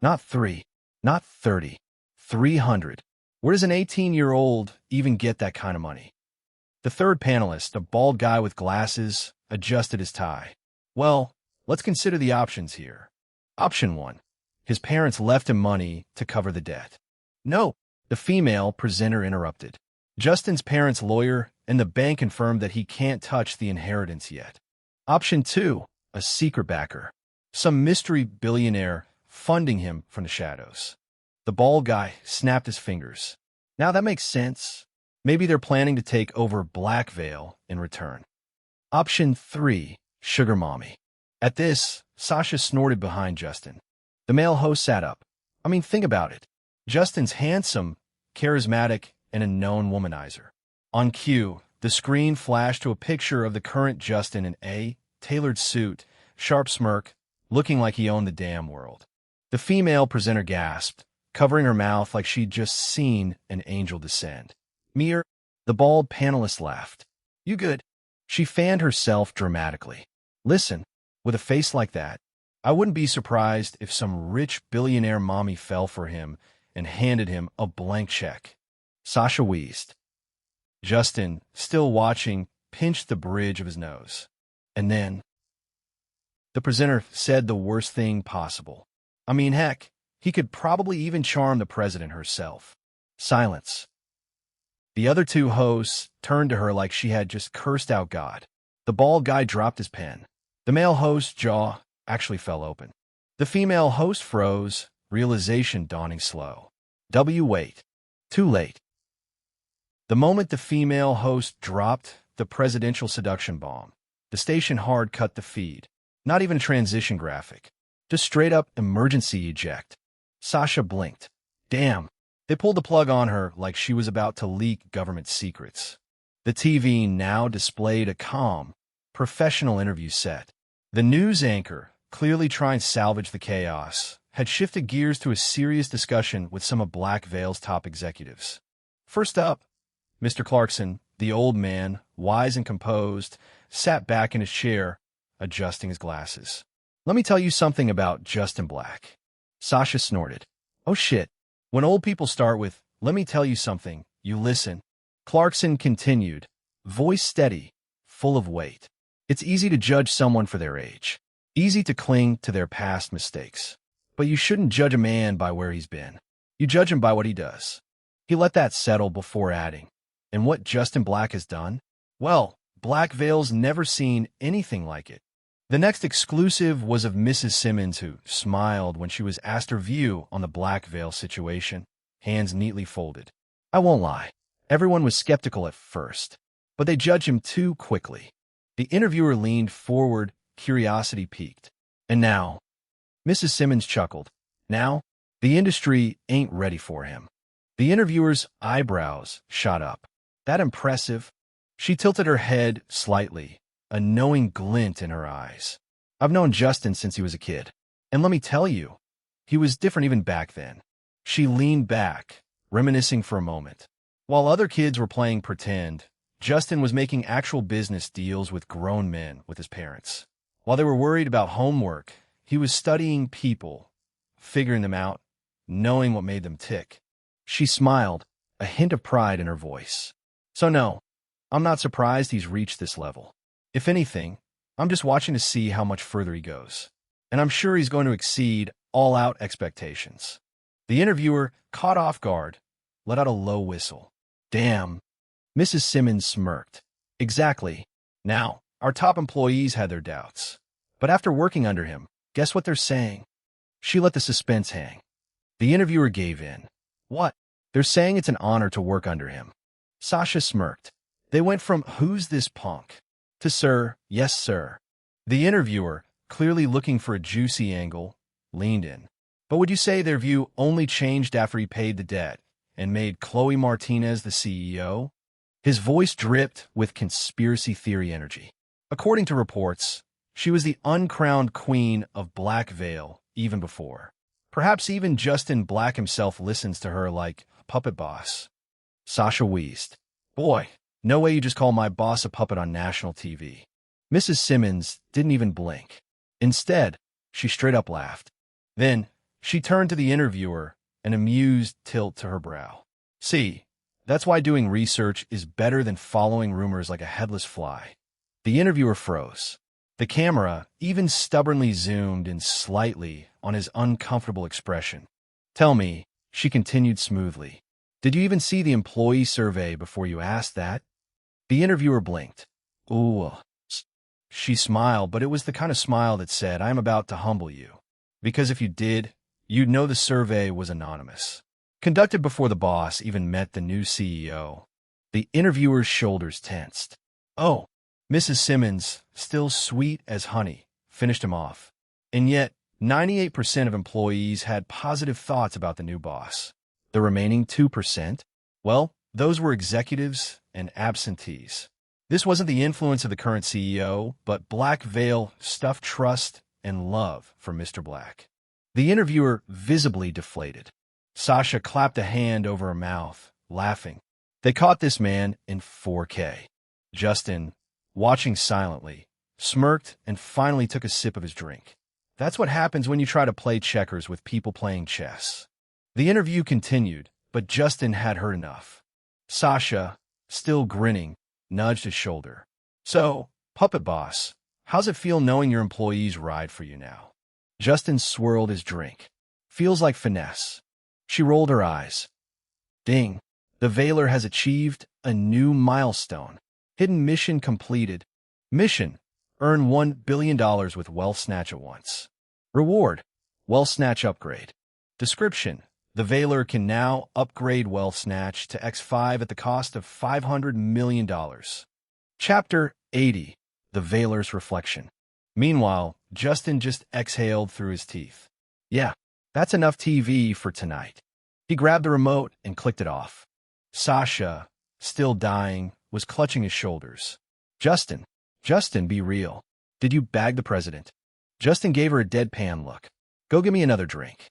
Not 3, not 30, 300. Where does an 18-year-old even get that kind of money? The third panelist, a bald guy with glasses, adjusted his tie. Well, let's consider the options here. Option 1. His parents left him money to cover the debt. No, the female presenter interrupted. Justin's parents' lawyer and the bank confirmed that he can't touch the inheritance yet. Option 2. A secret backer. Some mystery billionaire funding him from the shadows. The bald guy snapped his fingers. Now that makes sense. Maybe they're planning to take over Black Veil in return. Option 3. Sugar Mommy. At this, Sasha snorted behind Justin. The male host sat up. I mean, think about it. Justin's handsome, charismatic, and a known womanizer. On cue, the screen flashed to a picture of the current Justin in a tailored suit, sharp smirk, looking like he owned the damn world. The female presenter gasped, covering her mouth like she'd just seen an angel descend. Mir, the bald panelist laughed. You good? She fanned herself dramatically. Listen, with a face like that, I wouldn't be surprised if some rich billionaire mommy fell for him and handed him a blank check. Sasha wheezed. Justin, still watching, pinched the bridge of his nose. And then the presenter said the worst thing possible. I mean, heck, he could probably even charm the president herself. Silence. The other two hosts turned to her like she had just cursed out God. The bald guy dropped his pen. The male host's jaw actually fell open. The female host froze, realization dawning slow. Wait. Too late. The moment the female host dropped the presidential seduction bomb, the station hard cut the feed. Not even a transition graphic. Just straight up emergency eject. Sasha blinked. Damn. They pulled the plug on her like she was about to leak government secrets. The TV now displayed a calm, professional interview set. The news anchor, clearly trying to salvage the chaos, had shifted gears to a serious discussion with some of Black Veil's top executives. First up, Mr. Clarkson, the old man, wise and composed, sat back in his chair, adjusting his glasses. Let me tell you something about Justin Black. Sasha snorted. Oh shit. When old people start with, let me tell you something, you listen. Clarkson continued, voice steady, full of weight. It's easy to judge someone for their age. Easy to cling to their past mistakes. But you shouldn't judge a man by where he's been. You judge him by what he does. He let that settle before adding. And what Justin Black has done? Well, Black Veil's never seen anything like it. The next exclusive was of Mrs. Simmons, who smiled when she was asked her view on the Black Veil situation, hands neatly folded. I won't lie. Everyone was skeptical at first, but they judged him too quickly. The interviewer leaned forward, curiosity piqued. And now, Mrs. Simmons chuckled. Now, the industry ain't ready for him. The interviewer's eyebrows shot up. That impressive? She tilted her head slightly, a knowing glint in her eyes. I've known Justin since he was a kid. And let me tell you, he was different even back then. She leaned back, reminiscing for a moment. While other kids were playing pretend, Justin was making actual business deals with grown men with his parents. While they were worried about homework, he was studying people, figuring them out, knowing what made them tick. She smiled, a hint of pride in her voice. So no, I'm not surprised he's reached this level. If anything, I'm just watching to see how much further he goes. And I'm sure he's going to exceed all-out expectations. The interviewer, caught off guard, let out a low whistle. Damn. Mrs. Simmons smirked. Exactly. Now, Our top employees had their doubts. But after working under him, guess what they're saying? She let the suspense hang. The interviewer gave in. What? They're saying it's an honor to work under him. Sasha smirked. They went from, "Who's this punk?" to, "Sir, yes, sir." The interviewer, clearly looking for a juicy angle, leaned in. But would you say their view only changed after he paid the debt and made Chloe Martinez the CEO? His voice dripped with conspiracy theory energy. According to reports, she was the uncrowned queen of Black Veil even before. Perhaps even Justin Black himself listens to her like a puppet boss. Sasha wheezed. Boy, no way you just call my boss a puppet on national TV. Mrs. Simmons didn't even blink. Instead, she straight up laughed. Then, she turned to the interviewer, an amused tilt to her brow. See, that's why doing research is better than following rumors like a headless fly. The interviewer froze. The camera even stubbornly zoomed in slightly on his uncomfortable expression. Tell me, she continued smoothly, did you even see the employee survey before you asked that? The interviewer blinked. Ooh. She smiled, but it was the kind of smile that said, I'm about to humble you. Because if you did, you'd know the survey was anonymous. Conducted before the boss even met the new CEO. The interviewer's shoulders tensed. Oh, Mrs. Simmons, still sweet as honey, finished him off. And yet, 98% of employees had positive thoughts about the new boss. The remaining 2%? Well, those were executives and absentees. This wasn't the influence of the current CEO, but Black Veil stuffed trust and love for Mr. Black. The interviewer visibly deflated. Sasha clapped a hand over her mouth, laughing. They caught this man in 4K. Justin, watching silently, smirked and finally took a sip of his drink. That's what happens when you try to play checkers with people playing chess. The interview continued, but Justin had heard enough. Sasha, still grinning, nudged his shoulder. So, puppet boss, how's it feel knowing your employees ride for you now? Justin swirled his drink. Feels like finesse. She rolled her eyes. Ding. The Veiler has achieved a new milestone. Hidden mission completed. Mission. Earn $1 billion with Wealth Snatch at once. Reward. Wealth Snatch upgrade. Description. The Veiler can now upgrade Wealth Snatch to X5 at the cost of $500 million. Chapter 80. The Veiler's Reflection. Meanwhile, Justin just exhaled through his teeth. Yeah, that's enough TV for tonight. He grabbed the remote and clicked it off. Sasha, still dying, was clutching his shoulders. Justin, be real. Did you bag the president? Justin gave her a deadpan look. Go get me another drink.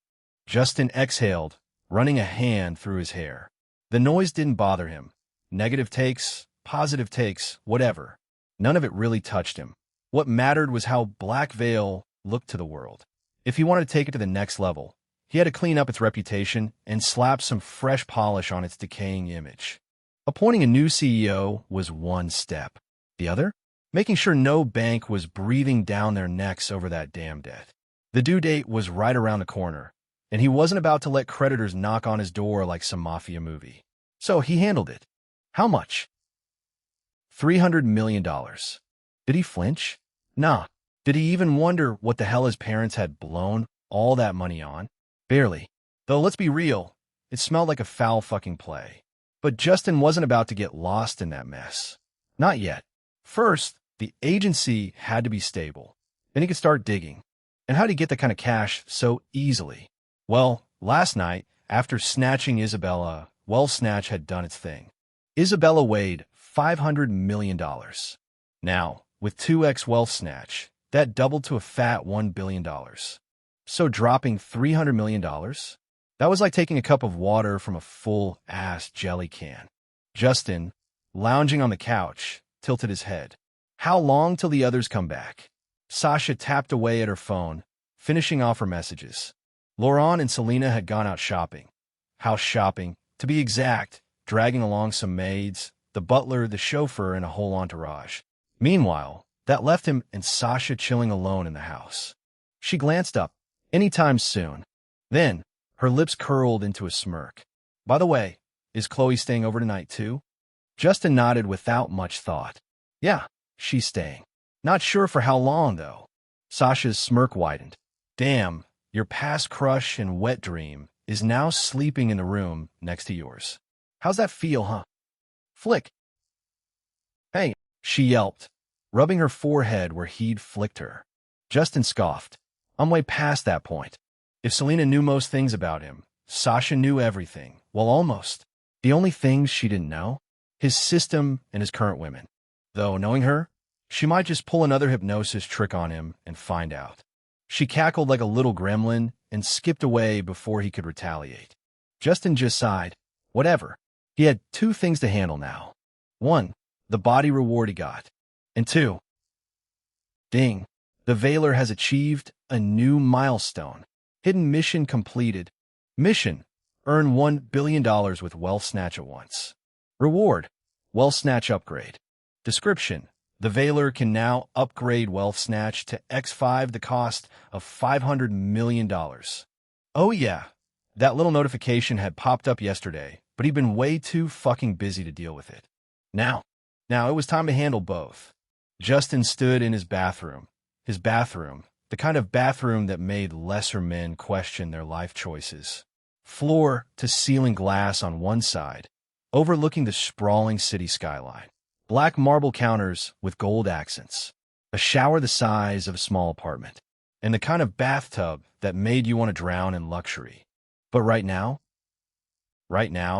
Justin exhaled, running a hand through his hair. The noise didn't bother him. Negative takes, positive takes, whatever. None of it really touched him. What mattered was how Black Veil looked to the world. If he wanted to take it to the next level, he had to clean up its reputation and slap some fresh polish on its decaying image. Appointing a new CEO was one step. The other? Making sure no bank was breathing down their necks over that damn debt. The due date was right around the corner, and he wasn't about to let creditors knock on his door like some mafia movie. So he handled it. How much? $300 million. Did he flinch? Nah. Did he even wonder what the hell his parents had blown all that money on? Barely. Though let's be real, it smelled like a foul fucking play. But Justin wasn't about to get lost in that mess. Not yet. First, the agency had to be stable. Then he could start digging. And how'd he get that kind of cash so easily? Well, last night, after snatching Isabella, Wealth Snatch had done its thing. Isabella weighed $500 million. Now, with 2x Wealth Snatch, that doubled to a fat $1 billion. So dropping $300 million? That was like taking a cup of water from a full-ass jelly can. Justin, lounging on the couch, tilted his head. How long till the others come back? Sasha tapped away at her phone, finishing off her messages. Laurent and Selena had gone out shopping. House shopping, to be exact, dragging along some maids, the butler, the chauffeur, and a whole entourage. Meanwhile, that left him and Sasha chilling alone in the house. She glanced up. Anytime soon. Then, her lips curled into a smirk. By the way, is Chloe staying over tonight too? Justin nodded without much thought. Yeah, she's staying. Not sure for how long, though. Sasha's smirk widened. Damn, your past crush and wet dream is now sleeping in the room next to yours. How's that feel, huh? Flick. Hey, she yelped, rubbing her forehead where he'd flicked her. Justin scoffed. I'm way past that point. If Selena knew most things about him, Sasha knew everything. Well, almost. The only things she didn't know? His system and his current women. Though, knowing her, she might just pull another hypnosis trick on him and find out. She cackled like a little gremlin and skipped away before he could retaliate. Justin just sighed. Whatever. He had two things to handle now. One, the body reward he got. And two, ding, the Veiler has achieved a new milestone. Hidden mission completed. Mission, earn $1 billion with Wealth Snatch at once. Reward, Wealth Snatch upgrade. Description, the Veiler can now upgrade Wealth Snatch to X5, the cost of $500 million. Oh yeah, that little notification had popped up yesterday, but he'd been way too fucking busy to deal with it. Now it was time to handle both. Justin stood in his bathroom, the kind of bathroom that made lesser men question their life choices. Floor-to-ceiling glass on one side, overlooking the sprawling city skyline. Black marble counters with gold accents. A shower the size of a small apartment. And the kind of bathtub that made you want to drown in luxury. But right now,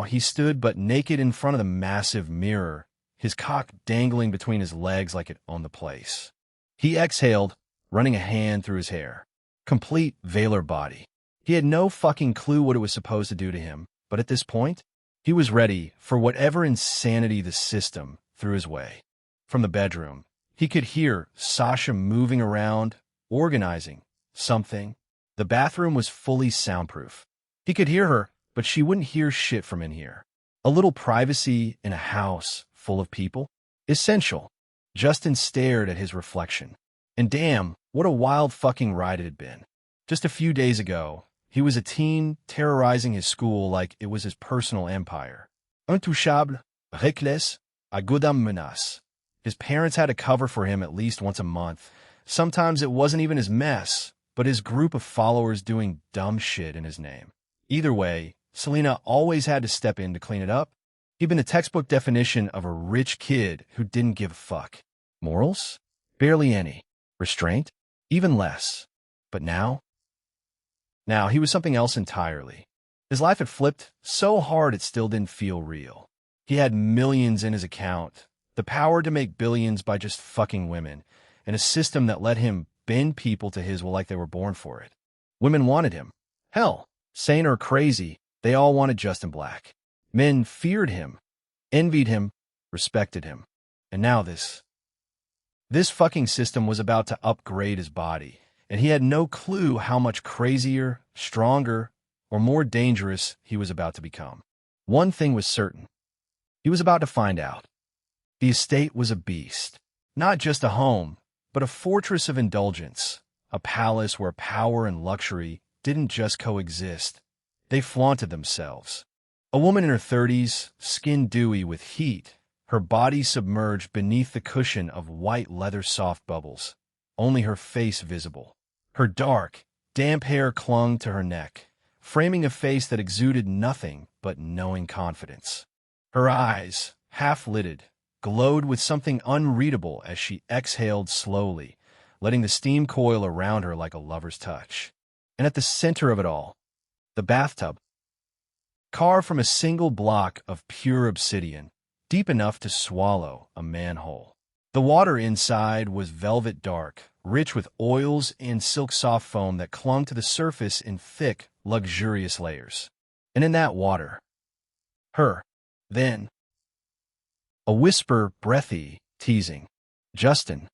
he stood but naked in front of the massive mirror, his cock dangling between his legs like it owned the place. He exhaled, running a hand through his hair. Complete Veiler body. He had no fucking clue what it was supposed to do to him, but at this point, he was ready for whatever insanity the system threw his way. From the bedroom, he could hear Sasha moving around, organizing something. The bathroom was fully soundproof. He could hear her, but she wouldn't hear shit from in here. A little privacy in a house full of people? Essential. Justin stared at his reflection. And damn, what a wild fucking ride it had been. Just a few days ago, he was a teen terrorizing his school like it was his personal empire. Intouchable, reckless, à godam menace. His parents had to cover for him at least once a month. Sometimes it wasn't even his mess, but his group of followers doing dumb shit in his name. Either way, Selena always had to step in to clean it up. He'd been the textbook definition of a rich kid who didn't give a fuck. Morals? Barely any. Restraint? Even less. But now he was something else entirely. His life had flipped so hard it still didn't feel real. He had millions in his account, the power to make billions by just fucking women, and a system that let him bend people to his will like they were born for it. Women wanted him. Hell, sane or crazy, they all wanted Justin Black. Men feared him, envied him, respected him. And now this fucking system was about to upgrade his body, and he had no clue how much crazier, stronger, or more dangerous he was about to become. One thing was certain. He was about to find out. The estate was a beast. Not just a home, but a fortress of indulgence. A palace where power and luxury didn't just coexist. They flaunted themselves. A woman in her 30s, skin dewy with heat, her body submerged beneath the cushion of white leather soft bubbles, only her face visible. Her dark, damp hair clung to her neck, framing a face that exuded nothing but knowing confidence. Her eyes, half-lidded, glowed with something unreadable as she exhaled slowly, letting the steam coil around her like a lover's touch. And at the center of it all, the bathtub, carved from a single block of pure obsidian, deep enough to swallow a manhole. The water inside was velvet dark, rich with oils and silk-soft foam that clung to the surface in thick, luxurious layers. And in that water, then, a whisper, breathy, teasing. Justin.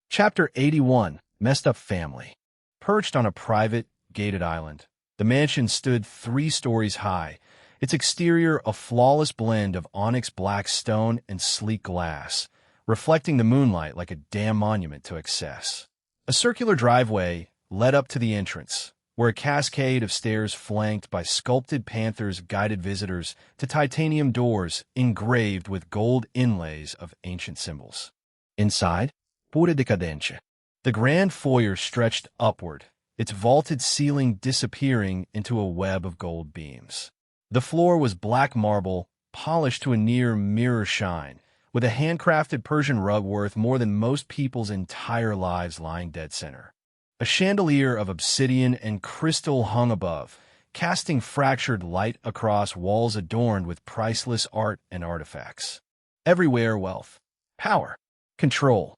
Chapter 81, Messed Up Family. Perched on a private, gated island, the mansion stood 3 stories high, its exterior a flawless blend of onyx black stone and sleek glass, reflecting the moonlight like a damn monument to excess. A circular driveway led up to the entrance, where a cascade of stairs flanked by sculpted panthers guided visitors to titanium doors engraved with gold inlays of ancient symbols. Inside, pura decadencia. The grand foyer stretched upward, its vaulted ceiling disappearing into a web of gold beams. The floor was black marble, polished to a near mirror shine, with a handcrafted Persian rug worth more than most people's entire lives lying dead center. A chandelier of obsidian and crystal hung above, casting fractured light across walls adorned with priceless art and artifacts. Everywhere wealth, power, control.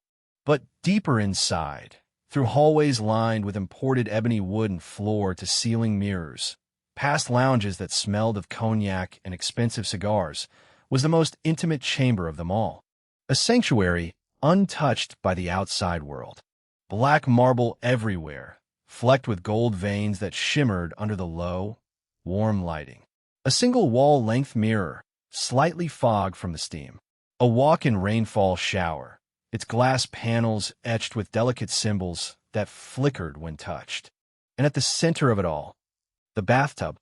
But deeper inside, through hallways lined with imported ebony wood and floor-to-ceiling mirrors, past lounges that smelled of cognac and expensive cigars, was the most intimate chamber of them all. A sanctuary untouched by the outside world. Black marble everywhere, flecked with gold veins that shimmered under the low, warm lighting. A single wall-length mirror, slightly fogged from the steam. A walk-in rainfall shower, its glass panels etched with delicate symbols that flickered when touched. And at the center of it all, the bathtub,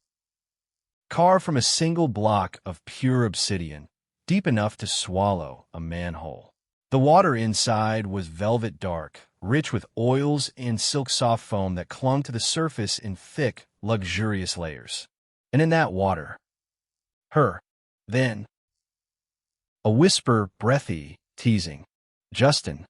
carved from a single block of pure obsidian, deep enough to swallow a manhole. The water inside was velvet dark, rich with oils and silk-soft foam that clung to the surface in thick, luxurious layers. And in that water, then, a whisper, breathy, teasing, "Justin."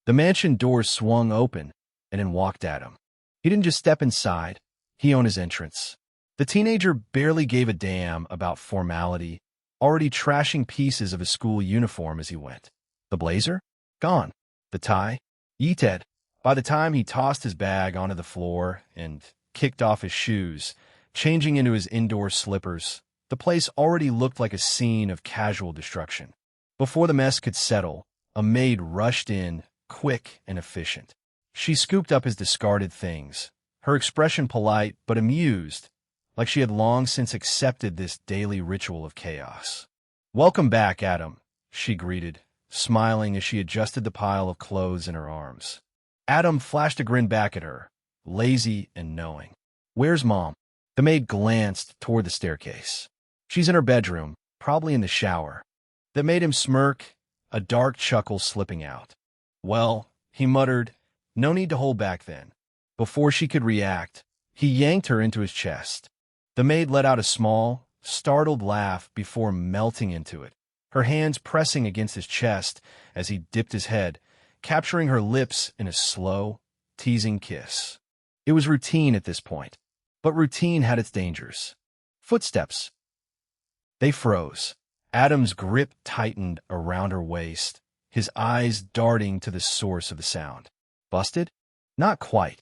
The mansion doors swung open, and in walked Adam. He didn't just step inside, he owned his entrance. The teenager barely gave a damn about formality, already trashing pieces of his school uniform as he went. The blazer? Gone. The tie? Yeeted. By the time he tossed his bag onto the floor and kicked off his shoes, changing into his indoor slippers, the place already looked like a scene of casual destruction. Before the mess could settle, a maid rushed in, quick and efficient. She scooped up his discarded things, her expression polite but amused, like she had long since accepted this daily ritual of chaos. "Welcome back, Adam," she greeted, smiling as she adjusted the pile of clothes in her arms. Adam flashed a grin back at her, lazy and knowing. "Where's Mom?" The maid glanced toward the staircase. "She's in her bedroom, probably in the shower." That made him smirk, a dark chuckle slipping out. "Well," he muttered, "no need to hold back then." Before she could react, he yanked her into his chest. The maid let out a small, startled laugh before melting into it, her hands pressing against his chest as he dipped his head, capturing her lips in a slow, teasing kiss. It was routine at this point, but routine had its dangers. Footsteps. They froze. Adam's grip tightened around her waist, his eyes darting to the source of the sound. Busted? Not quite.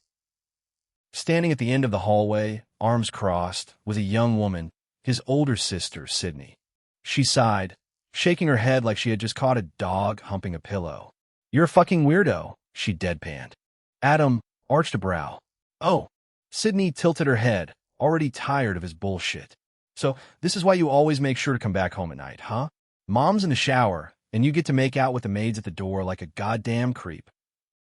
Standing at the end of the hallway, arms crossed, was a young woman, his older sister, Sydney. She sighed, shaking her head like she had just caught a dog humping a pillow. "You're a fucking weirdo," she deadpanned. Adam arched a brow. "Oh." Sydney tilted her head, already tired of his bullshit. "So, this is why you always make sure to come back home at night, huh? Mom's in the shower, and you get to make out with the maids at the door like a goddamn creep."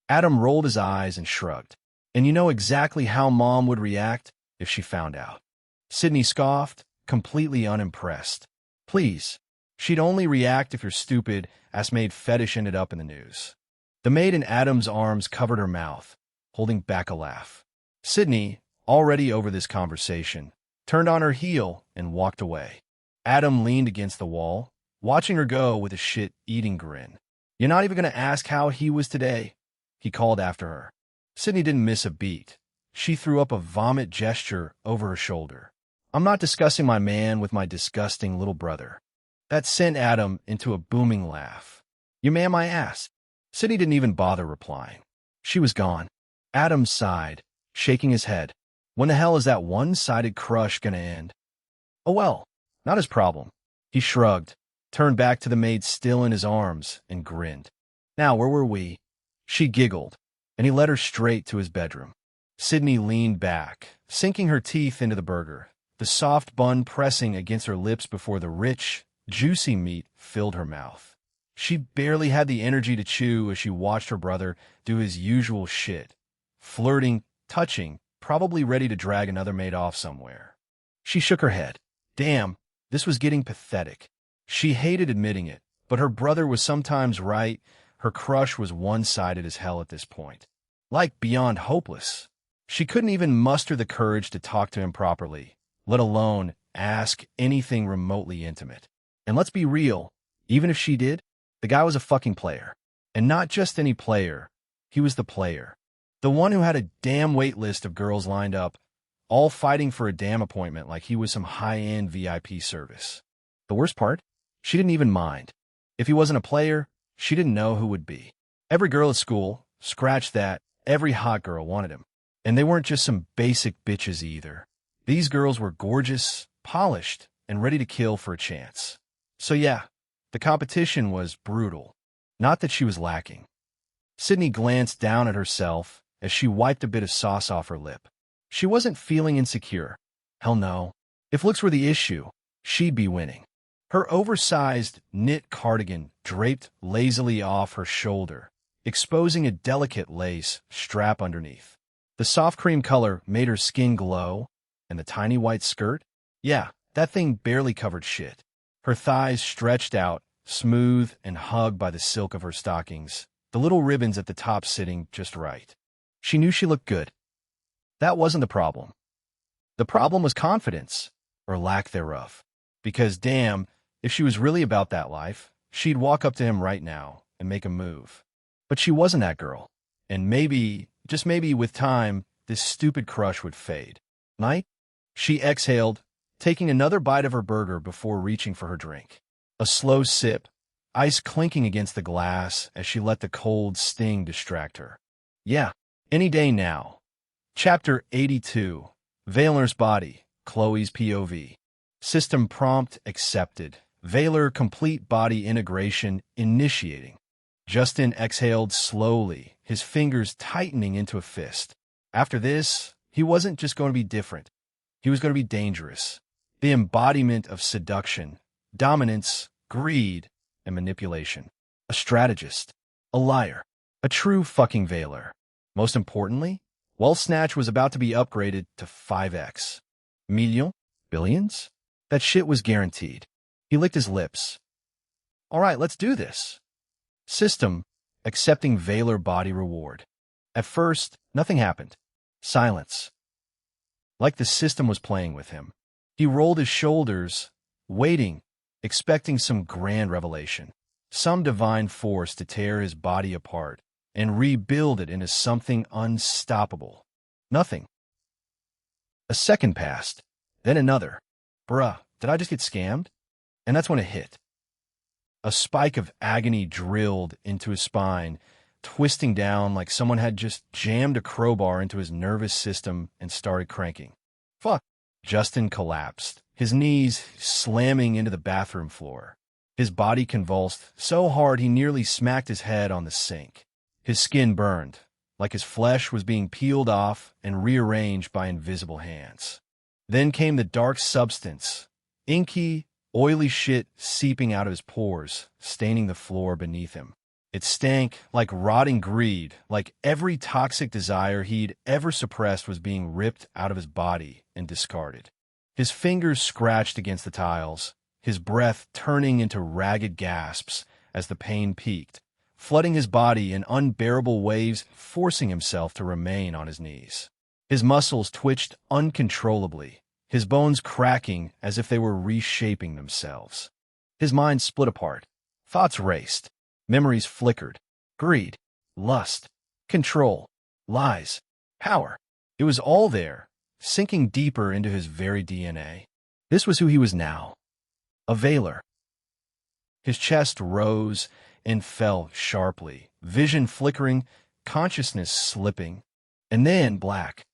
Adam rolled his eyes and shrugged. "And you know exactly how Mom would react if she found out." Sydney scoffed, completely unimpressed. "Please. She'd only react if your stupid, ass-made fetish ended up in the news." The maid in Adam's arms covered her mouth, holding back a laugh. Sydney, already over this conversation, turned on her heel and walked away. Adam leaned against the wall, watching her go with a shit-eating grin. "You're not even going to ask how he was today?" he called after her. Sydney didn't miss a beat. She threw up a vomit gesture over her shoulder. "I'm not discussing my man with my disgusting little brother." That sent Adam into a booming laugh. "You man my ass." Sydney didn't even bother replying. She was gone. Adam sighed, shaking his head. When the hell is that one-sided crush gonna end? "Oh well, not his problem." He shrugged, turned back to the maid still in his arms, and grinned. "Now, where were we?" She giggled, and he led her straight to his bedroom. Sydney leaned back, sinking her teeth into the burger, the soft bun pressing against her lips before the rich, juicy meat filled her mouth. She barely had the energy to chew as she watched her brother do his usual shit, flirting, touching, probably ready to drag another maid off somewhere. She shook her head. Damn, this was getting pathetic. She hated admitting it, but her brother was sometimes right, Her crush was one-sided as hell at this point. Like beyond hopeless. She couldn't even muster the courage to talk to him properly, let alone ask anything remotely intimate. And let's be real, even if she did, the guy was a fucking player. And not just any player, he was the player. The one who had a damn wait list of girls lined up, all fighting for a damn appointment like he was some high-end VIP service. The worst part? She didn't even mind. If he wasn't a player, she didn't know who would be. Every girl at school, scratch that, every hot girl wanted him. And they weren't just some basic bitches either. These girls were gorgeous, polished, and ready to kill for a chance. So yeah, the competition was brutal. Not that she was lacking. Sydney glanced down at herself as she wiped a bit of sauce off her lip. She wasn't feeling insecure. Hell no. If looks were the issue, she'd be winning. Her oversized knit cardigan draped lazily off her shoulder, exposing a delicate lace strap underneath. The soft cream color made her skin glow, and the tiny white skirt? Yeah, that thing barely covered shit. Her thighs stretched out, smooth and hugged by the silk of her stockings, the little ribbons at the top sitting just right. She knew she looked good. That wasn't the problem. The problem was confidence, or lack thereof. Because damn, if she was really about that life, she'd walk up to him right now and make a move. But she wasn't that girl. And maybe, just maybe with time, this stupid crush would fade. Night? She exhaled, taking another bite of her burger before reaching for her drink. A slow sip, ice clinking against the glass as she let the cold sting distract her. Yeah, any day now. Chapter 82. Valer's Body, Chloe's POV. System prompt accepted. Valer complete body integration initiating. Justin exhaled slowly, his fingers tightening into a fist. After this, he wasn't just going to be different. He was going to be dangerous. The embodiment of seduction, dominance, greed, and manipulation. A strategist. A liar. A true fucking Valer. Most importantly, Well Snatch was about to be upgraded to 5x. Million? Billions? That shit was guaranteed. He licked his lips. All right, let's do this. System, accepting Valer body reward. At first, nothing happened. Silence. Like the system was playing with him. He rolled his shoulders, waiting, expecting some grand revelation. Some divine force to tear his body apart and rebuild it into something unstoppable. Nothing. A second passed, then another. Bruh, did I just get scammed? And that's when it hit. A spike of agony drilled into his spine, twisting down like someone had just jammed a crowbar into his nervous system and started cranking. Fuck. Justin collapsed, his knees slamming into the bathroom floor. His body convulsed so hard he nearly smacked his head on the sink. His skin burned, like his flesh was being peeled off and rearranged by invisible hands. Then came the dark substance, inky, oily shit seeping out of his pores, staining the floor beneath him. It stank like rotting greed, like every toxic desire he'd ever suppressed was being ripped out of his body and discarded. His fingers scratched against the tiles, his breath turning into ragged gasps as the pain peaked, flooding his body in unbearable waves, forcing himself to remain on his knees. His muscles twitched uncontrollably, his bones cracking as if they were reshaping themselves. His mind split apart. Thoughts raced. Memories flickered. Greed, lust, control, lies, power. It was all there, sinking deeper into his very DNA. This was who he was now. A Valer. His chest rose and fell sharply, vision flickering, consciousness slipping, and then black.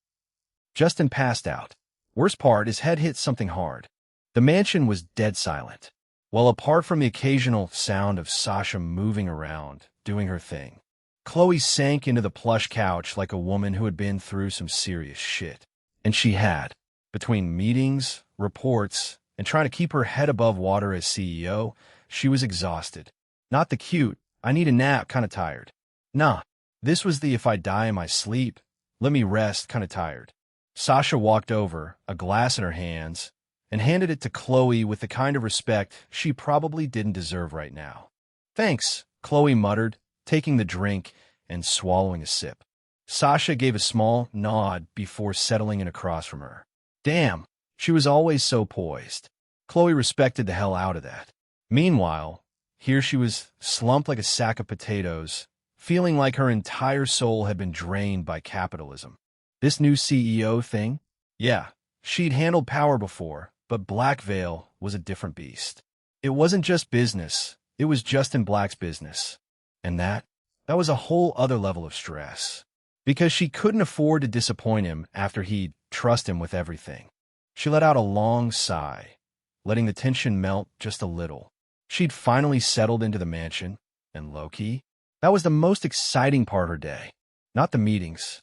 Justin passed out. Worst part, his head hit something hard. The mansion was dead silent. Well, apart from the occasional sound of Sasha moving around, doing her thing, Chloe sank into the plush couch like a woman who had been through some serious shit. And she had. Between meetings, reports, and trying to keep her head above water as CEO, she was exhausted. Not the cute, I need a nap kind of tired. Nah, this was the if I die in my sleep, let me rest kind of tired. Sasha walked over, a glass in her hands, and handed it to Chloe with the kind of respect she probably didn't deserve right now. Thanks, Chloe muttered, taking the drink and swallowing a sip. Sasha gave a small nod before settling in across from her. Damn, she was always so poised. Chloe respected the hell out of that. Meanwhile, here she was slumped like a sack of potatoes, feeling like her entire soul had been drained by capitalism. This new CEO thing? Yeah, she'd handled power before, but Black Veil was a different beast. It wasn't just business, it was Justin Black's business. And that was a whole other level of stress. Because she couldn't afford to disappoint him after he'd trust him with everything. She let out a long sigh, letting the tension melt just a little. She'd finally settled into the mansion, and low-key, that was the most exciting part of her day. Not the meetings,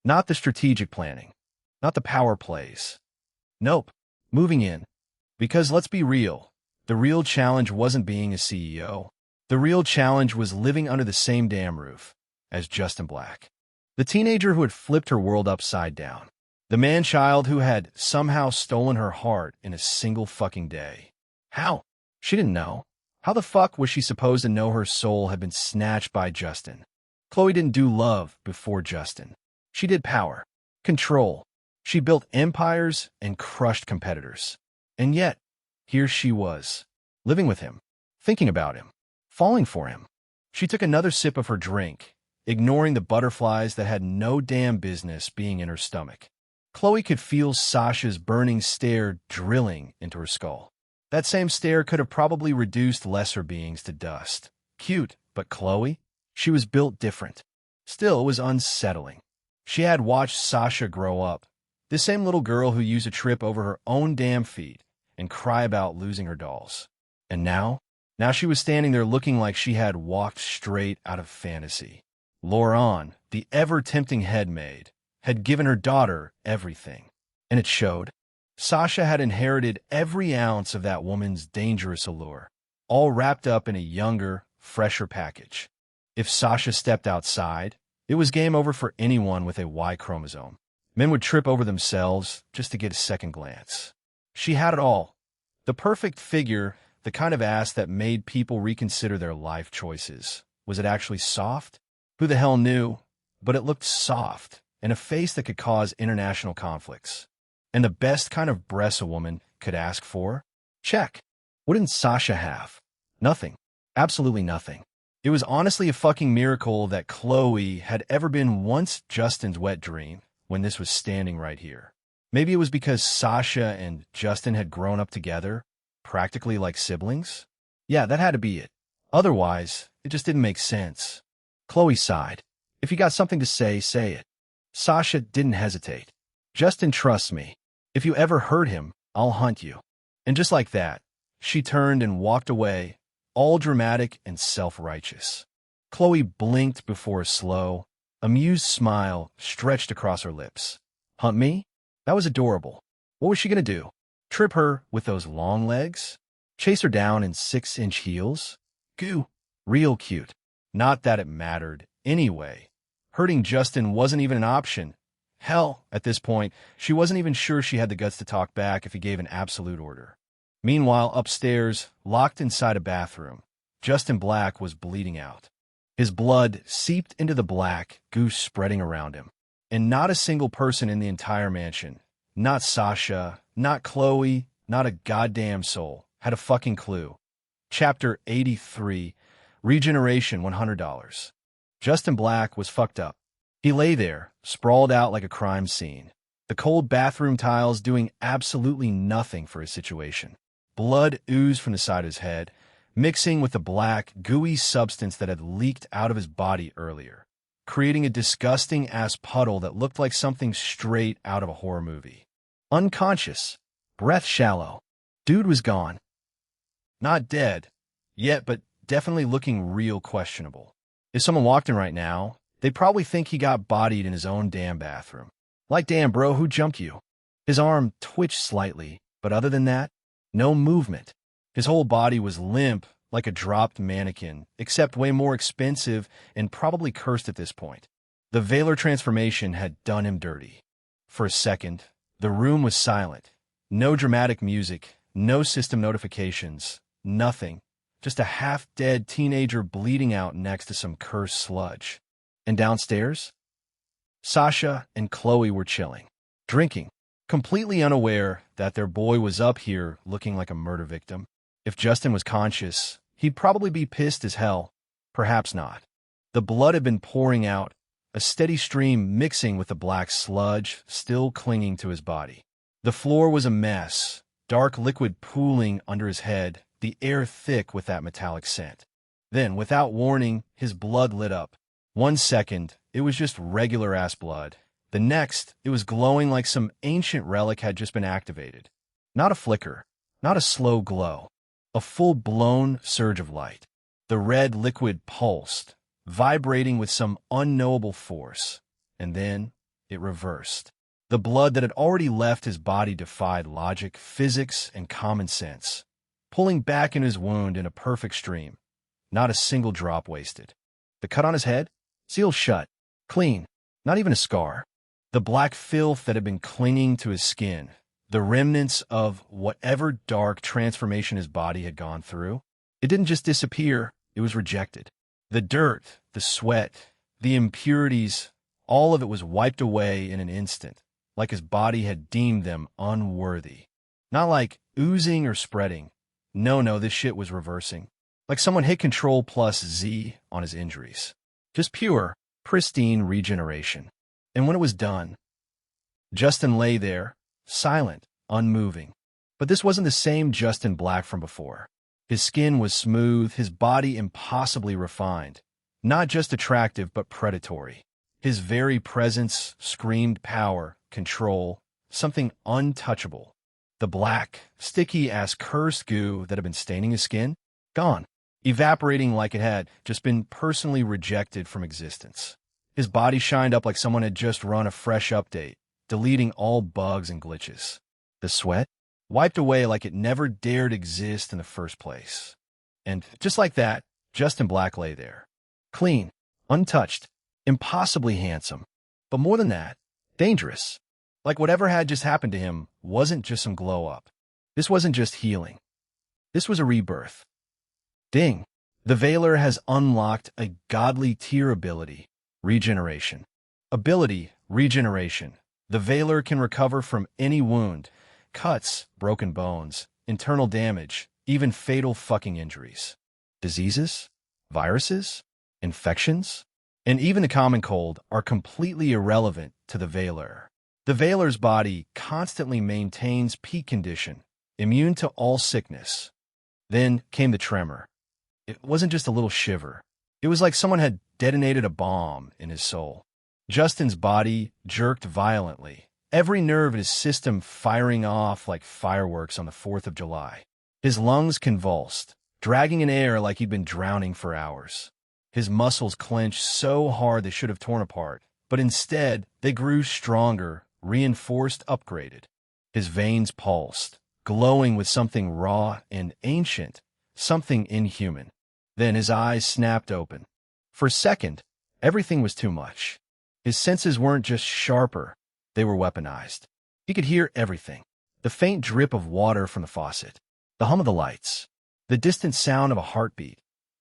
not the strategic planning, not the power plays. Nope, moving in. Because let's be real, the real challenge wasn't being a CEO. The real challenge was living under the same damn roof as Justin Black. The teenager who had flipped her world upside down. The man-child who had somehow stolen her heart in a single fucking day. How? She didn't know. How the fuck was she supposed to know her soul had been snatched by Justin? Chloe didn't do love before Justin. She did power. Control. She built empires and crushed competitors. And yet, here she was, living with him, thinking about him, falling for him. She took another sip of her drink, ignoring the butterflies that had no damn business being in her stomach. Chloe could feel Sasha's burning stare drilling into her skull. That same stare could have probably reduced lesser beings to dust. Cute, but Chloe? She was built different. Still, it was unsettling. She had watched Sasha grow up, this same little girl who used to trip over her own damn feet and cry about losing her dolls. And now she was standing there looking like she had walked straight out of fantasy. Lauren, the ever-tempting headmaid, had given her daughter everything. And it showed. Sasha had inherited every ounce of that woman's dangerous allure, all wrapped up in a younger, fresher package. If Sasha stepped outside, it was game over for anyone with a Y chromosome. Men would trip over themselves just to get a second glance. She had it all. The perfect figure, the kind of ass that made people reconsider their life choices. Was it actually soft? Who the hell knew? But it looked soft, and a face that could cause international conflicts. And the best kind of breasts a woman could ask for? Check. What didn't Sasha have? Nothing. Absolutely nothing. It was honestly a fucking miracle that Chloe had ever been once Justin's wet dream when this was standing right here. Maybe it was because Sasha and Justin had grown up together, practically like siblings? Yeah, that had to be it. Otherwise, it just didn't make sense. Chloe sighed. If you got something to say, say it. Sasha didn't hesitate. Justin trusts me. If you ever hurt him, I'll hunt you. And just like that, she turned and walked away, all dramatic and self-righteous. Chloe blinked before a slow, amused smile stretched across her lips. Hunt me? That was adorable. What was she going to do? Trip her with those long legs? Chase her down in 6-inch heels? Goo. Real cute. Not that it mattered. Anyway, hurting Justin wasn't even an option. Hell, at this point, she wasn't even sure she had the guts to talk back if he gave an absolute order. Meanwhile, upstairs, locked inside a bathroom, Justin Black was bleeding out. His blood seeped into the black, goose spreading around him. And not a single person in the entire mansion, not Sasha, not Chloe, not a goddamn soul, had a fucking clue. Chapter 83, Regeneration $100. Justin Black was fucked up. He lay there, sprawled out like a crime scene, the cold bathroom tiles doing absolutely nothing for his situation. Blood oozed from the side of his head, mixing with the black, gooey substance that had leaked out of his body earlier, creating a disgusting-ass puddle that looked like something straight out of a horror movie. Unconscious, breath shallow. Dude was gone. Not dead, yet, but definitely looking real questionable. If someone walked in right now, they'd probably think he got bodied in his own damn bathroom. Like, damn, bro, who jumped you? His arm twitched slightly, but other than that, no movement. His whole body was limp, like a dropped mannequin, except way more expensive and probably cursed at this point. The Velar transformation had done him dirty. For a second, the room was silent. No dramatic music, no system notifications, nothing. just a half-dead teenager bleeding out next to some cursed sludge. And downstairs, Sasha and Chloe were chilling, drinking, completely unaware that their boy was up here looking like a murder victim. If Justin was conscious, he'd probably be pissed as hell. Perhaps not. The blood had been pouring out, a steady stream mixing with the black sludge still clinging to his body. The floor was a mess, dark liquid pooling under his head, the air thick with that metallic scent. Then, without warning, his blood lit up. 1 second, it was just regular-ass blood. The next, it was glowing like some ancient relic had just been activated. Not a flicker, not a slow glow. A full-blown surge of light. The red liquid pulsed, vibrating with some unknowable force. And then, it reversed. The blood that had already left his body defied logic, physics, and common sense, pulling back in his wound in a perfect stream. Not a single drop wasted. The cut on his head? Sealed shut. Clean. Not even a scar. The black filth that had been clinging to his skin, the remnants of whatever dark transformation his body had gone through, it didn't just disappear, it was rejected. The dirt, the sweat, the impurities, all of it was wiped away in an instant, like his body had deemed them unworthy. Not like oozing or spreading. No, this shit was reversing. Like someone hit Control+Z on his injuries. Just pure, pristine regeneration. And when it was done, Justin lay there, silent, unmoving. But this wasn't the same Justin Black from before. His skin was smooth, his body impossibly refined. Not just attractive, but predatory. His very presence screamed power, control, something untouchable. The black, sticky-ass cursed goo that had been staining his skin, gone, evaporating like it had just been personally rejected from existence. His body shined up like someone had just run a fresh update, deleting all bugs and glitches. The sweat wiped away like it never dared exist in the first place. And just like that, Justin Black lay there. Clean, untouched, impossibly handsome. But more than that, dangerous. Like whatever had just happened to him wasn't just some glow-up. This wasn't just healing. This was a rebirth. Ding! The Veiler has unlocked a godly tier ability. Regeneration. Ability, regeneration. The Veiler can recover from any wound, cuts, broken bones, internal damage, even fatal fucking injuries. Diseases, viruses, infections, and even the common cold are completely irrelevant to the Veiler. The Veiler's body constantly maintains peak condition, immune to all sickness. Then came the tremor. It wasn't just a little shiver. It was like someone had detonated a bomb in his soul. Justin's body jerked violently, every nerve in his system firing off like fireworks on the 4th of July. His lungs convulsed, dragging in air like he'd been drowning for hours. His muscles clenched so hard they should have torn apart, but instead they grew stronger, reinforced, upgraded. His veins pulsed, glowing with something raw and ancient, something inhuman. Then his eyes snapped open. For a second, everything was too much. His senses weren't just sharper, they were weaponized. He could hear everything. The faint drip of water from the faucet, the hum of the lights, the distant sound of a heartbeat.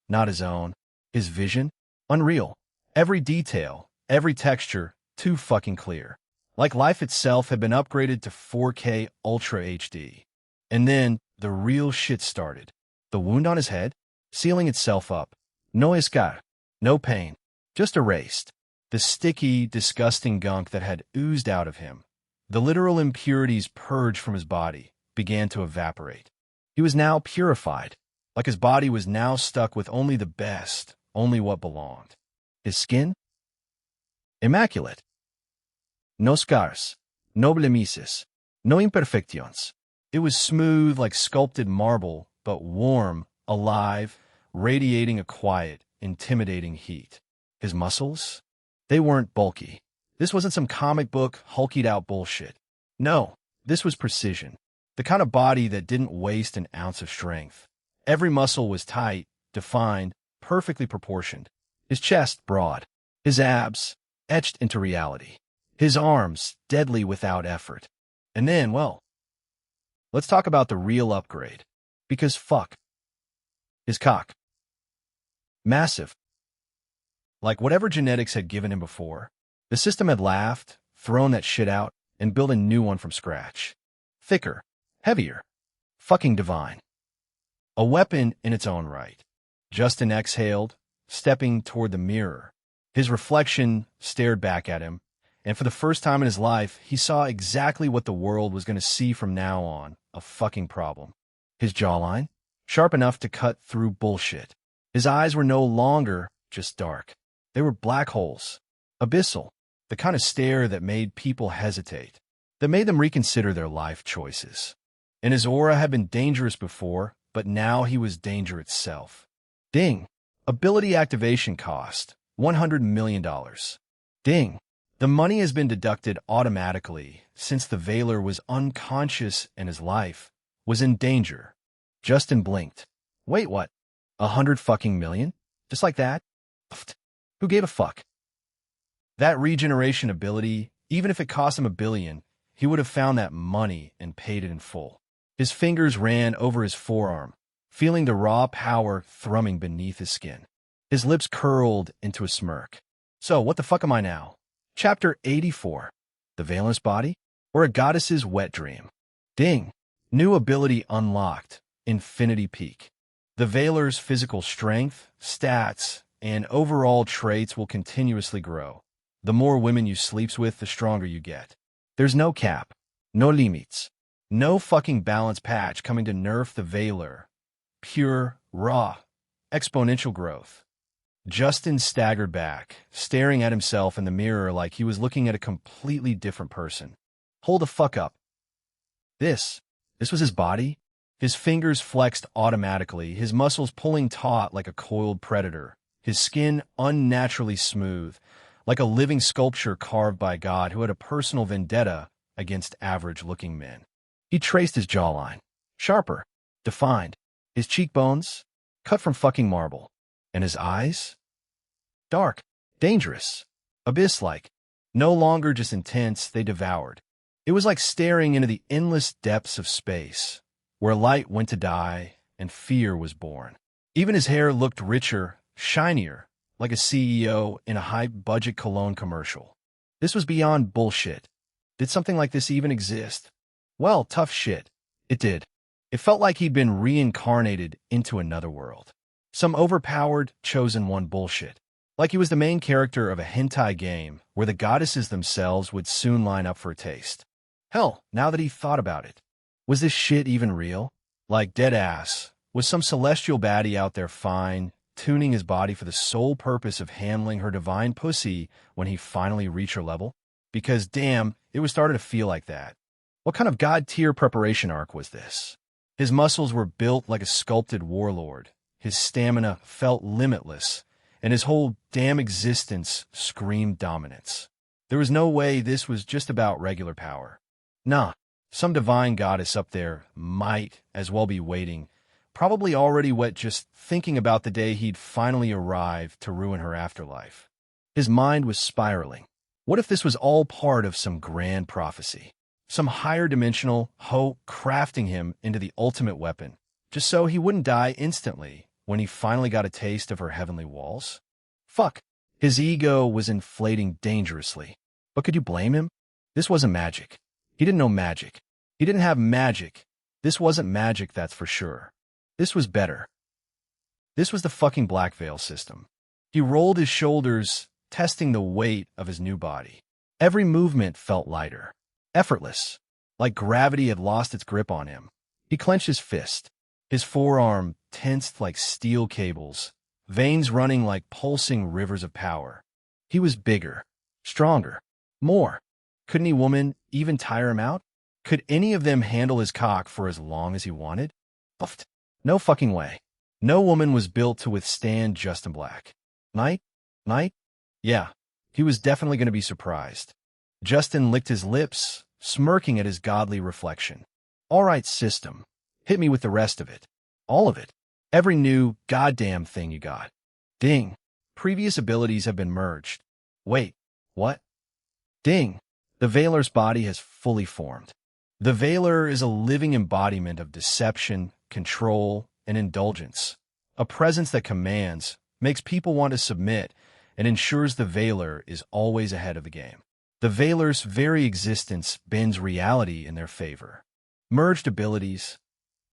Not his own. His vision? Unreal. Every detail, every texture, too fucking clear. Like life itself had been upgraded to 4K Ultra HD. And then the real shit started. The wound on his head, sealing itself up. No escar, no pain, just erased. The sticky, disgusting gunk that had oozed out of him, the literal impurities purged from his body, began to evaporate. He was now purified, like his body was now stuck with only the best, only what belonged. His skin? Immaculate. No scars, no blemishes, no imperfections. It was smooth like sculpted marble, but warm, alive, radiating a quiet, intimidating heat. His muscles? They weren't bulky. This wasn't some comic book, hulkied-out bullshit. No, this was precision. The kind of body that didn't waste an ounce of strength. Every muscle was tight, defined, perfectly proportioned. His chest broad. His abs etched into reality. His arms deadly without effort. And then, well, let's talk about the real upgrade. Because fuck. His cock. Massive. Like whatever genetics had given him before, the system had laughed, thrown that shit out, and built a new one from scratch. Thicker. Heavier. Fucking divine. A weapon in its own right. Justin exhaled, stepping toward the mirror. His reflection stared back at him, and for the first time in his life, he saw exactly what the world was going to see from now on, a fucking problem. His jawline, sharp enough to cut through bullshit. His eyes were no longer just dark. They were black holes, abyssal, the kind of stare that made people hesitate, that made them reconsider their life choices. And his aura had been dangerous before, but now he was danger itself. Ding. Ability activation cost, $100 million. Ding. The money has been deducted automatically since the Veiler was unconscious and his life was in danger. Justin blinked. Wait, what? 100 fucking million? Just like that? Pfft. Who gave a fuck? That regeneration ability, even if it cost him $1 billion, he would have found that money and paid it in full. His fingers ran over his forearm, feeling the raw power thrumming beneath his skin. His lips curled into a smirk. So, what the fuck am I now? Chapter 84. The Veiler's Body? Or a Goddess's Wet Dream? Ding. New ability unlocked. Infinity Peak. The Veiler's physical strength, stats, and overall traits will continuously grow. The more women you sleeps with, the stronger you get. There's no cap. No limits. No fucking balance patch coming to nerf the Veiler. Pure, raw, exponential growth. Justin staggered back, staring at himself in the mirror like he was looking at a completely different person. Hold the fuck up. This was his body? His fingers flexed automatically, his muscles pulling taut like a coiled predator, his skin unnaturally smooth, like a living sculpture carved by God who had a personal vendetta against average-looking men. He traced his jawline. Sharper. Defined. His cheekbones. Cut from fucking marble. And his eyes? Dark. Dangerous. Abyss-like. No longer just intense, they devoured. It was like staring into the endless depths of space, where light went to die and fear was born. Even his hair looked richer, shinier, like a CEO in a high-budget cologne commercial. This was beyond bullshit. Did something like this even exist? Well, tough shit. It did. It felt like he'd been reincarnated into another world. Some overpowered, chosen one bullshit. Like he was the main character of a hentai game where the goddesses themselves would soon line up for a taste. Hell, now that he thought about it. Was this shit even real? Like dead ass. Was some celestial baddie out there fine, tuning his body for the sole purpose of handling her divine pussy when he finally reached her level? Because, damn, it was starting to feel like that. What kind of god-tier preparation arc was this? His muscles were built like a sculpted warlord. His stamina felt limitless, and his whole damn existence screamed dominance. There was no way this was just about regular power. Nah, some divine goddess up there might as well be waiting, probably already wet just thinking about the day he'd finally arrive to ruin her afterlife. His mind was spiraling. What if this was all part of some grand prophecy? Some higher dimensional hope crafting him into the ultimate weapon, just so he wouldn't die instantly when he finally got a taste of her heavenly walls? Fuck. His ego was inflating dangerously. But could you blame him? This wasn't magic. He didn't know magic. He didn't have magic. This wasn't magic, that's for sure. This was better. This was the fucking Black Veil system. He rolled his shoulders, testing the weight of his new body. Every movement felt lighter. Effortless, like gravity had lost its grip on him. He clenched his fist, his forearm tensed like steel cables, veins running like pulsing rivers of power. He was bigger, stronger, more. Could any woman even tire him out? Could any of them handle his cock for as long as he wanted? Puffed. No fucking way. No woman was built to withstand Justin Black. Night? Yeah, he was definitely going to be surprised. Justin licked his lips, smirking at his godly reflection. All right, system. Hit me with the rest of it. All of it. Every new goddamn thing you got. Ding. Previous abilities have been merged. Wait, what? Ding. The Veiler's body has fully formed. The Veiler is a living embodiment of deception, control, and indulgence, a presence that commands, makes people want to submit, and ensures the Veiler is always ahead of the game. The Veiler's very existence bends reality in their favor. Merged abilities,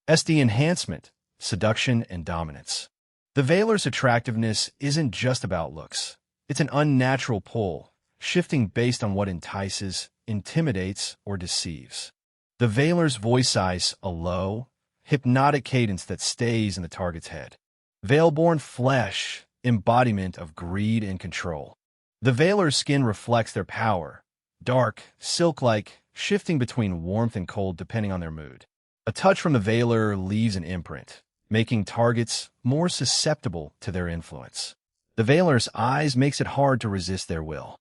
SD enhancement, seduction, and dominance. The Veiler's attractiveness isn't just about looks. It's an unnatural pull, shifting based on what entices, intimidates, or deceives. The Veiler's voice size, a low, hypnotic cadence that stays in the target's head. Veil-born flesh, embodiment of greed and control. The Veiler's skin reflects their power, dark, silk-like, shifting between warmth and cold depending on their mood. A touch from the Veiler leaves an imprint, making targets more susceptible to their influence. The Veiler's eyes makes it hard to resist their will.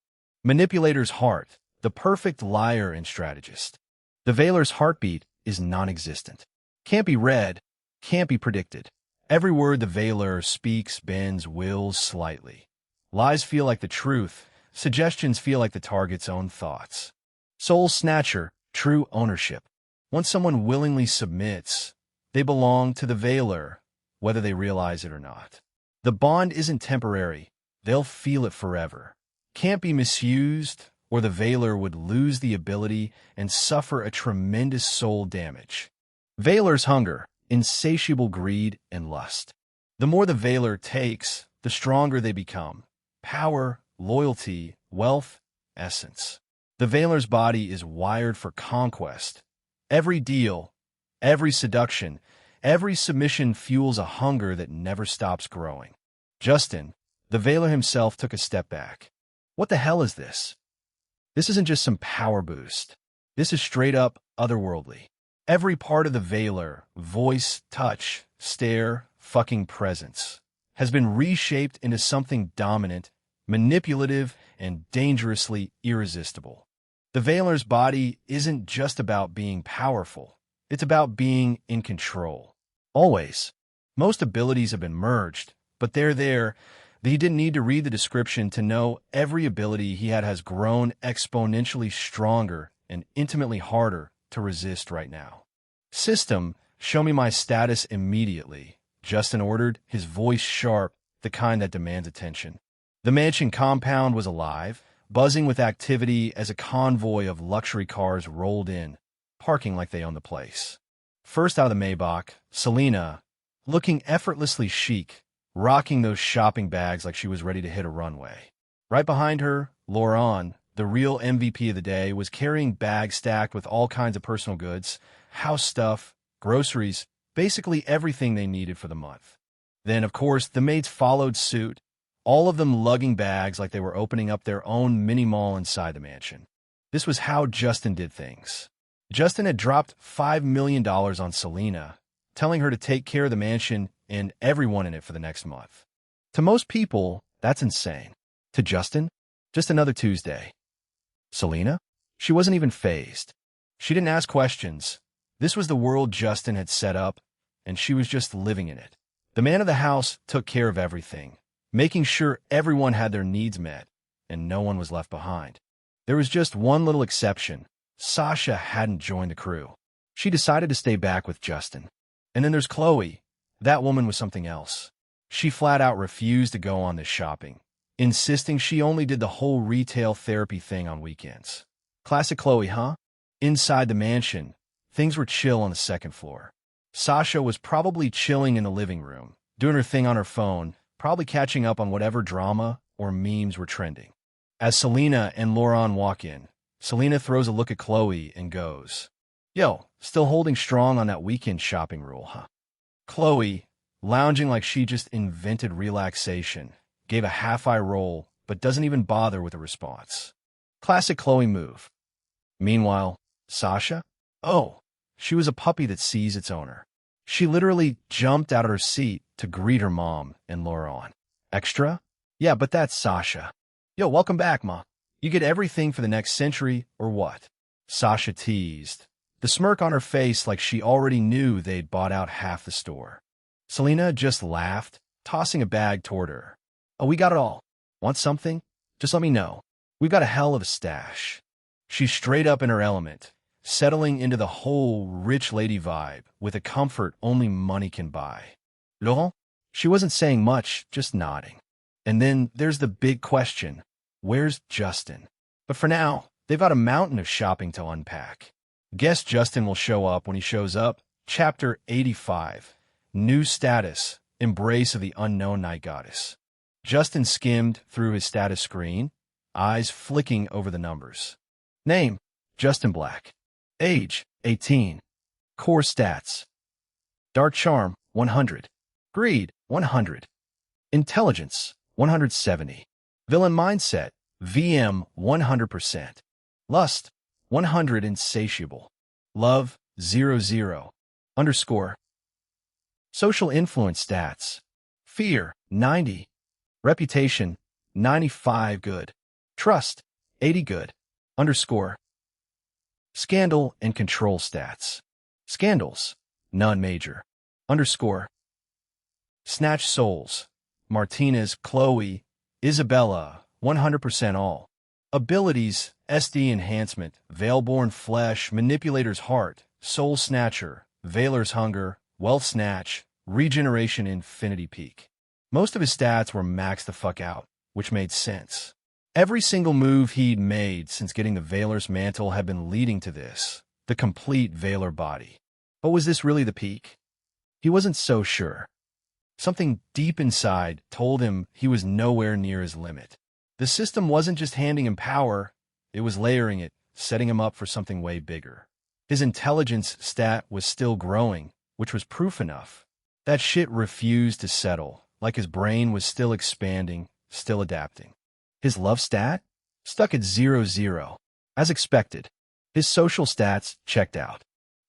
Manipulator's heart, the perfect liar and strategist. The Veiler's heartbeat is non-existent. Can't be read, can't be predicted. Every word the Veiler speaks, bends, wills slightly. Lies feel like the truth, suggestions feel like the target's own thoughts. Soul snatcher, true ownership. Once someone willingly submits, they belong to the Veiler, whether they realize it or not. The bond isn't temporary, they'll feel it forever. Can't be misused, or the Veiler would lose the ability and suffer a tremendous soul damage. Veiler's hunger, insatiable greed and lust. The more the Veiler takes, the stronger they become. Power, loyalty, wealth, essence. The Veiler's body is wired for conquest. Every deal, every seduction, every submission fuels a hunger that never stops growing. Justin, the Veiler himself, took a step back. What the hell is this? This isn't just some power boost. This is straight up otherworldly. Every part of the Veiler, voice, touch, stare, fucking presence, has been reshaped into something dominant, manipulative, and dangerously irresistible. The Veiler's body isn't just about being powerful. It's about being in control. Always. Most abilities have been merged, but they're there. He didn't need to read the description to know every ability he had has grown exponentially stronger and intimately harder to resist right now. System, show me my status immediately, Justin ordered, his voice sharp, the kind that demands attention. The mansion compound was alive, buzzing with activity as a convoy of luxury cars rolled in, parking like they owned the place. First out of the Maybach, Selena, looking effortlessly chic, rocking those shopping bags like she was ready to hit a runway. Right behind her, Lauren, the real MVP of the day, was carrying bags stacked with all kinds of personal goods, house stuff, groceries, basically everything they needed for the month. Then, of course, the maids followed suit, all of them lugging bags like they were opening up their own mini-mall inside the mansion. This was how Justin did things. Justin had dropped $5 million on Selena, telling her to take care of the mansion and everyone in it for the next month. To most people, that's insane. To Justin, just another Tuesday. Selena? She wasn't even fazed. She didn't ask questions. This was the world Justin had set up, and she was just living in it. The man of the house took care of everything, making sure everyone had their needs met, and no one was left behind. There was just one little exception. Sasha hadn't joined the crew. She decided to stay back with Justin. And then there's Chloe. That woman was something else. She flat out refused to go on this shopping, insisting she only did the whole retail therapy thing on weekends. Classic Chloe, huh? Inside the mansion, things were chill on the second floor. Sasha was probably chilling in the living room, doing her thing on her phone, probably catching up on whatever drama or memes were trending. As Selena and Lauren walk in, Selena throws a look at Chloe and goes, "Yo, still holding strong on that weekend shopping rule, huh?" Chloe, lounging like she just invented relaxation, gave a half-eye roll, but doesn't even bother with a response. Classic Chloe move. Meanwhile, Sasha? Oh, she was a puppy that sees its owner. She literally jumped out of her seat to greet her mom and Lauren. Extra? Yeah, but that's Sasha. Yo, welcome back, Ma. You get everything for the next century, or what? Sasha teased, the smirk on her face like she already knew they'd bought out half the store. Selena just laughed, tossing a bag toward her. Oh, we got it all. Want something? Just let me know. We've got a hell of a stash. She's straight up in her element, settling into the whole rich lady vibe with a comfort only money can buy. Laurent? She wasn't saying much, just nodding. And then there's the big question. Where's Justin? But for now, they've got a mountain of shopping to unpack. Guess Justin will show up when he shows up. Chapter 85. New Status. Embrace of the Unknown Night Goddess. Justin skimmed through his status screen, eyes flicking over the numbers. Name, Justin Black. Age, 18. Core stats. Dark Charm, 100. Greed, 100. Intelligence, 170. Villain Mindset, VM, 100%. Lust, 100. Insatiable. Love, 00. Underscore. Social influence stats. Fear, 90. Reputation, 95 good. Trust, 80 good. Underscore. Scandal and control stats. Scandals, none major. Underscore. Snatch souls. Martinez, Chloe, Isabella, 100% all. Abilities, SD enhancement, Veilborn Flesh, Manipulator's Heart, Soul Snatcher, Veiler's Hunger, Wealth Snatch, Regeneration Infinity Peak. Most of his stats were maxed the fuck out, which made sense. Every single move he'd made since getting the Veiler's Mantle had been leading to this, the complete Veiler body. But was this really the peak? He wasn't so sure. Something deep inside told him he was nowhere near his limit. The system wasn't just handing him power, it was layering it, setting him up for something way bigger. His intelligence stat was still growing, which was proof enough. That shit refused to settle, like his brain was still expanding, still adapting. His love stat? Stuck at 00. As expected. His social stats checked out.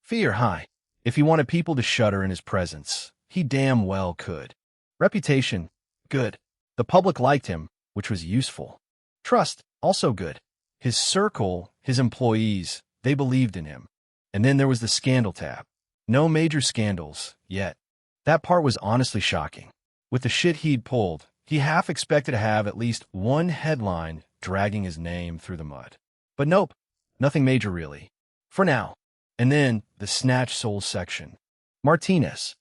Fear high. If he wanted people to shudder in his presence, he damn well could. Reputation? Good. The public liked him, which was useful. Trust? Also good. His circle, his employees, they believed in him. And then there was the scandal tab. No major scandals, yet. That part was honestly shocking. With the shit he'd pulled, he half expected to have at least one headline dragging his name through the mud. But nope, nothing major really. For now. And then the Snatch Souls section. Martinez.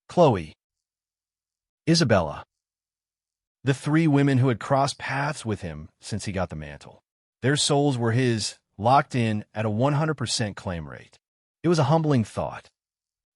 Chloe. Isabella. The three women who had crossed paths with him since he got the mantle. Their souls were his, locked in at a 100% claim rate. It was a humbling thought.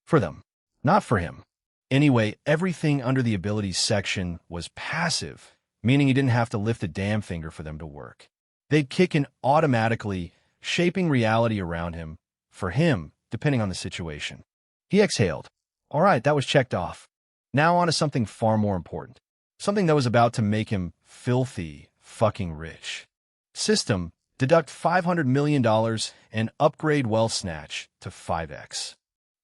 For them, not for him. Anyway, everything under the abilities section was passive, meaning he didn't have to lift a damn finger for them to work. They'd kick in automatically, shaping reality around him, for him, depending on the situation. He exhaled. All right, that was checked off. Now on to something far more important. Something that was about to make him filthy fucking rich. System, deduct $500 million and upgrade Wealth Snatch to 5x.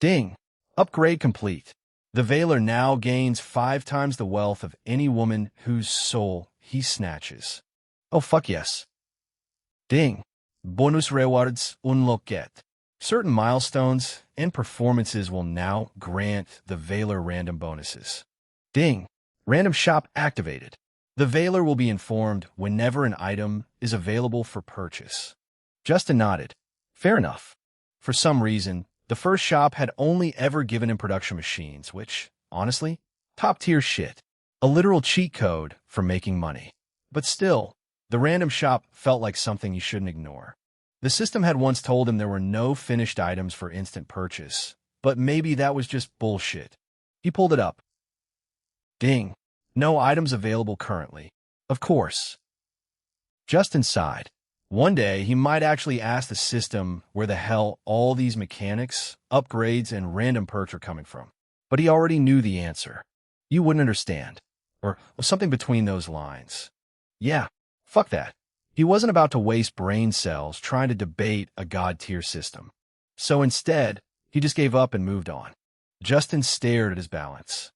Ding. Upgrade complete. The Veiler now gains 5 times the wealth of any woman whose soul he snatches. Oh, fuck yes. Ding. Bonus rewards unlocked. Certain milestones and performances will now grant the Veiler random bonuses. Ding. Random shop activated. The Veiler will be informed whenever an item is available for purchase. Justin nodded. Fair enough. For some reason, the first shop had only ever given him production machines, which, honestly, top-tier shit. A literal cheat code for making money. But still, the random shop felt like something you shouldn't ignore. The system had once told him there were no finished items for instant purchase, but maybe that was just bullshit. He pulled it up. Ding. No items available currently. Of course. Justin sighed. One day, he might actually ask the system where the hell all these mechanics, upgrades, and random perks are coming from. But he already knew the answer. You wouldn't understand. Or something between those lines. Yeah, fuck that. He wasn't about to waste brain cells trying to debate a god-tier system. So instead, he just gave up and moved on. Justin stared at his balance.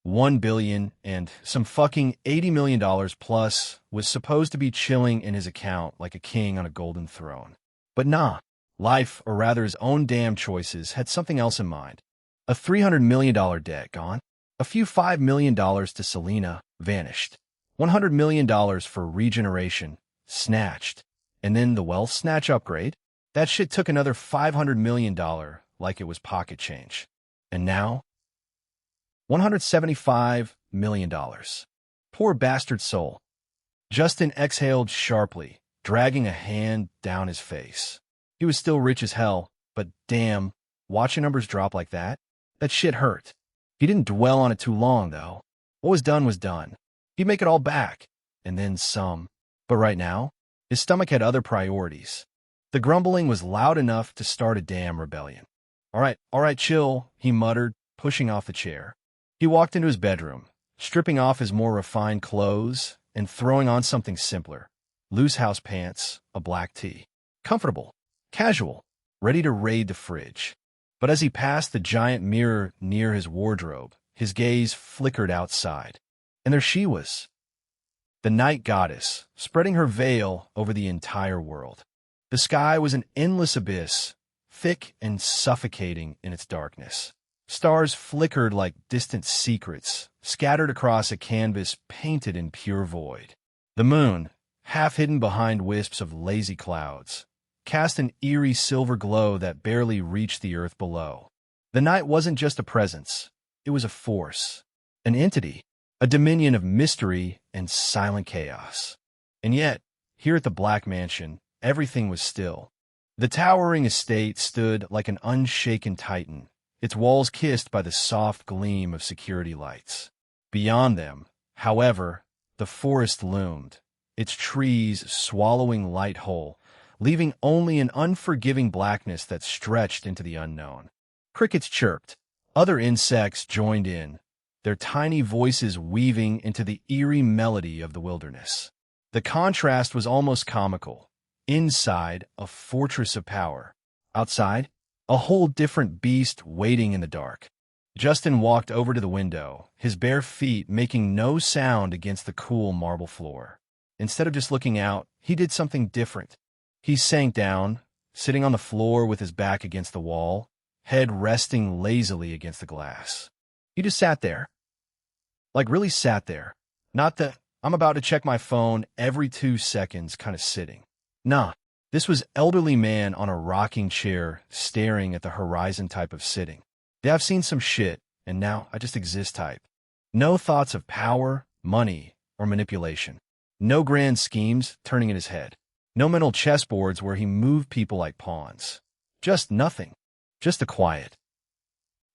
$1 billion and some fucking $80 million plus was supposed to be chilling in his account like a king on a golden throne. But nah, life, or rather his own damn choices, had something else in mind. A $300 million debt gone. A few $5 million to Selena, vanished. $100 million for regeneration, snatched. And then the Wealth Snatch upgrade? That shit took another $500 million like it was pocket change. And now? $175 million. Poor bastard soul. Justin exhaled sharply, dragging a hand down his face. He was still rich as hell, but damn, watching numbers drop like that shit hurt. He didn't dwell on it too long, though. What was done was done. He'd make it all back, and then some. But right now, his stomach had other priorities. The grumbling was loud enough to start a damn rebellion. All right, chill, he muttered, pushing off the chair. He walked into his bedroom, stripping off his more refined clothes and throwing on something simpler. Loose house pants, a black tee. Comfortable, casual, ready to raid the fridge. But as he passed the giant mirror near his wardrobe, his gaze flickered outside. And there she was, the night goddess, spreading her veil over the entire world. The sky was an endless abyss, thick and suffocating in its darkness. Stars flickered like distant secrets, scattered across a canvas painted in pure void. The moon, half hidden behind wisps of lazy clouds, cast an eerie silver glow that barely reached the earth below. The night wasn't just a presence, it was a force, an entity, a dominion of mystery and silent chaos. And yet, here at the Black Mansion, everything was still. The towering estate stood like an unshaken titan, its walls kissed by the soft gleam of security lights. Beyond them, however, the forest loomed, its trees swallowing light whole, leaving only an unforgiving blackness that stretched into the unknown. Crickets chirped. Other insects joined in, their tiny voices weaving into the eerie melody of the wilderness. The contrast was almost comical. Inside, a fortress of power. Outside, a whole different beast waiting in the dark. Justin walked over to the window, his bare feet making no sound against the cool marble floor. Instead of just looking out, he did something different. He sank down, sitting on the floor with his back against the wall, head resting lazily against the glass. He just sat there. Like really sat there. Not the, I'm about to check my phone every 2 seconds kind of sitting. Nah, this was elderly man on a rocking chair staring at the horizon type of sitting. Yeah, I've seen some shit, and now I just exist type. No thoughts of power, money, or manipulation. No grand schemes turning in his head. No mental chessboards where he moved people like pawns. Just nothing. Just the quiet.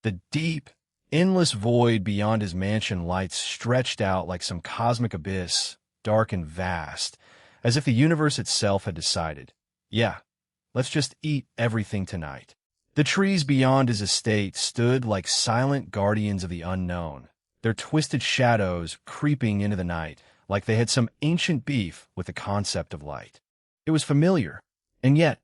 The deep, endless void beyond his mansion lights stretched out like some cosmic abyss, dark and vast, as if the universe itself had decided, yeah, let's just eat everything tonight. The trees beyond his estate stood like silent guardians of the unknown, their twisted shadows creeping into the night like they had some ancient beef with the concept of light. It was familiar, and yet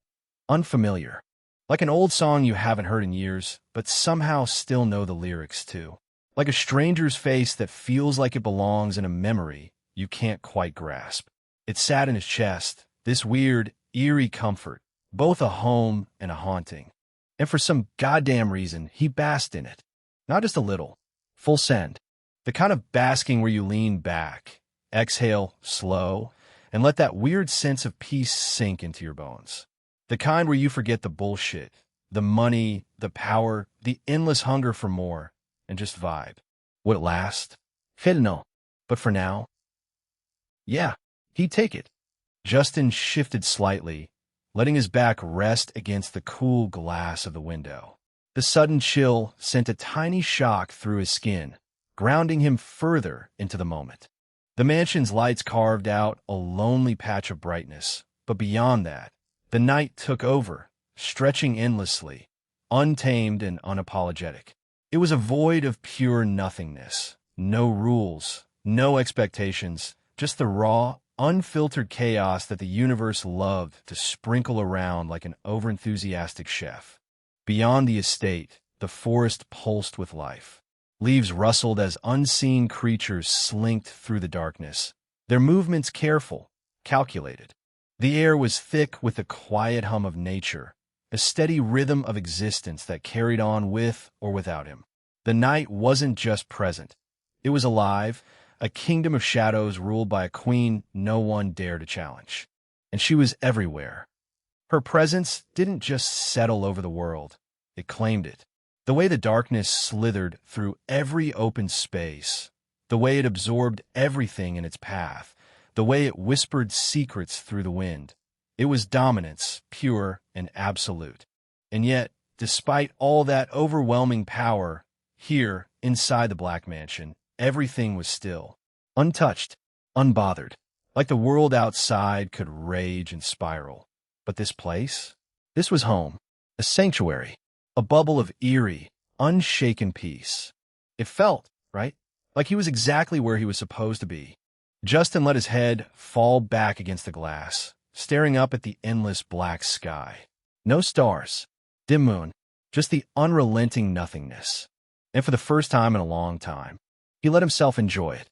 unfamiliar. Like an old song you haven't heard in years, but somehow still know the lyrics to. Like a stranger's face that feels like it belongs in a memory you can't quite grasp. It sat in his chest, this weird, eerie comfort, both a home and a haunting. And for some goddamn reason, he basked in it. Not just a little. Full send. The kind of basking where you lean back, exhale slow, and let that weird sense of peace sink into your bones. The kind where you forget the bullshit, the money, the power, the endless hunger for more, and just vibe. Would it last? Hell no. But for now, yeah, he'd take it. Justin shifted slightly, letting his back rest against the cool glass of the window. The sudden chill sent a tiny shock through his skin, grounding him further into the moment. The mansion's lights carved out a lonely patch of brightness, but beyond that, the night took over, stretching endlessly, untamed and unapologetic. It was a void of pure nothingness. No rules, no expectations, just the raw, unfiltered chaos that the universe loved to sprinkle around like an overenthusiastic chef. Beyond the estate, the forest pulsed with life. Leaves rustled as unseen creatures slinked through the darkness, their movements careful, calculated. The air was thick with the quiet hum of nature, a steady rhythm of existence that carried on with or without him. The night wasn't just present. It was alive, a kingdom of shadows ruled by a queen no one dared to challenge. And she was everywhere. Her presence didn't just settle over the world, it claimed it. The way the darkness slithered through every open space, the way it absorbed everything in its path, the way it whispered secrets through the wind. It was dominance, pure and absolute. And yet, despite all that overwhelming power, here, inside the Black Mansion, everything was still, untouched, unbothered, like the world outside could rage and spiral. But this place? This was home, a sanctuary, a bubble of eerie, unshaken peace. It felt, right, like he was exactly where he was supposed to be. Justin let his head fall back against the glass, staring up at the endless black sky. No stars, dim moon, just the unrelenting nothingness. And for the first time in a long time, he let himself enjoy it.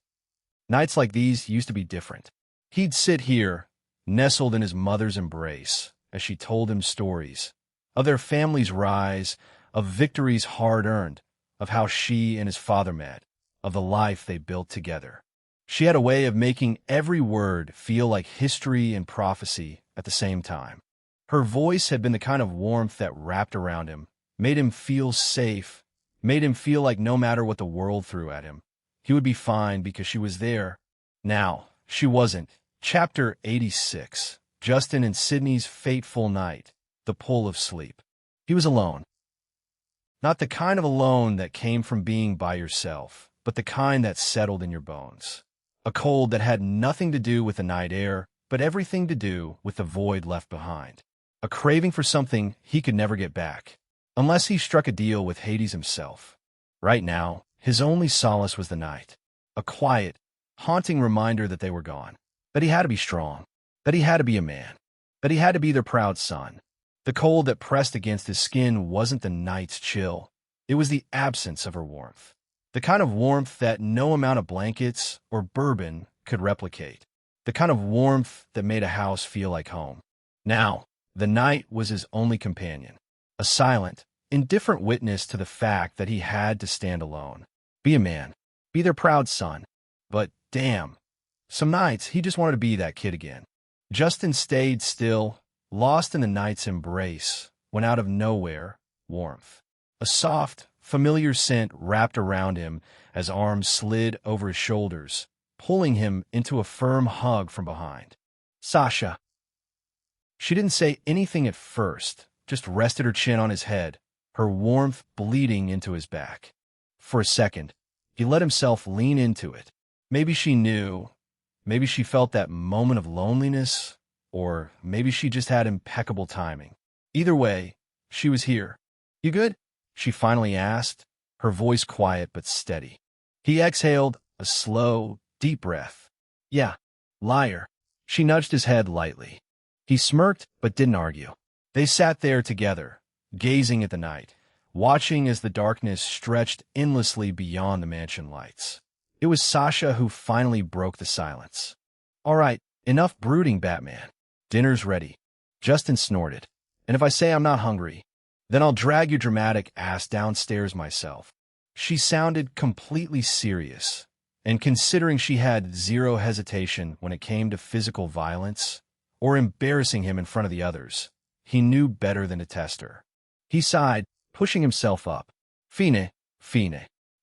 Nights like these used to be different. He'd sit here, nestled in his mother's embrace, as she told him stories of their family's rise, of victories hard-earned, of how she and his father met, of the life they built together. She had a way of making every word feel like history and prophecy at the same time. Her voice had been the kind of warmth that wrapped around him, made him feel safe, made him feel like no matter what the world threw at him, he would be fine because she was there. Now, she wasn't. Chapter 86. Justin and Sydney's fateful night. The pull of sleep. He was alone. Not the kind of alone that came from being by yourself, but the kind that settled in your bones. A cold that had nothing to do with the night air, but everything to do with the void left behind. A craving for something he could never get back, unless he struck a deal with Hades himself. Right now, his only solace was the night. A quiet, haunting reminder that they were gone. That he had to be strong. That he had to be a man. That he had to be their proud son. The cold that pressed against his skin wasn't the night's chill. It was the absence of her warmth. The kind of warmth that no amount of blankets or bourbon could replicate. The kind of warmth that made a house feel like home. Now, the night was his only companion. A silent, indifferent witness to the fact that he had to stand alone. Be a man. Be their proud son. But, damn, some nights he just wanted to be that kid again. Justin stayed still, lost in the night's embrace, when out of nowhere, warmth. A soft, familiar scent wrapped around him as arms slid over his shoulders, pulling him into a firm hug from behind. Sasha. She didn't say anything at first, just rested her chin on his head, her warmth bleeding into his back. For a second, he let himself lean into it. Maybe she knew, maybe she felt that moment of loneliness, or maybe she just had impeccable timing. Either way, she was here. You good? She finally asked, her voice quiet but steady. He exhaled a slow, deep breath. Yeah, liar. She nudged his head lightly. He smirked but didn't argue. They sat there together, gazing at the night, watching as the darkness stretched endlessly beyond the mansion lights. It was Sasha who finally broke the silence. All right, enough brooding, Batman. Dinner's ready. Justin snorted. And if I say I'm not hungry, then I'll drag your dramatic ass downstairs myself. She sounded completely serious, and considering she had zero hesitation when it came to physical violence or embarrassing him in front of the others, he knew better than to test her. He sighed, pushing himself up. Fine.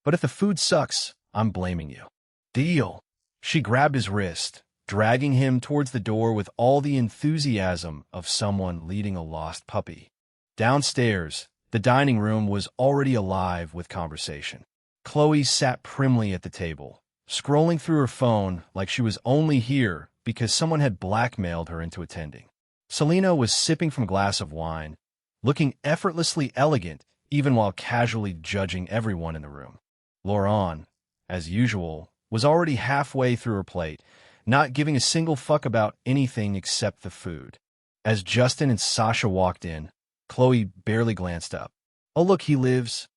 But if the food sucks, I'm blaming you. Deal. She grabbed his wrist, dragging him towards the door with all the enthusiasm of someone leading a lost puppy. Downstairs, the dining room was already alive with conversation. Chloe sat primly at the table, scrolling through her phone like she was only here because someone had blackmailed her into attending. Selena was sipping from a glass of wine, looking effortlessly elegant even while casually judging everyone in the room. Lauren, as usual, was already halfway through her plate, not giving a single fuck about anything except the food. As Justin and Sasha walked in, Chloe barely glanced up. Oh, look, he lives.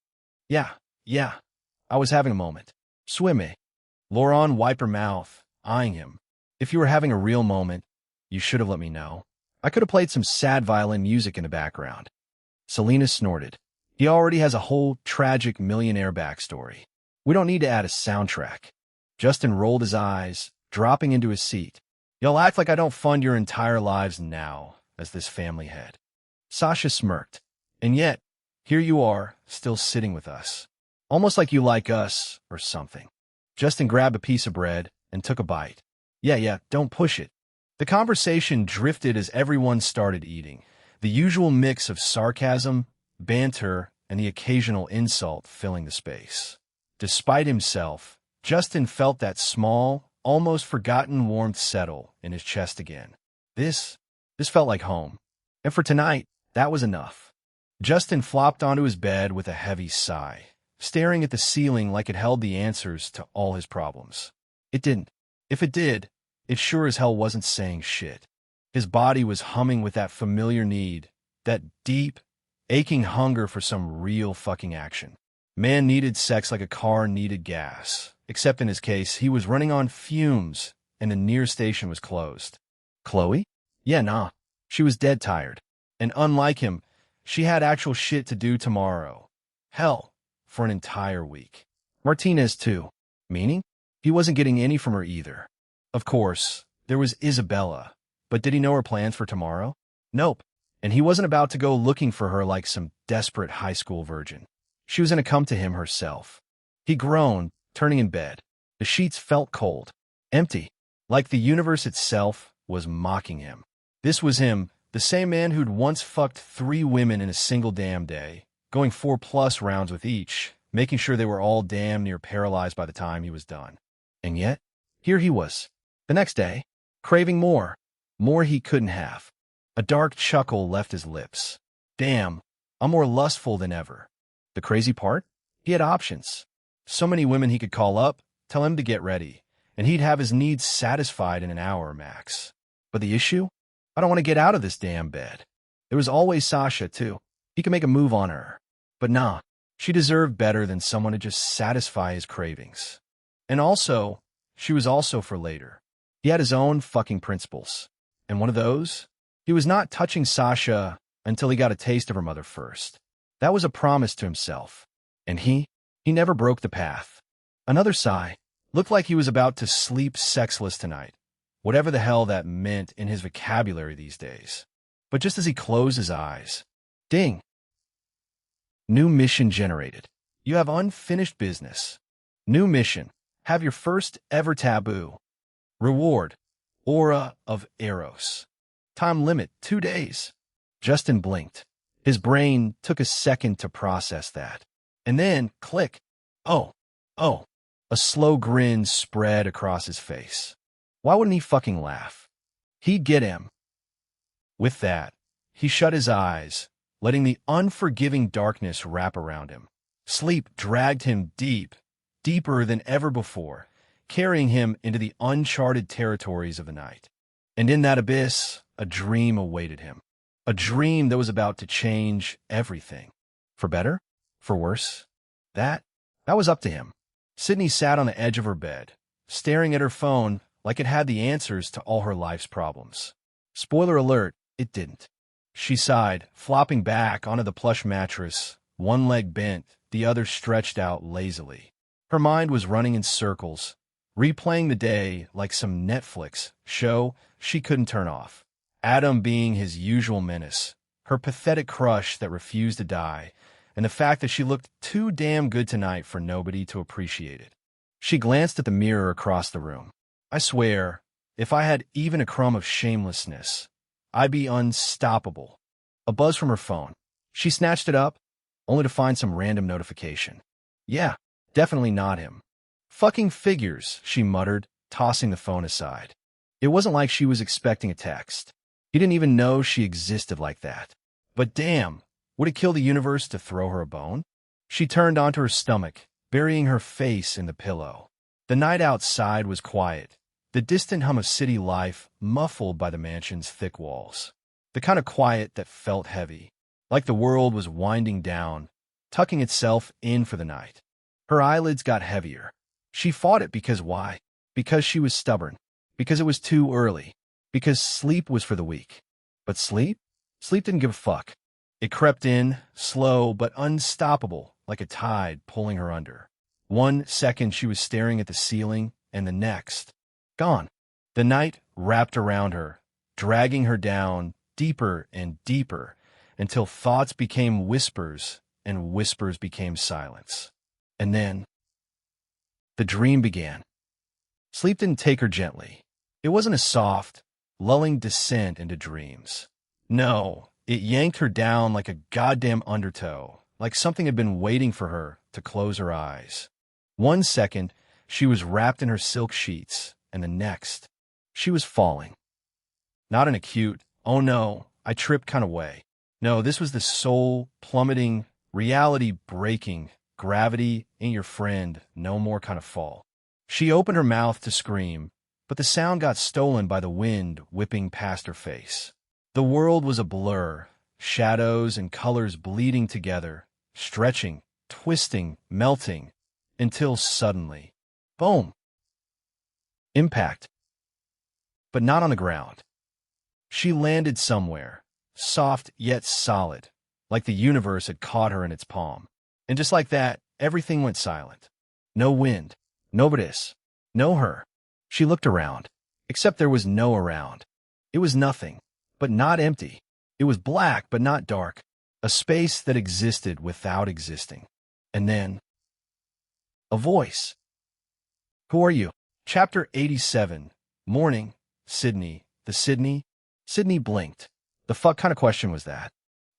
Yeah. I was having a moment. Swimmy. Lauren wiped her mouth, eyeing him. If you were having a real moment, you should have let me know. I could have played some sad violin music in the background. Selena snorted. He already has a whole tragic millionaire backstory. We don't need to add a soundtrack. Justin rolled his eyes, dropping into his seat. Y'all act like I don't fund your entire lives now, as this family head. Sasha smirked. And yet, here you are, still sitting with us. Almost like you like us, or something. Justin grabbed a piece of bread and took a bite. Yeah, don't push it. The conversation drifted as everyone started eating, the usual mix of sarcasm, banter, and the occasional insult filling the space. Despite himself, Justin felt that small, almost forgotten warmth settle in his chest again. This felt like home. And for tonight, that was enough. Justin flopped onto his bed with a heavy sigh, staring at the ceiling like it held the answers to all his problems. It didn't. If it did, it sure as hell wasn't saying shit. His body was humming with that familiar need, that deep, aching hunger for some real fucking action. Man needed sex like a car needed gas, except in his case, he was running on fumes and the near station was closed. Chloe? Yeah, nah. She was dead tired. And unlike him, she had actual shit to do tomorrow. Hell, for an entire week. Martinez, too. Meaning? He wasn't getting any from her either. Of course, there was Isabella. But did he know her plans for tomorrow? Nope. And he wasn't about to go looking for her like some desperate high school virgin. She was going to come to him herself. He groaned, turning in bed. The sheets felt cold, empty, like the universe itself was mocking him. This was him, the same man who'd once fucked 3 women in a single damn day, going 4+ rounds with each, making sure they were all damn near paralyzed by the time he was done. And yet, here he was, the next day, craving more he couldn't have. A dark chuckle left his lips. Damn, I'm more lustful than ever. The crazy part? He had options. So many women he could call up, tell him to get ready, and he'd have his needs satisfied in an hour max. But the issue? I don't want to get out of this damn bed. There was always Sasha, too. He could make a move on her. But nah, she deserved better than someone to just satisfy his cravings. And also, she was also for later. He had his own fucking principles. And one of those? He was not touching Sasha until he got a taste of her mother first. That was a promise to himself. And he never broke the path. Another sigh. Looked like he was about to sleep sexless tonight. Whatever the hell that meant in his vocabulary these days. But just as he closed his eyes, ding. New mission generated. You have unfinished business. New mission. Have your first ever taboo. Reward. Aura of Eros. Time limit, 2 days. Justin blinked. His brain took a second to process that. And then, click. Oh. A slow grin spread across his face. Why wouldn't he fucking laugh? He'd get him. With that, he shut his eyes, letting the unforgiving darkness wrap around him. Sleep dragged him deeper than ever before, carrying him into the uncharted territories of the night. And in that abyss, a dream awaited him. A dream that was about to change everything. For better? For worse? That was up to him. Sydney sat on the edge of her bed, staring at her phone like it had the answers to all her life's problems. Spoiler alert, it didn't. She sighed, flopping back onto the plush mattress, one leg bent, the other stretched out lazily. Her mind was running in circles, replaying the day like some Netflix show she couldn't turn off. Adam being his usual menace, her pathetic crush that refused to die, and the fact that she looked too damn good tonight for nobody to appreciate it. She glanced at the mirror across the room. I swear, if I had even a crumb of shamelessness, I'd be unstoppable. A buzz from her phone. She snatched it up, only to find some random notification. Yeah, definitely not him. Fucking figures, she muttered, tossing the phone aside. It wasn't like she was expecting a text. He didn't even know she existed like that. But damn, would it kill the universe to throw her a bone? She turned onto her stomach, burying her face in the pillow. The night outside was quiet, the distant hum of city life muffled by the mansion's thick walls. The kind of quiet that felt heavy, like the world was winding down, tucking itself in for the night. Her eyelids got heavier. She fought it because why? Because she was stubborn. Because it was too early. Because sleep was for the weak. But sleep? Sleep didn't give a fuck. It crept in, slow but unstoppable, like a tide pulling her under. 1 second she was staring at the ceiling, and the next, gone. The night wrapped around her, dragging her down deeper and deeper, until thoughts became whispers and whispers became silence. And then the dream began. Sleep didn't take her gently. It wasn't a soft, lulling descent into dreams. No, it yanked her down like a goddamn undertow, like something had been waiting for her to close her eyes. 1 second, she was wrapped in her silk sheets, and the next, she was falling. Not in a cute, oh no, I tripped kind of way. No, this was the soul plummeting, reality breaking, gravity ain't your friend, no more kind of fall. She opened her mouth to scream, but the sound got stolen by the wind whipping past her face. The world was a blur, shadows and colors bleeding together, stretching, twisting, melting, until suddenly, boom! Impact. But not on the ground. She landed somewhere, soft yet solid, like the universe had caught her in its palm. And just like that, everything went silent. No wind, no Budis, no her. She looked around, except there was no around. It was nothing, but not empty. It was black, but not dark, a space that existed without existing. And then, a voice. Who are you? Chapter 87. Morning, Sydney. The Sydney? Sydney blinked. The fuck kind of question was that?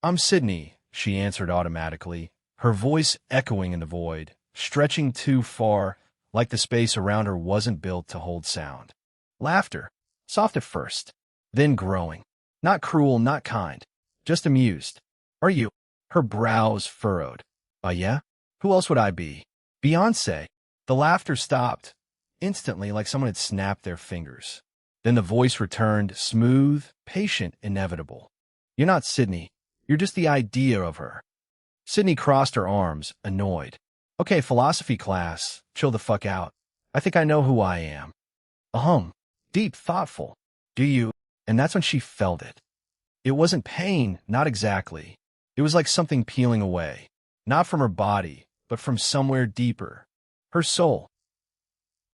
I'm Sydney, she answered automatically, her voice echoing in the void, stretching too far, like the space around her wasn't built to hold sound. Laughter, soft at first, then growing. Not cruel, not kind, just amused. Are you? Her brows furrowed. Yeah? Who else would I be? Beyoncé. The laughter stopped, instantly like someone had snapped their fingers. Then the voice returned, smooth, patient, inevitable. You're not Sydney. You're just the idea of her. Sydney crossed her arms, annoyed. Okay, philosophy class. Chill the fuck out. I think I know who I am. Deep, thoughtful. Do you? And that's when she felt it. It wasn't pain, not exactly. It was like something peeling away. Not from her body, but from somewhere deeper. Her soul.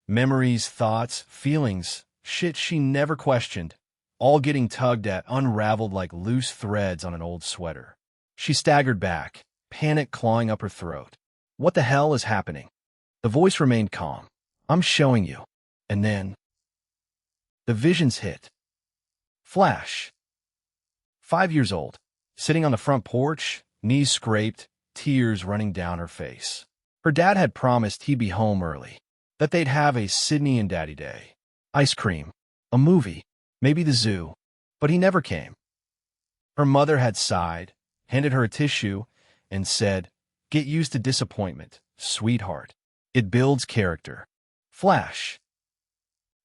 Memories, thoughts, feelings, shit she never questioned, all getting tugged at, unraveled like loose threads on an old sweater. She staggered back, panic clawing up her throat. What the hell is happening? The voice remained calm. I'm showing you. And then, the visions hit. Flash. 5 years old, sitting on the front porch, knees scraped, tears running down her face. Her dad had promised he'd be home early, that they'd have a Sydney and Daddy Day. Ice cream, a movie, maybe the zoo, but he never came. Her mother had sighed, handed her a tissue, and said, "Get used to disappointment, sweetheart. It builds character." Flash.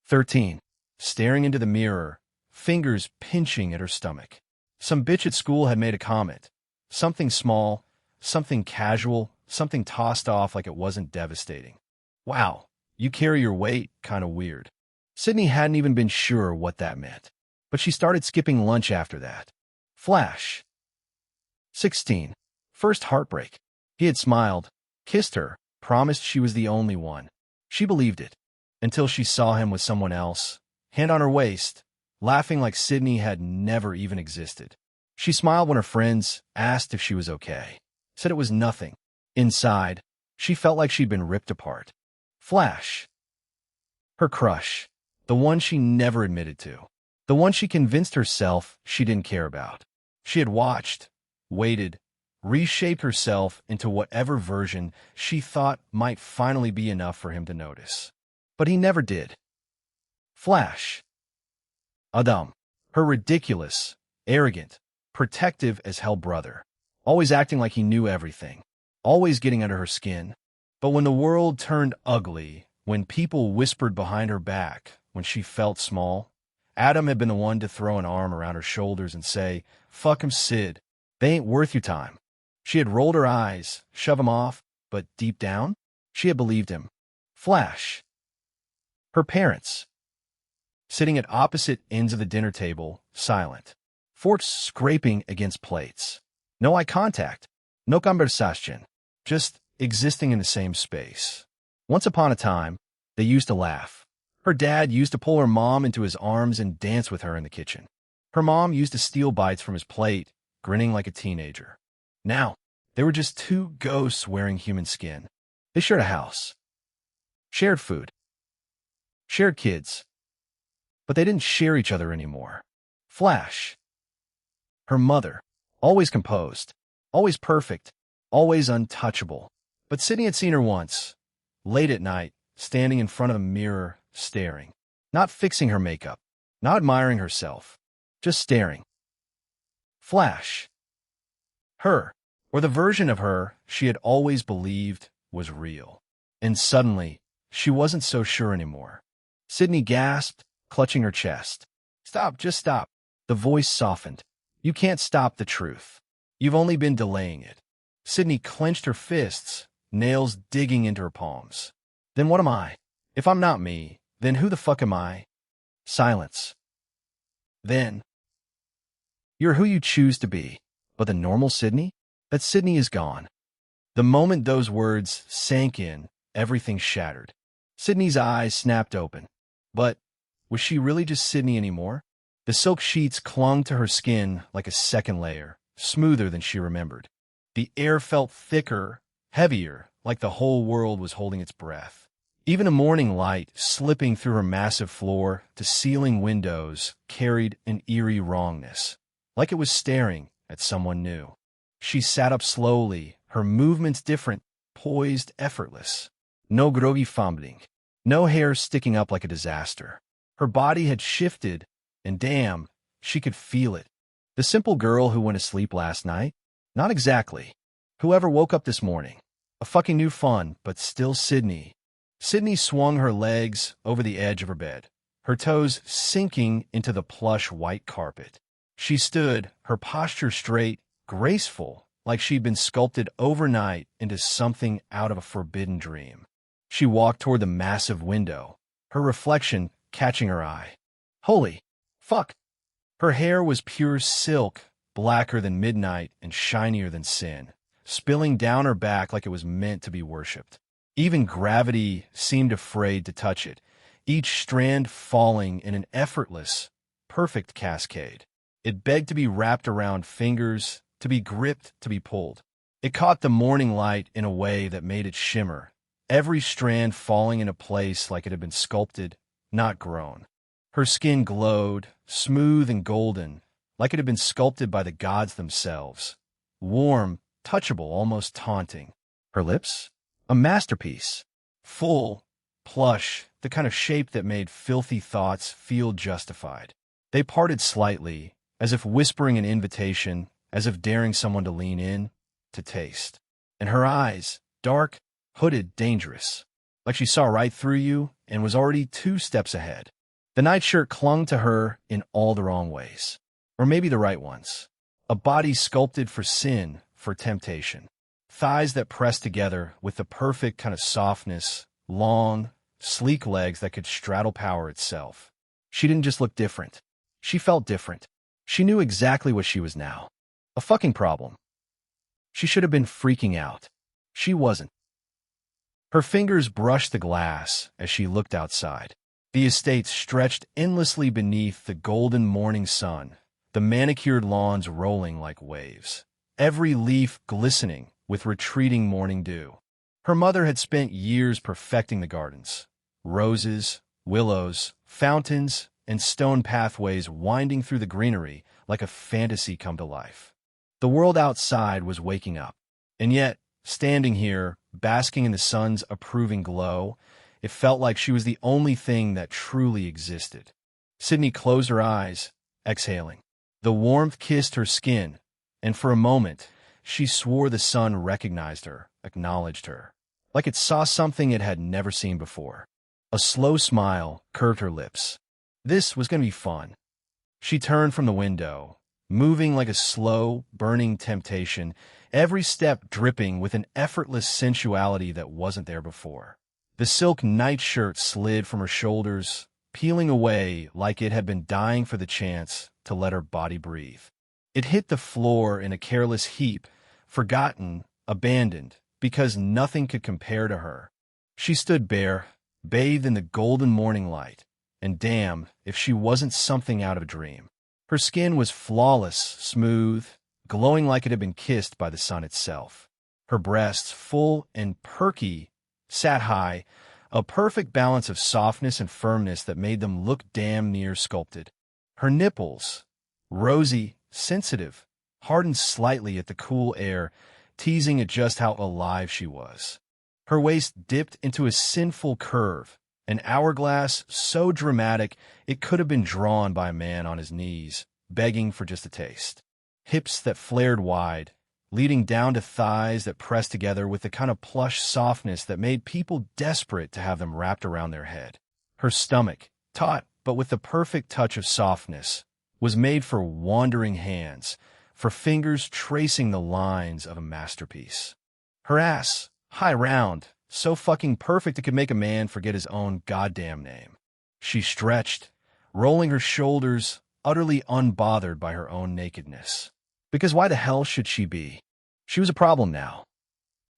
13, staring into the mirror, fingers pinching at her stomach. Some bitch at school had made a comment. Something small, something casual, something tossed off like it wasn't devastating. Wow, you carry your weight, kind of weird. Sydney hadn't even been sure what that meant, but she started skipping lunch after that. Flash. 16. First heartbreak. He had smiled, kissed her, promised she was the only one. She believed it, until she saw him with someone else, hand on her waist, laughing like Sydney had never even existed. She smiled when her friends asked if she was okay, said it was nothing. Inside, she felt like she'd been ripped apart. Flash. Her crush. The one she never admitted to. The one she convinced herself she didn't care about. She had watched, waited, reshaped herself into whatever version she thought might finally be enough for him to notice. But he never did. Flash. Adam. Her ridiculous, arrogant, protective as hell brother. Always acting like he knew everything. Always getting under her skin. But when the world turned ugly, when people whispered behind her back, when she felt small, Adam had been the one to throw an arm around her shoulders and say, "Fuck 'em, Sid. They ain't worth your time." She had rolled her eyes, shove him off, but deep down, she had believed him. Flash. Her parents. Sitting at opposite ends of the dinner table, silent. Forks scraping against plates. No eye contact. No conversation. Just existing in the same space. Once upon a time, they used to laugh. Her dad used to pull her mom into his arms and dance with her in the kitchen. Her mom used to steal bites from his plate, grinning like a teenager. Now, They were just two ghosts wearing human skin. They shared a house, shared food, shared kids, but they didn't share each other anymore. Flash, her mother, always composed, always perfect, always untouchable. But Sydney had seen her once, late at night, standing in front of a mirror, staring. Not fixing her makeup, not admiring herself, just staring. Flash. Her, or the version of her she had always believed was real. And suddenly, she wasn't so sure anymore. Sydney gasped, clutching her chest. Stop, just stop. The voice softened. You can't stop the truth. You've only been delaying it. Sydney clenched her fists, nails digging into her palms. Then what am I? If I'm not me, then who the fuck am I? Silence. Then, you're who you choose to be, but the normal Sydney? That Sydney is gone. The moment those words sank in, everything shattered. Sydney's eyes snapped open. But was she really just Sydney anymore? The silk sheets clung to her skin like a second layer, smoother than she remembered. The air felt thicker, heavier, like the whole world was holding its breath. Even a morning light slipping through her massive floor to ceiling windows carried an eerie wrongness, like it was staring at someone new. She sat up slowly, her movements different, poised, effortless. No groggy fumbling, no hair sticking up like a disaster. Her body had shifted, and damn, she could feel it. The simple girl who went to sleep last night? Not exactly. Whoever woke up this morning. A fucking new fun, but still Sydney. Sydney swung her legs over the edge of her bed, her toes sinking into the plush white carpet. She stood, her posture straight, graceful, like she'd been sculpted overnight into something out of a forbidden dream. She walked toward the massive window, her reflection catching her eye. Holy fuck! Her hair was pure silk, blacker than midnight and shinier than sin, spilling down her back like it was meant to be worshipped. Even gravity seemed afraid to touch it, each strand falling in an effortless, perfect cascade. It begged to be wrapped around fingers, to be gripped, to be pulled. It caught the morning light in a way that made it shimmer, every strand falling into place like it had been sculpted, not grown. Her skin glowed, smooth and golden, like it had been sculpted by the gods themselves. Warm, touchable, almost taunting. Her lips? A masterpiece. Full, plush, the kind of shape that made filthy thoughts feel justified. They parted slightly, as if whispering an invitation, as if daring someone to lean in, to taste. And her eyes, dark, hooded, dangerous, like she saw right through you and was already 2 steps ahead. The nightshirt clung to her in all the wrong ways. Or maybe the right ones. A body sculpted for sin, for temptation. Thighs that pressed together with the perfect kind of softness, long, sleek legs that could straddle power itself. She didn't just look different. She felt different. She knew exactly what she was now. A fucking problem. She should have been freaking out. She wasn't. Her fingers brushed the glass as she looked outside. The estate stretched endlessly beneath the golden morning sun, the manicured lawns rolling like waves, every leaf glistening with retreating morning dew. Her mother had spent years perfecting the gardens. Roses, willows, fountains, and stone pathways winding through the greenery like a fantasy come to life. The world outside was waking up, and yet, standing here, basking in the sun's approving glow, it felt like she was the only thing that truly existed. Sydney closed her eyes, exhaling. The warmth kissed her skin, and for a moment, she swore the sun recognized her, acknowledged her, like it saw something it had never seen before. A slow smile curved her lips. This was going to be fun. She turned from the window, moving like a slow, burning temptation, every step dripping with an effortless sensuality that wasn't there before. The silk nightshirt slid from her shoulders, peeling away like it had been dying for the chance to let her body breathe. It hit the floor in a careless heap, forgotten, abandoned, because nothing could compare to her. She stood bare, bathed in the golden morning light, and damn if she wasn't something out of a dream. Her skin was flawless, smooth, glowing like it had been kissed by the sun itself. Her breasts, full and perky, sat high, a perfect balance of softness and firmness that made them look damn near sculpted. Her nipples, rosy, sensitive, hardened slightly at the cool air, teasing at just how alive she was. Her waist dipped into a sinful curve, an hourglass so dramatic it could have been drawn by a man on his knees, begging for just a taste. Hips that flared wide, leading down to thighs that pressed together with the kind of plush softness that made people desperate to have them wrapped around their head. Her stomach, taut but with the perfect touch of softness, was made for wandering hands, for fingers tracing the lines of a masterpiece. Her ass, high round, so fucking perfect it could make a man forget his own goddamn name. She stretched, rolling her shoulders, utterly unbothered by her own nakedness. Because why the hell should she be? She was a problem now.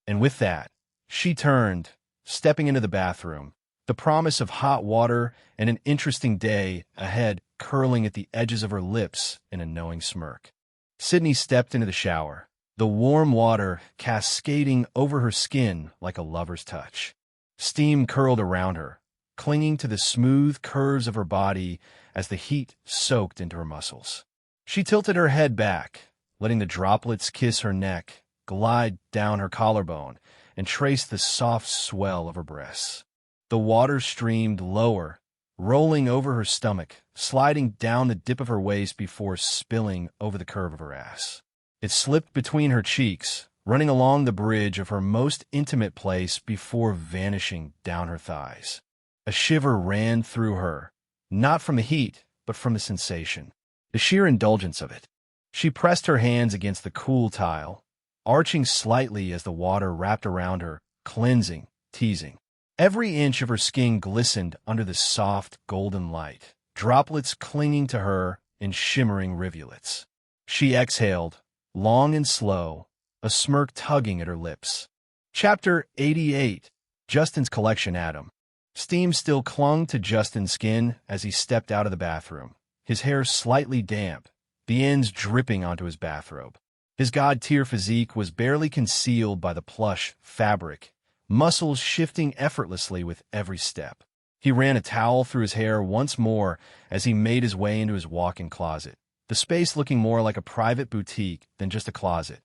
And with that, she turned, stepping into the bathroom, the promise of hot water and an interesting day ahead curling at the edges of her lips in a knowing smirk. Sydney stepped into the shower, the warm water cascading over her skin like a lover's touch. Steam curled around her, clinging to the smooth curves of her body as the heat soaked into her muscles. She tilted her head back, letting the droplets kiss her neck, glide down her collarbone, and trace the soft swell of her breasts. The water streamed lower, rolling over her stomach, sliding down the dip of her waist before spilling over the curve of her ass. It slipped between her cheeks, running along the bridge of her most intimate place before vanishing down her thighs. A shiver ran through her, not from the heat, but from the sensation, the sheer indulgence of it. She pressed her hands against the cool tile, arching slightly as the water wrapped around her, cleansing, teasing. Every inch of her skin glistened under the soft, golden light, droplets clinging to her in shimmering rivulets. She exhaled, long and slow, a smirk tugging at her lips. Chapter 88. Justin's Collection Atom. Steam still clung to Justin's skin as he stepped out of the bathroom, his hair slightly damp, the ends dripping onto his bathrobe. His god-tier physique was barely concealed by the plush fabric, muscles shifting effortlessly with every step. He ran a towel through his hair once more as he made his way into his walk-in closet, the space looking more like a private boutique than just a closet.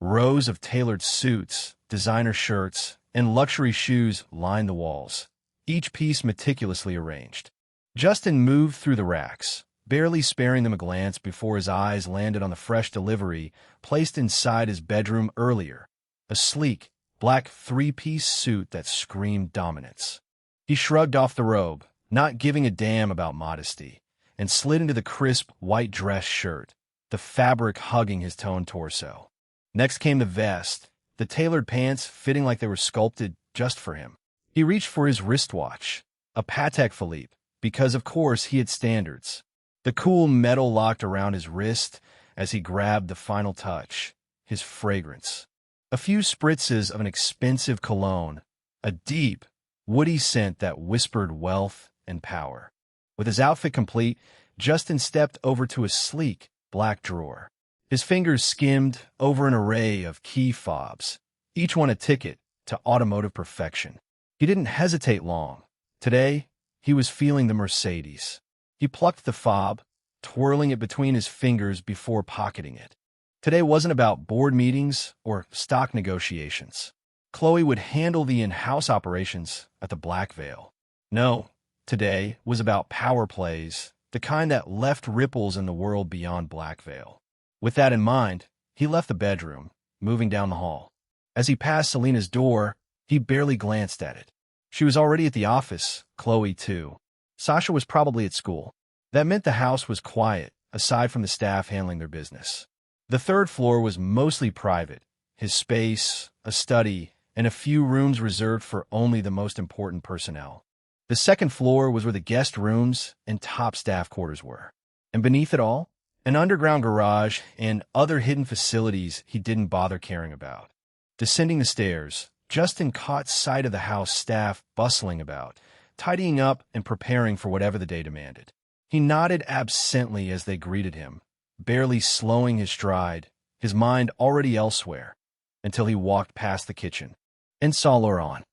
Rows of tailored suits, designer shirts, and luxury shoes lined the walls, each piece meticulously arranged. Justin moved through the racks, barely sparing them a glance before his eyes landed on the fresh delivery placed inside his bedroom earlier, a sleek, black three-piece suit that screamed dominance. He shrugged off the robe, not giving a damn about modesty, and slid into the crisp white dress shirt, the fabric hugging his toned torso. Next came the vest, the tailored pants fitting like they were sculpted just for him. He reached for his wristwatch, a Patek Philippe, because of course he had standards. The cool metal locked around his wrist as he grabbed the final touch, his fragrance. A few spritzes of an expensive cologne, a deep, woody scent that whispered wealth and power. With his outfit complete, Justin stepped over to a sleek, black drawer. His fingers skimmed over an array of key fobs, each one a ticket to automotive perfection. He didn't hesitate long. Today, he was feeling the Mercedes. He plucked the fob, twirling it between his fingers before pocketing it. Today wasn't about board meetings or stock negotiations. Chloe would handle the in-house operations at the Black Veil. No, today was about power plays, the kind that left ripples in the world beyond Black Veil. With that in mind, he left the bedroom, moving down the hall. As he passed Selena's door, he barely glanced at it. She was already at the office, Chloe too. Sasha was probably at school. That meant the house was quiet, aside from the staff handling their business. The third floor was mostly private, his space, a study, and a few rooms reserved for only the most important personnel. The second floor was where the guest rooms and top staff quarters were. And beneath it all, an underground garage and other hidden facilities he didn't bother caring about. Descending the stairs, Justin caught sight of the house staff bustling about, tidying up and preparing for whatever the day demanded. He nodded absently as they greeted him, barely slowing his stride, his mind already elsewhere, until he walked past the kitchen and saw Laurent.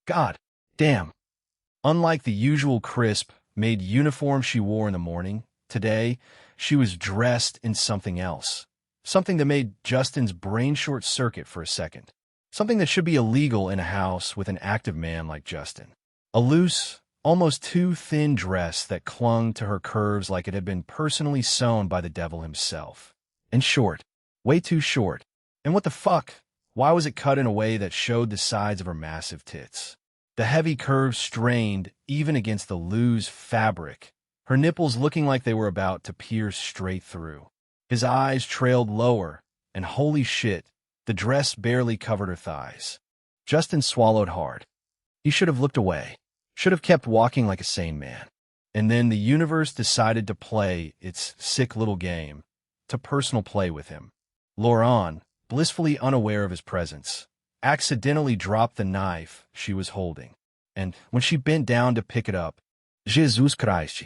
God damn. Unlike the usual crisp, made uniform she wore in the morning, today she was dressed in something else. Something that made Justin's brain short-circuit for a second. Something that should be illegal in a house with an active man like Justin. A loose, almost too thin dress that clung to her curves like it had been personally sewn by the devil himself. And short. Way too short. And what the fuck? Why was it cut in a way that showed the sides of her massive tits? The heavy curves strained even against the loose fabric, her nipples looking like they were about to pierce straight through. His eyes trailed lower, and holy shit, the dress barely covered her thighs. Justin swallowed hard. He should have looked away, should have kept walking like a sane man. And then the universe decided to play its sick little game, to personal play with him. Laurent, blissfully unaware of his presence, accidentally dropped the knife she was holding, and when she bent down to pick it up, Jesus Christ!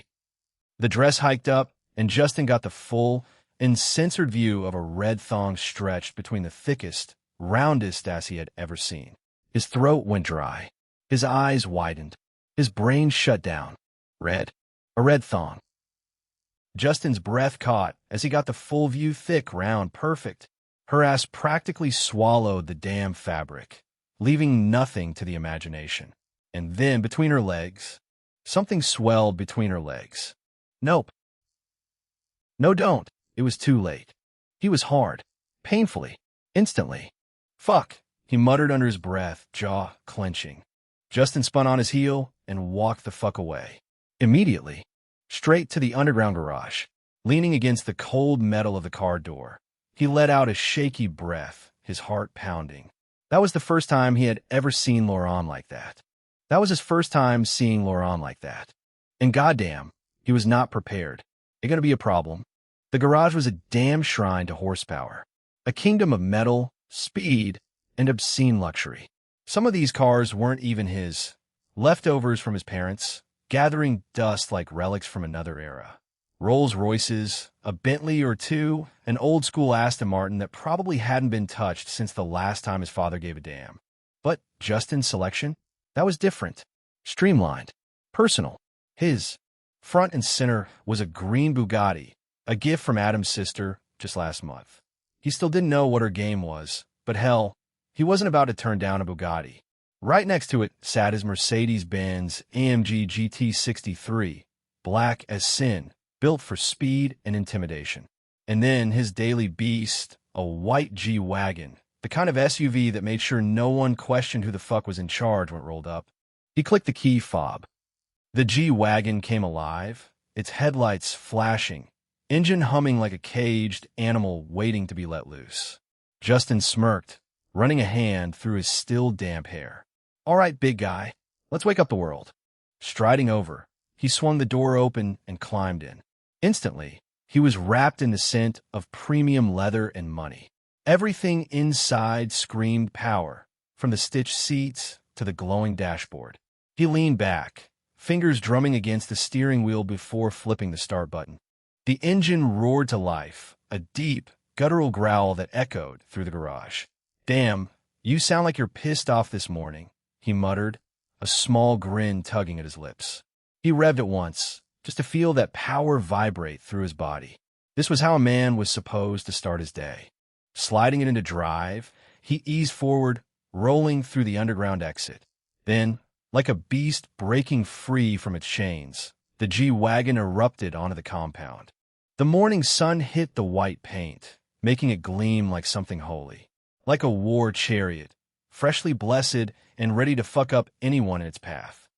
The dress hiked up, and Justin got the full, uncensored view of a red thong stretched between the thickest, roundest ass he had ever seen. His throat went dry. His eyes widened. His brain shut down. Red. A red thong. Justin's breath caught as he got the full view, thick, round, perfect. Her ass practically swallowed the damn fabric, leaving nothing to the imagination. And then, between her legs, something swelled between her legs. Nope. No, don't. It was too late. He was hard. Painfully. Instantly. Fuck, he muttered under his breath, jaw clenching. Justin spun on his heel and walked the fuck away. Immediately. Straight to the underground garage. Leaning against the cold metal of the car door, he let out a shaky breath, his heart pounding. That was the first time he had ever seen Laurent like that. That was his first time seeing Laurent like that. And goddamn, he was not prepared. It gonna be a problem. The garage was a damn shrine to horsepower. A kingdom of metal, speed, and obscene luxury. Some of these cars weren't even his. Leftovers from his parents, gathering dust like relics from another era. Rolls-Royces, a Bentley or two, an old-school Aston Martin that probably hadn't been touched since the last time his father gave a damn. But Justin's selection? That was different. Streamlined. Personal. His. Front and center was a green Bugatti, a gift from Adam's sister just last month. He still didn't know what her game was, but hell, he wasn't about to turn down a Bugatti. Right next to it sat his Mercedes-Benz AMG GT63, black as sin, built for speed and intimidation. And then his daily beast, a white G-Wagon, the kind of SUV that made sure no one questioned who the fuck was in charge when it rolled up. He clicked the key fob. The G-Wagon came alive, its headlights flashing, engine humming like a caged animal waiting to be let loose. Justin smirked, running a hand through his still damp hair. All right, big guy, let's wake up the world. Striding over, he swung the door open and climbed in. Instantly, he was wrapped in the scent of premium leather and money. Everything inside screamed power, from the stitched seats to the glowing dashboard. He leaned back, fingers drumming against the steering wheel before flipping the start button. The engine roared to life, a deep, guttural growl that echoed through the garage. Damn, you sound like you're pissed off this morning, he muttered, a small grin tugging at his lips. He revved it once, just to feel that power vibrate through his body. This was how a man was supposed to start his day. Sliding it into drive, he eased forward, rolling through the underground exit. Then, like a beast breaking free from its chains, the G-Wagon erupted onto the compound. The morning sun hit the white paint, making it gleam like something holy. Like a war chariot, freshly blessed and ready to fuck up anyone in its path.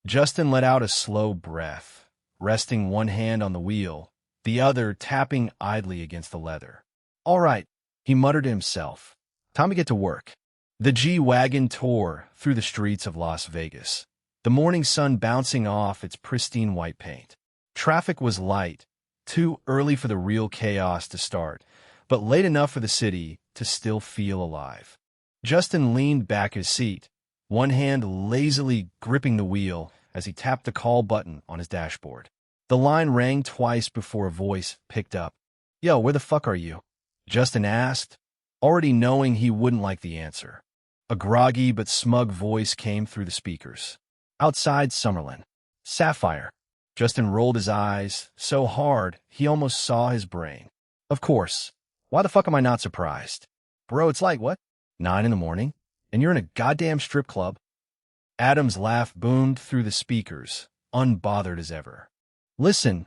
Justin let out a slow breath, resting one hand on the wheel, the other tapping idly against the leather. All right, he muttered to himself. Time to get to work. The G-Wagon tore through the streets of Las Vegas, the morning sun bouncing off its pristine white paint. Traffic was light, too early for the real chaos to start, but late enough for the city to still feel alive. Justin leaned back his seat, one hand lazily gripping the wheel as he tapped the call button on his dashboard. The line rang twice before a voice picked up. Yo, where the fuck are you? Justin asked, already knowing he wouldn't like the answer. A groggy but smug voice came through the speakers. Outside Summerlin. Sapphire. Justin rolled his eyes so hard he almost saw his brain. Of course. Why the fuck am I not surprised? Bro, it's like, what? 9 in the morning? And you're in a goddamn strip club? Adam's laugh boomed through the speakers, unbothered as ever. Listen.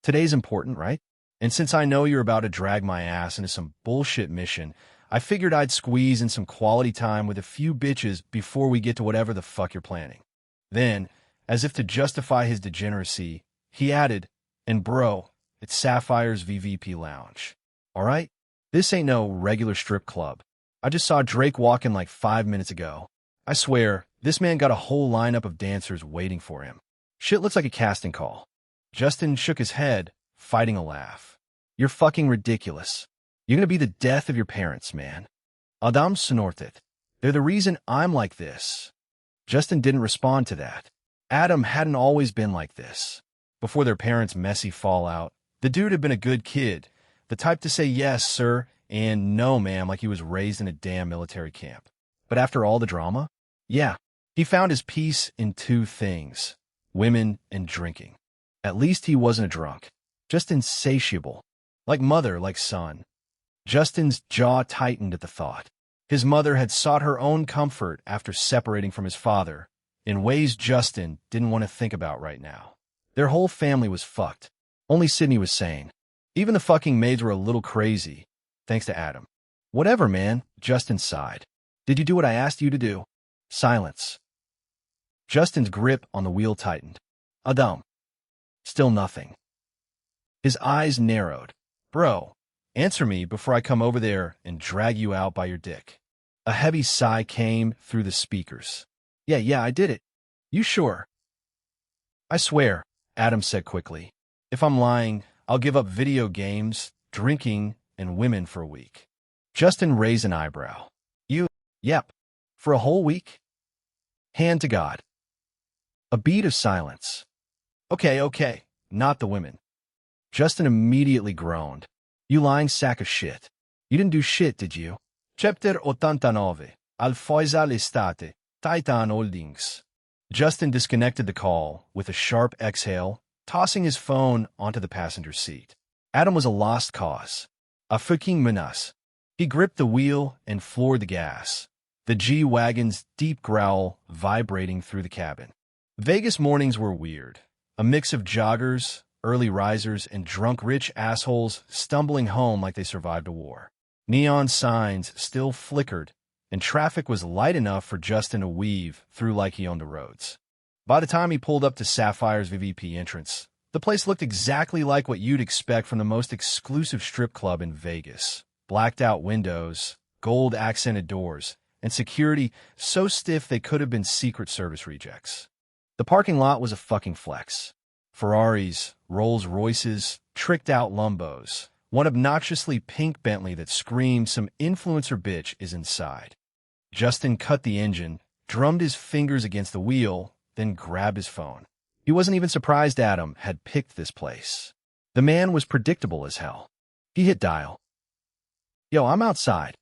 Today's important, right? And since I know you're about to drag my ass into some bullshit mission, I figured I'd squeeze in some quality time with a few bitches before we get to whatever the fuck you're planning. Then, as if to justify his degeneracy, he added, and bro, it's Sapphire's VVP Lounge. All right? This ain't no regular strip club. I just saw Drake walk in like 5 minutes ago. I swear, this man got a whole lineup of dancers waiting for him. Shit looks like a casting call. Justin shook his head, fighting a laugh. You're fucking ridiculous. You're gonna be the death of your parents, man. Adam snorted. They're the reason I'm like this. Justin didn't respond to that. Adam hadn't always been like this. Before their parents' messy fallout, the dude had been a good kid, the type to say yes, sir, and no, ma'am, like he was raised in a damn military camp. But after all the drama, yeah, he found his peace in 2 things, women and drinking. At least he wasn't a drunk, just insatiable, like mother, like son. Justin's jaw tightened at the thought. His mother had sought her own comfort after separating from his father, in ways Justin didn't want to think about right now. Their whole family was fucked. Only Sydney was sane. Even the fucking maids were a little crazy, thanks to Adam. Whatever, man, Justin sighed. Did you do what I asked you to do? Silence. Justin's grip on the wheel tightened. Adam. Still nothing. His eyes narrowed. Bro, answer me before I come over there and drag you out by your dick. A heavy sigh came through the speakers. Yeah, I did it. You sure? I swear, Adam said quickly. If I'm lying, I'll give up video games, drinking, and women for a week. Justin raised an eyebrow. Yep. For a whole week? Hand to God. A beat of silence. Okay. Not the women. Justin immediately groaned. You lying sack of shit. You didn't do shit, did you? Chapter 89. Al-Faisal Estate. Titan Holdings. Justin disconnected the call with a sharp exhale, tossing his phone onto the passenger seat. Adam was a lost cause. A fucking menace. He gripped the wheel and floored the gas, the G-Wagon's deep growl vibrating through the cabin. Vegas mornings were weird. A mix of joggers, early risers, and drunk rich assholes stumbling home like they survived a war. Neon signs still flickered, and traffic was light enough for Justin to weave through like he owned the roads. By the time he pulled up to Sapphire's VVP entrance, the place looked exactly like what you'd expect from the most exclusive strip club in Vegas. Blacked-out windows, gold-accented doors, and security so stiff they could have been Secret Service rejects. The parking lot was a fucking flex. Ferraris, Rolls-Royces, tricked-out Lumbos, one obnoxiously pink Bentley that screamed some influencer bitch is inside. Justin cut the engine, drummed his fingers against the wheel, then grabbed his phone. He wasn't even surprised Adam had picked this place. The man was predictable as hell. He hit dial. Yo, I'm outside.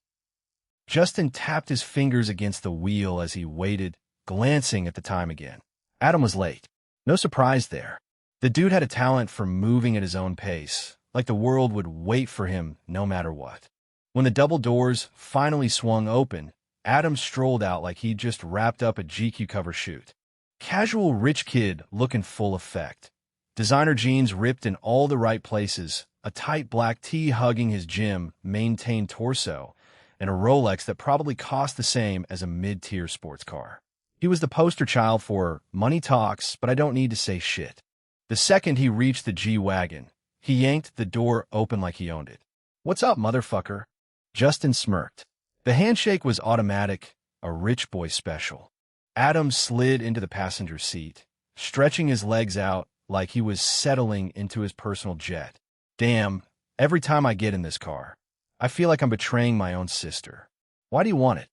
Justin tapped his fingers against the wheel as he waited, glancing at the time again. Adam was late. No surprise there. The dude had a talent for moving at his own pace, like the world would wait for him no matter what. When the double doors finally swung open, Adam strolled out like he'd just wrapped up a GQ cover shoot. Casual rich kid looking full effect. Designer jeans ripped in all the right places, a tight black tee hugging his gym-maintained torso, and a Rolex that probably cost the same as a mid-tier sports car. He was the poster child for money talks, but I don't need to say shit. The second he reached the G-Wagon, he yanked the door open like he owned it. What's up, motherfucker? Justin smirked. The handshake was automatic, a rich boy special. Adam slid into the passenger seat, stretching his legs out like he was settling into his personal jet. Damn, every time I get in this car, I feel like I'm betraying my own sister. Why do you want it?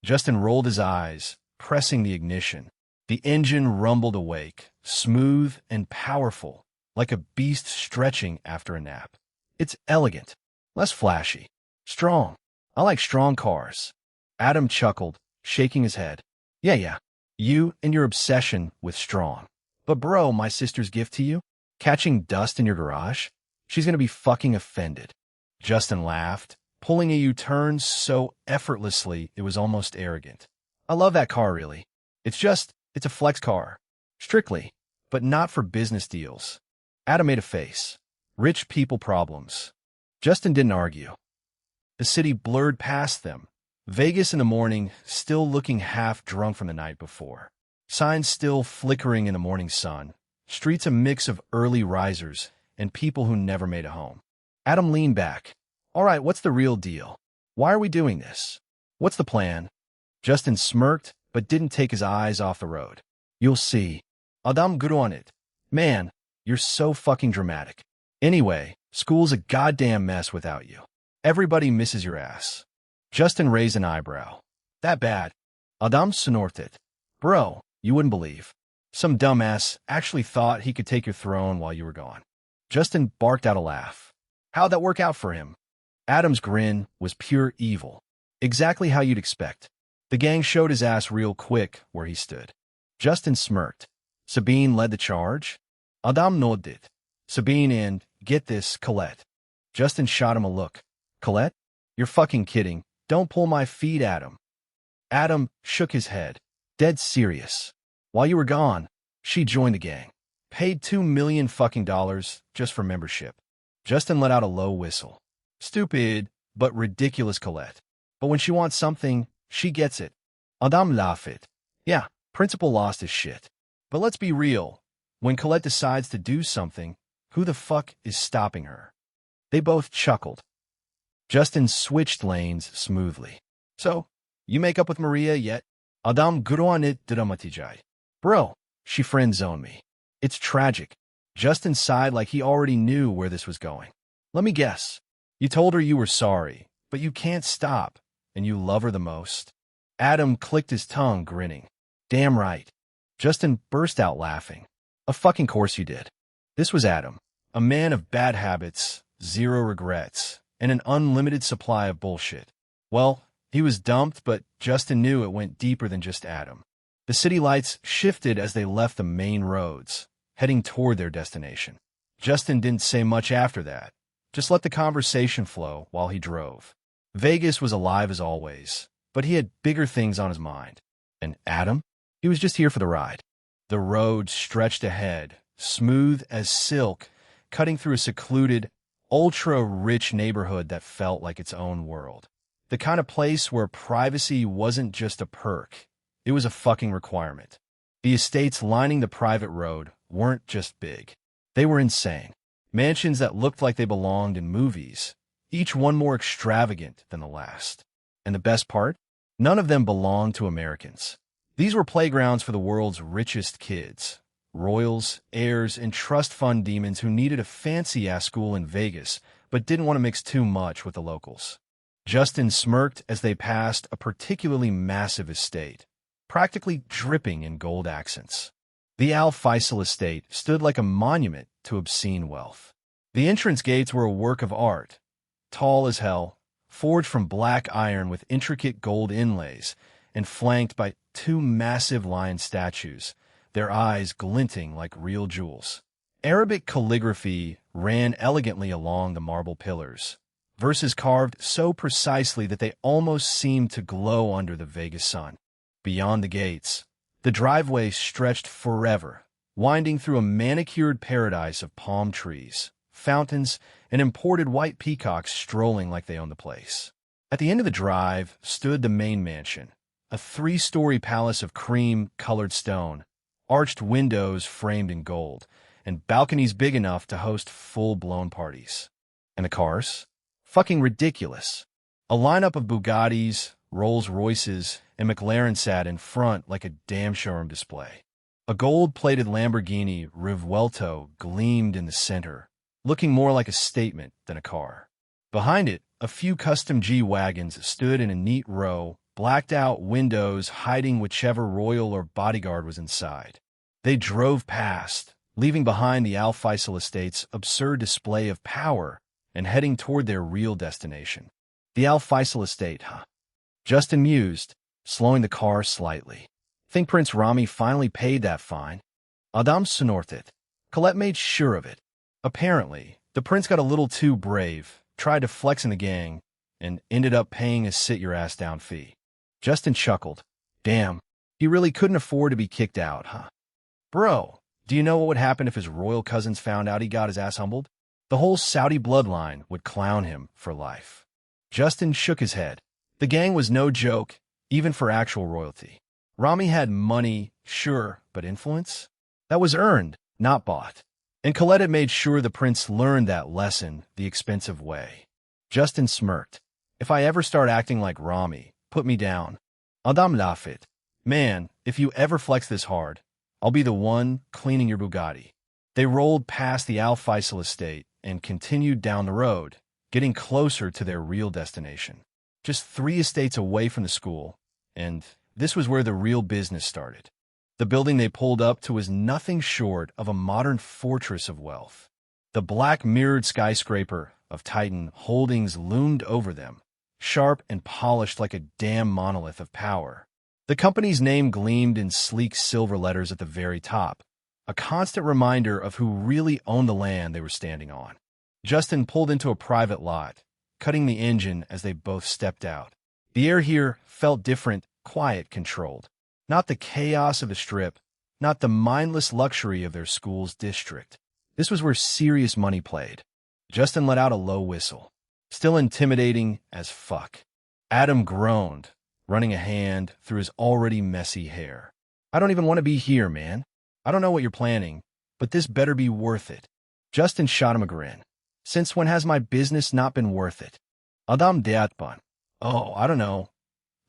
Justin rolled his eyes, pressing the ignition. The engine rumbled awake, smooth and powerful, like a beast stretching after a nap. It's elegant. Less flashy. Strong. I like strong cars. Adam chuckled, shaking his head. Yeah. You and your obsession with strong. But bro, my sister's gift to you? Catching dust in your garage? She's gonna be fucking offended. Justin laughed, pulling a U-turn so effortlessly it was almost arrogant. I love that car, really. It's a flex car. Strictly, but not for business deals. Adam made a face. Rich people problems. Justin didn't argue. The city blurred past them. Vegas in the morning, still looking half drunk from the night before. Signs still flickering in the morning sun. Streets a mix of early risers and people who never made a home. Adam leaned back. All right, what's the real deal? Why are we doing this? What's the plan? Justin smirked, but didn't take his eyes off the road. You'll see. Adam good on it. Man, you're so fucking dramatic. Anyway, school's a goddamn mess without you. Everybody misses your ass. Justin raised an eyebrow. That bad? Adam snorted. Bro, you wouldn't believe. Some dumbass actually thought he could take your throne while you were gone. Justin barked out a laugh. How'd that work out for him? Adam's grin was pure evil. Exactly how you'd expect. The gang showed his ass real quick where he stood. Justin smirked. Sabine led the charge? Adam nodded. Sabine and, get this, Colette. Justin shot him a look. Colette? You're fucking kidding. Don't pull my feet, Adam. Adam shook his head. Dead serious. While you were gone, she joined the gang. Paid $2 million fucking dollars just for membership. Justin let out a low whistle. Stupid, but ridiculous Colette. But when she wants something, she gets it. Adam laughed. Yeah, principal lost his shit. But let's be real. When Colette decides to do something, who the fuck is stopping her? They both chuckled. Justin switched lanes smoothly. So, you make up with Maria yet? Adam gruanit dramatijai. Bro, she friend-zoned me. It's tragic. Justin sighed like he already knew where this was going. Let me guess. You told her you were sorry, but you can't stop, and you love her the most. Adam clicked his tongue, grinning. Damn right. Justin burst out laughing. Of fucking course you did. This was Adam, a man of bad habits, zero regrets, and an unlimited supply of bullshit. Well, he was dumped, but Justin knew it went deeper than just Adam. The city lights shifted as they left the main roads, heading toward their destination. Justin didn't say much after that, just let the conversation flow while he drove. Vegas was alive as always, but he had bigger things on his mind. And Adam? He was just here for the ride. The road stretched ahead, smooth as silk, cutting through a secluded, ultra-rich neighborhood that felt like its own world. The kind of place where privacy wasn't just a perk, it was a fucking requirement. The estates lining the private road weren't just big. They were insane. Mansions that looked like they belonged in movies, each one more extravagant than the last. And the best part? None of them belonged to Americans. These were playgrounds for the world's richest kids. Royals, heirs, and trust fund demons who needed a fancy-ass school in Vegas, but didn't want to mix too much with the locals. Justin smirked as they passed a particularly massive estate, practically dripping in gold accents. The Al Faisal estate stood like a monument to obscene wealth. The entrance gates were a work of art, tall as hell, forged from black iron with intricate gold inlays, and flanked by two massive lion statues, their eyes glinting like real jewels. Arabic calligraphy ran elegantly along the marble pillars, verses carved so precisely that they almost seemed to glow under the Vegas sun. Beyond the gates, the driveway stretched forever, winding through a manicured paradise of palm trees, fountains, and imported white peacocks strolling like they owned the place. At the end of the drive stood the main mansion, a 3-story palace of cream-colored stone, arched windows framed in gold, and balconies big enough to host full-blown parties. And the cars? Fucking ridiculous. A lineup of Bugattis, Rolls-Royces, and McLaren sat in front like a damn showroom display. A gold-plated Lamborghini Rivuelto gleamed in the center, looking more like a statement than a car. Behind it, a few custom G-Wagons stood in a neat row, blacked-out windows hiding whichever royal or bodyguard was inside. They drove past, leaving behind the Al Faisal estate's absurd display of power and heading toward their real destination. The Al Faisal estate, huh? Justin mused, slowing the car slightly. Think Prince Rami finally paid that fine? Adam snorted. Colette made sure of it. Apparently, the prince got a little too brave, tried to flex in the gang, and ended up paying a sit-your-ass-down fee. Justin chuckled. Damn, he really couldn't afford to be kicked out, huh? Bro, do you know what would happen if his royal cousins found out he got his ass humbled? The whole Saudi bloodline would clown him for life. Justin shook his head. The gang was no joke, even for actual royalty. Rami had money, sure, but influence? That was earned, not bought. And Colette had made sure the prince learned that lesson the expensive way. Justin smirked. If I ever start acting like Rami, put me down. Adam laughed. Man, if you ever flex this hard, I'll be the one cleaning your Bugatti. They rolled past the Al Faisal estate and continued down the road, getting closer to their real destination. Just 3 estates away from the school, and this was where the real business started. The building they pulled up to was nothing short of a modern fortress of wealth. The black mirrored skyscraper of Titan Holdings loomed over them, sharp and polished like a damn monolith of power. The company's name gleamed in sleek silver letters at the very top, a constant reminder of who really owned the land they were standing on. Justin pulled into a private lot, cutting the engine as they both stepped out. The air here felt different, quiet, controlled. Not the chaos of the Strip, not the mindless luxury of their school's district. This was where serious money played. Justin let out a low whistle. Still intimidating as fuck. Adam groaned, running a hand through his already messy hair. I don't even want to be here, man. I don't know what you're planning, but this better be worth it. Justin shot him a grin. Since when has my business not been worth it? Adam Deatban. Oh, I don't know.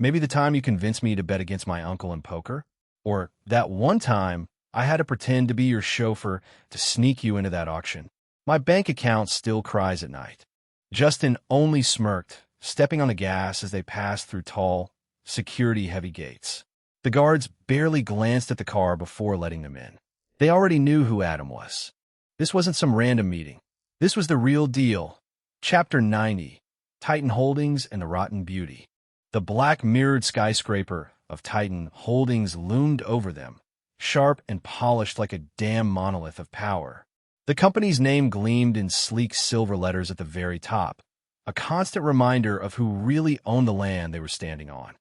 Maybe the time you convinced me to bet against my uncle in poker? Or that one time I had to pretend to be your chauffeur to sneak you into that auction. My bank account still cries at night. Justin only smirked, stepping on the gas as they passed through tall, security-heavy gates. The guards barely glanced at the car before letting them in. They already knew who Adam was. This wasn't some random meeting. This was the real deal. Chapter 90, Titan Holdings and the Rotten Beauty. The black mirrored skyscraper of Titan Holdings loomed over them, sharp and polished like a damn monolith of power. The company's name gleamed in sleek silver letters at the very top, a constant reminder of who really owned the land they were standing on.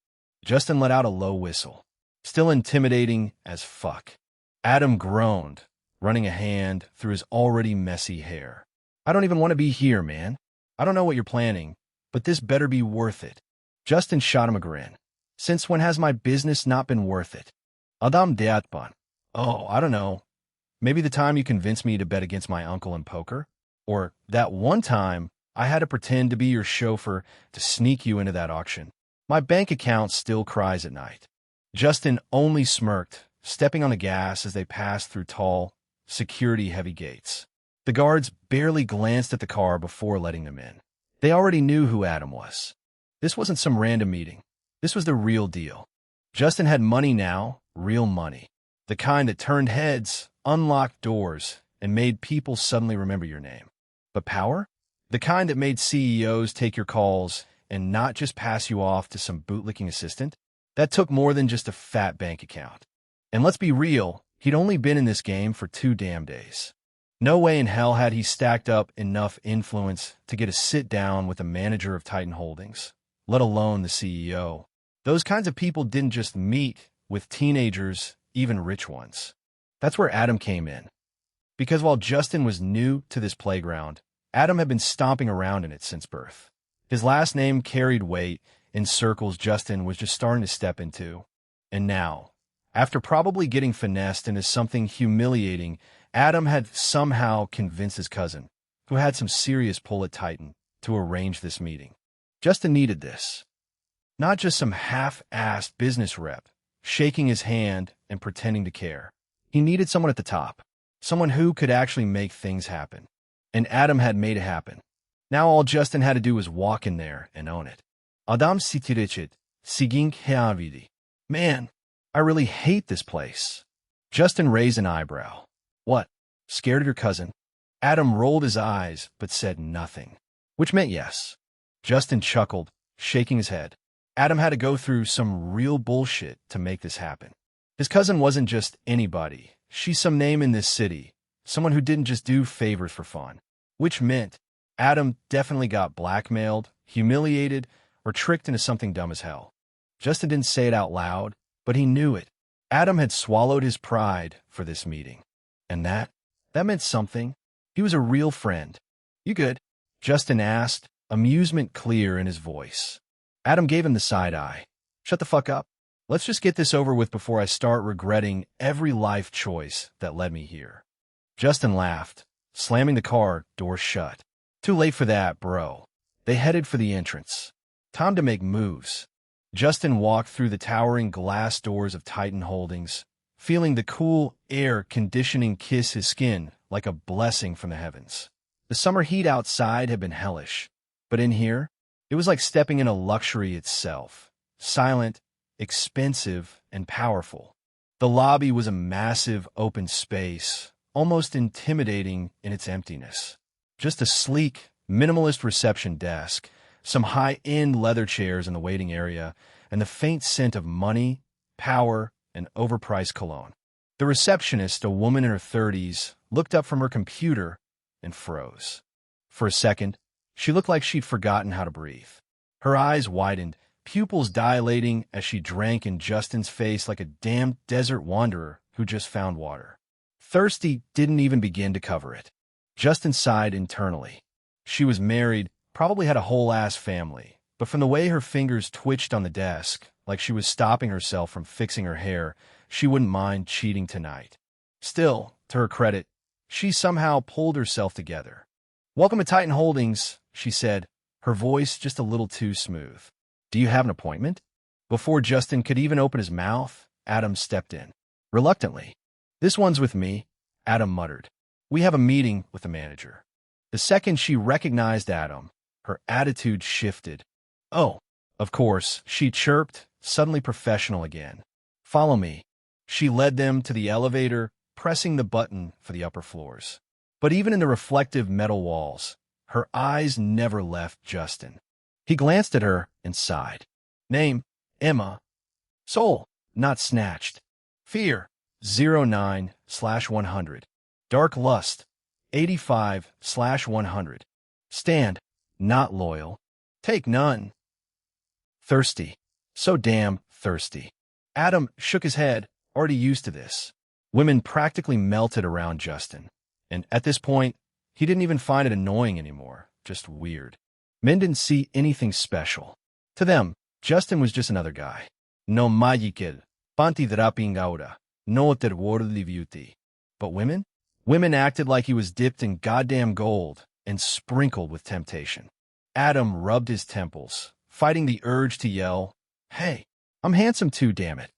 Justin let out a low whistle. Still intimidating as fuck. Adam groaned, running a hand through his already messy hair. I don't even want to be here, man. I don't know what you're planning, but this better be worth it. Justin shot him a grin. Since when has my business not been worth it? Adam Deatban. Oh, I don't know. Maybe the time you convinced me to bet against my uncle in poker? Or that one time I had to pretend to be your chauffeur to sneak you into that auction. My bank account still cries at night. Justin only smirked, stepping on the gas as they passed through tall, security-heavy gates. The guards barely glanced at the car before letting them in. They already knew who Adam was. This wasn't some random meeting. This was the real deal. Justin had money now, real money. The kind that turned heads, unlocked doors, and made people suddenly remember your name. But power? The kind that made CEOs take your calls and not just pass you off to some bootlicking assistant? That took more than just a fat bank account. And let's be real, he'd only been in this game for 2 damn days. No way in hell had he stacked up enough influence to get a sit-down with the manager of Titan Holdings, let alone the CEO. Those kinds of people didn't just meet with teenagers, even rich ones. That's where Adam came in. Because while Justin was new to this playground, Adam had been stomping around in it since birth. His last name carried weight in circles Justin was just starting to step into. And now, after probably getting finessed into something humiliating, Adam had somehow convinced his cousin, who had some serious pull at Titan, to arrange this meeting. Justin needed this. Not just some half-assed business rep, shaking his hand and pretending to care. He needed someone at the top, someone who could actually make things happen. And Adam had made it happen. Now all Justin had to do was walk in there and own it. Adam sitirecit, sigink heavidi. Man, I really hate this place. Justin raised an eyebrow. What? Scared of your cousin? Adam rolled his eyes, but said nothing. which meant yes. Justin chuckled, shaking his head. Adam had to go through some real bullshit to make this happen. His cousin wasn't just anybody. She's some name in this city, someone who didn't just do favors for fun. Which meant Adam definitely got blackmailed, humiliated, or tricked into something dumb as hell. Justin didn't say it out loud, but he knew it. Adam had swallowed his pride for this meeting. And that meant something. He was a real friend. "You good?" Justin asked, amusement clear in his voice. Adam gave him the side eye. "Shut the fuck up. Let's just get this over with before I start regretting every life choice that led me here." Justin laughed, slamming the car door shut. "Too late for that, bro." They headed for the entrance. Time to make moves. Justin walked through the towering glass doors of Titan Holdings, feeling the cool air conditioning kiss his skin like a blessing from the heavens. The summer heat outside had been hellish, but in here, it was like stepping into luxury itself. Silent, expensive, and powerful. The lobby was a massive open space, almost intimidating in its emptiness. Just a sleek, minimalist reception desk, some high-end leather chairs in the waiting area, and the faint scent of money, power, and overpriced cologne. The receptionist, a woman in her 30s, looked up from her computer and froze. For a second, she looked like she'd forgotten how to breathe. Her eyes widened, pupils dilating as she drank in Justin's face like a damned desert wanderer who just found water. Thirsty didn't even begin to cover it. Justin sighed internally. She was married, probably had a whole-ass family, but from the way her fingers twitched on the desk, like she was stopping herself from fixing her hair, she wouldn't mind cheating tonight. Still, to her credit, she somehow pulled herself together. "Welcome to Titan Holdings," she said, her voice just a little too smooth. "Do you have an appointment?" Before Justin could even open his mouth, Adam stepped in. Reluctantly. "This one's with me," Adam muttered. "We have a meeting with the manager." The second she recognized Adam, her attitude shifted. "Oh, of course," she chirped, suddenly professional again. "Follow me." She led them to the elevator, pressing the button for the upper floors. But even in the reflective metal walls, her eyes never left Justin. He glanced at her and sighed. "Name, Emma. Soul, not snatched. Fear, 09/100. Dark lust, 85/100. Stand, not loyal. Take none. Thirsty, so damn thirsty." Adam shook his head, already used to this. Women practically melted around Justin, and at this point, he didn't even find it annoying anymore, just weird. Men didn't see anything special. To them, Justin was just another guy. No magical, panti draping aura, no otherworldly beauty. But women? Women acted like he was dipped in goddamn gold and sprinkled with temptation. Adam rubbed his temples, fighting the urge to yell, "Hey, I'm handsome too, damn it."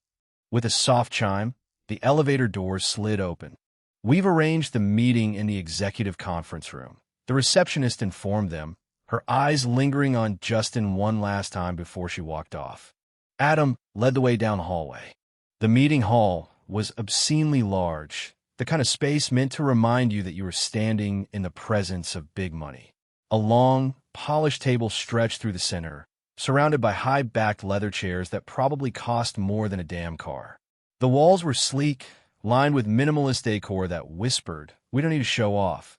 With a soft chime, the elevator doors slid open. "We've arranged the meeting in the executive conference room," the receptionist informed them, her eyes lingering on Justin one last time before she walked off. Adam led the way down the hallway. The meeting hall was obscenely large, the kind of space meant to remind you that you were standing in the presence of big money. A long, polished table stretched through the center, surrounded by high-backed leather chairs that probably cost more than a damn car. The walls were sleek, lined with minimalist decor that whispered, "We don't need to show off.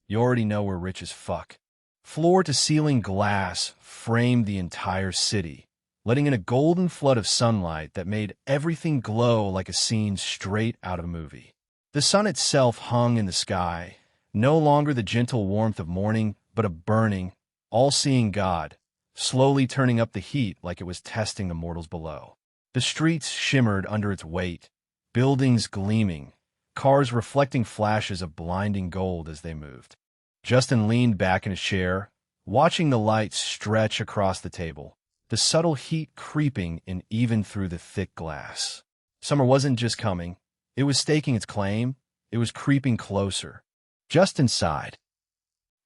You already know we're rich as fuck." Floor-to-ceiling glass framed the entire city, letting in a golden flood of sunlight that made everything glow like a scene straight out of a movie. The sun itself hung in the sky, no longer the gentle warmth of morning, but a burning, all-seeing God, slowly turning up the heat like it was testing the mortals below. The streets shimmered under its weight, buildings gleaming, cars reflecting flashes of blinding gold as they moved. Justin leaned back in his chair, watching the light stretch across the table, the subtle heat creeping in even through the thick glass. Summer wasn't just coming, it was staking its claim, it was creeping closer. Justin sighed.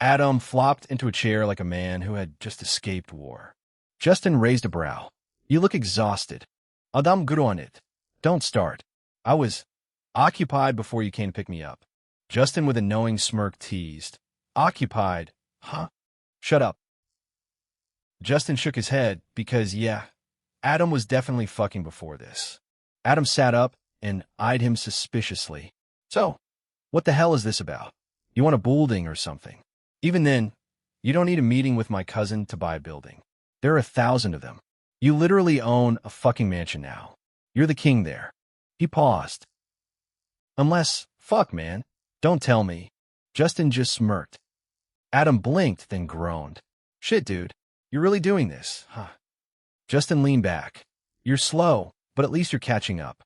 Adam flopped into a chair like a man who had just escaped war. Justin raised a brow. "You look exhausted." "Adam Gruanit. Don't start. I was occupied before you came to pick me up." Justin with a knowing smirk teased. "Occupied? Huh?" "Shut up. Justin shook his head because, yeah, Adam was definitely fucking before this. Adam sat up and eyed him suspiciously. So, what the hell is this about? You want a building or something? Even then, you don't need a meeting with my cousin to buy a building. There are 1,000 of them. You literally own a fucking mansion now. You're the king there. He paused. Unless, fuck, man. Don't tell me. Justin just smirked. Adam blinked, then groaned. Shit, dude. You're really doing this, huh? Justin leaned back. You're slow, but at least you're catching up.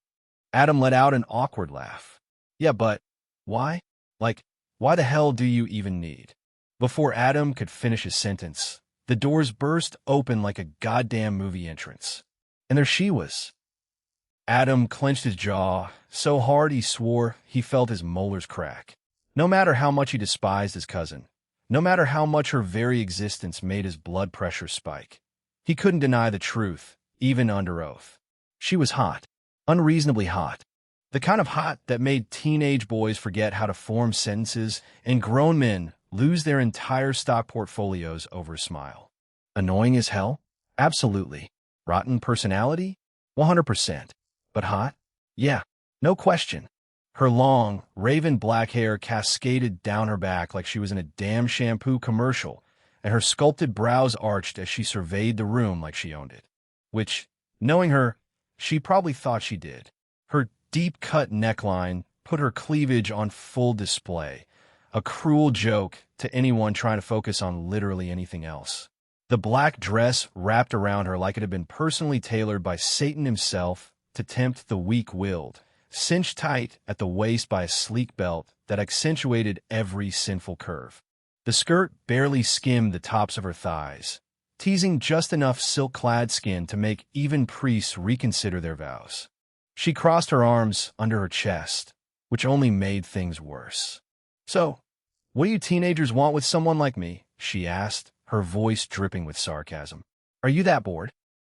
Adam let out an awkward laugh. Yeah, but why? Like, why the hell do you even need? Before Adam could finish his sentence, the doors burst open like a goddamn movie entrance. And there she was. Adam clenched his jaw so hard he swore he felt his molars crack. No matter how much he despised his cousin, no matter how much her very existence made his blood pressure spike, he couldn't deny the truth, even under oath. She was hot, unreasonably hot. The kind of hot that made teenage boys forget how to form sentences and grown men lose their entire stock portfolios over a smile. Annoying as hell? Absolutely. Rotten personality? 100%. But hot? Yeah, no question. Her long, raven black hair cascaded down her back like she was in a damn shampoo commercial, and her sculpted brows arched as she surveyed the room like she owned it. Which, knowing her, she probably thought she did. Her deep-cut neckline put her cleavage on full display, a cruel joke to anyone trying to focus on literally anything else. The black dress wrapped around her like it had been personally tailored by Satan himself to tempt the weak-willed, cinched tight at the waist by a sleek belt that accentuated every sinful curve. The skirt barely skimmed the tops of her thighs, teasing just enough silk-clad skin to make even priests reconsider their vows. She crossed her arms under her chest, which only made things worse. So, what do you teenagers want with someone like me? She asked, her voice dripping with sarcasm. Are you that bored?